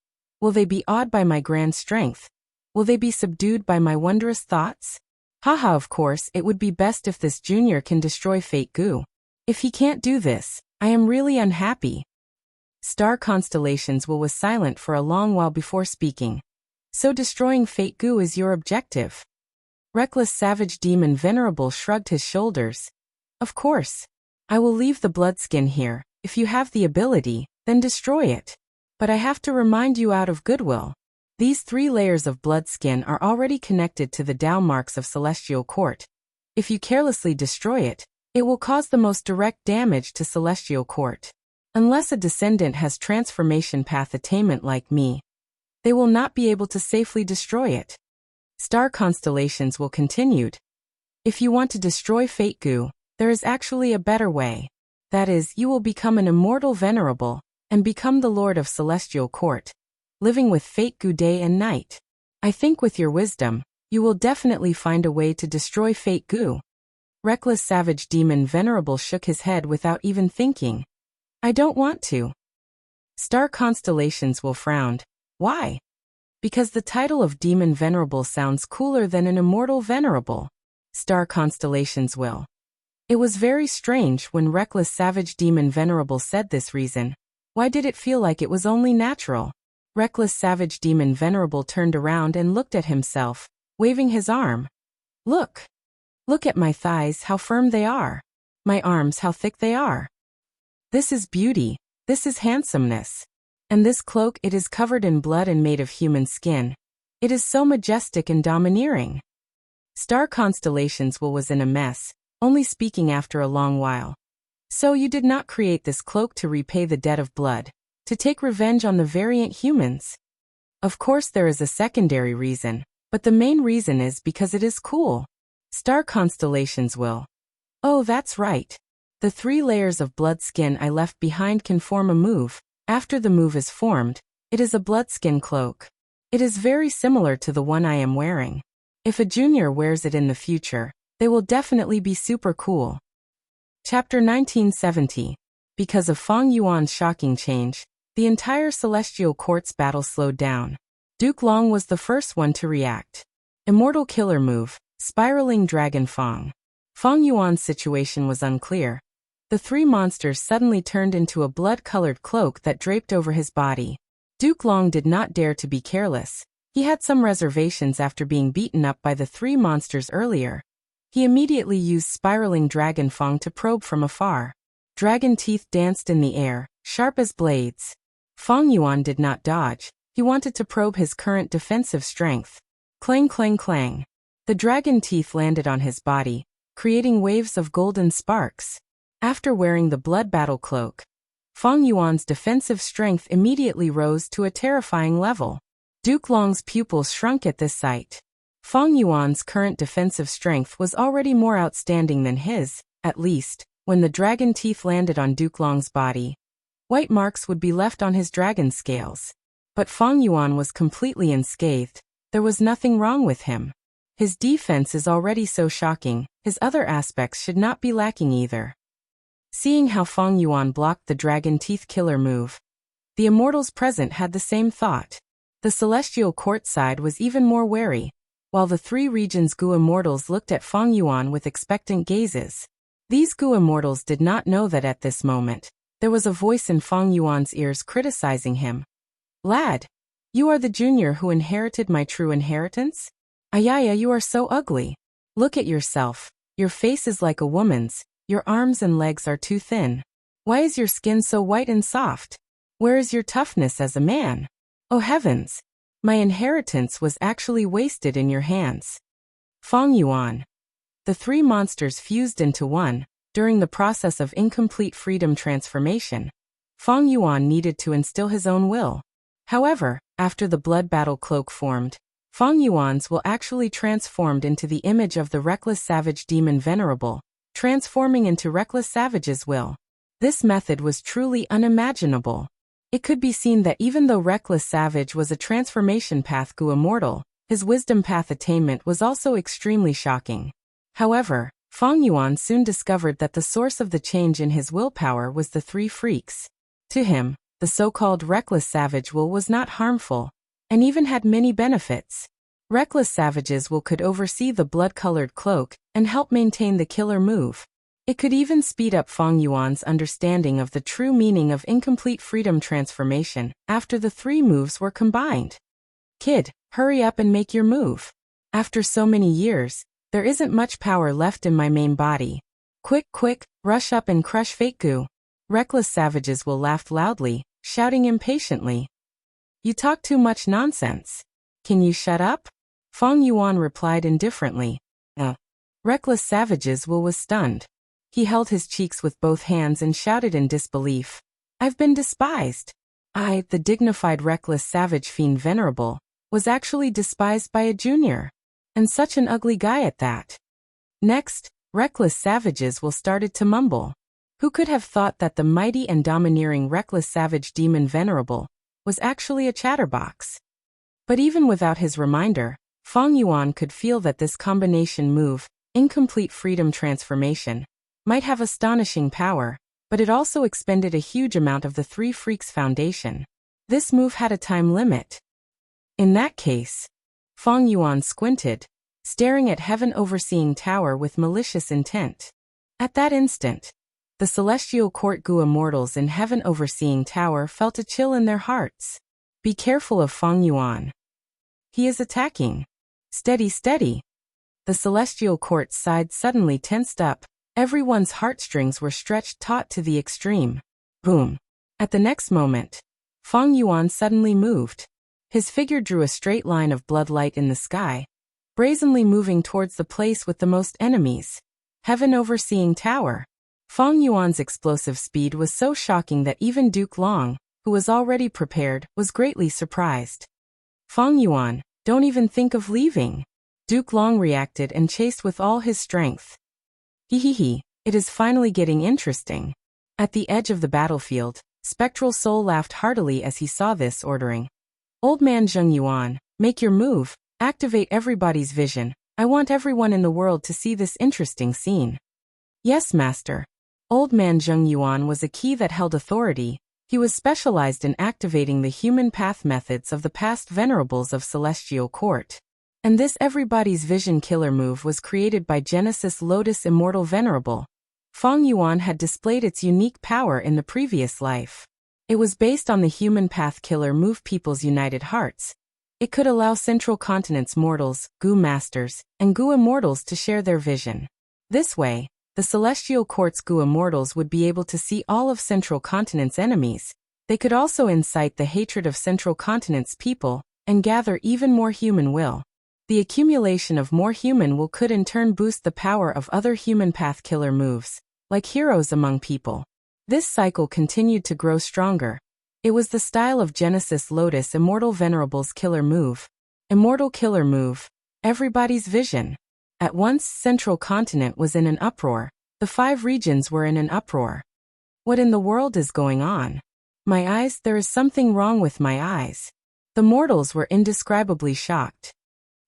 S1: Will they be awed by my grand strength? Will they be subdued by my wondrous thoughts? Haha, of course, it would be best if this junior can destroy Fate Gu. If he can't do this, I am really unhappy. Star Constellations was silent for a long while before speaking. So destroying Fate Gu is your objective? Reckless Savage Demon Venerable shrugged his shoulders. Of course. I will leave the bloodskin here. If you have the ability, then destroy it. But I have to remind you out of goodwill. These 3 layers of bloodskin are already connected to the Tao marks of Celestial Court. If you carelessly destroy it, it will cause the most direct damage to Celestial Court. Unless a descendant has transformation path attainment like me, they will not be able to safely destroy it. Star Constellations continued. If you want to destroy Fate Gu, there is actually a better way. That is, you will become an immortal venerable, and become the Lord of Celestial Court, living with Fate Gu day and night. I think with your wisdom, you will definitely find a way to destroy Fate Gu. Reckless Savage Demon Venerable shook his head without even thinking. I don't want to. Star Constellations frowned. Why? Because the title of Demon Venerable sounds cooler than an immortal venerable. Star Constellations It was very strange when Reckless Savage Demon Venerable said this reason. Why did it feel like it was only natural? Reckless Savage Demon Venerable turned around and looked at himself, waving his arm. Look! Look at my thighs, how firm they are. My arms, how thick they are. This is beauty. This is handsomeness. And this cloak, it is covered in blood and made of human skin. It is so majestic and domineering. Star Constellations was in a mess. only speaking after a long while. So you did not create this cloak to repay the debt of blood, to take revenge on the variant humans? Of course there is a secondary reason, but the main reason is because it is cool. Star constellations will. Oh, that's right. The 3 layers of blood skin I left behind can form a move. After the move is formed, it is a bloodskin cloak. It is very similar to the one I am wearing. If a junior wears it in the future, they will definitely be super cool. Chapter 1970. Because of Feng Yuan's shocking change, the entire Celestial Court's battle slowed down. Duke Long was the first one to react. Immortal killer move, Spiraling Dragon Feng. Feng Yuan's situation was unclear. The 3 monsters suddenly turned into a blood-colored cloak that draped over his body. Duke Long did not dare to be careless. He had some reservations after being beaten up by the 3 monsters earlier. He immediately used Spiraling Dragon Feng to probe from afar. Dragon teeth danced in the air, sharp as blades. Feng Yuan did not dodge. He wanted to probe his current defensive strength. Clang clang clang. The dragon teeth landed on his body, creating waves of golden sparks. After wearing the blood battle cloak, Feng Yuan's defensive strength immediately rose to a terrifying level. Duke Long's pupils shrunk at this sight. Feng Yuan's current defensive strength was already more outstanding than his, at least, when the dragon teeth landed on Duke Long's body. White marks would be left on his dragon scales. But Feng Yuan was completely unscathed. There was nothing wrong with him. His defense is already so shocking, his other aspects should not be lacking either. Seeing how Feng Yuan blocked the dragon teeth killer move, the immortals present had the same thought. The Celestial Court side was even more wary, while the 3 regions Gu immortals looked at Feng Yuan with expectant gazes. These Gu immortals did not know that at this moment, there was a voice in Feng Yuan's ears criticizing him. Lad, you are the junior who inherited my true inheritance? Ayaya, you are so ugly. Look at yourself. Your face is like a woman's. Your arms and legs are too thin. Why is your skin so white and soft? Where is your toughness as a man? Oh heavens! My inheritance was actually wasted in your hands. Feng Yuan. The 3 monsters fused into one. During the process of incomplete freedom transformation, Feng Yuan needed to instill his own will. However, after the blood battle cloak formed, Feng Yuan's will actually transformed into the image of the reckless savage demon Venerable, transforming into reckless savage's will. This method was truly unimaginable. It could be seen that even though reckless savage was a transformation path Gu immortal, his wisdom path attainment was also extremely shocking. However, Feng Yuan soon discovered that the source of the change in his willpower was the 3 freaks. To him, the so-called reckless savage will was not harmful, and even had many benefits. Reckless savage's will could oversee the blood-colored cloak and help maintain the killer move. It could even speed up Feng Yuan's understanding of the true meaning of incomplete freedom transformation after the 3 moves were combined. Kid, hurry up and make your move. After so many years, there isn't much power left in my main body. Quick, quick, rush up and crush fake Gu. Reckless savage's will laughed loudly, shouting impatiently. You talk too much nonsense. Can you shut up? Feng Yuan replied indifferently. Reckless savage's will was stunned. He held his cheeks with both hands and shouted in disbelief. I've been despised. I, the dignified reckless savage fiend Venerable, was actually despised by a junior. And such an ugly guy at that. Next, reckless savage's will started to mumble. Who could have thought that the mighty and domineering reckless savage demon Venerable was actually a chatterbox? But even without his reminder, Feng Yuan could feel that this combination move, incomplete freedom transformation, might have astonishing power, but it also expended a huge amount of the 3 freaks foundation. This move had a time limit. In that case, Feng Yuan squinted, staring at heaven overseeing tower with malicious intent. At that instant, the Celestial Court Gu immortals in heaven overseeing tower felt a chill in their hearts. Be careful of Feng Yuan. He is attacking. Steady, steady. The Celestial Court's side suddenly tensed up. Everyone's heartstrings were stretched taut to the extreme. Boom. At the next moment, Feng Yuan suddenly moved. His figure drew a straight line of blood light in the sky, brazenly moving towards the place with the most enemies. Heaven Overseeing Tower. Fang Yuan's explosive speed was so shocking that even Duke Long, who was already prepared, was greatly surprised. Fang Yuan, don't even think of leaving. Duke Long reacted and chased with all his strength. Hehehe, it is finally getting interesting. At the edge of the battlefield, Spectral Soul laughed heartily as he saw this, ordering. Old man Zheng Yuan, make your move, activate everybody's vision. I want everyone in the world to see this interesting scene. Yes, master. Old man Zheng Yuan was a key that held authority. He was specialized in activating the human path methods of the past venerables of Celestial Court. And this everybody's vision killer move was created by Genesis Lotus Immortal Venerable. Fang Yuan had displayed its unique power in the previous life. It was based on the human path killer move People's United Hearts. It could allow Central Continent's mortals, Gu Masters, and Gu Immortals to share their vision. This way, the Celestial Court's Gu Immortals would be able to see all of Central Continent's enemies. They could also incite the hatred of Central Continent's people, and gather even more human will. The accumulation of more human will could in turn boost the power of other human path killer moves, like heroes among people. This cycle continued to grow stronger. It was the style of Genesis Lotus Immortal Venerable's killer move. Immortal killer move. Everybody's vision. At once, Central Continent was in an uproar. The 5 regions were in an uproar. What in the world is going on? My eyes, there is something wrong with my eyes. The mortals were indescribably shocked.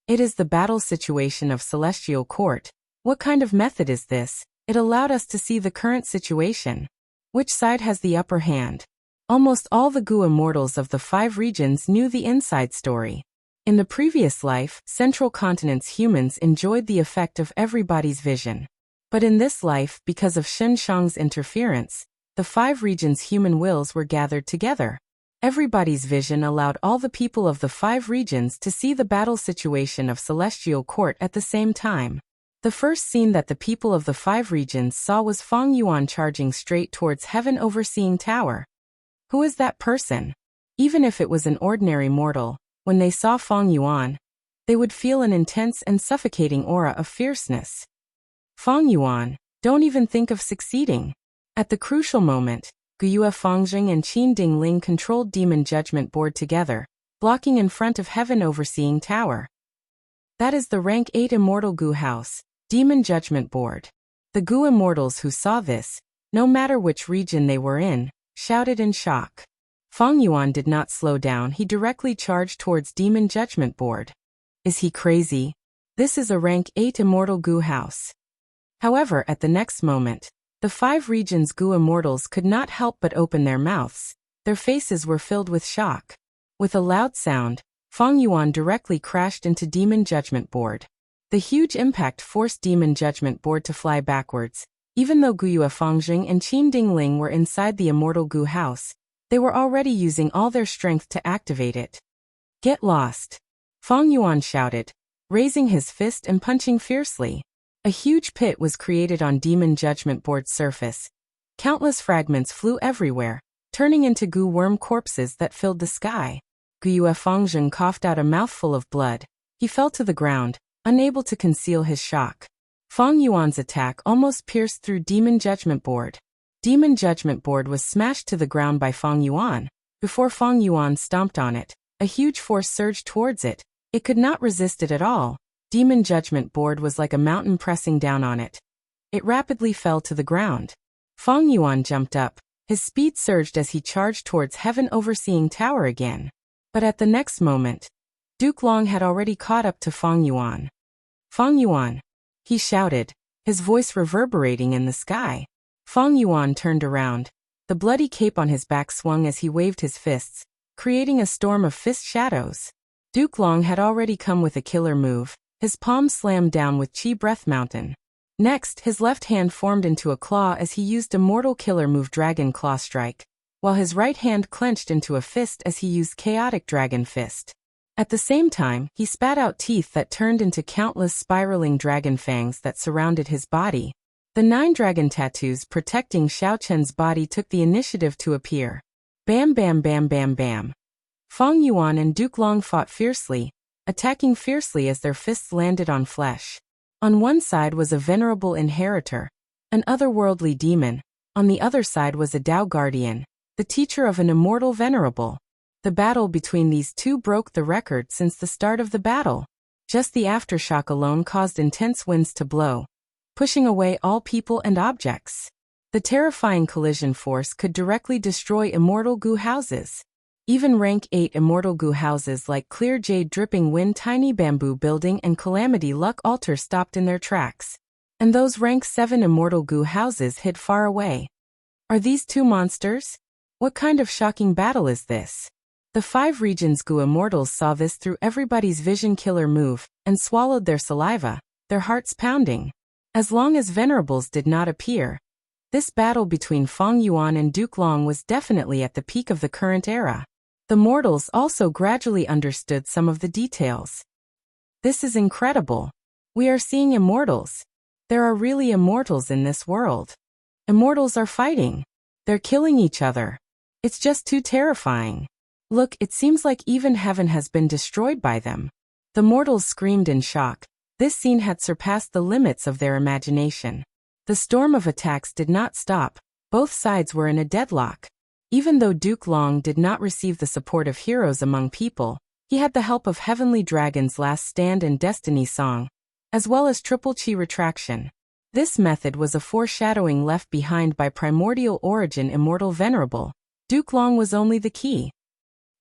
S1: It is the battle situation of Celestial Court. What kind of method is this? It allowed us to see the current situation. Which side has the upper hand? Almost all the Gu Immortals of the 5 regions knew the inside story. In the previous life, Central Continent's humans enjoyed the effect of everybody's vision. But in this life, because of Shen Shang's interference, the 5 regions' human wills were gathered together. Everybody's vision allowed all the people of the 5 regions to see the battle situation of Celestial Court at the same time. The first scene that the people of the 5 regions saw was Fang Yuan charging straight towards Heaven Overseeing Tower. Who is that person? Even if it was an ordinary mortal, when they saw Fang Yuan, they would feel an intense and suffocating aura of fierceness. Fang Yuan, don't even think of succeeding. At the crucial moment, Guyue Fangjing and Qin Dingling controlled Demon Judgment Board together, blocking in front of Heaven Overseeing Tower. That is the rank 8 Immortal Gu House, Demon Judgment Board. The Gu Immortals who saw this, no matter which region they were in, shouted in shock. Fang Yuan did not slow down, he directly charged towards Demon Judgment Board. Is he crazy? This is a rank 8 Immortal Gu House. However, at the next moment, the 5 regions' Gu Immortals could not help but open their mouths. Their faces were filled with shock. With a loud sound, Fang Yuan directly crashed into Demon Judgment Board. The huge impact forced Demon Judgment Board to fly backwards. Even though Guyue Fangjing and Qin Dingling were inside the Immortal Gu House, they were already using all their strength to activate it. Get lost! Fang Yuan shouted, raising his fist and punching fiercely. A huge pit was created on Demon Judgment Board's surface. Countless fragments flew everywhere, turning into Gu worm corpses that filled the sky. Guyue Fangjing coughed out a mouthful of blood. He fell to the ground, unable to conceal his shock. Fang Yuan's attack almost pierced through Demon Judgment Board. Demon Judgment Board was smashed to the ground by Fang Yuan. Before Fang Yuan stomped on it, a huge force surged towards it. It could not resist it at all. Demon Judgment Board was like a mountain pressing down on it. It rapidly fell to the ground. Fang Yuan jumped up. His speed surged as he charged towards Heaven Overseeing Tower again. But at the next moment, Duke Long had already caught up to Fang Yuan. Fang Yuan! He shouted, his voice reverberating in the sky. Fang Yuan turned around. The bloody cape on his back swung as he waved his fists, creating a storm of fist shadows. Duke Long had already come with a killer move. His palm slammed down with Chi Breath Mountain. Next, his left hand formed into a claw as he used a mortal killer move Dragon Claw Strike, while his right hand clenched into a fist as he used Chaotic Dragon Fist. At the same time, he spat out teeth that turned into countless spiraling dragon fangs that surrounded his body. The 9 dragon tattoos protecting Xiao Chen's body took the initiative to appear. Bam bam bam bam bam. Fang Yuan and Duke Long fought fiercely, attacking fiercely as their fists landed on flesh. On one side was a venerable inheritor, an otherworldly demon. On the other side was a Tao guardian, the teacher of an immortal venerable. The battle between these two broke the record since the start of the battle. Just the aftershock alone caused intense winds to blow, pushing away all people and objects. The terrifying collision force could directly destroy immortal goo houses. Even rank 8 immortal goo houses like Clear Jade Dripping Wind Tiny Bamboo Building and Calamity Luck Altar stopped in their tracks. And those rank 7 immortal goo houses hid far away. Are these two monsters? What kind of shocking battle is this? The 5 regions goo immortals saw this through everybody's vision killer move, and swallowed their saliva, their hearts pounding. As long as venerables did not appear, this battle between Feng Yuan and Duke Long was definitely at the peak of the current era. The mortals also gradually understood some of the details. This is incredible. We are seeing immortals. There are really immortals in this world. Immortals are fighting. They're killing each other. It's just too terrifying. Look, it seems like even heaven has been destroyed by them. The mortals screamed in shock. This scene had surpassed the limits of their imagination. The storm of attacks did not stop. Both sides were in a deadlock. Even though Duke Long did not receive the support of heroes among people, he had the help of Heavenly Dragon's Last Stand and Destiny Song, as well as Triple Chi Retraction. This method was a foreshadowing left behind by Primordial Origin Immortal Venerable. Duke Long was only the key.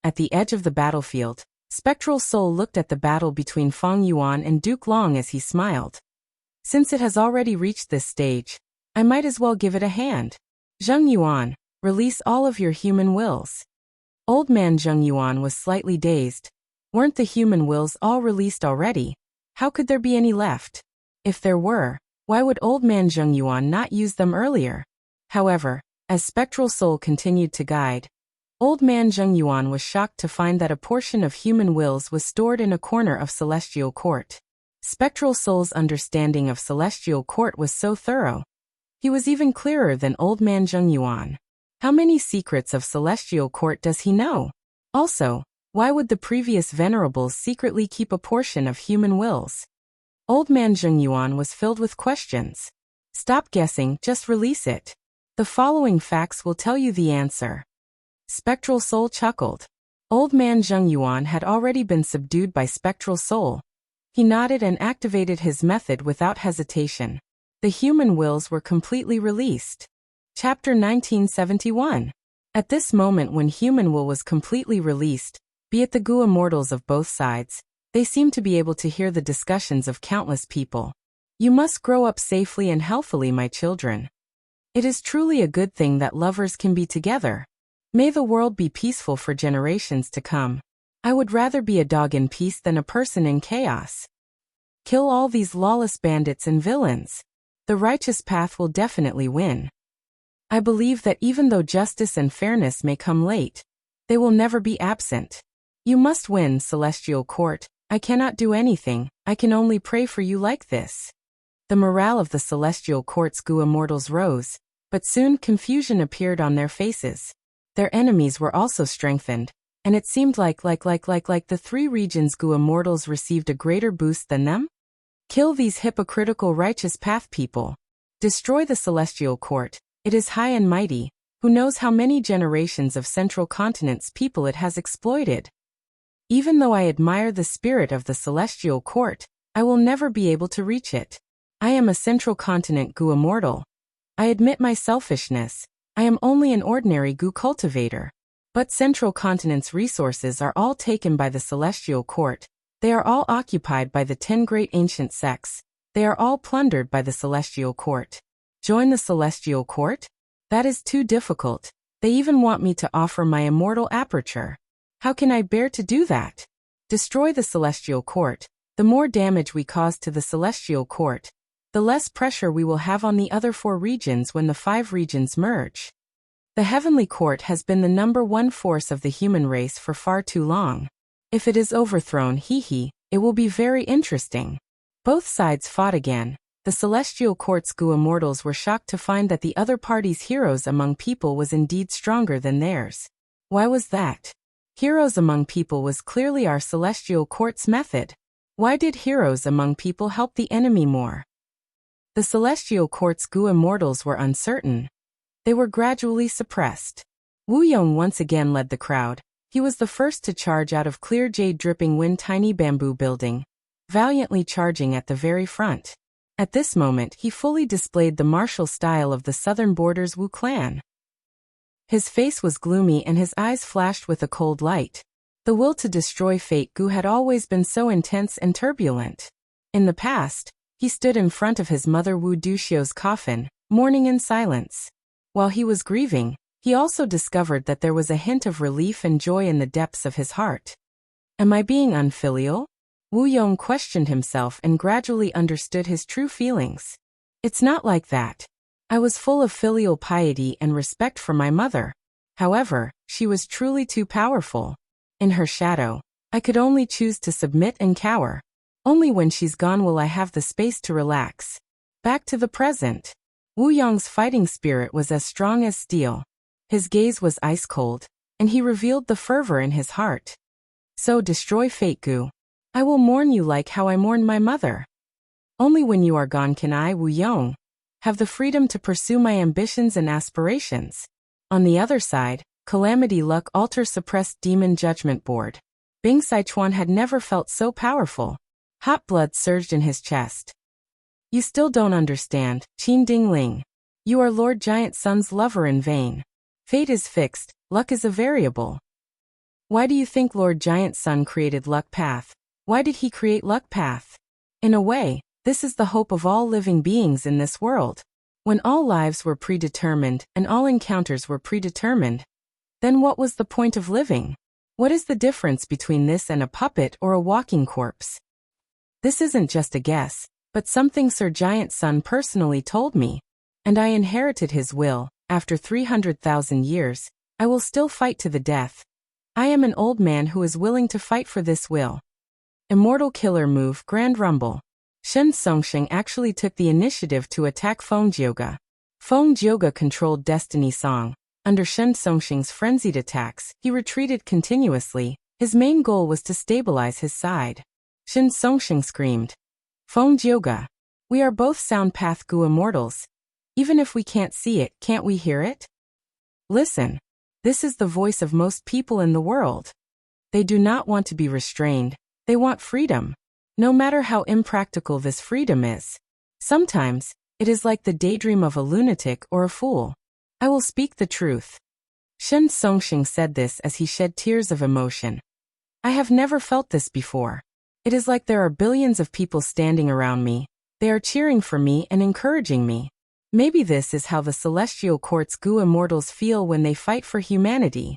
S1: At the edge of the battlefield, Spectral Soul looked at the battle between Feng Yuan and Duke Long as he smiled. Since it has already reached this stage, I might as well give it a hand. Zheng Yuan, release all of your human wills. Old man Zheng Yuan was slightly dazed. Weren't the human wills all released already? How could there be any left? If there were, why would old man Zheng Yuan not use them earlier? However, as Spectral Soul continued to guide, old man Zheng Yuan was shocked to find that a portion of human wills was stored in a corner of Celestial Court. Spectral Soul's understanding of Celestial Court was so thorough. He was even clearer than old man Zheng Yuan. How many secrets of Celestial Court does he know? Also, why would the previous venerables secretly keep a portion of human wills? Old man Zheng Yuan was filled with questions. Stop guessing, just release it. The following facts will tell you the answer. Spectral Soul chuckled. Old man Zheng Yuan had already been subdued by Spectral Soul. He nodded and activated his method without hesitation. The human wills were completely released. Chapter 1971. At this moment when human will was completely released, be it the goo immortals of both sides, they seemed to be able to hear the discussions of countless people. You must grow up safely and healthily, my children. It is truly a good thing that lovers can be together. May the world be peaceful for generations to come. I would rather be a dog in peace than a person in chaos. Kill all these lawless bandits and villains. The righteous path will definitely win. I believe that even though justice and fairness may come late, they will never be absent. You must win, Celestial Court. I cannot do anything, I can only pray for you like this. The morale of the Celestial Court's goo immortals rose, but soon confusion appeared on their faces. Their enemies were also strengthened, and it seemed like the 3 regions goo immortals received a greater boost than them? Kill these hypocritical righteous path people. Destroy the Celestial Court. It is high and mighty. Who knows how many generations of Central Continent's people it has exploited? Even though I admire the spirit of the Celestial Court, I will never be able to reach it. I am a Central Continent goo immortal. I admit my selfishness. I am only an ordinary goo cultivator. But Central Continent's resources are all taken by the Celestial Court. They are all occupied by the 10 great ancient sects. They are all plundered by the Celestial Court. Join the Celestial Court? That is too difficult. They even want me to offer my immortal aperture. How can I bear to do that? Destroy the Celestial Court. The more damage we cause to the Celestial Court, the less pressure we will have on the other 4 regions when the 5 regions merge. The Heavenly Court has been the #1 force of the human race for far too long. If it is overthrown, it will be very interesting. Both sides fought again. The Celestial Court's goo immortals were shocked to find that the other party's heroes among people was indeed stronger than theirs. Why was that? Heroes among people was clearly our Celestial Court's method. Why did heroes among people help the enemy more? The celestial court's Gu immortals were uncertain. They were gradually suppressed. Wu Yong once again led the crowd. He was the first to charge out of clear jade dripping wind tiny bamboo building, valiantly charging at the very front. At this moment he fully displayed the martial style of the southern borders Wu clan. His face was gloomy and his eyes flashed with a cold light. The will to destroy Fate Gu had always been so intense and turbulent. In the past, he stood in front of his mother Wu Duxiu's coffin, mourning in silence. While he was grieving, he also discovered that there was a hint of relief and joy in the depths of his heart. Am I being unfilial? Wu Yong questioned himself and gradually understood his true feelings. It's not like that. I was full of filial piety and respect for my mother. However, she was truly too powerful. In her shadow, I could only choose to submit and cower. Only when she's gone will I have the space to relax. Back to the present. Wu Yong's fighting spirit was as strong as steel. His gaze was ice cold, and he revealed the fervor in his heart. So destroy Fate Gu. I will mourn you like how I mourned my mother. Only when you are gone can I, Wu Yong, have the freedom to pursue my ambitions and aspirations. On the other side, Calamity Luck Altar suppressed Demon Judgment Board. Bing Sichuan had never felt so powerful. Hot blood surged in his chest. You still don't understand, Qin Ding Ling. You are Lord Giant Sun's lover in vain. Fate is fixed, luck is a variable. Why do you think Lord Giant Sun created Luck Path? Why did he create Luck Path? In a way, this is the hope of all living beings in this world. When all lives were predetermined and all encounters were predetermined, then what was the point of living? What is the difference between this and a puppet or a walking corpse? This isn't just a guess, but something Sir Giant Sun personally told me, and I inherited his will. After 300,000 years, I will still fight to the death. I am an old man who is willing to fight for this will. Immortal Killer Move Grand Rumble. Shen Songsheng actually took the initiative to attack Feng Jioge. Feng Jioge controlled Destiny Song. Under Shen Songsheng's frenzied attacks, he retreated continuously. His main goal was to stabilize his side. Shen Songsheng screamed, Feng Jioge, we are both Sound Path Gu immortals. Even if we can't see it, can't we hear it? Listen. This is the voice of most people in the world. They do not want to be restrained. They want freedom. No matter how impractical this freedom is. Sometimes, it is like the daydream of a lunatic or a fool. I will speak the truth. Shen Songsheng said this as he shed tears of emotion. I have never felt this before. It is like there are billions of people standing around me. They are cheering for me and encouraging me. Maybe this is how the Celestial Court's Gu immortals feel when they fight for humanity.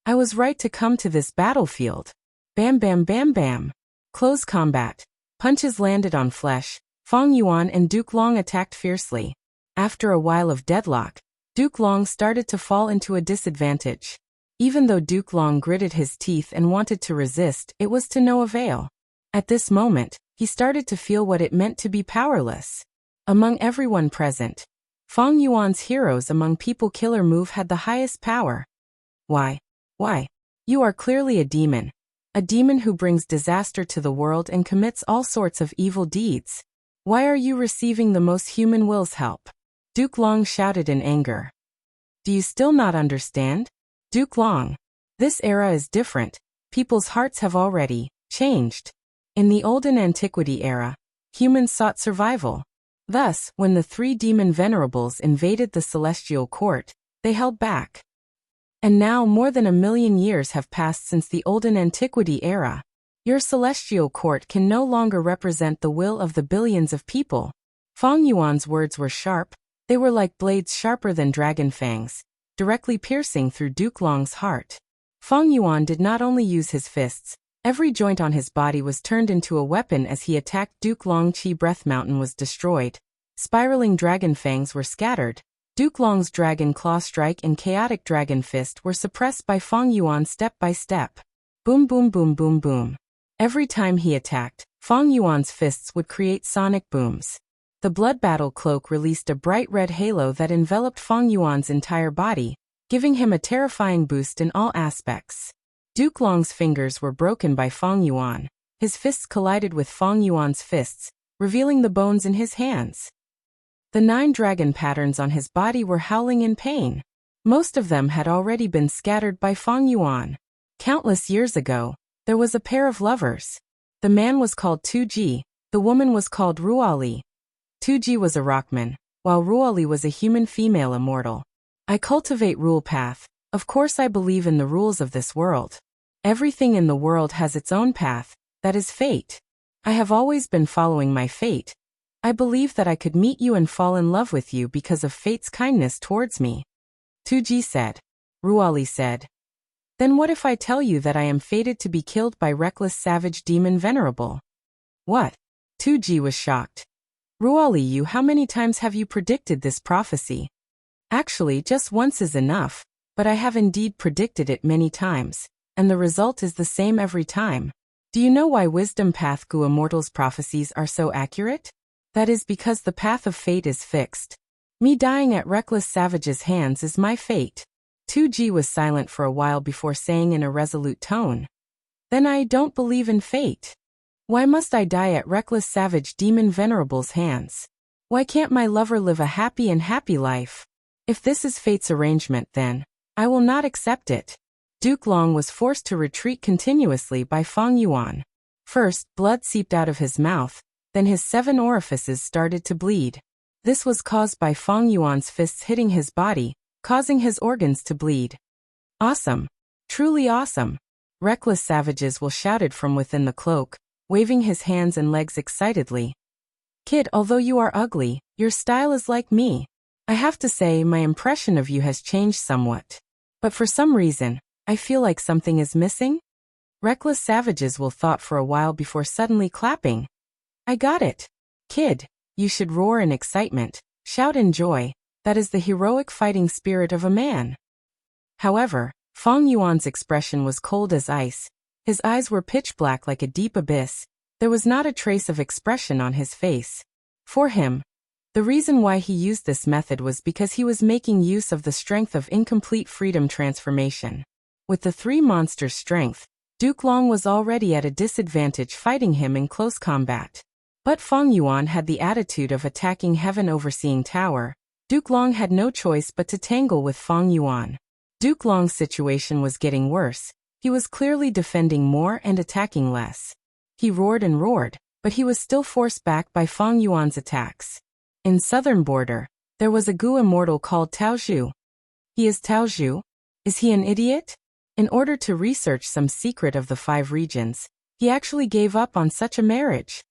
S1: I was right to come to this battlefield. Bam bam bam bam. Close combat. Punches landed on flesh. Feng Yuan and Duke Long attacked fiercely. After a while of deadlock, Duke Long started to fall into a disadvantage. Even though Duke Long gritted his teeth and wanted to resist, it was to no avail. At this moment, he started to feel what it meant to be powerless. Among everyone present, Feng Yuan's heroes among people killer move had the highest power. Why? You are clearly a demon. A demon who brings disaster to the world and commits all sorts of evil deeds. Why are you receiving the most human will's help? Duke Long shouted in anger. Do you still not understand? Duke Long. This era is different. People's hearts have already changed. In the olden antiquity era, humans sought survival. Thus, when the three demon venerables invaded the celestial court, they held back. And now more than 1,000,000 years have passed since the olden antiquity era. Your celestial court can no longer represent the will of the billions of people. Feng Yuan's words were sharp. They were like blades sharper than dragon fangs, directly piercing through Duke Long's heart. Feng Yuan did not only use his fists. Every joint on his body was turned into a weapon as he attacked Duke Long. Chi Breath Mountain was destroyed. Spiraling dragon fangs were scattered. Duke Long's Dragon Claw Strike and Chaotic Dragon Fist were suppressed by Feng Yuan step by step. Boom boom boom boom boom. Every time he attacked, Feng Yuan's fists would create sonic booms. The Blood Battle Cloak released a bright red halo that enveloped Feng Yuan's entire body, giving him a terrifying boost in all aspects. Duke Long's fingers were broken by Feng Yuan. His fists collided with Feng Yuan's fists, revealing the bones in his hands. The 9 dragon patterns on his body were howling in pain. Most of them had already been scattered by Feng Yuan. Countless years ago, there was a pair of lovers. The man was called Tuji, the woman was called Ruali. Tuji was a rockman, while Ruali was a human female immortal. I cultivate rule path. Of course I believe in the rules of this world. Everything in the world has its own path, that is fate. I have always been following my fate. I believe that I could meet you and fall in love with you because of fate's kindness towards me. Tuji said. Ruali said. Then what if I tell you that I am fated to be killed by reckless savage demon venerable? What? Tuji was shocked. Ruali, you, how many times have you predicted this prophecy? Actually, just once is enough, but I have indeed predicted it many times, and the result is the same every time. Do you know why Wisdom Path Gu Immortal's prophecies are so accurate? That is because the path of fate is fixed. Me dying at reckless savage's hands is my fate. 2G was silent for a while before saying in a resolute tone. Then I don't believe in fate. Why must I die at reckless savage demon venerable's hands? Why can't my lover live a happy life? If this is fate's arrangement, then I will not accept it. Duke Long was forced to retreat continuously by Feng Yuan. First, blood seeped out of his mouth, then his 7 orifices started to bleed. This was caused by Feng Yuan's fists hitting his body, causing his organs to bleed. Awesome. Truly awesome. Reckless savages will shouted from within the cloak, waving his hands and legs excitedly. Kid, although you are ugly, your style is like me. I have to say my impression of you has changed somewhat. But for some reason, I feel like something is missing. Reckless savages will thought for a while before suddenly clapping. I got it. Kid, you should roar in excitement, shout in joy. That is the heroic fighting spirit of a man. However, Feng Yuan's expression was cold as ice. His eyes were pitch black like a deep abyss. There was not a trace of expression on his face. For him, the reason why he used this method was because he was making use of the strength of incomplete freedom transformation. With the 3 monsters' strength, Duke Long was already at a disadvantage fighting him in close combat. But Feng Yuan had the attitude of attacking Heaven Overseeing Tower. Duke Long had no choice but to tangle with Feng Yuan. Duke Long's situation was getting worse. He was clearly defending more and attacking less. He roared and roared, but he was still forced back by Feng Yuan's attacks. In southern border, there was a Gu immortal called Tao Zhu. He is Tao Zhu? Is he an idiot? In order to research some secret of the 5 regions, he actually gave up on such a marriage.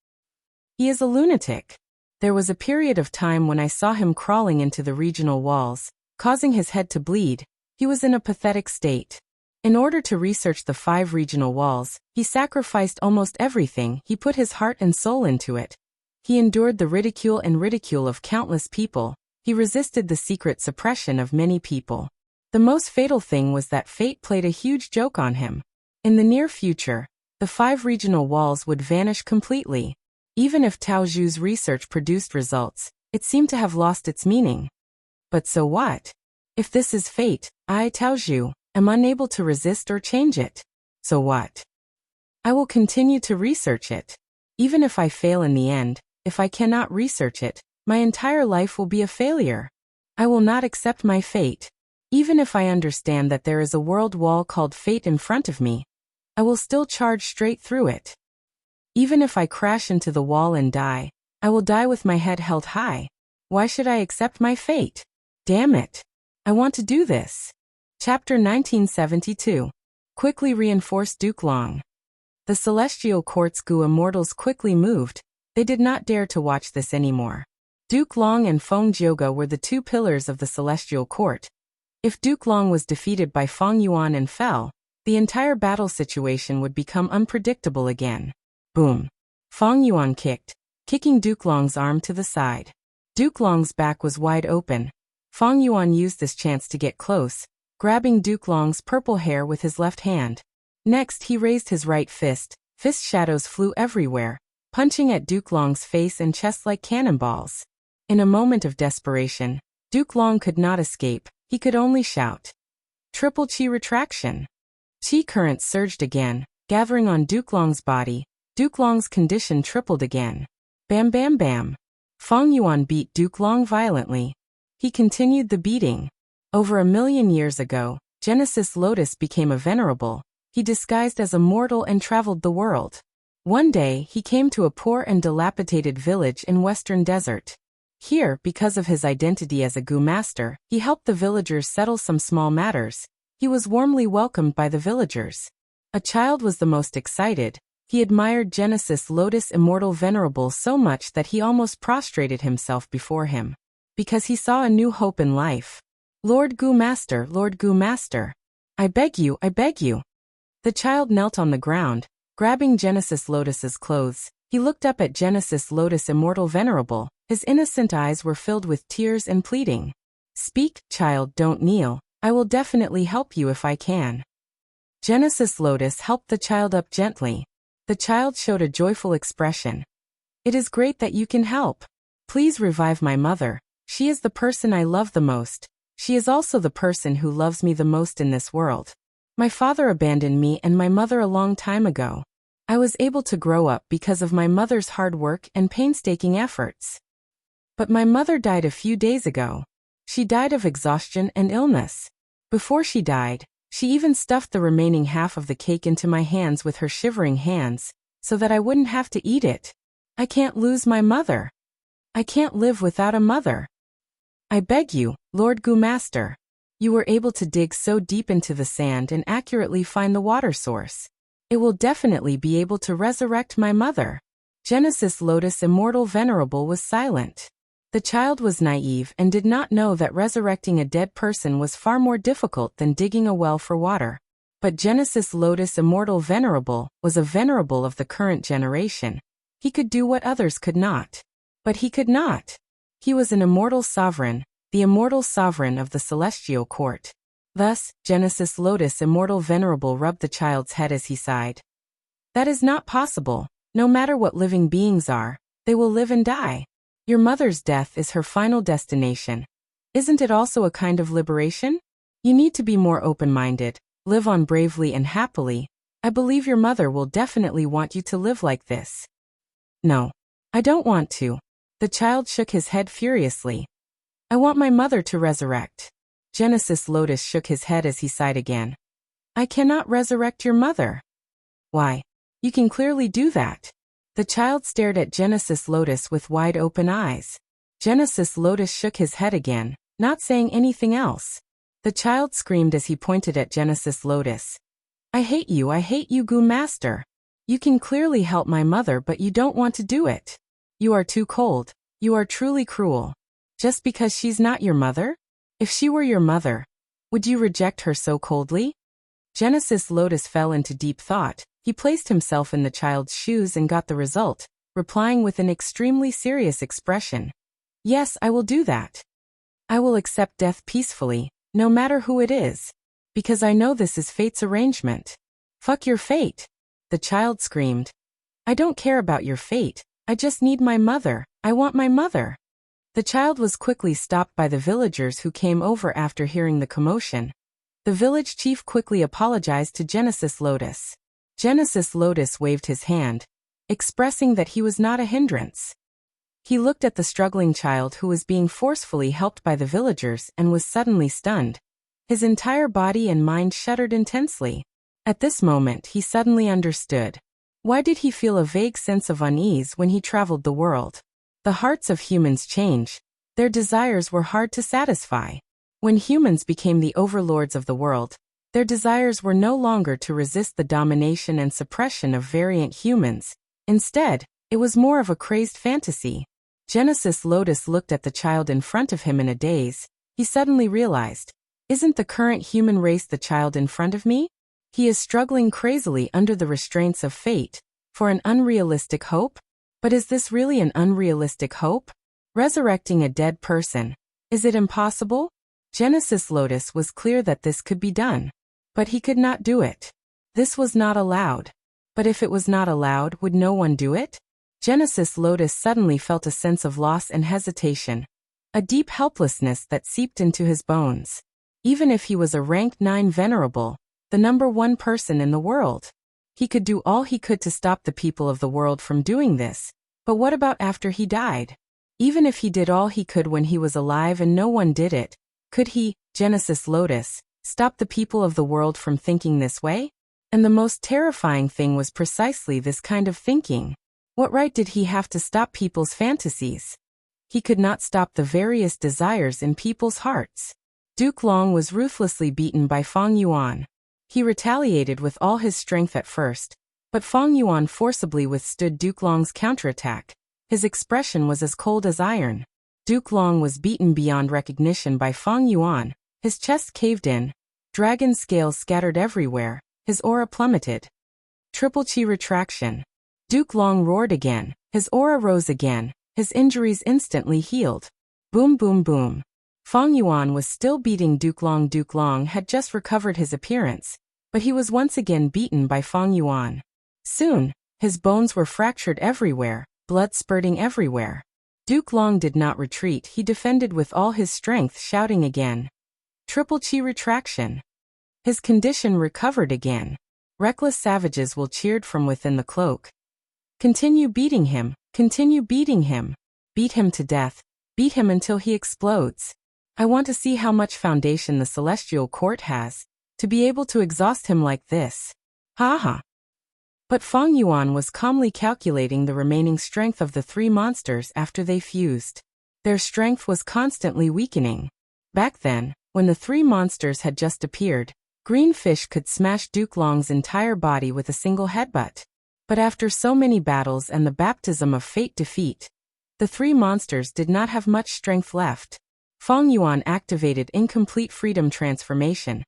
S1: He is a lunatic. There was a period of time when I saw him crawling into the regional walls, causing his head to bleed. He was in a pathetic state. In order to research the 5 regional walls, he sacrificed almost everything. He put his heart and soul into it. He endured the ridicule of countless people. He resisted the secret suppression of many people. The most fatal thing was that fate played a huge joke on him. In the near future, the 5 regional walls would vanish completely. Even if Tao Zhu's research produced results, it seemed to have lost its meaning. But so what? If this is fate, I, Tao Zhu, am unable to resist or change it. So what? I will continue to research it. Even if I fail in the end, if I cannot research it, my entire life will be a failure. I will not accept my fate. Even if I understand that there is a world wall called fate in front of me, I will still charge straight through it. Even if I crash into the wall and die, I will die with my head held high. Why should I accept my fate? Damn it. I want to do this. Chapter 1972. Quickly reinforced Duke Long. The Celestial Court's Gu immortals quickly moved. They did not dare to watch this anymore. Duke Long and Feng Jioge were the 2 pillars of the Celestial Court. If Duke Long was defeated by Feng Yuan and fell, the entire battle situation would become unpredictable again. Boom. Feng Yuan kicked, kicking Duke Long's arm to the side. Duke Long's back was wide open. Feng Yuan used this chance to get close, grabbing Duke Long's purple hair with his left hand. Next, he raised his right fist. Fist shadows flew everywhere, punching at Duke Long's face and chest like cannonballs. In a moment of desperation, Duke Long could not escape. He could only shout. Triple Qi retraction. Qi currents surged again, gathering on Duke Long's body. Duke Long's condition tripled again. Bam bam bam. Feng Yuan beat Duke Long violently. He continued the beating. Over 1,000,000 years ago, Genesis Lotus became a venerable. He disguised as a mortal and traveled the world. One day, he came to a poor and dilapidated village in western desert. Here, because of his identity as a Gu master, he helped the villagers settle some small matters. He was warmly welcomed by the villagers. A child was the most excited. He admired Genesis Lotus Immortal Venerable so much that he almost prostrated himself before him. Because he saw a new hope in life. Lord Gu Master, Lord Gu Master. I beg you, I beg you. The child knelt on the ground, grabbing Genesis Lotus's clothes. He looked up at Genesis Lotus Immortal Venerable. His innocent eyes were filled with tears and pleading. Speak, child, don't kneel. I will definitely help you if I can. Genesis Lotus helped the child up gently. The child showed a joyful expression. It is great that you can help. Please revive my mother. She is the person I love the most. She is also the person who loves me the most in this world. My father abandoned me and my mother a long time ago. I was able to grow up because of my mother's hard work and painstaking efforts. But my mother died a few days ago. She died of exhaustion and illness. Before she died, she even stuffed the remaining half of the cake into my hands with her shivering hands, so that I wouldn't have to eat it. I can't lose my mother. I can't live without a mother. I beg you, Lord Gu Master. You were able to dig so deep into the sand and accurately find the water source. It will definitely be able to resurrect my mother. Genesis Lotus Immortal Venerable was silent. The child was naive and did not know that resurrecting a dead person was far more difficult than digging a well for water. But Genesis Lotus Immortal Venerable was a venerable of the current generation. He could do what others could not. But he could not. He was an immortal sovereign, the immortal sovereign of the celestial court. Thus, Genesis Lotus Immortal Venerable rubbed the child's head as he sighed. That is not possible. No matter what living beings are, they will live and die. Your mother's death is her final destination. Isn't it also a kind of liberation? You need to be more open-minded, live on bravely and happily. I believe your mother will definitely want you to live like this. No. I don't want to. The child shook his head furiously. I want my mother to resurrect. Genesis Lotus shook his head as he sighed again. I cannot resurrect your mother. Why? You can clearly do that. The child stared at Genesis Lotus with wide open eyes. Genesis Lotus shook his head again, not saying anything else. The child screamed as he pointed at Genesis Lotus. I hate you Gu Master. You can clearly help my mother but you don't want to do it. You are too cold. You are truly cruel. Just because she's not your mother? If she were your mother, would you reject her so coldly? Genesis Lotus fell into deep thought. He placed himself in the child's shoes and got the result, replying with an extremely serious expression. Yes, I will do that. I will accept death peacefully, no matter who it is. Because I know this is fate's arrangement. Fuck your fate. The child screamed. I don't care about your fate. I just need my mother. I want my mother. The child was quickly stopped by the villagers who came over after hearing the commotion. The village chief quickly apologized to Genesis Lotus. Genesis Lotus waved his hand, expressing that he was not a hindrance. He looked at the struggling child who was being forcefully helped by the villagers and was suddenly stunned. His entire body and mind shuddered intensely. At this moment he suddenly understood. Why did he feel a vague sense of unease when he traveled the world? The hearts of humans change. Their desires were hard to satisfy. When humans became the overlords of the world, their desires were no longer to resist the domination and suppression of variant humans. Instead, it was more of a crazed fantasy. Genesis Lotus looked at the child in front of him in a daze. He suddenly realized, isn't the current human race the child in front of me? He is struggling crazily under the restraints of fate, for an unrealistic hope? But is this really an unrealistic hope? Resurrecting a dead person. Is it impossible? Genesis Lotus was clear that this could be done. But he could not do it. This was not allowed. But if it was not allowed, would no one do it? Genesis Lotus suddenly felt a sense of loss and hesitation. A deep helplessness that seeped into his bones. Even if he was a rank 9 venerable, the #1 person in the world, He could do all he could to stop the people of the world from doing this, but what about after he died? Even if he did all he could when he was alive and no one did it, could he, Genesis Lotus, stop the people of the world from thinking this way? And the most terrifying thing was precisely this kind of thinking. What right did he have to stop people's fantasies? He could not stop the various desires in people's hearts. Duke Long was ruthlessly beaten by Feng Yuan. He retaliated with all his strength at first, but Feng Yuan forcibly withstood Duke Long's counterattack. His expression was as cold as iron. Duke Long was beaten beyond recognition by Feng Yuan. His chest caved in. Dragon scales scattered everywhere. His aura plummeted. Triple Chi retraction. Duke Long roared again. His aura rose again. His injuries instantly healed. Boom boom boom. Feng Yuan was still beating Duke Long. Duke Long had just recovered his appearance, but he was once again beaten by Feng Yuan. Soon, his bones were fractured everywhere, blood spurting everywhere. Duke Long did not retreat. He defended with all his strength, shouting again. Triple Chi retraction. His condition recovered again. Reckless savages will cheered from within the cloak. Continue beating him, continue beating him. Beat him to death, beat him until he explodes. I want to see how much foundation the Celestial Court has, to be able to exhaust him like this. Ha ha. But Feng Yuan was calmly calculating the remaining strength of the three monsters after they fused. Their strength was constantly weakening. Back then, when the three monsters had just appeared, Green Fish could smash Duke Long's entire body with a single headbutt. But after so many battles and the baptism of fate defeat, the three monsters did not have much strength left. Feng Yuan activated incomplete freedom transformation.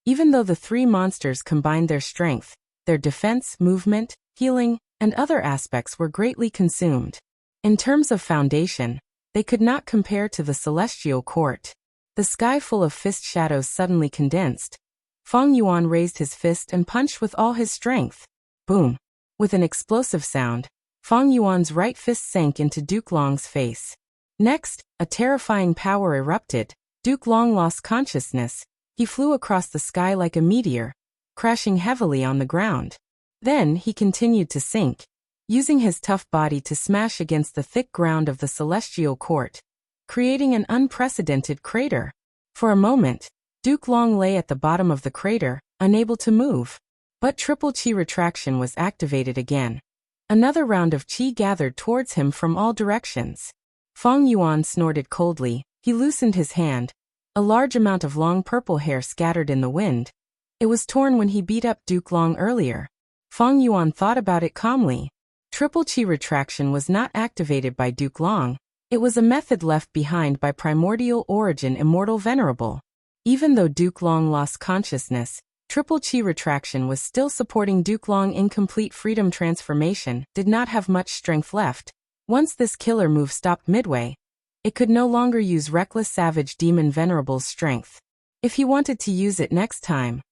S1: Even though the three monsters combined their strength, their defense, movement, healing, and other aspects were greatly consumed. In terms of foundation, they could not compare to the Celestial Court. The sky full of fist shadows suddenly condensed. Feng Yuan raised his fist and punched with all his strength. Boom! With an explosive sound, Feng Yuan's right fist sank into Duke Long's face. Next, a terrifying power erupted. Duke Long lost consciousness. He flew across the sky like a meteor, crashing heavily on the ground. Then he continued to sink, using his tough body to smash against the thick ground of the Celestial Court, creating an unprecedented crater. For a moment, Duke Long lay at the bottom of the crater, unable to move. But Triple Chi retraction was activated again. Another round of chi gathered towards him from all directions. Feng Yuan snorted coldly. He loosened his hand. A large amount of long purple hair scattered in the wind. It was torn when he beat up Duke Long earlier. Feng Yuan thought about it calmly. Triple Chi retraction was not activated by Duke Long. It was a method left behind by Primordial Origin Immortal Venerable. Even though Duke Long lost consciousness, Triple Chi retraction was still supporting Duke Long. Incomplete freedom transformation did not have much strength left. Once this killer move stopped midway, it could no longer use Reckless Savage Demon Venerable's strength. If he wanted to use it next time,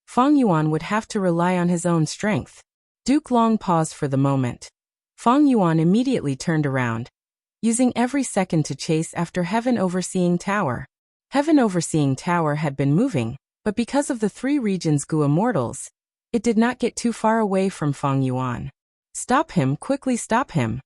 S1: Feng Yuan would have to rely on his own strength. Duke Long paused for the moment. Feng Yuan immediately turned around, using every second to chase after Heaven Overseeing Tower. Heaven Overseeing Tower had been moving, but because of the three regions Gu Immortals, it did not get too far away from Feng Yuan. Stop him, quickly stop him.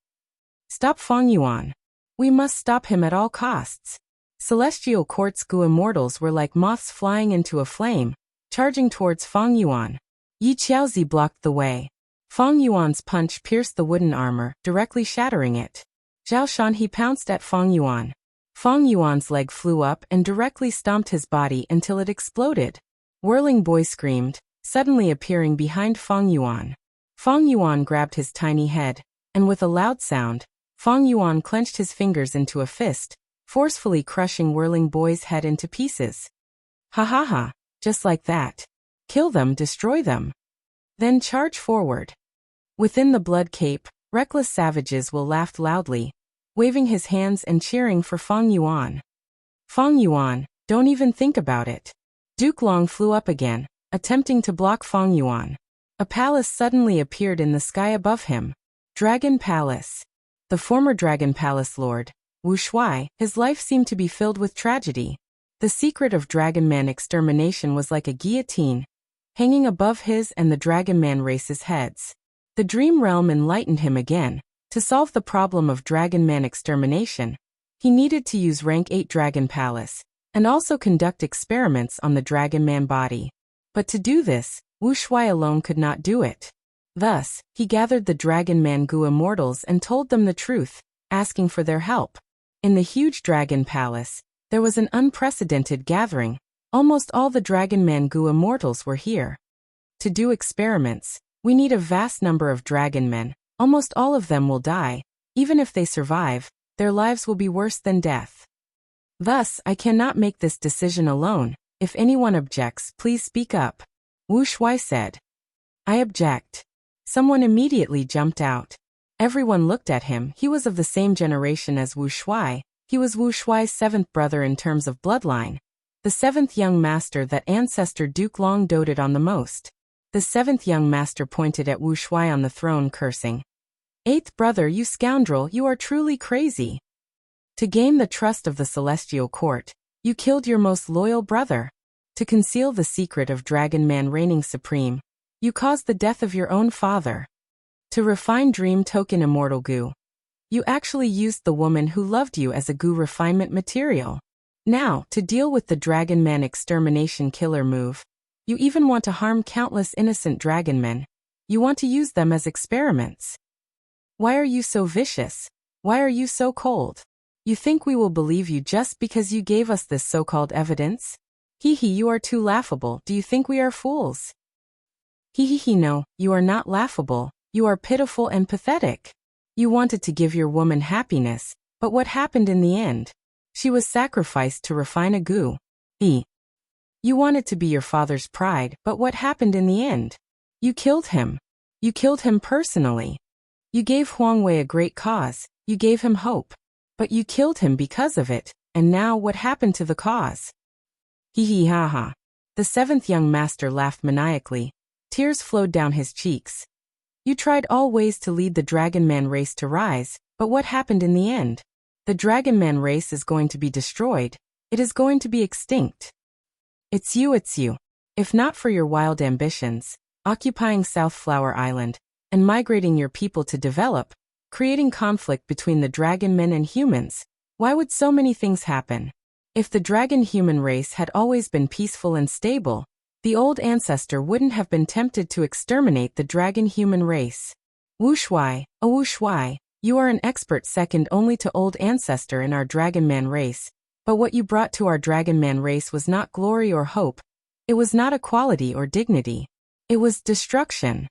S1: Stop Feng Yuan. We must stop him at all costs. Celestial Court's Gu Immortals were like moths flying into a flame, charging towards Feng Yuan. Yi Qiaozi blocked the way. Feng Yuan's punch pierced the wooden armor, directly shattering it. Zhao Shanhe pounced at Feng Yuan. Feng Yuan's leg flew up and directly stomped his body until it exploded. Whirling Boy screamed, suddenly appearing behind Feng Yuan. Feng Yuan grabbed his tiny head, and with a loud sound, Feng Yuan clenched his fingers into a fist, forcefully crushing Whirling Boy's head into pieces. Ha ha ha, just like that. Kill them, destroy them. Then charge forward. Within the blood cape, reckless savages will laugh loudly, waving his hands and cheering for Feng Yuan. Feng Yuan, don't even think about it. Duke Long flew up again, attempting to block Feng Yuan. A palace suddenly appeared in the sky above him. Dragon Palace. The former Dragon Palace Lord, Wu Shuai, his life seemed to be filled with tragedy. The secret of Dragon Man extermination was like a guillotine, hanging above his and the Dragon Man race's heads. The Dream Realm enlightened him again. To solve the problem of Dragon Man extermination, he needed to use Rank 8 Dragon Palace, and also conduct experiments on the Dragon Man body. But to do this, Wu Shuai alone could not do it. Thus, he gathered the Dragon Man Gu immortals and told them the truth, asking for their help. In the huge Dragon Palace, there was an unprecedented gathering. Almost all the Dragon Man Gu immortals were here. To do experiments, we need a vast number of Dragon Men. Almost all of them will die. Even if they survive, their lives will be worse than death. Thus, I cannot make this decision alone. If anyone objects, please speak up. Wu Shuai said. I object. Someone immediately jumped out. Everyone looked at him. He was of the same generation as Wu Shuai. He was Wu Shuai's seventh brother in terms of bloodline. The seventh young master that ancestor Duke Long doted on the most. The seventh young master pointed at Wu Shuai on the throne, cursing. Eighth brother, you scoundrel, you are truly crazy. To gain the trust of the celestial court, you killed your most loyal brother. To conceal the secret of Dragon Man reigning supreme, you caused the death of your own father. To refine Dream Token Immortal Gu, you actually used the woman who loved you as a Gu refinement material. Now, to deal with the Dragon Man extermination killer move, you even want to harm countless innocent Dragon Men. You want to use them as experiments. Why are you so vicious? Why are you so cold? You think we will believe you just because you gave us this so-called evidence? Hee hee, you are too laughable. Do you think we are fools? Hee hee hee, no, you are not laughable. You are pitiful and pathetic. You wanted to give your woman happiness, but what happened in the end? She was sacrificed to refine a Gu. You wanted to be your father's pride, but what happened in the end? You killed him. You killed him personally. You gave Huang Wei a great cause. You gave him hope. But you killed him because of it, and now what happened to the cause? Hee hee ha ha. The seventh young master laughed maniacally. Tears flowed down his cheeks. You tried all ways to lead the Dragon Man race to rise, but what happened in the end? The Dragon Man race is going to be destroyed. It is going to be extinct. It's you. If not for your wild ambitions, occupying South Flower Island, and migrating your people to develop, creating conflict between the Dragon Men and humans, why would so many things happen? If the Dragon-human race had always been peaceful and stable, the old ancestor wouldn't have been tempted to exterminate the Dragon-human race. Wu Shuai, oh Wu Shuai, you are an expert second only to old ancestor in our Dragon Man race, but what you brought to our Dragon Man race was not glory or hope. It was not equality or dignity. It was destruction.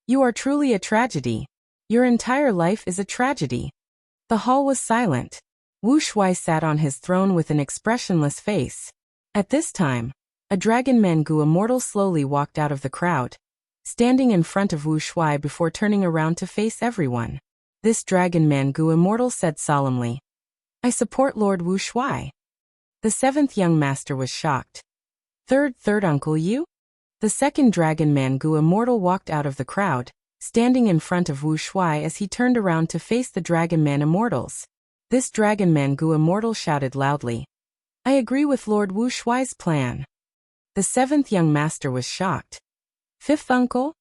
S1: You are truly a tragedy. Your entire life is a tragedy. The hall was silent. Wu Shuai sat on his throne with an expressionless face. At this time, a Dragon Man Gu immortal slowly walked out of the crowd, standing in front of Wu Shuai before turning around to face everyone. This Dragon Man Gu immortal said solemnly, I support Lord Wu Shuai. The seventh young master was shocked. Third uncle, you? The second Dragon Man Gu immortal walked out of the crowd, standing in front of Wu Shuai as he turned around to face the Dragon Man immortals. This Dragon Man Gu immortal shouted loudly, I agree with Lord Wu Shuai's plan. The seventh young master was shocked. Fifth uncle?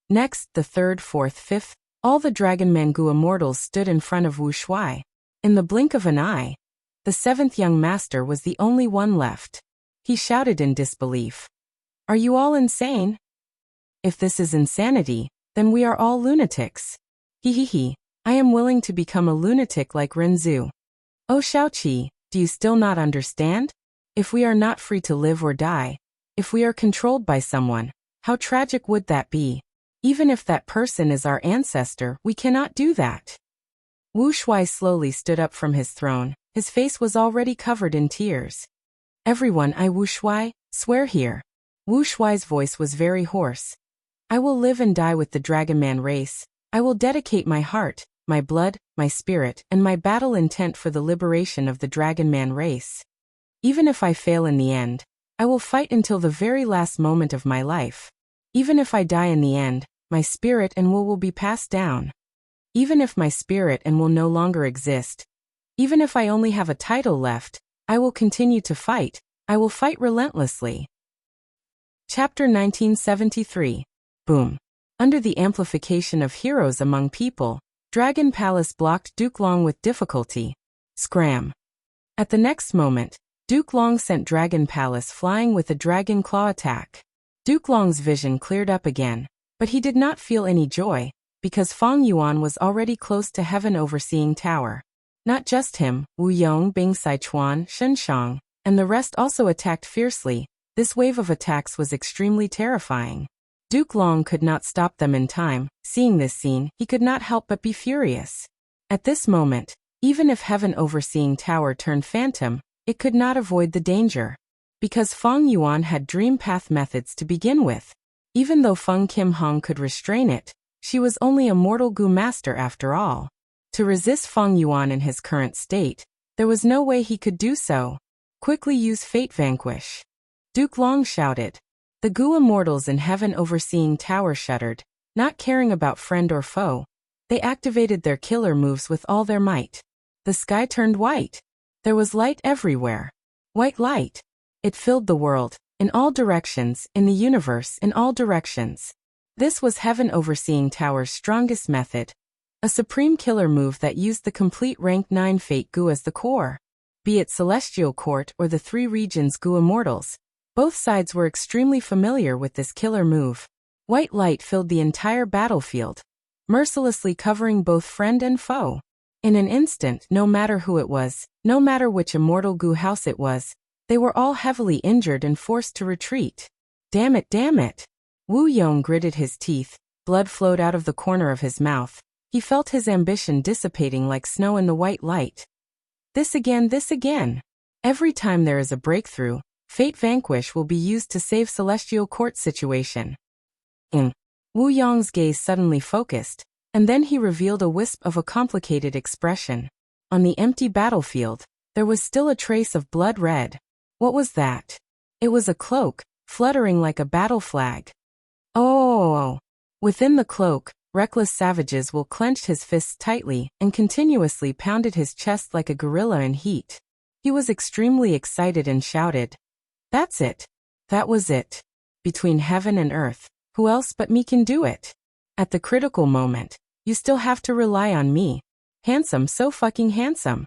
S1: Next, the third, fourth, fifth, all the Dragon Man Gu immortals stood in front of Wu Shuai. In the blink of an eye, the seventh young master was the only one left. He shouted in disbelief. Are you all insane? If this is insanity, then we are all lunatics. Hee hee hee, I am willing to become a lunatic like Renzu. Oh Shaoqi, do you still not understand? If we are not free to live or die, if we are controlled by someone, how tragic would that be? Even if that person is our ancestor, we cannot do that. Wu Shuai slowly stood up from his throne. His face was already covered in tears. Everyone, I Wu Shuai, swear here. Wu Shuai's voice was very hoarse. I will live and die with the Dragon Man race. I will dedicate my heart, my blood, my spirit, and my battle intent for the liberation of the Dragon Man race. Even if I fail in the end, I will fight until the very last moment of my life. Even if I die in the end, my spirit and will be passed down. Even if my spirit and will no longer exist, even if I only have a title left, I will continue to fight. I will fight relentlessly. Chapter 1973. Boom. Under the amplification of heroes among people, Dragon Palace blocked Duke Long with difficulty. Scram. At the next moment, Duke Long sent Dragon Palace flying with a dragon claw attack. Duke Long's vision cleared up again, but he did not feel any joy, because Feng Yuan was already close to Heaven Overseeing Tower. Not just him, Wu Yong, Bing Sichuan, Shen Shang, and the rest also attacked fiercely. This wave of attacks was extremely terrifying. Duke Long could not stop them in time. Seeing this scene, he could not help but be furious. At this moment, even if Heaven Overseeing Tower turned phantom, it could not avoid the danger. Because Feng Yuan had dream path methods to begin with. Even though Feng Kim Hong could restrain it, she was only a mortal Gu master after all. To resist Feng Yuan in his current state, there was no way he could do so. Quickly use Fate Vanquish. Duke Long shouted. The Gu immortals in Heaven Overseeing Tower shuddered, not caring about friend or foe. They activated their killer moves with all their might. The sky turned white. There was light everywhere. White light. It filled the world, in all directions, in the universe, in all directions. This was Heaven Overseeing Tower's strongest method. A supreme killer move that used the complete rank 9 Fate Gu as the core. Be it Celestial Court or the 3 regions Gu immortals, both sides were extremely familiar with this killer move. White light filled the entire battlefield, mercilessly covering both friend and foe. In an instant, no matter who it was, no matter which immortal Gu house it was, they were all heavily injured and forced to retreat. Damn it, damn it. Wu Yong gritted his teeth, blood flowed out of the corner of his mouth. He felt his ambition dissipating like snow in the white light. This again, this again. Every time there is a breakthrough, Fate Vanquish will be used to save Celestial Court situation. Wu Yong's gaze suddenly focused, and then he revealed a wisp of a complicated expression. On the empty battlefield, there was still a trace of blood red. What was that? It was a cloak, fluttering like a battle flag. Oh! Within the cloak, Reckless Savages will clenched his fists tightly and continuously pounded his chest like a gorilla in heat. He was extremely excited and shouted, "That's it. That was it. Between heaven and earth, who else but me can do it? At the critical moment, you still have to rely on me. Handsome, so fucking handsome."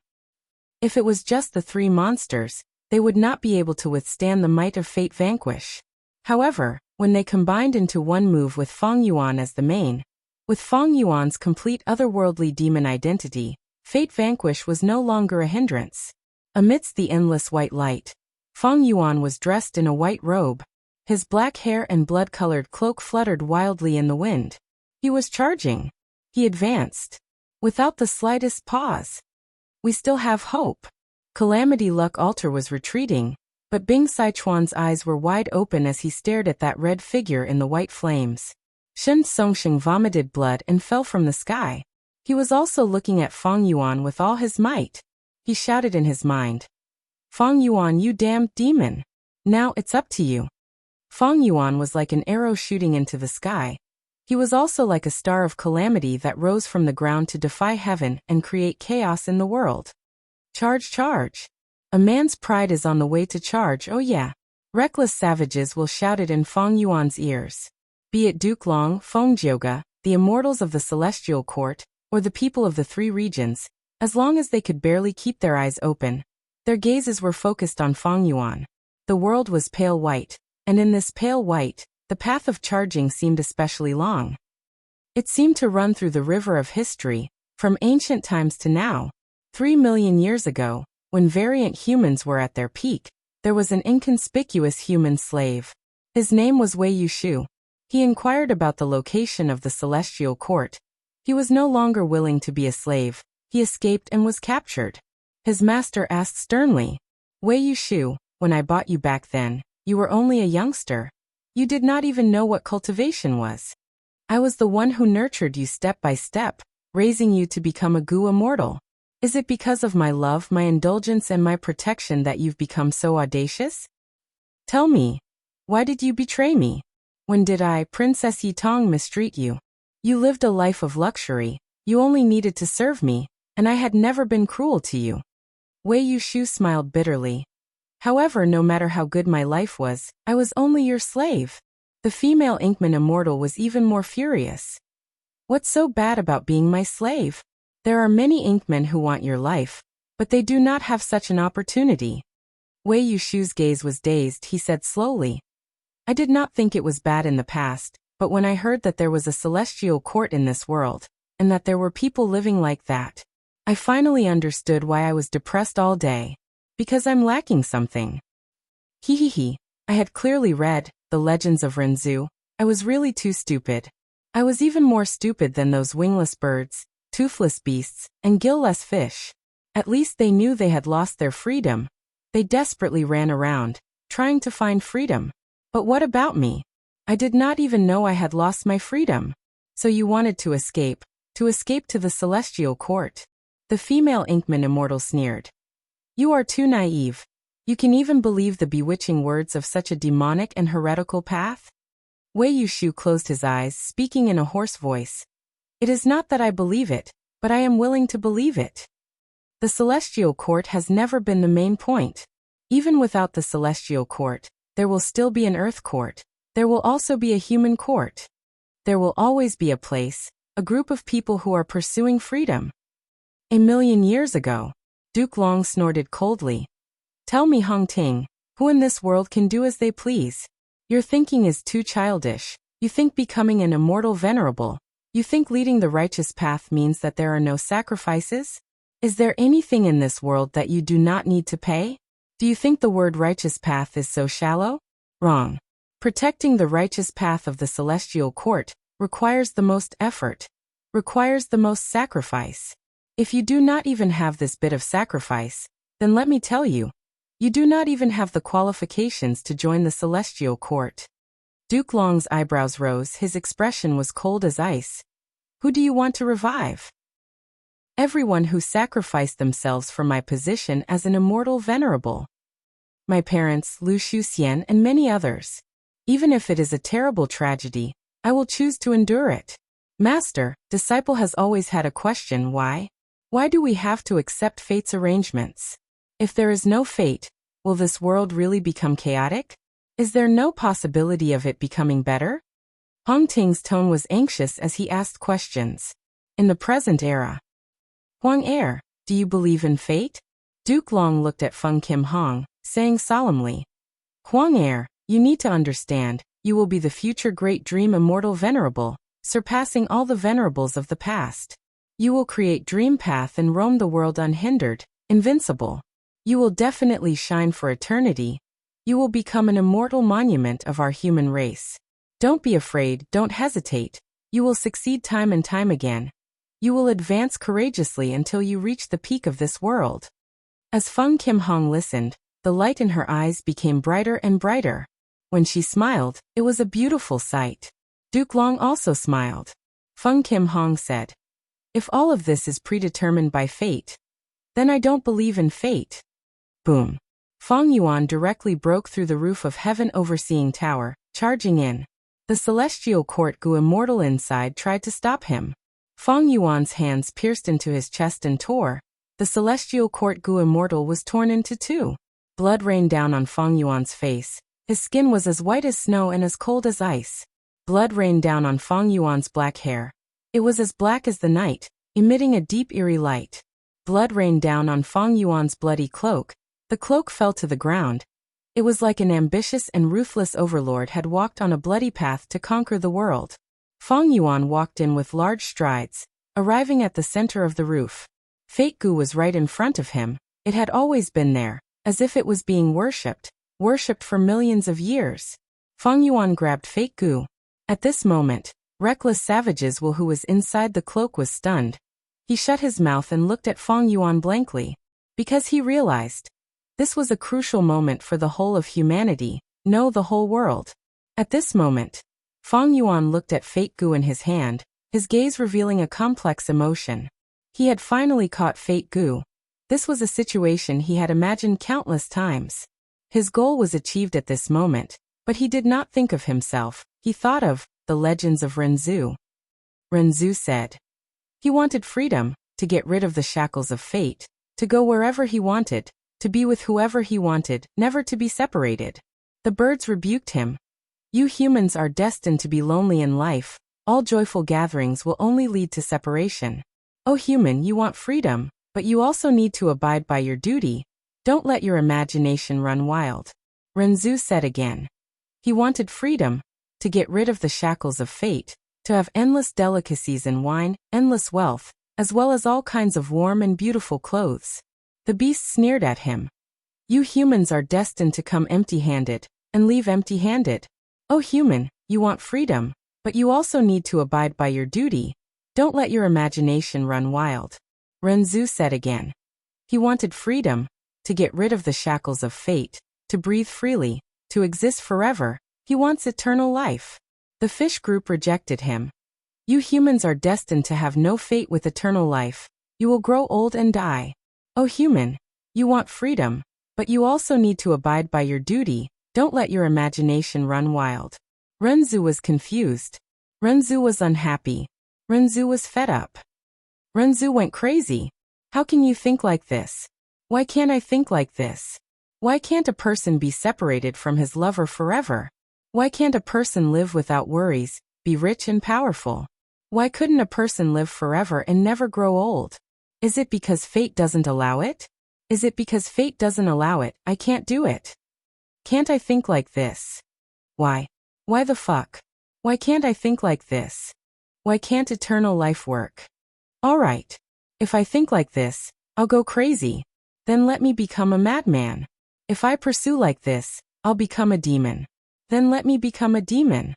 S1: If it was just the 3 monsters, they would not be able to withstand the might of Fate Vanquish. However, when they combined into one move with Feng Yuan as the main, with Feng Yuan's complete otherworldly demon identity, Fate Vanquish was no longer a hindrance. Amidst the endless white light, Feng Yuan was dressed in a white robe. His black hair and blood-colored cloak fluttered wildly in the wind. He was charging. He advanced. Without the slightest pause. We still have hope. Calamity Luck Altar was retreating, but Bing Sichuan's eyes were wide open as he stared at that red figure in the white flames. Shen Songsheng vomited blood and fell from the sky. He was also looking at Feng Yuan with all his might. He shouted in his mind, "Feng Yuan, you damned demon! Now it's up to you." Feng Yuan was like an arrow shooting into the sky. He was also like a star of calamity that rose from the ground to defy heaven and create chaos in the world. Charge, charge. A man's pride is on the way to charge, oh yeah. Reckless Savages will shout it in Feng Yuan's ears. Be it Duke Long, Feng Jioga, the immortals of the Celestial Court, or the people of the 3 regions, as long as they could barely keep their eyes open, their gazes were focused on Feng Yuan. The world was pale white, and in this pale white, the path of charging seemed especially long. It seemed to run through the river of history, from ancient times to now. 3 million years ago, when variant humans were at their peak, there was an inconspicuous human slave. His name was Wei Yushu. He inquired about the location of the Celestial Court. He was no longer willing to be a slave. He escaped and was captured. His master asked sternly, "Wei Yushu, when I bought you back then, you were only a youngster. You did not even know what cultivation was. I was the one who nurtured you step by step, raising you to become a Gu immortal. Is it because of my love, my indulgence and my protection that you've become so audacious? Tell me, why did you betray me? When did I, Princess Yitong, mistreat you? You lived a life of luxury, you only needed to serve me, and I had never been cruel to you." Wei Yushu smiled bitterly. However, no matter how good my life was, I was only your slave. The female Inkman immortal was even more furious. What's so bad about being my slave? There are many Inkmen who want your life, but they do not have such an opportunity. Wei Yushu's gaze was dazed. He said slowly, I did not think it was bad in the past, but when I heard that there was a celestial court in this world, and that there were people living like that, I finally understood why I was depressed all day. Because I'm lacking something. Hehehe. I had clearly read The Legends of Renzu. I was really too stupid. I was even more stupid than those wingless birds, toothless beasts, and gill-less fish. At least they knew they had lost their freedom. They desperately ran around, trying to find freedom. But what about me? I did not even know I had lost my freedom. So you wanted to escape to the celestial court. The female Inkman immortal sneered. You are too naive. You can even believe the bewitching words of such a demonic and heretical path? Wei Yushu closed his eyes, speaking in a hoarse voice. It is not that I believe it, but I am willing to believe it. The celestial court has never been the main point. Even without the celestial court, there will still be an earth court. There will also be a human court. There will always be a place, a group of people who are pursuing freedom. 1,000,000 years ago, Duke Long snorted coldly. Tell me, Hong Ting, who in this world can do as they please? Your thinking is too childish. You think becoming an immortal venerable. You think leading the righteous path means that there are no sacrifices? Is there anything in this world that you do not need to pay? Do you think the word righteous path is so shallow? Wrong. Protecting the righteous path of the celestial court requires the most effort, requires the most sacrifice. If you do not even have this bit of sacrifice, then let me tell you, you do not even have the qualifications to join the celestial court. Duke Long's eyebrows rose. His expression was cold as ice. Who do you want to revive? Everyone who sacrificed themselves for my position as an immortal venerable. My parents, Lu Shuxian, and many others. Even if it is a terrible tragedy, I will choose to endure it. Master, disciple has always had a question. Why? Why do we have to accept fate's arrangements? If there is no fate, will this world really become chaotic? Is there no possibility of it becoming better? Hong Ting's tone was anxious as he asked questions. In the present era. Huang Er, do you believe in fate? Duke Long looked at Feng Kim Hong, saying solemnly. Huang Er, you need to understand, you will be the future great dream immortal venerable, surpassing all the venerables of the past. You will create dream path and roam the world unhindered, invincible. You will definitely shine for eternity. You will become an immortal monument of our human race. Don't be afraid, don't hesitate. You will succeed time and time again. You will advance courageously until you reach the peak of this world. As Feng Kim Hong listened, the light in her eyes became brighter and brighter. When she smiled, it was a beautiful sight. Duke Long also smiled. Feng Kim Hong said, if all of this is predetermined by fate, then I don't believe in fate. Boom. Feng Yuan directly broke through the roof of Heaven Overseeing Tower, charging in. The celestial court Gu immortal inside tried to stop him. Feng Yuan's hands pierced into his chest and tore. The celestial court Gu immortal was torn into two. Blood rained down on Feng Yuan's face. His skin was as white as snow and as cold as ice. Blood rained down on Feng Yuan's black hair. It was as black as the night, emitting a deep eerie light. Blood rained down on Feng Yuan's bloody cloak. The cloak fell to the ground. It was like an ambitious and ruthless overlord had walked on a bloody path to conquer the world. Feng Yuan walked in with large strides, arriving at the center of the roof. Fate Gu was right in front of him. It had always been there, as if it was being worshipped for millions of years. Feng Yuan grabbed Fate Gu. At this moment, reckless savages who was inside the cloak was stunned. He shut his mouth and looked at Feng Yuan blankly. Because he realized, this was a crucial moment for the whole of humanity, no, the whole world. At this moment, Feng Yuan looked at Fate Gu in his hand, his gaze revealing a complex emotion. He had finally caught Fate Gu. This was a situation he had imagined countless times. His goal was achieved at this moment, but he did not think of himself. He thought of the legends of Renzu. Renzu said he wanted freedom, to get rid of the shackles of fate, to go wherever he wanted, to be with whoever he wanted, never to be separated. The birds rebuked him. You humans are destined to be lonely in life. All joyful gatherings will only lead to separation. Oh human, you want freedom, but you also need to abide by your duty. Don't let your imagination run wild. Renzu said again. He wanted freedom, to get rid of the shackles of fate, to have endless delicacies and wine, endless wealth, as well as all kinds of warm and beautiful clothes. The beast sneered at him. You humans are destined to come empty-handed, and leave empty-handed. Oh human, you want freedom, but you also need to abide by your duty. Don't let your imagination run wild. Renzu said again. He wanted freedom, to get rid of the shackles of fate, to breathe freely, to exist forever. He wants eternal life. The fish group rejected him. You humans are destined to have no fate with eternal life. You will grow old and die. Oh human, you want freedom, but you also need to abide by your duty. Don't let your imagination run wild. Renzu was confused. Renzu was unhappy. Renzu was fed up. Renzu went crazy. How can you think like this? Why can't I think like this? Why can't a person be separated from his lover forever? Why can't a person live without worries, be rich and powerful? Why couldn't a person live forever and never grow old? Is it because fate doesn't allow it? Is it because fate doesn't allow it, I can't do it? Can't I think like this? Why? Why the fuck? Why can't I think like this? Why can't eternal life work? Alright. If I think like this, I'll go crazy. Then let me become a madman. If I pursue like this, I'll become a demon. Then let me become a demon.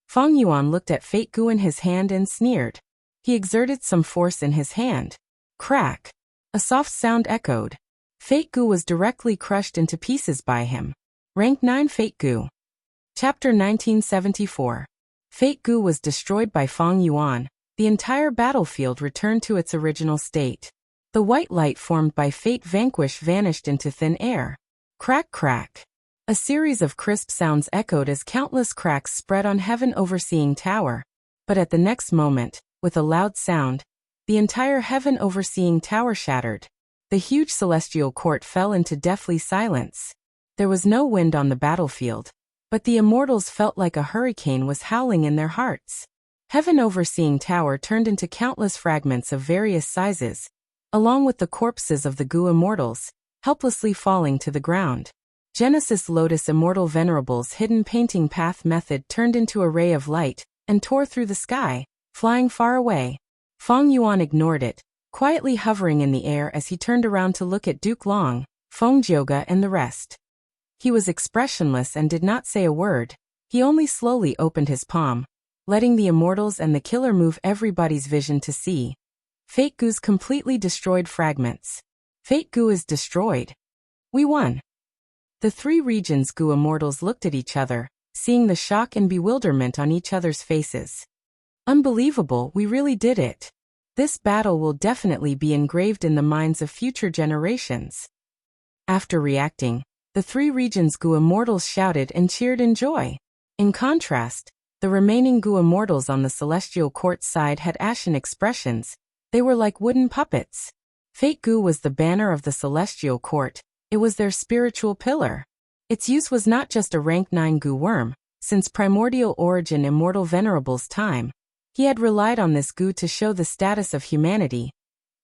S1: Feng Yuan looked at Fate Gu in his hand and sneered. He exerted some force in his hand. Crack. A soft sound echoed. Fate Gu was directly crushed into pieces by him. Rank 9 Fate Gu. Chapter 1974. Fate Gu was destroyed by Feng Yuan. The entire battlefield returned to its original state. The white light formed by Fate Vanquish vanished into thin air. Crack crack. A series of crisp sounds echoed as countless cracks spread on Heaven Overseeing Tower. But at the next moment, with a loud sound, the entire Heaven Overseeing Tower shattered. The huge celestial court fell into deathly silence. There was no wind on the battlefield, but the immortals felt like a hurricane was howling in their hearts. Heaven Overseeing Tower turned into countless fragments of various sizes, along with the corpses of the Gu immortals, helplessly falling to the ground. Genesis Lotus Immortal Venerable's hidden painting path method turned into a ray of light, and tore through the sky, flying far away. Feng Yuan ignored it, quietly hovering in the air as he turned around to look at Duke Long, Feng Jioge and the rest. He was expressionless and did not say a word. He only slowly opened his palm, letting the immortals and the killer move everybody's vision to see. Fate Gu's completely destroyed fragments. Fate Gu is destroyed. We won. The three regions Gu immortals looked at each other, seeing the shock and bewilderment on each other's faces. Unbelievable, we really did it. This battle will definitely be engraved in the minds of future generations. After reacting, the three regions Gu immortals shouted and cheered in joy. In contrast, the remaining Gu immortals on the celestial court side had ashen expressions. They were like wooden puppets. Fate Gu was the banner of the celestial court. It was their spiritual pillar. Its use was not just a rank 9 Gu worm. Since primordial origin Immortal Venerable's time, he had relied on this Gu to show the status of humanity,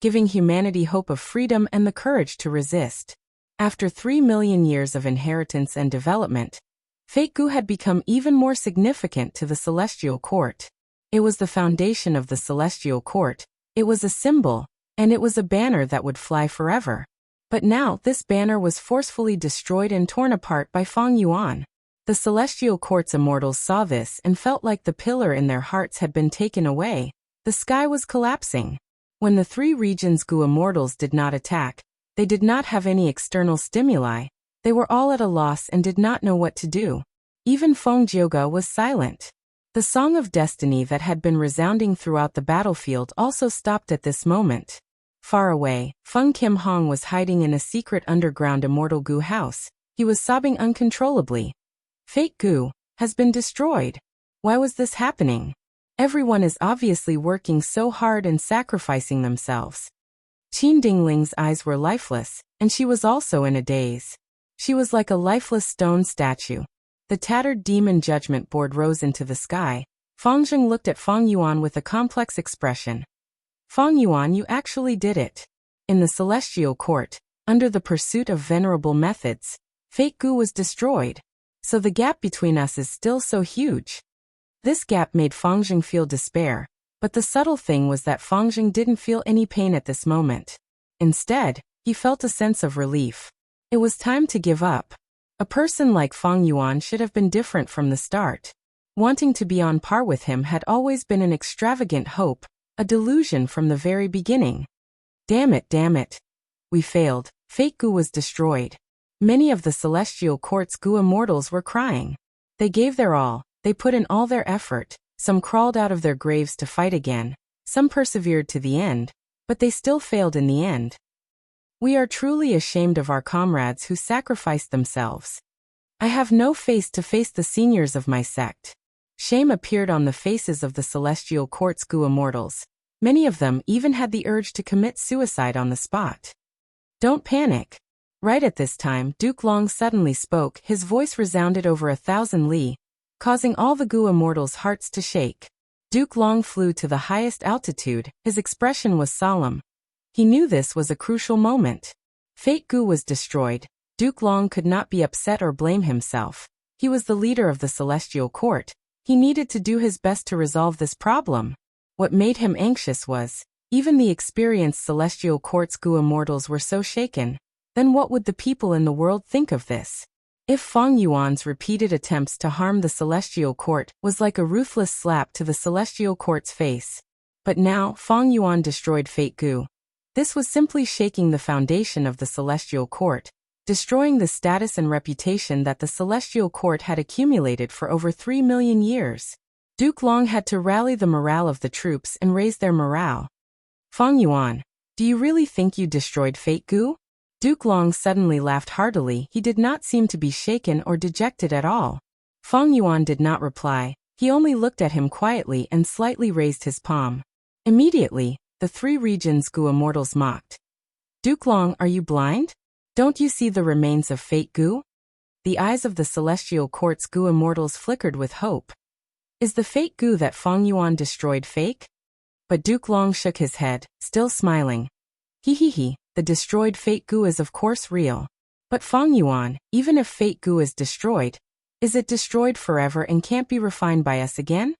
S1: giving humanity hope of freedom and the courage to resist. After 3 million years of inheritance and development, Fate Gu had become even more significant to the celestial court. It was the foundation of the celestial court. It was a symbol, and it was a banner that would fly forever. But now this banner was forcefully destroyed and torn apart by Feng Yuan. The celestial court's immortals saw this and felt like the pillar in their hearts had been taken away. The sky was collapsing. When the three regions Gu immortals did not attack, they did not have any external stimuli. They were all at a loss and did not know what to do. Even Feng Jioge was silent. The song of destiny that had been resounding throughout the battlefield also stopped at this moment. Far away, Feng Kim Hong was hiding in a secret underground immortal Gu house. He was sobbing uncontrollably. Fate Gu has been destroyed. Why was this happening? Everyone is obviously working so hard and sacrificing themselves. Qin Dingling's eyes were lifeless, and she was also in a daze. She was like a lifeless stone statue. The tattered demon judgment board rose into the sky. Fang Zheng looked at Fang Yuan with a complex expression. Fang Yuan, you actually did it. In the celestial court, under the pursuit of venerable methods, Fate Gu was destroyed. So the gap between us is still so huge. This gap made Fang Zheng feel despair, but the subtle thing was that Fang Zheng didn't feel any pain at this moment. Instead, he felt a sense of relief. It was time to give up. A person like Fang Yuan should have been different from the start. Wanting to be on par with him had always been an extravagant hope, a delusion from the very beginning. Damn it. We failed. Fate Gu was destroyed. Many of the celestial court's Gu immortals were crying. They gave their all, they put in all their effort, some crawled out of their graves to fight again, some persevered to the end, but they still failed in the end. We are truly ashamed of our comrades who sacrificed themselves. I have no face to face the seniors of my sect. Shame appeared on the faces of the celestial court's Gu immortals. Many of them even had the urge to commit suicide on the spot. Don't panic. Right at this time, Duke Long suddenly spoke. His voice resounded over 1,000 li, causing all the Gu immortals' hearts to shake. Duke Long flew to the highest altitude. His expression was solemn. He knew this was a crucial moment. Fate Gu was destroyed. Duke Long could not be upset or blame himself. He was the leader of the celestial court. He needed to do his best to resolve this problem. What made him anxious was, even the experienced celestial court's Gu immortals were so shaken. Then what would the people in the world think of this? If Fang Yuan's repeated attempts to harm the celestial court was like a ruthless slap to the celestial court's face. But now, Fang Yuan destroyed Fate Gu. This was simply shaking the foundation of the celestial court, destroying the status and reputation that the celestial court had accumulated for over 3 million years. Duke Long had to rally the morale of the troops and raise their morale. Fang Yuan, do you really think you destroyed Fate Gu? Duke Long suddenly laughed heartily. He did not seem to be shaken or dejected at all. Fang Yuan did not reply. He only looked at him quietly and slightly raised his palm. Immediately, the 3 regions' Gu immortals mocked. Duke Long, are you blind? Don't you see the remains of Fate Gu? The eyes of the celestial court's Gu immortals flickered with hope. Is the Fate Gu that Fang Yuan destroyed fake? But Duke Long shook his head, still smiling. He, the destroyed Fate Gu is of course real. But Fang Yuan, even if Fate Gu is destroyed, is it destroyed forever and can't be refined by us again?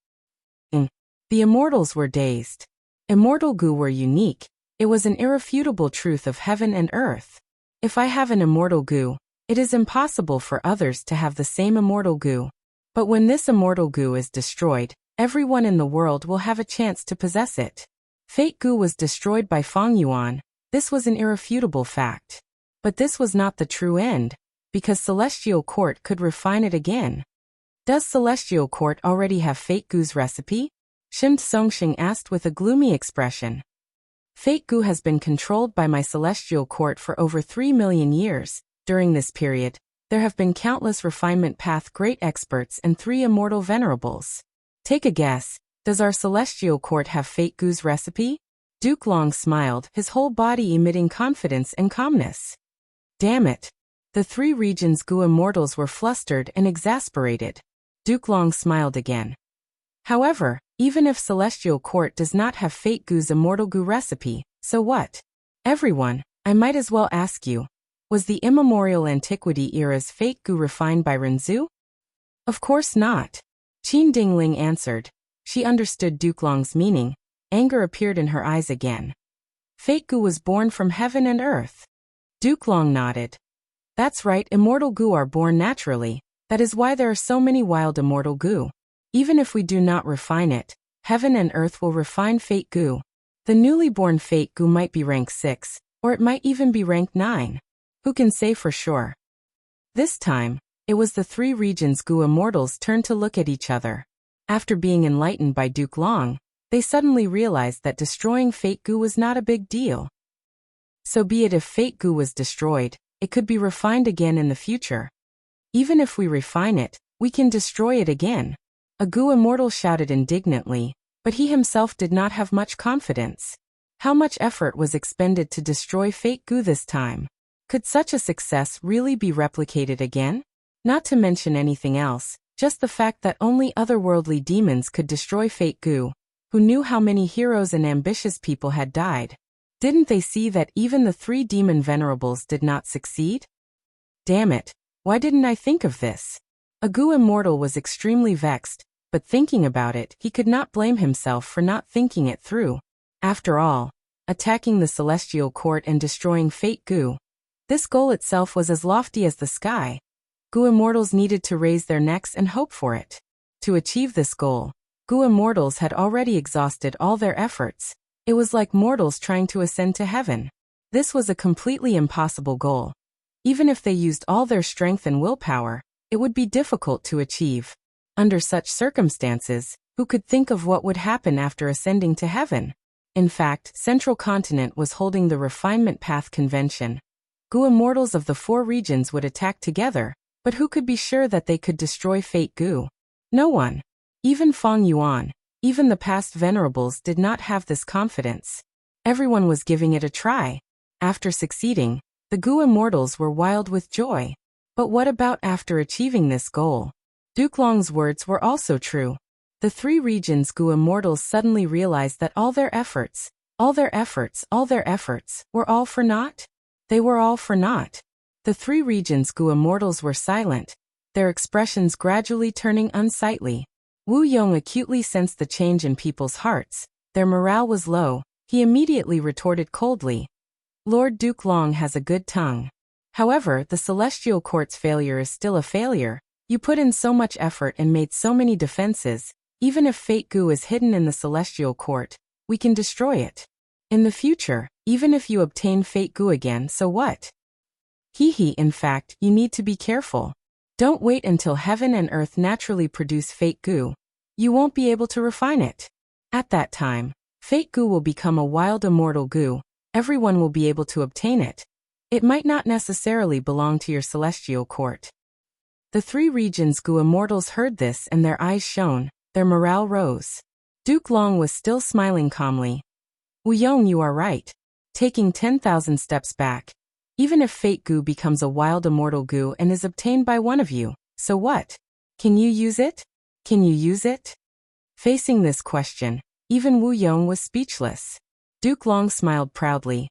S1: The immortals were dazed. Immortal Gu were unique. It was an irrefutable truth of heaven and earth. If I have an immortal Gu, it is impossible for others to have the same immortal Gu. But when this immortal Gu is destroyed, everyone in the world will have a chance to possess it. Fate Gu was destroyed by Fang Yuan. This was an irrefutable fact. But this was not the true end, because Celestial Court could refine it again. Does Celestial Court already have Fate Gu's recipe? Shin Songxing asked with a gloomy expression. Fate Gu has been controlled by my Celestial Court for over 3 million years. During this period, there have been countless refinement path great experts and 3 immortal venerables. Take a guess, does our Celestial Court have Fate Gu's recipe? Duke Long smiled, his whole body emitting confidence and calmness. Damn it. The 3 regions' Gu immortals were flustered and exasperated. Duke Long smiled again. However, even if Celestial Court does not have Fate Gu's immortal Gu recipe, so what? Everyone, I might as well ask you, was the immemorial antiquity era's Fate Gu refined by Renzu? Of course not. Qin Dingling answered. She understood Duke Long's meaning. Anger appeared in her eyes again. Fate Gu was born from heaven and earth. Duke Long nodded. That's right, immortal Gu are born naturally. That is why there are so many wild immortal Gu. Even if we do not refine it, heaven and earth will refine Fate Gu. The newly born Fate Gu might be rank 6, or it might even be rank 9. Who can say for sure? This time, it was the 3 regions' Gu immortals' turn to look at each other. After being enlightened by Duke Long, they suddenly realized that destroying Fate Gu was not a big deal. So be it, if Fate Gu was destroyed, it could be refined again in the future. Even if we refine it, we can destroy it again. A Gu immortal shouted indignantly, but he himself did not have much confidence. How much effort was expended to destroy fake goo this time? Could such a success really be replicated again? Not to mention anything else, just the fact that only otherworldly demons could destroy fake goo. Who knew how many heroes and ambitious people had died? Didn't they see that even the 3 demon venerables did not succeed? Damn it, why didn't I think of this? A goo immortal was extremely vexed, but thinking about it, he could not blame himself for not thinking it through. After all, attacking the celestial court and destroying fake goo, this goal itself was as lofty as the sky. Goo immortals needed to raise their necks and hope for it. To achieve this goal, goo immortals had already exhausted all their efforts. It was like mortals trying to ascend to heaven. This was a completely impossible goal. Even if they used all their strength and willpower, it would be difficult to achieve. Under such circumstances, who could think of what would happen after ascending to heaven? In fact, Central Continent was holding the Refinement Path Convention. Goo immortals of the 4 regions would attack together, but who could be sure that they could destroy fake goo? No one. Even Feng Yuan, even the past venerables did not have this confidence. Everyone was giving it a try. After succeeding, the goo immortals were wild with joy. But what about after achieving this goal? Duke Long's words were also true. The 3 regions goo immortals suddenly realized that all their efforts were all for naught? They were all for naught. The 3 regions goo immortals were silent, their expressions gradually turning unsightly. Wu Yong acutely sensed the change in people's hearts. Their morale was low. He immediately retorted coldly, "Lord Duke Long has a good tongue. However, the Celestial Court's failure is still a failure. You put in so much effort and made so many defenses. Even if fake goo is hidden in the Celestial Court, we can destroy it. In the future, even if you obtain fake goo again, so what? In fact, you need to be careful. Don't wait until heaven and earth naturally produce fake goo. You won't be able to refine it. At that time, fake goo will become a wild immortal goo. Everyone will be able to obtain it. It might not necessarily belong to your Celestial Court." The 3 regions goo immortals heard this and their eyes shone, their morale rose. Duke Long was still smiling calmly. "Wu Yong, you are right. Taking 10,000 steps back. Even if fake goo becomes a wild immortal goo and is obtained by one of you, so what? Can you use it? Can you use it?" Facing this question, even Wu Yong was speechless. Duke Long smiled proudly.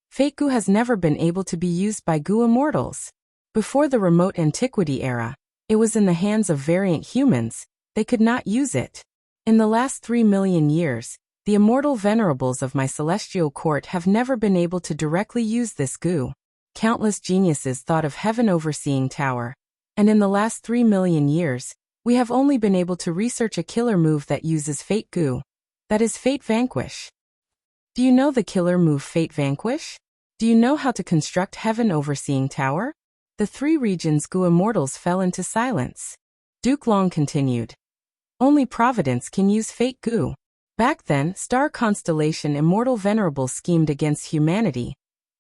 S1: Fake goo has never been able to be used by goo immortals. Before the remote antiquity era, it was in the hands of variant humans. They could not use it. In the last 3 million years, the immortal venerables of my Celestial Court have never been able to directly use this goo. Countless geniuses thought of Heaven Overseeing Tower, and in the last 3 million years, we have only been able to research a killer move that uses fake goo. That is Fate Vanquish. Do you know the killer move Fate Vanquish? Do you know how to construct Heaven Overseeing Tower? The 3 regions goo immortals fell into silence. Duke Long continued. Only Providence can use fake goo. Back then, Star Constellation Immortal Venerable schemed against humanity.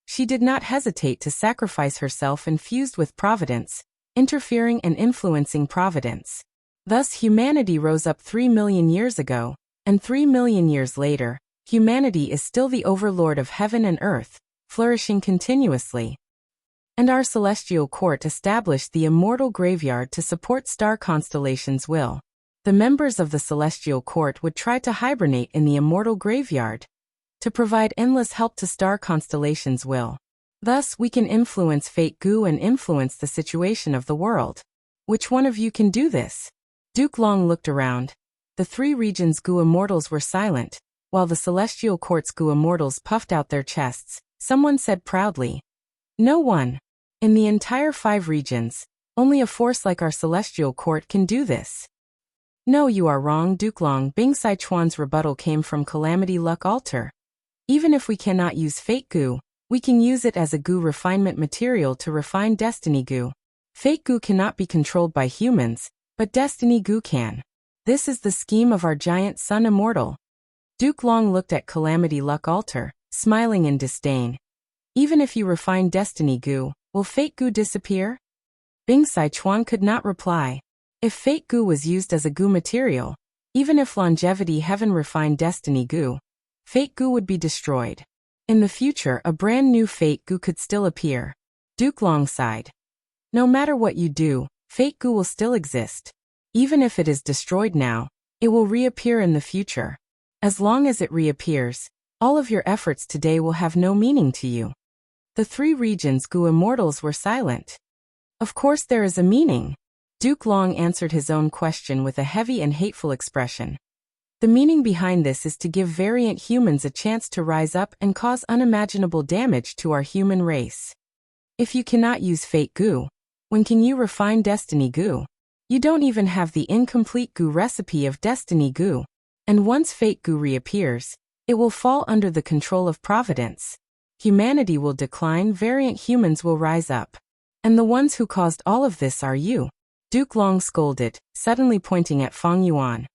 S1: She did not hesitate to sacrifice herself and fused with Providence, interfering and influencing Providence. Thus humanity rose up 3 million years ago, and 3 million years later, humanity is still the overlord of heaven and earth, flourishing continuously. And our Celestial Court established the Immortal Graveyard to support Star Constellation's will. The members of the Celestial Court would try to hibernate in the Immortal Graveyard to provide endless help to Star Constellation's will. Thus, we can influence fake goo and influence the situation of the world. Which one of you can do this? Duke Long looked around. The 3 regions goo immortals were silent, while the Celestial Court's goo immortals puffed out their chests. Someone said proudly, "No one. In the entire 5 regions, only a force like our Celestial Court can do this." "No, you are wrong, Duke Long." Bing Sichuan's rebuttal came from Calamity Luck Altar. "Even if we cannot use fake goo, we can use it as a goo refinement material to refine destiny goo. Fake goo cannot be controlled by humans, but destiny goo can. This is the scheme of our giant Sun Immortal." Duke Long looked at Calamity Luck Altar, smiling in disdain. "Even if you refine destiny goo, will fake goo disappear?" Bing Sichuan could not reply. If fake goo was used as a goo material, even if longevity heaven refined destiny goo, Fate goo would be destroyed. In the future, a brand new fate goo could still appear. Duke Long sighed. No matter what you do, fate goo will still exist. Even if it is destroyed now, it will reappear in the future. As long as it reappears, all of your efforts today will have no meaning to you. The 3 regions goo immortals were silent. Of course there is a meaning. Duke Long answered his own question with a heavy and hateful expression. The meaning behind this is to give variant humans a chance to rise up and cause unimaginable damage to our human race. If you cannot use fate goo, when can you refine destiny goo? You don't even have the incomplete goo recipe of destiny goo. And once fate goo reappears, it will fall under the control of providence. Humanity will decline, variant humans will rise up. And the ones who caused all of this are you. Duke Long scolded, suddenly pointing at Feng Yuan.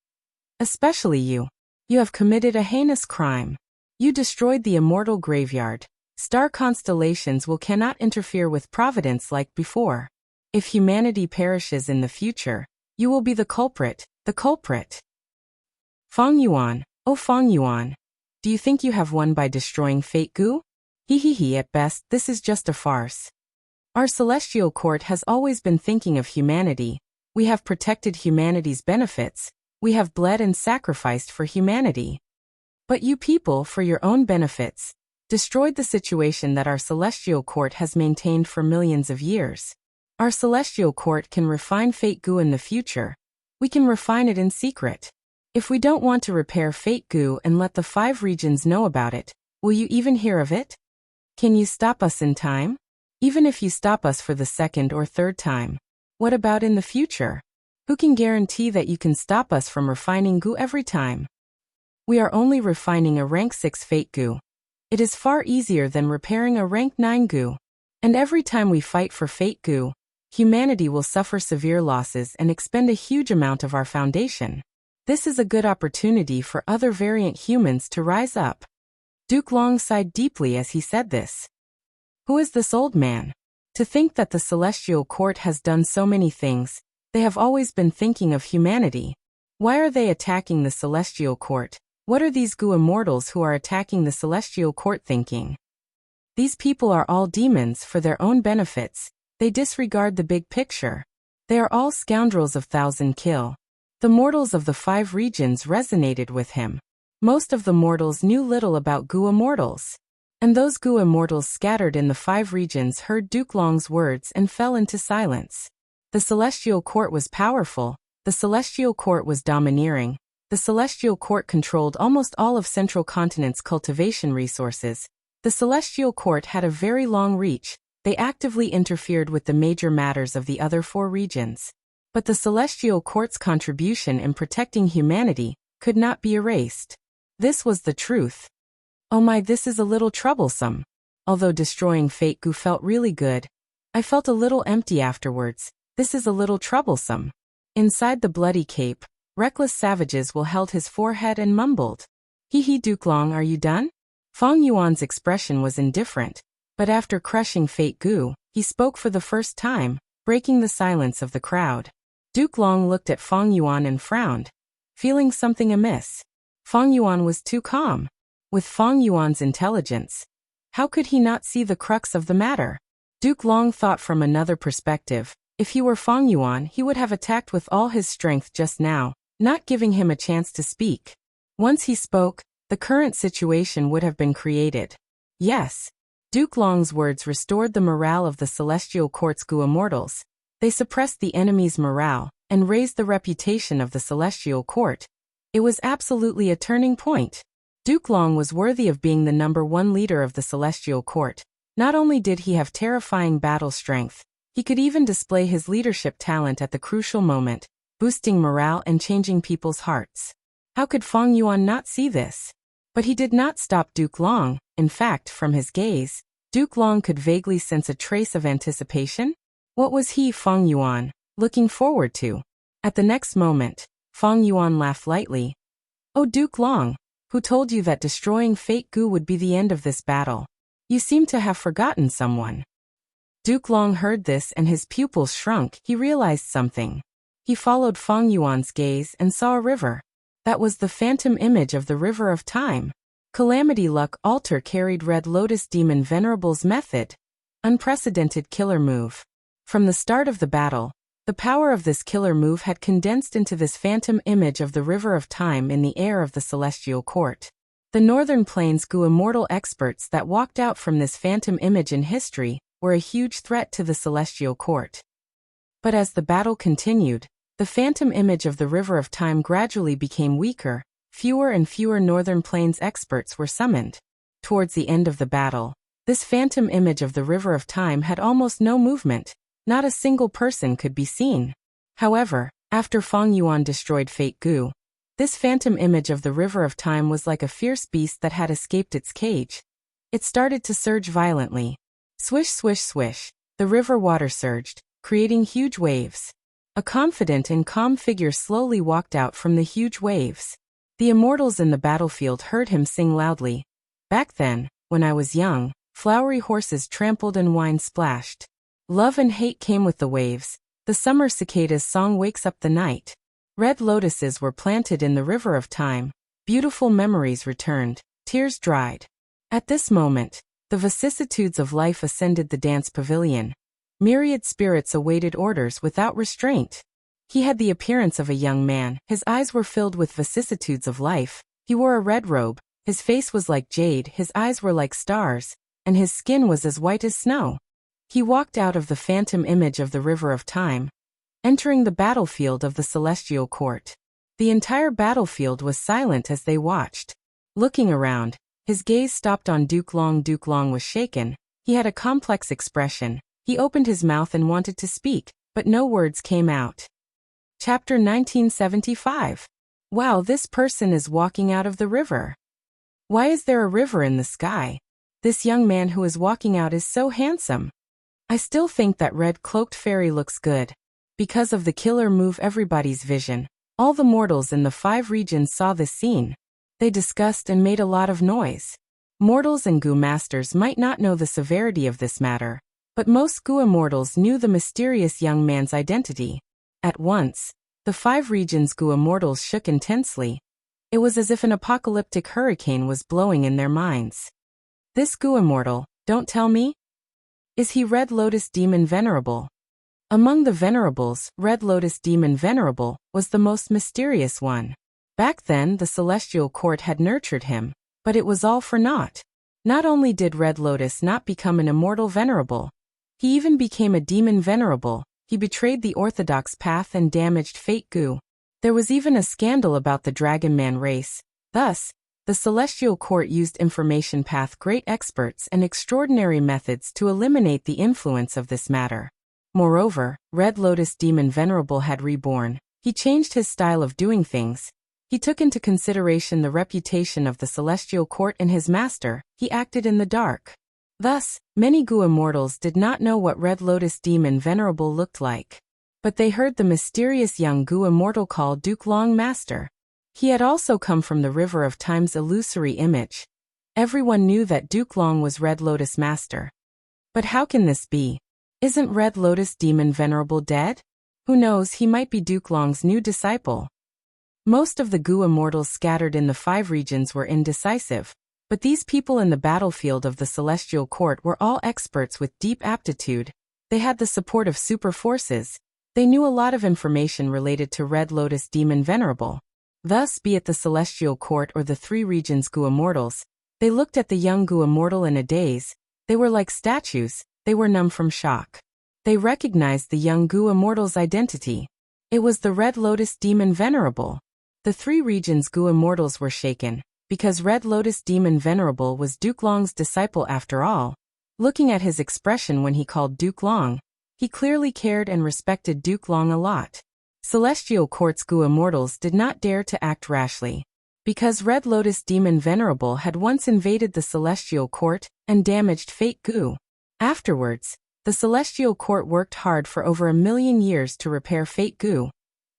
S1: Especially you. You have committed a heinous crime. You destroyed the immortal graveyard. Star constellations cannot interfere with providence like before. If humanity perishes in the future, you will be the culprit, the culprit. Feng Yuan, oh Feng Yuan. Do you think you have won by destroying fate goo? He, at best, this is just a farce. Our celestial court has always been thinking of humanity. We have protected humanity's benefits. We have bled and sacrificed for humanity. But you people, for your own benefits, destroyed the situation that our celestial court has maintained for millions of years. Our celestial court can refine fate goo in the future. We can refine it in secret. If we don't want to repair fate goo and let the 5 regions know about it, will you even hear of it? Can you stop us in time? Even if you stop us for the 2nd or 3rd time, what about in the future? Who can guarantee that you can stop us from refining goo every time? We are only refining a rank 6 fate goo. It is far easier than repairing a rank 9 goo. And every time we fight for fate goo, humanity will suffer severe losses and expend a huge amount of our foundation. This is a good opportunity for other variant humans to rise up. Duke Long sighed deeply as he said this. Who is this old man? To think that the celestial court has done so many things. They have always been thinking of humanity. Why are they attacking the celestial court? What are these goo immortals who are attacking the celestial court thinking? These people are all demons for their own benefits. They disregard the big picture. They are all scoundrels of thousand kill. The mortals of the 5 regions resonated with him. Most of the mortals knew little about goo immortals. And those goo immortals scattered in the 5 regions heard Duke Long's words and fell into silence. The celestial court was powerful. The celestial court was domineering. The celestial court controlled almost all of Central Continent's cultivation resources. The celestial court had a very long reach. They actively interfered with the major matters of the other 4 regions. But the celestial court's contribution in protecting humanity could not be erased. This was the truth. Oh my, this is a little troublesome. Although destroying fate goo felt really good, I felt a little empty afterwards. This is a little troublesome. Inside the bloody cape, reckless savages held his forehead and mumbled. Duke Long, are you done? Feng Yuan's expression was indifferent, but after crushing fate goo, he spoke for the first time, breaking the silence of the crowd. Duke Long looked at Feng Yuan and frowned, feeling something amiss. Feng Yuan was too calm. With Feng Yuan's intelligence, how could he not see the crux of the matter? Duke Long thought from another perspective. If he were Feng Yuan, he would have attacked with all his strength just now, not giving him a chance to speak. Once he spoke, the current situation would have been created. Yes. Duke Long's words restored the morale of the Celestial Court's goo immortals. They suppressed the enemy's morale and raised the reputation of the Celestial Court. It was absolutely a turning point. Duke Long was worthy of being the #1 leader of the Celestial Court. Not only did he have terrifying battle strength, he could even display his leadership talent at the crucial moment, boosting morale and changing people's hearts. How could Feng Yuan not see this? But he did not stop Duke Long. In fact, from his gaze, Duke Long could vaguely sense a trace of anticipation. What was he, Feng Yuan, looking forward to? At the next moment, Feng Yuan laughed lightly. Oh, Duke Long, who told you that destroying fate goo would be the end of this battle? You seem to have forgotten someone. Duke Long heard this and his pupils shrunk. He realized something. He followed Feng Yuan's gaze and saw a river. That was the phantom image of the river of time. Calamity Luck Alter carried Red Lotus Demon Venerable's method, unprecedented killer move. From the start of the battle, the power of this killer move had condensed into this phantom image of the River of Time in the air of the Celestial Court. The Northern Plains Gu immortal experts that walked out from this phantom image in history were a huge threat to the Celestial Court. But as the battle continued, the phantom image of the River of Time gradually became weaker. Fewer and fewer Northern Plains experts were summoned. Towards the end of the battle, this phantom image of the River of Time had almost no movement. Not a single person could be seen. However, after Feng Yuan destroyed Fate Gu, this phantom image of the River of Time was like a fierce beast that had escaped its cage. It started to surge violently. Swish, swish, swish. The river water surged, creating huge waves. A confident and calm figure slowly walked out from the huge waves. The immortals in the battlefield heard him sing loudly. Back then, when I was young, flowery horses trampled and wine splashed. Love and hate came with the waves. The summer cicada's song wakes up the night. Red lotuses were planted in the River of Time. Beautiful memories returned. Tears dried. At this moment, the vicissitudes of life ascended the dance pavilion. Myriad spirits awaited orders without restraint. He had the appearance of a young man. His eyes were filled with vicissitudes of life. He wore a red robe. His face was like jade, his eyes were like stars, and his skin was as white as snow. He walked out of the phantom image of the River of Time, entering the battlefield of the Celestial Court. The entire battlefield was silent as they watched. Looking around, his gaze stopped on Duke Long. Duke Long was shaken. He had a complex expression. He opened his mouth and wanted to speak, but no words came out. Chapter 1975. Wow, this person is walking out of the river. Why is there a river in the sky? This young man who is walking out is so handsome. I still think that red-cloaked fairy looks good. Because of the killer move, everybody's vision. All the mortals in the 5 regions saw this scene. They discussed and made a lot of noise. Mortals and Gu masters might not know the severity of this matter, but most Gu immortals knew the mysterious young man's identity. At once, the 5 regions Gu immortals shook intensely. It was as if an apocalyptic hurricane was blowing in their minds. This Gu immortal, don't tell me? Is he Red Lotus Demon Venerable? Among the venerables, Red Lotus Demon Venerable was the most mysterious one. Back then, the Celestial Court had nurtured him, but it was all for naught. Not only did Red Lotus not become an immortal venerable, he even became a demon venerable. He betrayed the orthodox path and damaged Fate Gu. There was even a scandal about the Dragon Man race. Thus, the Celestial Court used information path great experts and extraordinary methods to eliminate the influence of this matter. Moreover, Red Lotus Demon Venerable had reborn. He changed his style of doing things. He took into consideration the reputation of the Celestial Court and his master. He acted in the dark. Thus, many Gu immortals did not know what Red Lotus Demon Venerable looked like. But they heard the mysterious young Gu immortal called Duke Long Master. He had also come from the River of Time's illusory image. Everyone knew that Duke Long was Red Lotus Master. But how can this be? Isn't Red Lotus Demon Venerable dead? Who knows, he might be Duke Long's new disciple. Most of the Gu immortals scattered in the 5 regions were indecisive. But these people in the battlefield of the Celestial Court were all experts with deep aptitude. They had the support of super forces. They knew a lot of information related to Red Lotus Demon Venerable. Thus, be it the Celestial Court or the 3 regions Gu immortals, they looked at the young Gu immortal in a daze. They were like statues. They were numb from shock. They recognized the young Gu immortal's identity. It was the Red Lotus Demon Venerable. The 3 regions Gu immortals were shaken, because Red Lotus Demon Venerable was Duke Long's disciple after all. Looking at his expression when he called Duke Long, he clearly cared and respected Duke Long a lot. Celestial Court's Gu immortals did not dare to act rashly, because Red Lotus Demon Venerable had once invaded the Celestial Court and damaged Fate Gu. Afterwards, the Celestial Court worked hard for over 1,000,000 years to repair Fate Gu,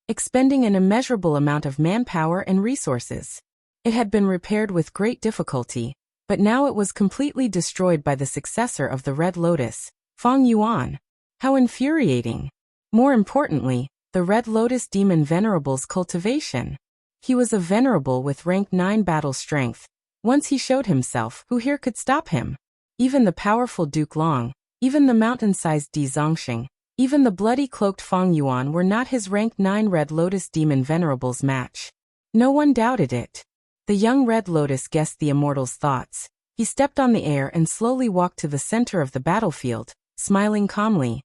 S1: expending an immeasurable amount of manpower and resources. It had been repaired with great difficulty, but now it was completely destroyed by the successor of the Red Lotus, Feng Yuan. How infuriating! More importantly, the Red Lotus Demon Venerable's cultivation. He was a venerable with rank 9 battle strength. Once he showed himself, who here could stop him? Even the powerful Duke Long, even the mountain-sized Di Zongxing, even the bloody-cloaked Feng Yuan were not his rank 9 Red Lotus Demon Venerable's match. No one doubted it. The young Red Lotus guessed the immortal's thoughts. He stepped on the air and slowly walked to the center of the battlefield, smiling calmly.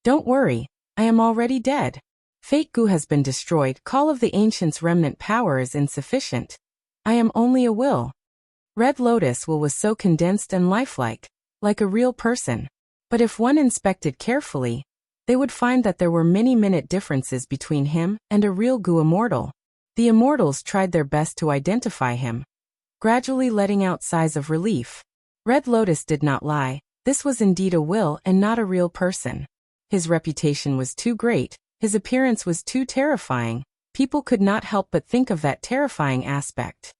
S1: Don't worry, I am already dead. Fate Gu has been destroyed. Call of the Ancients' remnant power is insufficient. I am only a will. Red Lotus will was so condensed and lifelike, like a real person. But if one inspected carefully, they would find that there were many minute differences between him and a real Gu immortal. The immortals tried their best to identify him, gradually letting out sighs of relief. Red Lotus did not lie. This was indeed a will and not a real person. His reputation was too great, his appearance was too terrifying. People could not help but think of that terrifying aspect.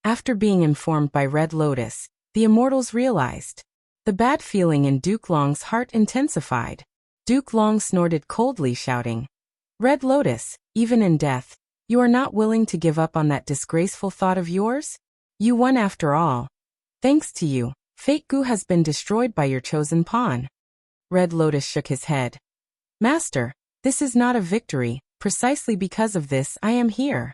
S1: After being informed by Red Lotus, the immortals realized. The bad feeling in Duke Long's heart intensified. Duke Long snorted coldly, shouting, Red Lotus, even in death, you are not willing to give up on that disgraceful thought of yours? You won after all. Thanks to you, Fate Gu has been destroyed by your chosen pawn. Red Lotus shook his head. Master, this is not a victory. Precisely because of this I am here.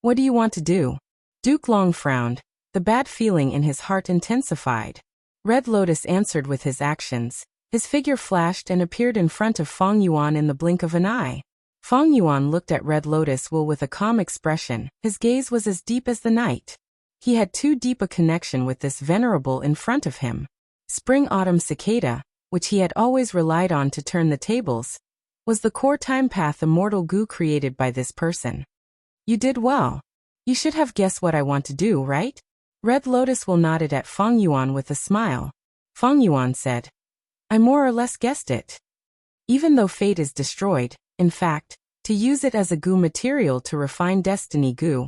S1: What do you want to do? Duke Long frowned. The bad feeling in his heart intensified. Red Lotus answered with his actions. His figure flashed and appeared in front of Feng Yuan in the blink of an eye. Feng Yuan looked at Red Lotus with a calm expression. His gaze was as deep as the night. He had too deep a connection with this venerable in front of him. Spring-Autumn Cicada, which he had always relied on to turn the tables, was the core time path immortal Gu created by this person. You did well. You should have guessed what I want to do, right? Red Lotus nodded at Feng Yuan with a smile. Feng Yuan said, I more or less guessed it. Even though fate is destroyed, in fact, to use it as a Gu material to refine destiny Gu,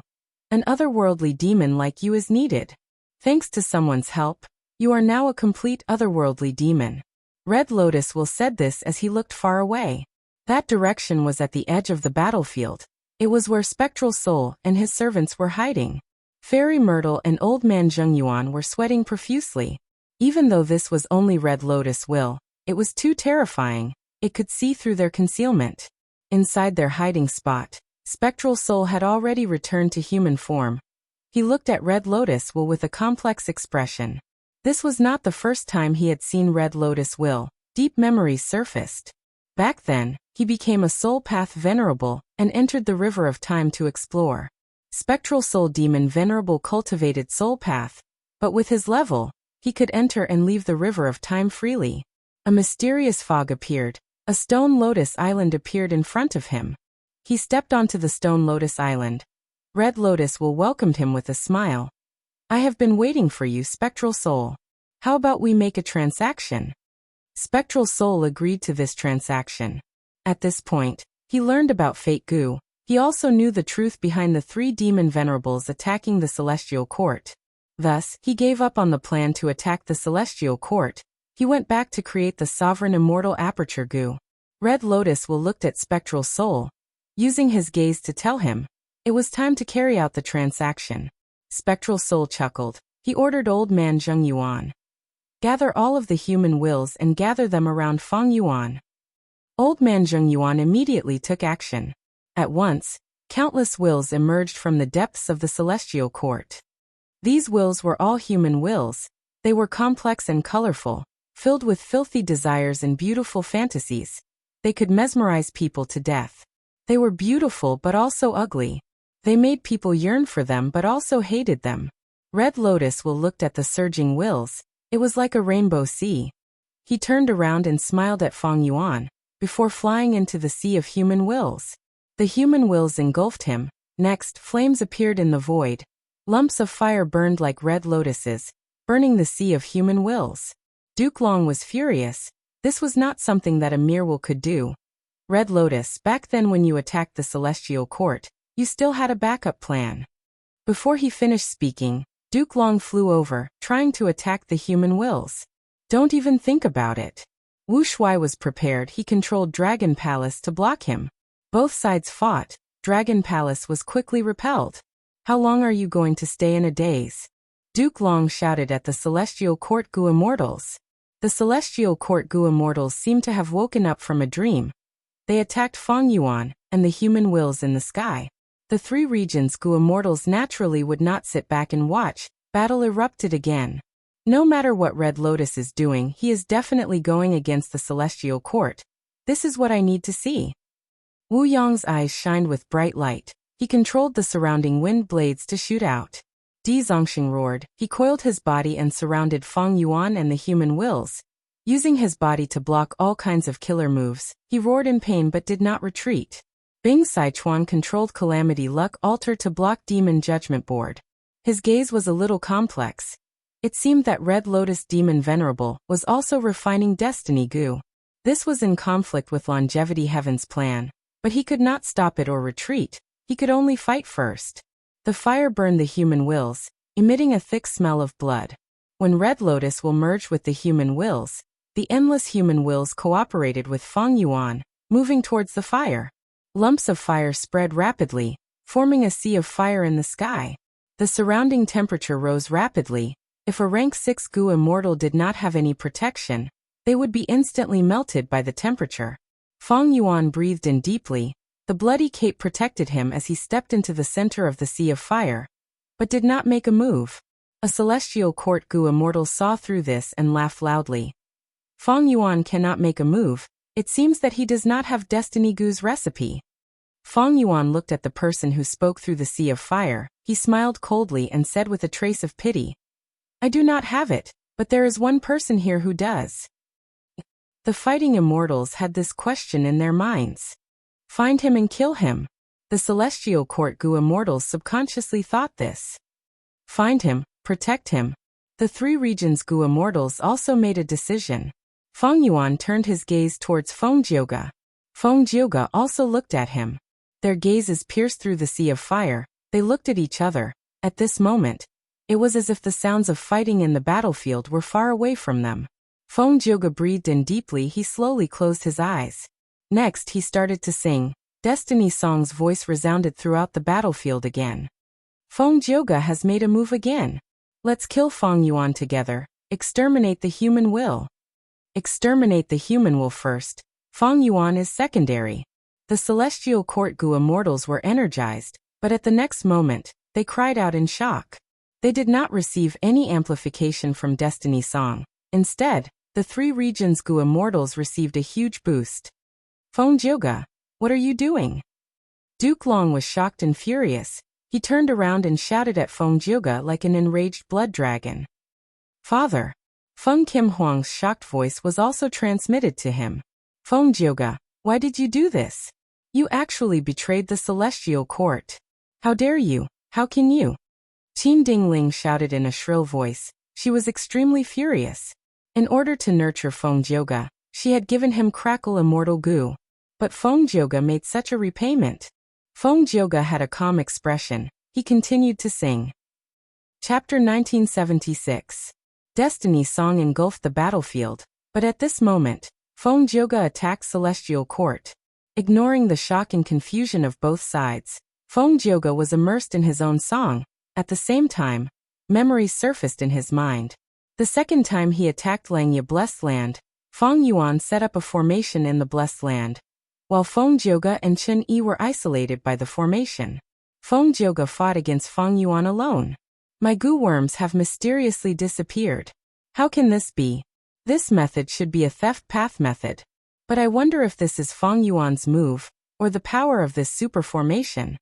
S1: an otherworldly demon like you is needed. Thanks to someone's help, you are now a complete otherworldly demon. Red Lotus said this as he looked far away. That direction was at the edge of the battlefield. It was where Spectral Soul and his servants were hiding. Fairy Myrtle and Old Man Zheng Yuan were sweating profusely. Even though this was only Red Lotus will, it was too terrifying. It could see through their concealment. Inside their hiding spot, Spectral Soul had already returned to human form. He looked at Red Lotus with a complex expression. This was not the first time he had seen Red Lotus will. Deep memories surfaced. Back then, he became a soul path venerable and entered the river of time to explore. Spectral Soul Demon Venerable cultivated soul path, but with his level, he could enter and leave the river of time freely. A mysterious fog appeared. A stone lotus island appeared in front of him. He stepped onto the stone lotus island. Red Lotus welcomed him with a smile. I have been waiting for you, Spectral Soul. How about we make a transaction? Spectral Soul agreed to this transaction. At this point, he learned about Fate Gu. He also knew the truth behind the 3 demon venerables attacking the Celestial Court. Thus, he gave up on the plan to attack the Celestial Court. He went back to create the sovereign immortal Aperture Gu. Red Lotus looked at Spectral Soul, using his gaze to tell him it was time to carry out the transaction. Spectral Soul chuckled. He ordered Old Man Zheng Yuan. Gather all of the human wills and gather them around Feng Yuan. Old Man Zheng Yuan immediately took action. At once, countless wills emerged from the depths of the Celestial Court. These wills were all human wills. They were complex and colorful, filled with filthy desires and beautiful fantasies. They could mesmerize people to death. They were beautiful but also ugly. They made people yearn for them but also hated them. Red Lotus looked at the surging wills. It was like a rainbow sea. He turned around and smiled at Feng Yuan, before flying into the sea of human wills. The human wills engulfed him. Next, flames appeared in the void. Lumps of fire burned like red lotuses, burning the sea of human wills. Duke Long was furious. This was not something that a mere will could do. Red Lotus, back then when you attacked the Celestial Court, you still had a backup plan. Before he finished speaking, Duke Long flew over, trying to attack the human wills. Don't even think about it. Wu Shuai was prepared. He controlled Dragon Palace to block him. Both sides fought. Dragon Palace was quickly repelled. How long are you going to stay in a daze? Duke Long shouted at the Celestial Court Gu immortals. The Celestial Court Gu immortals seemed to have woken up from a dream. They attacked Feng Yuan and the human wills in the sky. The three regions Gu immortals naturally would not sit back and watch. Battle erupted again. No matter what Red Lotus is doing, he is definitely going against the Celestial Court. This is what I need to see. Wu Yong's eyes shined with bright light. He controlled the surrounding wind blades to shoot out. Di Zongxing roared. He coiled his body and surrounded Feng Yuan and the human wills. Using his body to block all kinds of killer moves, he roared in pain but did not retreat. Bing Sichuan controlled Calamity Luck Altar to block Demon Judgment Board. His gaze was a little complex. It seemed that Red Lotus Demon Venerable was also refining Destiny Gu. This was in conflict with Longevity Heaven's plan, but he could not stop it or retreat. He could only fight first. The fire burned the human wills, emitting a thick smell of blood. When Red Lotus will merge with the human wills, the endless human wills cooperated with Feng Yuan, moving towards the fire. Lumps of fire spread rapidly, forming a sea of fire in the sky. The surrounding temperature rose rapidly. If a rank 6 Gu immortal did not have any protection, they would be instantly melted by the temperature. Feng Yuan breathed in deeply. The bloody cape protected him as he stepped into the center of the sea of fire, but did not make a move. A Celestial Court Gu immortal saw through this and laughed loudly. Feng Yuan cannot make a move. It seems that he does not have Destiny Gu's recipe. Feng Yuan looked at the person who spoke through the sea of fire. He smiled coldly and said with a trace of pity, "I do not have it, but there is one person here who does." The fighting immortals had this question in their minds. Find him and kill him. The Celestial Court Gu immortals subconsciously thought this. Find him, protect him. The three regions Gu immortals also made a decision. Feng Yuan turned his gaze towards Feng Jioge. Feng Jioge also looked at him. Their gazes pierced through the sea of fire. They looked at each other. At this moment, it was as if the sounds of fighting in the battlefield were far away from them. Feng Jioge breathed in deeply. He slowly closed his eyes. Next, he started to sing. Destiny Song's voice resounded throughout the battlefield again. Feng Jioge has made a move again. Let's kill Feng Yuan together. Exterminate the human will. Exterminate the human will first. Feng Yuan is secondary. The Celestial Court Gu immortals were energized, but at the next moment, they cried out in shock. They did not receive any amplification from Destiny Song. Instead, the three regions Gu immortals received a huge boost. Feng Jioge, what are you doing? Duke Long was shocked and furious. He turned around and shouted at Feng Jioge like an enraged blood dragon. Father! Feng Kim Huang's shocked voice was also transmitted to him. Feng Jioge, why did you do this? You actually betrayed the Celestial Court. How dare you? How can you? Qin Dingling shouted in a shrill voice. She was extremely furious. In order to nurture Feng Jioge, she had given him Crackle Immortal Gu. But Feng Jioge made such a repayment. Feng Jioge had a calm expression. He continued to sing. Chapter 1976. Destiny Song engulfed the battlefield, but at this moment, Feng Jioge attacked Celestial Court. Ignoring the shock and confusion of both sides, Feng Jioge was immersed in his own song. At the same time, memories surfaced in his mind. The second time he attacked Langya Blessed Land, Feng Yuan set up a formation in the Blessed Land, while Feng Jioge and Chen Yi were isolated by the formation. Feng Jioge fought against Feng Yuan alone. My Gu worms have mysteriously disappeared. How can this be? This method should be a theft path method. But I wonder if this is Feng Yuan's move, or the power of this super formation.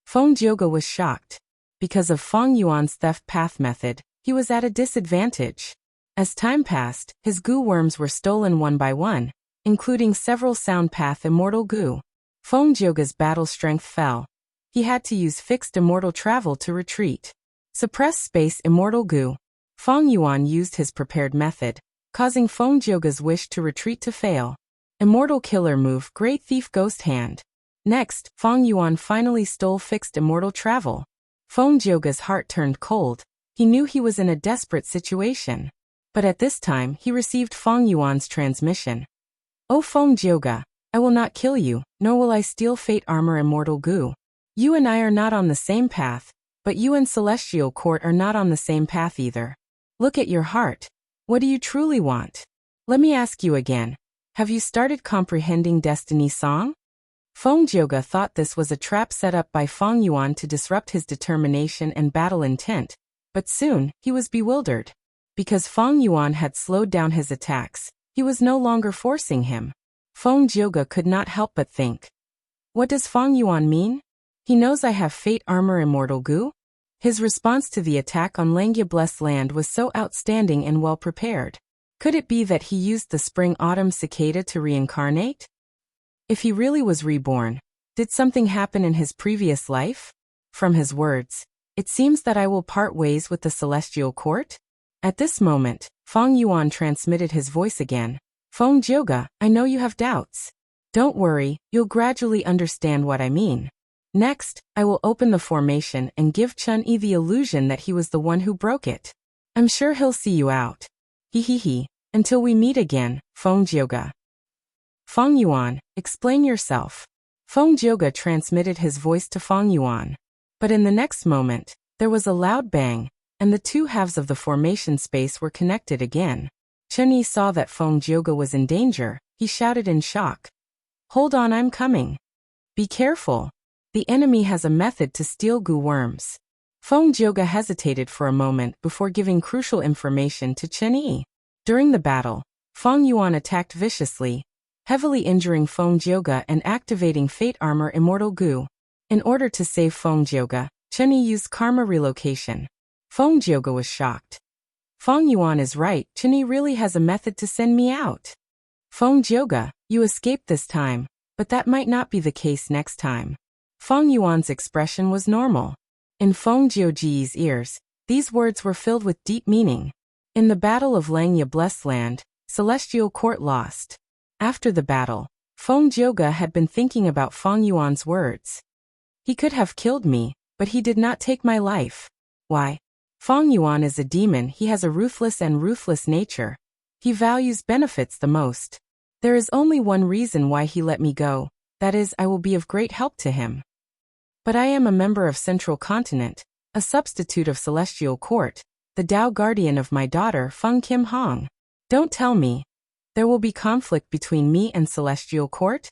S1: Feng Jioge was shocked. Because of Feng Yuan's theft path method, he was at a disadvantage. As time passed, his Gu worms were stolen one by one, including several Sound Path Immortal Gu. Feng Jioge's battle strength fell. He had to use fixed immortal travel to retreat. Suppress Space Immortal Gu. Feng Yuan used his prepared method, causing Feng Jioge's wish to retreat to fail. Immortal Killer Move Great Thief Ghost Hand. Next, Feng Yuan finally stole fixed immortal travel. Feng Jioge's heart turned cold. He knew he was in a desperate situation. But at this time he received Feng Yuan's transmission. "O Feng Jioge, I will not kill you, nor will I steal Fate Armor Immortal Gu. You and I are not on the same path. But you and Celestial Court are not on the same path either. Look at your heart. What do you truly want? Let me ask you again. Have you started comprehending Destiny's song? Feng Jioge thought this was a trap set up by Feng Yuan to disrupt his determination and battle intent, but soon he was bewildered. Because Feng Yuan had slowed down his attacks, he was no longer forcing him. Feng Jioge could not help but think. What does Feng Yuan mean? He knows I have fate armor immortal goo? His response to the attack on Langya Blessed Land was so outstanding and well prepared. Could it be that he used the spring-autumn cicada to reincarnate? If he really was reborn, did something happen in his previous life? From his words, it seems that I will part ways with the Celestial Court. At this moment, Feng Yuan transmitted his voice again. Feng Jioge, I know you have doubts. Don't worry, you'll gradually understand what I mean. Next, I will open the formation and give Chun-Yi the illusion that he was the one who broke it. I'm sure he'll see you out. He. Until we meet again, Feng Jioge. Feng Yuan, explain yourself. Feng Jioge transmitted his voice to Feng Yuan. But in the next moment, there was a loud bang, and the two halves of the formation space were connected again. Chun-Yi saw that Feng Jioge was in danger. He shouted in shock. Hold on, I'm coming. Be careful. The enemy has a method to steal goo worms. Feng Jioge hesitated for a moment before giving crucial information to Chun-Yi. During the battle, Feng Yuan attacked viciously, heavily injuring Feng Jioge and activating Fate Armor Immortal Goo. In order to save Feng Jioge, Chun-Yi used Karma Relocation. Feng Jioge was shocked. Feng Yuan is right, Chun-Yi really has a method to send me out. Feng Jioge, you escaped this time, but that might not be the case next time. Feng Yuan's expression was normal. In Feng Jioge's ears, these words were filled with deep meaning. In the Battle of Langya Blessed Land, Celestial Court lost. After the battle, Feng Jioge had been thinking about Feng Yuan's words. He could have killed me, but he did not take my life. Why? Feng Yuan is a demon. He has a ruthless and ruthless nature. He values benefits the most. There is only one reason why he let me go, that is, I will be of great help to him. But I am a member of Central Continent, a substitute of Celestial Court, the Dao guardian of my daughter Feng Kim Hong. Don't tell me. There will be conflict between me and Celestial Court?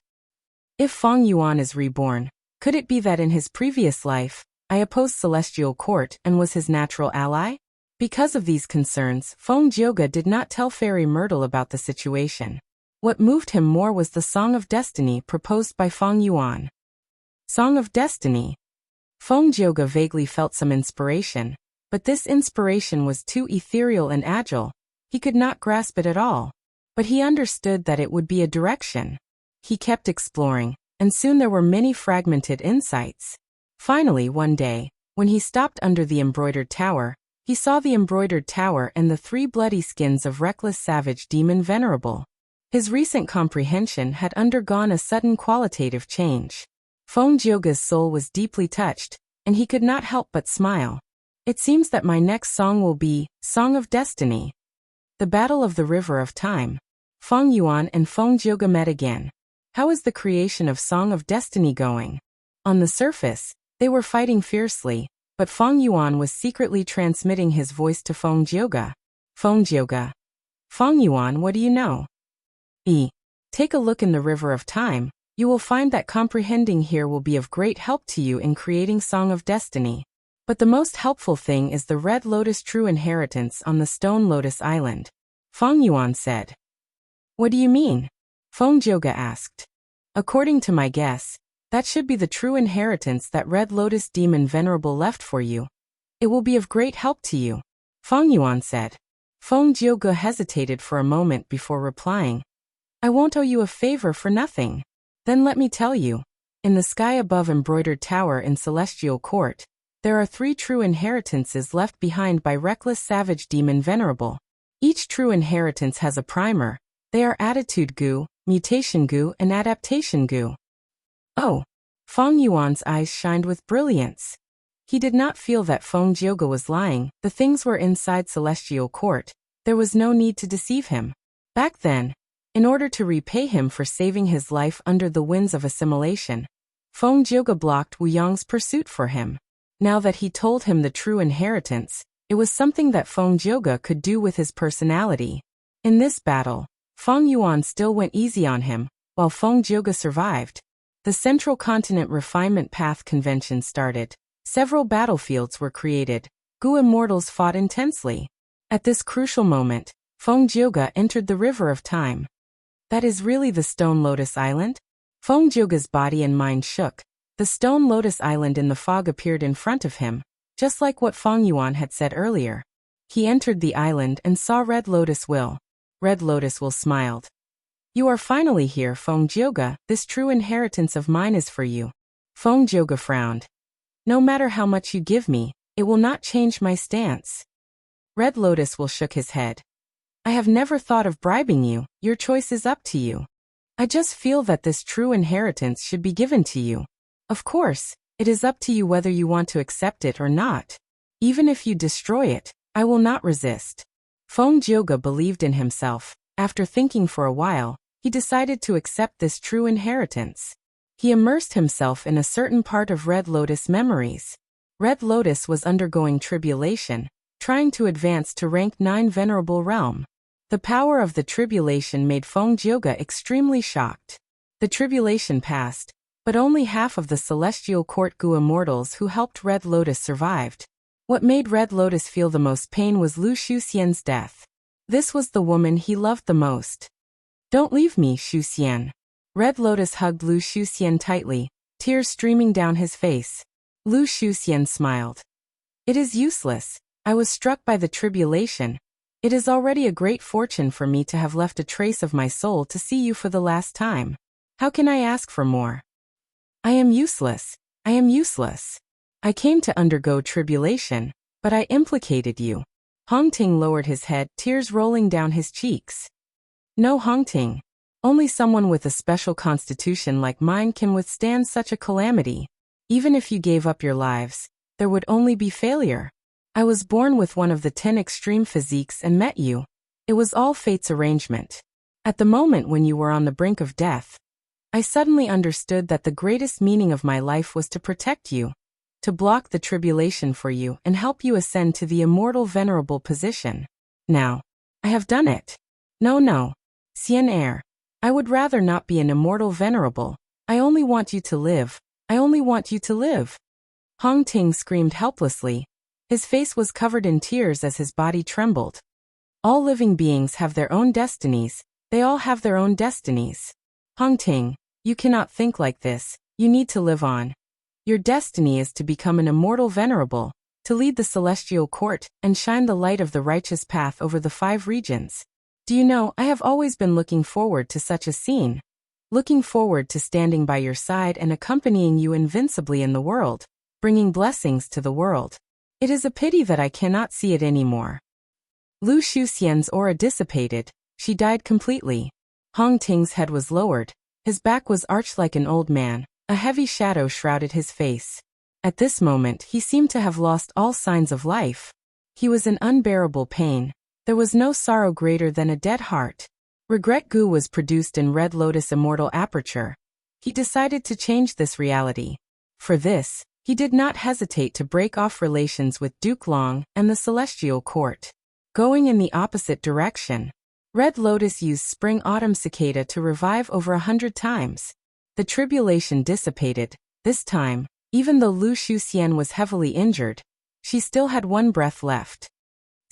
S1: If Feng Yuan is reborn, could it be that in his previous life, I opposed Celestial Court and was his natural ally? Because of these concerns, Feng Jioge did not tell Fairy Myrtle about the situation. What moved him more was the Song of Destiny proposed by Feng Yuan. Song of Destiny. Feng Jioge vaguely felt some inspiration, but this inspiration was too ethereal and agile. He could not grasp it at all. But he understood that it would be a direction. He kept exploring, and soon there were many fragmented insights. Finally, one day, when he stopped under the embroidered tower, he saw the embroidered tower and the 3 bloody skins of Reckless Savage Demon Venerable. His recent comprehension had undergone a sudden qualitative change. Feng Jioge's soul was deeply touched, and he could not help but smile. It seems that my next song will be Song of Destiny. The Battle of the River of Time. Feng Yuan and Feng Jioge met again. How is the creation of Song of Destiny going? On the surface, they were fighting fiercely, but Feng Yuan was secretly transmitting his voice to Feng Jioge. Feng Jioge. Feng Yuan, what do you know? Take a look in the River of Time. You will find that comprehending here will be of great help to you in creating Song of Destiny. But the most helpful thing is the Red Lotus True Inheritance on the Stone Lotus Island. Feng Yuan said. What do you mean? Feng Jioge asked. According to my guess, that should be the true inheritance that Red Lotus Demon Venerable left for you. It will be of great help to you. Feng Yuan said. Feng Jioge hesitated for a moment before replying. I won't owe you a favor for nothing. Then let me tell you. In the sky above Embroidered Tower in Celestial Court, there are 3 true inheritances left behind by Reckless Savage Demon Venerable. Each true inheritance has a primer. They are Attitude Goo, Mutation Goo, and Adaptation Goo. Oh! Feng Yuan's eyes shined with brilliance. He did not feel that Feng Jioge was lying. The things were inside Celestial Court. There was no need to deceive him. Back then, in order to repay him for saving his life under the winds of assimilation, Feng Jioge blocked Wu Yong's pursuit for him. Now that he told him the true inheritance, it was something that Feng Jioge could do with his personality. In this battle, Feng Yuan still went easy on him, while Feng Jioge survived. The Central Continent Refinement Path Convention started. Several battlefields were created. Gu immortals fought intensely. At this crucial moment, Feng Jioge entered the River of Time. That is really the Stone Lotus Island? Feng Jioge's body and mind shook. The Stone Lotus Island in the fog appeared in front of him, just like what Feng Yuan had said earlier. He entered the island and saw Red Lotus Will. Red Lotus Will smiled. You are finally here, Feng Jioge. This true inheritance of mine is for you. Feng Jioge frowned. No matter how much you give me, it will not change my stance. Red Lotus Will shook his head. I have never thought of bribing you. Your choice is up to you. I just feel that this true inheritance should be given to you. Of course, it is up to you whether you want to accept it or not. Even if you destroy it, I will not resist. Feng Jioge believed in himself. After thinking for a while, he decided to accept this true inheritance. He immersed himself in a certain part of Red Lotus memories. Red Lotus was undergoing tribulation, trying to advance to rank 9 Venerable Realm. The power of the tribulation made Feng Jioge extremely shocked. The tribulation passed, but only half of the Celestial Court Gu immortals who helped Red Lotus survived. What made Red Lotus feel the most pain was Lu Shuxian's death. This was the woman he loved the most. Don't leave me, Shuxian. Red Lotus hugged Lu Shuxian tightly, tears streaming down his face. Lu Shuxian smiled. It is useless. I was struck by the tribulation. It is already a great fortune for me to have left a trace of my soul to see you for the last time. How can I ask for more? I am useless. I am useless. I came to undergo tribulation, but I implicated you. Hongting lowered his head, tears rolling down his cheeks. No, Hongting. Only someone with a special constitution like mine can withstand such a calamity. Even if you gave up your lives, there would only be failure. I was born with one of the 10 extreme physiques and met you. It was all fate's arrangement. At the moment when you were on the brink of death, I suddenly understood that the greatest meaning of my life was to protect you, to block the tribulation for you and help you ascend to the immortal venerable position. Now, I have done it. No, Xian Air. I would rather not be an immortal venerable. I only want you to live. I only want you to live. Hongting screamed helplessly. His face was covered in tears as his body trembled. All living beings have their own destinies. They all have their own destinies. Hongting, you cannot think like this. You need to live on. Your destiny is to become an immortal venerable, to lead the celestial court and shine the light of the righteous path over the 5 regions. Do you know, I have always been looking forward to such a scene. Looking forward to standing by your side and accompanying you invincibly in the world, bringing blessings to the world. It is a pity that I cannot see it anymore. Lu Shuxian's aura dissipated. She died completely. Hongting's head was lowered. His back was arched like an old man. A heavy shadow shrouded his face. At this moment, he seemed to have lost all signs of life. He was in unbearable pain. There was no sorrow greater than a dead heart. Regret Gu was produced in Red Lotus Immortal Aperture. He decided to change this reality. For this, he did not hesitate to break off relations with Duke Long and the Celestial Court. Going in the opposite direction, Red Lotus used Spring Autumn Cicada to revive over 100 times. The tribulation dissipated. This time, even though Lu Shuxian was heavily injured, she still had 1 breath left.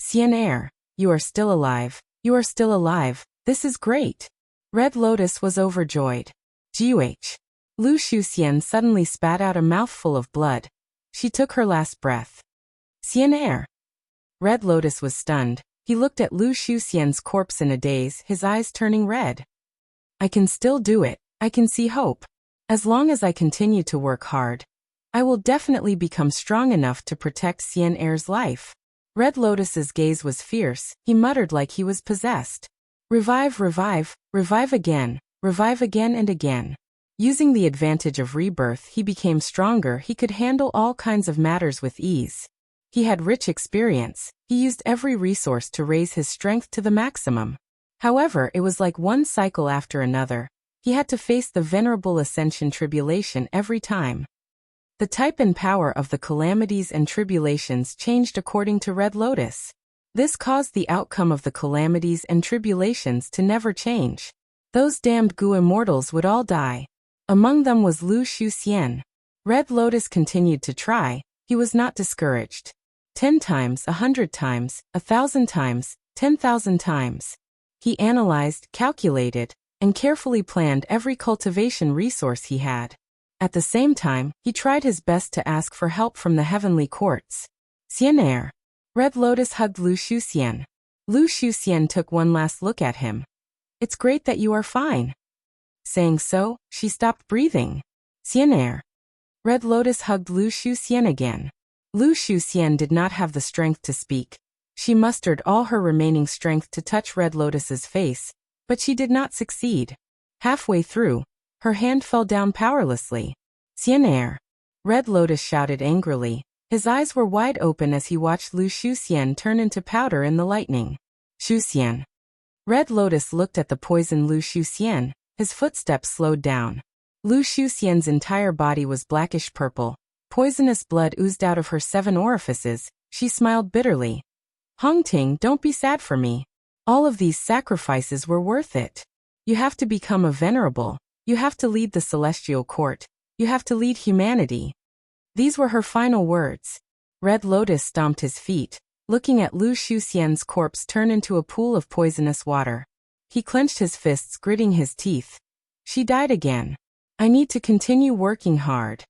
S1: Xian Air, you are still alive. You are still alive. This is great. Red Lotus was overjoyed. GUH. Lu Shuxian suddenly spat out a mouthful of blood. She took her last breath. Xian Air. Red Lotus was stunned. He looked at Lu Shuxian's corpse in a daze, his eyes turning red. I can still do it. I can see hope. As long as I continue to work hard, I will definitely become strong enough to protect Xian Air's life. Red Lotus's gaze was fierce. He muttered like he was possessed. Revive, revive, revive again and again. Using the advantage of rebirth, he became stronger. He could handle all kinds of matters with ease. He had rich experience. He used every resource to raise his strength to the maximum. However, it was like one cycle after another. He had to face the venerable ascension tribulation every time. The type and power of the calamities and tribulations changed according to Red Lotus. This caused the outcome of the calamities and tribulations to never change. Those damned Gu immortals would all die. Among them was Lu Shuxian. Red Lotus continued to try. He was not discouraged. 10 times, 100 times, 1,000 times, 10,000 times. He analyzed, calculated, and carefully planned every cultivation resource he had. At the same time, he tried his best to ask for help from the heavenly courts. Xianer. Red Lotus hugged Lu Shuxian. Lu Shuxian took one last look at him. It's great that you are fine. Saying so, she stopped breathing. Xianer. Red Lotus hugged Lu Shuxian again. Lu Shuxian did not have the strength to speak. She mustered all her remaining strength to touch Red Lotus's face, but she did not succeed. Halfway through, her hand fell down powerlessly. Xianer. Red Lotus shouted angrily. His eyes were wide open as he watched Lu Shuxian turn into powder in the lightning. Shuxian. Red Lotus looked at the poisoned Lu Shuxian. His footsteps slowed down. Lu Shuxian's entire body was blackish purple. Poisonous blood oozed out of her 7 orifices. She smiled bitterly. Hongting, don't be sad for me. All of these sacrifices were worth it. You have to become a venerable. You have to lead the celestial court. You have to lead humanity. These were her final words. Red Lotus stomped his feet, looking at Lu Shuxian's corpse turn into a pool of poisonous water. He clenched his fists, gritting his teeth. She died again. I need to continue working hard.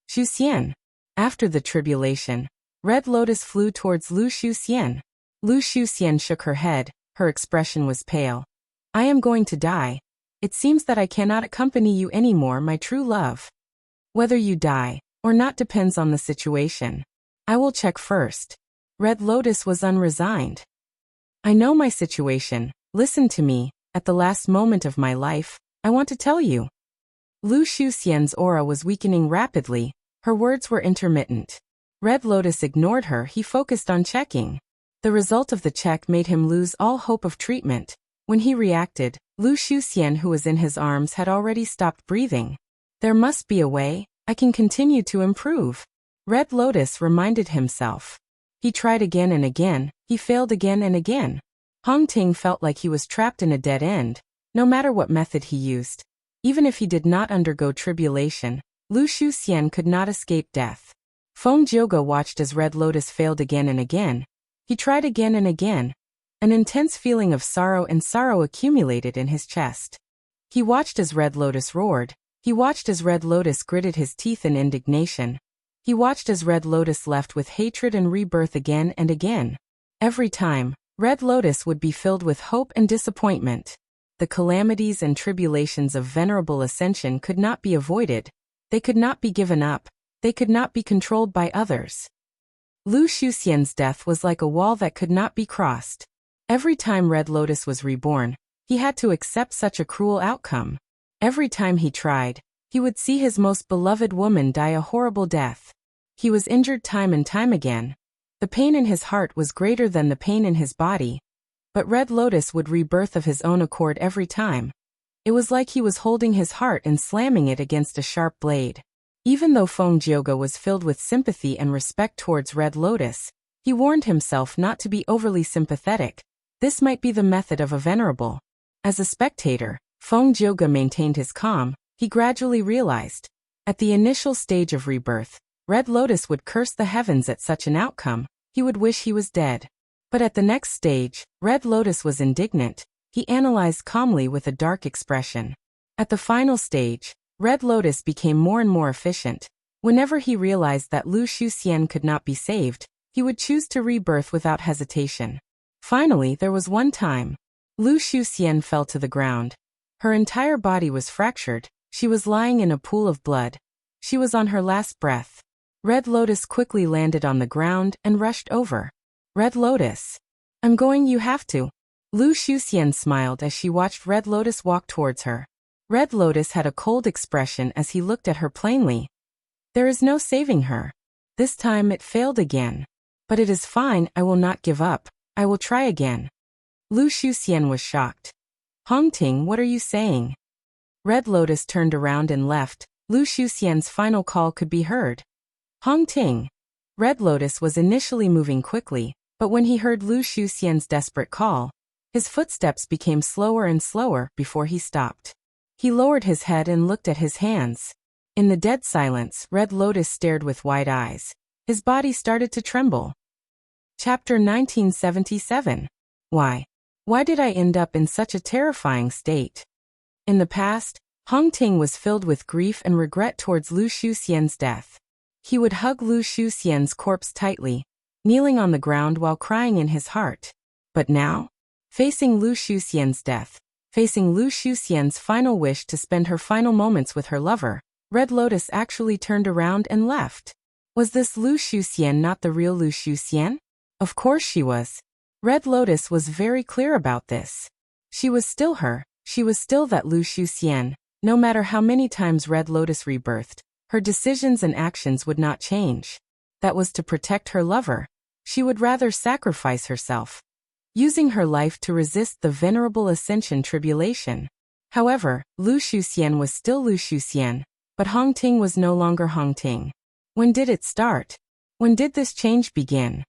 S1: Shuxian. After the tribulation, Red Lotus flew towards Lu Shuxian. Lu Shuxian shook her head. Her expression was pale. I am going to die. It seems that I cannot accompany you anymore, my true love. Whether you die or not depends on the situation. I will check first. Red Lotus was unresigned. I know my situation. Listen to me. At the last moment of my life, I want to tell you. Lu Shuxian's aura was weakening rapidly. Her words were intermittent. Red Lotus ignored her. He focused on checking. The result of the check made him lose all hope of treatment. When he reacted, Lu Shuxian, who was in his arms, had already stopped breathing. There must be a way. I can continue to improve. Red Lotus reminded himself. He tried again and again. He failed again and again. Hongting felt like he was trapped in a dead end, no matter what method he used. Even if he did not undergo tribulation, Lu Shuxian could not escape death. Feng Jioge watched as Red Lotus failed again and again. He tried again and again. An intense feeling of sorrow and sorrow accumulated in his chest. He watched as Red Lotus roared. He watched as Red Lotus gritted his teeth in indignation. He watched as Red Lotus left with hatred and rebirth again and again. Every time, Red Lotus would be filled with hope and disappointment. The calamities and tribulations of Venerable Ascension could not be avoided. They could not be given up. They could not be controlled by others. Lu Shuxian's death was like a wall that could not be crossed. Every time Red Lotus was reborn, he had to accept such a cruel outcome. Every time he tried, he would see his most beloved woman die a horrible death. He was injured time and time again. The pain in his heart was greater than the pain in his body. But Red Lotus would rebirth of his own accord every time. It was like he was holding his heart and slamming it against a sharp blade. Even though Feng Jioge was filled with sympathy and respect towards Red Lotus, he warned himself not to be overly sympathetic. This might be the method of a venerable. As a spectator, Feng Jioge maintained his calm. He gradually realized. At the initial stage of rebirth, Red Lotus would curse the heavens at such an outcome. He would wish he was dead. But at the next stage, Red Lotus was indignant. He analyzed calmly with a dark expression. At the final stage, Red Lotus became more and more efficient. Whenever he realized that Lu Shuxian could not be saved, he would choose to rebirth without hesitation. Finally, there was one time. Lu Shuxian fell to the ground. Her entire body was fractured. She was lying in a pool of blood. She was on her last breath. Red Lotus quickly landed on the ground and rushed over. Red Lotus. I'm going, you have to. Lu Shuxian smiled as she watched Red Lotus walk towards her. Red Lotus had a cold expression as he looked at her plainly. There is no saving her. This time it failed again. But it is fine, I will not give up. I will try again. Lu Shuxian was shocked. Hongting, what are you saying? Red Lotus turned around and left. Lu Shuxian's final call could be heard. Hong Ting. Red Lotus was initially moving quickly, but when he heard Lu Shuxian's desperate call, his footsteps became slower and slower before he stopped. He lowered his head and looked at his hands. In the dead silence, Red Lotus stared with wide eyes. His body started to tremble. Chapter 1977. Why? Why did I end up in such a terrifying state? In the past, Hong Ting was filled with grief and regret towards Lu Shuxian's death. He would hug Lu Shuxian's corpse tightly, kneeling on the ground while crying in his heart. But now, facing Lu Shuxian's death, facing Lu Shuxian's final wish to spend her final moments with her lover, Red Lotus actually turned around and left. Was this Lu Shuxian not the real Lu Shuxian? Of course she was. Red Lotus was very clear about this. She was still her, she was still that Lu Shuxian. No matter how many times Red Lotus rebirthed, her decisions and actions would not change. That was to protect her lover. She would rather sacrifice herself, using her life to resist the venerable ascension tribulation. However, Lu Shuxian was still Lu Shuxian, but Hong Ting was no longer Hong Ting. When did it start? When did this change begin?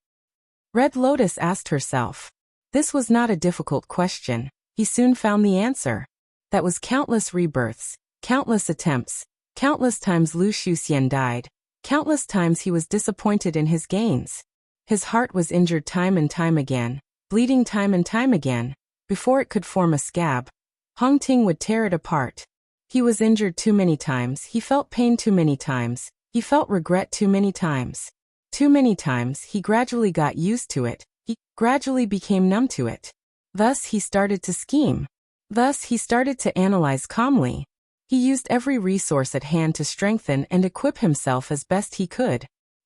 S1: Red Lotus asked herself. This was not a difficult question. He soon found the answer. That was countless rebirths, countless attempts, countless times Lu Shuxian died, countless times he was disappointed in his gains. His heart was injured time and time again, bleeding time and time again. Before it could form a scab, Hong Ting would tear it apart. He was injured too many times, he felt pain too many times, he felt regret too many times. Too many times he gradually got used to it, he gradually became numb to it. Thus he started to scheme. Thus he started to analyze calmly. He used every resource at hand to strengthen and equip himself as best he could.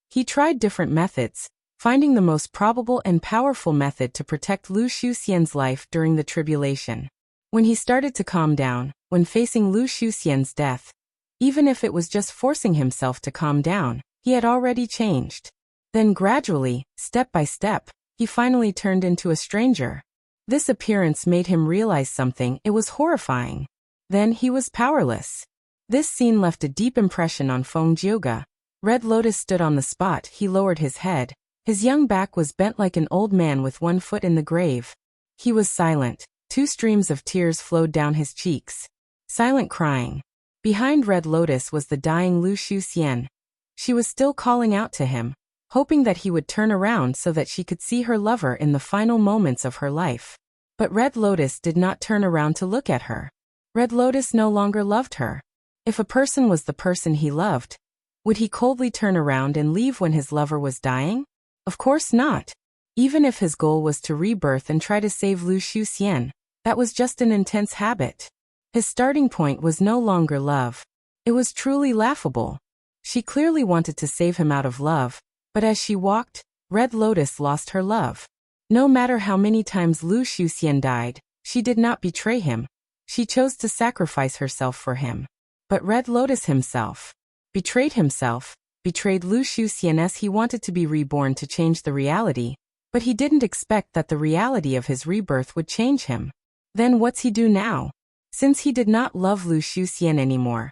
S1: He tried different methods, finding the most probable and powerful method to protect Lu Shuxian's life during the tribulation. When he started to calm down, when facing Lu Shuxian's death, even if it was just forcing himself to calm down, he had already changed. Then gradually, step by step, he finally turned into a stranger. This appearance made him realize something. It was horrifying. Then he was powerless. This scene left a deep impression on Feng Jiuge. Red Lotus stood on the spot. He lowered his head. His young back was bent like an old man with one foot in the grave. He was silent. 2 streams of tears flowed down his cheeks. Silent crying. Behind Red Lotus was the dying Lu Shuxian. She was still calling out to him, hoping that he would turn around so that she could see her lover in the final moments of her life. But Red Lotus did not turn around to look at her. Red Lotus no longer loved her. If a person was the person he loved, would he coldly turn around and leave when his lover was dying? Of course not. Even if his goal was to rebirth and try to save Lu Shuxian, that was just an intense habit. His starting point was no longer love. It was truly laughable. She clearly wanted to save him out of love, but as she walked, Red Lotus lost her love. No matter how many times Lu Shuxian died, she did not betray him. She chose to sacrifice herself for him. But Red Lotus himself betrayed Lu Shuxian as he wanted to be reborn to change the reality, but he didn't expect that the reality of his rebirth would change him. Then what's he do now? Since he did not love Lu Shuxian anymore,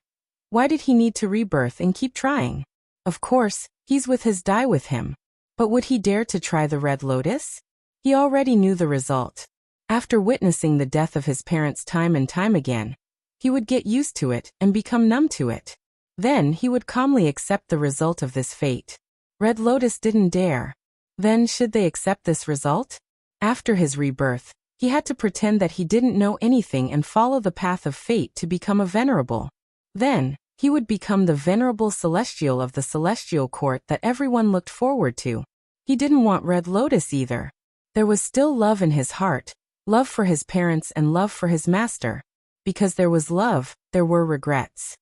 S1: why did he need to rebirth and keep trying? Of course, he's with his die with him. But would he dare to try the Red Lotus? He already knew the result. After witnessing the death of his parents time and time again, he would get used to it and become numb to it. Then he would calmly accept the result of this fate. Red Lotus didn't dare. Then should they accept this result? After his rebirth, he had to pretend that he didn't know anything and follow the path of fate to become a venerable. Then, he would become the venerable celestial of the celestial court that everyone looked forward to. He didn't want Red Lotus either. There was still love in his heart, love for his parents and love for his master. Because there was love, there were regrets.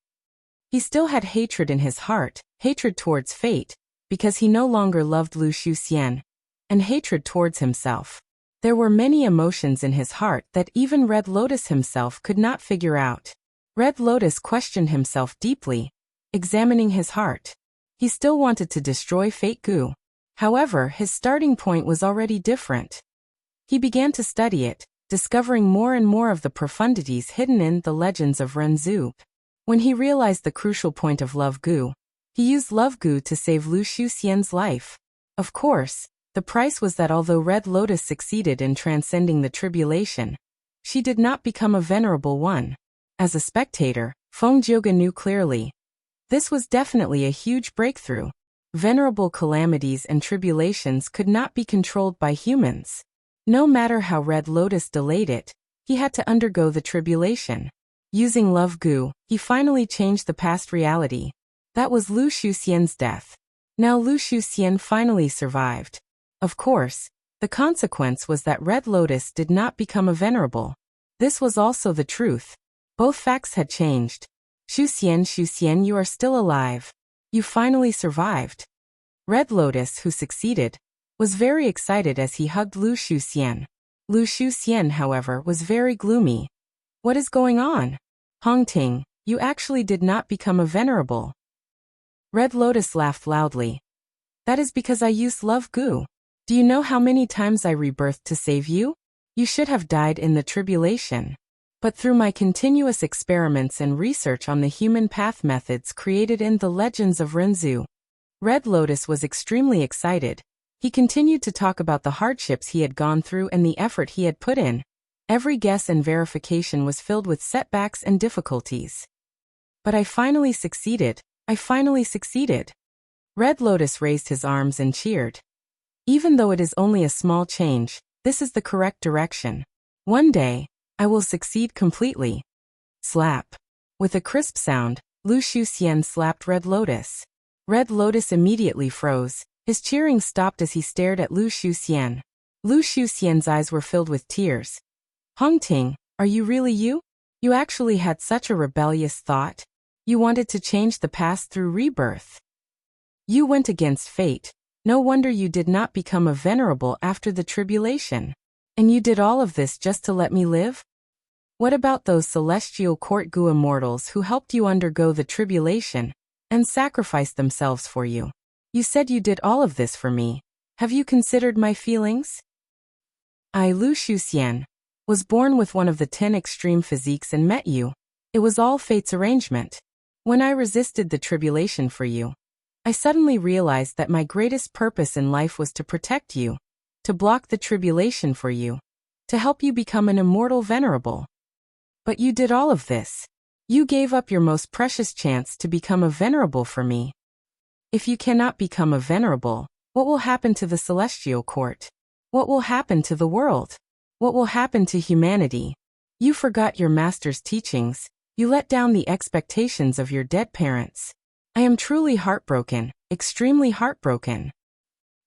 S1: He still had hatred in his heart, hatred towards fate, because he no longer loved Lu Shuxian, and hatred towards himself. There were many emotions in his heart that even Red Lotus himself could not figure out. Red Lotus questioned himself deeply, examining his heart. He still wanted to destroy Fate Gu. However, his starting point was already different. He began to study it, discovering more and more of the profundities hidden in the legends of Renzu. When he realized the crucial point of Love Gu, He used love goo to save Lu Shuxian's life. Of course, the price was that although Red Lotus succeeded in transcending the tribulation, she did not become a venerable one. As a spectator, Feng Jiuge knew clearly. This was definitely a huge breakthrough. Venerable calamities and tribulations could not be controlled by humans. No matter how Red Lotus delayed it, he had to undergo the tribulation. Using love goo, he finally changed the past reality. That was Lu Shuxian's death. Now Lu Shuxian finally survived. Of course, the consequence was that Red Lotus did not become a venerable. This was also the truth. Both facts had changed. Shuxian, you are still alive. You finally survived. Red Lotus, who succeeded, was very excited as he hugged Lu Shuxian. Lu Shuxian, however, was very gloomy. What is going on? Hongting, you actually did not become a venerable. Red Lotus laughed loudly. That is because I used love goo. Do you know how many times I rebirthed to save you? You should have died in the tribulation. But through my continuous experiments and research on the human path methods created in the legends of Renzu, Red Lotus was extremely excited. He continued to talk about the hardships he had gone through and the effort he had put in. Every guess and verification was filled with setbacks and difficulties. But I finally succeeded. I finally succeeded. Red Lotus raised his arms and cheered. Even though it is only a small change, this is the correct direction. One day, I will succeed completely. Slap. With a crisp sound, Lu Shuxian slapped Red Lotus. Red Lotus immediately froze. His cheering stopped as he stared at Lu Shuxian. Lu Shuxian's eyes were filled with tears. Hongting, are you really you? You actually had such a rebellious thought? You wanted to change the past through rebirth. You went against fate. No wonder you did not become a venerable after the tribulation. And you did all of this just to let me live? What about those celestial court goo immortals who helped you undergo the tribulation and sacrificed themselves for you? You said you did all of this for me. Have you considered my feelings? I, Lu Shuxian, was born with one of the 10 extreme physiques and met you. It was all fate's arrangement. When I resisted the tribulation for you, I suddenly realized that my greatest purpose in life was to protect you, to block the tribulation for you, to help you become an immortal venerable. But you did all of this. You gave up your most precious chance to become a venerable for me. If you cannot become a venerable, what will happen to the celestial court? What will happen to the world? What will happen to humanity? You forgot your master's teachings. You let down the expectations of your dead parents. I am truly heartbroken, extremely heartbroken.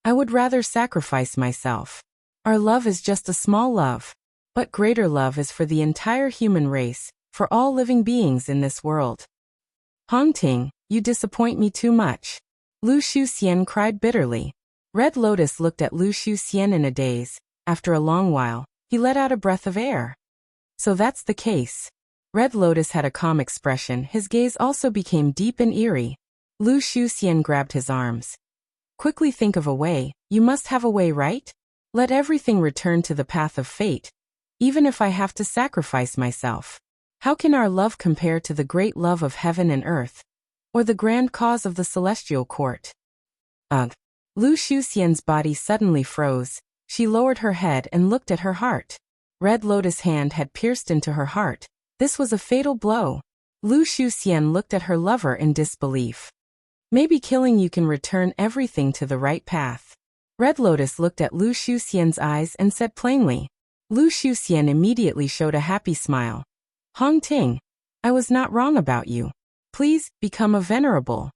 S1: I would rather sacrifice myself. Our love is just a small love. But greater love is for the entire human race, for all living beings in this world. Hongting, you disappoint me too much. Lu Shuxian cried bitterly. Red Lotus looked at Lu Shuxian in a daze. After a long while, he let out a breath of air. So that's the case. Red Lotus had a calm expression. His gaze also became deep and eerie. Lu Shuxian grabbed his arms. Quickly think of a way. You must have a way, right? Let everything return to the path of fate, even if I have to sacrifice myself. How can our love compare to the great love of heaven and earth, or the grand cause of the celestial court? Ugh. Lu Shuxian's body suddenly froze. She lowered her head and looked at her heart. Red Lotus' hand had pierced into her heart. This was a fatal blow. Lu Shuxian looked at her lover in disbelief. Maybe killing you can return everything to the right path. Red Lotus looked at Lu Shuxian's eyes and said plainly. Lu Shuxian immediately showed a happy smile. Hongting, I was not wrong about you. Please, become a venerable.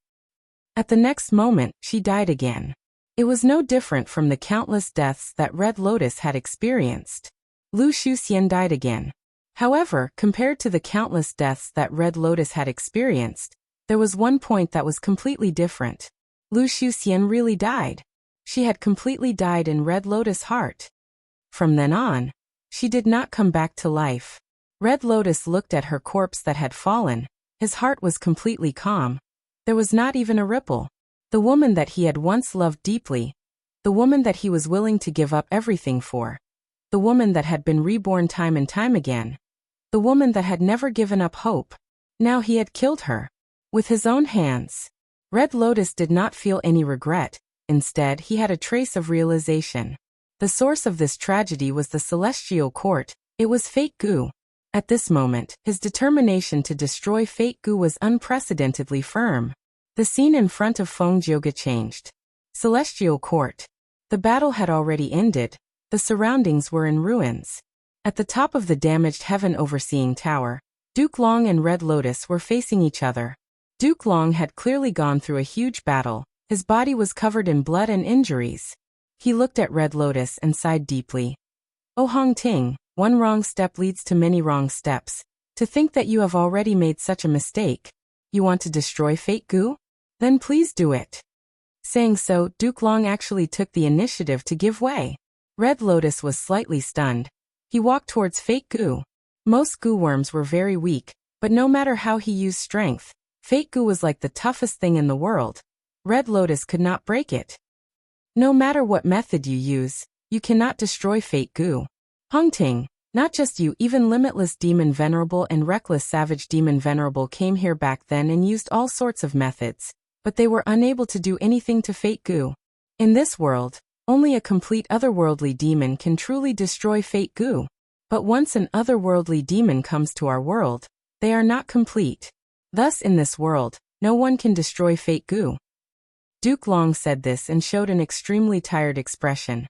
S1: At the next moment, she died again. It was no different from the countless deaths that Red Lotus had experienced. Lu Shuxian died again. However, compared to the countless deaths that Red Lotus had experienced, there was one point that was completely different. Lu Shuxian really died. She had completely died in Red Lotus' heart. From then on, she did not come back to life. Red Lotus looked at her corpse that had fallen. His heart was completely calm. There was not even a ripple. The woman that he had once loved deeply, the woman that he was willing to give up everything for, the woman that had been reborn time and time again, the woman that had never given up hope. Now he had killed her. With his own hands. Red Lotus did not feel any regret. Instead, he had a trace of realization. The source of this tragedy was the Celestial Court. It was Fate Gu. At this moment, his determination to destroy Fate Gu was unprecedentedly firm. The scene in front of Feng Jioge changed. Celestial Court. The battle had already ended. The surroundings were in ruins. At the top of the damaged heaven overseeing tower, Duke Long and Red Lotus were facing each other. Duke Long had clearly gone through a huge battle. His body was covered in blood and injuries. He looked at Red Lotus and sighed deeply. "Oh Hong Ting, one wrong step leads to many wrong steps. To think that you have already made such a mistake. You want to destroy Fate Gu? Then please do it." Saying so, Duke Long actually took the initiative to give way. Red Lotus was slightly stunned. He walked towards Fate Gu. Most Gu worms were very weak, but no matter how he used strength, Fate Gu was like the toughest thing in the world. Red Lotus could not break it. No matter what method you use, you cannot destroy Fate Gu. Hong Ting, not just you, even Limitless Demon Venerable and Reckless Savage Demon Venerable came here back then and used all sorts of methods, but they were unable to do anything to Fate Gu. In this world, only a complete otherworldly demon can truly destroy Fate Gu. But once an otherworldly demon comes to our world, they are not complete. Thus in this world, no one can destroy Fate Gu. Duke Long said this and showed an extremely tired expression.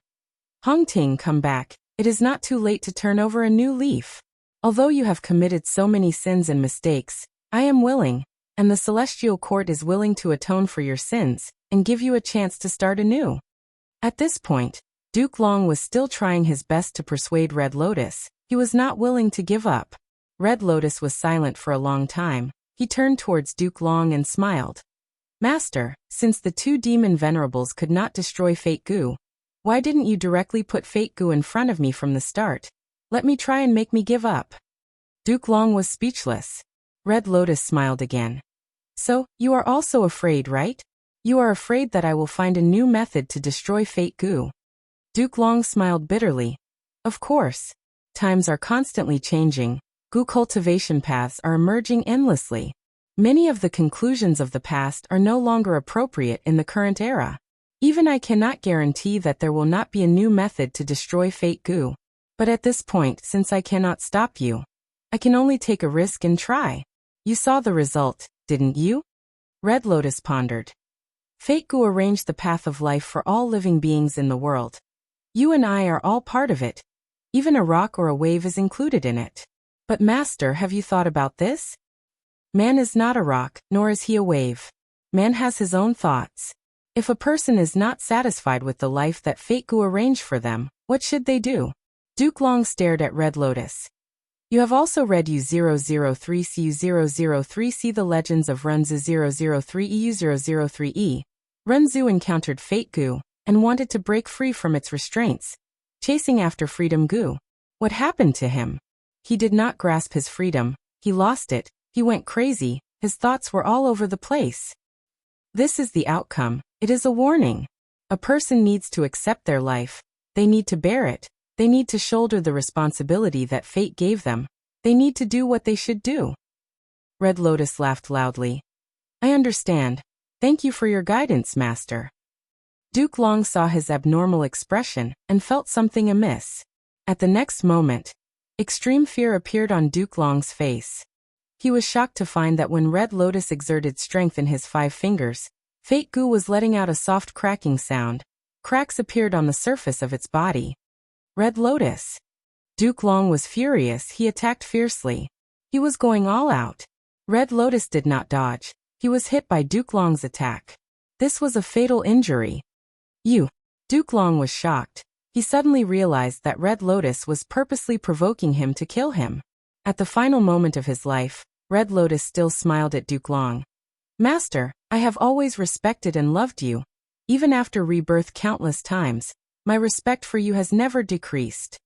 S1: Hong Ting, come back. It is not too late to turn over a new leaf. Although you have committed so many sins and mistakes, I am willing, and the Celestial Court is willing to atone for your sins, and give you a chance to start anew. At this point, Duke Long was still trying his best to persuade Red Lotus. He was not willing to give up. Red Lotus was silent for a long time. He turned towards Duke Long and smiled. "Master, since the two demon venerables could not destroy Fate Gu, why didn't you directly put Fate Gu in front of me from the start? Let me try and make me give up." Duke Long was speechless. Red Lotus smiled again. "So, you are also afraid, right? You are afraid that I will find a new method to destroy Fate Gu." Duke Long smiled bitterly. "Of course. Times are constantly changing. Gu cultivation paths are emerging endlessly. Many of the conclusions of the past are no longer appropriate in the current era. Even I cannot guarantee that there will not be a new method to destroy Fate Gu. But at this point, since I cannot stop you, I can only take a risk and try. You saw the result, didn't you?" Red Lotus pondered. "Fate Gu arranged the path of life for all living beings in the world. You and I are all part of it. Even a rock or a wave is included in it. But Master, have you thought about this? Man is not a rock, nor is he a wave. Man has his own thoughts. If a person is not satisfied with the life that Fate Gu arranged for them, what should they do?" Duke Long stared at Red Lotus. "You have also read U003 CU003 The Legends of Runzu 003 EU003E. Runzu encountered Fate Gu and wanted to break free from its restraints, chasing after Freedom Gu. What happened to him? He did not grasp his freedom. He lost it. He went crazy. His thoughts were all over the place. This is the outcome. It is a warning. A person needs to accept their life. They need to bear it. They need to shoulder the responsibility that fate gave them. They need to do what they should do." Red Lotus laughed loudly. "I understand. Thank you for your guidance, Master." Duke Long saw his abnormal expression and felt something amiss. At the next moment, extreme fear appeared on Duke Long's face. He was shocked to find that when Red Lotus exerted strength in his 5 fingers, Fate Gu was letting out a soft cracking sound. Cracks appeared on the surface of its body. Red Lotus. Duke Long was furious. He attacked fiercely. He was going all out. Red Lotus did not dodge. He was hit by Duke Long's attack. This was a fatal injury. Duke Long was shocked. He suddenly realized that Red Lotus was purposely provoking him to kill him. At the final moment of his life, Red Lotus still smiled at Duke Long. "Master, I have always respected and loved you. Even after rebirth countless times, my respect for you has never decreased.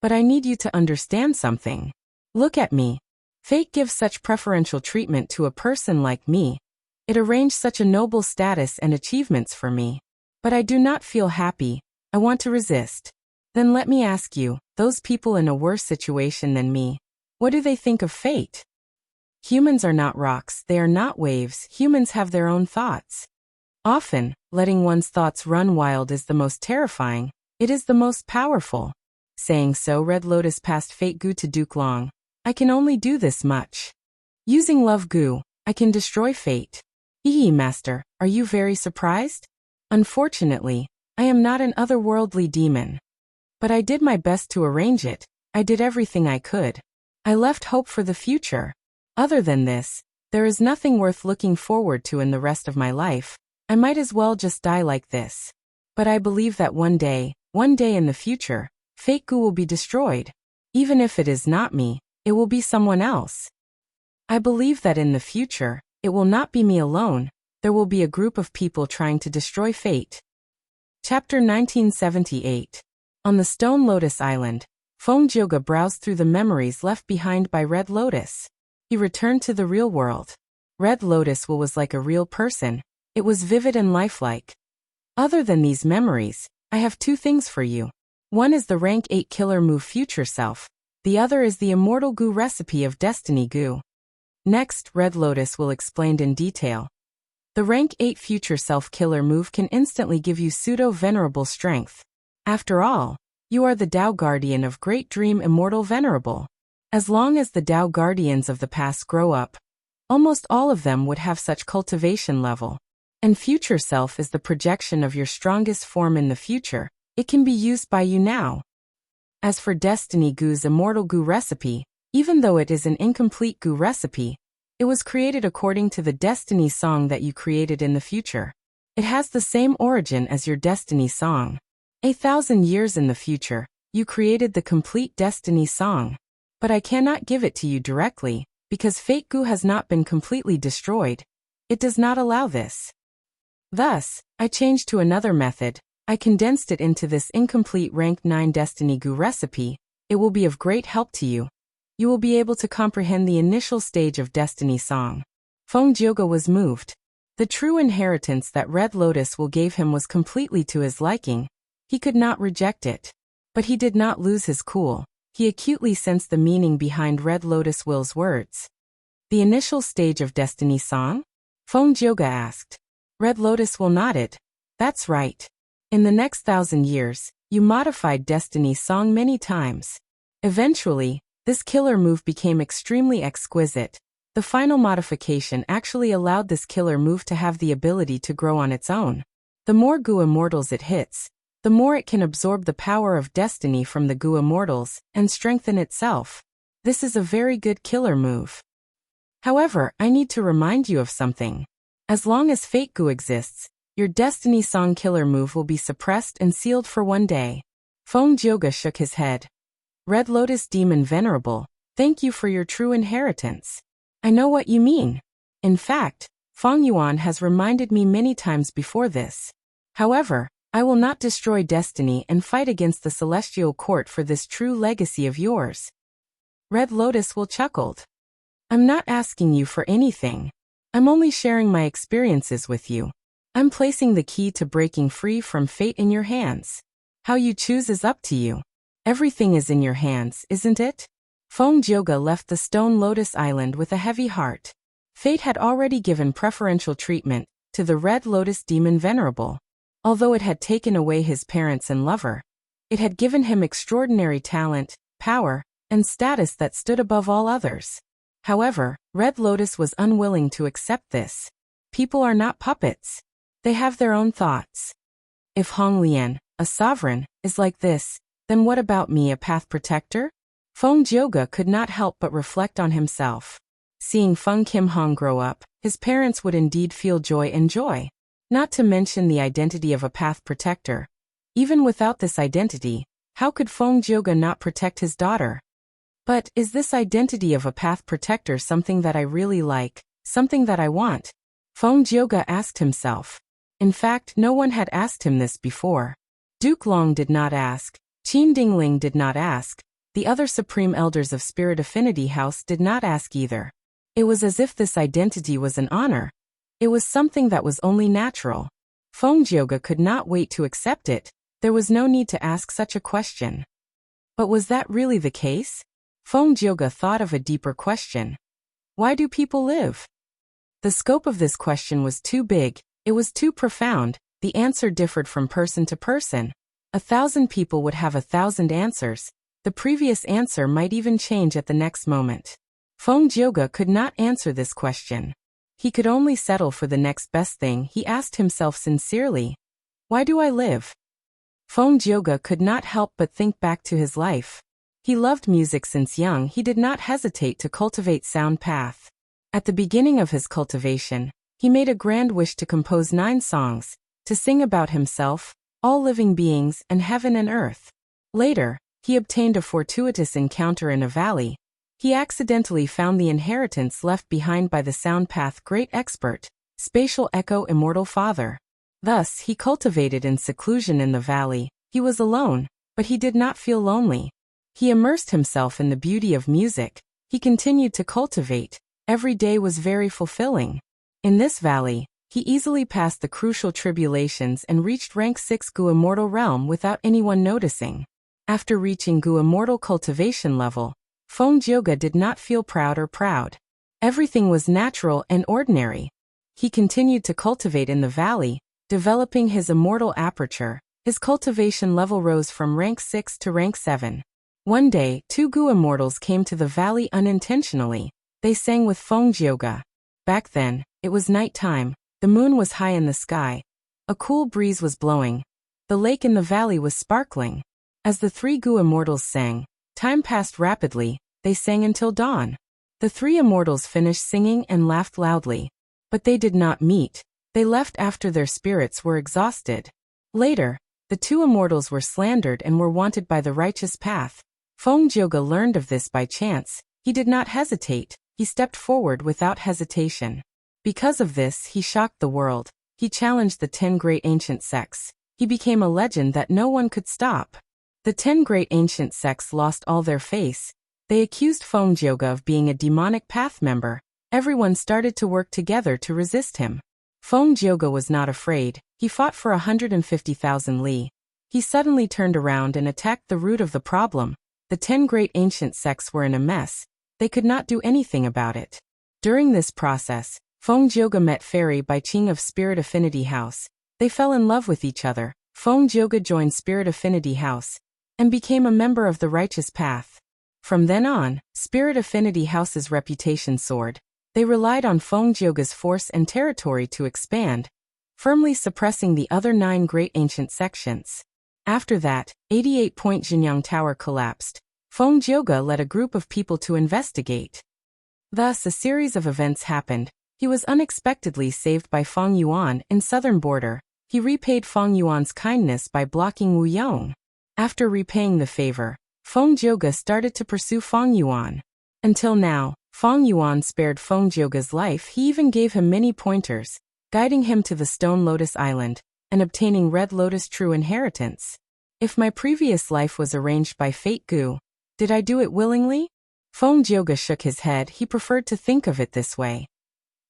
S1: But I need you to understand something. Look at me. Fate gives such preferential treatment to a person like me. It arranged such a noble status and achievements for me. But I do not feel happy. I want to resist. Then let me ask you, those people in a worse situation than me, what do they think of fate?" Humans are not rocks, they are not waves, humans have their own thoughts. Often, letting one's thoughts run wild is the most terrifying, it is the most powerful. Saying so, Red Lotus passed Fate Gu to Duke Long. I can only do this much. Using Love Gu, I can destroy fate. Master, are you very surprised? Unfortunately, I am not an otherworldly demon. But I did my best to arrange it, I did everything I could. I left hope for the future. Other than this, there is nothing worth looking forward to in the rest of my life. I might as well just die like this. But I believe that one day in the future, Fate Gu will be destroyed. Even if it is not me, it will be someone else. I believe that in the future, it will not be me alone, there will be a group of people trying to destroy fate. Chapter 1978. On the Stone Lotus Island, Feng Jioge browsed through the memories left behind by Red Lotus. He returned to the real world. Red Lotus was like a real person. It was vivid and lifelike. Other than these memories, I have two things for you. One is the rank 8 killer move Future Self. The other is the Immortal Gu recipe of Destiny Gu. Next, Red Lotus will explain in detail. The rank 8 Future Self killer move can instantly give you pseudo-venerable strength. After all, you are the Tao Guardian of Great Dream Immortal Venerable. As long as the Tao Guardians of the past grow up, almost all of them would have such cultivation level. And Future Self is the projection of your strongest form in the future. It can be used by you now. As for Destiny Gu's Immortal Gu recipe, even though it is an incomplete Gu recipe, it was created according to the Destiny song that you created in the future. It has the same origin as your Destiny song. 1,000 years in the future, you created the complete Destiny song. But I cannot give it to you directly, because Fate Gu has not been completely destroyed. It does not allow this. Thus, I changed to another method. I condensed it into this incomplete rank 9 Destiny Gu recipe. It will be of great help to you. You will be able to comprehend the initial stage of Destiny Song. Feng Jioge was moved. The true inheritance that Red Lotus will gave him was completely to his liking. He could not reject it. But he did not lose his cool. He acutely sensed the meaning behind Red Lotus Will's words. The initial stage of Destiny Song? Feng Jioge asked. Red Lotus Will nodded. That's right. In the next 1,000 years, you modified Destiny Song many times. Eventually, this killer move became extremely exquisite. The final modification actually allowed this killer move to have the ability to grow on its own. The more Gu Immortals it hits, the more it can absorb the power of destiny from the Gu Immortals and strengthen itself. This is a very good killer move. However, I need to remind you of something. As long as Fate Gu exists, your Destiny Song killer move will be suppressed and sealed for one day. Feng Jioge shook his head. Red Lotus Demon Venerable, thank you for your true inheritance. I know what you mean. In fact, Feng Yuan has reminded me many times before this. However, I will not destroy destiny and fight against the Celestial Court for this true legacy of yours. Red Lotus will chuckled. I'm not asking you for anything. I'm only sharing my experiences with you. I'm placing the key to breaking free from fate in your hands. How you choose is up to you. Everything is in your hands, isn't it? Feng Jioge left the Stone Lotus Island with a heavy heart. Fate had already given preferential treatment to the Red Lotus Demon Venerable. Although it had taken away his parents and lover, it had given him extraordinary talent, power, and status that stood above all others. However, Red Lotus was unwilling to accept this. People are not puppets. They have their own thoughts. If Hong Lian, a sovereign, is like this, then what about me, a path protector? Feng Jioge could not help but reflect on himself. Seeing Feng Kim Hong grow up, his parents would indeed feel joy and joy. Not to mention the identity of a path protector. Even without this identity, how could Feng Jioge not protect his daughter? But is this identity of a path protector something that I really like, something that I want? Feng Jioge asked himself. In fact, no one had asked him this before. Duke Long did not ask, Qin Dingling did not ask, the other Supreme Elders of Spirit Affinity House did not ask either. It was as if this identity was an honor. It was something that was only natural. Feng Jioge could not wait to accept it. There was no need to ask such a question. But was that really the case? Feng Jioge thought of a deeper question. Why do people live? The scope of this question was too big, it was too profound, the answer differed from person to person. 1,000 people would have 1,000 answers. The previous answer might even change at the next moment. Feng Jioge could not answer this question. He could only settle for the next best thing. He asked himself sincerely, why do I live? Feng Jioge could not help but think back to his life. He loved music since young. He did not hesitate to cultivate sound path. At the beginning of his cultivation, he made a grand wish to compose 9 songs, to sing about himself, all living beings, and heaven and earth. Later, he obtained a fortuitous encounter in a valley. He accidentally found the inheritance left behind by the sound path great expert, spatial echo immortal father. Thus, he cultivated in seclusion in the valley. He was alone, but he did not feel lonely. He immersed himself in the beauty of music. He continued to cultivate. Every day was very fulfilling. In this valley, he easily passed the crucial tribulations and reached rank 6 Gu Immortal Realm without anyone noticing. After reaching Gu Immortal cultivation level, Feng Jioge did not feel proud or proud. Everything was natural and ordinary. He continued to cultivate in the valley, developing his immortal aperture. His cultivation level rose from rank 6 to rank 7. One day, 2 Gu Immortals came to the valley unintentionally. They sang with Feng Jioge. Back then, it was night time. The moon was high in the sky. A cool breeze was blowing. The lake in the valley was sparkling. As the 3 Gu Immortals sang, time passed rapidly. They sang until dawn. The 3 Immortals finished singing and laughed loudly. But they did not meet. They left after their spirits were exhausted. Later, the 2 Immortals were slandered and were wanted by the righteous path. Feng Jioge learned of this by chance. He did not hesitate. He stepped forward without hesitation. Because of this, he shocked the world. He challenged the 10 great ancient sects. He became a legend that no one could stop. The 10 great ancient sects lost all their face. They accused Feng Jioge of being a demonic path member. Everyone started to work together to resist him. Feng Jioge was not afraid. He fought for 150,000 li. He suddenly turned around and attacked the root of the problem. The 10 great ancient sects were in a mess. They could not do anything about it. During this process, Feng Jioge met Fairy Baiqing of Spirit Affinity House. They fell in love with each other. Feng Jioge joined Spirit Affinity House and became a member of the righteous path. From then on, Spirit Affinity House's reputation soared. They relied on Feng Jioge's force and territory to expand, firmly suppressing the other 9 great ancient sections. After that, 88-point Jinyang Tower collapsed. Feng Jioge led a group of people to investigate. Thus, a series of events happened. He was unexpectedly saved by Feng Yuan in southern border. He repaid Feng Yuan's kindness by blocking Wu Yong. After repaying the favor, Feng Jioge started to pursue Feng Yuan. Until now, Feng Yuan spared Feng Jioge's life. He even gave him many pointers, guiding him to the Stone Lotus Island and obtaining Red Lotus true inheritance. If my previous life was arranged by Fate Gu, did I do it willingly? Feng Jioge shook his head. He preferred to think of it this way.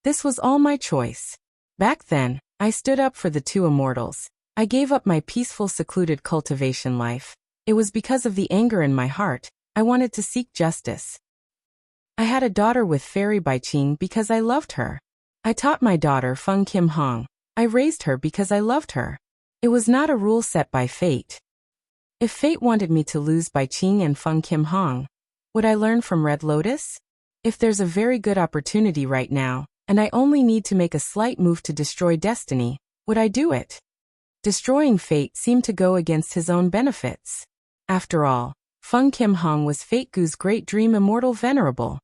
S1: This was all my choice. Back then, I stood up for the 2 Immortals. I gave up my peaceful secluded cultivation life. It was because of the anger in my heart. I wanted to seek justice. I had a daughter with Fairy Baiqing because I loved her. I taught my daughter Feng Kim Hong. I raised her because I loved her. It was not a rule set by fate. If fate wanted me to lose Baiqing and Feng Kim Hong, would I learn from Red Lotus? If there's a very good opportunity right now, and I only need to make a slight move to destroy destiny, would I do it? Destroying fate seemed to go against his own benefits. After all, Feng Kim Hong was Fate Gu's Great Dream Immortal Venerable.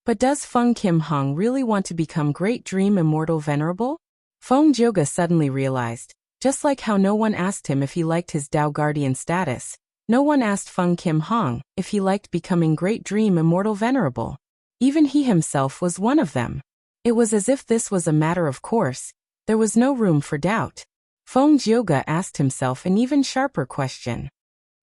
S1: But does Feng Kim Hong really want to become Great Dream Immortal Venerable? Feng Jioge suddenly realized, just like how no one asked him if he liked his Dao Guardian status, no one asked Feng Kim Hong if he liked becoming Great Dream Immortal Venerable. Even he himself was one of them. It was as if this was a matter of course. There was no room for doubt. Feng Jioge asked himself an even sharper question.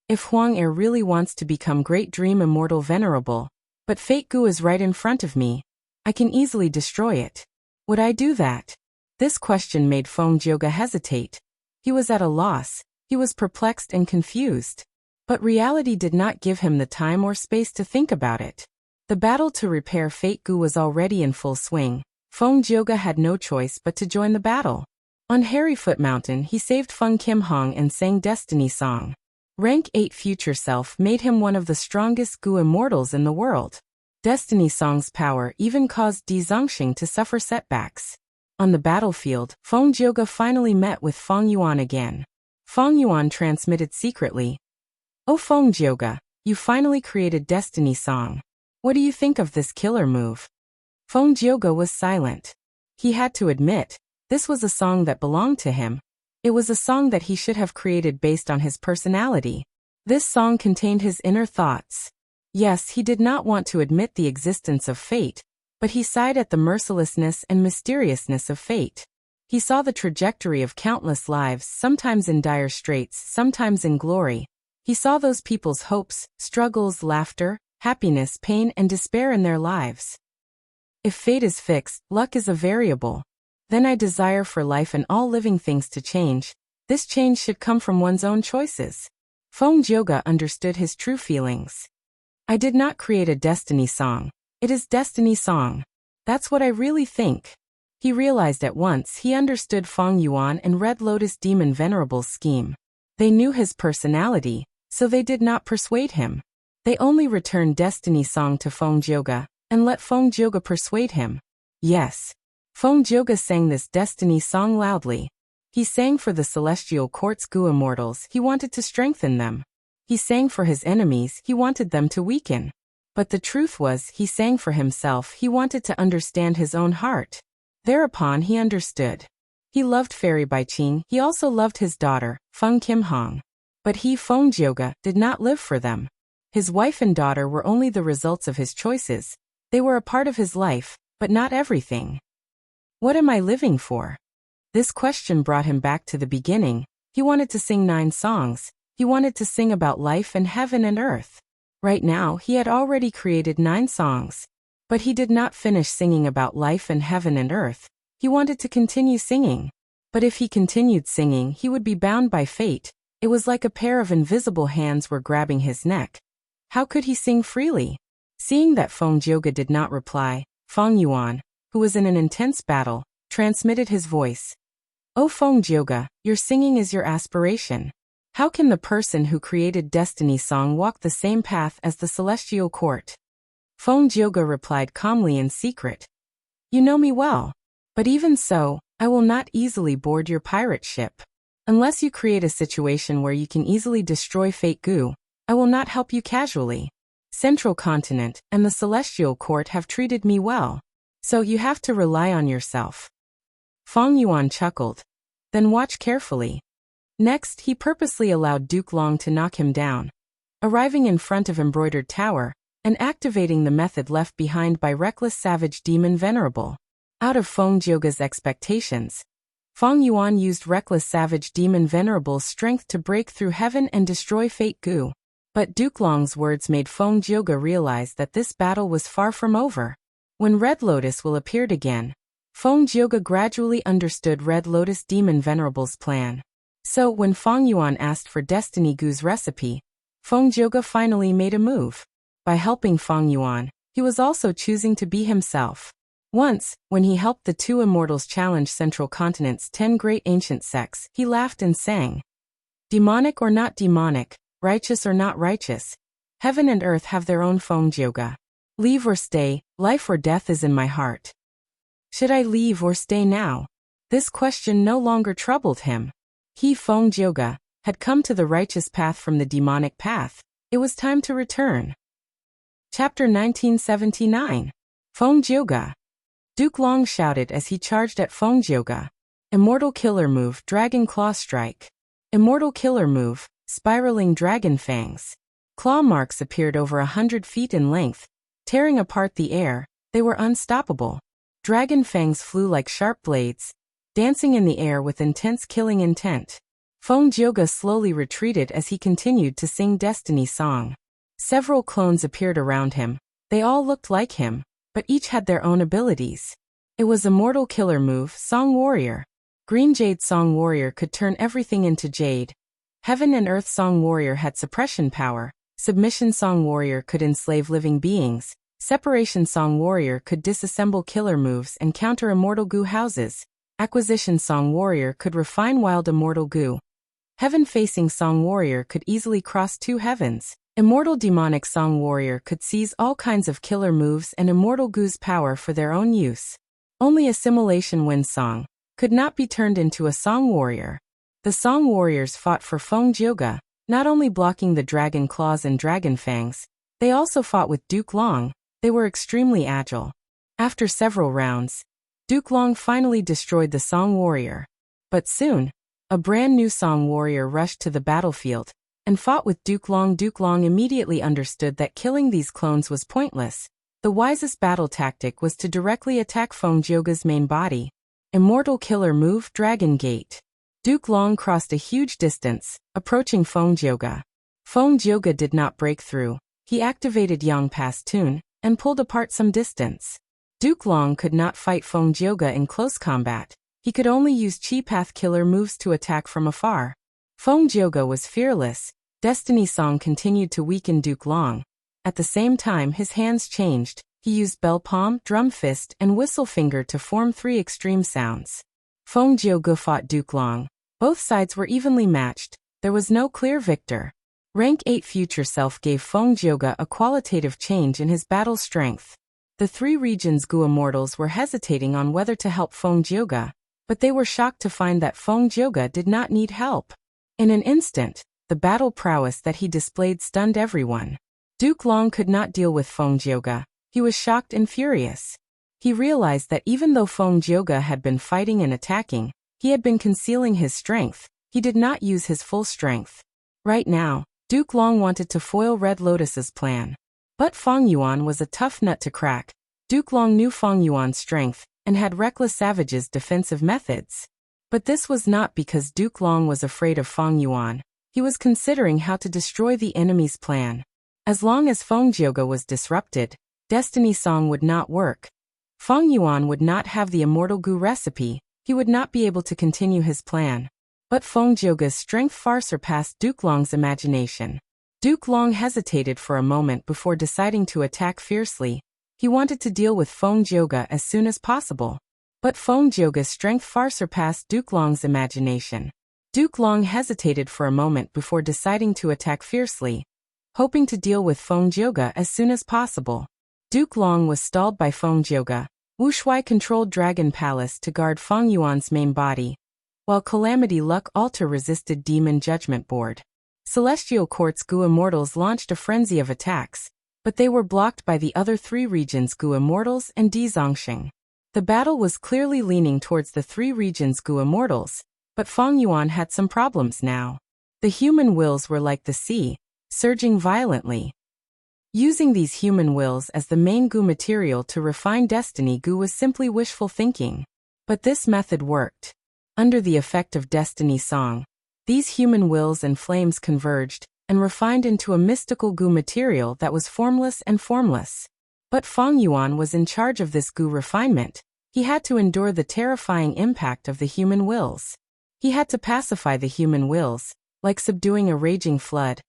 S1: If Huang Er really wants to become Great Dream Immortal Venerable, but Fate Gu is right in front of me, I can easily destroy it. Would I do that? This question made Feng Jioge hesitate. He was at a loss. He was perplexed and confused. But reality did not give him the time or space to think about it. The battle to repair Fate Gu was already in full swing. Feng Jioge had no choice but to join the battle. On Harryfoot Mountain, he saved Feng Kim Hong and sang Destiny Song. Rank 8 Future Self made him one of the strongest Gu immortals in the world. Destiny Song's power even caused Di Zongxing to suffer setbacks. On the battlefield, Feng Jioge finally met with Feng Yuan again. Feng Yuan transmitted secretly, "Oh Feng Jioge, you finally created Destiny Song. What do you think of this killer move?" Feng Jioge was silent. He had to admit, this was a song that belonged to him. It was a song that he should have created based on his personality. This song contained his inner thoughts. Yes, he did not want to admit the existence of fate, but he sighed at the mercilessness and mysteriousness of fate. He saw the trajectory of countless lives, sometimes in dire straits, sometimes in glory. He saw those people's hopes, struggles, laughter, happiness, pain, and despair in their lives. If fate is fixed, luck is a variable. Then I desire for life and all living things to change. This change should come from one's own choices. Feng Jioge understood his true feelings. I did not create a Destiny Song. It is Destiny Song. That's what I really think. He realized at once. He understood Feng Yuan and Red Lotus Demon Venerable's scheme. They knew his personality, so they did not persuade him. They only returned Destiny Song to Feng Jioge, and let Feng Jioge persuade him. Yes. Feng Jioge sang this Destiny Song loudly. He sang for the Celestial Court's Gu immortals. He wanted to strengthen them. He sang for his enemies. He wanted them to weaken. But the truth was, he sang for himself. He wanted to understand his own heart. Thereupon he understood. He loved Fairy Baiqing. He also loved his daughter, Feng Kim Hong. But he, Feng Jioge, did not live for them. His wife and daughter were only the results of his choices. They were a part of his life, but not everything. What am I living for? This question brought him back to the beginning. He wanted to sing 9 songs. He wanted to sing about life and heaven and earth. Right now, he had already created 9 songs. But he did not finish singing about life and heaven and earth. He wanted to continue singing. But if he continued singing, he would be bound by fate. It was like a pair of invisible hands were grabbing his neck. How could he sing freely? Seeing that Feng Jioge did not reply, Feng Yuan, who was in an intense battle, transmitted his voice. "Oh Feng Jioge, your singing is your aspiration. How can the person who created Destiny Song walk the same path as the Celestial Court?" Feng Jioge replied calmly in secret. "You know me well. But even so, I will not easily board your pirate ship. Unless you create a situation where you can easily destroy Fate Gu, I will not help you casually. Central Continent and the Celestial Court have treated me well. So you have to rely on yourself." Feng Yuan chuckled. "Then watch carefully." Next, he purposely allowed Duke Long to knock him down. Arriving in front of Embroidered Tower, and activating the method left behind by Reckless Savage Demon Venerable. Out of Feng Jioge's expectations, Feng Yuan used Reckless Savage Demon Venerable's strength to break through heaven and destroy Fate Gu. But Duke Long's words made Feng Jioge realize that this battle was far from over. When Red Lotus will appeared again, Feng Jioge gradually understood Red Lotus Demon Venerable's plan. So when Feng Yuan asked for Destiny Gu's recipe, Feng Jioge finally made a move. By helping Feng Yuan, he was also choosing to be himself. Once, when he helped the 2 immortals challenge Central Continent's 10 great ancient sects, he laughed and sang. "Demonic or not demonic, righteous or not righteous, heaven and earth have their own Feng Jioge. Leave or stay, life or death is in my heart. Should I leave or stay now?" This question no longer troubled him. He, Feng Jioge, had come to the righteous path from the demonic path. It was time to return. Chapter 1979. Feng Jioge. Duke Long shouted as he charged at Feng Jioge. Immortal Killer Move, Dragon Claw Strike. Immortal Killer Move, Spiraling Dragon Fangs. Claw marks appeared over 100 feet in length, tearing apart the air. They were unstoppable. Dragon fangs flew like sharp blades, dancing in the air with intense killing intent. Feng Jioge slowly retreated as he continued to sing Destiny Song. Several clones appeared around him. They all looked like him, but each had their own abilities. It was Immortal Killer Move, Song Warrior. Green Jade Song Warrior could turn everything into jade. Heaven and Earth Song Warrior had suppression power. Submission Song Warrior could enslave living beings. Separation Song Warrior could disassemble killer moves and counter immortal goo houses. Acquisition Song Warrior could refine wild immortal goo. Heaven-facing Song Warrior could easily cross two heavens. Immortal Demonic Song Warrior could seize all kinds of killer moves and immortal goo's power for their own use. Only Assimilation Wind Song could not be turned into a Song Warrior. The Song Warriors fought for Feng Jioge, not only blocking the Dragon Claws and Dragon Fangs, they also fought with Duke Long. They were extremely agile. After several rounds, Duke Long finally destroyed the Song Warrior. But soon, a brand new Song Warrior rushed to the battlefield and fought with Duke Long. Duke Long immediately understood that killing these clones was pointless. The wisest battle tactic was to directly attack Feng Jioge's main body. Immortal Killer Move Dragon Gate. Duke Long crossed a huge distance, approaching Feng Jioge. Feng Jioge did not break through. He activated Yang Pass Tune and pulled apart some distance. Duke Long could not fight Feng Jioge in close combat. He could only use Chi Path killer moves to attack from afar. Feng Jioge was fearless. Destiny Song continued to weaken Duke Long. At the same time his hands changed. He used Bell Palm, Drum Fist, and Whistle Finger to form three extreme sounds. Feng Jioge fought Duke Long. Both sides were evenly matched. There was no clear victor. Rank 8 Future Self gave Feng Jioge a qualitative change in his battle strength. The three regions' Gu Immortals were hesitating on whether to help Feng Jioge, but they were shocked to find that Feng Jioge did not need help. In an instant, the battle prowess that he displayed stunned everyone. Duke Long could not deal with Feng Jioge. He was shocked and furious. He realized that even though Feng Jioge had been fighting and attacking, he had been concealing his strength. He did not use his full strength. Right now, Duke Long wanted to foil Red Lotus's plan. But Feng Yuan was a tough nut to crack. Duke Long knew Feng Yuan's strength and had Reckless Savage's defensive methods. But this was not because Duke Long was afraid of Feng Yuan. He was considering how to destroy the enemy's plan. As long as Feng Jioge was disrupted, Destiny Song would not work. Feng Yuan would not have the Immortal Gu recipe. He would not be able to continue his plan. But Feng Jioge's strength far surpassed Duke Long's imagination. Duke Long hesitated for a moment before deciding to attack fiercely. He wanted to deal with Feng Jioge as soon as possible. But Feng Jioge's strength far surpassed Duke Long's imagination. Duke Long hesitated for a moment before deciding to attack fiercely, hoping to deal with Feng Jioge as soon as possible. Duke Long was stalled by Feng Jioge. Wu Shuai controlled Dragon Palace to guard Feng Yuan's main body, while Calamity Luck Altar resisted Demon Judgment Board. Celestial Court's Gu Immortals launched a frenzy of attacks, but they were blocked by the other three regions' Gu Immortals and Di Zongxing. The battle was clearly leaning towards the three regions' Gu Immortals, but Feng Yuan had some problems now. The human wills were like the sea, surging violently. Using these human wills as the main Gu material to refine Destiny Gu was simply wishful thinking. But this method worked. Under the effect of Destiny Song, these human wills and flames converged and refined into a mystical Gu material that was formless and formless. But Feng Yuan was in charge of this Gu refinement. He had to endure the terrifying impact of the human wills. He had to pacify the human wills, like subduing a raging flood,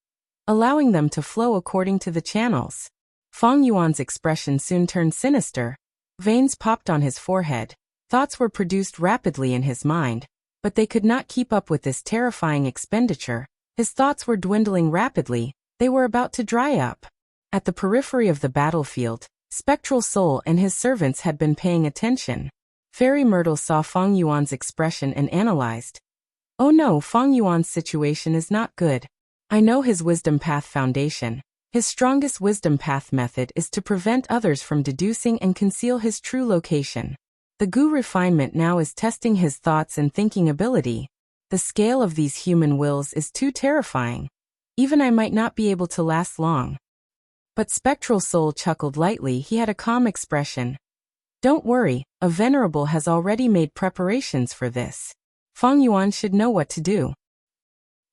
S1: allowing them to flow according to the channels. Feng Yuan's expression soon turned sinister. Veins popped on his forehead. Thoughts were produced rapidly in his mind, but they could not keep up with this terrifying expenditure. His thoughts were dwindling rapidly. They were about to dry up. At the periphery of the battlefield, Spectral Soul and his servants had been paying attention. Fairy Myrtle saw Feng Yuan's expression and analyzed. Oh no, Feng Yuan's situation is not good. I know his Wisdom Path foundation. His strongest Wisdom Path method is to prevent others from deducing and conceal his true location. The Gu refinement now is testing his thoughts and thinking ability. The scale of these human wills is too terrifying. Even I might not be able to last long. But Spectral Soul chuckled lightly. He had a calm expression. Don't worry, a venerable has already made preparations for this. Feng Yuan should know what to do.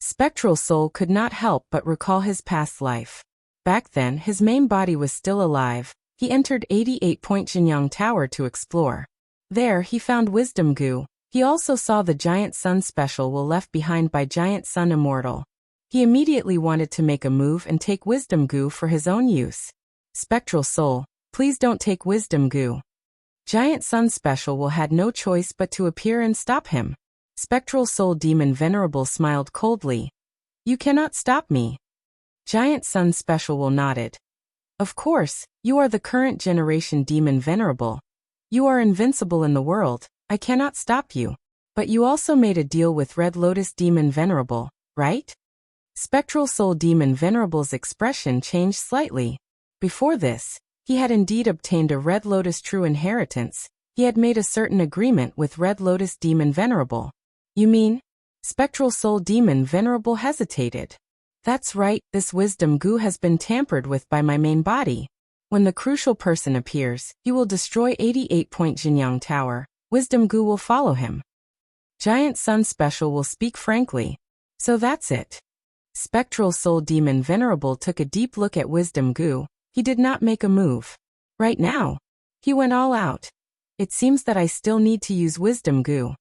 S1: Spectral Soul could not help but recall his past life. Back then, his main body was still alive. He entered 88-point Jinyang Tower to explore. There, he found Wisdom Gu. He also saw the Giant Sun special will left behind by Giant Sun Immortal. He immediately wanted to make a move and take Wisdom Gu for his own use. Spectral Soul, Please don't take wisdom goo. Giant Sun Special will had no choice but to appear and stop him. Spectral Soul Demon Venerable smiled coldly. You cannot stop me. Giant Sun Special will nodded. Of course, you are the current generation Demon Venerable. You are invincible in the world, I cannot stop you. But you also made a deal with Red Lotus Demon Venerable, right? Spectral Soul Demon Venerable's expression changed slightly. Before this, he had indeed obtained a Red Lotus true inheritance. He had made a certain agreement with Red Lotus Demon Venerable. You mean? Spectral Soul Demon Venerable hesitated. That's right, this wisdom goo has been tampered with by my main body. When the crucial person appears, he will destroy 88-point Jinyang Tower. Wisdom goo will follow him. Giant Sun Special will speak frankly. So that's it. Spectral Soul Demon Venerable took a deep look at wisdom goo. He did not make a move. Right now, he went all out. It seems that I still need to use wisdom goo.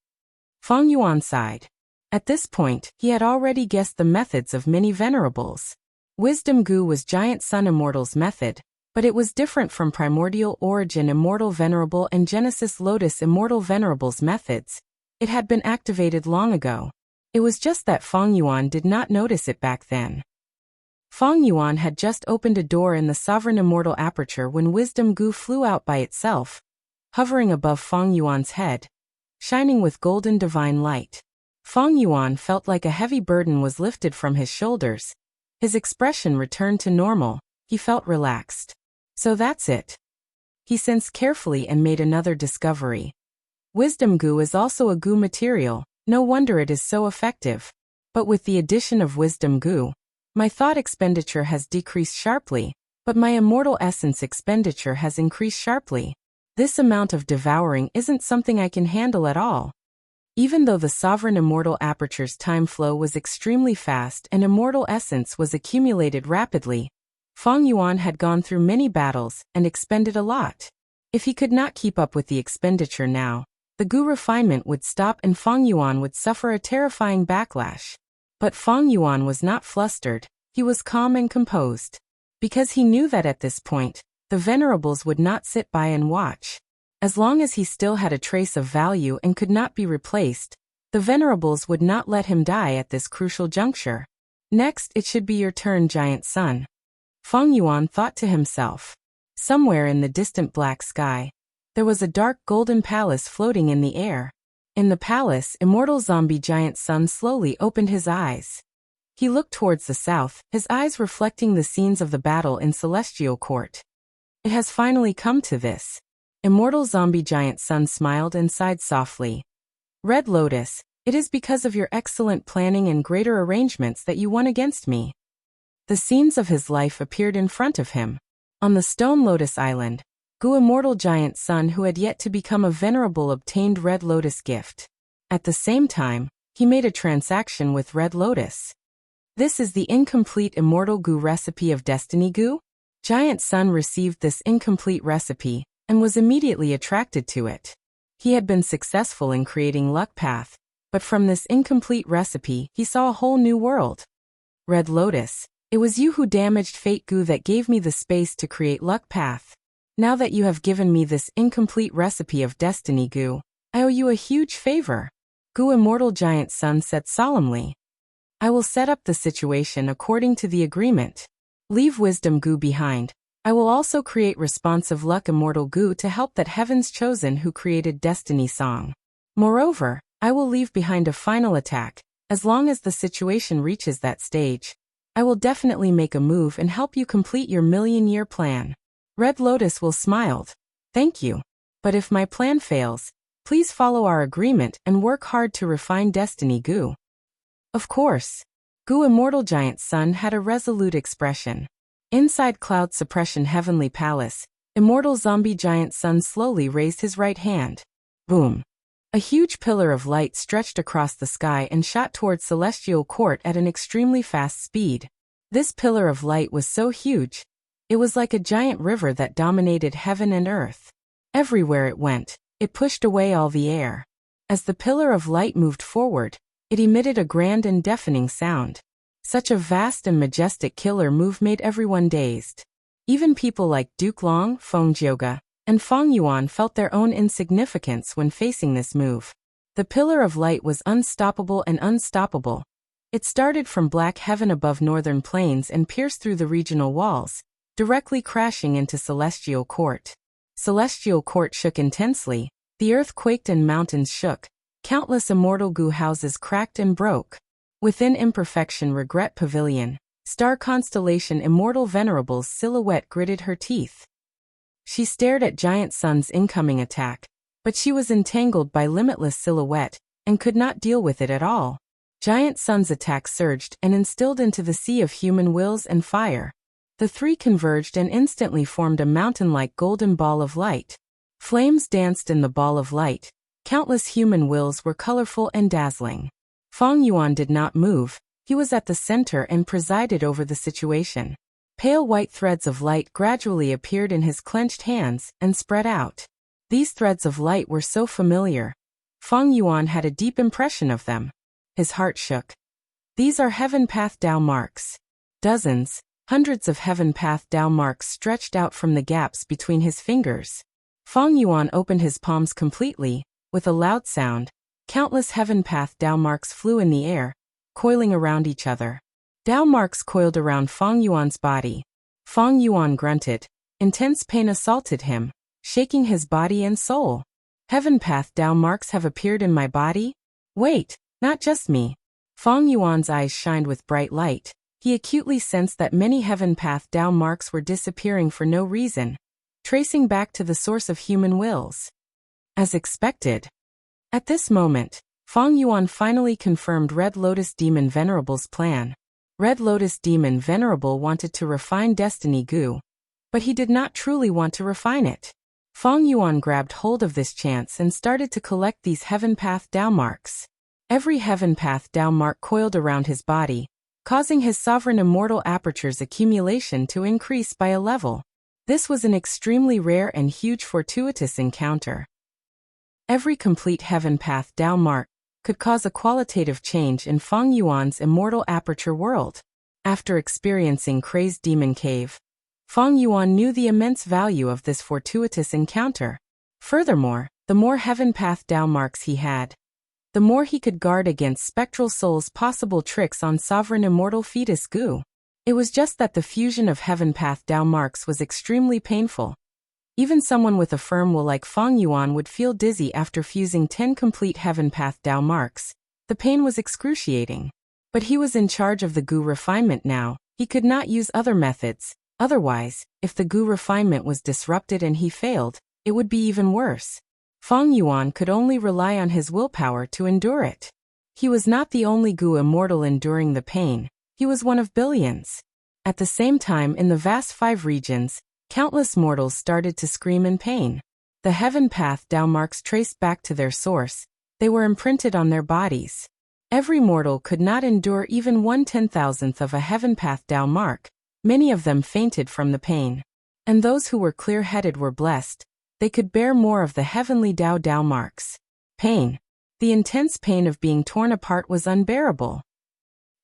S1: Feng Yuan sighed. At this point, he had already guessed the methods of many venerables. Wisdom goo was Giant Sun Immortal's method, but it was different from Primordial Origin Immortal Venerable and Genesis Lotus Immortal Venerable's methods. It had been activated long ago. It was just that Feng Yuan did not notice it back then. Feng Yuan had just opened a door in the Sovereign Immortal Aperture when Wisdom goo flew out by itself, hovering above Feng Yuan's head, shining with golden divine light. Feng Yuan felt like a heavy burden was lifted from his shoulders. His expression returned to normal. He felt relaxed. So that's it. He sensed carefully and made another discovery. Wisdom goo is also a goo material, no wonder it is so effective. But with the addition of wisdom goo, my thought expenditure has decreased sharply, but my immortal essence expenditure has increased sharply. This amount of devouring isn't something I can handle at all. Even though the Sovereign Immortal Aperture's time flow was extremely fast and immortal essence was accumulated rapidly, Feng Yuan had gone through many battles and expended a lot. If he could not keep up with the expenditure now, the goo refinement would stop and Feng Yuan would suffer a terrifying backlash. But Feng Yuan was not flustered, he was calm and composed. Because he knew that at this point, the venerables would not sit by and watch. As long as he still had a trace of value and could not be replaced, the venerables would not let him die at this crucial juncture. Next, it should be your turn, Giant Sun. Feng Yuan thought to himself. Somewhere in the distant black sky, there was a dark golden palace floating in the air. In the palace, immortal zombie Giant Sun slowly opened his eyes. He looked towards the south, his eyes reflecting the scenes of the battle in Celestial Court. It has finally come to this. Immortal zombie Giant Sun smiled and sighed softly. Red Lotus, it is because of your excellent planning and greater arrangements that you won against me. The scenes of his life appeared in front of him. On the Stone Lotus Island, Gu Immortal Giant Sun who had yet to become a venerable obtained Red Lotus gift. At the same time, he made a transaction with Red Lotus. This is the incomplete Immortal Gu recipe of Destiny Gu? Giant Sun received this incomplete recipe and was immediately attracted to it. He had been successful in creating Luck Path, but from this incomplete recipe he saw a whole new world. Red Lotus, it was you who damaged Fate Gu that gave me the space to create Luck Path. Now that you have given me this incomplete recipe of Destiny Gu, I owe you a huge favor. Gu Immortal Giant Sun said solemnly. I will set up the situation according to the agreement. Leave Wisdom Gu behind. I will also create responsive Luck Immortal Gu to help that Heaven's Chosen who created Destiny Song. Moreover, I will leave behind a final attack. As long as the situation reaches that stage, I will definitely make a move and help you complete your million-year plan. Red Lotus will smiled. Thank you. But if my plan fails, please follow our agreement and work hard to refine Destiny Gu. Of course. Gu Immortal Giant Sun had a resolute expression. Inside Cloud Suppression Heavenly Palace, Immortal Zombie Giant Sun slowly raised his right hand. Boom. A huge pillar of light stretched across the sky and shot towards Celestial Court at an extremely fast speed. This pillar of light was so huge, it was like a giant river that dominated heaven and earth. Everywhere it went, it pushed away all the air. As the pillar of light moved forward, it emitted a grand and deafening sound. Such a vast and majestic killer move made everyone dazed. Even people like Duke Long, Feng Jioge, and Feng Yuan felt their own insignificance when facing this move. The pillar of light was unstoppable and unstoppable. It started from black heaven above northern plains and pierced through the regional walls, directly crashing into Celestial Court. Celestial Court shook intensely, the earth quaked and mountains shook, countless immortal Gu houses cracked and broke. Within Imperfection Regret Pavilion, star constellation Immortal Venerable's silhouette gritted her teeth. She stared at Giant Sun's incoming attack, but she was entangled by Limitless Silhouette, and could not deal with it at all. Giant Sun's attack surged and instilled into the sea of human wills and fire. The three converged and instantly formed a mountain-like golden ball of light. Flames danced in the ball of light. Countless human wills were colorful and dazzling. Feng Yuan did not move. He was at the center and presided over the situation. Pale white threads of light gradually appeared in his clenched hands and spread out. These threads of light were so familiar. Feng Yuan had a deep impression of them. His heart shook. These are Heaven Path Dao marks. Dozens, hundreds of Heaven Path Dao marks stretched out from the gaps between his fingers. Feng Yuan opened his palms completely. With a loud sound, countless Heaven Path Dao marks flew in the air, coiling around each other. Dao marks coiled around Feng Yuan's body. Feng Yuan grunted. Intense pain assaulted him, shaking his body and soul. Heaven Path Dao marks have appeared in my body? Wait, not just me. Feng Yuan's eyes shined with bright light. He acutely sensed that many Heaven Path Dao marks were disappearing for no reason, tracing back to the source of human wills. As expected. At this moment, Feng Yuan finally confirmed Red Lotus Demon Venerable's plan. Red Lotus Demon Venerable wanted to refine Destiny Gu, but he did not truly want to refine it. Feng Yuan grabbed hold of this chance and started to collect these Heaven Path Dao marks. Every Heaven Path Dao mark coiled around his body, causing his sovereign immortal aperture's accumulation to increase by a level. This was an extremely rare and huge fortuitous encounter. Every complete Heaven Path Dao mark could cause a qualitative change in Feng Yuan's immortal aperture world. After experiencing Crazed Demon Cave, Feng Yuan knew the immense value of this fortuitous encounter. Furthermore, the more Heaven Path Dao marks he had, the more he could guard against Spectral Soul's possible tricks on Sovereign Immortal Fetus Gu. It was just that the fusion of Heaven Path Dao marks was extremely painful. Even someone with a firm will like Feng Yuan would feel dizzy after fusing 10 complete Heaven Path Dao marks. The pain was excruciating. But he was in charge of the Gu refinement now. He could not use other methods. Otherwise, if the Gu refinement was disrupted and he failed, it would be even worse. Feng Yuan could only rely on his willpower to endure it. He was not the only Gu immortal enduring the pain. He was one of billions. At the same time, in the vast 5 regions, countless mortals started to scream in pain. The Heaven Path Dao marks traced back to their source. They were imprinted on their bodies. Every mortal could not endure even 1/10,000th of a Heaven Path Dao mark. Many of them fainted from the pain. And those who were clear-headed were blessed. They could bear more of the heavenly Dao marks. Pain. The intense pain of being torn apart was unbearable.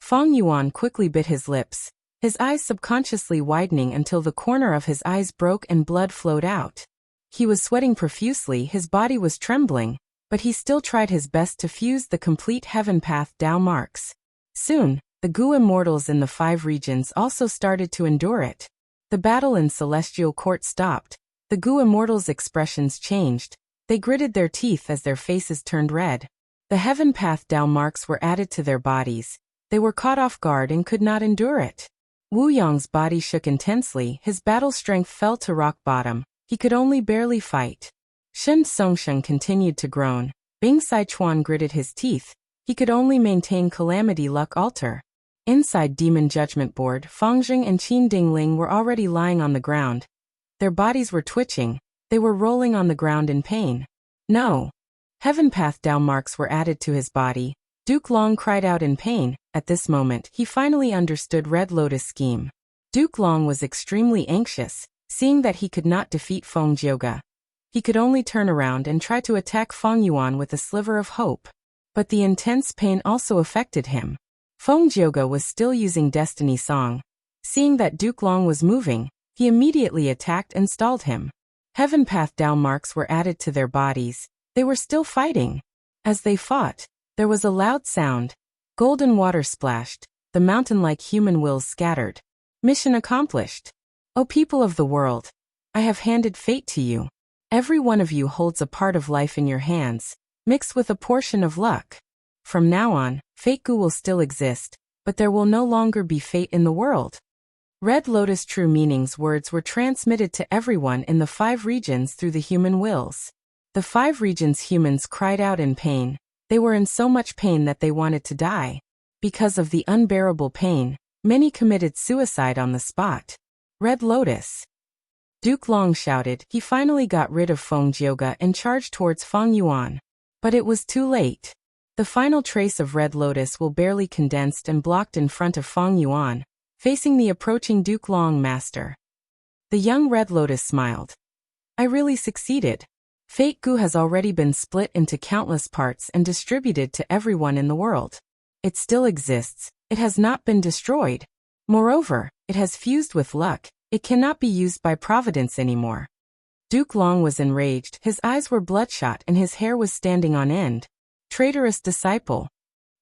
S1: Feng Yuan quickly bit his lips, his eyes subconsciously widening until the corner of his eyes broke and blood flowed out. He was sweating profusely, his body was trembling, but he still tried his best to fuse the complete Heaven Path Dao marks. Soon, the Gu immortals in the 5 regions also started to endure it. The battle in Celestial Court stopped. The Gu immortals' expressions changed. They gritted their teeth as their faces turned red. The Heaven Path Dao marks were added to their bodies. They were caught off guard and could not endure it. Wu Yong's body shook intensely, his battle strength fell to rock bottom. He could only barely fight. Shen Songsheng continued to groan. Bing Sichuan gritted his teeth. He could only maintain Calamity Luck Altar. Inside Demon Judgment Board, Fangjing and Qin Dingling were already lying on the ground. Their bodies were twitching. They were rolling on the ground in pain. No. Heaven Path Dao marks were added to his body. Duke Long cried out in pain. At this moment, he finally understood Red Lotus' scheme. Duke Long was extremely anxious, seeing that he could not defeat Feng Jioge. He could only turn around and try to attack Feng Yuan with a sliver of hope. But the intense pain also affected him. Feng Jioge was still using Destiny Song. Seeing that Duke Long was moving, He immediately attacked and stalled him. Heaven Path Down marks were added to their bodies. They were still fighting. As they fought, there was a loud sound. Golden water splashed. The mountain-like human wills scattered. Mission accomplished. O people of the world, I have handed fate to you. Every one of you holds a part of life in your hands, mixed with a portion of luck. From now on, Fate Gu will still exist, but there will no longer be fate in the world. Red Lotus True Meaning's words were transmitted to everyone in the 5 regions through the human wills. The 5 regions' humans cried out in pain. They were in so much pain that they wanted to die. Because of the unbearable pain, many committed suicide on the spot. Red Lotus. Duke Long shouted. He finally got rid of Feng Jioge and charged towards Feng Yuan. But it was too late. The final trace of Red Lotus will barely condensed and blocked in front of Feng Yuan, facing the approaching Duke Long master. The young Red Lotus smiled. I really succeeded. Fate Gu has already been split into countless parts and distributed to everyone in the world. It still exists. It has not been destroyed. Moreover, it has fused with luck. It cannot be used by providence anymore. Duke Long was enraged. His eyes were bloodshot and his hair was standing on end. Traitorous disciple.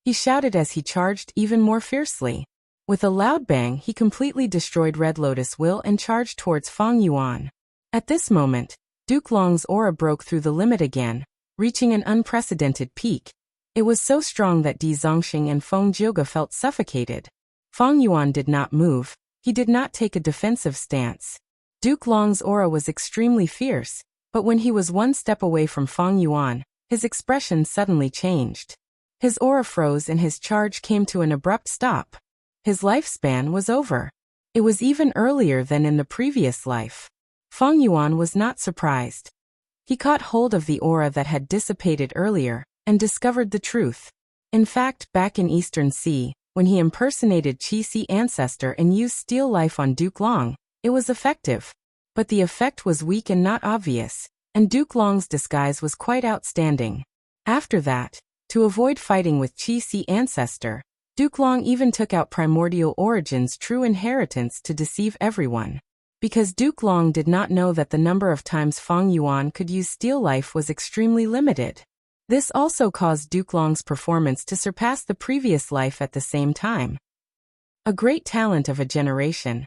S1: He shouted as he charged even more fiercely. With a loud bang, he completely destroyed Red Lotus Will and charged towards Feng Yuan. At this moment, Duke Long's aura broke through the limit again, reaching an unprecedented peak. It was so strong that Di Zongxing and Feng Jioge felt suffocated. Feng Yuan did not move. He did not take a defensive stance. Duke Long's aura was extremely fierce, but when he was one step away from Feng Yuan, his expression suddenly changed. His aura froze and his charge came to an abrupt stop. His lifespan was over. It was even earlier than in the previous life. Feng Yuan was not surprised. He caught hold of the aura that had dissipated earlier and discovered the truth. In fact, back in Eastern Sea, when he impersonated Qi ancestor and used Steel Life on Duke Long, it was effective. But the effect was weak and not obvious, and Duke Long's disguise was quite outstanding. After that, to avoid fighting with Qi ancestor, Duke Long even took out Primordial Origin's true inheritance to deceive everyone. Because Duke Long did not know that the number of times Feng Yuan could use Steel Life was extremely limited. This also caused Duke Long's performance to surpass the previous life at the same time. A great talent of a generation.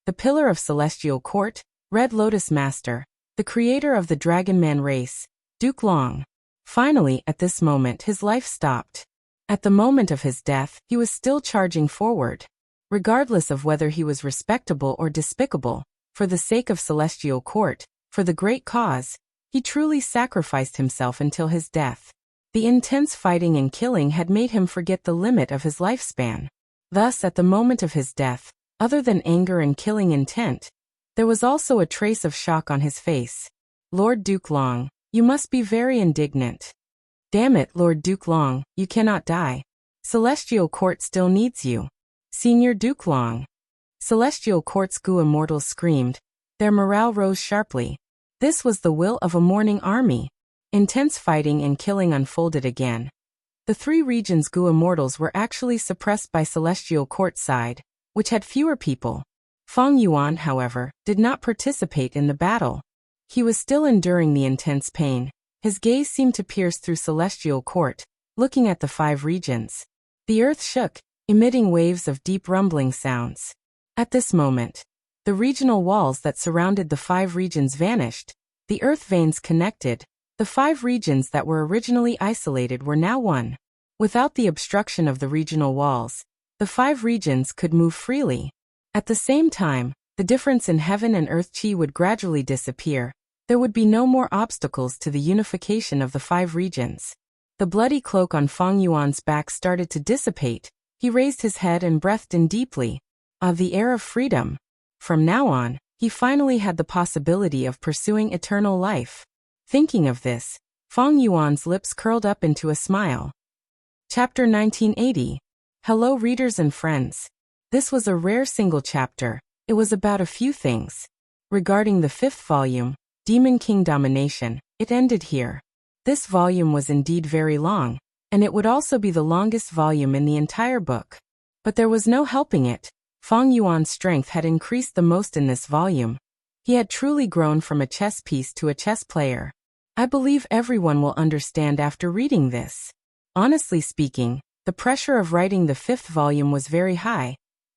S1: The pillar of Celestial Court, Red Lotus Master, the creator of the Dragon Man race, Duke Long. Finally, at this moment his life stopped. At the moment of his death, he was still charging forward. Regardless of whether he was respectable or despicable, for the sake of Celestial Court, for the great cause, he truly sacrificed himself until his death. The intense fighting and killing had made him forget the limit of his lifespan. Thus, at the moment of his death, other than anger and killing intent, there was also a trace of shock on his face. Lord Duke Long, you must be very indignant. Damn it, Lord Duke Long, you cannot die. Celestial Court still needs you. Senior Duke Long. Celestial Court's Gu immortals screamed. Their morale rose sharply. This was the will of a mourning army. Intense fighting and killing unfolded again. The 3 regions' Gu immortals were actually suppressed by Celestial Court's side, which had fewer people. Feng Yuan, however, did not participate in the battle. He was still enduring the intense pain. His gaze seemed to pierce through Celestial Court, looking at the 5 regions. The earth shook, emitting waves of deep rumbling sounds. At this moment, the regional walls that surrounded the 5 regions vanished. The earth veins connected. The 5 regions that were originally isolated were now one. Without the obstruction of the regional walls, the 5 regions could move freely. At the same time, the difference in heaven and earth chi would gradually disappear. There would be no more obstacles to the unification of the 5 regions. The bloody cloak on Feng Yuan's back started to dissipate. He raised his head and breathed in deeply. Ah, the air of freedom. From now on, he finally had the possibility of pursuing eternal life. Thinking of this, Feng Yuan's lips curled up into a smile. Chapter 1980. Hello readers and friends. This was a rare single chapter. It was about a few things. Regarding the 5th volume, Demon King Domination, it ended here. This volume was indeed very long, and it would also be the longest volume in the entire book. But there was no helping it. Feng Yuan's strength had increased the most in this volume. He had truly grown from a chess piece to a chess player. I believe everyone will understand after reading this. Honestly speaking, the pressure of writing the 5th volume was very high.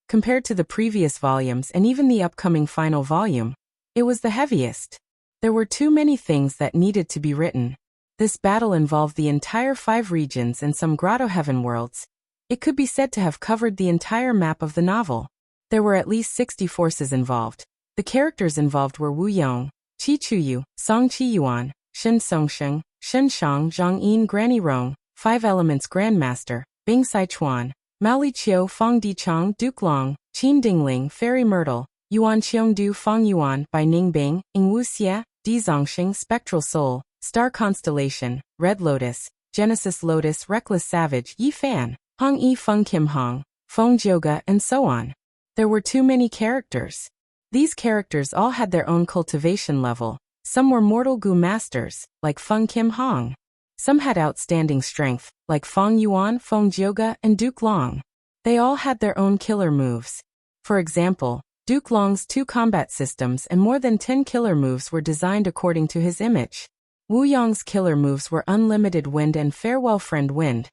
S1: Compared to the previous volumes and even the upcoming final volume, it was the heaviest. There were too many things that needed to be written. This battle involved the entire 5 regions and some grotto heaven worlds. It could be said to have covered the entire map of the novel. There were at least 60 forces involved. The characters involved were Wu Yong, Qi Chuyu, Song Qiyuan, Shen Songsheng, Shen Shang, Zhang Yin, Granny Rong, 5 Elements Grandmaster, Bing Saichuan, Mao Li Qiu, Fong Dichang, Duke Long, Qin Dingling, Fairy Myrtle, Yuan Qiongdu, Fong Yuan, Bai Ningbing, Ingwu Xie, Di Zongxing, Spectral Soul, Star Constellation, Red Lotus, Genesis Lotus, Reckless Savage, Yi Fan, Hong Yi, Feng Kim Hong, Feng Jioga, and so on. There were too many characters. These characters all had their own cultivation level. Some were Mortal Gu masters, like Feng Kim Hong. Some had outstanding strength, like Feng Yuan, Feng Jioga, and Duke Long. They all had their own killer moves. For example, Duke Long's 2 combat systems and more than 10 killer moves were designed according to his image. Wu Yong's killer moves were Unlimited Wind and Farewell Friend Wind.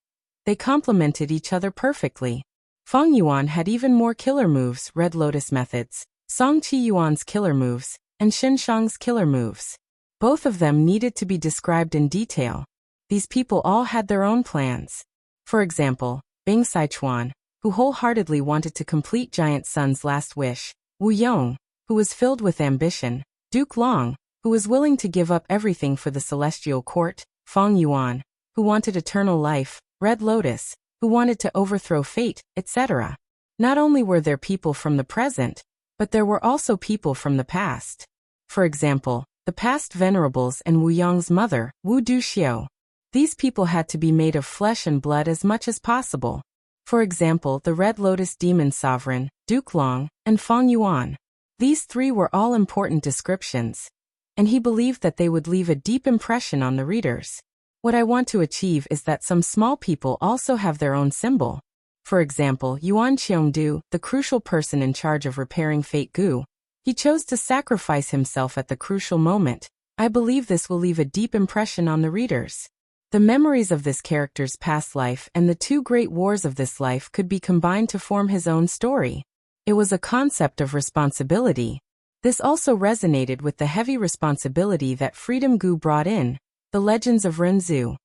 S1: They complemented each other perfectly. Feng Yuan had even more killer moves, Red Lotus methods, Song Qiyuan's killer moves, and Shen Shang's killer moves. Both of them needed to be described in detail. These people all had their own plans. For example, Bing Saichuan, who wholeheartedly wanted to complete Giant Sun's last wish, Wu Yong, who was filled with ambition, Duke Long, who was willing to give up everything for the celestial court, Feng Yuan, who wanted eternal life, Red Lotus, who wanted to overthrow fate, etc. Not only were there people from the present, but there were also people from the past. For example, the past venerables and Wu Yong's mother, Wu Duxiu. These people had to be made of flesh and blood as much as possible. For example, the Red Lotus Demon Sovereign, Duke Long, and Feng Yuan. These 3 were all important descriptions. And he believed that they would leave a deep impression on the readers. What I want to achieve is that some small people also have their own symbol. For example, Yuan Qiongdu, the crucial person in charge of repairing Fate Gu. He chose to sacrifice himself at the crucial moment. I believe this will leave a deep impression on the readers. The memories of this character's past life and the 2 great wars of this life could be combined to form his own story. It was a concept of responsibility. This also resonated with the heavy responsibility that Freedom Gu brought in. The Legends of Renzu.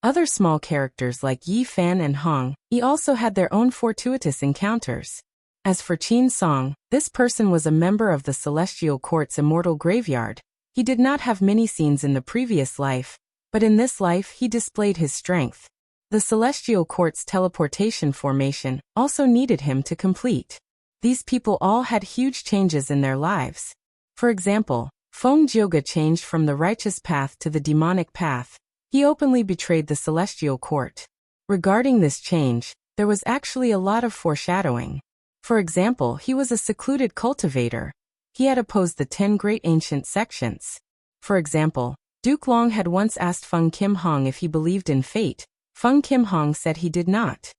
S1: Other small characters like Yi Fan and Hong Yi also had their own fortuitous encounters. As for Qin Song, this person was a member of the Celestial Court's immortal graveyard. He did not have many scenes in the previous life, but in this life he displayed his strength. The Celestial Court's teleportation formation also needed him to complete. These people all had huge changes in their lives. For example, Feng Jioga changed from the righteous path to the demonic path. He openly betrayed the Celestial Court. Regarding this change, there was actually a lot of foreshadowing. For example, he was a secluded cultivator. He had opposed the 10 great ancient sections. For example, Duke Long had once asked Feng Kim Hong if he believed in fate. Feng Kim Hong said he did not.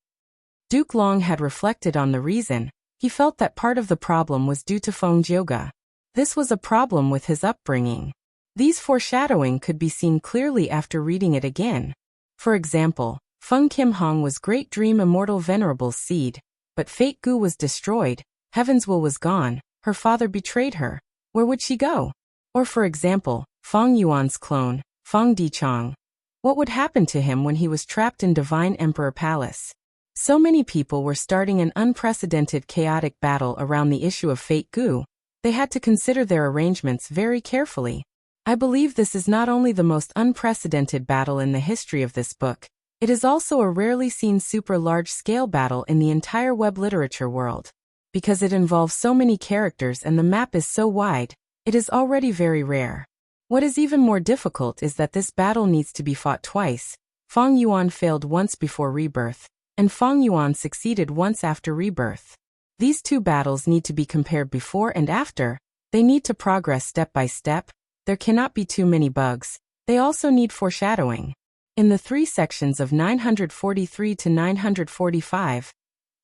S1: Duke Long had reflected on the reason. He felt that part of the problem was due to Feng Jioga. This was a problem with his upbringing. These foreshadowing could be seen clearly after reading it again. For example, Feng Kim Hong was Great Dream Immortal Venerable's seed, but Fate Gu was destroyed, Heaven's Will was gone, her father betrayed her. Where would she go? Or for example, Feng Yuan's clone, Feng Dichang. What would happen to him when he was trapped in Divine Emperor Palace? So many people were starting an unprecedented chaotic battle around the issue of Fate Gu. They had to consider their arrangements very carefully. I believe this is not only the most unprecedented battle in the history of this book, it is also a rarely seen super large-scale battle in the entire web literature world. Because it involves so many characters and the map is so wide, it is already very rare. What is even more difficult is that this battle needs to be fought twice. Feng Yuan failed once before rebirth, and Feng Yuan succeeded once after rebirth. These 2 battles need to be compared before and after. They need to progress step by step. There cannot be too many bugs. They also need foreshadowing. In the 3 sections of 943 to 945,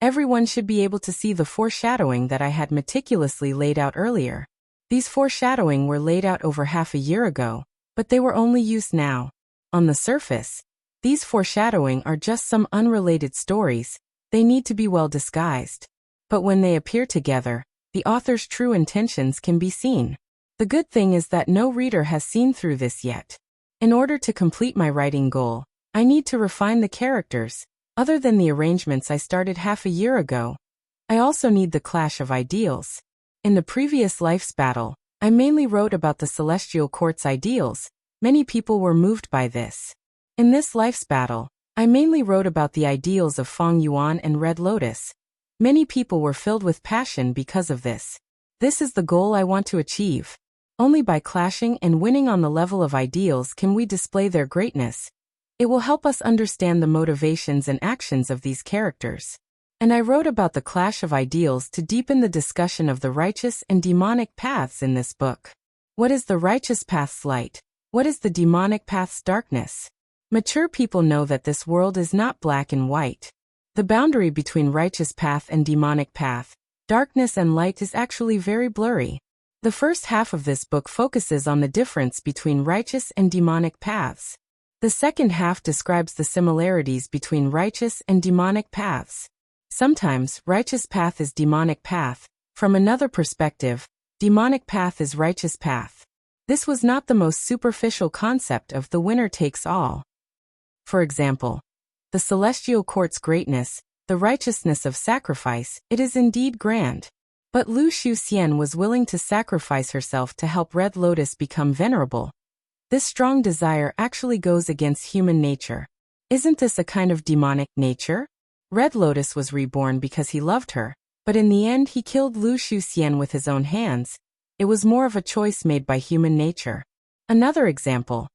S1: Everyone should be able to see the foreshadowing that I had meticulously laid out earlier. These foreshadowing were laid out over half a year ago, but they were only used now. On the surface, these foreshadowing are just some unrelated stories. They need to be well disguised. But when they appear together, the author's true intentions can be seen. The good thing is that no reader has seen through this yet. In order to complete my writing goal, I need to refine the characters. Other than the arrangements I started half a year ago, I also need the clash of ideals. In the previous Life's Battle, I mainly wrote about the Celestial Court's ideals. Many people were moved by this. In this Life's Battle, I mainly wrote about the ideals of Feng Yuan and Red Lotus. Many people were filled with passion because of this. This is the goal I want to achieve. Only by clashing and winning on the level of ideals can we display their greatness. It will help us understand the motivations and actions of these characters. And I wrote about the clash of ideals to deepen the discussion of the righteous and demonic paths in this book. What is the righteous path's light? What is the demonic path's darkness? Mature people know that this world is not black and white. The boundary between righteous path and demonic path, darkness and light is actually very blurry. The first half of this book focuses on the difference between righteous and demonic paths. The second half describes the similarities between righteous and demonic paths. Sometimes, righteous path is demonic path. From another perspective, demonic path is righteous path. This was not the most superficial concept of the winner takes all. For example, the Celestial Court's greatness, the righteousness of sacrifice, it is indeed grand. But Lu Xian was willing to sacrifice herself to help Red Lotus become venerable. This strong desire actually goes against human nature. Isn't this a kind of demonic nature? Red Lotus was reborn because he loved her, but in the end he killed Lu Xian with his own hands. It was more of a choice made by human nature. Another example.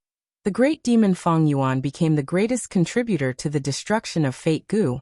S1: The great demon Feng Yuan became the greatest contributor to the destruction of Fate Gu.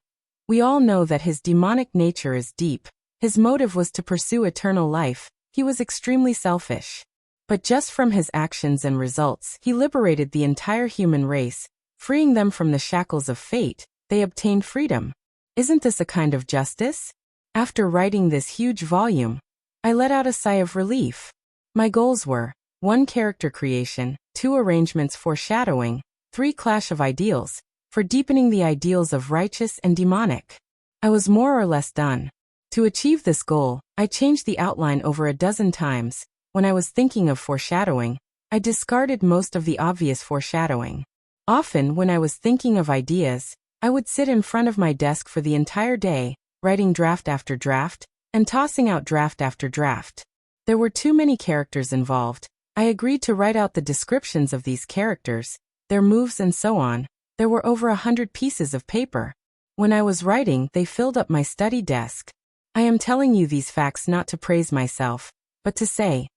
S1: We all know that his demonic nature is deep. His motive was to pursue eternal life. He was extremely selfish. But just from his actions and results, he liberated the entire human race, freeing them from the shackles of fate. They obtained freedom. Isn't this a kind of justice? After writing this huge volume, I let out a sigh of relief. My goals were 1. Character creation, 2. Arrangements foreshadowing, 3. Clash of ideals, for deepening the ideals of righteous and demonic. I was more or less done. To achieve this goal, I changed the outline over a dozen times. When I was thinking of foreshadowing, I discarded most of the obvious foreshadowing. Often, when I was thinking of ideas, I would sit in front of my desk for the entire day, writing draft after draft, and tossing out draft after draft. There were too many characters involved. I agreed to write out the descriptions of these characters, their moves and so on. There were over 100 pieces of paper. When I was writing, they filled up my study desk. I am telling you these facts not to praise myself, but to say,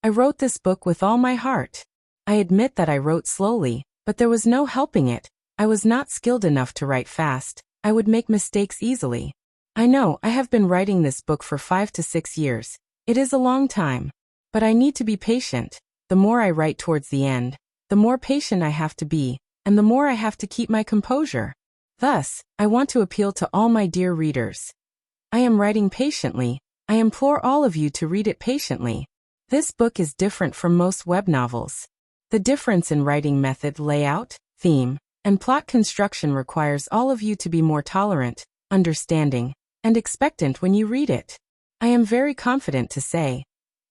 S1: I wrote this book with all my heart. I admit that I wrote slowly, but there was no helping it. I was not skilled enough to write fast. I would make mistakes easily. I know I have been writing this book for 5 to 6 years. It is a long time. But I need to be patient. The more I write towards the end, the more patient I have to be, and the more I have to keep my composure. Thus, I want to appeal to all my dear readers. I am writing patiently. I implore all of you to read it patiently. This book is different from most web novels. The difference in writing method, layout, theme, and plot construction requires all of you to be more tolerant, understanding, and expectant when you read it. I am very confident to say,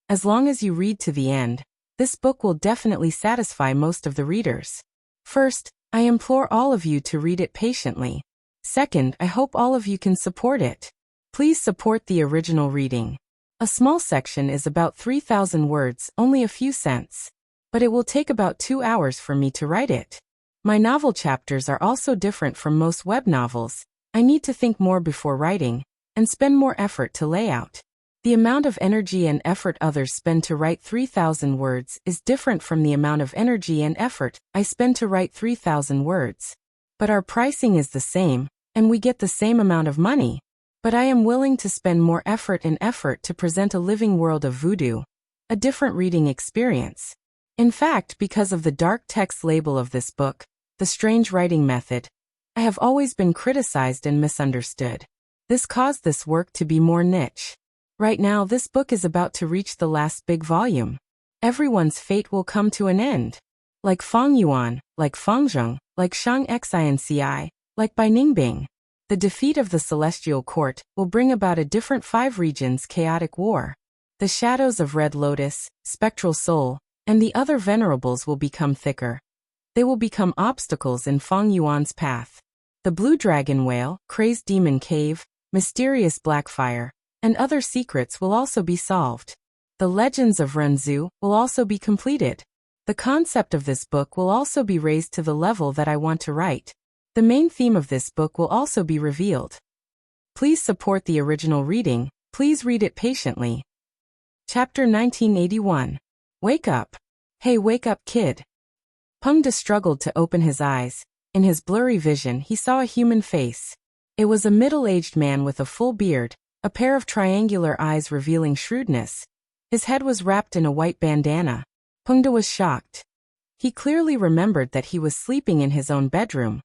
S1: as long as you read to the end, this book will definitely satisfy most of the readers. First, I implore all of you to read it patiently. Second, I hope all of you can support it. Please support the original reading. A small section is about 3,000 words, only a few cents. But it will take about 2 hours for me to write it. My novel chapters are also different from most web novels. I need to think more before writing, and spend more effort to lay out. The amount of energy and effort others spend to write 3,000 words is different from the amount of energy and effort I spend to write 3,000 words. But our pricing is the same, and we get the same amount of money. But I am willing to spend more effort to present a living world of voodoo, a different reading experience. In fact, because of the dark text label of this book, the strange writing method, I have always been criticized and misunderstood. This caused this work to be more niche. Right now this book is about to reach the last big volume. Everyone's fate will come to an end. Like Feng Yuan, like Feng Zheng, like Shang Xinci, like Bai Ningbing. The defeat of the Celestial Court will bring about a different 5 regions chaotic war. The shadows of Red Lotus, Spectral Soul, and the other venerables will become thicker. They will become obstacles in Feng Yuan's path. The Blue Dragon Whale, Crazed Demon Cave, Mysterious Blackfire, and other secrets will also be solved. The Legends of Renzu will also be completed. The concept of this book will also be raised to the level that I want to write. The main theme of this book will also be revealed. Please support the original reading. Please read it patiently. Chapter 1981. Wake up. Hey, wake up, kid. Peng De struggled to open his eyes. In his blurry vision, he saw a human face. It was a middle-aged man with a full beard, a pair of triangular eyes revealing shrewdness. His head was wrapped in a white bandana. Peng De was shocked. He clearly remembered that he was sleeping in his own bedroom.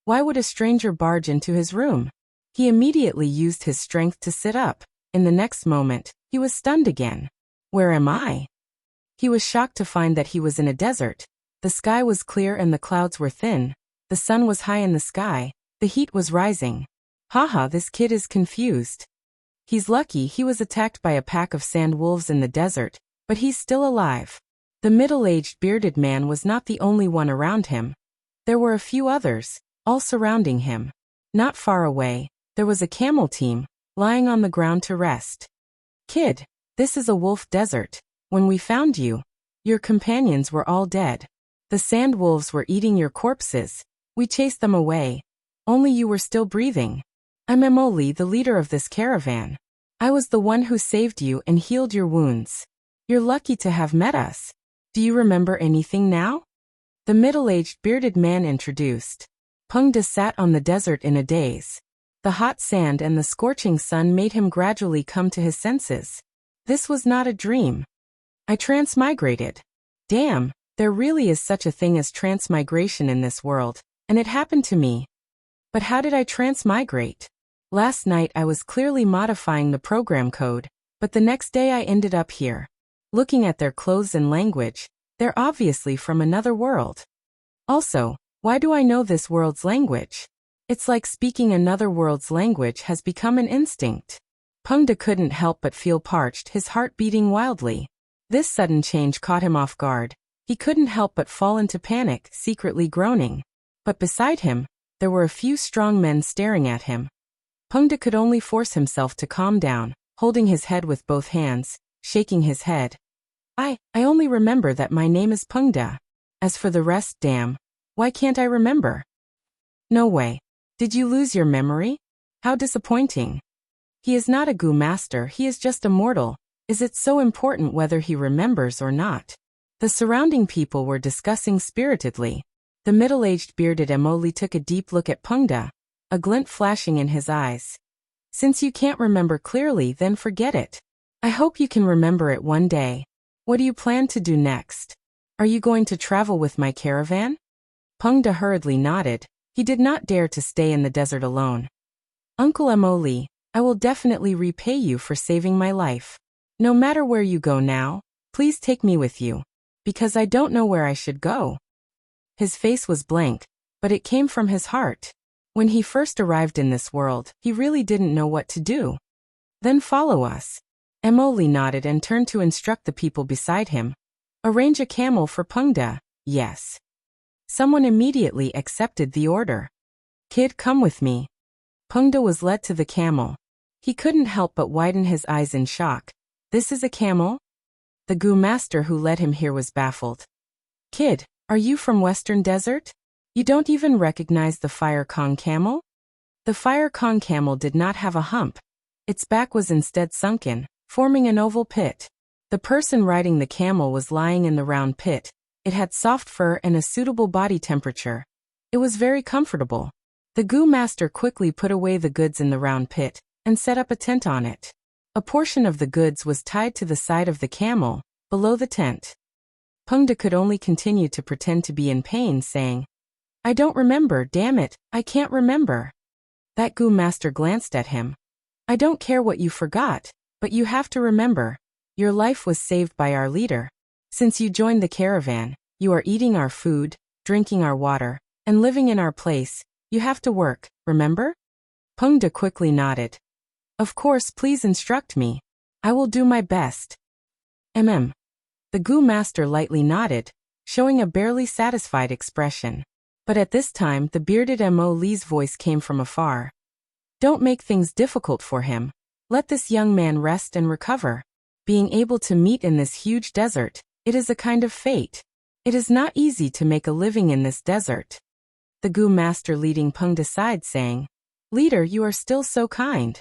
S1: Why would a stranger barge into his room? He immediately used his strength to sit up. In the next moment, he was stunned again. Where am I? He was shocked to find that he was in a desert. The sky was clear and the clouds were thin. The sun was high in the sky. The heat was rising. Haha, this kid is confused. He's lucky he was attacked by a pack of sand wolves in the desert, but he's still alive. The middle-aged bearded man was not the only one around him. There were a few others, all surrounding him. Not far away, there was a camel team, lying on the ground to rest. Kid, this is a wolf desert. When we found you, your companions were all dead. The sand wolves were eating your corpses. We chased them away. Only you were still breathing. I'm Emoli, the leader of this caravan. I was the one who saved you and healed your wounds. You're lucky to have met us. Do you remember anything now? The middle-aged bearded man introduced. Peng De sat on the desert in a daze. The hot sand and the scorching sun made him gradually come to his senses. This was not a dream. I transmigrated. Damn, there really is such a thing as transmigration in this world, and it happened to me. But how did I transmigrate? Last night I was clearly modifying the program code, but the next day I ended up here. Looking at their clothes and language, they're obviously from another world. Also, why do I know this world's language? It's like speaking another world's language has become an instinct. Peng De couldn't help but feel parched, his heart beating wildly. This sudden change caught him off guard. He couldn't help but fall into panic, secretly groaning. But beside him, there were a few strong men staring at him. Peng De could only force himself to calm down, holding his head with both hands, shaking his head. I only remember that my name is Peng De. As for the rest, damn, why can't I remember? No way. Did you lose your memory? How disappointing. He is not a Gu master, he is just a mortal. Is it so important whether he remembers or not? The surrounding people were discussing spiritedly. The middle-aged bearded Emoli took a deep look at Peng De, a glint flashing in his eyes. Since you can't remember clearly, then forget it. I hope you can remember it one day. What do you plan to do next? Are you going to travel with my caravan? Peng De hurriedly nodded. He did not dare to stay in the desert alone. Uncle Emoli, I will definitely repay you for saving my life. No matter where you go now, please take me with you, because I don't know where I should go. His face was blank, but it came from his heart. When he first arrived in this world, he really didn't know what to do. Then follow us. Emoli nodded and turned to instruct the people beside him. Arrange a camel for Peng De. Yes. Someone immediately accepted the order. Kid, come with me. Peng De was led to the camel. He couldn't help but widen his eyes in shock. This is a camel? The Gu master who led him here was baffled. Kid, are you from Western Desert? You don't even recognize the Fire Kong camel? The Fire Kong camel did not have a hump. Its back was instead sunken, forming an oval pit. The person riding the camel was lying in the round pit. It had soft fur and a suitable body temperature. It was very comfortable. The Gu master quickly put away the goods in the round pit and set up a tent on it. A portion of the goods was tied to the side of the camel, below the tent. Peng De could only continue to pretend to be in pain, saying, I don't remember, damn it, I can't remember. That Gu master glanced at him. I don't care what you forgot, but you have to remember, your life was saved by our leader. Since you joined the caravan, you are eating our food, drinking our water, and living in our place. You have to work, remember? Pengde quickly nodded. Of course, please instruct me. I will do my best. The Gu master lightly nodded, showing a barely satisfied expression. But at this time the bearded Mo Li's voice came from afar. Don't make things difficult for him. Let this young man rest and recover. Being able to meet in this huge desert, it is a kind of fate. It is not easy to make a living in this desert. The Gu master leading Pengde aside saying, Leader, you are still so kind.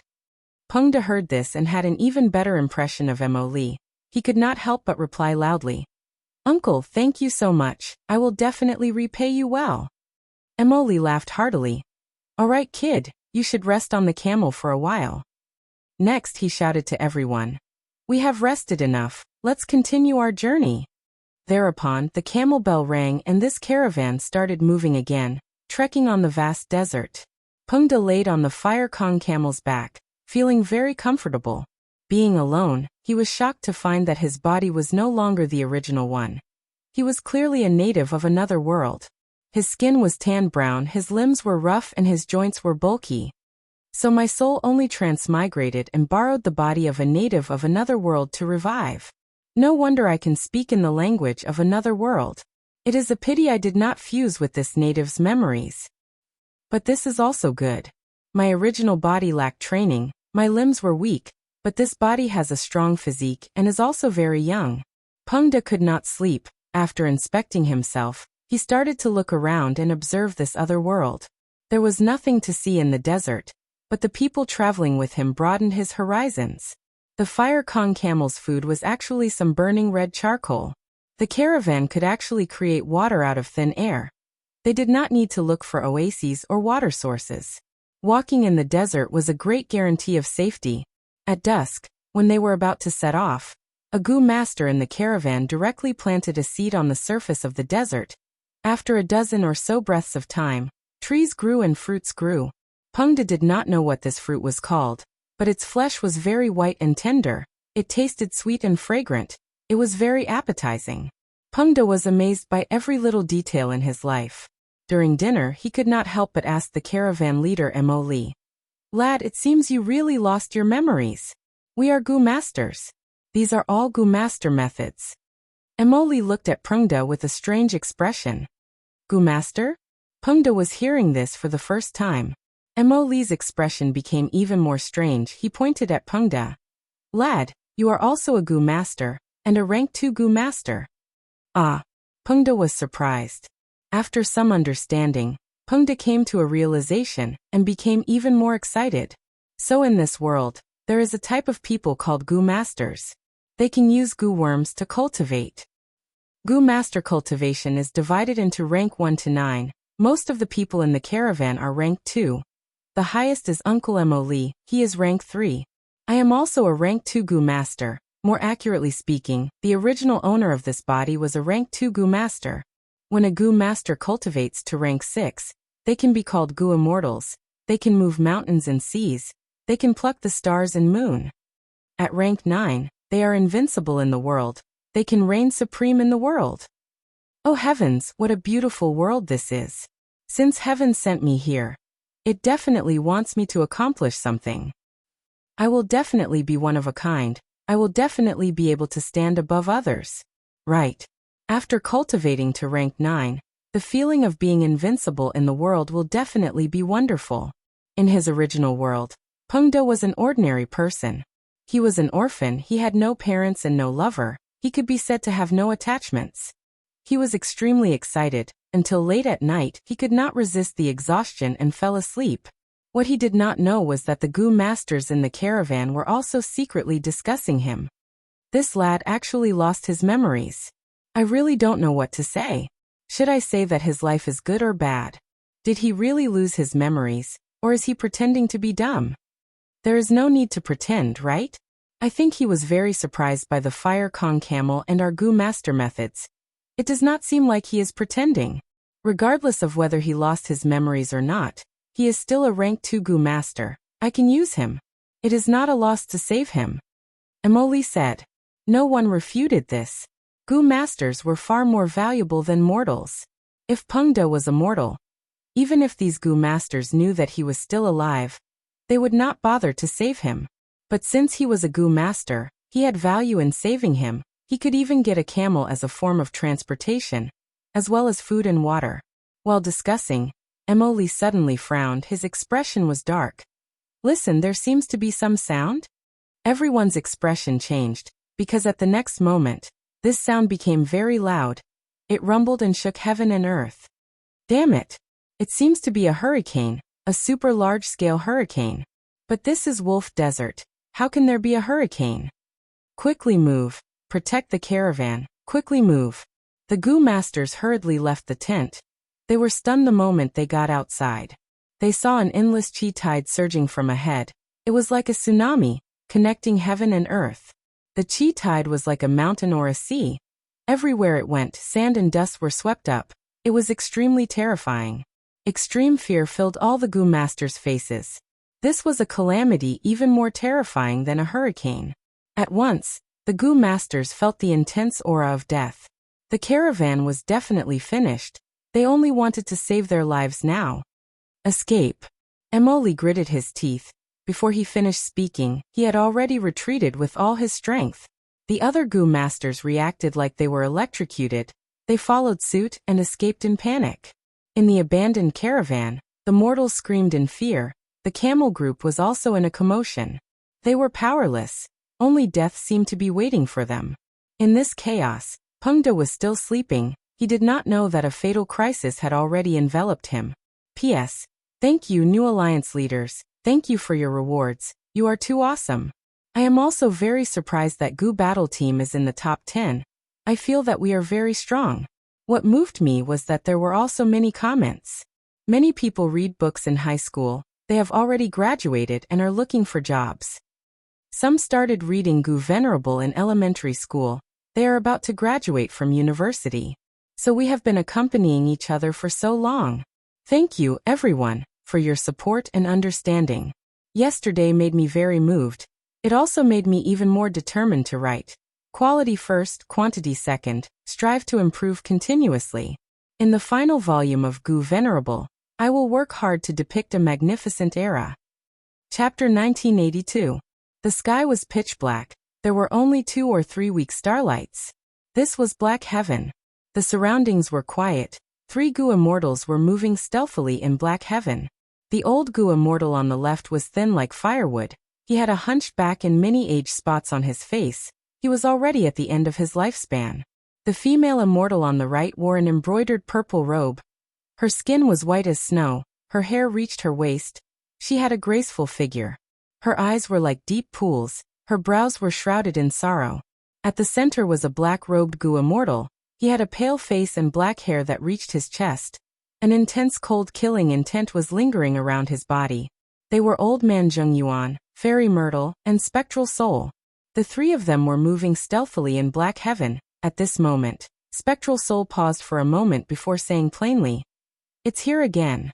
S1: Pengde heard this and had an even better impression of Mo Li. He could not help but reply loudly. Uncle, thank you so much. I will definitely repay you well. Mo Li laughed heartily. All right, kid, you should rest on the camel for a while. Next he shouted to everyone. We have rested enough, let's continue our journey. Thereupon the camel bell rang and this caravan started moving again, trekking on the vast desert. Pengde laid on the Fire Kong camel's back, feeling very comfortable. Being alone, he was shocked to find that his body was no longer the original one. He was clearly a native of another world. His skin was tan brown, his limbs were rough and his joints were bulky. So my soul only transmigrated and borrowed the body of a native of another world to revive. No wonder I can speak in the language of another world. It is a pity I did not fuse with this native's memories. But this is also good. My original body lacked training, my limbs were weak, but this body has a strong physique and is also very young. Pengde could not sleep. After inspecting himself, he started to look around and observe this other world. There was nothing to see in the desert, but the people traveling with him broadened his horizons. The Fire Kong camel's food was actually some burning red charcoal. The caravan could actually create water out of thin air. They did not need to look for oases or water sources. Walking in the desert was a great guarantee of safety. At dusk, when they were about to set off, a Gu master in the caravan directly planted a seed on the surface of the desert. After a dozen or so breaths of time, trees grew and fruits grew. Pengde did not know what this fruit was called, but its flesh was very white and tender. It tasted sweet and fragrant. It was very appetizing. Pengde was amazed by every little detail in his life. During dinner, he could not help but ask the caravan leader Mo Li. Lad, it seems you really lost your memories. We are Gu masters. These are all Gu master methods. Mo Li looked at Pengde with a strange expression. Gu master? Pengde was hearing this for the first time. Mo Li's expression became even more strange. He pointed at Pengde. Lad, you are also a Gu master, and a rank 2 Gu master. Ah. Pengde was surprised. After some understanding, Pengde came to a realization and became even more excited. So in this world, there is a type of people called Gu masters. They can use Gu worms to cultivate. Gu master cultivation is divided into rank 1 to 9. Most of the people in the caravan are rank 2. The highest is Uncle Mo Li, he is rank 3. I am also a rank 2 Gu master. More accurately speaking, the original owner of this body was a rank 2 Gu master. When a Gu master cultivates to rank 6, they can be called Gu immortals. They can move mountains and seas. They can pluck the stars and moon. At rank 9, they are invincible in the world. They can reign supreme in the world. Oh heavens, what a beautiful world this is. Since heaven sent me here, it definitely wants me to accomplish something. I will definitely be one of a kind. I will definitely be able to stand above others. Right. After cultivating to rank 9, the feeling of being invincible in the world will definitely be wonderful. In his original world, Pengde was an ordinary person. He was an orphan, he had no parents and no lover, he could be said to have no attachments. He was extremely excited. Until late at night, he could not resist the exhaustion and fell asleep. What he did not know was that the Gu masters in the caravan were also secretly discussing him. This lad actually lost his memories. I really don't know what to say. Should I say that his life is good or bad? Did he really lose his memories, or is he pretending to be dumb? There is no need to pretend, right? I think he was very surprised by the Fire Kong camel and our Gu master methods. It does not seem like he is pretending. Regardless of whether he lost his memories or not, he is still a rank 2 Gu master. I can use him. It is not a loss to save him, Emily said. No one refuted this. Gu masters were far more valuable than mortals. If Pengde was a mortal, even if these Gu masters knew that he was still alive, they would not bother to save him. But since he was a Gu master, he had value in saving him. He could even get a camel as a form of transportation, as well as food and water. While discussing, Emily suddenly frowned. His expression was dark. Listen, there seems to be some sound? Everyone's expression changed, because at the next moment, this sound became very loud. It rumbled and shook heaven and earth. Damn it! It seems to be a hurricane, a super large-scale hurricane. But this is Wolf Desert. How can there be a hurricane? Quickly move. Protect the caravan. Quickly move. The Gu masters hurriedly left the tent. They were stunned the moment they got outside. They saw an endless chi tide surging from ahead. It was like a tsunami, connecting heaven and earth. The chi tide was like a mountain or a sea. Everywhere it went, sand and dust were swept up. It was extremely terrifying. Extreme fear filled all the Gu masters' faces. This was a calamity even more terrifying than a hurricane. At once, the Gu masters felt the intense aura of death. The caravan was definitely finished. They only wanted to save their lives now. Escape. Emoli gritted his teeth. Before he finished speaking, he had already retreated with all his strength. The other Gu masters reacted like they were electrocuted. They followed suit and escaped in panic. In the abandoned caravan, the mortals screamed in fear. The camel group was also in a commotion. They were powerless. Only death seemed to be waiting for them. In this chaos, Pengde was still sleeping. He did not know that a fatal crisis had already enveloped him. P.S. Thank you, new alliance leaders. Thank you for your rewards. You are too awesome. I am also very surprised that Gu Battle Team is in the top 10. I feel that we are very strong. What moved me was that there were also many comments. Many people read books in high school. They have already graduated and are looking for jobs. Some started reading Gu Venerable in elementary school. They are about to graduate from university. So we have been accompanying each other for so long. Thank you, everyone, for your support and understanding. Yesterday made me very moved. It also made me even more determined to write. Quality first, quantity second, strive to improve continuously. In the final volume of Gu Venerable, I will work hard to depict a magnificent era. Chapter 1982. The sky was pitch black. There were only 2 or 3 weak starlights. This was black heaven. The surroundings were quiet. 3 Gu immortals were moving stealthily in black heaven. The old Gu immortal on the left was thin like firewood. He had a hunched back and many age spots on his face. He was already at the end of his lifespan. The female immortal on the right wore an embroidered purple robe. Her skin was white as snow. Her hair reached her waist. She had a graceful figure. Her eyes were like deep pools. Her brows were shrouded in sorrow. At the center was a black-robed Gu immortal. He had a pale face and black hair that reached his chest. An intense cold killing intent was lingering around his body. They were Old Man Zhengyuan, Fairy Myrtle, and Spectral Soul. The 3 of them were moving stealthily in black heaven. At this moment, Spectral Soul paused for a moment before saying plainly, "It's here again."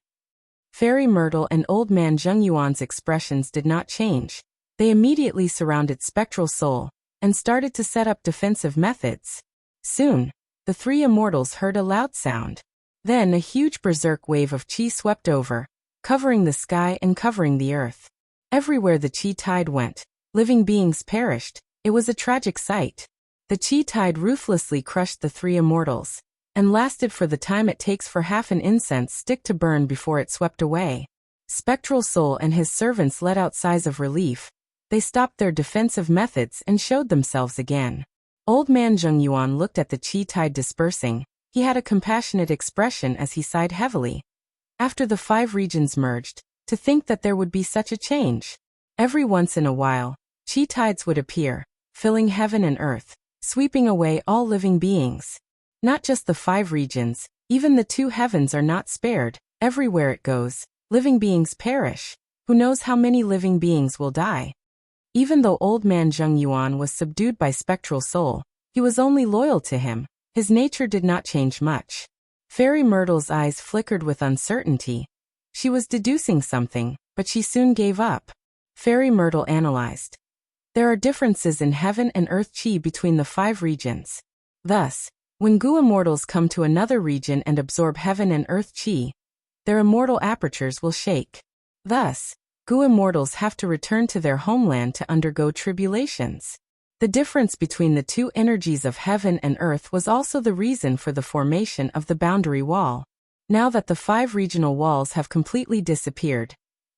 S1: Fairy Myrtle and Old Man Zhengyuan's expressions did not change. They immediately surrounded Spectral Soul and started to set up defensive methods. Soon, the 3 immortals heard a loud sound. Then a huge berserk wave of chi swept over, covering the sky and covering the earth. Everywhere the chi tide went, living beings perished. It was a tragic sight. The chi tide ruthlessly crushed the 3 immortals, and lasted for the time it takes for half an incense stick to burn before it swept away. Spectral Soul and his servants let out sighs of relief. They stopped their defensive methods and showed themselves again. Old Man Zhengyuan looked at the chi tide dispersing. He had a compassionate expression as he sighed heavily. After the 5 regions merged, to think that there would be such a change. Every once in a while, chi tides would appear, filling heaven and earth, sweeping away all living beings. Not just the 5 regions, even the 2 heavens are not spared. Everywhere it goes, living beings perish. Who knows how many living beings will die? Even though Old Man Zhengyuan was subdued by Spectral Soul, he was only loyal to him. His nature did not change much. Fairy Myrtle's eyes flickered with uncertainty. She was deducing something, but she soon gave up. Fairy Myrtle analyzed. There are differences in heaven and earth chi between the 5 regions. Thus, when Gu immortals come to another region and absorb heaven and earth chi, their immortal apertures will shake. Thus, Gu immortals have to return to their homeland to undergo tribulations. The difference between the 2 energies of heaven and earth was also the reason for the formation of the boundary wall. Now that the 5 regional walls have completely disappeared,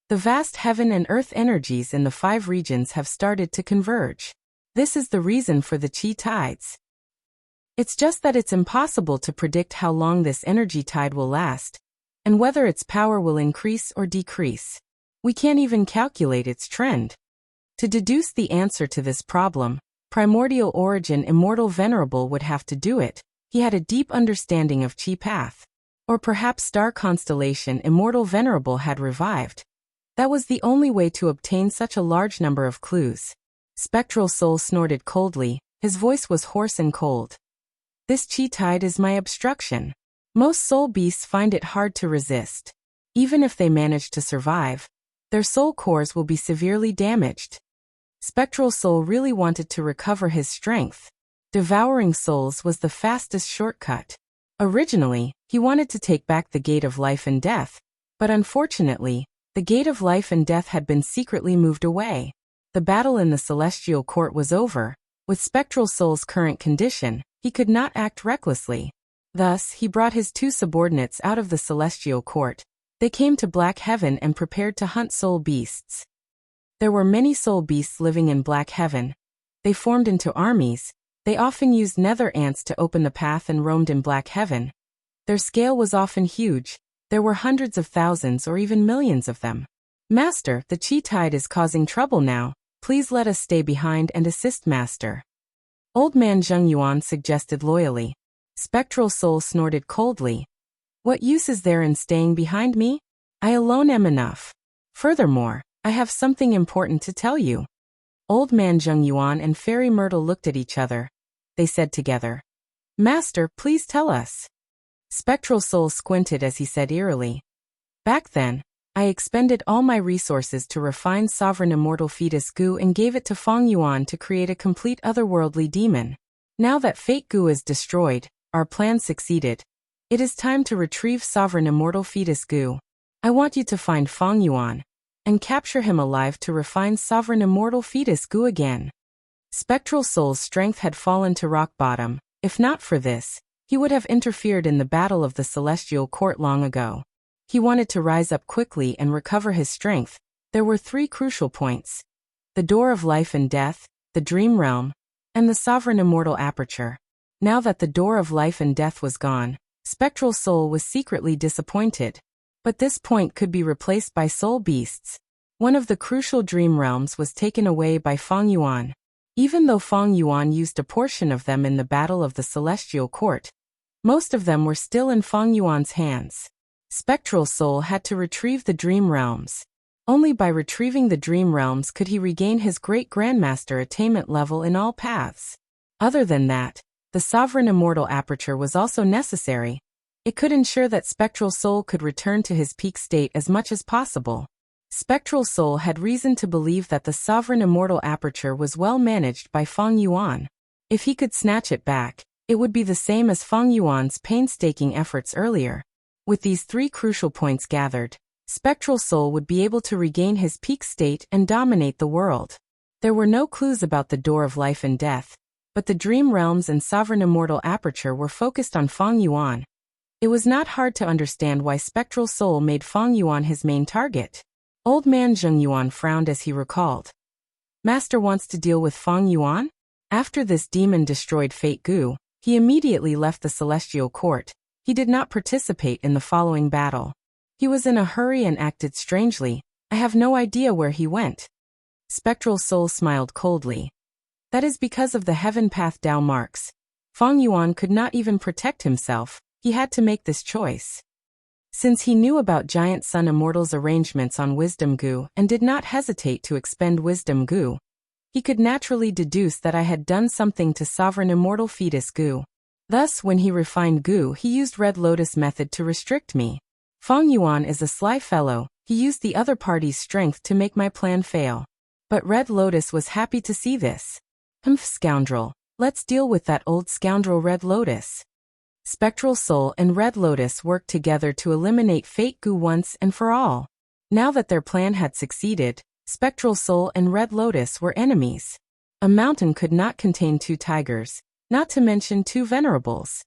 S1: the vast heaven and earth energies in the 5 regions have started to converge. This is the reason for the chi tides. It's just that it's impossible to predict how long this energy tide will last, and whether its power will increase or decrease. We can't even calculate its trend. To deduce the answer to this problem, Primordial Origin Immortal Venerable would have to do it. He had a deep understanding of chi path. Or perhaps Star Constellation Immortal Venerable had revived. That was the only way to obtain such a large number of clues. Spectral Soul snorted coldly, his voice was hoarse and cold. This chi tide is my obstruction. Most soul beasts find it hard to resist. Even if they manage to survive, their soul cores will be severely damaged. Spectral Soul really wanted to recover his strength. Devouring souls was the fastest shortcut. Originally, he wanted to take back the Gate of Life and Death, but unfortunately, the Gate of Life and Death had been secretly moved away. The battle in the Celestial Court was over. With Spectral Soul's current condition, he could not act recklessly. Thus, he brought his 2 subordinates out of the Celestial Court. They came to Black Heaven and prepared to hunt soul beasts. There were many soul beasts living in Black Heaven. They formed into armies. They often used nether ants to open the path and roamed in Black Heaven. Their scale was often huge. There were hundreds of thousands or even millions of them. Master, the chi tide is causing trouble now. Please let us stay behind and assist Master. Old Man Zheng Yuan suggested loyally. Spectral Soul snorted coldly. What use is there in staying behind me? I alone am enough. Furthermore, I have something important to tell you. Old Man Zheng Yuan and Fairy Myrtle looked at each other. They said together, Master, please tell us. Spectral Soul squinted as he said eerily. Back then, I expended all my resources to refine Sovereign Immortal Fetus Gu and gave it to Feng Yuan to create a complete otherworldly demon. Now that Fate Gu is destroyed, our plan succeeded. It is time to retrieve Sovereign Immortal Fetus Gu. I want you to find Feng Yuan and capture him alive to refine Sovereign Immortal Fetus Gu again. Spectral Soul's strength had fallen to rock bottom. If not for this, he would have interfered in the battle of the Celestial Court long ago. He wanted to rise up quickly and recover his strength. There were 3 crucial points: the Door of Life and Death, the Dream Realm, and the Sovereign Immortal Aperture. Now that the Door of Life and Death was gone, Spectral Soul was secretly disappointed. But this point could be replaced by soul beasts. One of the crucial dream realms was taken away by Feng Yuan. Even though Feng Yuan used a portion of them in the Battle of the Celestial Court, most of them were still in Feng Yuan's hands. Spectral Soul had to retrieve the dream realms. Only by retrieving the dream realms could he regain his great grandmaster attainment level in all paths. Other than that, the Sovereign Immortal Aperture was also necessary. It could ensure that Spectral Soul could return to his peak state as much as possible. Spectral Soul had reason to believe that the Sovereign Immortal Aperture was well managed by Feng Yuan. If he could snatch it back, it would be the same as Feng Yuan's painstaking efforts earlier. With these 3 crucial points gathered, Spectral Soul would be able to regain his peak state and dominate the world. There were no clues about the Door of Life and Death, but the Dream Realms and Sovereign Immortal Aperture were focused on Feng Yuan. It was not hard to understand why Spectral Soul made Feng Yuan his main target. Old Man Zheng Yuan frowned as he recalled. Master wants to deal with Feng Yuan? After this demon destroyed Fate Gu, he immediately left the Celestial Court. He did not participate in the following battle. He was in a hurry and acted strangely. I have no idea where he went. Spectral Soul smiled coldly. That is because of the Heaven Path Dao marks. Feng Yuan could not even protect himself. He had to make this choice. Since he knew about Giant Sun Immortal's arrangements on Wisdom Gu and did not hesitate to expend Wisdom Gu, he could naturally deduce that I had done something to Sovereign Immortal Fetus Gu. Thus, when he refined Gu, he used Red Lotus method to restrict me. Feng Yuan is a sly fellow. He used the other party's strength to make my plan fail. But Red Lotus was happy to see this. Humph, scoundrel. Let's deal with that old scoundrel Red Lotus. Spectral Soul and Red Lotus worked together to eliminate Fate Goo once and for all. Now that their plan had succeeded, Spectral Soul and Red Lotus were enemies. A mountain could not contain two tigers, not to mention two venerables.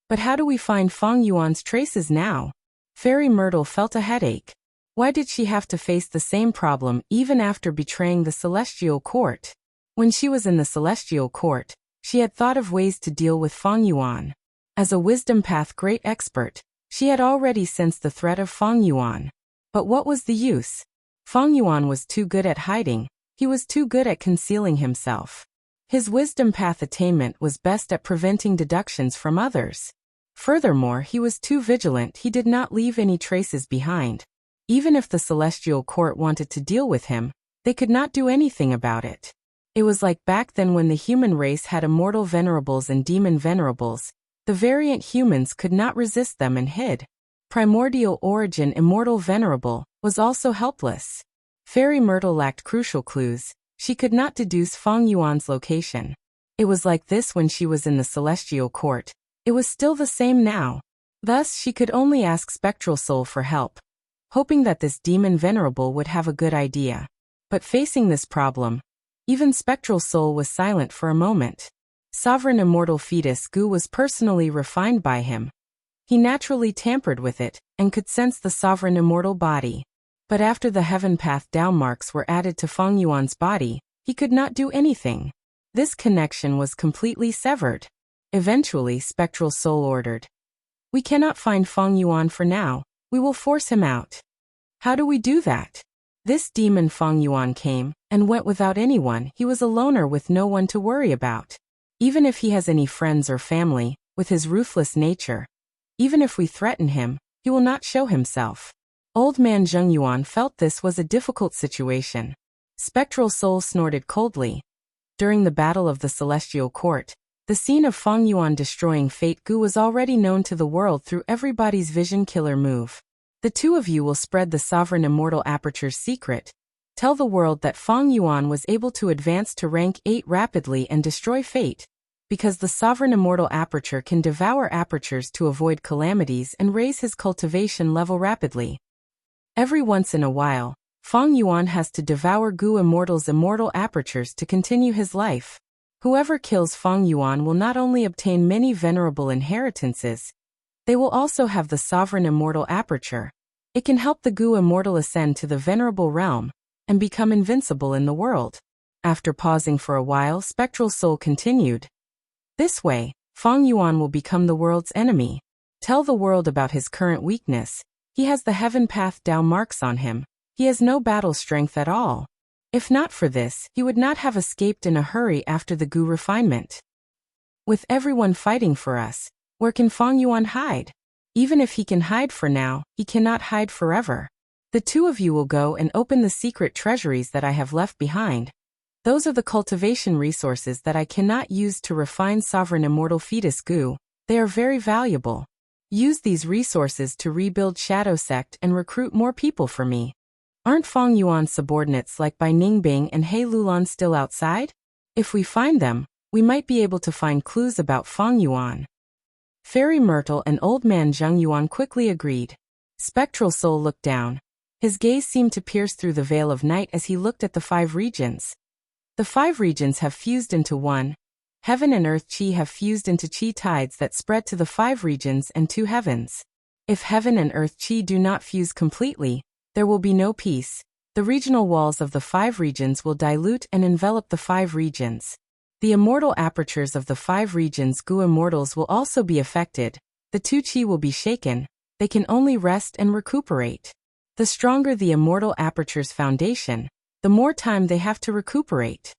S1: But how do we find Feng Yuan's traces now? Fairy Myrtle felt a headache. Why did she have to face the same problem even after betraying the Celestial Court? When she was in the Celestial Court, she had thought of ways to deal with Feng Yuan. As a Wisdom Path great expert, she had already sensed the threat of Feng Yuan. But what was the use? Feng Yuan was too good at hiding, he was too good at concealing himself. His Wisdom Path attainment was best at preventing deductions from others. Furthermore, he was too vigilant, he did not leave any traces behind. Even if the Celestial Court wanted to deal with him, they could not do anything about it. It was like back then when the human race had immortal venerables and demon venerables. The variant humans could not resist them and hid. Primordial Origin Immortal Venerable was also helpless. Fairy Myrtle lacked crucial clues, she could not deduce Feng Yuan's location. It was like this when she was in the Celestial Court. It was still the same now. Thus she could only ask Spectral Soul for help, hoping that this demon venerable would have a good idea. But facing this problem, even Spectral Soul was silent for a moment. Sovereign Immortal Fetus Goo was personally refined by him. He naturally tampered with it, and could sense the Sovereign Immortal body. But after the Heaven Path down marks were added to Feng Yuan's body, he could not do anything. This connection was completely severed. Eventually Spectral Soul ordered, "We cannot find Feng Yuan for now, we will force him out." How do we do that? This demon Feng Yuan came, and went without anyone, he was a loner with no one to worry about. Even if he has any friends or family, with his ruthless nature, even if we threaten him, he will not show himself. Old man Zheng Yuan felt this was a difficult situation. Spectral Soul snorted coldly. During the Battle of the Celestial Court, the scene of Feng Yuan destroying Fate Goo was already known to the world through everybody's vision killer move. The two of you will spread the Sovereign Immortal Aperture's secret. Tell the world that Feng Yuan was able to advance to rank 8 rapidly and destroy Fate, because the Sovereign Immortal Aperture can devour apertures to avoid calamities and raise his cultivation level rapidly. Every once in a while, Feng Yuan has to devour Goo Immortal's immortal apertures to continue his life. Whoever kills Feng Yuan will not only obtain many venerable inheritances, they will also have the Sovereign Immortal Aperture. It can help the Goo Immortal ascend to the venerable realm and become invincible in the world. After pausing for a while, Spectral Soul continued. This way, Feng Yuan will become the world's enemy. Tell the world about his current weakness. He has the Heaven Path down marks on him. He has no battle strength at all. If not for this, he would not have escaped in a hurry after the Goo refinement. With everyone fighting for us, where can Feng Yuan hide? Even if he can hide for now, he cannot hide forever. The two of you will go and open the secret treasuries that I have left behind. Those are the cultivation resources that I cannot use to refine Sovereign Immortal Fetus Goo. They are very valuable. Use these resources to rebuild Shadow Sect and recruit more people for me. Aren't Feng Yuan's subordinates like Bai Ningbing and He Lulan still outside? If we find them, we might be able to find clues about Feng Yuan. Fairy Myrtle and Old Man Zheng Yuan quickly agreed. Spectral Soul looked down. His gaze seemed to pierce through the veil of night as he looked at the 5 regions. The 5 regions have fused into one. Heaven and Earth Chi have fused into Chi tides that spread to the 5 regions and 2 heavens. If Heaven and Earth Chi do not fuse completely, there will be no peace. The regional walls of the 5 regions will dilute and envelop the 5 regions. The immortal apertures of the 5 regions Goo Immortals will also be affected. The 2 Chi will be shaken. They can only rest and recuperate. The stronger the immortal aperture's foundation, the more time they have to recuperate.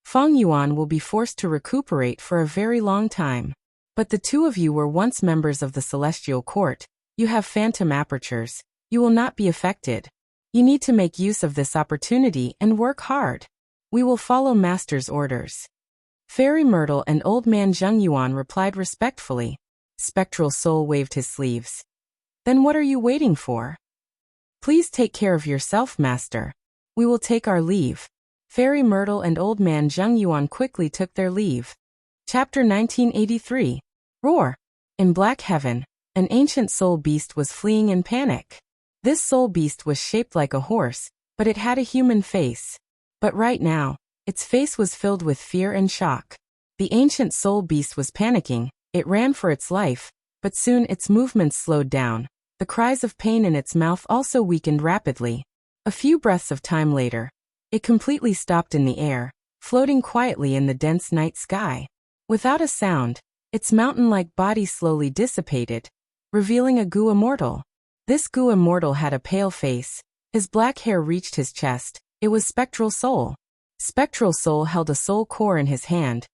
S1: Feng Yuan will be forced to recuperate for a very long time. But the two of you were once members of the Celestial Court. You have phantom apertures. You will not be affected. You need to make use of this opportunity and work hard. We will follow Master's orders. Fairy Myrtle and Old Man Zheng Yuan replied respectfully. Spectral Soul waved his sleeves. Then what are you waiting for? Please take care of yourself, Master. We will take our leave. Fairy Myrtle and Old Man Zheng Yuan quickly took their leave. Chapter 1983. Roar. In Black Heaven, an ancient soul beast was fleeing in panic. This soul beast was shaped like a horse, but it had a human face. But right now, its face was filled with fear and shock. The ancient soul beast was panicking. It ran for its life, but soon its movements slowed down. The cries of pain in its mouth also weakened rapidly. A few breaths of time later, it completely stopped in the air, floating quietly in the dense night sky. Without a sound, its mountain-like body slowly dissipated, revealing a Gu immortal. This Gu immortal had a pale face. His black hair reached his chest. It was Spectral Soul. Spectral Soul held a soul core in his hand.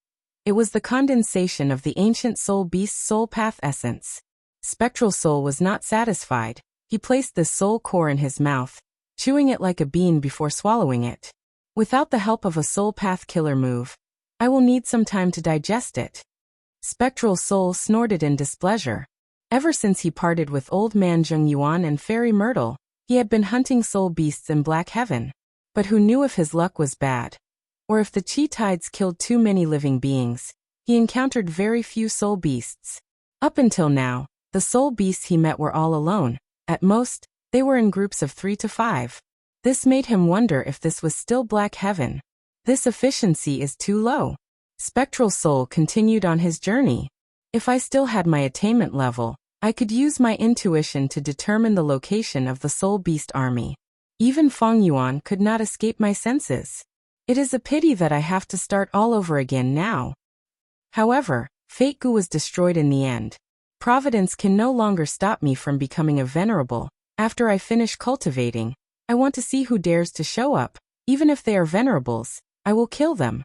S1: It was the condensation of the ancient soul beast's soul path essence. Spectral Soul was not satisfied. He placed this soul core in his mouth, chewing it like a bean before swallowing it. Without the help of a soul path killer move, I will need some time to digest it. Spectral Soul snorted in displeasure. Ever since he parted with Old Man Zheng Yuan and Fairy Myrtle, he had been hunting soul beasts in Black Heaven. But who knew if his luck was bad? Or if the chi tides killed too many living beings? He encountered very few soul beasts. Up until now, the soul beasts he met were all alone. At most, they were in groups of 3 to 5. This made him wonder if this was still Black Heaven. This efficiency is too low. Spectral Soul continued on his journey. If I still had my attainment level, I could use my intuition to determine the location of the soul beast army. Even Feng Yuan could not escape my senses. It is a pity that I have to start all over again now. However, Fate Gu was destroyed in the end. Providence can no longer stop me from becoming a venerable. After I finish cultivating, I want to see who dares to show up. Even if they are venerables, I will kill them.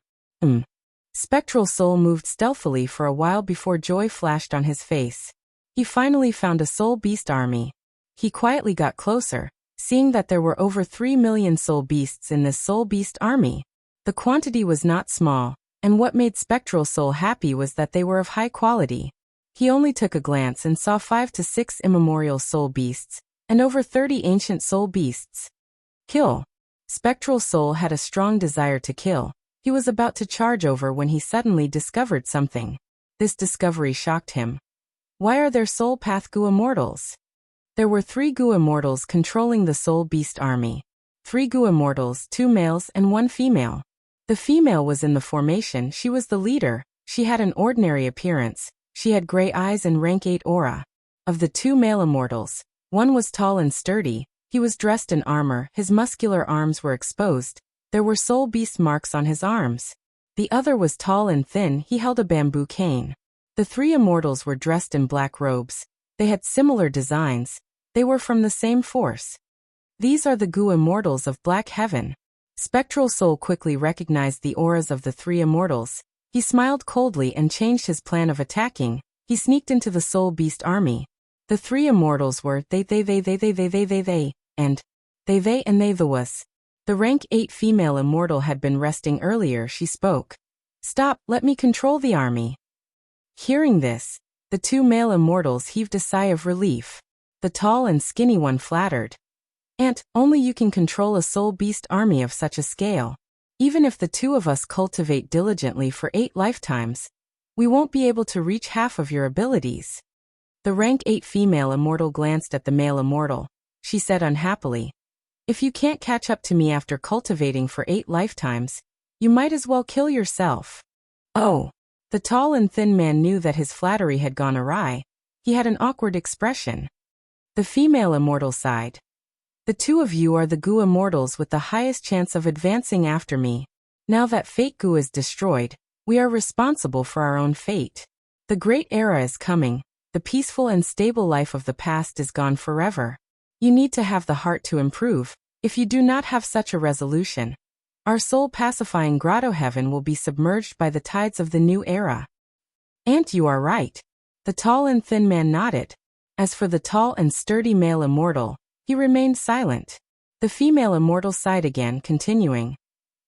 S1: Spectral Soul moved stealthily for a while before joy flashed on his face. He finally found a soul beast army. He quietly got closer, seeing that there were over 3 million soul beasts in this soul beast army. The quantity was not small, and what made Spectral Soul happy was that they were of high quality. He only took a glance and saw 5 to 6 immemorial soul beasts, and over 30 ancient soul beasts. Kill. Spectral Soul had a strong desire to kill. He was about to charge over when he suddenly discovered something. This discovery shocked him. Why are there soul path Gu immortals? There were 3 Gu immortals controlling the soul beast army. 3 Gu immortals, 2 males and 1 female. The female was in the formation. She was the leader. She had an ordinary appearance. She had gray eyes and rank 8 aura. Of the 2 male immortals, one was tall and sturdy. He was dressed in armor. His muscular arms were exposed. There were soul beast marks on his arms. The other was tall and thin. He held a bamboo cane. The 3 immortals were dressed in black robes. They had similar designs. They were from the same force. These are the Gu immortals of Black Heaven. Spectral Soul quickly recognized the auras of the 3 immortals. He smiled coldly and changed his plan of attacking. He sneaked into the soul beast army. The 3 immortals were they, and they the was. The rank 8 female immortal had been resting earlier. She spoke. Stop, let me control the army. Hearing this, the 2 male immortals heaved a sigh of relief. The tall and skinny one flattered. Aunt, only you can control a soul beast army of such a scale. Even if the 2 of us cultivate diligently for 8 lifetimes, we won't be able to reach half of your abilities. The rank 8 female immortal glanced at the male immortal. She said unhappily, if you can't catch up to me after cultivating for 8 lifetimes, you might as well kill yourself. Oh. The tall and thin man knew that his flattery had gone awry. He had an awkward expression. The female immortal sighed. The 2 of you are the Gu immortals with the highest chance of advancing after me. Now that Fate Gu is destroyed, we are responsible for our own fate. The great era is coming. The peaceful and stable life of the past is gone forever. You need to have the heart to improve. If you do not have such a resolution, our soul-pacifying grotto heaven will be submerged by the tides of the new era. Aunt, you are right. The tall and thin man nodded. As for the tall and sturdy male immortal, he remained silent. The female immortal sighed again, continuing.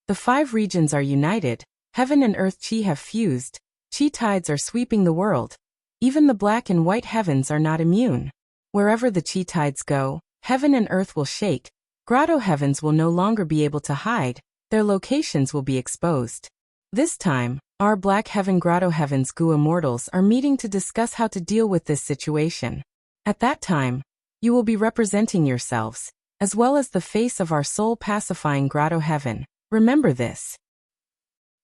S1: The 5 regions are united. Heaven and earth chi have fused. Chi tides are sweeping the world. Even the black and white heavens are not immune. Wherever the chi tides go, heaven and earth will shake. Grotto heavens will no longer be able to hide. Their locations will be exposed. This time, our Black Heaven Grotto Heaven's Goo Immortals are meeting to discuss how to deal with this situation. At that time, you will be representing yourselves, as well as the face of our soul-pacifying Grotto Heaven. Remember this.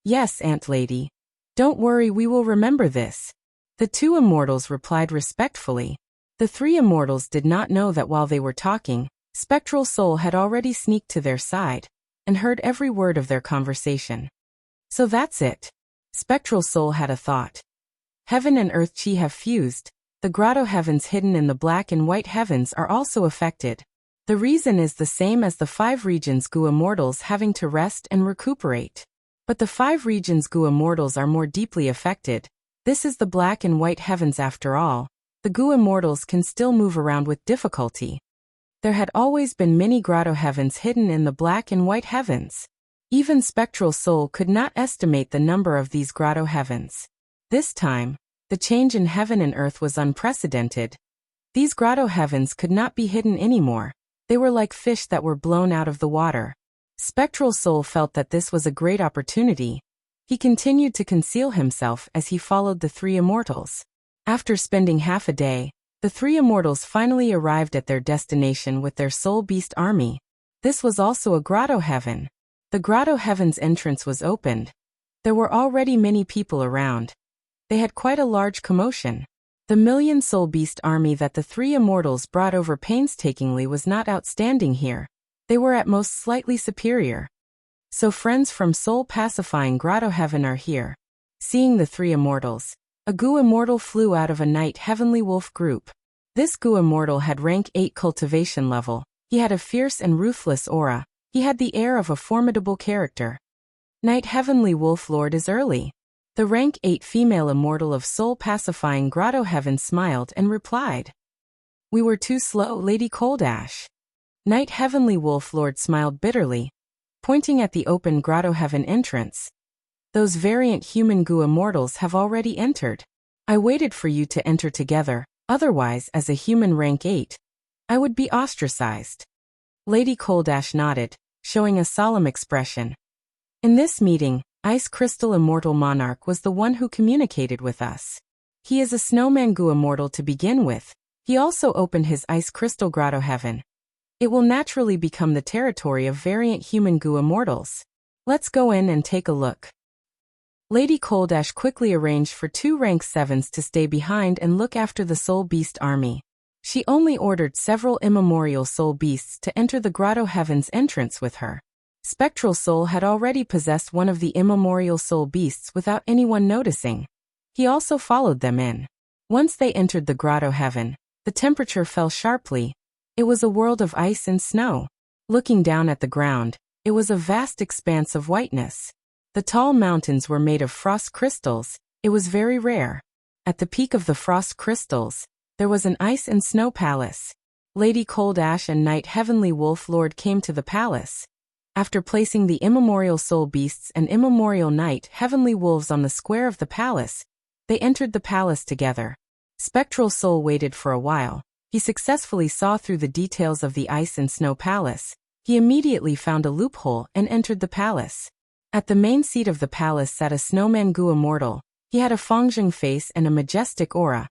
S1: Yes, Ant Lady. Don't worry, we will remember this. The two immortals replied respectfully. The three immortals did not know that while they were talking, Spectral Soul had already sneaked to their side and heard every word of their conversation. So that's it. Spectral Soul had a thought. Heaven and Earth Chi have fused. The Grotto Heavens hidden in the Black and White Heavens are also affected. The reason is the same as the 5 regions Goo Immortals having to rest and recuperate. But the 5 regions Goo Immortals are more deeply affected. This is the Black and White Heavens after all. The Goo Immortals can still move around with difficulty. There had always been many Grotto Heavens hidden in the Black and White Heavens. Even Spectral Soul could not estimate the number of these Grotto Heavens. This time, the change in heaven and earth was unprecedented. These Grotto Heavens could not be hidden anymore. They were like fish that were blown out of the water. Spectral Soul felt that this was a great opportunity. He continued to conceal himself as he followed the 3 immortals. After spending half a day, the 3 immortals finally arrived at their destination with their soul beast army. This was also a Grotto Heaven. The Grotto Heaven's entrance was opened. There were already many people around. They had quite a large commotion. The million soul beast army that the 3 immortals brought over painstakingly was not outstanding here. They were at most slightly superior. So friends from soul-pacifying Grotto Heaven are here. Seeing the 3 immortals, a Goo Immortal flew out of a Night Heavenly Wolf group. This Goo Immortal had rank 8 cultivation level. He had a fierce and ruthless aura. He had the air of a formidable character. Night Heavenly Wolf Lord is early. The rank 8 female immortal of soul-pacifying Grotto Heaven smiled and replied. We were too slow, Lady Coldash. Night Heavenly Wolf Lord smiled bitterly, pointing at the open Grotto Heaven entrance. Those variant human Goo Immortals have already entered. I waited for you to enter together, otherwise as a human rank 8, I would be ostracized. Lady Coldash nodded, showing a solemn expression. In this meeting, Ice Crystal Immortal Monarch was the one who communicated with us. He is a Snowman Goo Immortal to begin with. He also opened his Ice Crystal Grotto Heaven. It will naturally become the territory of variant human Goo Immortals. Let's go in and take a look. Lady Coldash quickly arranged for 2 rank 7s to stay behind and look after the Soul Beast army. She only ordered several immemorial soul beasts to enter the Grotto Heaven's entrance with her. Spectral Soul had already possessed one of the immemorial soul beasts without anyone noticing. He also followed them in. Once they entered the Grotto Heaven, the temperature fell sharply. It was a world of ice and snow. Looking down at the ground, it was a vast expanse of whiteness. The tall mountains were made of frost crystals. It was very rare. At the peak of the frost crystals, there was an ice and snow palace. Lady Coldash and Night Heavenly Wolf Lord came to the palace. After placing the immemorial soul beasts and immemorial Night Heavenly Wolves on the square of the palace, they entered the palace together. Spectral Soul waited for a while. He successfully saw through the details of the ice and snow palace. He immediately found a loophole and entered the palace. At the main seat of the palace sat a Snowman Goo Immortal. He had a Fangzheng face and a majestic aura.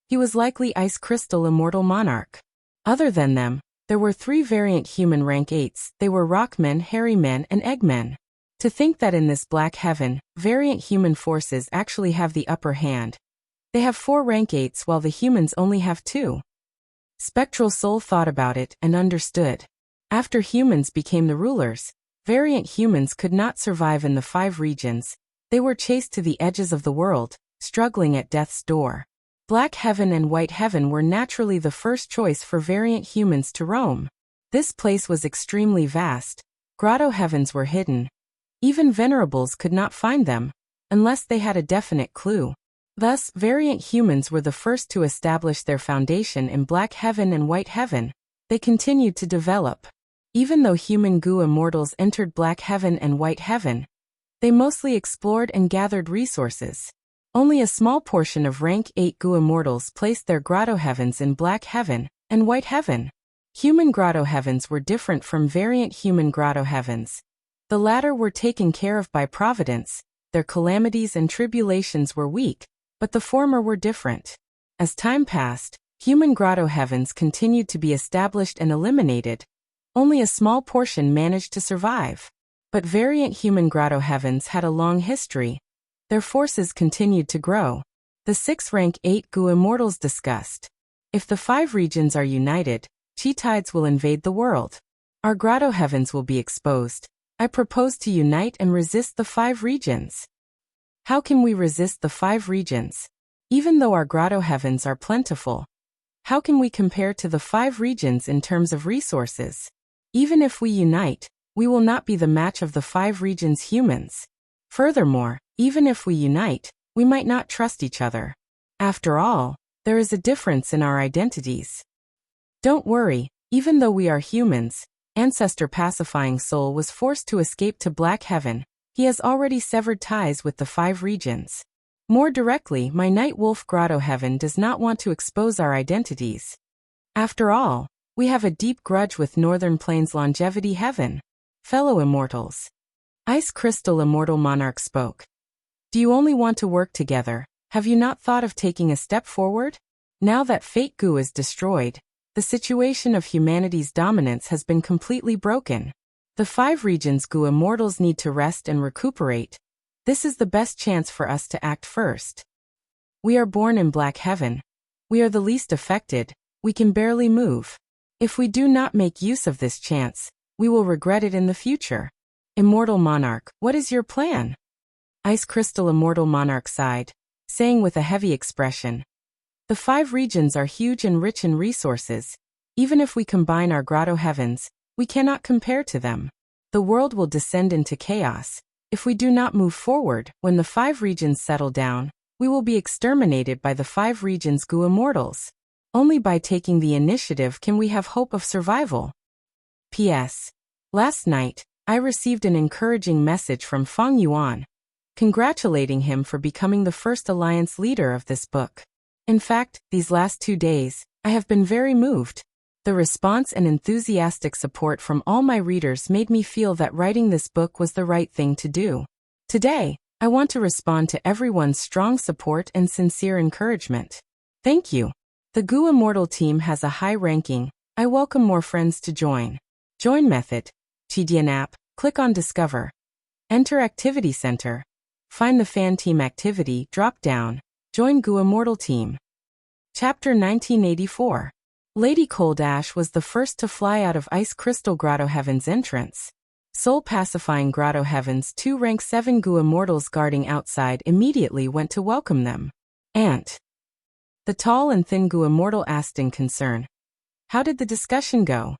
S1: He was likely Ice Crystal Immortal Monarch. Other than them, there were 3 variant human rank 8s. They were Rockmen, Hairymen, and Eggmen. To think that in this Black Heaven, variant human forces actually have the upper hand. They have 4 rank 8s while the humans only have 2. Spectral Soul thought about it and understood. After humans became the rulers, variant humans could not survive in the 5 regions. They were chased to the edges of the world, struggling at death's door. Black Heaven and White Heaven were naturally the first choice for variant humans to roam. This place was extremely vast. Grotto Heavens were hidden. Even venerables could not find them, unless they had a definite clue. Thus, variant humans were the first to establish their foundation in Black Heaven and White Heaven. They continued to develop. Even though human Goo Immortals entered Black Heaven and White Heaven, they mostly explored and gathered resources. Only a small portion of rank 8 Goo Immortals placed their Grotto Heavens in Black Heaven and White Heaven. Human Grotto Heavens were different from variant human Grotto Heavens. The latter were taken care of by Providence, their calamities and tribulations were weak, but the former were different. As time passed, human grotto heavens continued to be established and eliminated. Only a small portion managed to survive. But variant human grotto heavens had a long history. Their forces continued to grow. The 6th-rank 8 Gu immortals discussed. If the 5 regions are united, chi tides will invade the world. Our grotto heavens will be exposed. I propose to unite and resist the 5 regions. How can we resist the 5 regions? Even though our grotto heavens are plentiful, how can we compare to the 5 regions in terms of resources? Even if we unite, we will not be the match of the 5 regions' humans. Furthermore, even if we unite, we might not trust each other. After all, there is a difference in our identities. Don't worry, even though we are humans, Ancestor Pacifying Soul was forced to escape to Black Heaven. He has already severed ties with the 5 regions. More directly, my Night Wolf Grotto Heaven does not want to expose our identities. After all, we have a deep grudge with Northern Plains Longevity Heaven. Fellow Immortals. Ice Crystal Immortal Monarch spoke. Do you only want to work together? Have you not thought of taking a step forward? Now that Fate Gu is destroyed, the situation of humanity's dominance has been completely broken. The 5 regions Gu immortals need to rest and recuperate. This is the best chance for us to act first. We are born in Black Heaven. We are the least affected. We can barely move. If we do not make use of this chance, we will regret it in the future. Immortal Monarch, what is your plan? Ice Crystal Immortal Monarch sighed, saying with a heavy expression, the 5 regions are huge and rich in resources. Even if we combine our grotto heavens, we cannot compare to them. The world will descend into chaos. If we do not move forward, when the 5 regions settle down, we will be exterminated by the 5 regions Gu immortals. Only by taking the initiative can we have hope of survival. P.S. Last night, I received an encouraging message from Feng Yuan, congratulating him for becoming the first alliance leader of this book. In fact, these last 2 days, I have been very moved. The response and enthusiastic support from all my readers made me feel that writing this book was the right thing to do. Today, I want to respond to everyone's strong support and sincere encouragement. Thank you. The Gu Immortal team has a high ranking. I welcome more friends to join. Join method. Chidian app. Click on Discover. Enter Activity Center. Find the Fan Team Activity drop-down. Join Gu Immortal Team. Chapter 1984. Lady Coldash was the first to fly out of Ice Crystal Grotto Heaven's entrance. Soul Pacifying Grotto Heaven's 2 rank 7 Gu Immortals guarding outside immediately went to welcome them. Aunt. The tall and thin Gu Immortal asked in concern. How did the discussion go?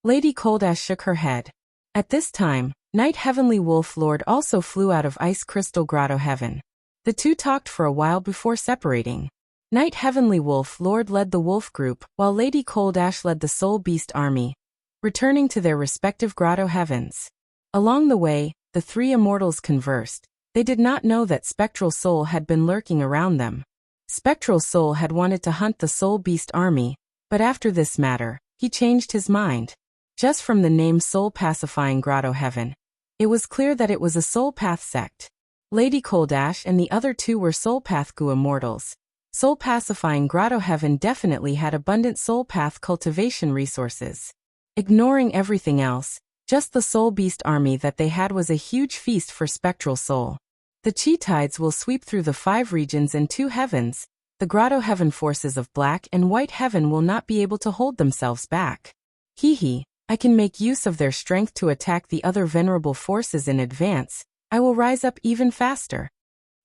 S1: Lady Coldash shook her head. At this time, Night Heavenly Wolf Lord also flew out of Ice Crystal Grotto Heaven. The two talked for a while before separating. Night Heavenly Wolf Lord led the wolf group, while Lady Coldash led the Soul Beast army, returning to their respective grotto heavens. Along the way, the 3 immortals conversed. They did not know that Spectral Soul had been lurking around them. Spectral Soul had wanted to hunt the Soul Beast army, but after this matter, he changed his mind. Just from the name Soul Pacifying Grotto Heaven, it was clear that it was a Soul Path sect. Lady Coldash and the other 2 were Soul Path Gu immortals. Soul Pacifying Grotto Heaven definitely had abundant Soul Path cultivation resources. Ignoring everything else, just the Soul Beast army that they had was a huge feast for Spectral Soul. The chi tides will sweep through the 5 regions and 2 heavens. The Grotto Heaven forces of Black and White Heaven will not be able to hold themselves back. Hee, I can make use of their strength to attack the other venerable forces in advance. I will rise up even faster.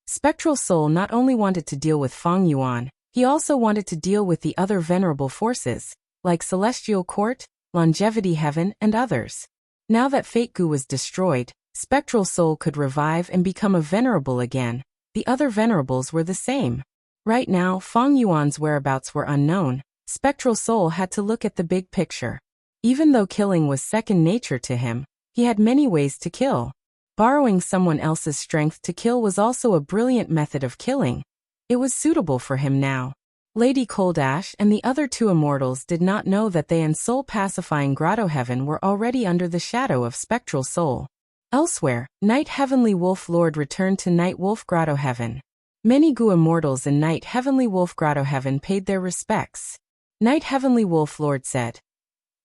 S1: Spectral Soul not only wanted to deal with Feng Yuan, he also wanted to deal with the other venerable forces, like Celestial Court, Longevity Heaven, and others. Now that Fate Gu was destroyed, Spectral Soul could revive and become a venerable again. The other venerables were the same. Right now, Feng Yuan's whereabouts were unknown. Spectral Soul had to look at the big picture. Even though killing was second nature to him, he had many ways to kill. Borrowing someone else's strength to kill was also a brilliant method of killing. It was suitable for him now. Lady Coldash and the other 2 immortals did not know that they and Soul Pacifying Grotto Heaven were already under the shadow of Spectral Soul. Elsewhere, Night Heavenly Wolf Lord returned to Night Wolf Grotto Heaven. Many Gu immortals in Night Heavenly Wolf Grotto Heaven paid their respects. Night Heavenly Wolf Lord said,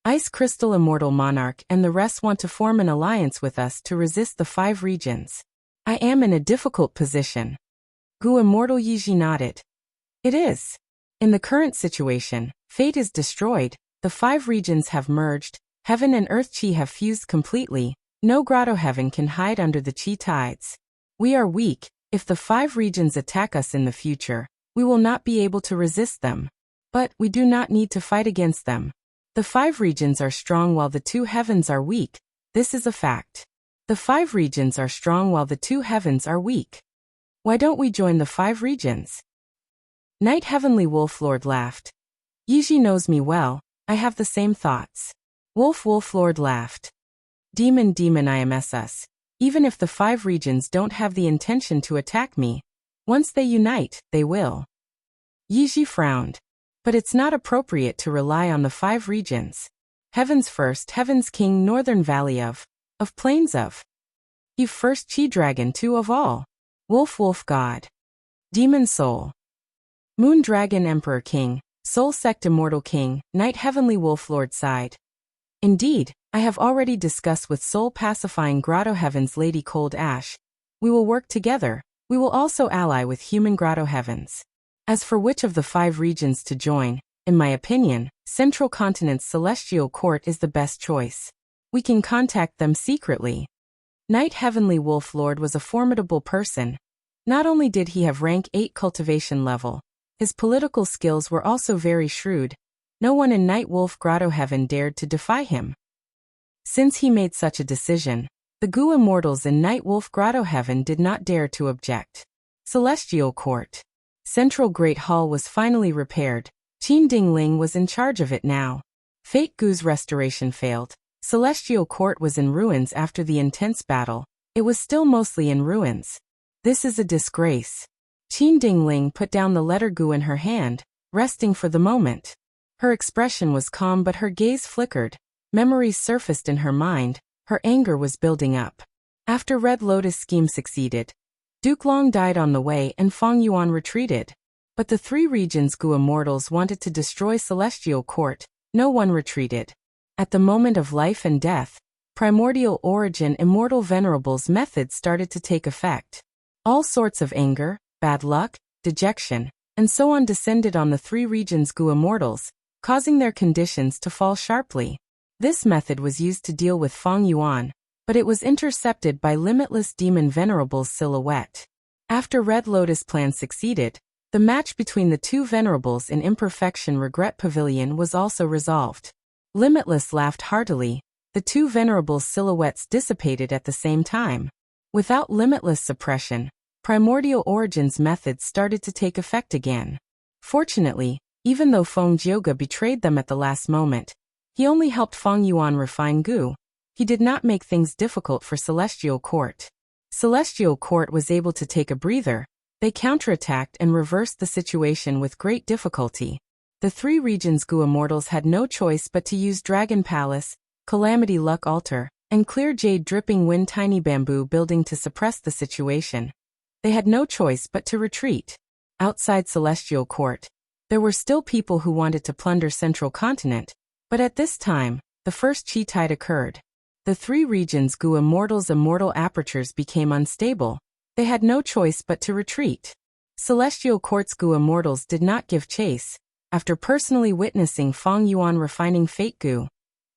S1: Ice Crystal Immortal Monarch and the rest want to form an alliance with us to resist the 5 regions. I am in a difficult position. Gu Immortal Yiji nodded. It is. In the current situation, fate is destroyed, the 5 regions have merged, heaven and earth chi have fused completely, no grotto heaven can hide under the chi tides. We are weak, if the 5 regions attack us in the future, we will not be able to resist them. But we do not need to fight against them. The 5 regions are strong while the 2 heavens are weak, this is a fact. The 5 regions are strong while the 2 heavens are weak. Why don't we join the 5 regions? Night Heavenly Wolf Lord laughed. Yiji knows me well, I have the same thoughts. Wolf Lord laughed. Demon IMSS. Even if the 5 regions don't have the intention to attack me, once they unite, they will. Yiji frowned. But it's not appropriate to rely on the 5 regions. Heaven's first, Heaven's King, Northern Valley of Plains of. Eve first Chi Dragon 2 of all. Wolf God. Demon Soul. Moon Dragon Emperor King, Soul Sect Immortal King, Night Heavenly Wolf Lord sighed. Indeed, I have already discussed with Soul Pacifying Grotto Heaven's Lady Cold Ash. We will work together, we will also ally with Human Grotto Heavens. As for which of the 5 regions to join, in my opinion, Central Continent's Celestial Court is the best choice. We can contact them secretly. Night Heavenly Wolf Lord was a formidable person. Not only did he have rank 8 cultivation level, his political skills were also very shrewd. No one in Night Wolf Grotto Heaven dared to defy him. Since he made such a decision, the Gu immortals in Night Wolf Grotto Heaven did not dare to object. Celestial Court. Central Great Hall was finally repaired. Qin Dingling was in charge of it now. Fate Gu's restoration failed. Celestial Court was in ruins after the intense battle. It was still mostly in ruins. This is a disgrace. Qin Dingling put down the letter Gu in her hand, resting for the moment. Her expression was calm but her gaze flickered. Memories surfaced in her mind, her anger was building up. After Red Lotus scheme succeeded, Duke Long died on the way and Feng Yuan retreated. But the 3 regions Gu immortals wanted to destroy Celestial Court, no one retreated. At the moment of life and death, primordial origin immortal venerables methods started to take effect. All sorts of anger, bad luck, dejection, and so on descended on the 3 regions Gu immortals, causing their conditions to fall sharply. This method was used to deal with Feng Yuan, but it was intercepted by Limitless Demon Venerable's silhouette. After Red Lotus plan succeeded, the match between the 2 venerables in Imperfection Regret Pavilion was also resolved. Limitless laughed heartily. The 2 venerables' silhouettes dissipated at the same time. Without Limitless suppression, Primordial Origins methods started to take effect again. Fortunately, even though Feng Jioge betrayed them at the last moment, he only helped Feng Yuan refine Gu. He did not make things difficult for Celestial Court. Celestial Court was able to take a breather. They counterattacked and reversed the situation with great difficulty. The 3 regions Gu immortals had no choice but to use Dragon Palace, Calamity Luck Altar, and Clear Jade Dripping Wind Tiny Bamboo Building to suppress the situation. They had no choice but to retreat. Outside Celestial Court, there were still people who wanted to plunder Central Continent, but at this time, the first Chi Tide occurred. The 3 regions Gu immortals' immortal apertures became unstable. They had no choice but to retreat. Celestial Court's Gu immortals did not give chase. After personally witnessing Feng Yuan refining Fate Gu,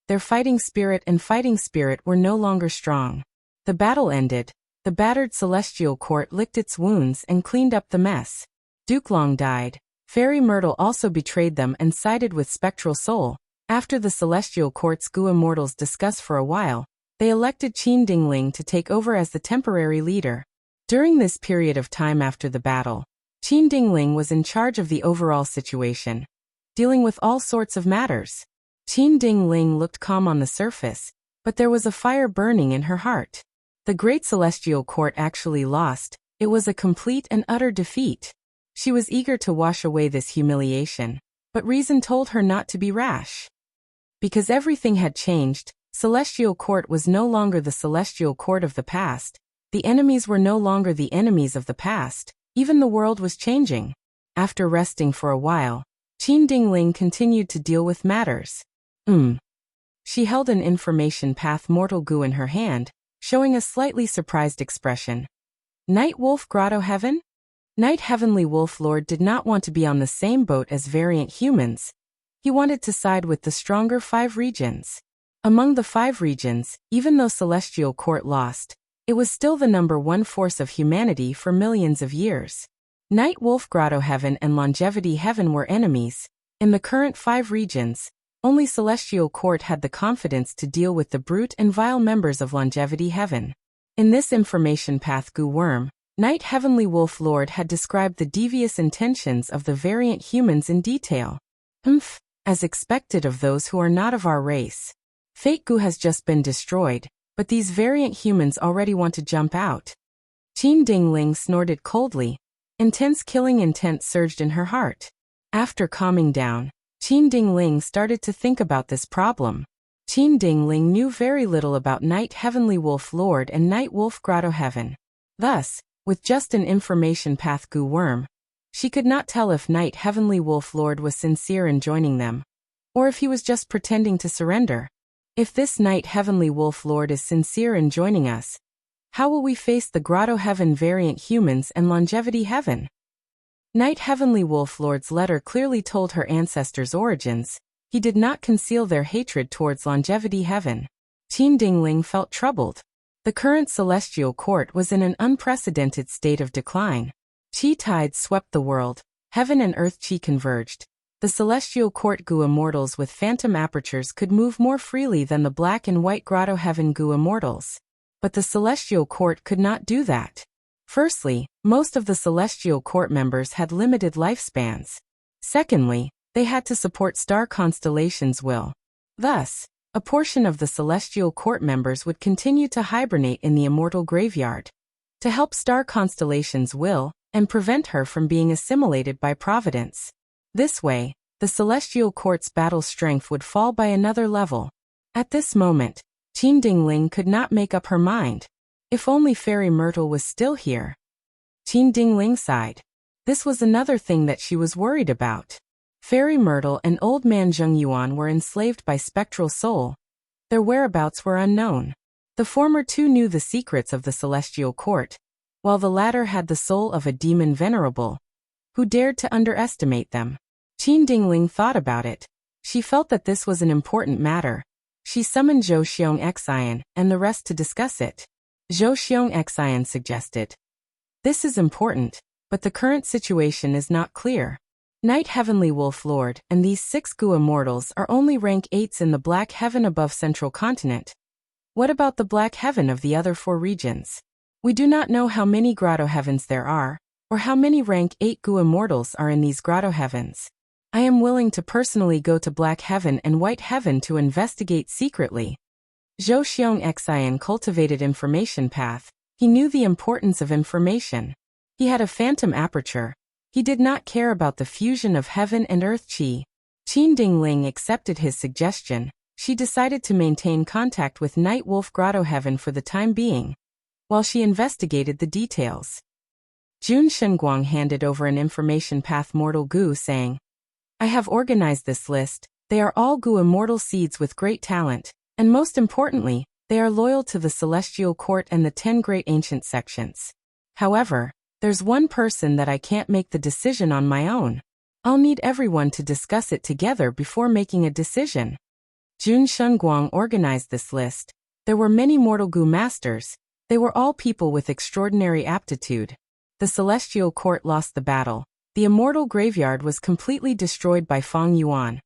S1: their fighting spirit and fighting spirit were no longer strong. The battle ended. The battered Celestial Court licked its wounds and cleaned up the mess. Duke Long died. Fairy Myrtle also betrayed them and sided with Spectral Soul. After the Celestial Court's Gu immortals discussed for a while, they elected Qin Dingling to take over as the temporary leader. During this period of time after the battle, Qin Dingling was in charge of the overall situation, dealing with all sorts of matters. Qin Dingling looked calm on the surface, but there was a fire burning in her heart. The Great Celestial Court actually lost. It was a complete and utter defeat. She was eager to wash away this humiliation, but reason told her not to be rash. Because everything had changed, Celestial Court was no longer the Celestial Court of the past. The enemies were no longer the enemies of the past. Even the world was changing. After resting for a while, Qin Dingling continued to deal with matters. She held an information path mortal goo in her hand, showing a slightly surprised expression. Night Wolf Grotto Heaven? Night Heavenly Wolf Lord did not want to be on the same boat as variant humans. He wanted to side with the stronger 5 regions. Among the 5 regions, even though Celestial Court lost, it was still the #1 force of humanity for millions of years. Night Wolf Grotto Heaven and Longevity Heaven were enemies. In the current 5 regions, only Celestial Court had the confidence to deal with the brute and vile members of Longevity Heaven. In this information path Goo Worm, Night Heavenly Wolf Lord had described the devious intentions of the variant humans in detail. As expected of those who are not of our race. Fate Goo has just been destroyed, but these variant humans already want to jump out. Qin Dingling snorted coldly. Intense killing intent surged in her heart. After calming down, Qin Dingling started to think about this problem. Qin Dingling knew very little about Night Heavenly Wolf Lord and Night Wolf Grotto Heaven. Thus, with just an information path Goo Worm, she could not tell if Night Heavenly Wolf Lord was sincere in joining them, or if he was just pretending to surrender. If this Night Heavenly Wolf Lord is sincere in joining us, how will we face the Grotto Heaven variant humans and Longevity Heaven? Night Heavenly Wolf Lord's letter clearly told her ancestors' origins. He did not conceal their hatred towards Longevity Heaven. Qin Dingling felt troubled. The current Celestial Court was in an unprecedented state of decline. Qi tides swept the world. Heaven and Earth Qi converged. The Celestial Court Goo Immortals with phantom apertures could move more freely than the black and white Grotto Heaven Goo Immortals. But the Celestial Court could not do that. Firstly, most of the Celestial Court members had limited lifespans. Secondly, they had to support star constellations' will. Thus, a portion of the Celestial Court members would continue to hibernate in the immortal graveyard to help star constellations' will and prevent her from being assimilated by Providence. This way, the Celestial Court's battle strength would fall by another level. At this moment, Qin Dingling could not make up her mind. If only Fairy Myrtle was still here. Qin Dingling sighed. This was another thing that she was worried about. Fairy Myrtle and Old Man Zheng Yuan were enslaved by Spectral Soul. Their whereabouts were unknown. The former two knew the secrets of the Celestial Court, while the latter had the soul of a demon venerable. Who dared to underestimate them? Qin Dingling thought about it. She felt that this was an important matter. She summoned Zhou Xiong Xian and the rest to discuss it. Zhou Xiong Xian suggested. This is important, but the current situation is not clear. Night Heavenly Wolf Lord and these 6 Goo Immortals are only rank 8s in the Black Heaven above Central Continent. What about the Black Heaven of the other 4 regions? We do not know how many Grotto Heavens there are, or how many rank 8 Goo Immortals are in these Grotto Heavens. I am willing to personally go to Black Heaven and White Heaven to investigate secretly. Zhou Xiong Xian cultivated information path. He knew the importance of information. He had a phantom aperture. He did not care about the fusion of heaven and earth qi. Qin Dingling accepted his suggestion. She decided to maintain contact with Night Wolf Grotto Heaven for the time being, while she investigated the details. Jun Shenguang handed over an information path Mortal Goo saying, I have organized this list. They are all Goo Immortal seeds with great talent, and most importantly, they are loyal to the Celestial Court and the 10 Great Ancient Sections. However, there's one person that I can't make the decision on my own. I'll need everyone to discuss it together before making a decision. Jun Shenguang organized this list. There were many Mortal Goo masters. They were all people with extraordinary aptitude. The Celestial Court lost the battle. The immortal graveyard was completely destroyed by Feng Yuan.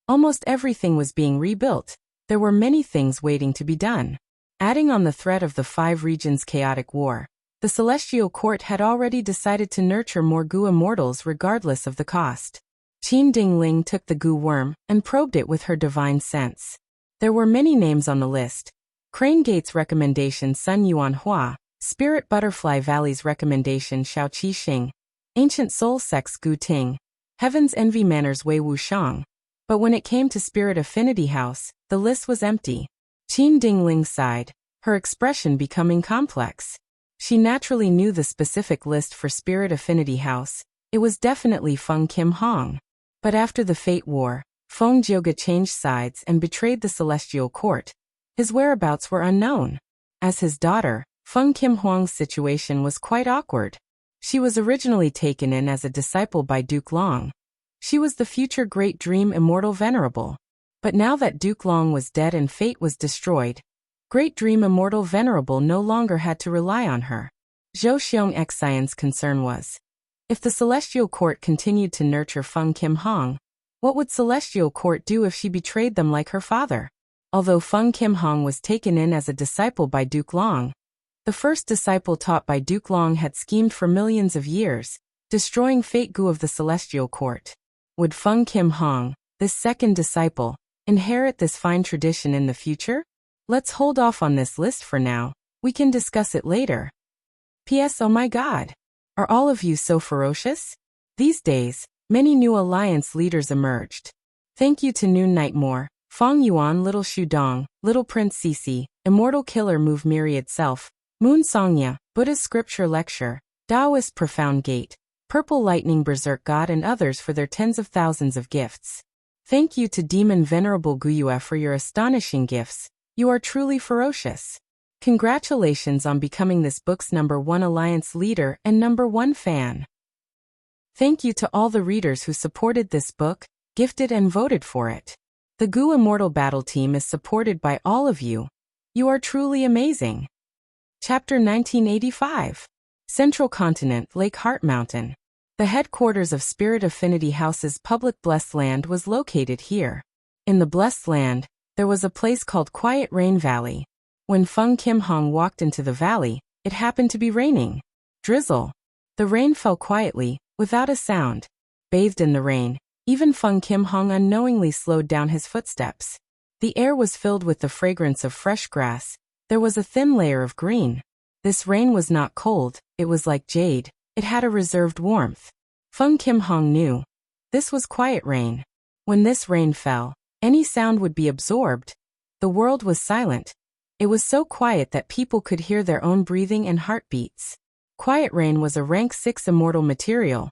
S1: Almost everything was being rebuilt. There were many things waiting to be done. Adding on the threat of the 5 regions' chaotic war, the Celestial Court had already decided to nurture more Goo Immortals regardless of the cost. Qin Dingling took the Goo Worm and probed it with her divine sense. There were many names on the list. Crane Gate's recommendation Sun Yuan Hua, Spirit Butterfly Valley's recommendation Xiao Qi Xing, Ancient Soul Sect's Gu Ting, Heaven's Envy Manor's Wei Wushang. But when it came to Spirit Affinity House, the list was empty. Qin Dingling sighed, her expression becoming complex. She naturally knew the specific list for Spirit Affinity House. It was definitely Feng Kim Hong. But after the Fate War, Feng Jioge changed sides and betrayed the Celestial Court. His whereabouts were unknown. As his daughter, Feng Kim Hwang's situation was quite awkward. She was originally taken in as a disciple by Duke Long. She was the future Great Dream Immortal Venerable. But now that Duke Long was dead and Fate was destroyed, Great Dream Immortal Venerable no longer had to rely on her. Zhou Xiongxian's concern was, if the Celestial Court continued to nurture Feng Kim Hong, what would Celestial Court do if she betrayed them like her father? Although Feng Kim Hong was taken in as a disciple by Duke Long, the first disciple taught by Duke Long had schemed for millions of years, destroying Fate Gu of the Celestial Court. Would Feng Kim Hong, this second disciple, inherit this fine tradition in the future? Let's hold off on this list for now. We can discuss it later. P.S. Oh my God! Are all of you so ferocious? These days, many new alliance leaders emerged. Thank you to Noon Nightmare, Fong Yuan, Little Shu Dong, Little Prince Cece, Immortal Killer Move Myriad Self, Moon Songya, Buddha's Scripture Lecture, Taoist Profound Gate, Purple Lightning Berserk God and others for their tens of thousands of gifts. Thank you to Demon Venerable Guyue for your astonishing gifts. You are truly ferocious. Congratulations on becoming this book's #1 alliance leader and #1 fan. Thank you to all the readers who supported this book, gifted and voted for it. The Gu Immortal Battle Team is supported by all of you. You are truly amazing. Chapter 1985. Central Continent, Lake Heart Mountain. The headquarters of Spirit Affinity House's public Blessed Land was located here. In the Blessed Land, there was a place called Quiet Rain Valley. When Feng Kim Hong walked into the valley, it happened to be raining. Drizzle. The rain fell quietly, without a sound. Bathed in the rain, even Feng Kim Hong unknowingly slowed down his footsteps. The air was filled with the fragrance of fresh grass. There was a thin layer of green. This rain was not cold, it was like jade. It had a reserved warmth. Feng Kim Hong knew. This was quiet rain. When this rain fell, any sound would be absorbed. The world was silent. It was so quiet that people could hear their own breathing and heartbeats. Quiet Rain was a rank 6 immortal material.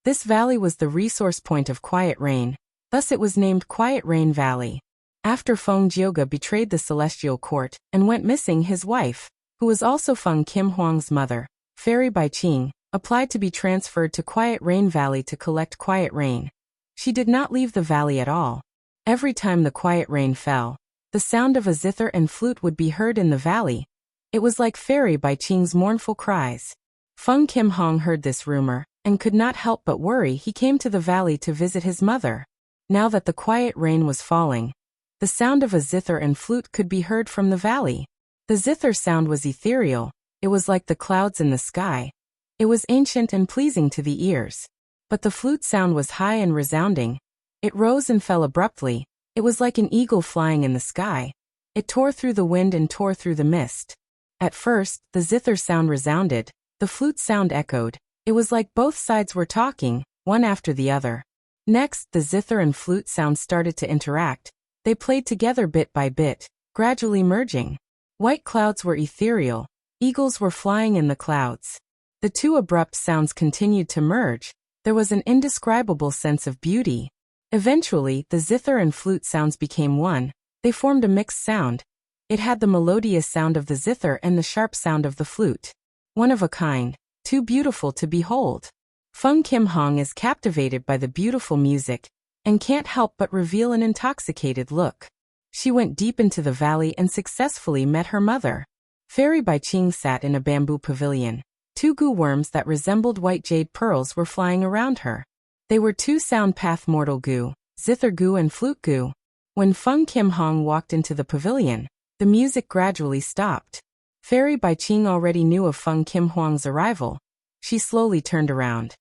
S1: This valley was the resource point of Quiet Rain, thus it was named Quiet Rain Valley. After Feng Jioge betrayed the Celestial Court and went missing, his wife, who was also Feng Kim Hwang's mother, Fairy Bai Qing, applied to be transferred to Quiet Rain Valley to collect quiet rain. She did not leave the valley at all. Every time the quiet rain fell, the sound of a zither and flute would be heard in the valley. It was like Fairy Bai Qing's mournful cries. Feng Kim Hong heard this rumor, and could not help but worry. He came to the valley to visit his mother. Now that the quiet rain was falling, the sound of a zither and flute could be heard from the valley. The zither sound was ethereal. It was like the clouds in the sky. It was ancient and pleasing to the ears. But the flute sound was high and resounding. It rose and fell abruptly. It was like an eagle flying in the sky. It tore through the wind and tore through the mist. At first, the zither sound resounded. The flute sound echoed. It was like both sides were talking, one after the other. Next, the zither and flute sound started to interact. They played together bit by bit, gradually merging. White clouds were ethereal. Eagles were flying in the clouds. The two abrupt sounds continued to merge. There was an indescribable sense of beauty. Eventually, the zither and flute sounds became one. They formed a mixed sound. It had the melodious sound of the zither and the sharp sound of the flute. One of a kind, too beautiful to behold. Feng Kim Hong is captivated by the beautiful music, and can't help but reveal an intoxicated look. She went deep into the valley and successfully met her mother. Fairy Bai Qing sat in a bamboo pavilion. Two gu worms that resembled white jade pearls were flying around her. They were two sound path mortal gu, zither gu and flute gu. When Feng Kim Hong walked into the pavilion, the music gradually stopped. Fairy Bai Qing already knew of Feng Kim Hwang's arrival. She slowly turned around.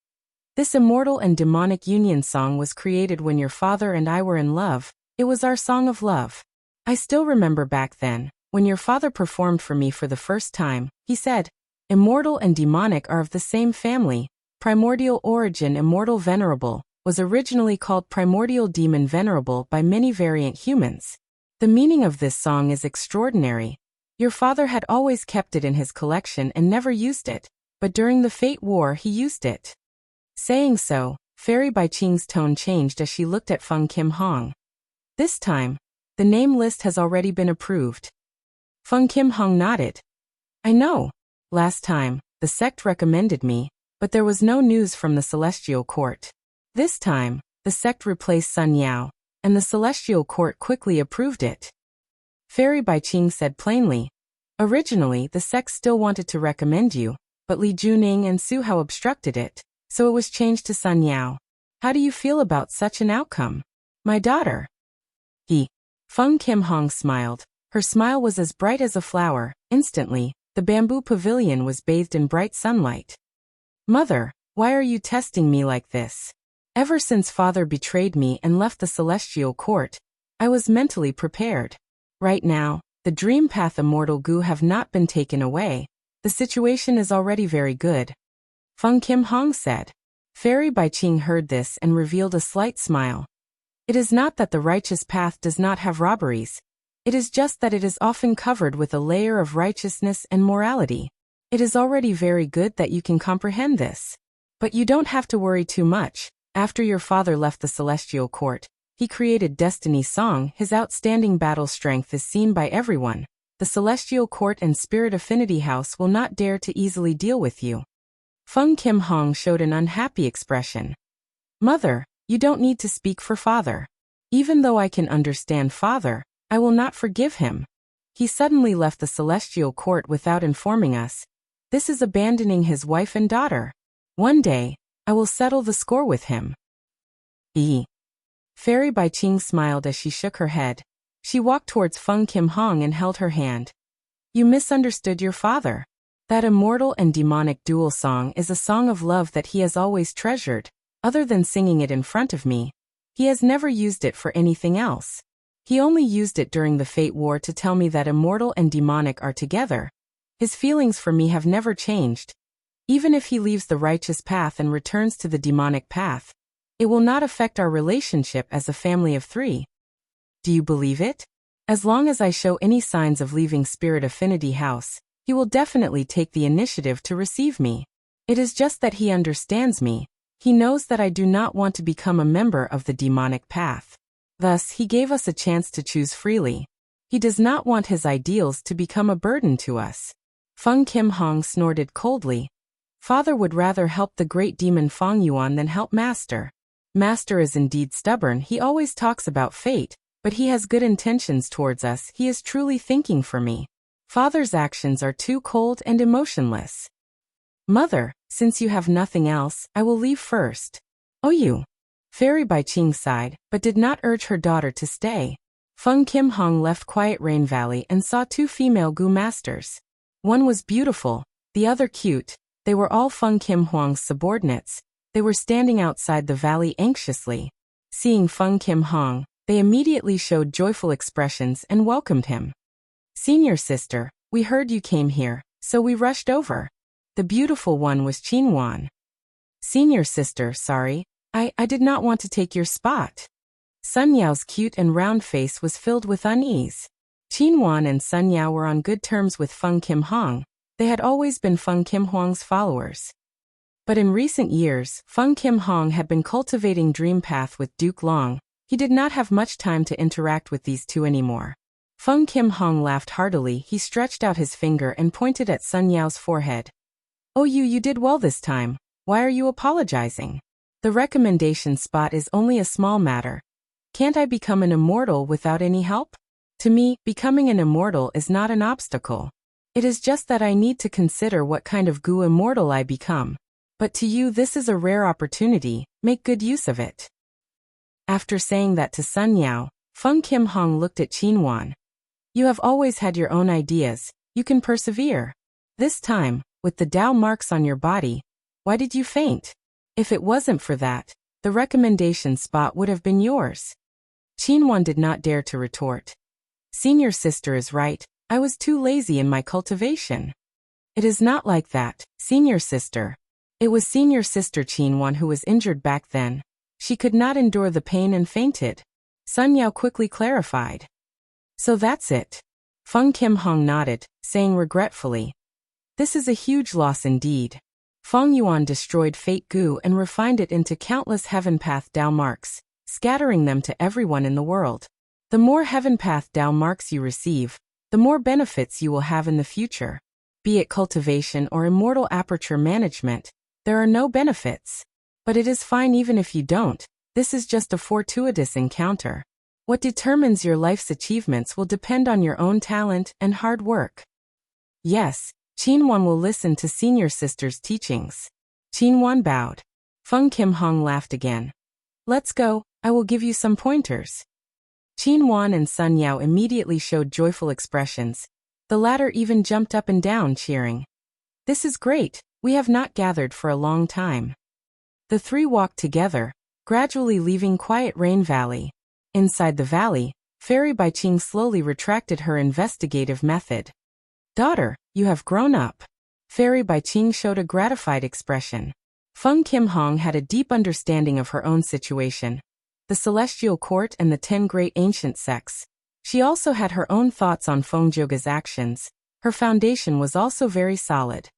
S1: This immortal and demonic union song was created when your father and I were in love. It was our song of love. I still remember back then, when your father performed for me for the first time, he said, "Immortal and demonic are of the same family. Primordial origin Immortal Venerable was originally called Primordial Demon Venerable by many variant humans. The meaning of this song is extraordinary. Your father had always kept it in his collection and never used it, but during the Fate War he used it. Saying so, Fairy Bai Ching's tone changed as she looked at Feng Kim Hong. This time, the name list has already been approved. Feng Kim Hong nodded. I know. Last time, the sect recommended me, but there was no news from the Celestial Court. This time, the sect replaced Sun Yao, and the Celestial Court quickly approved it. Fairy Bai Ching said plainly. Originally, the sect still wanted to recommend you, but Li Juning and Su Hao obstructed it, so it was changed to Sun Yao. How do you feel about such an outcome? My daughter. Feng Kim Hong smiled. Her smile was as bright as a flower. Instantly, the bamboo pavilion was bathed in bright sunlight. Mother, why are you testing me like this? Ever since father betrayed me and left the Celestial Court, I was mentally prepared. Right now, the Dream Path Immortal Gu have not been taken away. The situation is already very good. Feng Kim Hong said. Fairy Bai Ching heard this and revealed a slight smile. It is not that the righteous path does not have robberies. It is just that it is often covered with a layer of righteousness and morality. It is already very good that you can comprehend this. But you don't have to worry too much. After your father left the Celestial Court, he created Destiny's Song. His outstanding battle strength is seen by everyone. The Celestial Court and Spirit Affinity House will not dare to easily deal with you. Feng Kim Hong showed an unhappy expression. Mother, you don't need to speak for father. Even though I can understand father, I will not forgive him. He suddenly left the Celestial Court without informing us. This is abandoning his wife and daughter. One day, I will settle the score with him. Fairy Bai Ching smiled as she shook her head. She walked towards Feng Kim Hong and held her hand. You misunderstood your father. That immortal and demonic duel song is a song of love that he has always treasured. Other than singing it in front of me, he has never used it for anything else. He only used it during the Fate War to tell me that immortal and demonic are together. His feelings for me have never changed. Even if he leaves the righteous path and returns to the demonic path, it will not affect our relationship as a family of three. Do you believe it? As long as I show any signs of leaving Spirit Affinity House, he will definitely take the initiative to receive me. It is just that he understands me. He knows that I do not want to become a member of the demonic path. Thus, he gave us a chance to choose freely. He does not want his ideals to become a burden to us. Feng Kim Hong snorted coldly. Father would rather help the great demon Feng Yuan than help Master. Master is indeed stubborn. He always talks about fate, but he has good intentions towards us. He is truly thinking for me. Father's actions are too cold and emotionless. Mother, since you have nothing else, I will leave first. Oh you. Fairy Bai Ching sighed, but did not urge her daughter to stay. Feng Kim Hong left Quiet Rain Valley and saw two female Gu masters. One was beautiful, the other cute. They were all Feng Kim Hong's subordinates. They were standing outside the valley anxiously. Seeing Feng Kim Hong, they immediately showed joyful expressions and welcomed him. Senior sister, we heard you came here, so we rushed over. The beautiful one was Qin Wan. Senior sister, sorry, I did not want to take your spot. Sun Yao's cute and round face was filled with unease. Qin Wan and Sun Yao were on good terms with Feng Kim Hong. They had always been Feng Kim Hong's followers. But in recent years, Feng Kim Hong had been cultivating Dream Path with Duke Long. He did not have much time to interact with these two anymore. Feng Kim Hong laughed heartily. He stretched out his finger and pointed at Sun Yao's forehead. Oh you did well this time. Why are you apologizing? The recommendation spot is only a small matter. Can't I become an immortal without any help? To me, becoming an immortal is not an obstacle. It is just that I need to consider what kind of Gu immortal I become. But to you this is a rare opportunity, make good use of it. After saying that to Sun Yao, Feng Kim Hong looked at Qin Wan. You have always had your own ideas, you can persevere. This time, with the Tao marks on your body, why did you faint? If it wasn't for that, the recommendation spot would have been yours. Qin Wan did not dare to retort. Senior sister is right, I was too lazy in my cultivation. It is not like that, senior sister. It was senior sister Qin Wan who was injured back then. She could not endure the pain and fainted. Sun Yao quickly clarified. So that's it. Feng Kim Hong nodded, saying regretfully, "This is a huge loss indeed." Feng Yuan destroyed Fate Gu and refined it into countless Heaven Path Dao marks, scattering them to everyone in the world. The more Heaven Path Dao marks you receive, the more benefits you will have in the future. Be it cultivation or immortal aperture management, there are no benefits. But it is fine even if you don't. This is just a fortuitous encounter. What determines your life's achievements will depend on your own talent and hard work. Yes, Qinwan will listen to senior sister's teachings. Qinwan bowed. Feng Kim Hong laughed again. Let's go, I will give you some pointers. Qinwan and Sun Yao immediately showed joyful expressions. The latter even jumped up and down cheering. This is great, we have not gathered for a long time. The three walked together, gradually leaving Quiet Rain Valley. Inside the valley, Fairy Baiqing slowly retracted her investigative method. Daughter, you have grown up. Fairy Baiqing showed a gratified expression. Feng Kim Hong had a deep understanding of her own situation. The Celestial Court and the 10 great ancient sects. She also had her own thoughts on Feng Jioga's actions. Her foundation was also very solid.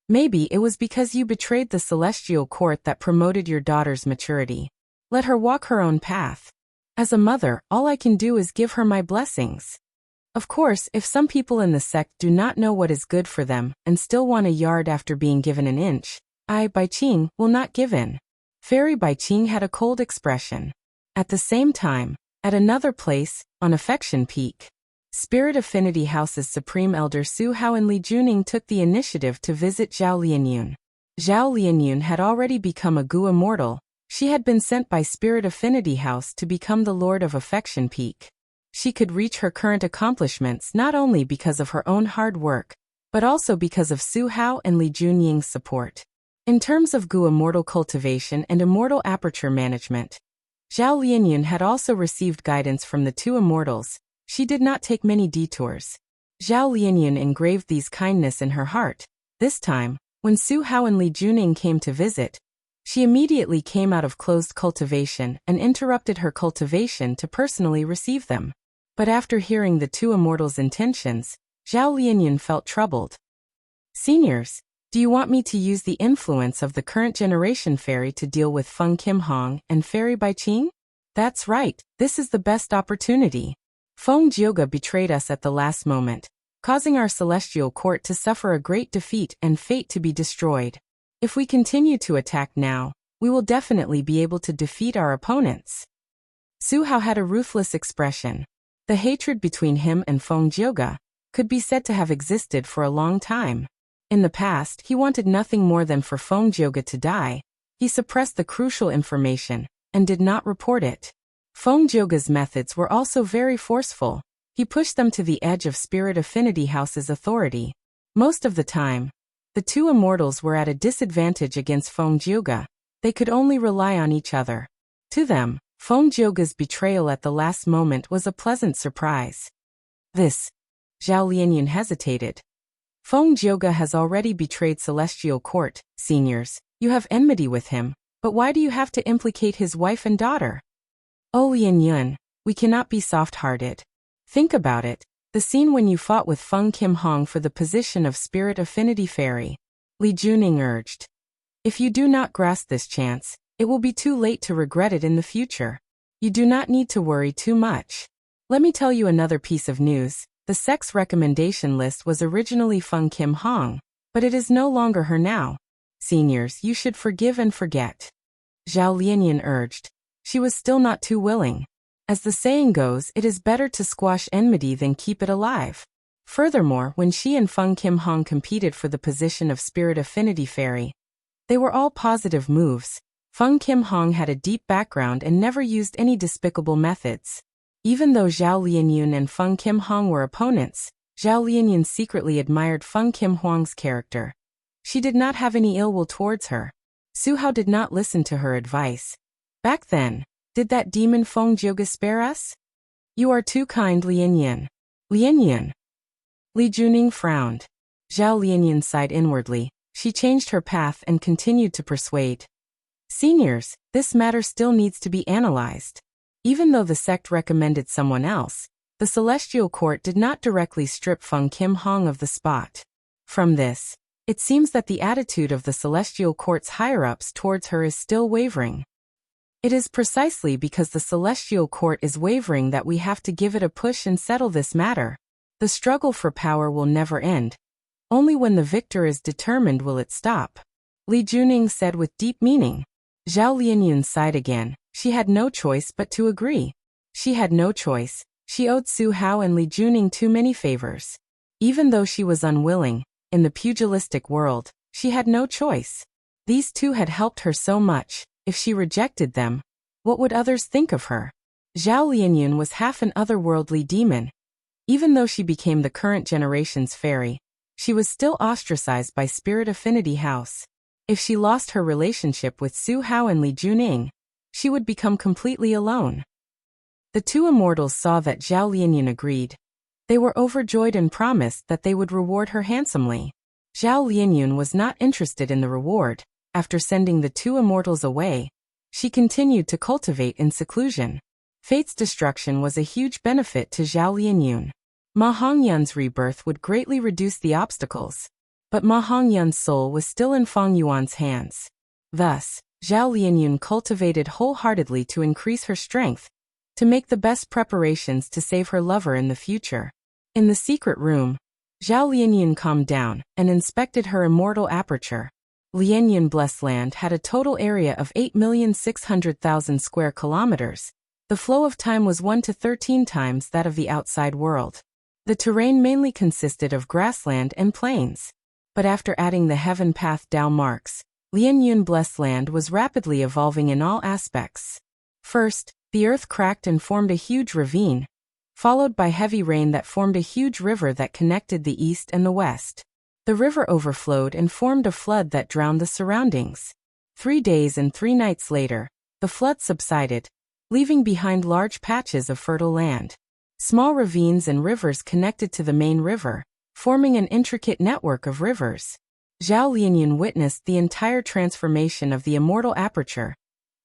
S1: Maybe it was because you betrayed the Celestial Court that promoted your daughter's maturity. Let her walk her own path. As a mother, all I can do is give her my blessings. Of course, if some people in the sect do not know what is good for them and still want a yard after being given an inch, I, Baiqing, will not give in. Fairy Baiqing had a cold expression. At the same time, at another place, on Affection Peak, Spirit Affinity House's Supreme Elder Su Hao and Li Juning took the initiative to visit Zhao Lianyun. Zhao Lianyun had already become a Gu immortal. She had been sent by Spirit Affinity House to become the Lord of Affection Peak. She could reach her current accomplishments not only because of her own hard work, but also because of Su Hao and Li Junying's support. In terms of Gu immortal cultivation and immortal aperture management, Zhao Lianyun had also received guidance from the two immortals. She did not take many detours. Zhao Lianyun engraved these kindness in her heart. This time, when Su Hao and Li Juning came to visit, she immediately came out of closed cultivation and interrupted her cultivation to personally receive them. But after hearing the two immortals' intentions, Zhao Lianyun felt troubled. Seniors, do you want me to use the influence of the current generation fairy to deal with Feng Kim Hong and Fairy Baiqing? That's right, this is the best opportunity. Feng Jioga betrayed us at the last moment, causing our celestial court to suffer a great defeat and fate to be destroyed. If we continue to attack now, we will definitely be able to defeat our opponents. Su Hao had a ruthless expression. The hatred between him and Feng Jioga could be said to have existed for a long time. In the past, he wanted nothing more than for Feng Jioga to die. He suppressed the crucial information and did not report it. Feng Jioga's methods were also very forceful. He pushed them to the edge of Spirit Affinity House's authority. Most of the time, the two immortals were at a disadvantage against Feng Jioga. They could only rely on each other. To them, Feng Jioga's betrayal at the last moment was a pleasant surprise. Zhao Lianyun hesitated. Feng Jioga has already betrayed Celestial Court, seniors. You have enmity with him, but why do you have to implicate his wife and daughter? Oh Lianyun, we cannot be soft-hearted. Think about it, the scene when you fought with Feng Kim Hong for the position of Spirit Affinity Fairy. Li Juning urged. If you do not grasp this chance, it will be too late to regret it in the future. You do not need to worry too much. Let me tell you another piece of news. The sex recommendation list was originally Feng Kim Hong, but it is no longer her now. Seniors, you should forgive and forget. Zhao Lianyun urged. She was still not too willing. As the saying goes, it is better to squash enmity than keep it alive. Furthermore, when she and Feng Kim Hong competed for the position of Spirit Affinity Fairy, they were all positive moves. Feng Kim Hong had a deep background and never used any despicable methods. Even though Zhao Lianyun and Feng Kim Hong were opponents, Zhao Lianyun secretly admired Feng Kim Hong's character. She did not have any ill will towards her. Su Hao did not listen to her advice. Back then, did that demon Feng Jioga spare us? You are too kind, Lianyun. Lianyun. Li Juning frowned. Zhao Lianyun sighed inwardly. She changed her path and continued to persuade. Seniors, this matter still needs to be analyzed. Even though the sect recommended someone else, The celestial court did not directly strip Feng Kim Hong of the spot. From this, it seems that the attitude of the celestial court's higher-ups towards her is still wavering. It is precisely because the celestial court is wavering that we have to give it a push and settle this matter. The struggle for power will never end. Only when the victor is determined will it stop. Li Juning said with deep meaning. Zhao Lianyun sighed again. She had no choice but to agree. She had no choice. She owed Su Hao and Li Juning too many favors. Even though she was unwilling, in the pugilistic world, she had no choice. These two had helped her so much. If she rejected them, what would others think of her? Zhao Lianyun was half an otherworldly demon. Even though she became the current generation's fairy, she was still ostracized by Spirit Affinity House. If she lost her relationship with Su Hao and Li Juning, she would become completely alone. The two immortals saw that Zhao Lianyun agreed. They were overjoyed and promised that they would reward her handsomely. Zhao Lianyun was not interested in the reward. After sending the two immortals away, she continued to cultivate in seclusion. Fate's destruction was a huge benefit to Zhao Lianyun. Ma Hongyun's rebirth would greatly reduce the obstacles. But Ma Hongyun's soul was still in Feng Yuan's hands. Thus, Zhao Lianyun cultivated wholeheartedly to increase her strength, to make the best preparations to save her lover in the future. In the secret room, Zhao Lianyun calmed down and inspected her immortal aperture. Lianyun Blessed Land had a total area of 8,600,000 square kilometers. The flow of time was 1 to 13 times that of the outside world. The terrain mainly consisted of grassland and plains. But after adding the Heaven Path Dao marks, Lianyun Blessed Land was rapidly evolving in all aspects. First, the earth cracked and formed a huge ravine, followed by heavy rain that formed a huge river that connected the east and the west. The river overflowed and formed a flood that drowned the surroundings. 3 days and 3 nights later, the flood subsided, leaving behind large patches of fertile land. Small ravines and rivers connected to the main river, forming an intricate network of rivers. Zhao Lianyun witnessed the entire transformation of the immortal aperture.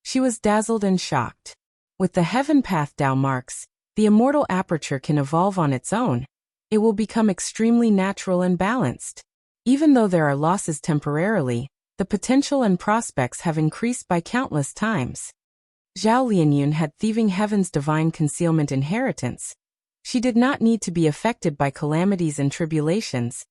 S1: She was dazzled and shocked. With the Heaven Path Dao marks, the immortal aperture can evolve on its own. It will become extremely natural and balanced. Even though there are losses temporarily, the potential and prospects have increased by countless times. Zhao Lianyun had Thieving Heaven's divine concealment inheritance. She did not need to be affected by calamities and tribulations.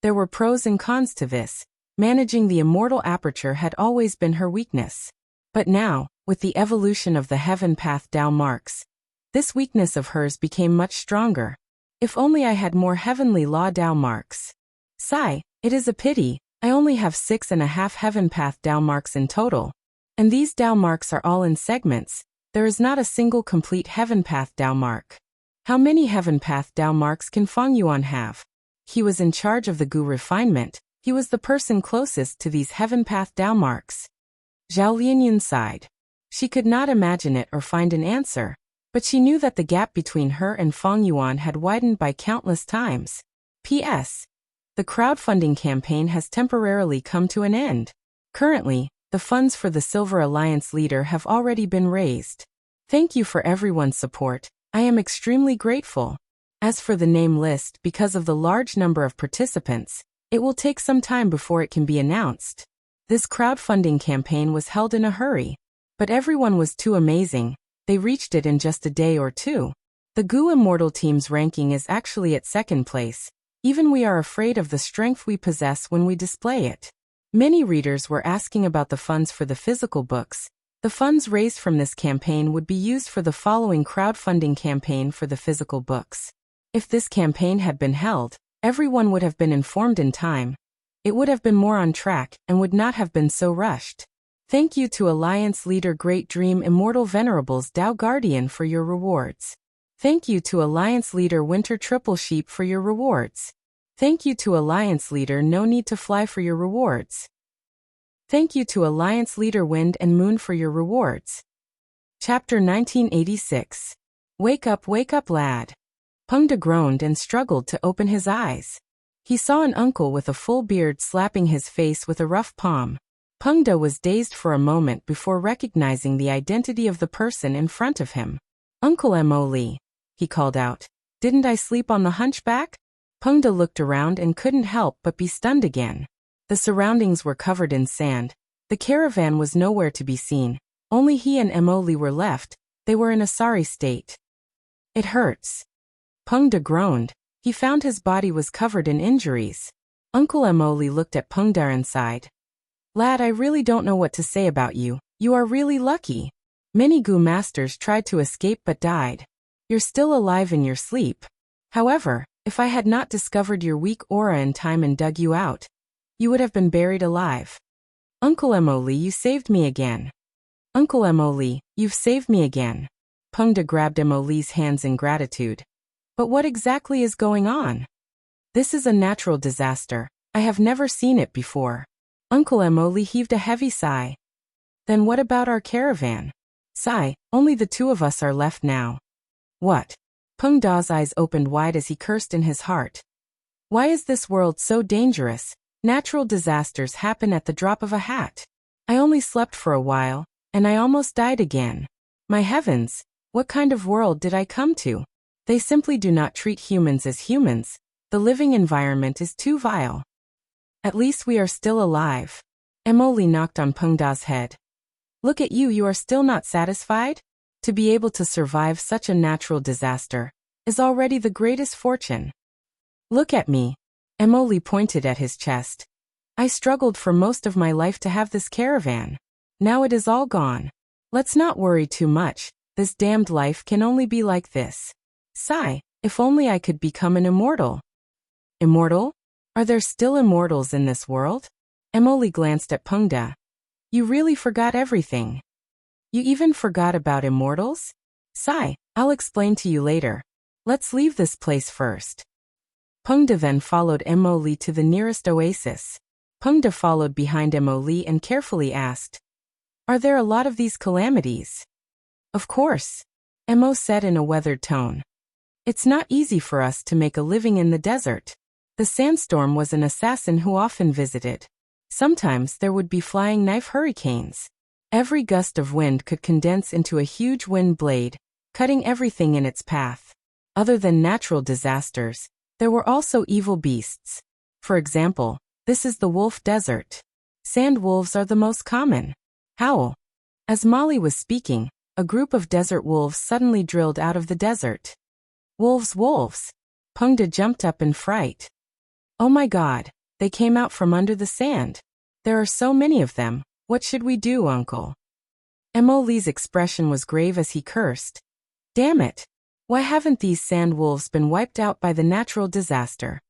S1: There were pros and cons to this. Managing the immortal aperture had always been her weakness. But now, with the evolution of the Heaven Path Dao marks, this weakness of hers became much stronger. If only I had more heavenly law Dao marks. Sigh, it is a pity, I only have 6.5 Heaven Path Dao marks in total. And these Dao marks are all in segments. There is not a single complete Heaven Path Dao mark. How many Heaven Path Dao marks can Feng Yuan have? He was in charge of the Gu refinement. He was the person closest to these Heaven Path Dao marks. Zhao Lianyun sighed. She could not imagine it or find an answer, but she knew that the gap between her and Feng Yuan had widened by countless times. P.S. The crowdfunding campaign has temporarily come to an end. Currently, the funds for the Silver Alliance leader have already been raised. Thank you for everyone's support. I am extremely grateful. As for the name list, because of the large number of participants, it will take some time before it can be announced. This crowdfunding campaign was held in a hurry, but everyone was too amazing. They reached it in just a day or two. The Gu Immortal team's ranking is actually at 2nd place. Even we are afraid of the strength we possess when we display it. Many readers were asking about the funds for the physical books. The funds raised from this campaign would be used for the following crowdfunding campaign for the physical books. If this campaign had been held, everyone would have been informed in time. It would have been more on track and would not have been so rushed. Thank you to Alliance Leader Great Dream Immortal Venerables Dao Guardian for your rewards. Thank you to Alliance Leader Winter Triple Sheep for your rewards. Thank you to Alliance Leader No Need to Fly for your rewards. Thank you to Alliance Leader Wind and Moon for your rewards. Chapter 1986. Wake up, lad. Pengde groaned and struggled to open his eyes. He saw an uncle with a full beard slapping his face with a rough palm. Pengde was dazed for a moment before recognizing the identity of the person in front of him. Uncle Mo Li, he called out. Didn't I sleep on the hunchback? Pengda looked around and couldn't help but be stunned again. The surroundings were covered in sand. The caravan was nowhere to be seen. Only he and Emoli were left. They were in a sorry state. It hurts. Pengda groaned. He found his body was covered in injuries. Uncle Emoli looked at Pengda and sighed. Lad, I really don't know what to say about you. You are really lucky. Many Gu masters tried to escape but died. You're still alive in your sleep. However, if I had not discovered your weak aura in time and dug you out, you would have been buried alive. Uncle Emoli, you saved me again. Uncle Emoli, you've saved me again. Pengda grabbed Emoli's hands in gratitude. But what exactly is going on? This is a natural disaster. I have never seen it before. Uncle Emoli heaved a heavy sigh. Then what about our caravan? Sigh, only the two of us are left now. What? Pengda's eyes opened wide as he cursed in his heart. Why is this world so dangerous? Natural disasters happen at the drop of a hat. I only slept for a while, and I almost died again. My heavens, what kind of world did I come to? They simply do not treat humans as humans. The living environment is too vile. At least we are still alive. Emoli knocked on Pengda's head. Look at you, you are still not satisfied? To be able to survive such a natural disaster is already the greatest fortune. Look at me. Emoli pointed at his chest. I struggled for most of my life to have this caravan. Now it is all gone. Let's not worry too much. This damned life can only be like this. Sigh, if only I could become an immortal. Immortal? Are there still immortals in this world? Emoli glanced at Pengda. You really forgot everything. You even forgot about immortals? Sigh, I'll explain to you later. Let's leave this place first. Pengda then followed Emoli to the nearest oasis. Pengda followed behind Emoli and carefully asked, Are there a lot of these calamities? Of course, Emo said in a weathered tone. It's not easy for us to make a living in the desert. The sandstorm was an assassin who often visited. Sometimes there would be flying knife hurricanes. Every gust of wind could condense into a huge wind blade, cutting everything in its path. Other than natural disasters, there were also evil beasts. For example, this is the wolf desert. Sand wolves are the most common. Howl. As Molly was speaking, a group of desert wolves suddenly drilled out of the desert. Wolves, wolves. Pengda jumped up in fright. Oh my God, they came out from under the sand. There are so many of them. What should we do, Uncle? Emoli's expression was grave as he cursed. Damn it! Why haven't these sand wolves been wiped out by the natural disaster?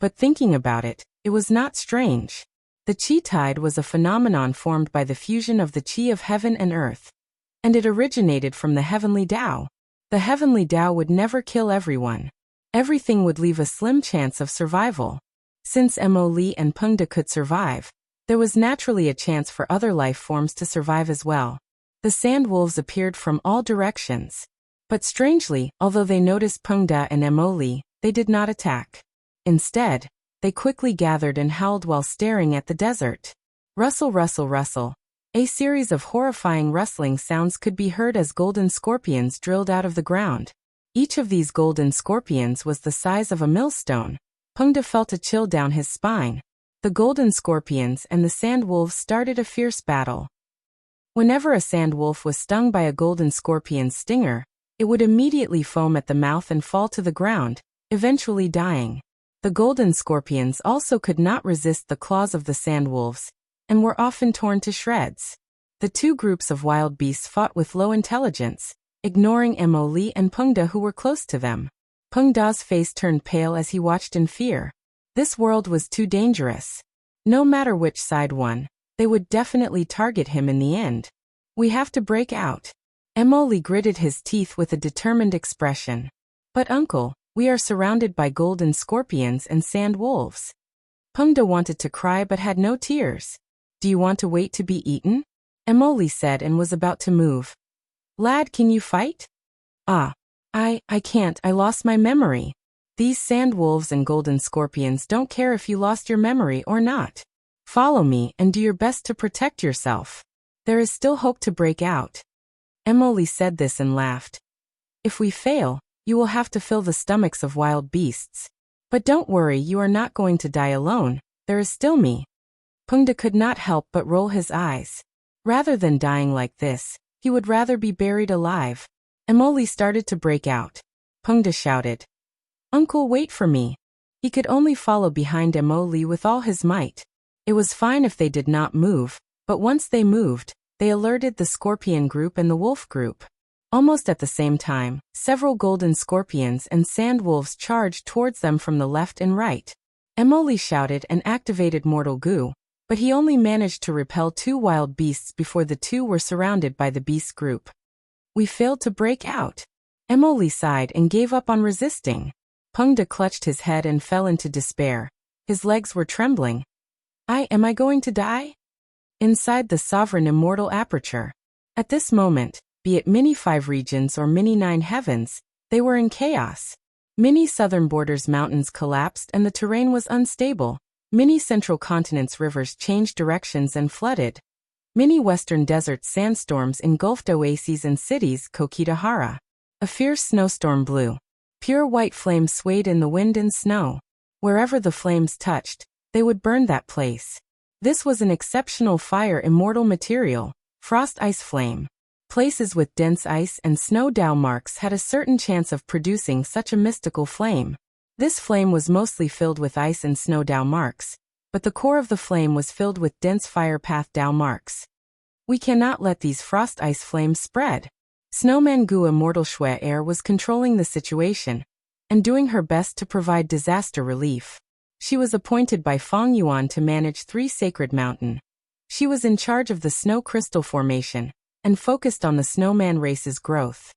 S1: But thinking about it, it was not strange. The Qi tide was a phenomenon formed by the fusion of the Qi of heaven and earth. And it originated from the heavenly Tao. The heavenly Tao would never kill everyone. Everything would leave a slim chance of survival. Since Emoli and Pengda could survive, there was naturally a chance for other life forms to survive as well. The sand wolves appeared from all directions. But strangely, although they noticed Pengda and Emoli, they did not attack. Instead, they quickly gathered and howled while staring at the desert. Rustle, rustle, rustle. A series of horrifying rustling sounds could be heard as golden scorpions drilled out of the ground. Each of these golden scorpions was the size of a millstone. Pengda felt a chill down his spine. The golden scorpions and the sand wolves started a fierce battle. Whenever a sand wolf was stung by a golden scorpion's stinger, it would immediately foam at the mouth and fall to the ground, eventually dying. The golden scorpions also could not resist the claws of the sand wolves, and were often torn to shreds. The two groups of wild beasts fought with low intelligence, ignoring Emoli and Pengda who were close to them. Pengda's face turned pale as he watched in fear. This world was too dangerous. No matter which side won, they would definitely target him in the end. We have to break out. Emoli gritted his teeth with a determined expression. But uncle, we are surrounded by golden scorpions and sand wolves. Pengda wanted to cry but had no tears. Do you want to wait to be eaten? Emoli said and was about to move. Lad, can you fight? I can't, I lost my memory. These sand wolves and golden scorpions don't care if you lost your memory or not. Follow me and do your best to protect yourself. There is still hope to break out. Emoli said this and laughed. If we fail, You will have to fill the stomachs of wild beasts. But don't worry, you are not going to die alone. There is still me. Pengde could not help but roll his eyes. Rather than dying like this, he would rather be buried alive. Emily started to break out. Pengde shouted, "Uncle, wait for me." He could only follow behind Emily with all his might. It was fine if they did not move, but once they moved, they alerted the scorpion group and the wolf group. Almost at the same time, several golden scorpions and sand wolves charged towards them from the left and right. Emily shouted and activated Mortal Goo, but he only managed to repel 2 wild beasts before the 2 were surrounded by the beast group. We failed to break out. Emily sighed and gave up on resisting. Pengde clutched his head and fell into despair. His legs were trembling. Am I going to die? Inside the sovereign immortal aperture. At this moment, be it mini 5 regions or mini 9 heavens, they were in chaos. Many southern borders mountains collapsed and the terrain was unstable. Many central continents rivers changed directions and flooded. Many western deserts sandstorms engulfed oases and cities Kokitahara. A fierce snowstorm blew. Pure white flames swayed in the wind and snow. Wherever the flames touched, they would burn that place. This was an exceptional fire immortal material, frost ice flame. Places with dense ice and snow dow marks had a certain chance of producing such a mystical flame. This flame was mostly filled with ice and snow dow marks, but the core of the flame was filled with dense fire path dow marks. We cannot let these frost ice flames spread. Snowman Gu Immortal Shui Air was controlling the situation and doing her best to provide disaster relief. She was appointed by Feng Yuan to manage 3 Sacred Mountain. She was in charge of the snow crystal formation and focused on the snowman race's growth.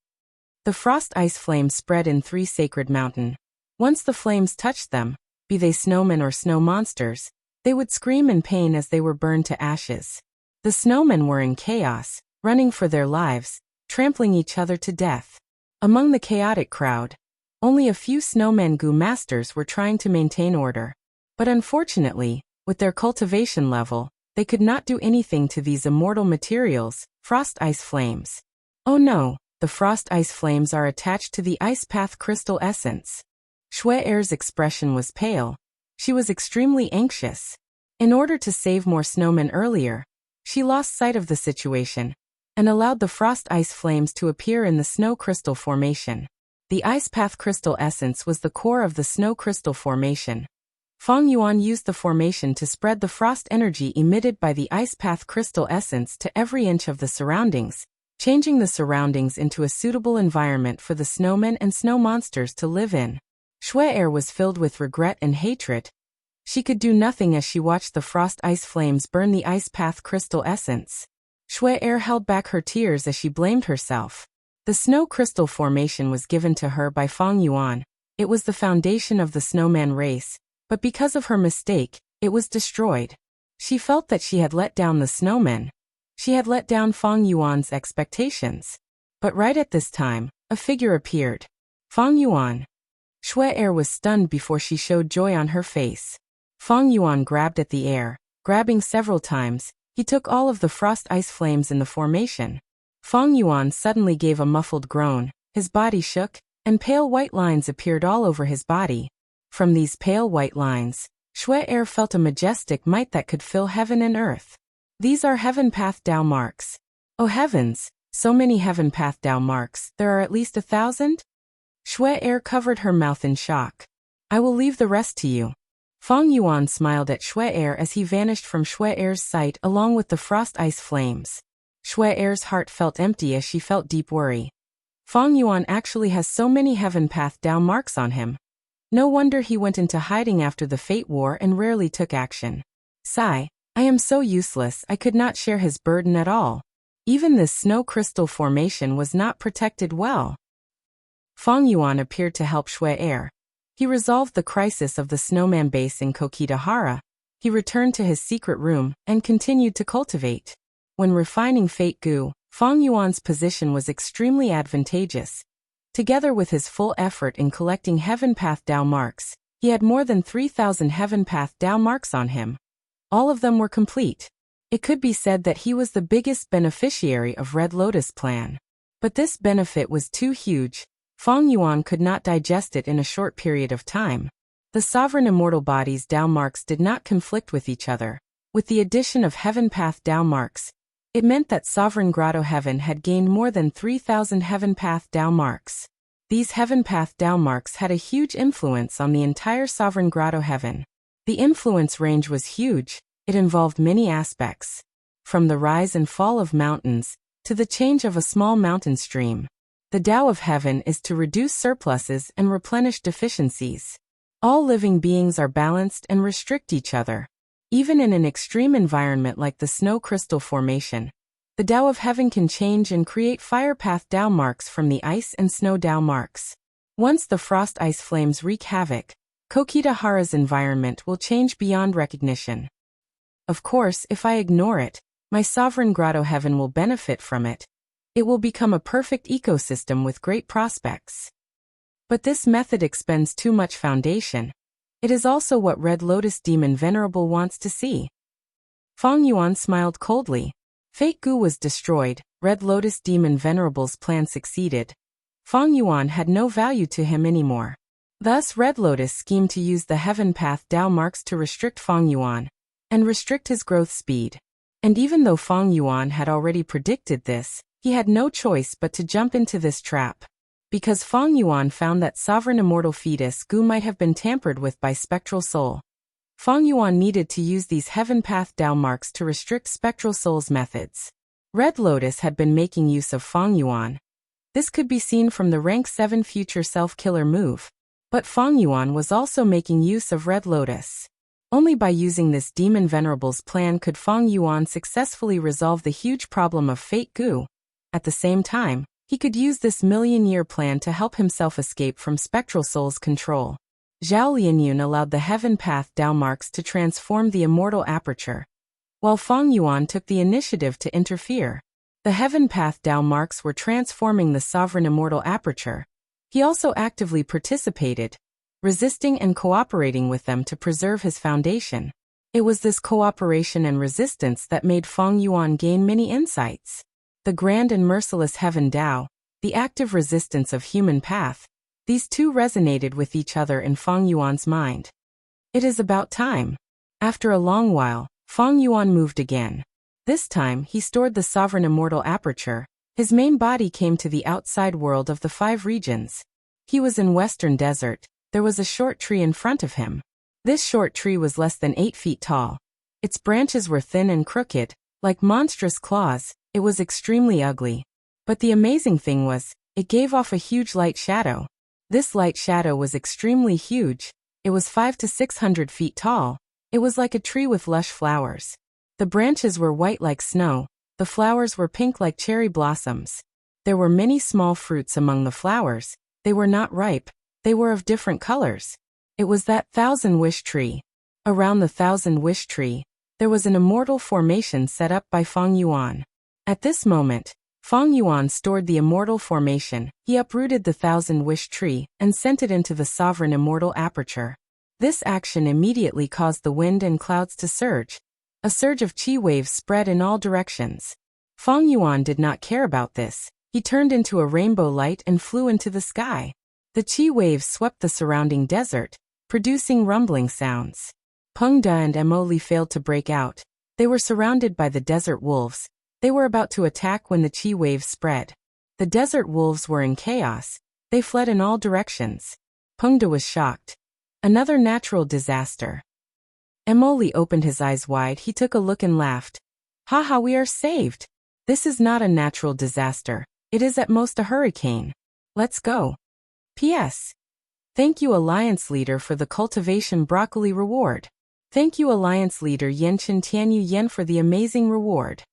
S1: The frost ice flames spread in 3 Sacred Mountain. Once the flames touched them, be they snowmen or snow monsters, they would scream in pain as they were burned to ashes. The snowmen were in chaos, running for their lives, trampling each other to death. Among the chaotic crowd, only a few snowman Gu masters were trying to maintain order. But unfortunately, with their cultivation level, they could not do anything to these immortal materials, frost ice flames. Oh no, the frost ice flames are attached to the ice path crystal essence. Shui Air's expression was pale. She was extremely anxious. In order to save more snowmen earlier, she lost sight of the situation and allowed the frost ice flames to appear in the snow crystal formation. The ice path crystal essence was the core of the snow crystal formation. Feng Yuan used the formation to spread the frost energy emitted by the ice path crystal essence to every inch of the surroundings, changing the surroundings into a suitable environment for the snowmen and snow monsters to live in. Shui Air was filled with regret and hatred. She could do nothing as she watched the frost ice flames burn the ice path crystal essence. Shui Air held back her tears as she blamed herself. The snow crystal formation was given to her by Feng Yuan. It was the foundation of the snowman race, but because of her mistake, it was destroyed. She felt that she had let down the snowmen. She had let down Feng Yuan's expectations. But right at this time, a figure appeared. Feng Yuan. Shui Air was stunned before she showed joy on her face. Feng Yuan grabbed at the air, grabbing several times. He took all of the frost ice flames in the formation. Feng Yuan suddenly gave a muffled groan, his body shook, and pale white lines appeared all over his body. From these pale white lines, Shui Air felt a majestic might that could fill heaven and earth. These are heaven path Dao marks. Oh heavens, so many heaven path Dao marks, there are at least 1,000? Shui Air covered her mouth in shock. I will leave the rest to you. Feng Yuan smiled at Shui Air as he vanished from Shui Air's sight along with the frost ice flames. Shui Air's heart felt empty as she felt deep worry. Feng Yuan actually has so many heaven path Dao marks on him. No wonder he went into hiding after the Fate War and rarely took action. Sigh, I am so useless I could not share his burden at all. Even this snow crystal formation was not protected well. Feng Yuan appeared to help Shui Air. He resolved the crisis of the snowman base in Kokitahara. He returned to his secret room and continued to cultivate. When refining Fate Gu, Feng Yuan's position was extremely advantageous. Together with his full effort in collecting Heaven Path Dao marks, he had more than 3,000 Heaven Path Dao marks on him. All of them were complete. It could be said that he was the biggest beneficiary of Red Lotus Plan. But this benefit was too huge. Feng Yuan could not digest it in a short period of time. The sovereign immortal body's Tao marks did not conflict with each other. With the addition of Heaven Path Tao marks, it meant that Sovereign Grotto Heaven had gained more than 3,000 Heaven Path Tao marks. These Heaven Path Tao marks had a huge influence on the entire Sovereign Grotto Heaven. The influence range was huge. It involved many aspects, from the rise and fall of mountains to the change of a small mountain stream. The Tao of Heaven is to reduce surpluses and replenish deficiencies. All living beings are balanced and restrict each other. Even in an extreme environment like the snow crystal formation, the Tao of Heaven can change and create fire path Tao marks from the ice and snow Tao marks. Once the frost ice flames wreak havoc, Kokitahara's environment will change beyond recognition. Of course, if I ignore it, my Sovereign Grotto Heaven will benefit from it. It will become a perfect ecosystem with great prospects. But this method expends too much foundation. It is also what Red Lotus Demon Venerable wants to see. Feng Yuan smiled coldly. Fake Gu was destroyed, Red Lotus Demon Venerable's plan succeeded. Feng Yuan had no value to him anymore. Thus Red Lotus schemed to use the Heaven Path Tao marks to restrict Feng Yuan and restrict his growth speed. And even though Feng Yuan had already predicted this, he had no choice but to jump into this trap. Because Feng Yuan found that sovereign immortal fetus Gu might have been tampered with by Spectral Soul. Feng Yuan needed to use these Heaven Path Tao marks to restrict Spectral Soul's methods. Red Lotus had been making use of Feng Yuan. This could be seen from the rank 7 future self-killer move. But Feng Yuan was also making use of Red Lotus. Only by using this Demon Venerable's plan could Feng Yuan successfully resolve the huge problem of Fate Gu. At the same time, he could use this million-year plan to help himself escape from Spectral Soul's control. Zhao Lianyun allowed the Heaven Path Tao marks to transform the immortal aperture, while Feng Yuan took the initiative to interfere. The Heaven Path Tao marks were transforming the sovereign immortal aperture. He also actively participated, resisting and cooperating with them to preserve his foundation. It was this cooperation and resistance that made Feng Yuan gain many insights. The grand and merciless Heaven Tao, the active resistance of human path, these two resonated with each other in Feng Yuan's mind. It is about time. After a long while, Feng Yuan moved again. This time, he stored the sovereign immortal aperture. His main body came to the outside world of the 5 regions. He was in Western Desert. There was a short tree in front of him. This short tree was less than 8 feet tall. Its branches were thin and crooked, like monstrous claws. It was extremely ugly. But the amazing thing was, it gave off a huge light shadow. This light shadow was extremely huge. It was 500 to 600 feet tall. It was like a tree with lush flowers. The branches were white like snow. The flowers were pink like cherry blossoms. There were many small fruits among the flowers. They were not ripe. They were of different colors. It was that 1,000-wish tree. Around the 1,000-wish tree, there was an immortal formation set up by Feng Yuan. At this moment, Feng Yuan stored the immortal formation. He uprooted the 1,000-wish tree and sent it into the sovereign immortal aperture. This action immediately caused the wind and clouds to surge. A surge of chi waves spread in all directions. Feng Yuan did not care about this. He turned into a rainbow light and flew into the sky. The chi waves swept the surrounding desert, producing rumbling sounds. Peng Da and Emoli failed to break out. They were surrounded by the desert wolves. They were about to attack when the chi waves spread. The desert wolves were in chaos. They fled in all directions. Peng Da was shocked. Another natural disaster. Emoli opened his eyes wide. He took a look and laughed. Haha, we are saved. This is not a natural disaster. It is at most a hurricane. Let's go. P.S. Thank you Alliance Leader for the Cultivation Broccoli reward. Thank you Alliance Leader Yenchen Tianyu Yen for the amazing reward.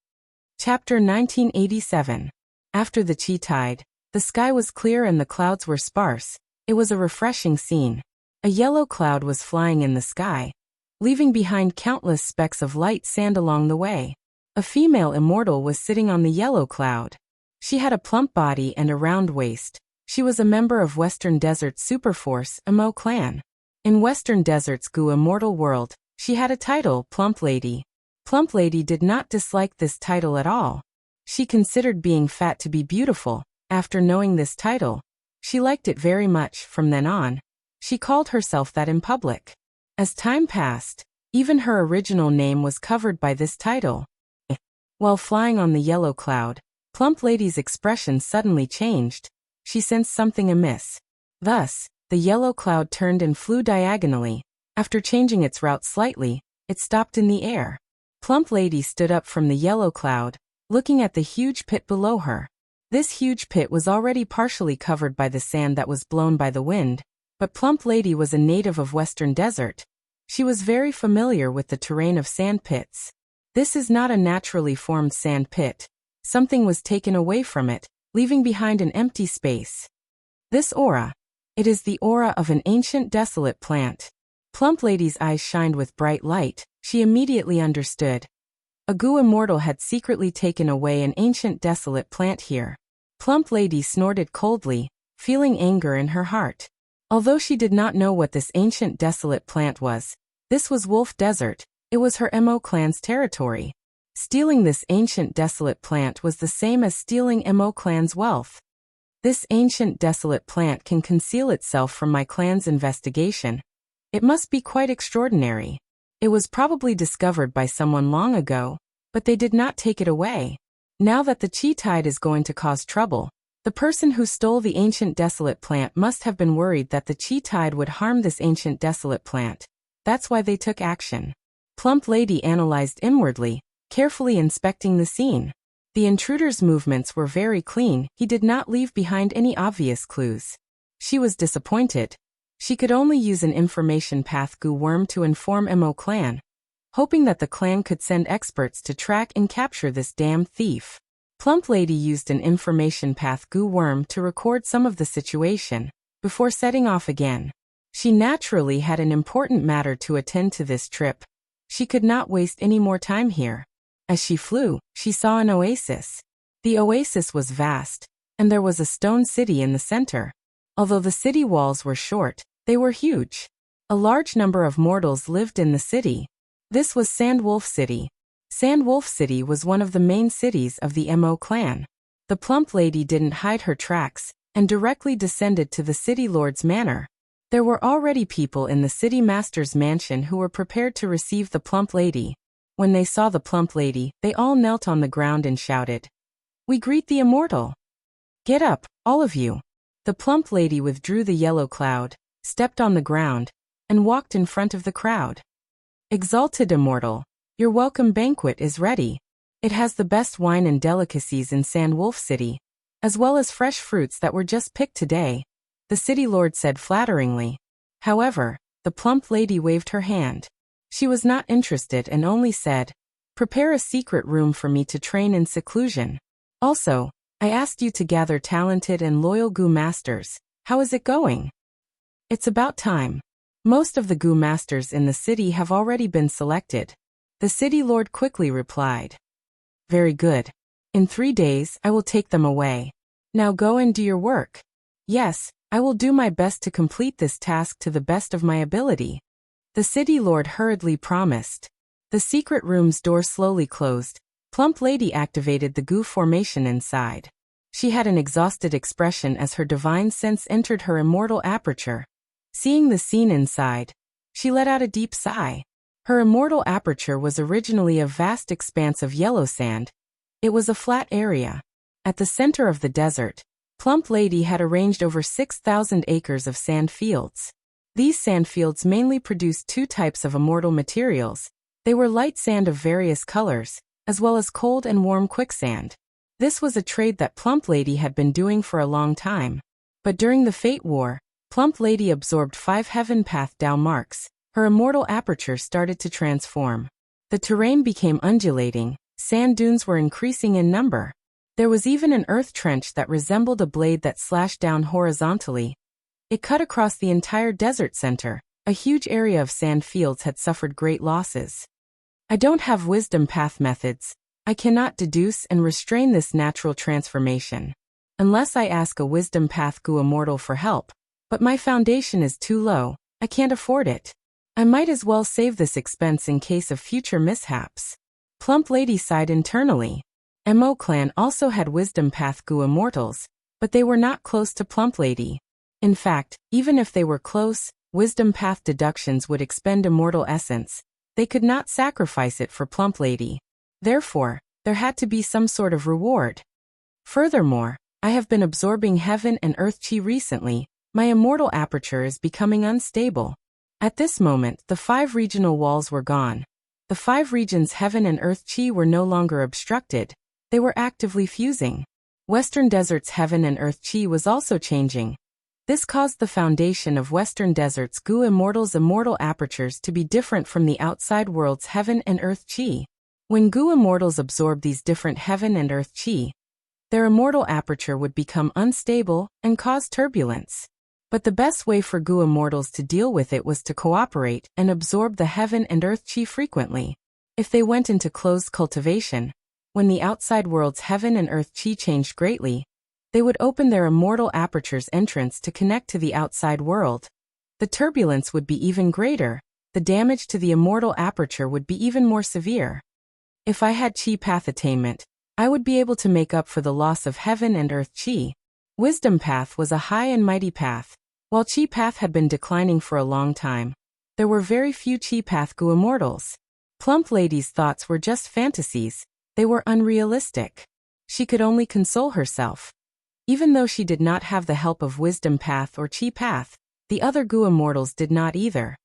S1: Chapter 1987. After the Qi tide, the sky was clear and the clouds were sparse. It was a refreshing scene. A yellow cloud was flying in the sky, leaving behind countless specks of light sand along the way. A female immortal was sitting on the yellow cloud. She had a plump body and a round waist. She was a member of Western Desert Superforce, Emo clan. In Western Desert's Gu immortal world, she had a title, Plump Lady. Plump Lady did not dislike this title at all. She considered being fat to be beautiful. After knowing this title, She liked it very much. From then on, she called herself that in public. As time passed, even her original name was covered by this title. While flying on the yellow cloud, Plump Lady's expression suddenly changed. She sensed something amiss. Thus, the yellow cloud turned and flew diagonally. After changing its route slightly, it stopped in the air. Plump Lady stood up from the yellow cloud, looking at the huge pit below her. This huge pit was already partially covered by the sand that was blown by the wind, but Plump Lady was a native of Western Desert. She was very familiar with the terrain of sand pits. This is not a naturally formed sand pit. Something was taken away from it, leaving behind an empty space. This aura. It is the aura of an ancient desolate plant. Plump Lady's eyes shined with bright light. She immediately understood. A goo immortal had secretly taken away an ancient desolate plant here. Plump Lady snorted coldly, feeling anger in her heart. Although she did not know what this ancient desolate plant was, this was Wolf Desert. It was her Mo clan's territory. Stealing this ancient desolate plant was the same as stealing Mo clan's wealth. This ancient desolate plant can conceal itself from my clan's investigation. It must be quite extraordinary. It was probably discovered by someone long ago, but they did not take it away. Now that the chi tide is going to cause trouble, the person who stole the ancient desolate plant must have been worried that the chi tide would harm this ancient desolate plant. That's why they took action. Plump Lady analyzed inwardly, carefully inspecting the scene. The intruder's movements were very clean. He did not leave behind any obvious clues. She was disappointed. She could only use an information path goo worm to inform Mo clan, hoping that the clan could send experts to track and capture this damn thief. Plump Lady used an information path goo worm to record some of the situation, before setting off again. She naturally had an important matter to attend to this trip. She could not waste any more time here. As she flew, she saw an oasis. The oasis was vast, and there was a stone city in the center. Although the city walls were short, they were huge. A large number of mortals lived in the city. This was Sand Wolf City. Sand Wolf City was one of the main cities of the Mo clan. The Plump Lady didn't hide her tracks, and directly descended to the city lord's manor. There were already people in the city master's mansion who were prepared to receive the Plump Lady. When they saw the Plump Lady, they all knelt on the ground and shouted, "We greet the immortal! Get up, all of you!" The Plump Lady withdrew the yellow cloud, stepped on the ground, and walked in front of the crowd. "Exalted immortal, your welcome banquet is ready. It has the best wine and delicacies in Sand Wolf City, as well as fresh fruits that were just picked today," the city lord said flatteringly. However, the Plump Lady waved her hand. She was not interested and only said, "Prepare a secret room for me to train in seclusion. Also, I asked you to gather talented and loyal goo masters. How is it going?" "It's about time. Most of the goo masters in the city have already been selected," the city lord quickly replied. "Very good. In 3 days I will take them away. Now go and do your work." "Yes, I will do my best to complete this task to the best of my ability," the city lord hurriedly promised. The secret room's door slowly closed. Plump Lady activated the goo formation inside. She had an exhausted expression as her divine sense entered her immortal aperture. Seeing the scene inside, she let out a deep sigh. Her immortal aperture was originally a vast expanse of yellow sand. It was a flat area. At the center of the desert, Plump Lady had arranged over 6,000 acres of sand fields. These sand fields mainly produced 2 types of immortal materials. They were light sand of various colors, as well as cold and warm quicksand. This was a trade that Plump Lady had been doing for a long time. But during the Fate War, Plump Lady absorbed 5 Heaven Path Dao marks. Her immortal aperture started to transform. The terrain became undulating, sand dunes were increasing in number. There was even an earth trench that resembled a blade that slashed down horizontally. It cut across the entire desert center. A huge area of sand fields had suffered great losses. "I don't have wisdom path methods. I cannot deduce and restrain this natural transformation. Unless I ask a wisdom path goo immortal for help. But my foundation is too low. I can't afford it. I might as well save this expense in case of future mishaps." Plump Lady sighed internally. Mo clan also had wisdom path goo immortals, But they were not close to Plump Lady. In fact, even if they were close, wisdom path deductions would expend immortal essence. They could not sacrifice it for Plump Lady. Therefore, there had to be some sort of reward. Furthermore, I have been absorbing heaven and earth chi recently. My immortal aperture is becoming unstable. At this moment, the 5 regional walls were gone. The 5 regions heaven and earth chi were no longer obstructed. They were actively fusing. Western Desert's heaven and earth chi was also changing. This caused the foundation of Western Desert's Gu Immortals' immortal apertures to be different from the outside world's heaven and earth chi. When Gu Immortals absorbed these different heaven and earth chi, their immortal aperture would become unstable and cause turbulence. But the best way for Gu Immortals to deal with it was to cooperate and absorb the heaven and earth chi frequently. If they went into closed cultivation, when the outside world's heaven and earth chi changed greatly, they would open their immortal aperture's entrance to connect to the outside world. The turbulence would be even greater. The damage to the immortal aperture would be even more severe. If I had chi path attainment, I would be able to make up for the loss of heaven and earth chi. Wisdom path was a high and mighty path. While chi path had been declining for a long time, there were very few chi path Gu Immortals. Plump Lady's thoughts were just fantasies. They were unrealistic. She could only console herself. Even though she did not have the help of wisdom path or chi path, the other Gu Immortals did not either.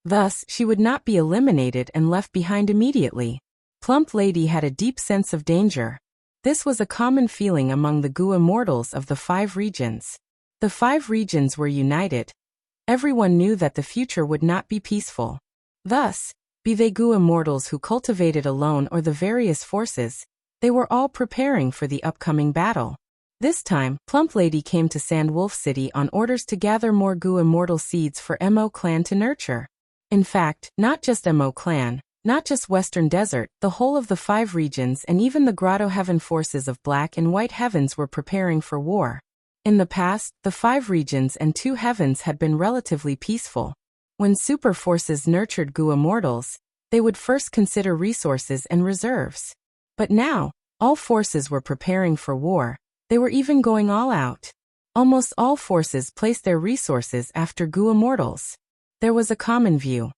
S1: Thus, she would not be eliminated and left behind immediately. Plump Lady had a deep sense of danger. This was a common feeling among the Gu Immortals of the 5 regions. The 5 regions were united. Everyone knew that the future would not be peaceful. Thus, be they Gu Immortals who cultivated alone or the various forces, they were all preparing for the upcoming battle. This time, Plump Lady came to Sandwolf City on orders to gather more Gu Immortal seeds for Mo Clan to nurture. In fact, not just Mo Clan, not just Western Desert, the whole of the 5 regions and even the Grotto Heaven forces of Black and White Heavens were preparing for war. In the past, the 5 regions and 2 heavens had been relatively peaceful. When super forces nurtured Gu Immortals, they would first consider resources and reserves. But now, all forces were preparing for war. They were even going all out. Almost all forces placed their resources after Gu Immortals. There was a common view.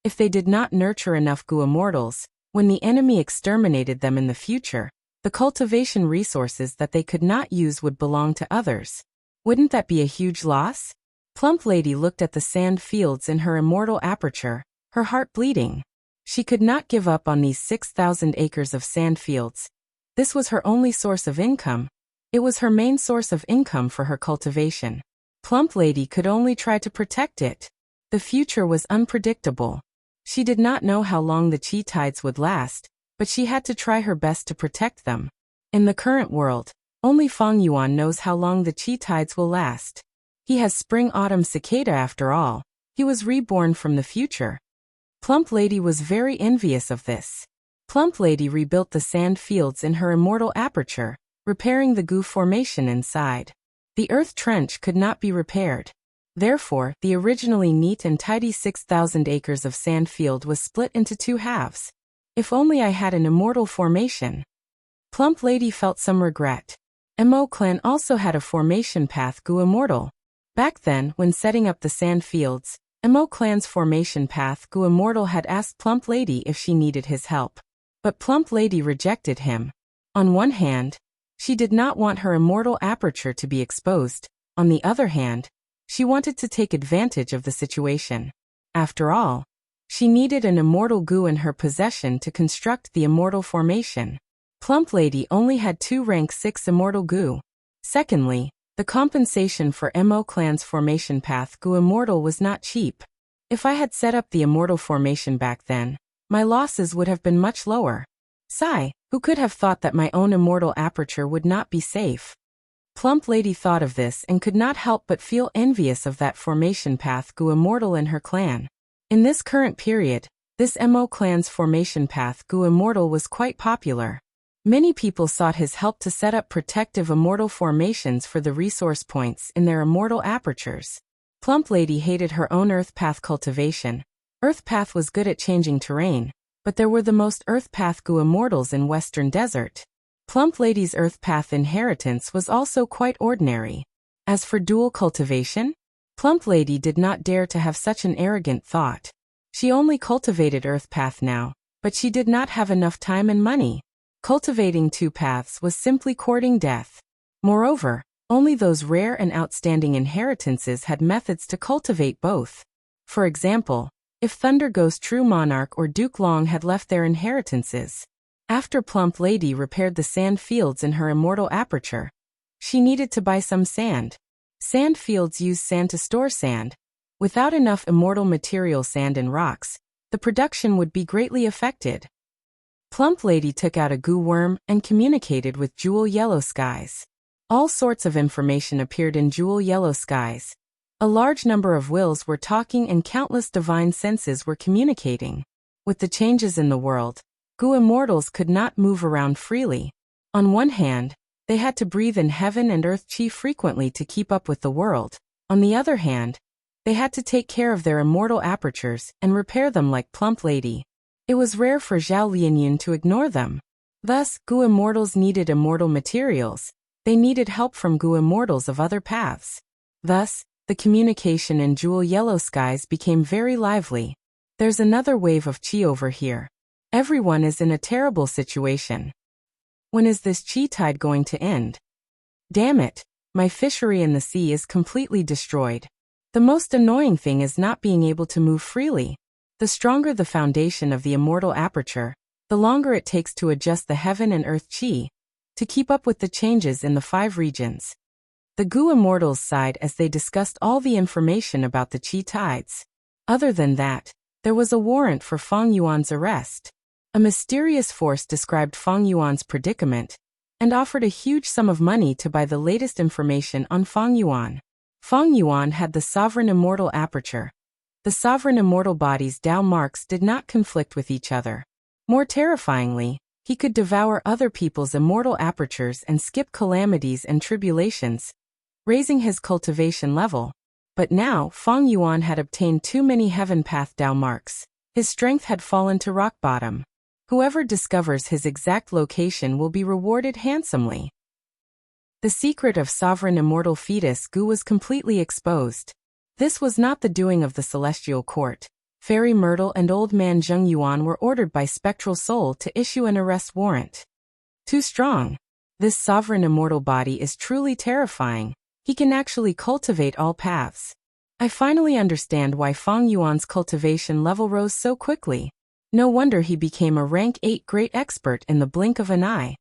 S1: If they did not nurture enough Gu Immortals, when the enemy exterminated them in the future, the cultivation resources that they could not use would belong to others. Wouldn't that be a huge loss? Plump Lady looked at the sand fields in her immortal aperture, her heart bleeding. She could not give up on these 6,000 acres of sand fields. This was her only source of income. It was her main source of income for her cultivation. Plump Lady could only try to protect it. The future was unpredictable. She did not know how long the chi tides would last, but she had to try her best to protect them. In the current world, only Feng Yuan knows how long the chi tides will last. He has spring-autumn cicada after all. He was reborn from the future. Plump Lady was very envious of this. Plump Lady rebuilt the sand fields in her immortal aperture, repairing the Gu formation inside. The earth trench could not be repaired. Therefore, the originally neat and tidy 6,000 acres of sand field was split into 2 halves. If only I had an immortal formation. Plump Lady felt some regret. Mo Clan also had a formation path Gu Immortal. Back then, when setting up the sand fields, Mo Clan's formation path Gu Immortal had asked Plump Lady if she needed his help. But Plump Lady rejected him. On one hand, she did not want her immortal aperture to be exposed. On the other hand, she wanted to take advantage of the situation. After all, she needed an immortal Gu in her possession to construct the immortal formation. Plump Lady only had 2 rank 6 immortal Gu. Secondly, the compensation for Mo Clan's formation path Gu Immortal was not cheap. If I had set up the immortal formation back then, my losses would have been much lower. Sigh, who could have thought that my own immortal aperture would not be safe? Plump Lady thought of this and could not help but feel envious of that formation path Gu Immortal in her clan. In this current period, this Mo Clan's formation path Gu Immortal was quite popular. Many people sought his help to set up protective immortal formations for the resource points in their immortal apertures. Plump Lady hated her own Earth Path cultivation. Earth Path was good at changing terrain, but there were the most Earth Path Gu Immortals in Western Desert. Plump Lady's Earth Path inheritance was also quite ordinary. As for dual cultivation, Plump Lady did not dare to have such an arrogant thought. She only cultivated Earth Path now, but she did not have enough time and money. Cultivating two paths was simply courting death. Moreover, only those rare and outstanding inheritances had methods to cultivate both. For example, if Thunder Ghost True Monarch or Duke Long had left their inheritances. After Plump Lady repaired the sand fields in her immortal aperture, she needed to buy some sand. Sand fields use sand to store sand. Without enough immortal material sand and rocks, the production would be greatly affected. Plump Lady took out a goo worm and communicated with Jewel Yellow Skies. All sorts of information appeared in Jewel Yellow Skies. A large number of wills were talking and countless divine senses were communicating. With the changes in the world, goo immortals could not move around freely. On one hand, they had to breathe in heaven and earth chi frequently to keep up with the world. On the other hand, they had to take care of their immortal apertures and repair them like Plump Lady. It was rare for Zhao Lianyun to ignore them. Thus, goo immortals needed immortal materials. They needed help from goo immortals of other paths. Thus, the communication in Jewel Yellow Skies became very lively. There's another wave of chi over here. Everyone is in a terrible situation. When is this chi tide going to end? Damn it, my fishery in the sea is completely destroyed. The most annoying thing is not being able to move freely. The stronger the foundation of the immortal aperture, the longer it takes to adjust the heaven and earth chi, to keep up with the changes in the 5 regions. The goo immortals sighed as they discussed all the information about the chi tides. Other than that, there was a warrant for Feng Yuan's arrest. A mysterious force described Feng Yuan's predicament and offered a huge sum of money to buy the latest information on Feng Yuan. Feng Yuan had the sovereign immortal aperture. The sovereign immortal body's Dao marks did not conflict with each other. More terrifyingly, he could devour other people's immortal apertures and skip calamities and tribulations, raising his cultivation level. But now, Feng Yuan had obtained too many heaven path Dao marks. His strength had fallen to rock bottom. Whoever discovers his exact location will be rewarded handsomely. The secret of sovereign immortal fetus goo was completely exposed. This was not the doing of the celestial court. Fairy Myrtle and old man Zheng Yuan were ordered by Spectral Soul to issue an arrest warrant. Too strong. This sovereign immortal body is truly terrifying. He can actually cultivate all paths. I finally understand why Feng Yuan's cultivation level rose so quickly. No wonder he became a rank 8 great expert in the blink of an eye.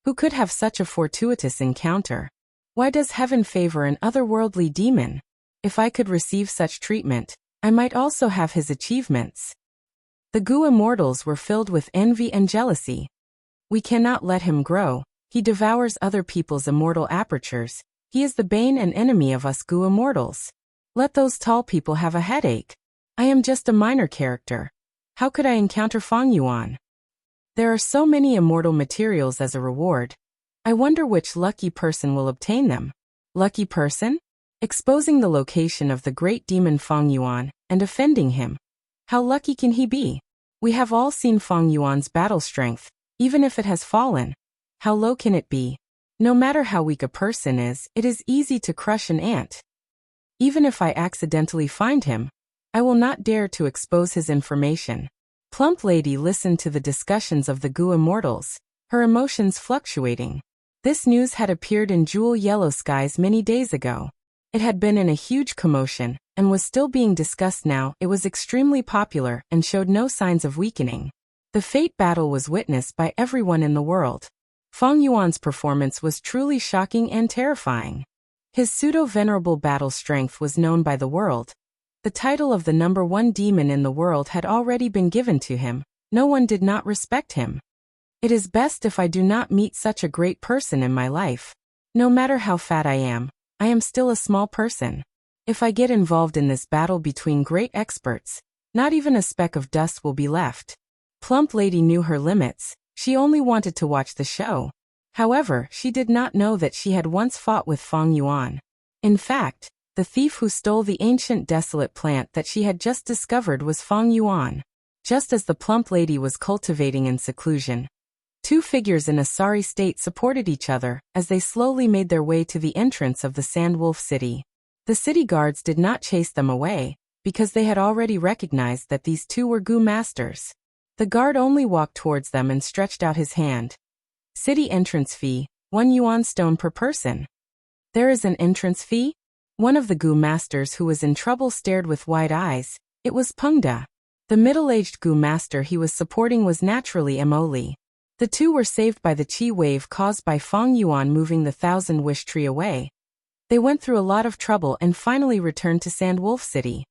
S1: Who could have such a fortuitous encounter? Why does heaven favor an otherworldly demon? If I could receive such treatment, I might also have his achievements. The goo immortals were filled with envy and jealousy. We cannot let him grow. He devours other people's immortal apertures. He is the bane and enemy of us goo immortals. Let those tall people have a headache. I am just a minor character. How could I encounter Feng Yuan? There are so many immortal materials as a reward. I wonder which lucky person will obtain them. Lucky person? Exposing the location of the great demon Feng Yuan and offending him. How lucky can he be? We have all seen Feng Yuan's battle strength, even if it has fallen. How low can it be? No matter how weak a person is, it is easy to crush an ant. Even if I accidentally find him, I will not dare to expose his information. Plump Lady listened to the discussions of the goo immortals, her emotions fluctuating. This news had appeared in Jewel Yellow Skies many days ago. It had been in a huge commotion, and was still being discussed now. It was extremely popular and showed no signs of weakening. The fate battle was witnessed by everyone in the world. Feng Yuan's performance was truly shocking and terrifying. His pseudo-venerable battle strength was known by the world. The title of the #1 demon in the world had already been given to him. No one did not respect him. It is best if I do not meet such a great person in my life. No matter how fat I am still a small person. If I get involved in this battle between great experts, not even a speck of dust will be left. Plump Lady knew her limits. She only wanted to watch the show. However, she did not know that she had once fought with Feng Yuan. In fact, the thief who stole the ancient desolate plant that she had just discovered was Feng Yuan. Just as the Plump Lady was cultivating in seclusion, Two figures in a sorry state supported each other as they slowly made their way to the entrance of the Sandwolf city. The city guards did not chase them away, because they had already recognized that these two were Gu masters. The guard only walked towards them and stretched out his hand. City entrance fee, 1 yuan stone per person. There is an entrance fee? One of the Gu masters who was in trouble stared with wide eyes. It was Pengda. The middle-aged Gu master he was supporting was naturally Emoli. The two were saved by the qi wave caused by Feng Yuan moving the Thousand Wish Tree away. They went through a lot of trouble and finally returned to Sandwolf City.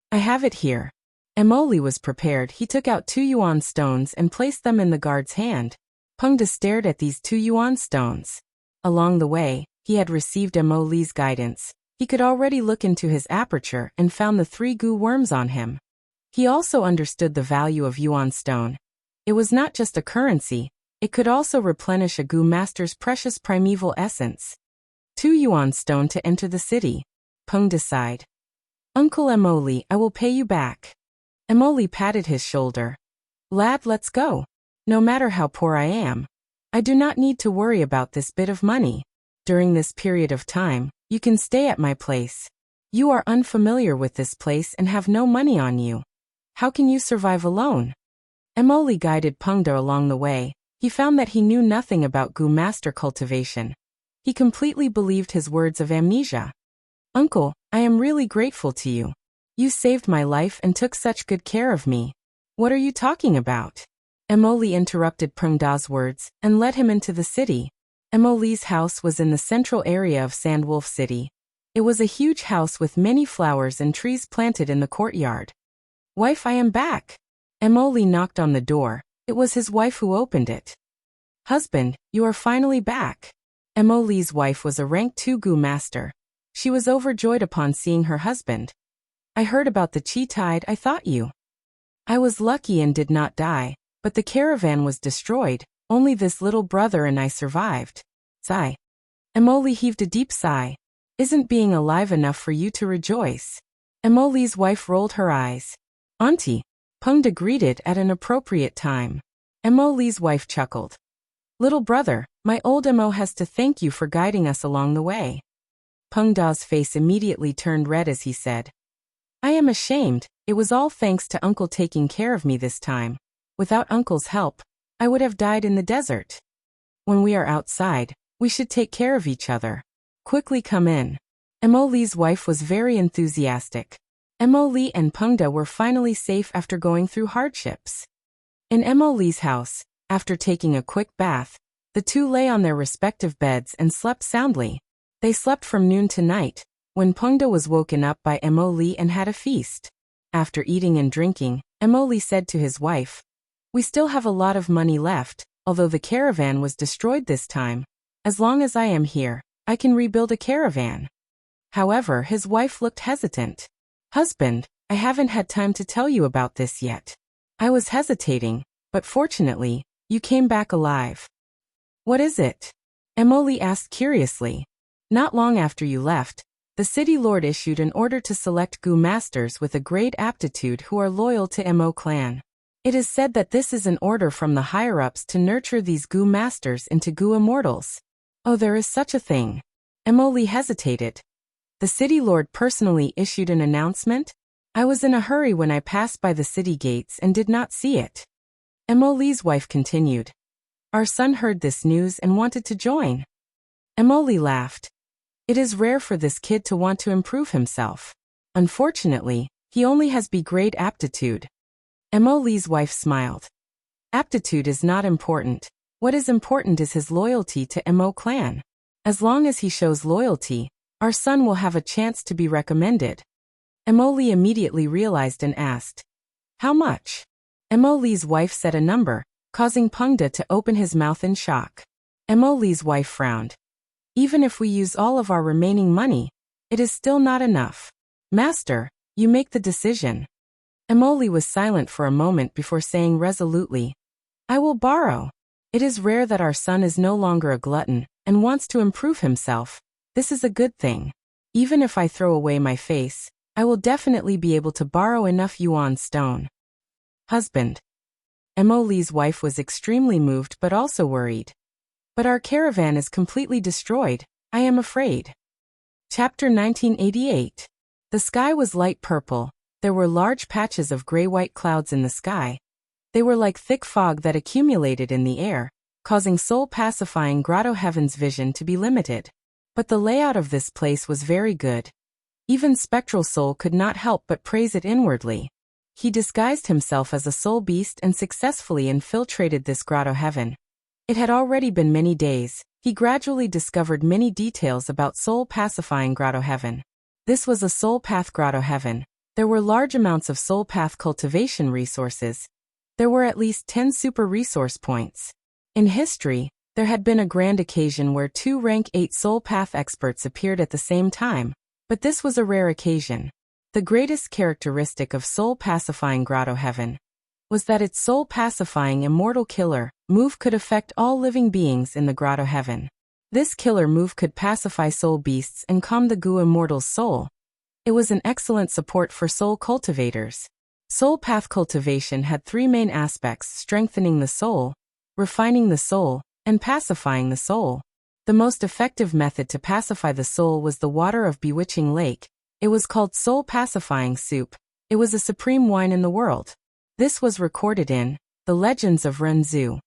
S1: I have it here. Emoli was prepared. He took out 2 yuan stones and placed them in the guard's hand. Pengda stared at these 2 yuan stones. Along the way, he had received Emoli's guidance. He could already look into his aperture and found the 3 Gu worms on him. He also understood the value of yuan stone. It was not just a currency, it could also replenish a Gu master's precious primeval essence. 2 yuan stone to enter the city. Pengda sighed. Uncle Emoli, I will pay you back. Emoli patted his shoulder. Lad, let's go. No matter how poor I am, I do not need to worry about this bit of money. During this period of time, you can stay at my place. You are unfamiliar with this place and have no money on you. How can you survive alone? Emoli guided Pengda along the way. He found that he knew nothing about Gu master cultivation. He completely believed his words of amnesia. Uncle, I am really grateful to you. You saved my life and took such good care of me. What are you talking about? Emoli interrupted Pengda's words and led him into the city. Emoli's house was in the central area of Sandwolf City. It was a huge house with many flowers and trees planted in the courtyard. Wife, I am back. Emoli knocked on the door. It was his wife who opened it. Husband, you are finally back. Emoli's wife was a rank 2 Gu master. She was overjoyed upon seeing her husband. I heard about the Qi tide. I thought you. I was lucky and did not die, but the caravan was destroyed. Only this little brother and I survived. Sigh. Emoli heaved a deep sigh. Isn't being alive enough for you to rejoice? Emoli's wife rolled her eyes. Auntie. Pengda greeted at an appropriate time. Emoli's wife chuckled. Little brother, my old Emo has to thank you for guiding us along the way. Pengda's face immediately turned red as he said, I am ashamed. It was all thanks to Uncle taking care of me this time. Without Uncle's help, I would have died in the desert. When we are outside, we should take care of each other. Quickly come in. Emoli's wife was very enthusiastic. Emoli and Pengda were finally safe after going through hardships. In Emoli's house, after taking a quick bath, the two lay on their respective beds and slept soundly. They slept from noon to night, when Pengda was woken up by Emoli and had a feast. After eating and drinking, Emoli said to his wife, We still have a lot of money left, although the caravan was destroyed this time. As long as I am here, I can rebuild a caravan. However, his wife looked hesitant. Husband, I haven't had time to tell you about this yet. I was hesitating, but fortunately, you came back alive. What is it? Emoli asked curiously. Not long after you left, the city lord issued an order to select Gu masters with a great aptitude who are loyal to Emo clan. It is said that this is an order from the higher-ups to nurture these Gu masters into Gu immortals. Oh, there is such a thing. Emoli hesitated. The city lord personally issued an announcement? I was in a hurry when I passed by the city gates and did not see it. Emoli's wife continued. Our son heard this news and wanted to join. Emoli laughed. It is rare for this kid to want to improve himself. Unfortunately, he only has B-grade aptitude. Emoli's wife smiled. Aptitude is not important. What is important is his loyalty to Emo clan. As long as he shows loyalty, our son will have a chance to be recommended. Emoli immediately realized and asked, How much? Emoli's wife said a number, causing Pengda to open his mouth in shock. Emoli's wife frowned. Even if we use all of our remaining money, it is still not enough. Master, you make the decision. Emoli was silent for a moment before saying resolutely, I will borrow. It is rare that our son is no longer a glutton and wants to improve himself. This is a good thing. Even if I throw away my face, I will definitely be able to borrow enough yuan stone. Husband. Mo Lee's wife was extremely moved but also worried. But our caravan is completely destroyed, I am afraid. Chapter 1988. The sky was light purple. There were large patches of gray-white clouds in the sky. They were like thick fog that accumulated in the air, causing soul-pacifying Grotto Heaven's vision to be limited. But the layout of this place was very good. Even Spectral Soul could not help but praise it inwardly. He disguised himself as a soul beast and successfully infiltrated this Grotto Heaven. It had already been many days. He gradually discovered many details about soul-pacifying Grotto Heaven. This was a soul path Grotto Heaven. There were large amounts of soul path cultivation resources. There were at least 10 super resource points. In history, there had been a grand occasion where 2 rank 8 soul path experts appeared at the same time, but this was a rare occasion. The greatest characteristic of soul-pacifying Grotto Heaven was that its soul-pacifying immortal killer move could affect all living beings in the Grotto Heaven. This killer move could pacify soul beasts and calm the Goo Immortal's soul. It was an excellent support for soul cultivators. Soul path cultivation had 3 main aspects: strengthening the soul, refining the soul, and pacifying the soul. The most effective method to pacify the soul was the water of Bewitching Lake. It was called soul pacifying soup. It was a supreme wine in the world. This was recorded in The Legends of Renzu.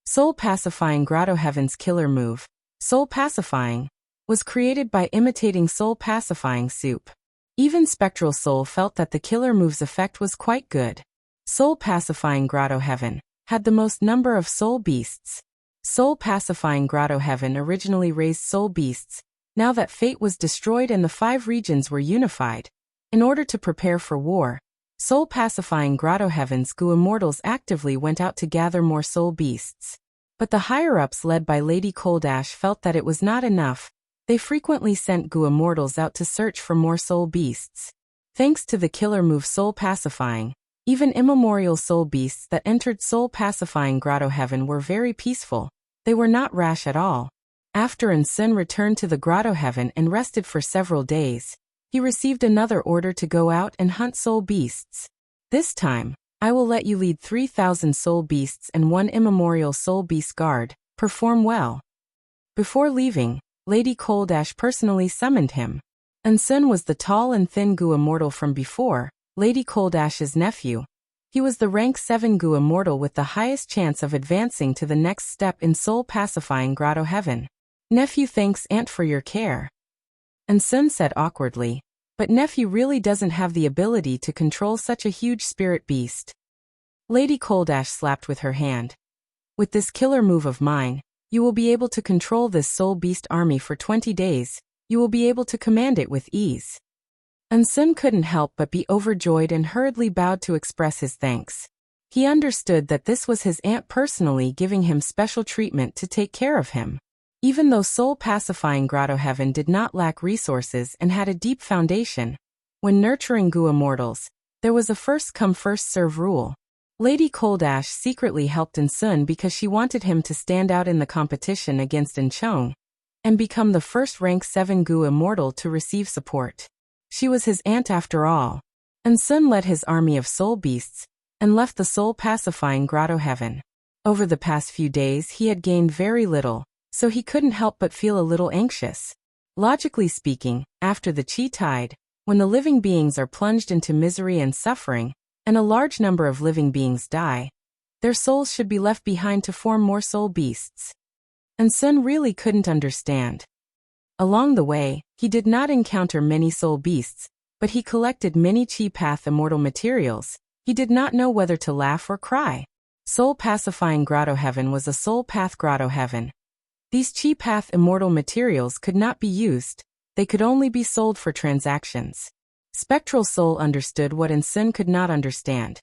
S1: Soul pacifying Grotto Heaven's killer move, soul pacifying, was created by imitating soul pacifying soup. Even Spectral Soul felt that the killer move's effect was quite good. Soul pacifying Grotto Heaven had the most number of soul beasts. Soul pacifying Grotto Heaven originally raised soul beasts. Now that fate was destroyed and the 5 regions were unified, in order to prepare for war, soul-pacifying Grotto Heaven's Goo Immortals actively went out to gather more soul beasts. But the higher-ups led by Lady Coldash felt that it was not enough. They frequently sent Goo Immortals out to search for more soul beasts. Thanks to the killer move soul-pacifying, even immemorial soul beasts that entered soul-pacifying Grotto Heaven were very peaceful. They were not rash at all. After Sun returned to the Grotto Heaven and rested for several days, he received another order to go out and hunt soul beasts. This time, I will let you lead 3,000 soul beasts and 1 immemorial soul beast guard. Perform well. Before leaving, Lady Coldash personally summoned him. Sun was the tall and thin Goo Immortal from before, Lady Coldash's nephew. He was the rank 7 Goo Immortal with the highest chance of advancing to the next step in soul-pacifying Grotto Heaven. Nephew, thanks Aunt for your care. Sun said awkwardly, but nephew really doesn't have the ability to control such a huge spirit beast. Lady Coldash slapped with her hand. With this killer move of mine, you will be able to control this soul beast army for 20 days. You will be able to command it with ease. Sun couldn't help but be overjoyed and hurriedly bowed to express his thanks. He understood that this was his aunt personally giving him special treatment to take care of him. Even though soul-pacifying Grotto Heaven did not lack resources and had a deep foundation, when nurturing Goo Immortals, there was a first-come first-serve rule. Lady Coldash secretly helped Sun because she wanted him to stand out in the competition against Chong and become the first rank 7 Goo Immortal to receive support. She was his aunt after all. Sun led his army of soul beasts and left the soul-pacifying Grotto Heaven. Over the past few days he had gained very little, so he couldn't help but feel a little anxious. Logically speaking, after the Chi tide, when the living beings are plunged into misery and suffering, and a large number of living beings die, their souls should be left behind to form more soul beasts. Sun really couldn't understand. Along the way, he did not encounter many soul beasts, but he collected many Chi Path immortal materials. He did not know whether to laugh or cry. Soul-pacifying Grotto Heaven was a soul path Grotto Heaven. These Chi Path immortal materials could not be used, they could only be sold for transactions. Spectral Soul understood what Sun could not understand.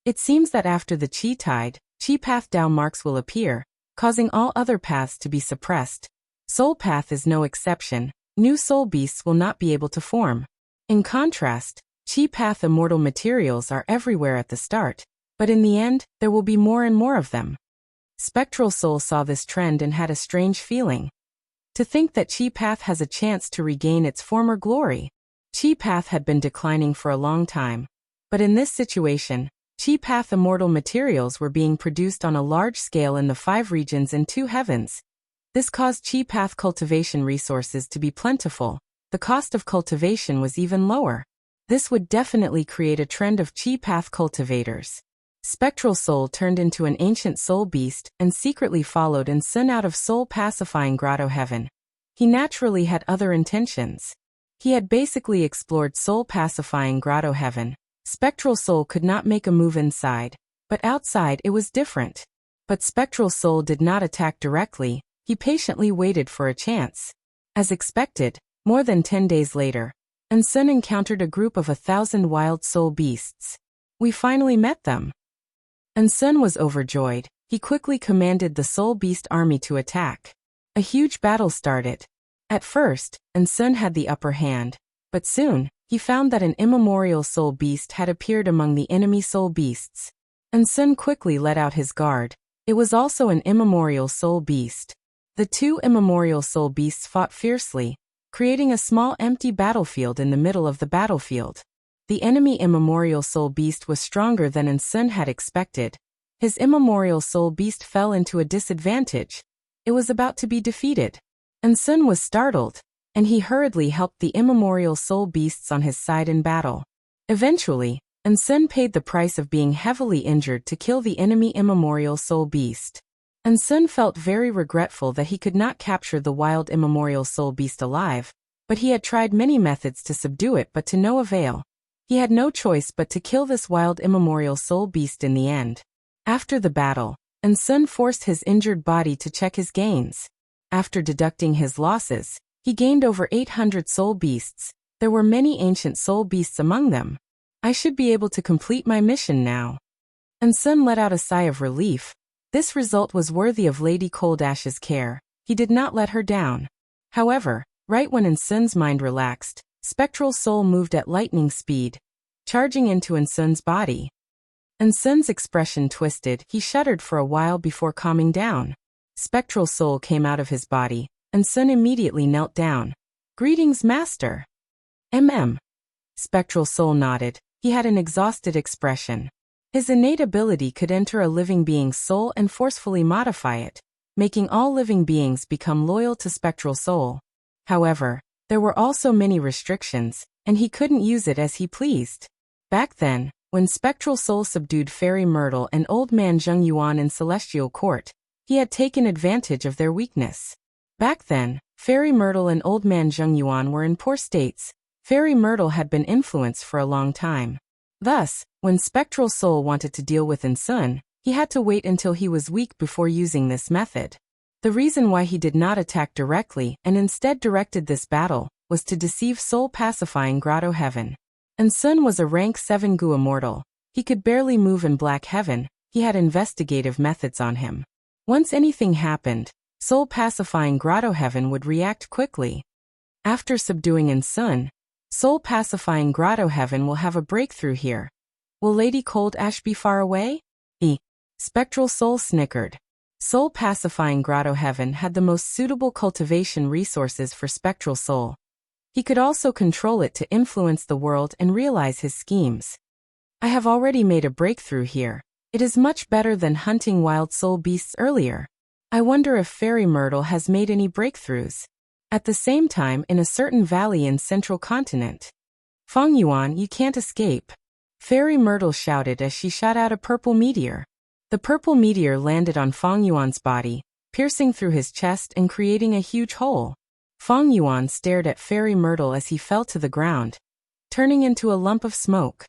S1: It seems that after the Chi tide, Chi Path Dao marks will appear, causing all other paths to be suppressed. Soul Path is no exception, new soul beasts will not be able to form. In contrast, Chi Path immortal materials are everywhere at the start, but in the end, there will be more and more of them. Spectral Soul saw this trend and had a strange feeling. To think that Chi Path has a chance to regain its former glory. Chi Path had been declining for a long time, but in this situation, Chi Path immortal materials were being produced on a large scale in the 5 regions and 2 heavens. This caused Chi Path cultivation resources to be plentiful. The cost of cultivation was even lower. This would definitely create a trend of Chi Path cultivators. Spectral Soul turned into an ancient soul beast and secretly followed Sun out of soul-pacifying grotto heaven. He naturally had other intentions. He had basically explored soul-pacifying grotto heaven. Spectral Soul could not make a move inside, but outside it was different. But Spectral Soul did not attack directly, he patiently waited for a chance. As expected, more than 10 days later, Sun encountered a group of 1,000 wild soul beasts. We finally met them. Sun was overjoyed. He quickly commanded the soul beast army to attack. A huge battle started. At first, Sun had the upper hand, but soon, he found that an immemorial soul beast had appeared among the enemy soul beasts. Sun quickly let out his guard. It was also an immemorial soul beast. The 2 immemorial soul beasts fought fiercely, creating a small empty battlefield in the middle of the battlefield. The enemy immemorial soul beast was stronger than Sun had expected. His immemorial soul beast fell into a disadvantage. It was about to be defeated. Sun was startled, and he hurriedly helped the immemorial soul beasts on his side in battle. Eventually, Sun paid the price of being heavily injured to kill the enemy immemorial soul beast. Sun felt very regretful that he could not capture the wild immemorial soul beast alive, but he had tried many methods to subdue it but to no avail. He had no choice but to kill this wild immemorial soul beast in the end. After the battle, Sun forced his injured body to check his gains. After deducting his losses, he gained over 800 soul beasts. There were many ancient soul beasts among them. I should be able to complete my mission now. Sun let out a sigh of relief. This result was worthy of Lady Coldash's care. He did not let her down. However, right when Sun's mind relaxed, Spectral Soul moved at lightning speed, charging into Sun's body. Sun's expression twisted. He shuddered for a while before calming down. Spectral Soul came out of his body, Sun immediately knelt down. "Greetings, Master." Spectral Soul nodded. He had an exhausted expression. His innate ability could enter a living being's soul and forcefully modify it, making all living beings become loyal to Spectral Soul. However, there were also many restrictions, and he couldn't use it as he pleased. Back then, when Spectral Soul subdued Fairy Myrtle and Old Man Zheng Yuan in Celestial Court, he had taken advantage of their weakness. Back then, Fairy Myrtle and Old Man Zheng Yuan were in poor states. Fairy Myrtle had been influenced for a long time. Thus, when Spectral Soul wanted to deal with Sun, he had to wait until he was weak before using this method. The reason why he did not attack directly and instead directed this battle was to deceive soul-pacifying Grotto Heaven. Sun was a rank 7 Gu immortal. He could barely move in Black Heaven. He had investigative methods on him. Once anything happened, soul-pacifying Grotto Heaven would react quickly. After subduing Sun, soul-pacifying Grotto Heaven will have a breakthrough here. Will Lady Cold Ash be far away? Spectral Soul snickered. Soul-pacifying Grotto Heaven had the most suitable cultivation resources for Spectral Soul. He could also control it to influence the world and realize his schemes. I have already made a breakthrough here. It is much better than hunting wild soul beasts earlier. I wonder if Fairy Myrtle has made any breakthroughs. At the same time, in a certain valley in Central Continent. "Feng Yuan, you can't escape." Fairy Myrtle shouted as she shot out a purple meteor. The purple meteor landed on Feng Yuan's body, piercing through his chest and creating a huge hole. Feng Yuan stared at Fairy Myrtle as he fell to the ground, turning into a lump of smoke.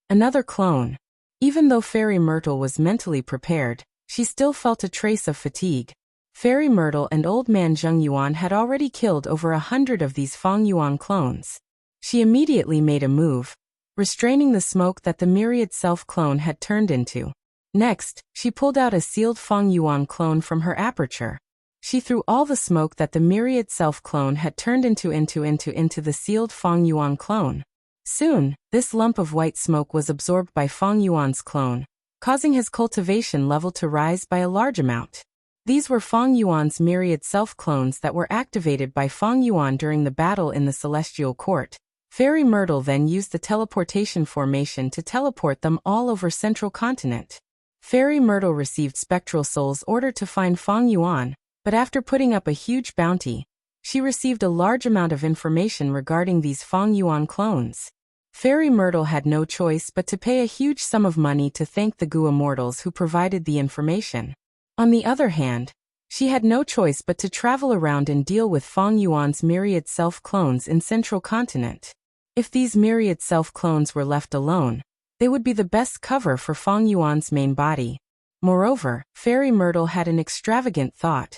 S1: Another clone. Even though Fairy Myrtle was mentally prepared, she still felt a trace of fatigue. Fairy Myrtle and Old Man Zheng Yuan had already killed over 100 of these Feng Yuan clones. She immediately made a move, restraining the smoke that the myriad self-clone had turned into. Next, she pulled out a sealed Feng Yuan clone from her aperture. She threw all the smoke that the myriad self-clone had turned into the sealed Feng Yuan clone. Soon, this lump of white smoke was absorbed by Feng Yuan's clone, causing his cultivation level to rise by a large amount. These were Feng Yuan's myriad self-clones that were activated by Feng Yuan during the battle in the Celestial Court. Fairy Myrtle then used the teleportation formation to teleport them all over Central Continent. Fairy Myrtle received Spectral Soul's order to find Feng Yuan, but after putting up a huge bounty, she received a large amount of information regarding these Feng Yuan clones. Fairy Myrtle had no choice but to pay a huge sum of money to thank the Gu Immortals who provided the information. On the other hand, she had no choice but to travel around and deal with Feng Yuan's myriad self-clones in Central Continent. If these myriad self-clones were left alone, they would be the best cover for Feng Yuan's main body. Moreover, Fairy Myrtle had an extravagant thought.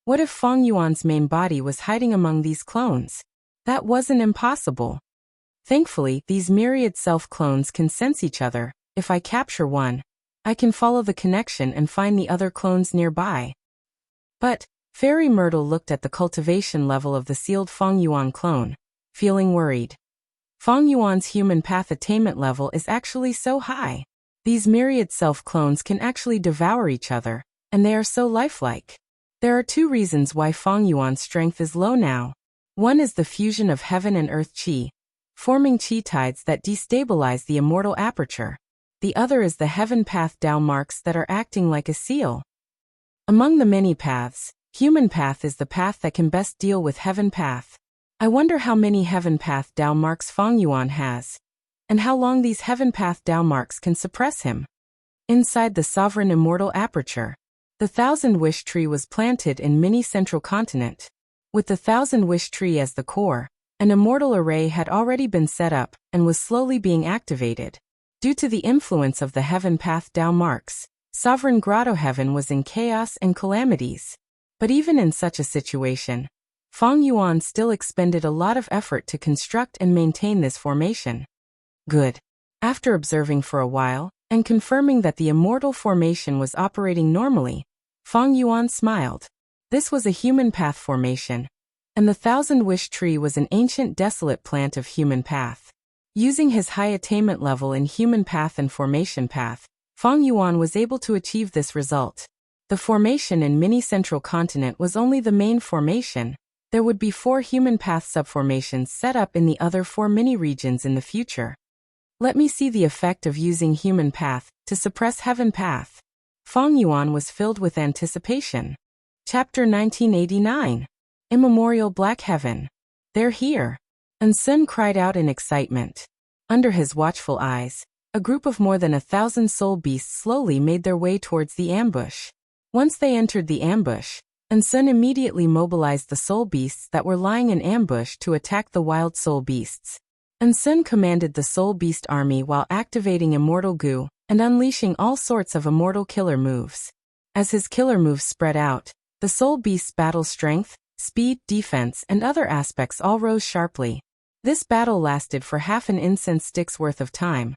S1: What if Feng Yuan's main body was hiding among these clones? That wasn't impossible. Thankfully, these myriad self-clones can sense each other. If I capture one, I can follow the connection and find the other clones nearby. But Fairy Myrtle looked at the cultivation level of the sealed Feng Yuan clone, feeling worried. Feng Yuan's human path attainment level is actually so high. These myriad self-clones can actually devour each other, and they are so lifelike. There are two reasons why Feng Yuan's strength is low now. One is the fusion of heaven and earth qi, forming qi tides that destabilize the immortal aperture. The other is the heaven path Dao marks that are acting like a seal. Among the many paths, human path is the path that can best deal with heaven path. I wonder how many heaven path Dao marks Feng Yuan has, and how long these heaven path Dao marks can suppress him. Inside the sovereign immortal aperture, the Thousand Wish Tree was planted in mini Central Continent. With the Thousand Wish Tree as the core, an immortal array had already been set up and was slowly being activated. Due to the influence of the heaven path Dao marks, sovereign Grotto Heaven was in chaos and calamities. But even in such a situation, Feng Yuan still expended a lot of effort to construct and maintain this formation. Good. After observing for a while, and confirming that the immortal formation was operating normally, Feng Yuan smiled. This was a human path formation, and the Thousand Wish Tree was an ancient desolate plant of human path. Using his high attainment level in human path and formation path, Feng Yuan was able to achieve this result. The formation in mini Central Continent was only the main formation. There would be 4 human path subformations set up in the other 4 mini regions in the future. Let me see the effect of using human path to suppress heaven path. Feng Yuan was filled with anticipation. Chapter 1989. Immemorial Black Heaven. They're here. And Sun cried out in excitement. Under his watchful eyes, a group of more than 1,000 soul beasts slowly made their way towards the ambush. Once they entered the ambush, and Sun immediately mobilized the soul beasts that were lying in ambush to attack the wild soul beasts. And Sun commanded the soul beast army while activating Immortal Gu and unleashing all sorts of immortal killer moves. As his killer moves spread out, the soul beasts' battle strength, speed, defense, and other aspects all rose sharply. This battle lasted for half an incense stick's worth of time,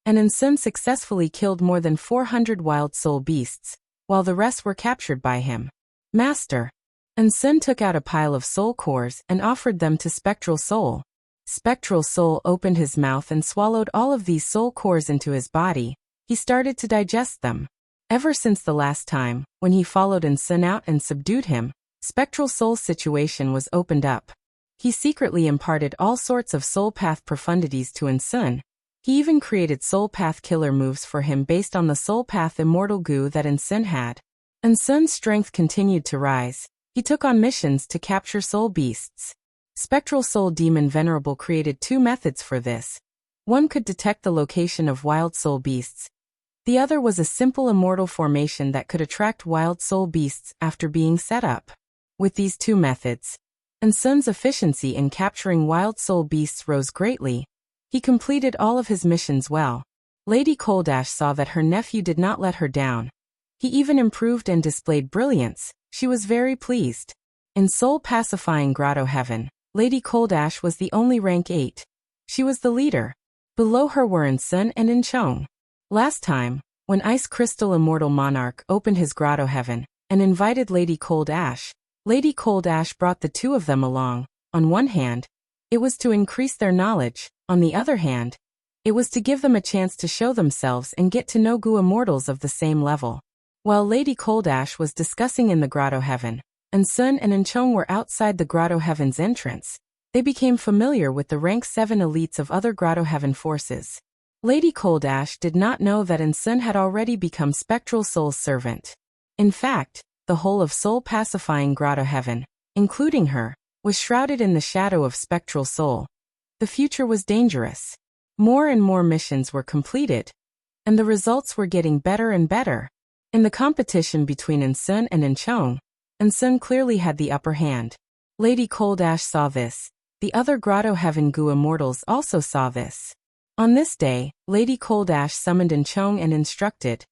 S1: and Sun successfully killed more than 400 wild soul beasts, while the rest were captured by him. Master. Sun took out a pile of soul cores and offered them to Spectral Soul. Spectral Soul opened his mouth and swallowed all of these soul cores into his body. He started to digest them. Ever since the last time, when he followed Sun out and subdued him, Spectral Soul's situation was opened up. He secretly imparted all sorts of soul path profundities to Sun. He even created soul path killer moves for him based on the soul path immortal Gu that Sun had. Sun's strength continued to rise. He took on missions to capture soul beasts. Spectral Soul Demon Venerable created 2 methods for this. One could detect the location of wild soul beasts. The other was a simple immortal formation that could attract wild soul beasts after being set up. With these 2 methods, Sun's efficiency in capturing wild soul beasts rose greatly. He completed all of his missions well. Lady Coldash saw that her nephew did not let her down. He even improved and displayed brilliance. She was very pleased. In soul pacifying Grotto Heaven, Lady Coldash was the only rank 8. She was the leader. Below her were Sun and Chong. Last time, when Ice Crystal Immortal Monarch opened his Grotto Heaven and invited Lady Coldash brought the 2 of them along. On one hand, it was to increase their knowledge. On the other hand, it was to give them a chance to show themselves and get to know Gu immortals of the same level. While Lady Coldash was discussing in the Grotto Heaven, Sun and Chong were outside the Grotto Heaven's entrance. They became familiar with the rank 7 elites of other Grotto Heaven forces. Lady Cold Ash did not know that Sun had already become Spectral Soul's servant. In fact, the whole of soul-pacifying Grotto Heaven, including her, was shrouded in the shadow of Spectral Soul. The future was dangerous. More and more missions were completed, and the results were getting better and better. In the competition between Sun and Enchong, Sun clearly had the upper hand. Lady Cold Ash saw this. The other Grotto Heaven Gu immortals also saw this. On this day, Lady Cold Ash summoned Enchong and instructed,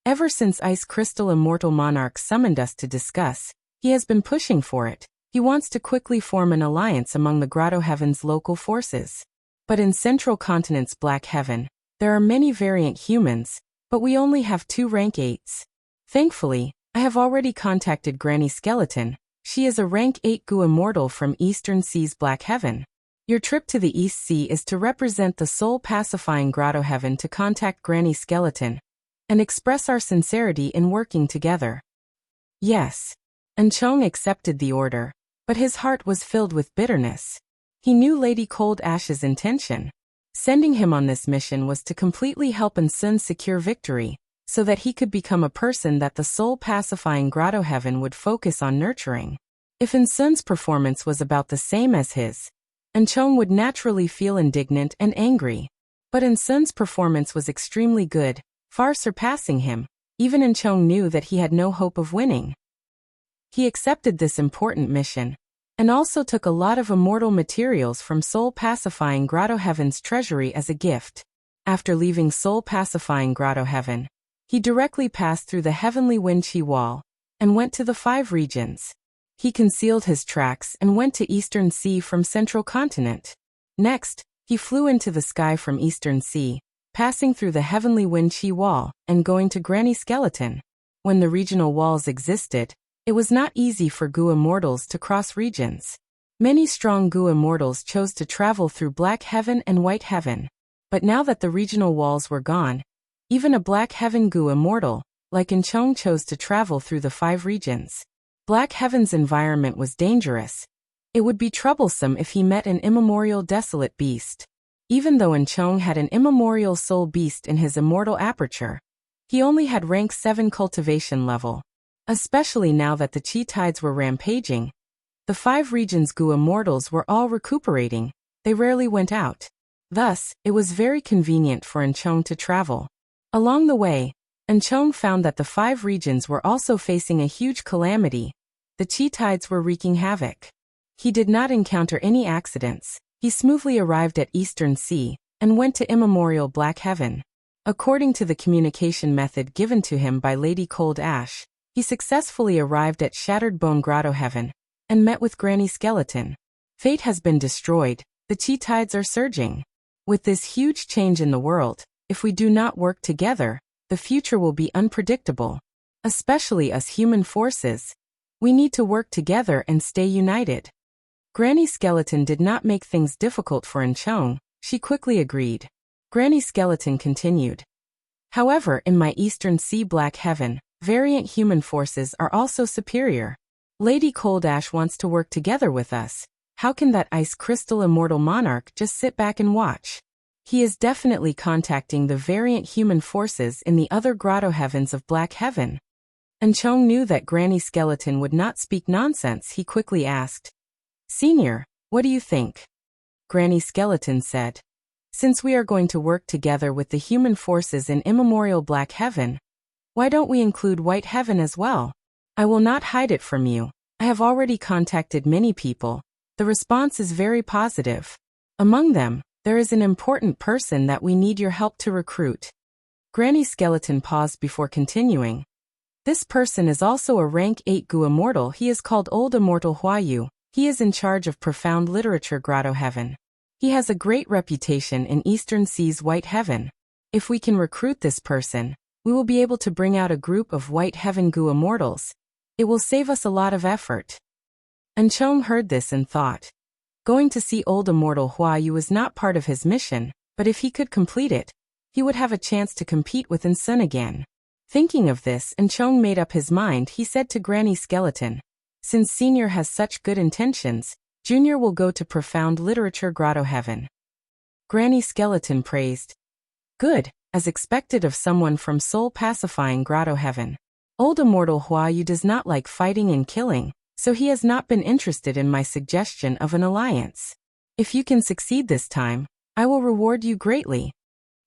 S1: "Ever since Ice Crystal Immortal Monarch summoned us to discuss, he has been pushing for it. He wants to quickly form an alliance among the Grotto Heaven's local forces. But in Central Continent's Black Heaven, there are many variant humans, but we only have 2 rank 8s. Thankfully, I have already contacted Granny Skeleton. She is a rank 8 Gu immortal from Eastern Sea's Black Heaven. Your trip to the East Sea is to represent the soul-pacifying Grotto Heaven to contact Granny Skeleton and express our sincerity in working together." Yes. Enchong accepted the order, but his heart was filled with bitterness. He knew Lady Cold Ash's intention. Sending him on this mission was to completely help Sun secure victory, so that he could become a person that the soul-pacifying Grotto Heaven would focus on nurturing. If Sun's performance was about the same as his, Enchong would naturally feel indignant and angry. But Sun's performance was extremely good, far surpassing him. Even Enchong knew that he had no hope of winning. He accepted this important mission, and also took a lot of immortal materials from soul-pacifying Grotto Heaven's treasury as a gift. After leaving soul-pacifying Grotto Heaven, he directly passed through the Heavenly Wind Chi Wall and went to the 5 regions. He concealed his tracks and went to Eastern Sea from Central Continent. Next, he flew into the sky from Eastern Sea, passing through the Heavenly Wind Chi Wall and going to Granny Skeleton. When the regional walls existed, it was not easy for Gu immortals to cross regions. Many strong Gu immortals chose to travel through Black Heaven and White Heaven. But now that the regional walls were gone, even a Black Heaven Gu immortal, like Enchong, chose to travel through the 5 regions. Black Heaven's environment was dangerous. It would be troublesome if he met an immemorial desolate beast. Even though Enchong had an immemorial soul beast in his immortal aperture, he only had rank 7 cultivation level. Especially now that the Chi tides were rampaging, the 5 regions Gu immortals were all recuperating. They rarely went out. Thus, it was very convenient for Enchong to travel. Along the way, Enchong found that the 5 regions were also facing a huge calamity. The Chi tides were wreaking havoc. He did not encounter any accidents. He smoothly arrived at Eastern Sea and went to immemorial Black Heaven. According to the communication method given to him by Lady Cold Ash, he successfully arrived at Shattered Bone Grotto Heaven and met with Granny Skeleton. Fate has been destroyed. The Chi tides are surging. With this huge change in the world, if we do not work together, the future will be unpredictable. Especially us human forces. We need to work together and stay united. Granny Skeleton did not make things difficult for Enchong. She quickly agreed. Granny Skeleton continued. However, in my Eastern Sea Black Heaven, variant human forces are also superior. Lady Cold Ash wants to work together with us. How can that Ice Crystal Immortal Monarch just sit back and watch? He is definitely contacting the variant human forces in the other Grotto Heavens of Black Heaven. Enchong knew that Granny Skeleton would not speak nonsense. He quickly asked, "Senior, what do you think?" Granny Skeleton said, "Since we are going to work together with the human forces in immemorial Black Heaven, why don't we include White Heaven as well? I will not hide it from you. I have already contacted many people. The response is very positive. Among them, there is an important person that we need your help to recruit." Granny Skeleton paused before continuing. This person is also a rank 8 Gu immortal. He is called Old Immortal Huayu. He is in charge of Profound Literature Grotto Heaven. He has a great reputation in Eastern Sea's White Heaven. If we can recruit this person, we will be able to bring out a group of White Heaven Gu immortals. It will save us a lot of effort. Enchong heard this and thought, going to see Old Immortal Huayu was not part of his mission, but if he could complete it, he would have a chance to compete with Sun again. Thinking of this, Enchong made up his mind. He said to Granny Skeleton, "Since Senior has such good intentions, Junior will go to Profound Literature Grotto Heaven. Granny Skeleton praised. Good, as expected of someone from soul-pacifying Grotto Heaven. Old Immortal Huayu does not like fighting and killing, so he has not been interested in my suggestion of an alliance. If you can succeed this time, I will reward you greatly.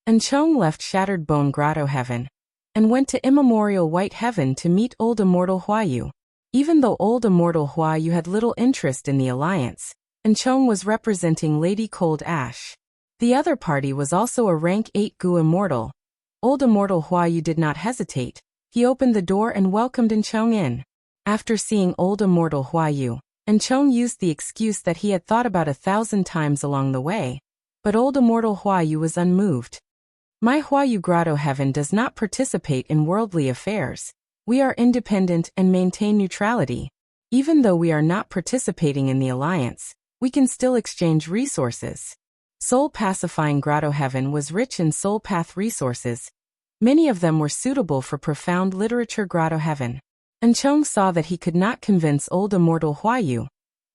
S1: And Chong left Shattered Bone Grotto Heaven and went to Immemorial White Heaven to meet Old Immortal Huayu. Even though Old Immortal Huayu had little interest in the alliance, and Chong was representing Lady Cold Ash. The other party was also a rank 8 Gu Immortal. Old Immortal Huayu did not hesitate. He opened the door and welcomed Chong in. After seeing Old Immortal Huayu, Chong used the excuse that he had thought about 1,000 times along the way. But Old Immortal Huayu was unmoved. My Huayu Grotto Heaven does not participate in worldly affairs. We are independent and maintain neutrality. Even though we are not participating in the alliance, we can still exchange resources. Soul-pacifying Grotto Heaven was rich in soul path resources. Many of them were suitable for Profound Literature Grotto Heaven. And Chong saw that he could not convince Old Immortal Huayu.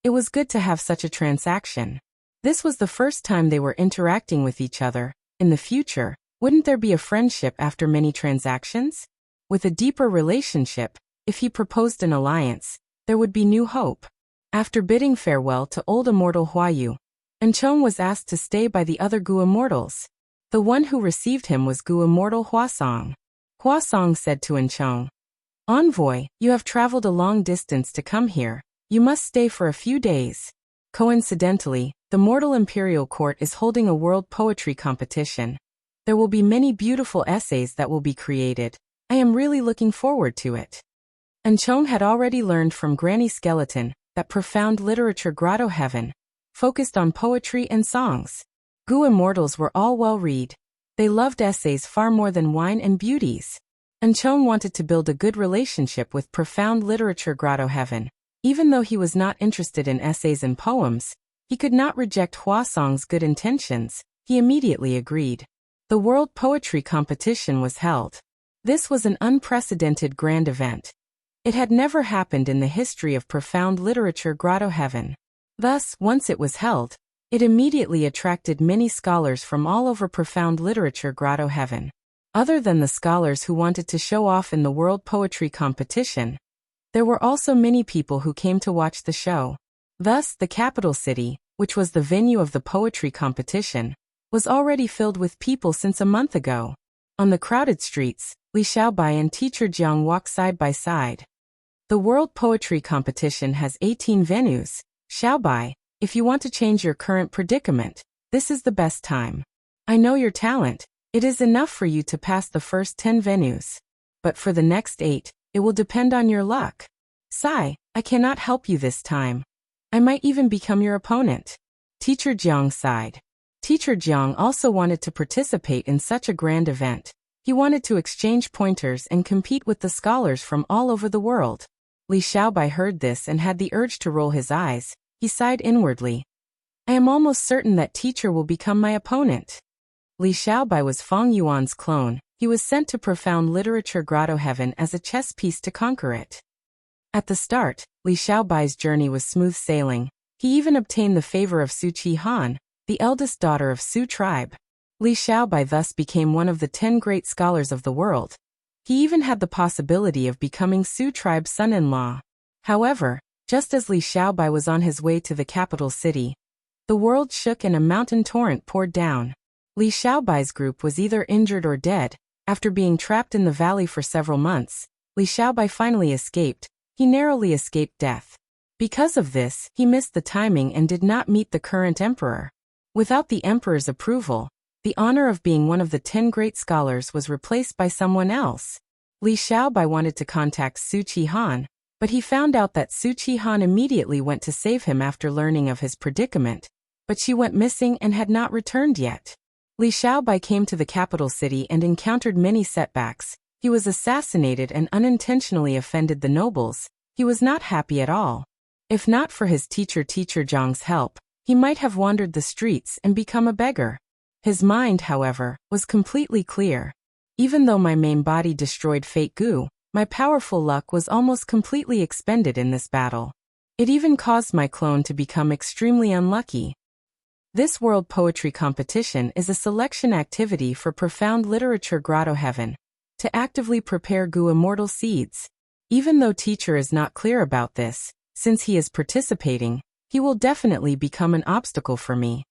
S1: It was good to have such a transaction. This was the first time they were interacting with each other. In the future, wouldn't there be a friendship after many transactions? With a deeper relationship, if he proposed an alliance, there would be new hope. After bidding farewell to Old Immortal Huayu, Chong was asked to stay by the other Gu Immortals. The one who received him was Gu Immortal Huasong. Huasong said to Chong, "Envoy, you have traveled a long distance to come here. You must stay for a few days." Coincidentally, the Mortal Imperial Court is holding a world poetry competition. There will be many beautiful essays that will be created. I am really looking forward to it. Chong had already learned from Granny Skeleton that Profound Literature Grotto Heaven focused on poetry and songs. Gu Immortals were all well-read. They loved essays far more than wine and beauties. Chong wanted to build a good relationship with Profound Literature Grotto Heaven. Even though he was not interested in essays and poems, he could not reject Huasong's good intentions. He immediately agreed. The World Poetry Competition was held. This was an unprecedented grand event. It had never happened in the history of Profound Literature Grotto Heaven. Thus, once it was held, it immediately attracted many scholars from all over Profound Literature Grotto Heaven. Other than the scholars who wanted to show off in the World Poetry Competition, there were also many people who came to watch the show. Thus, the capital city, which was the venue of the poetry competition, was already filled with people since a month ago. On the crowded streets, Li Xiaobai and teacher Jiang walked side by side. The World Poetry Competition has 18 venues. Xiaobai, if you want to change your current predicament, this is the best time. I know your talent. It is enough for you to pass the first 10 venues. But for the next 8, it will depend on your luck. Sai, I cannot help you this time. I might even become your opponent. Teacher Jiang sighed. Teacher Jiang also wanted to participate in such a grand event. He wanted to exchange pointers and compete with the scholars from all over the world. Li Xiaobai heard this and had the urge to roll his eyes. He sighed inwardly. I am almost certain that teacher will become my opponent. Li Xiaobai was Feng Yuan's clone. He was sent to Profound Literature Grotto Heaven as a chess piece to conquer it. At the start, Li Xiaobai's journey was smooth sailing. He even obtained the favor of Su Qi Han, the eldest daughter of Su tribe. Li Xiaobai thus became one of the 10 great scholars of the world. He even had the possibility of becoming Su tribe's son-in-law. However, just as Li Xiaobai was on his way to the capital city, the world shook and a mountain torrent poured down. Li Xiaobai's group was either injured or dead. After being trapped in the valley for several months, Li Xiaobai finally escaped. He narrowly escaped death. Because of this, he missed the timing and did not meet the current emperor. Without the emperor's approval, the honor of being one of the 10 great scholars was replaced by someone else. Li Xiaobai wanted to contact Su Qi Han, but he found out that Su Qi Han immediately went to save him after learning of his predicament, but she went missing and had not returned yet. Li Xiaobai came to the capital city and encountered many setbacks. He was assassinated and unintentionally offended the nobles. He was not happy at all. If not for his teacher Zhang's help, he might have wandered the streets and become a beggar. His mind, however, was completely clear. Even though my main body destroyed Fate Gu, my powerful luck was almost completely expended in this battle. It even caused my clone to become extremely unlucky. This World Poetry Competition is a selection activity for profound literature grotto heaven, to actively prepare Gu immortal seeds. Even though teacher is not clear about this, since he is participating, he will definitely become an obstacle for me.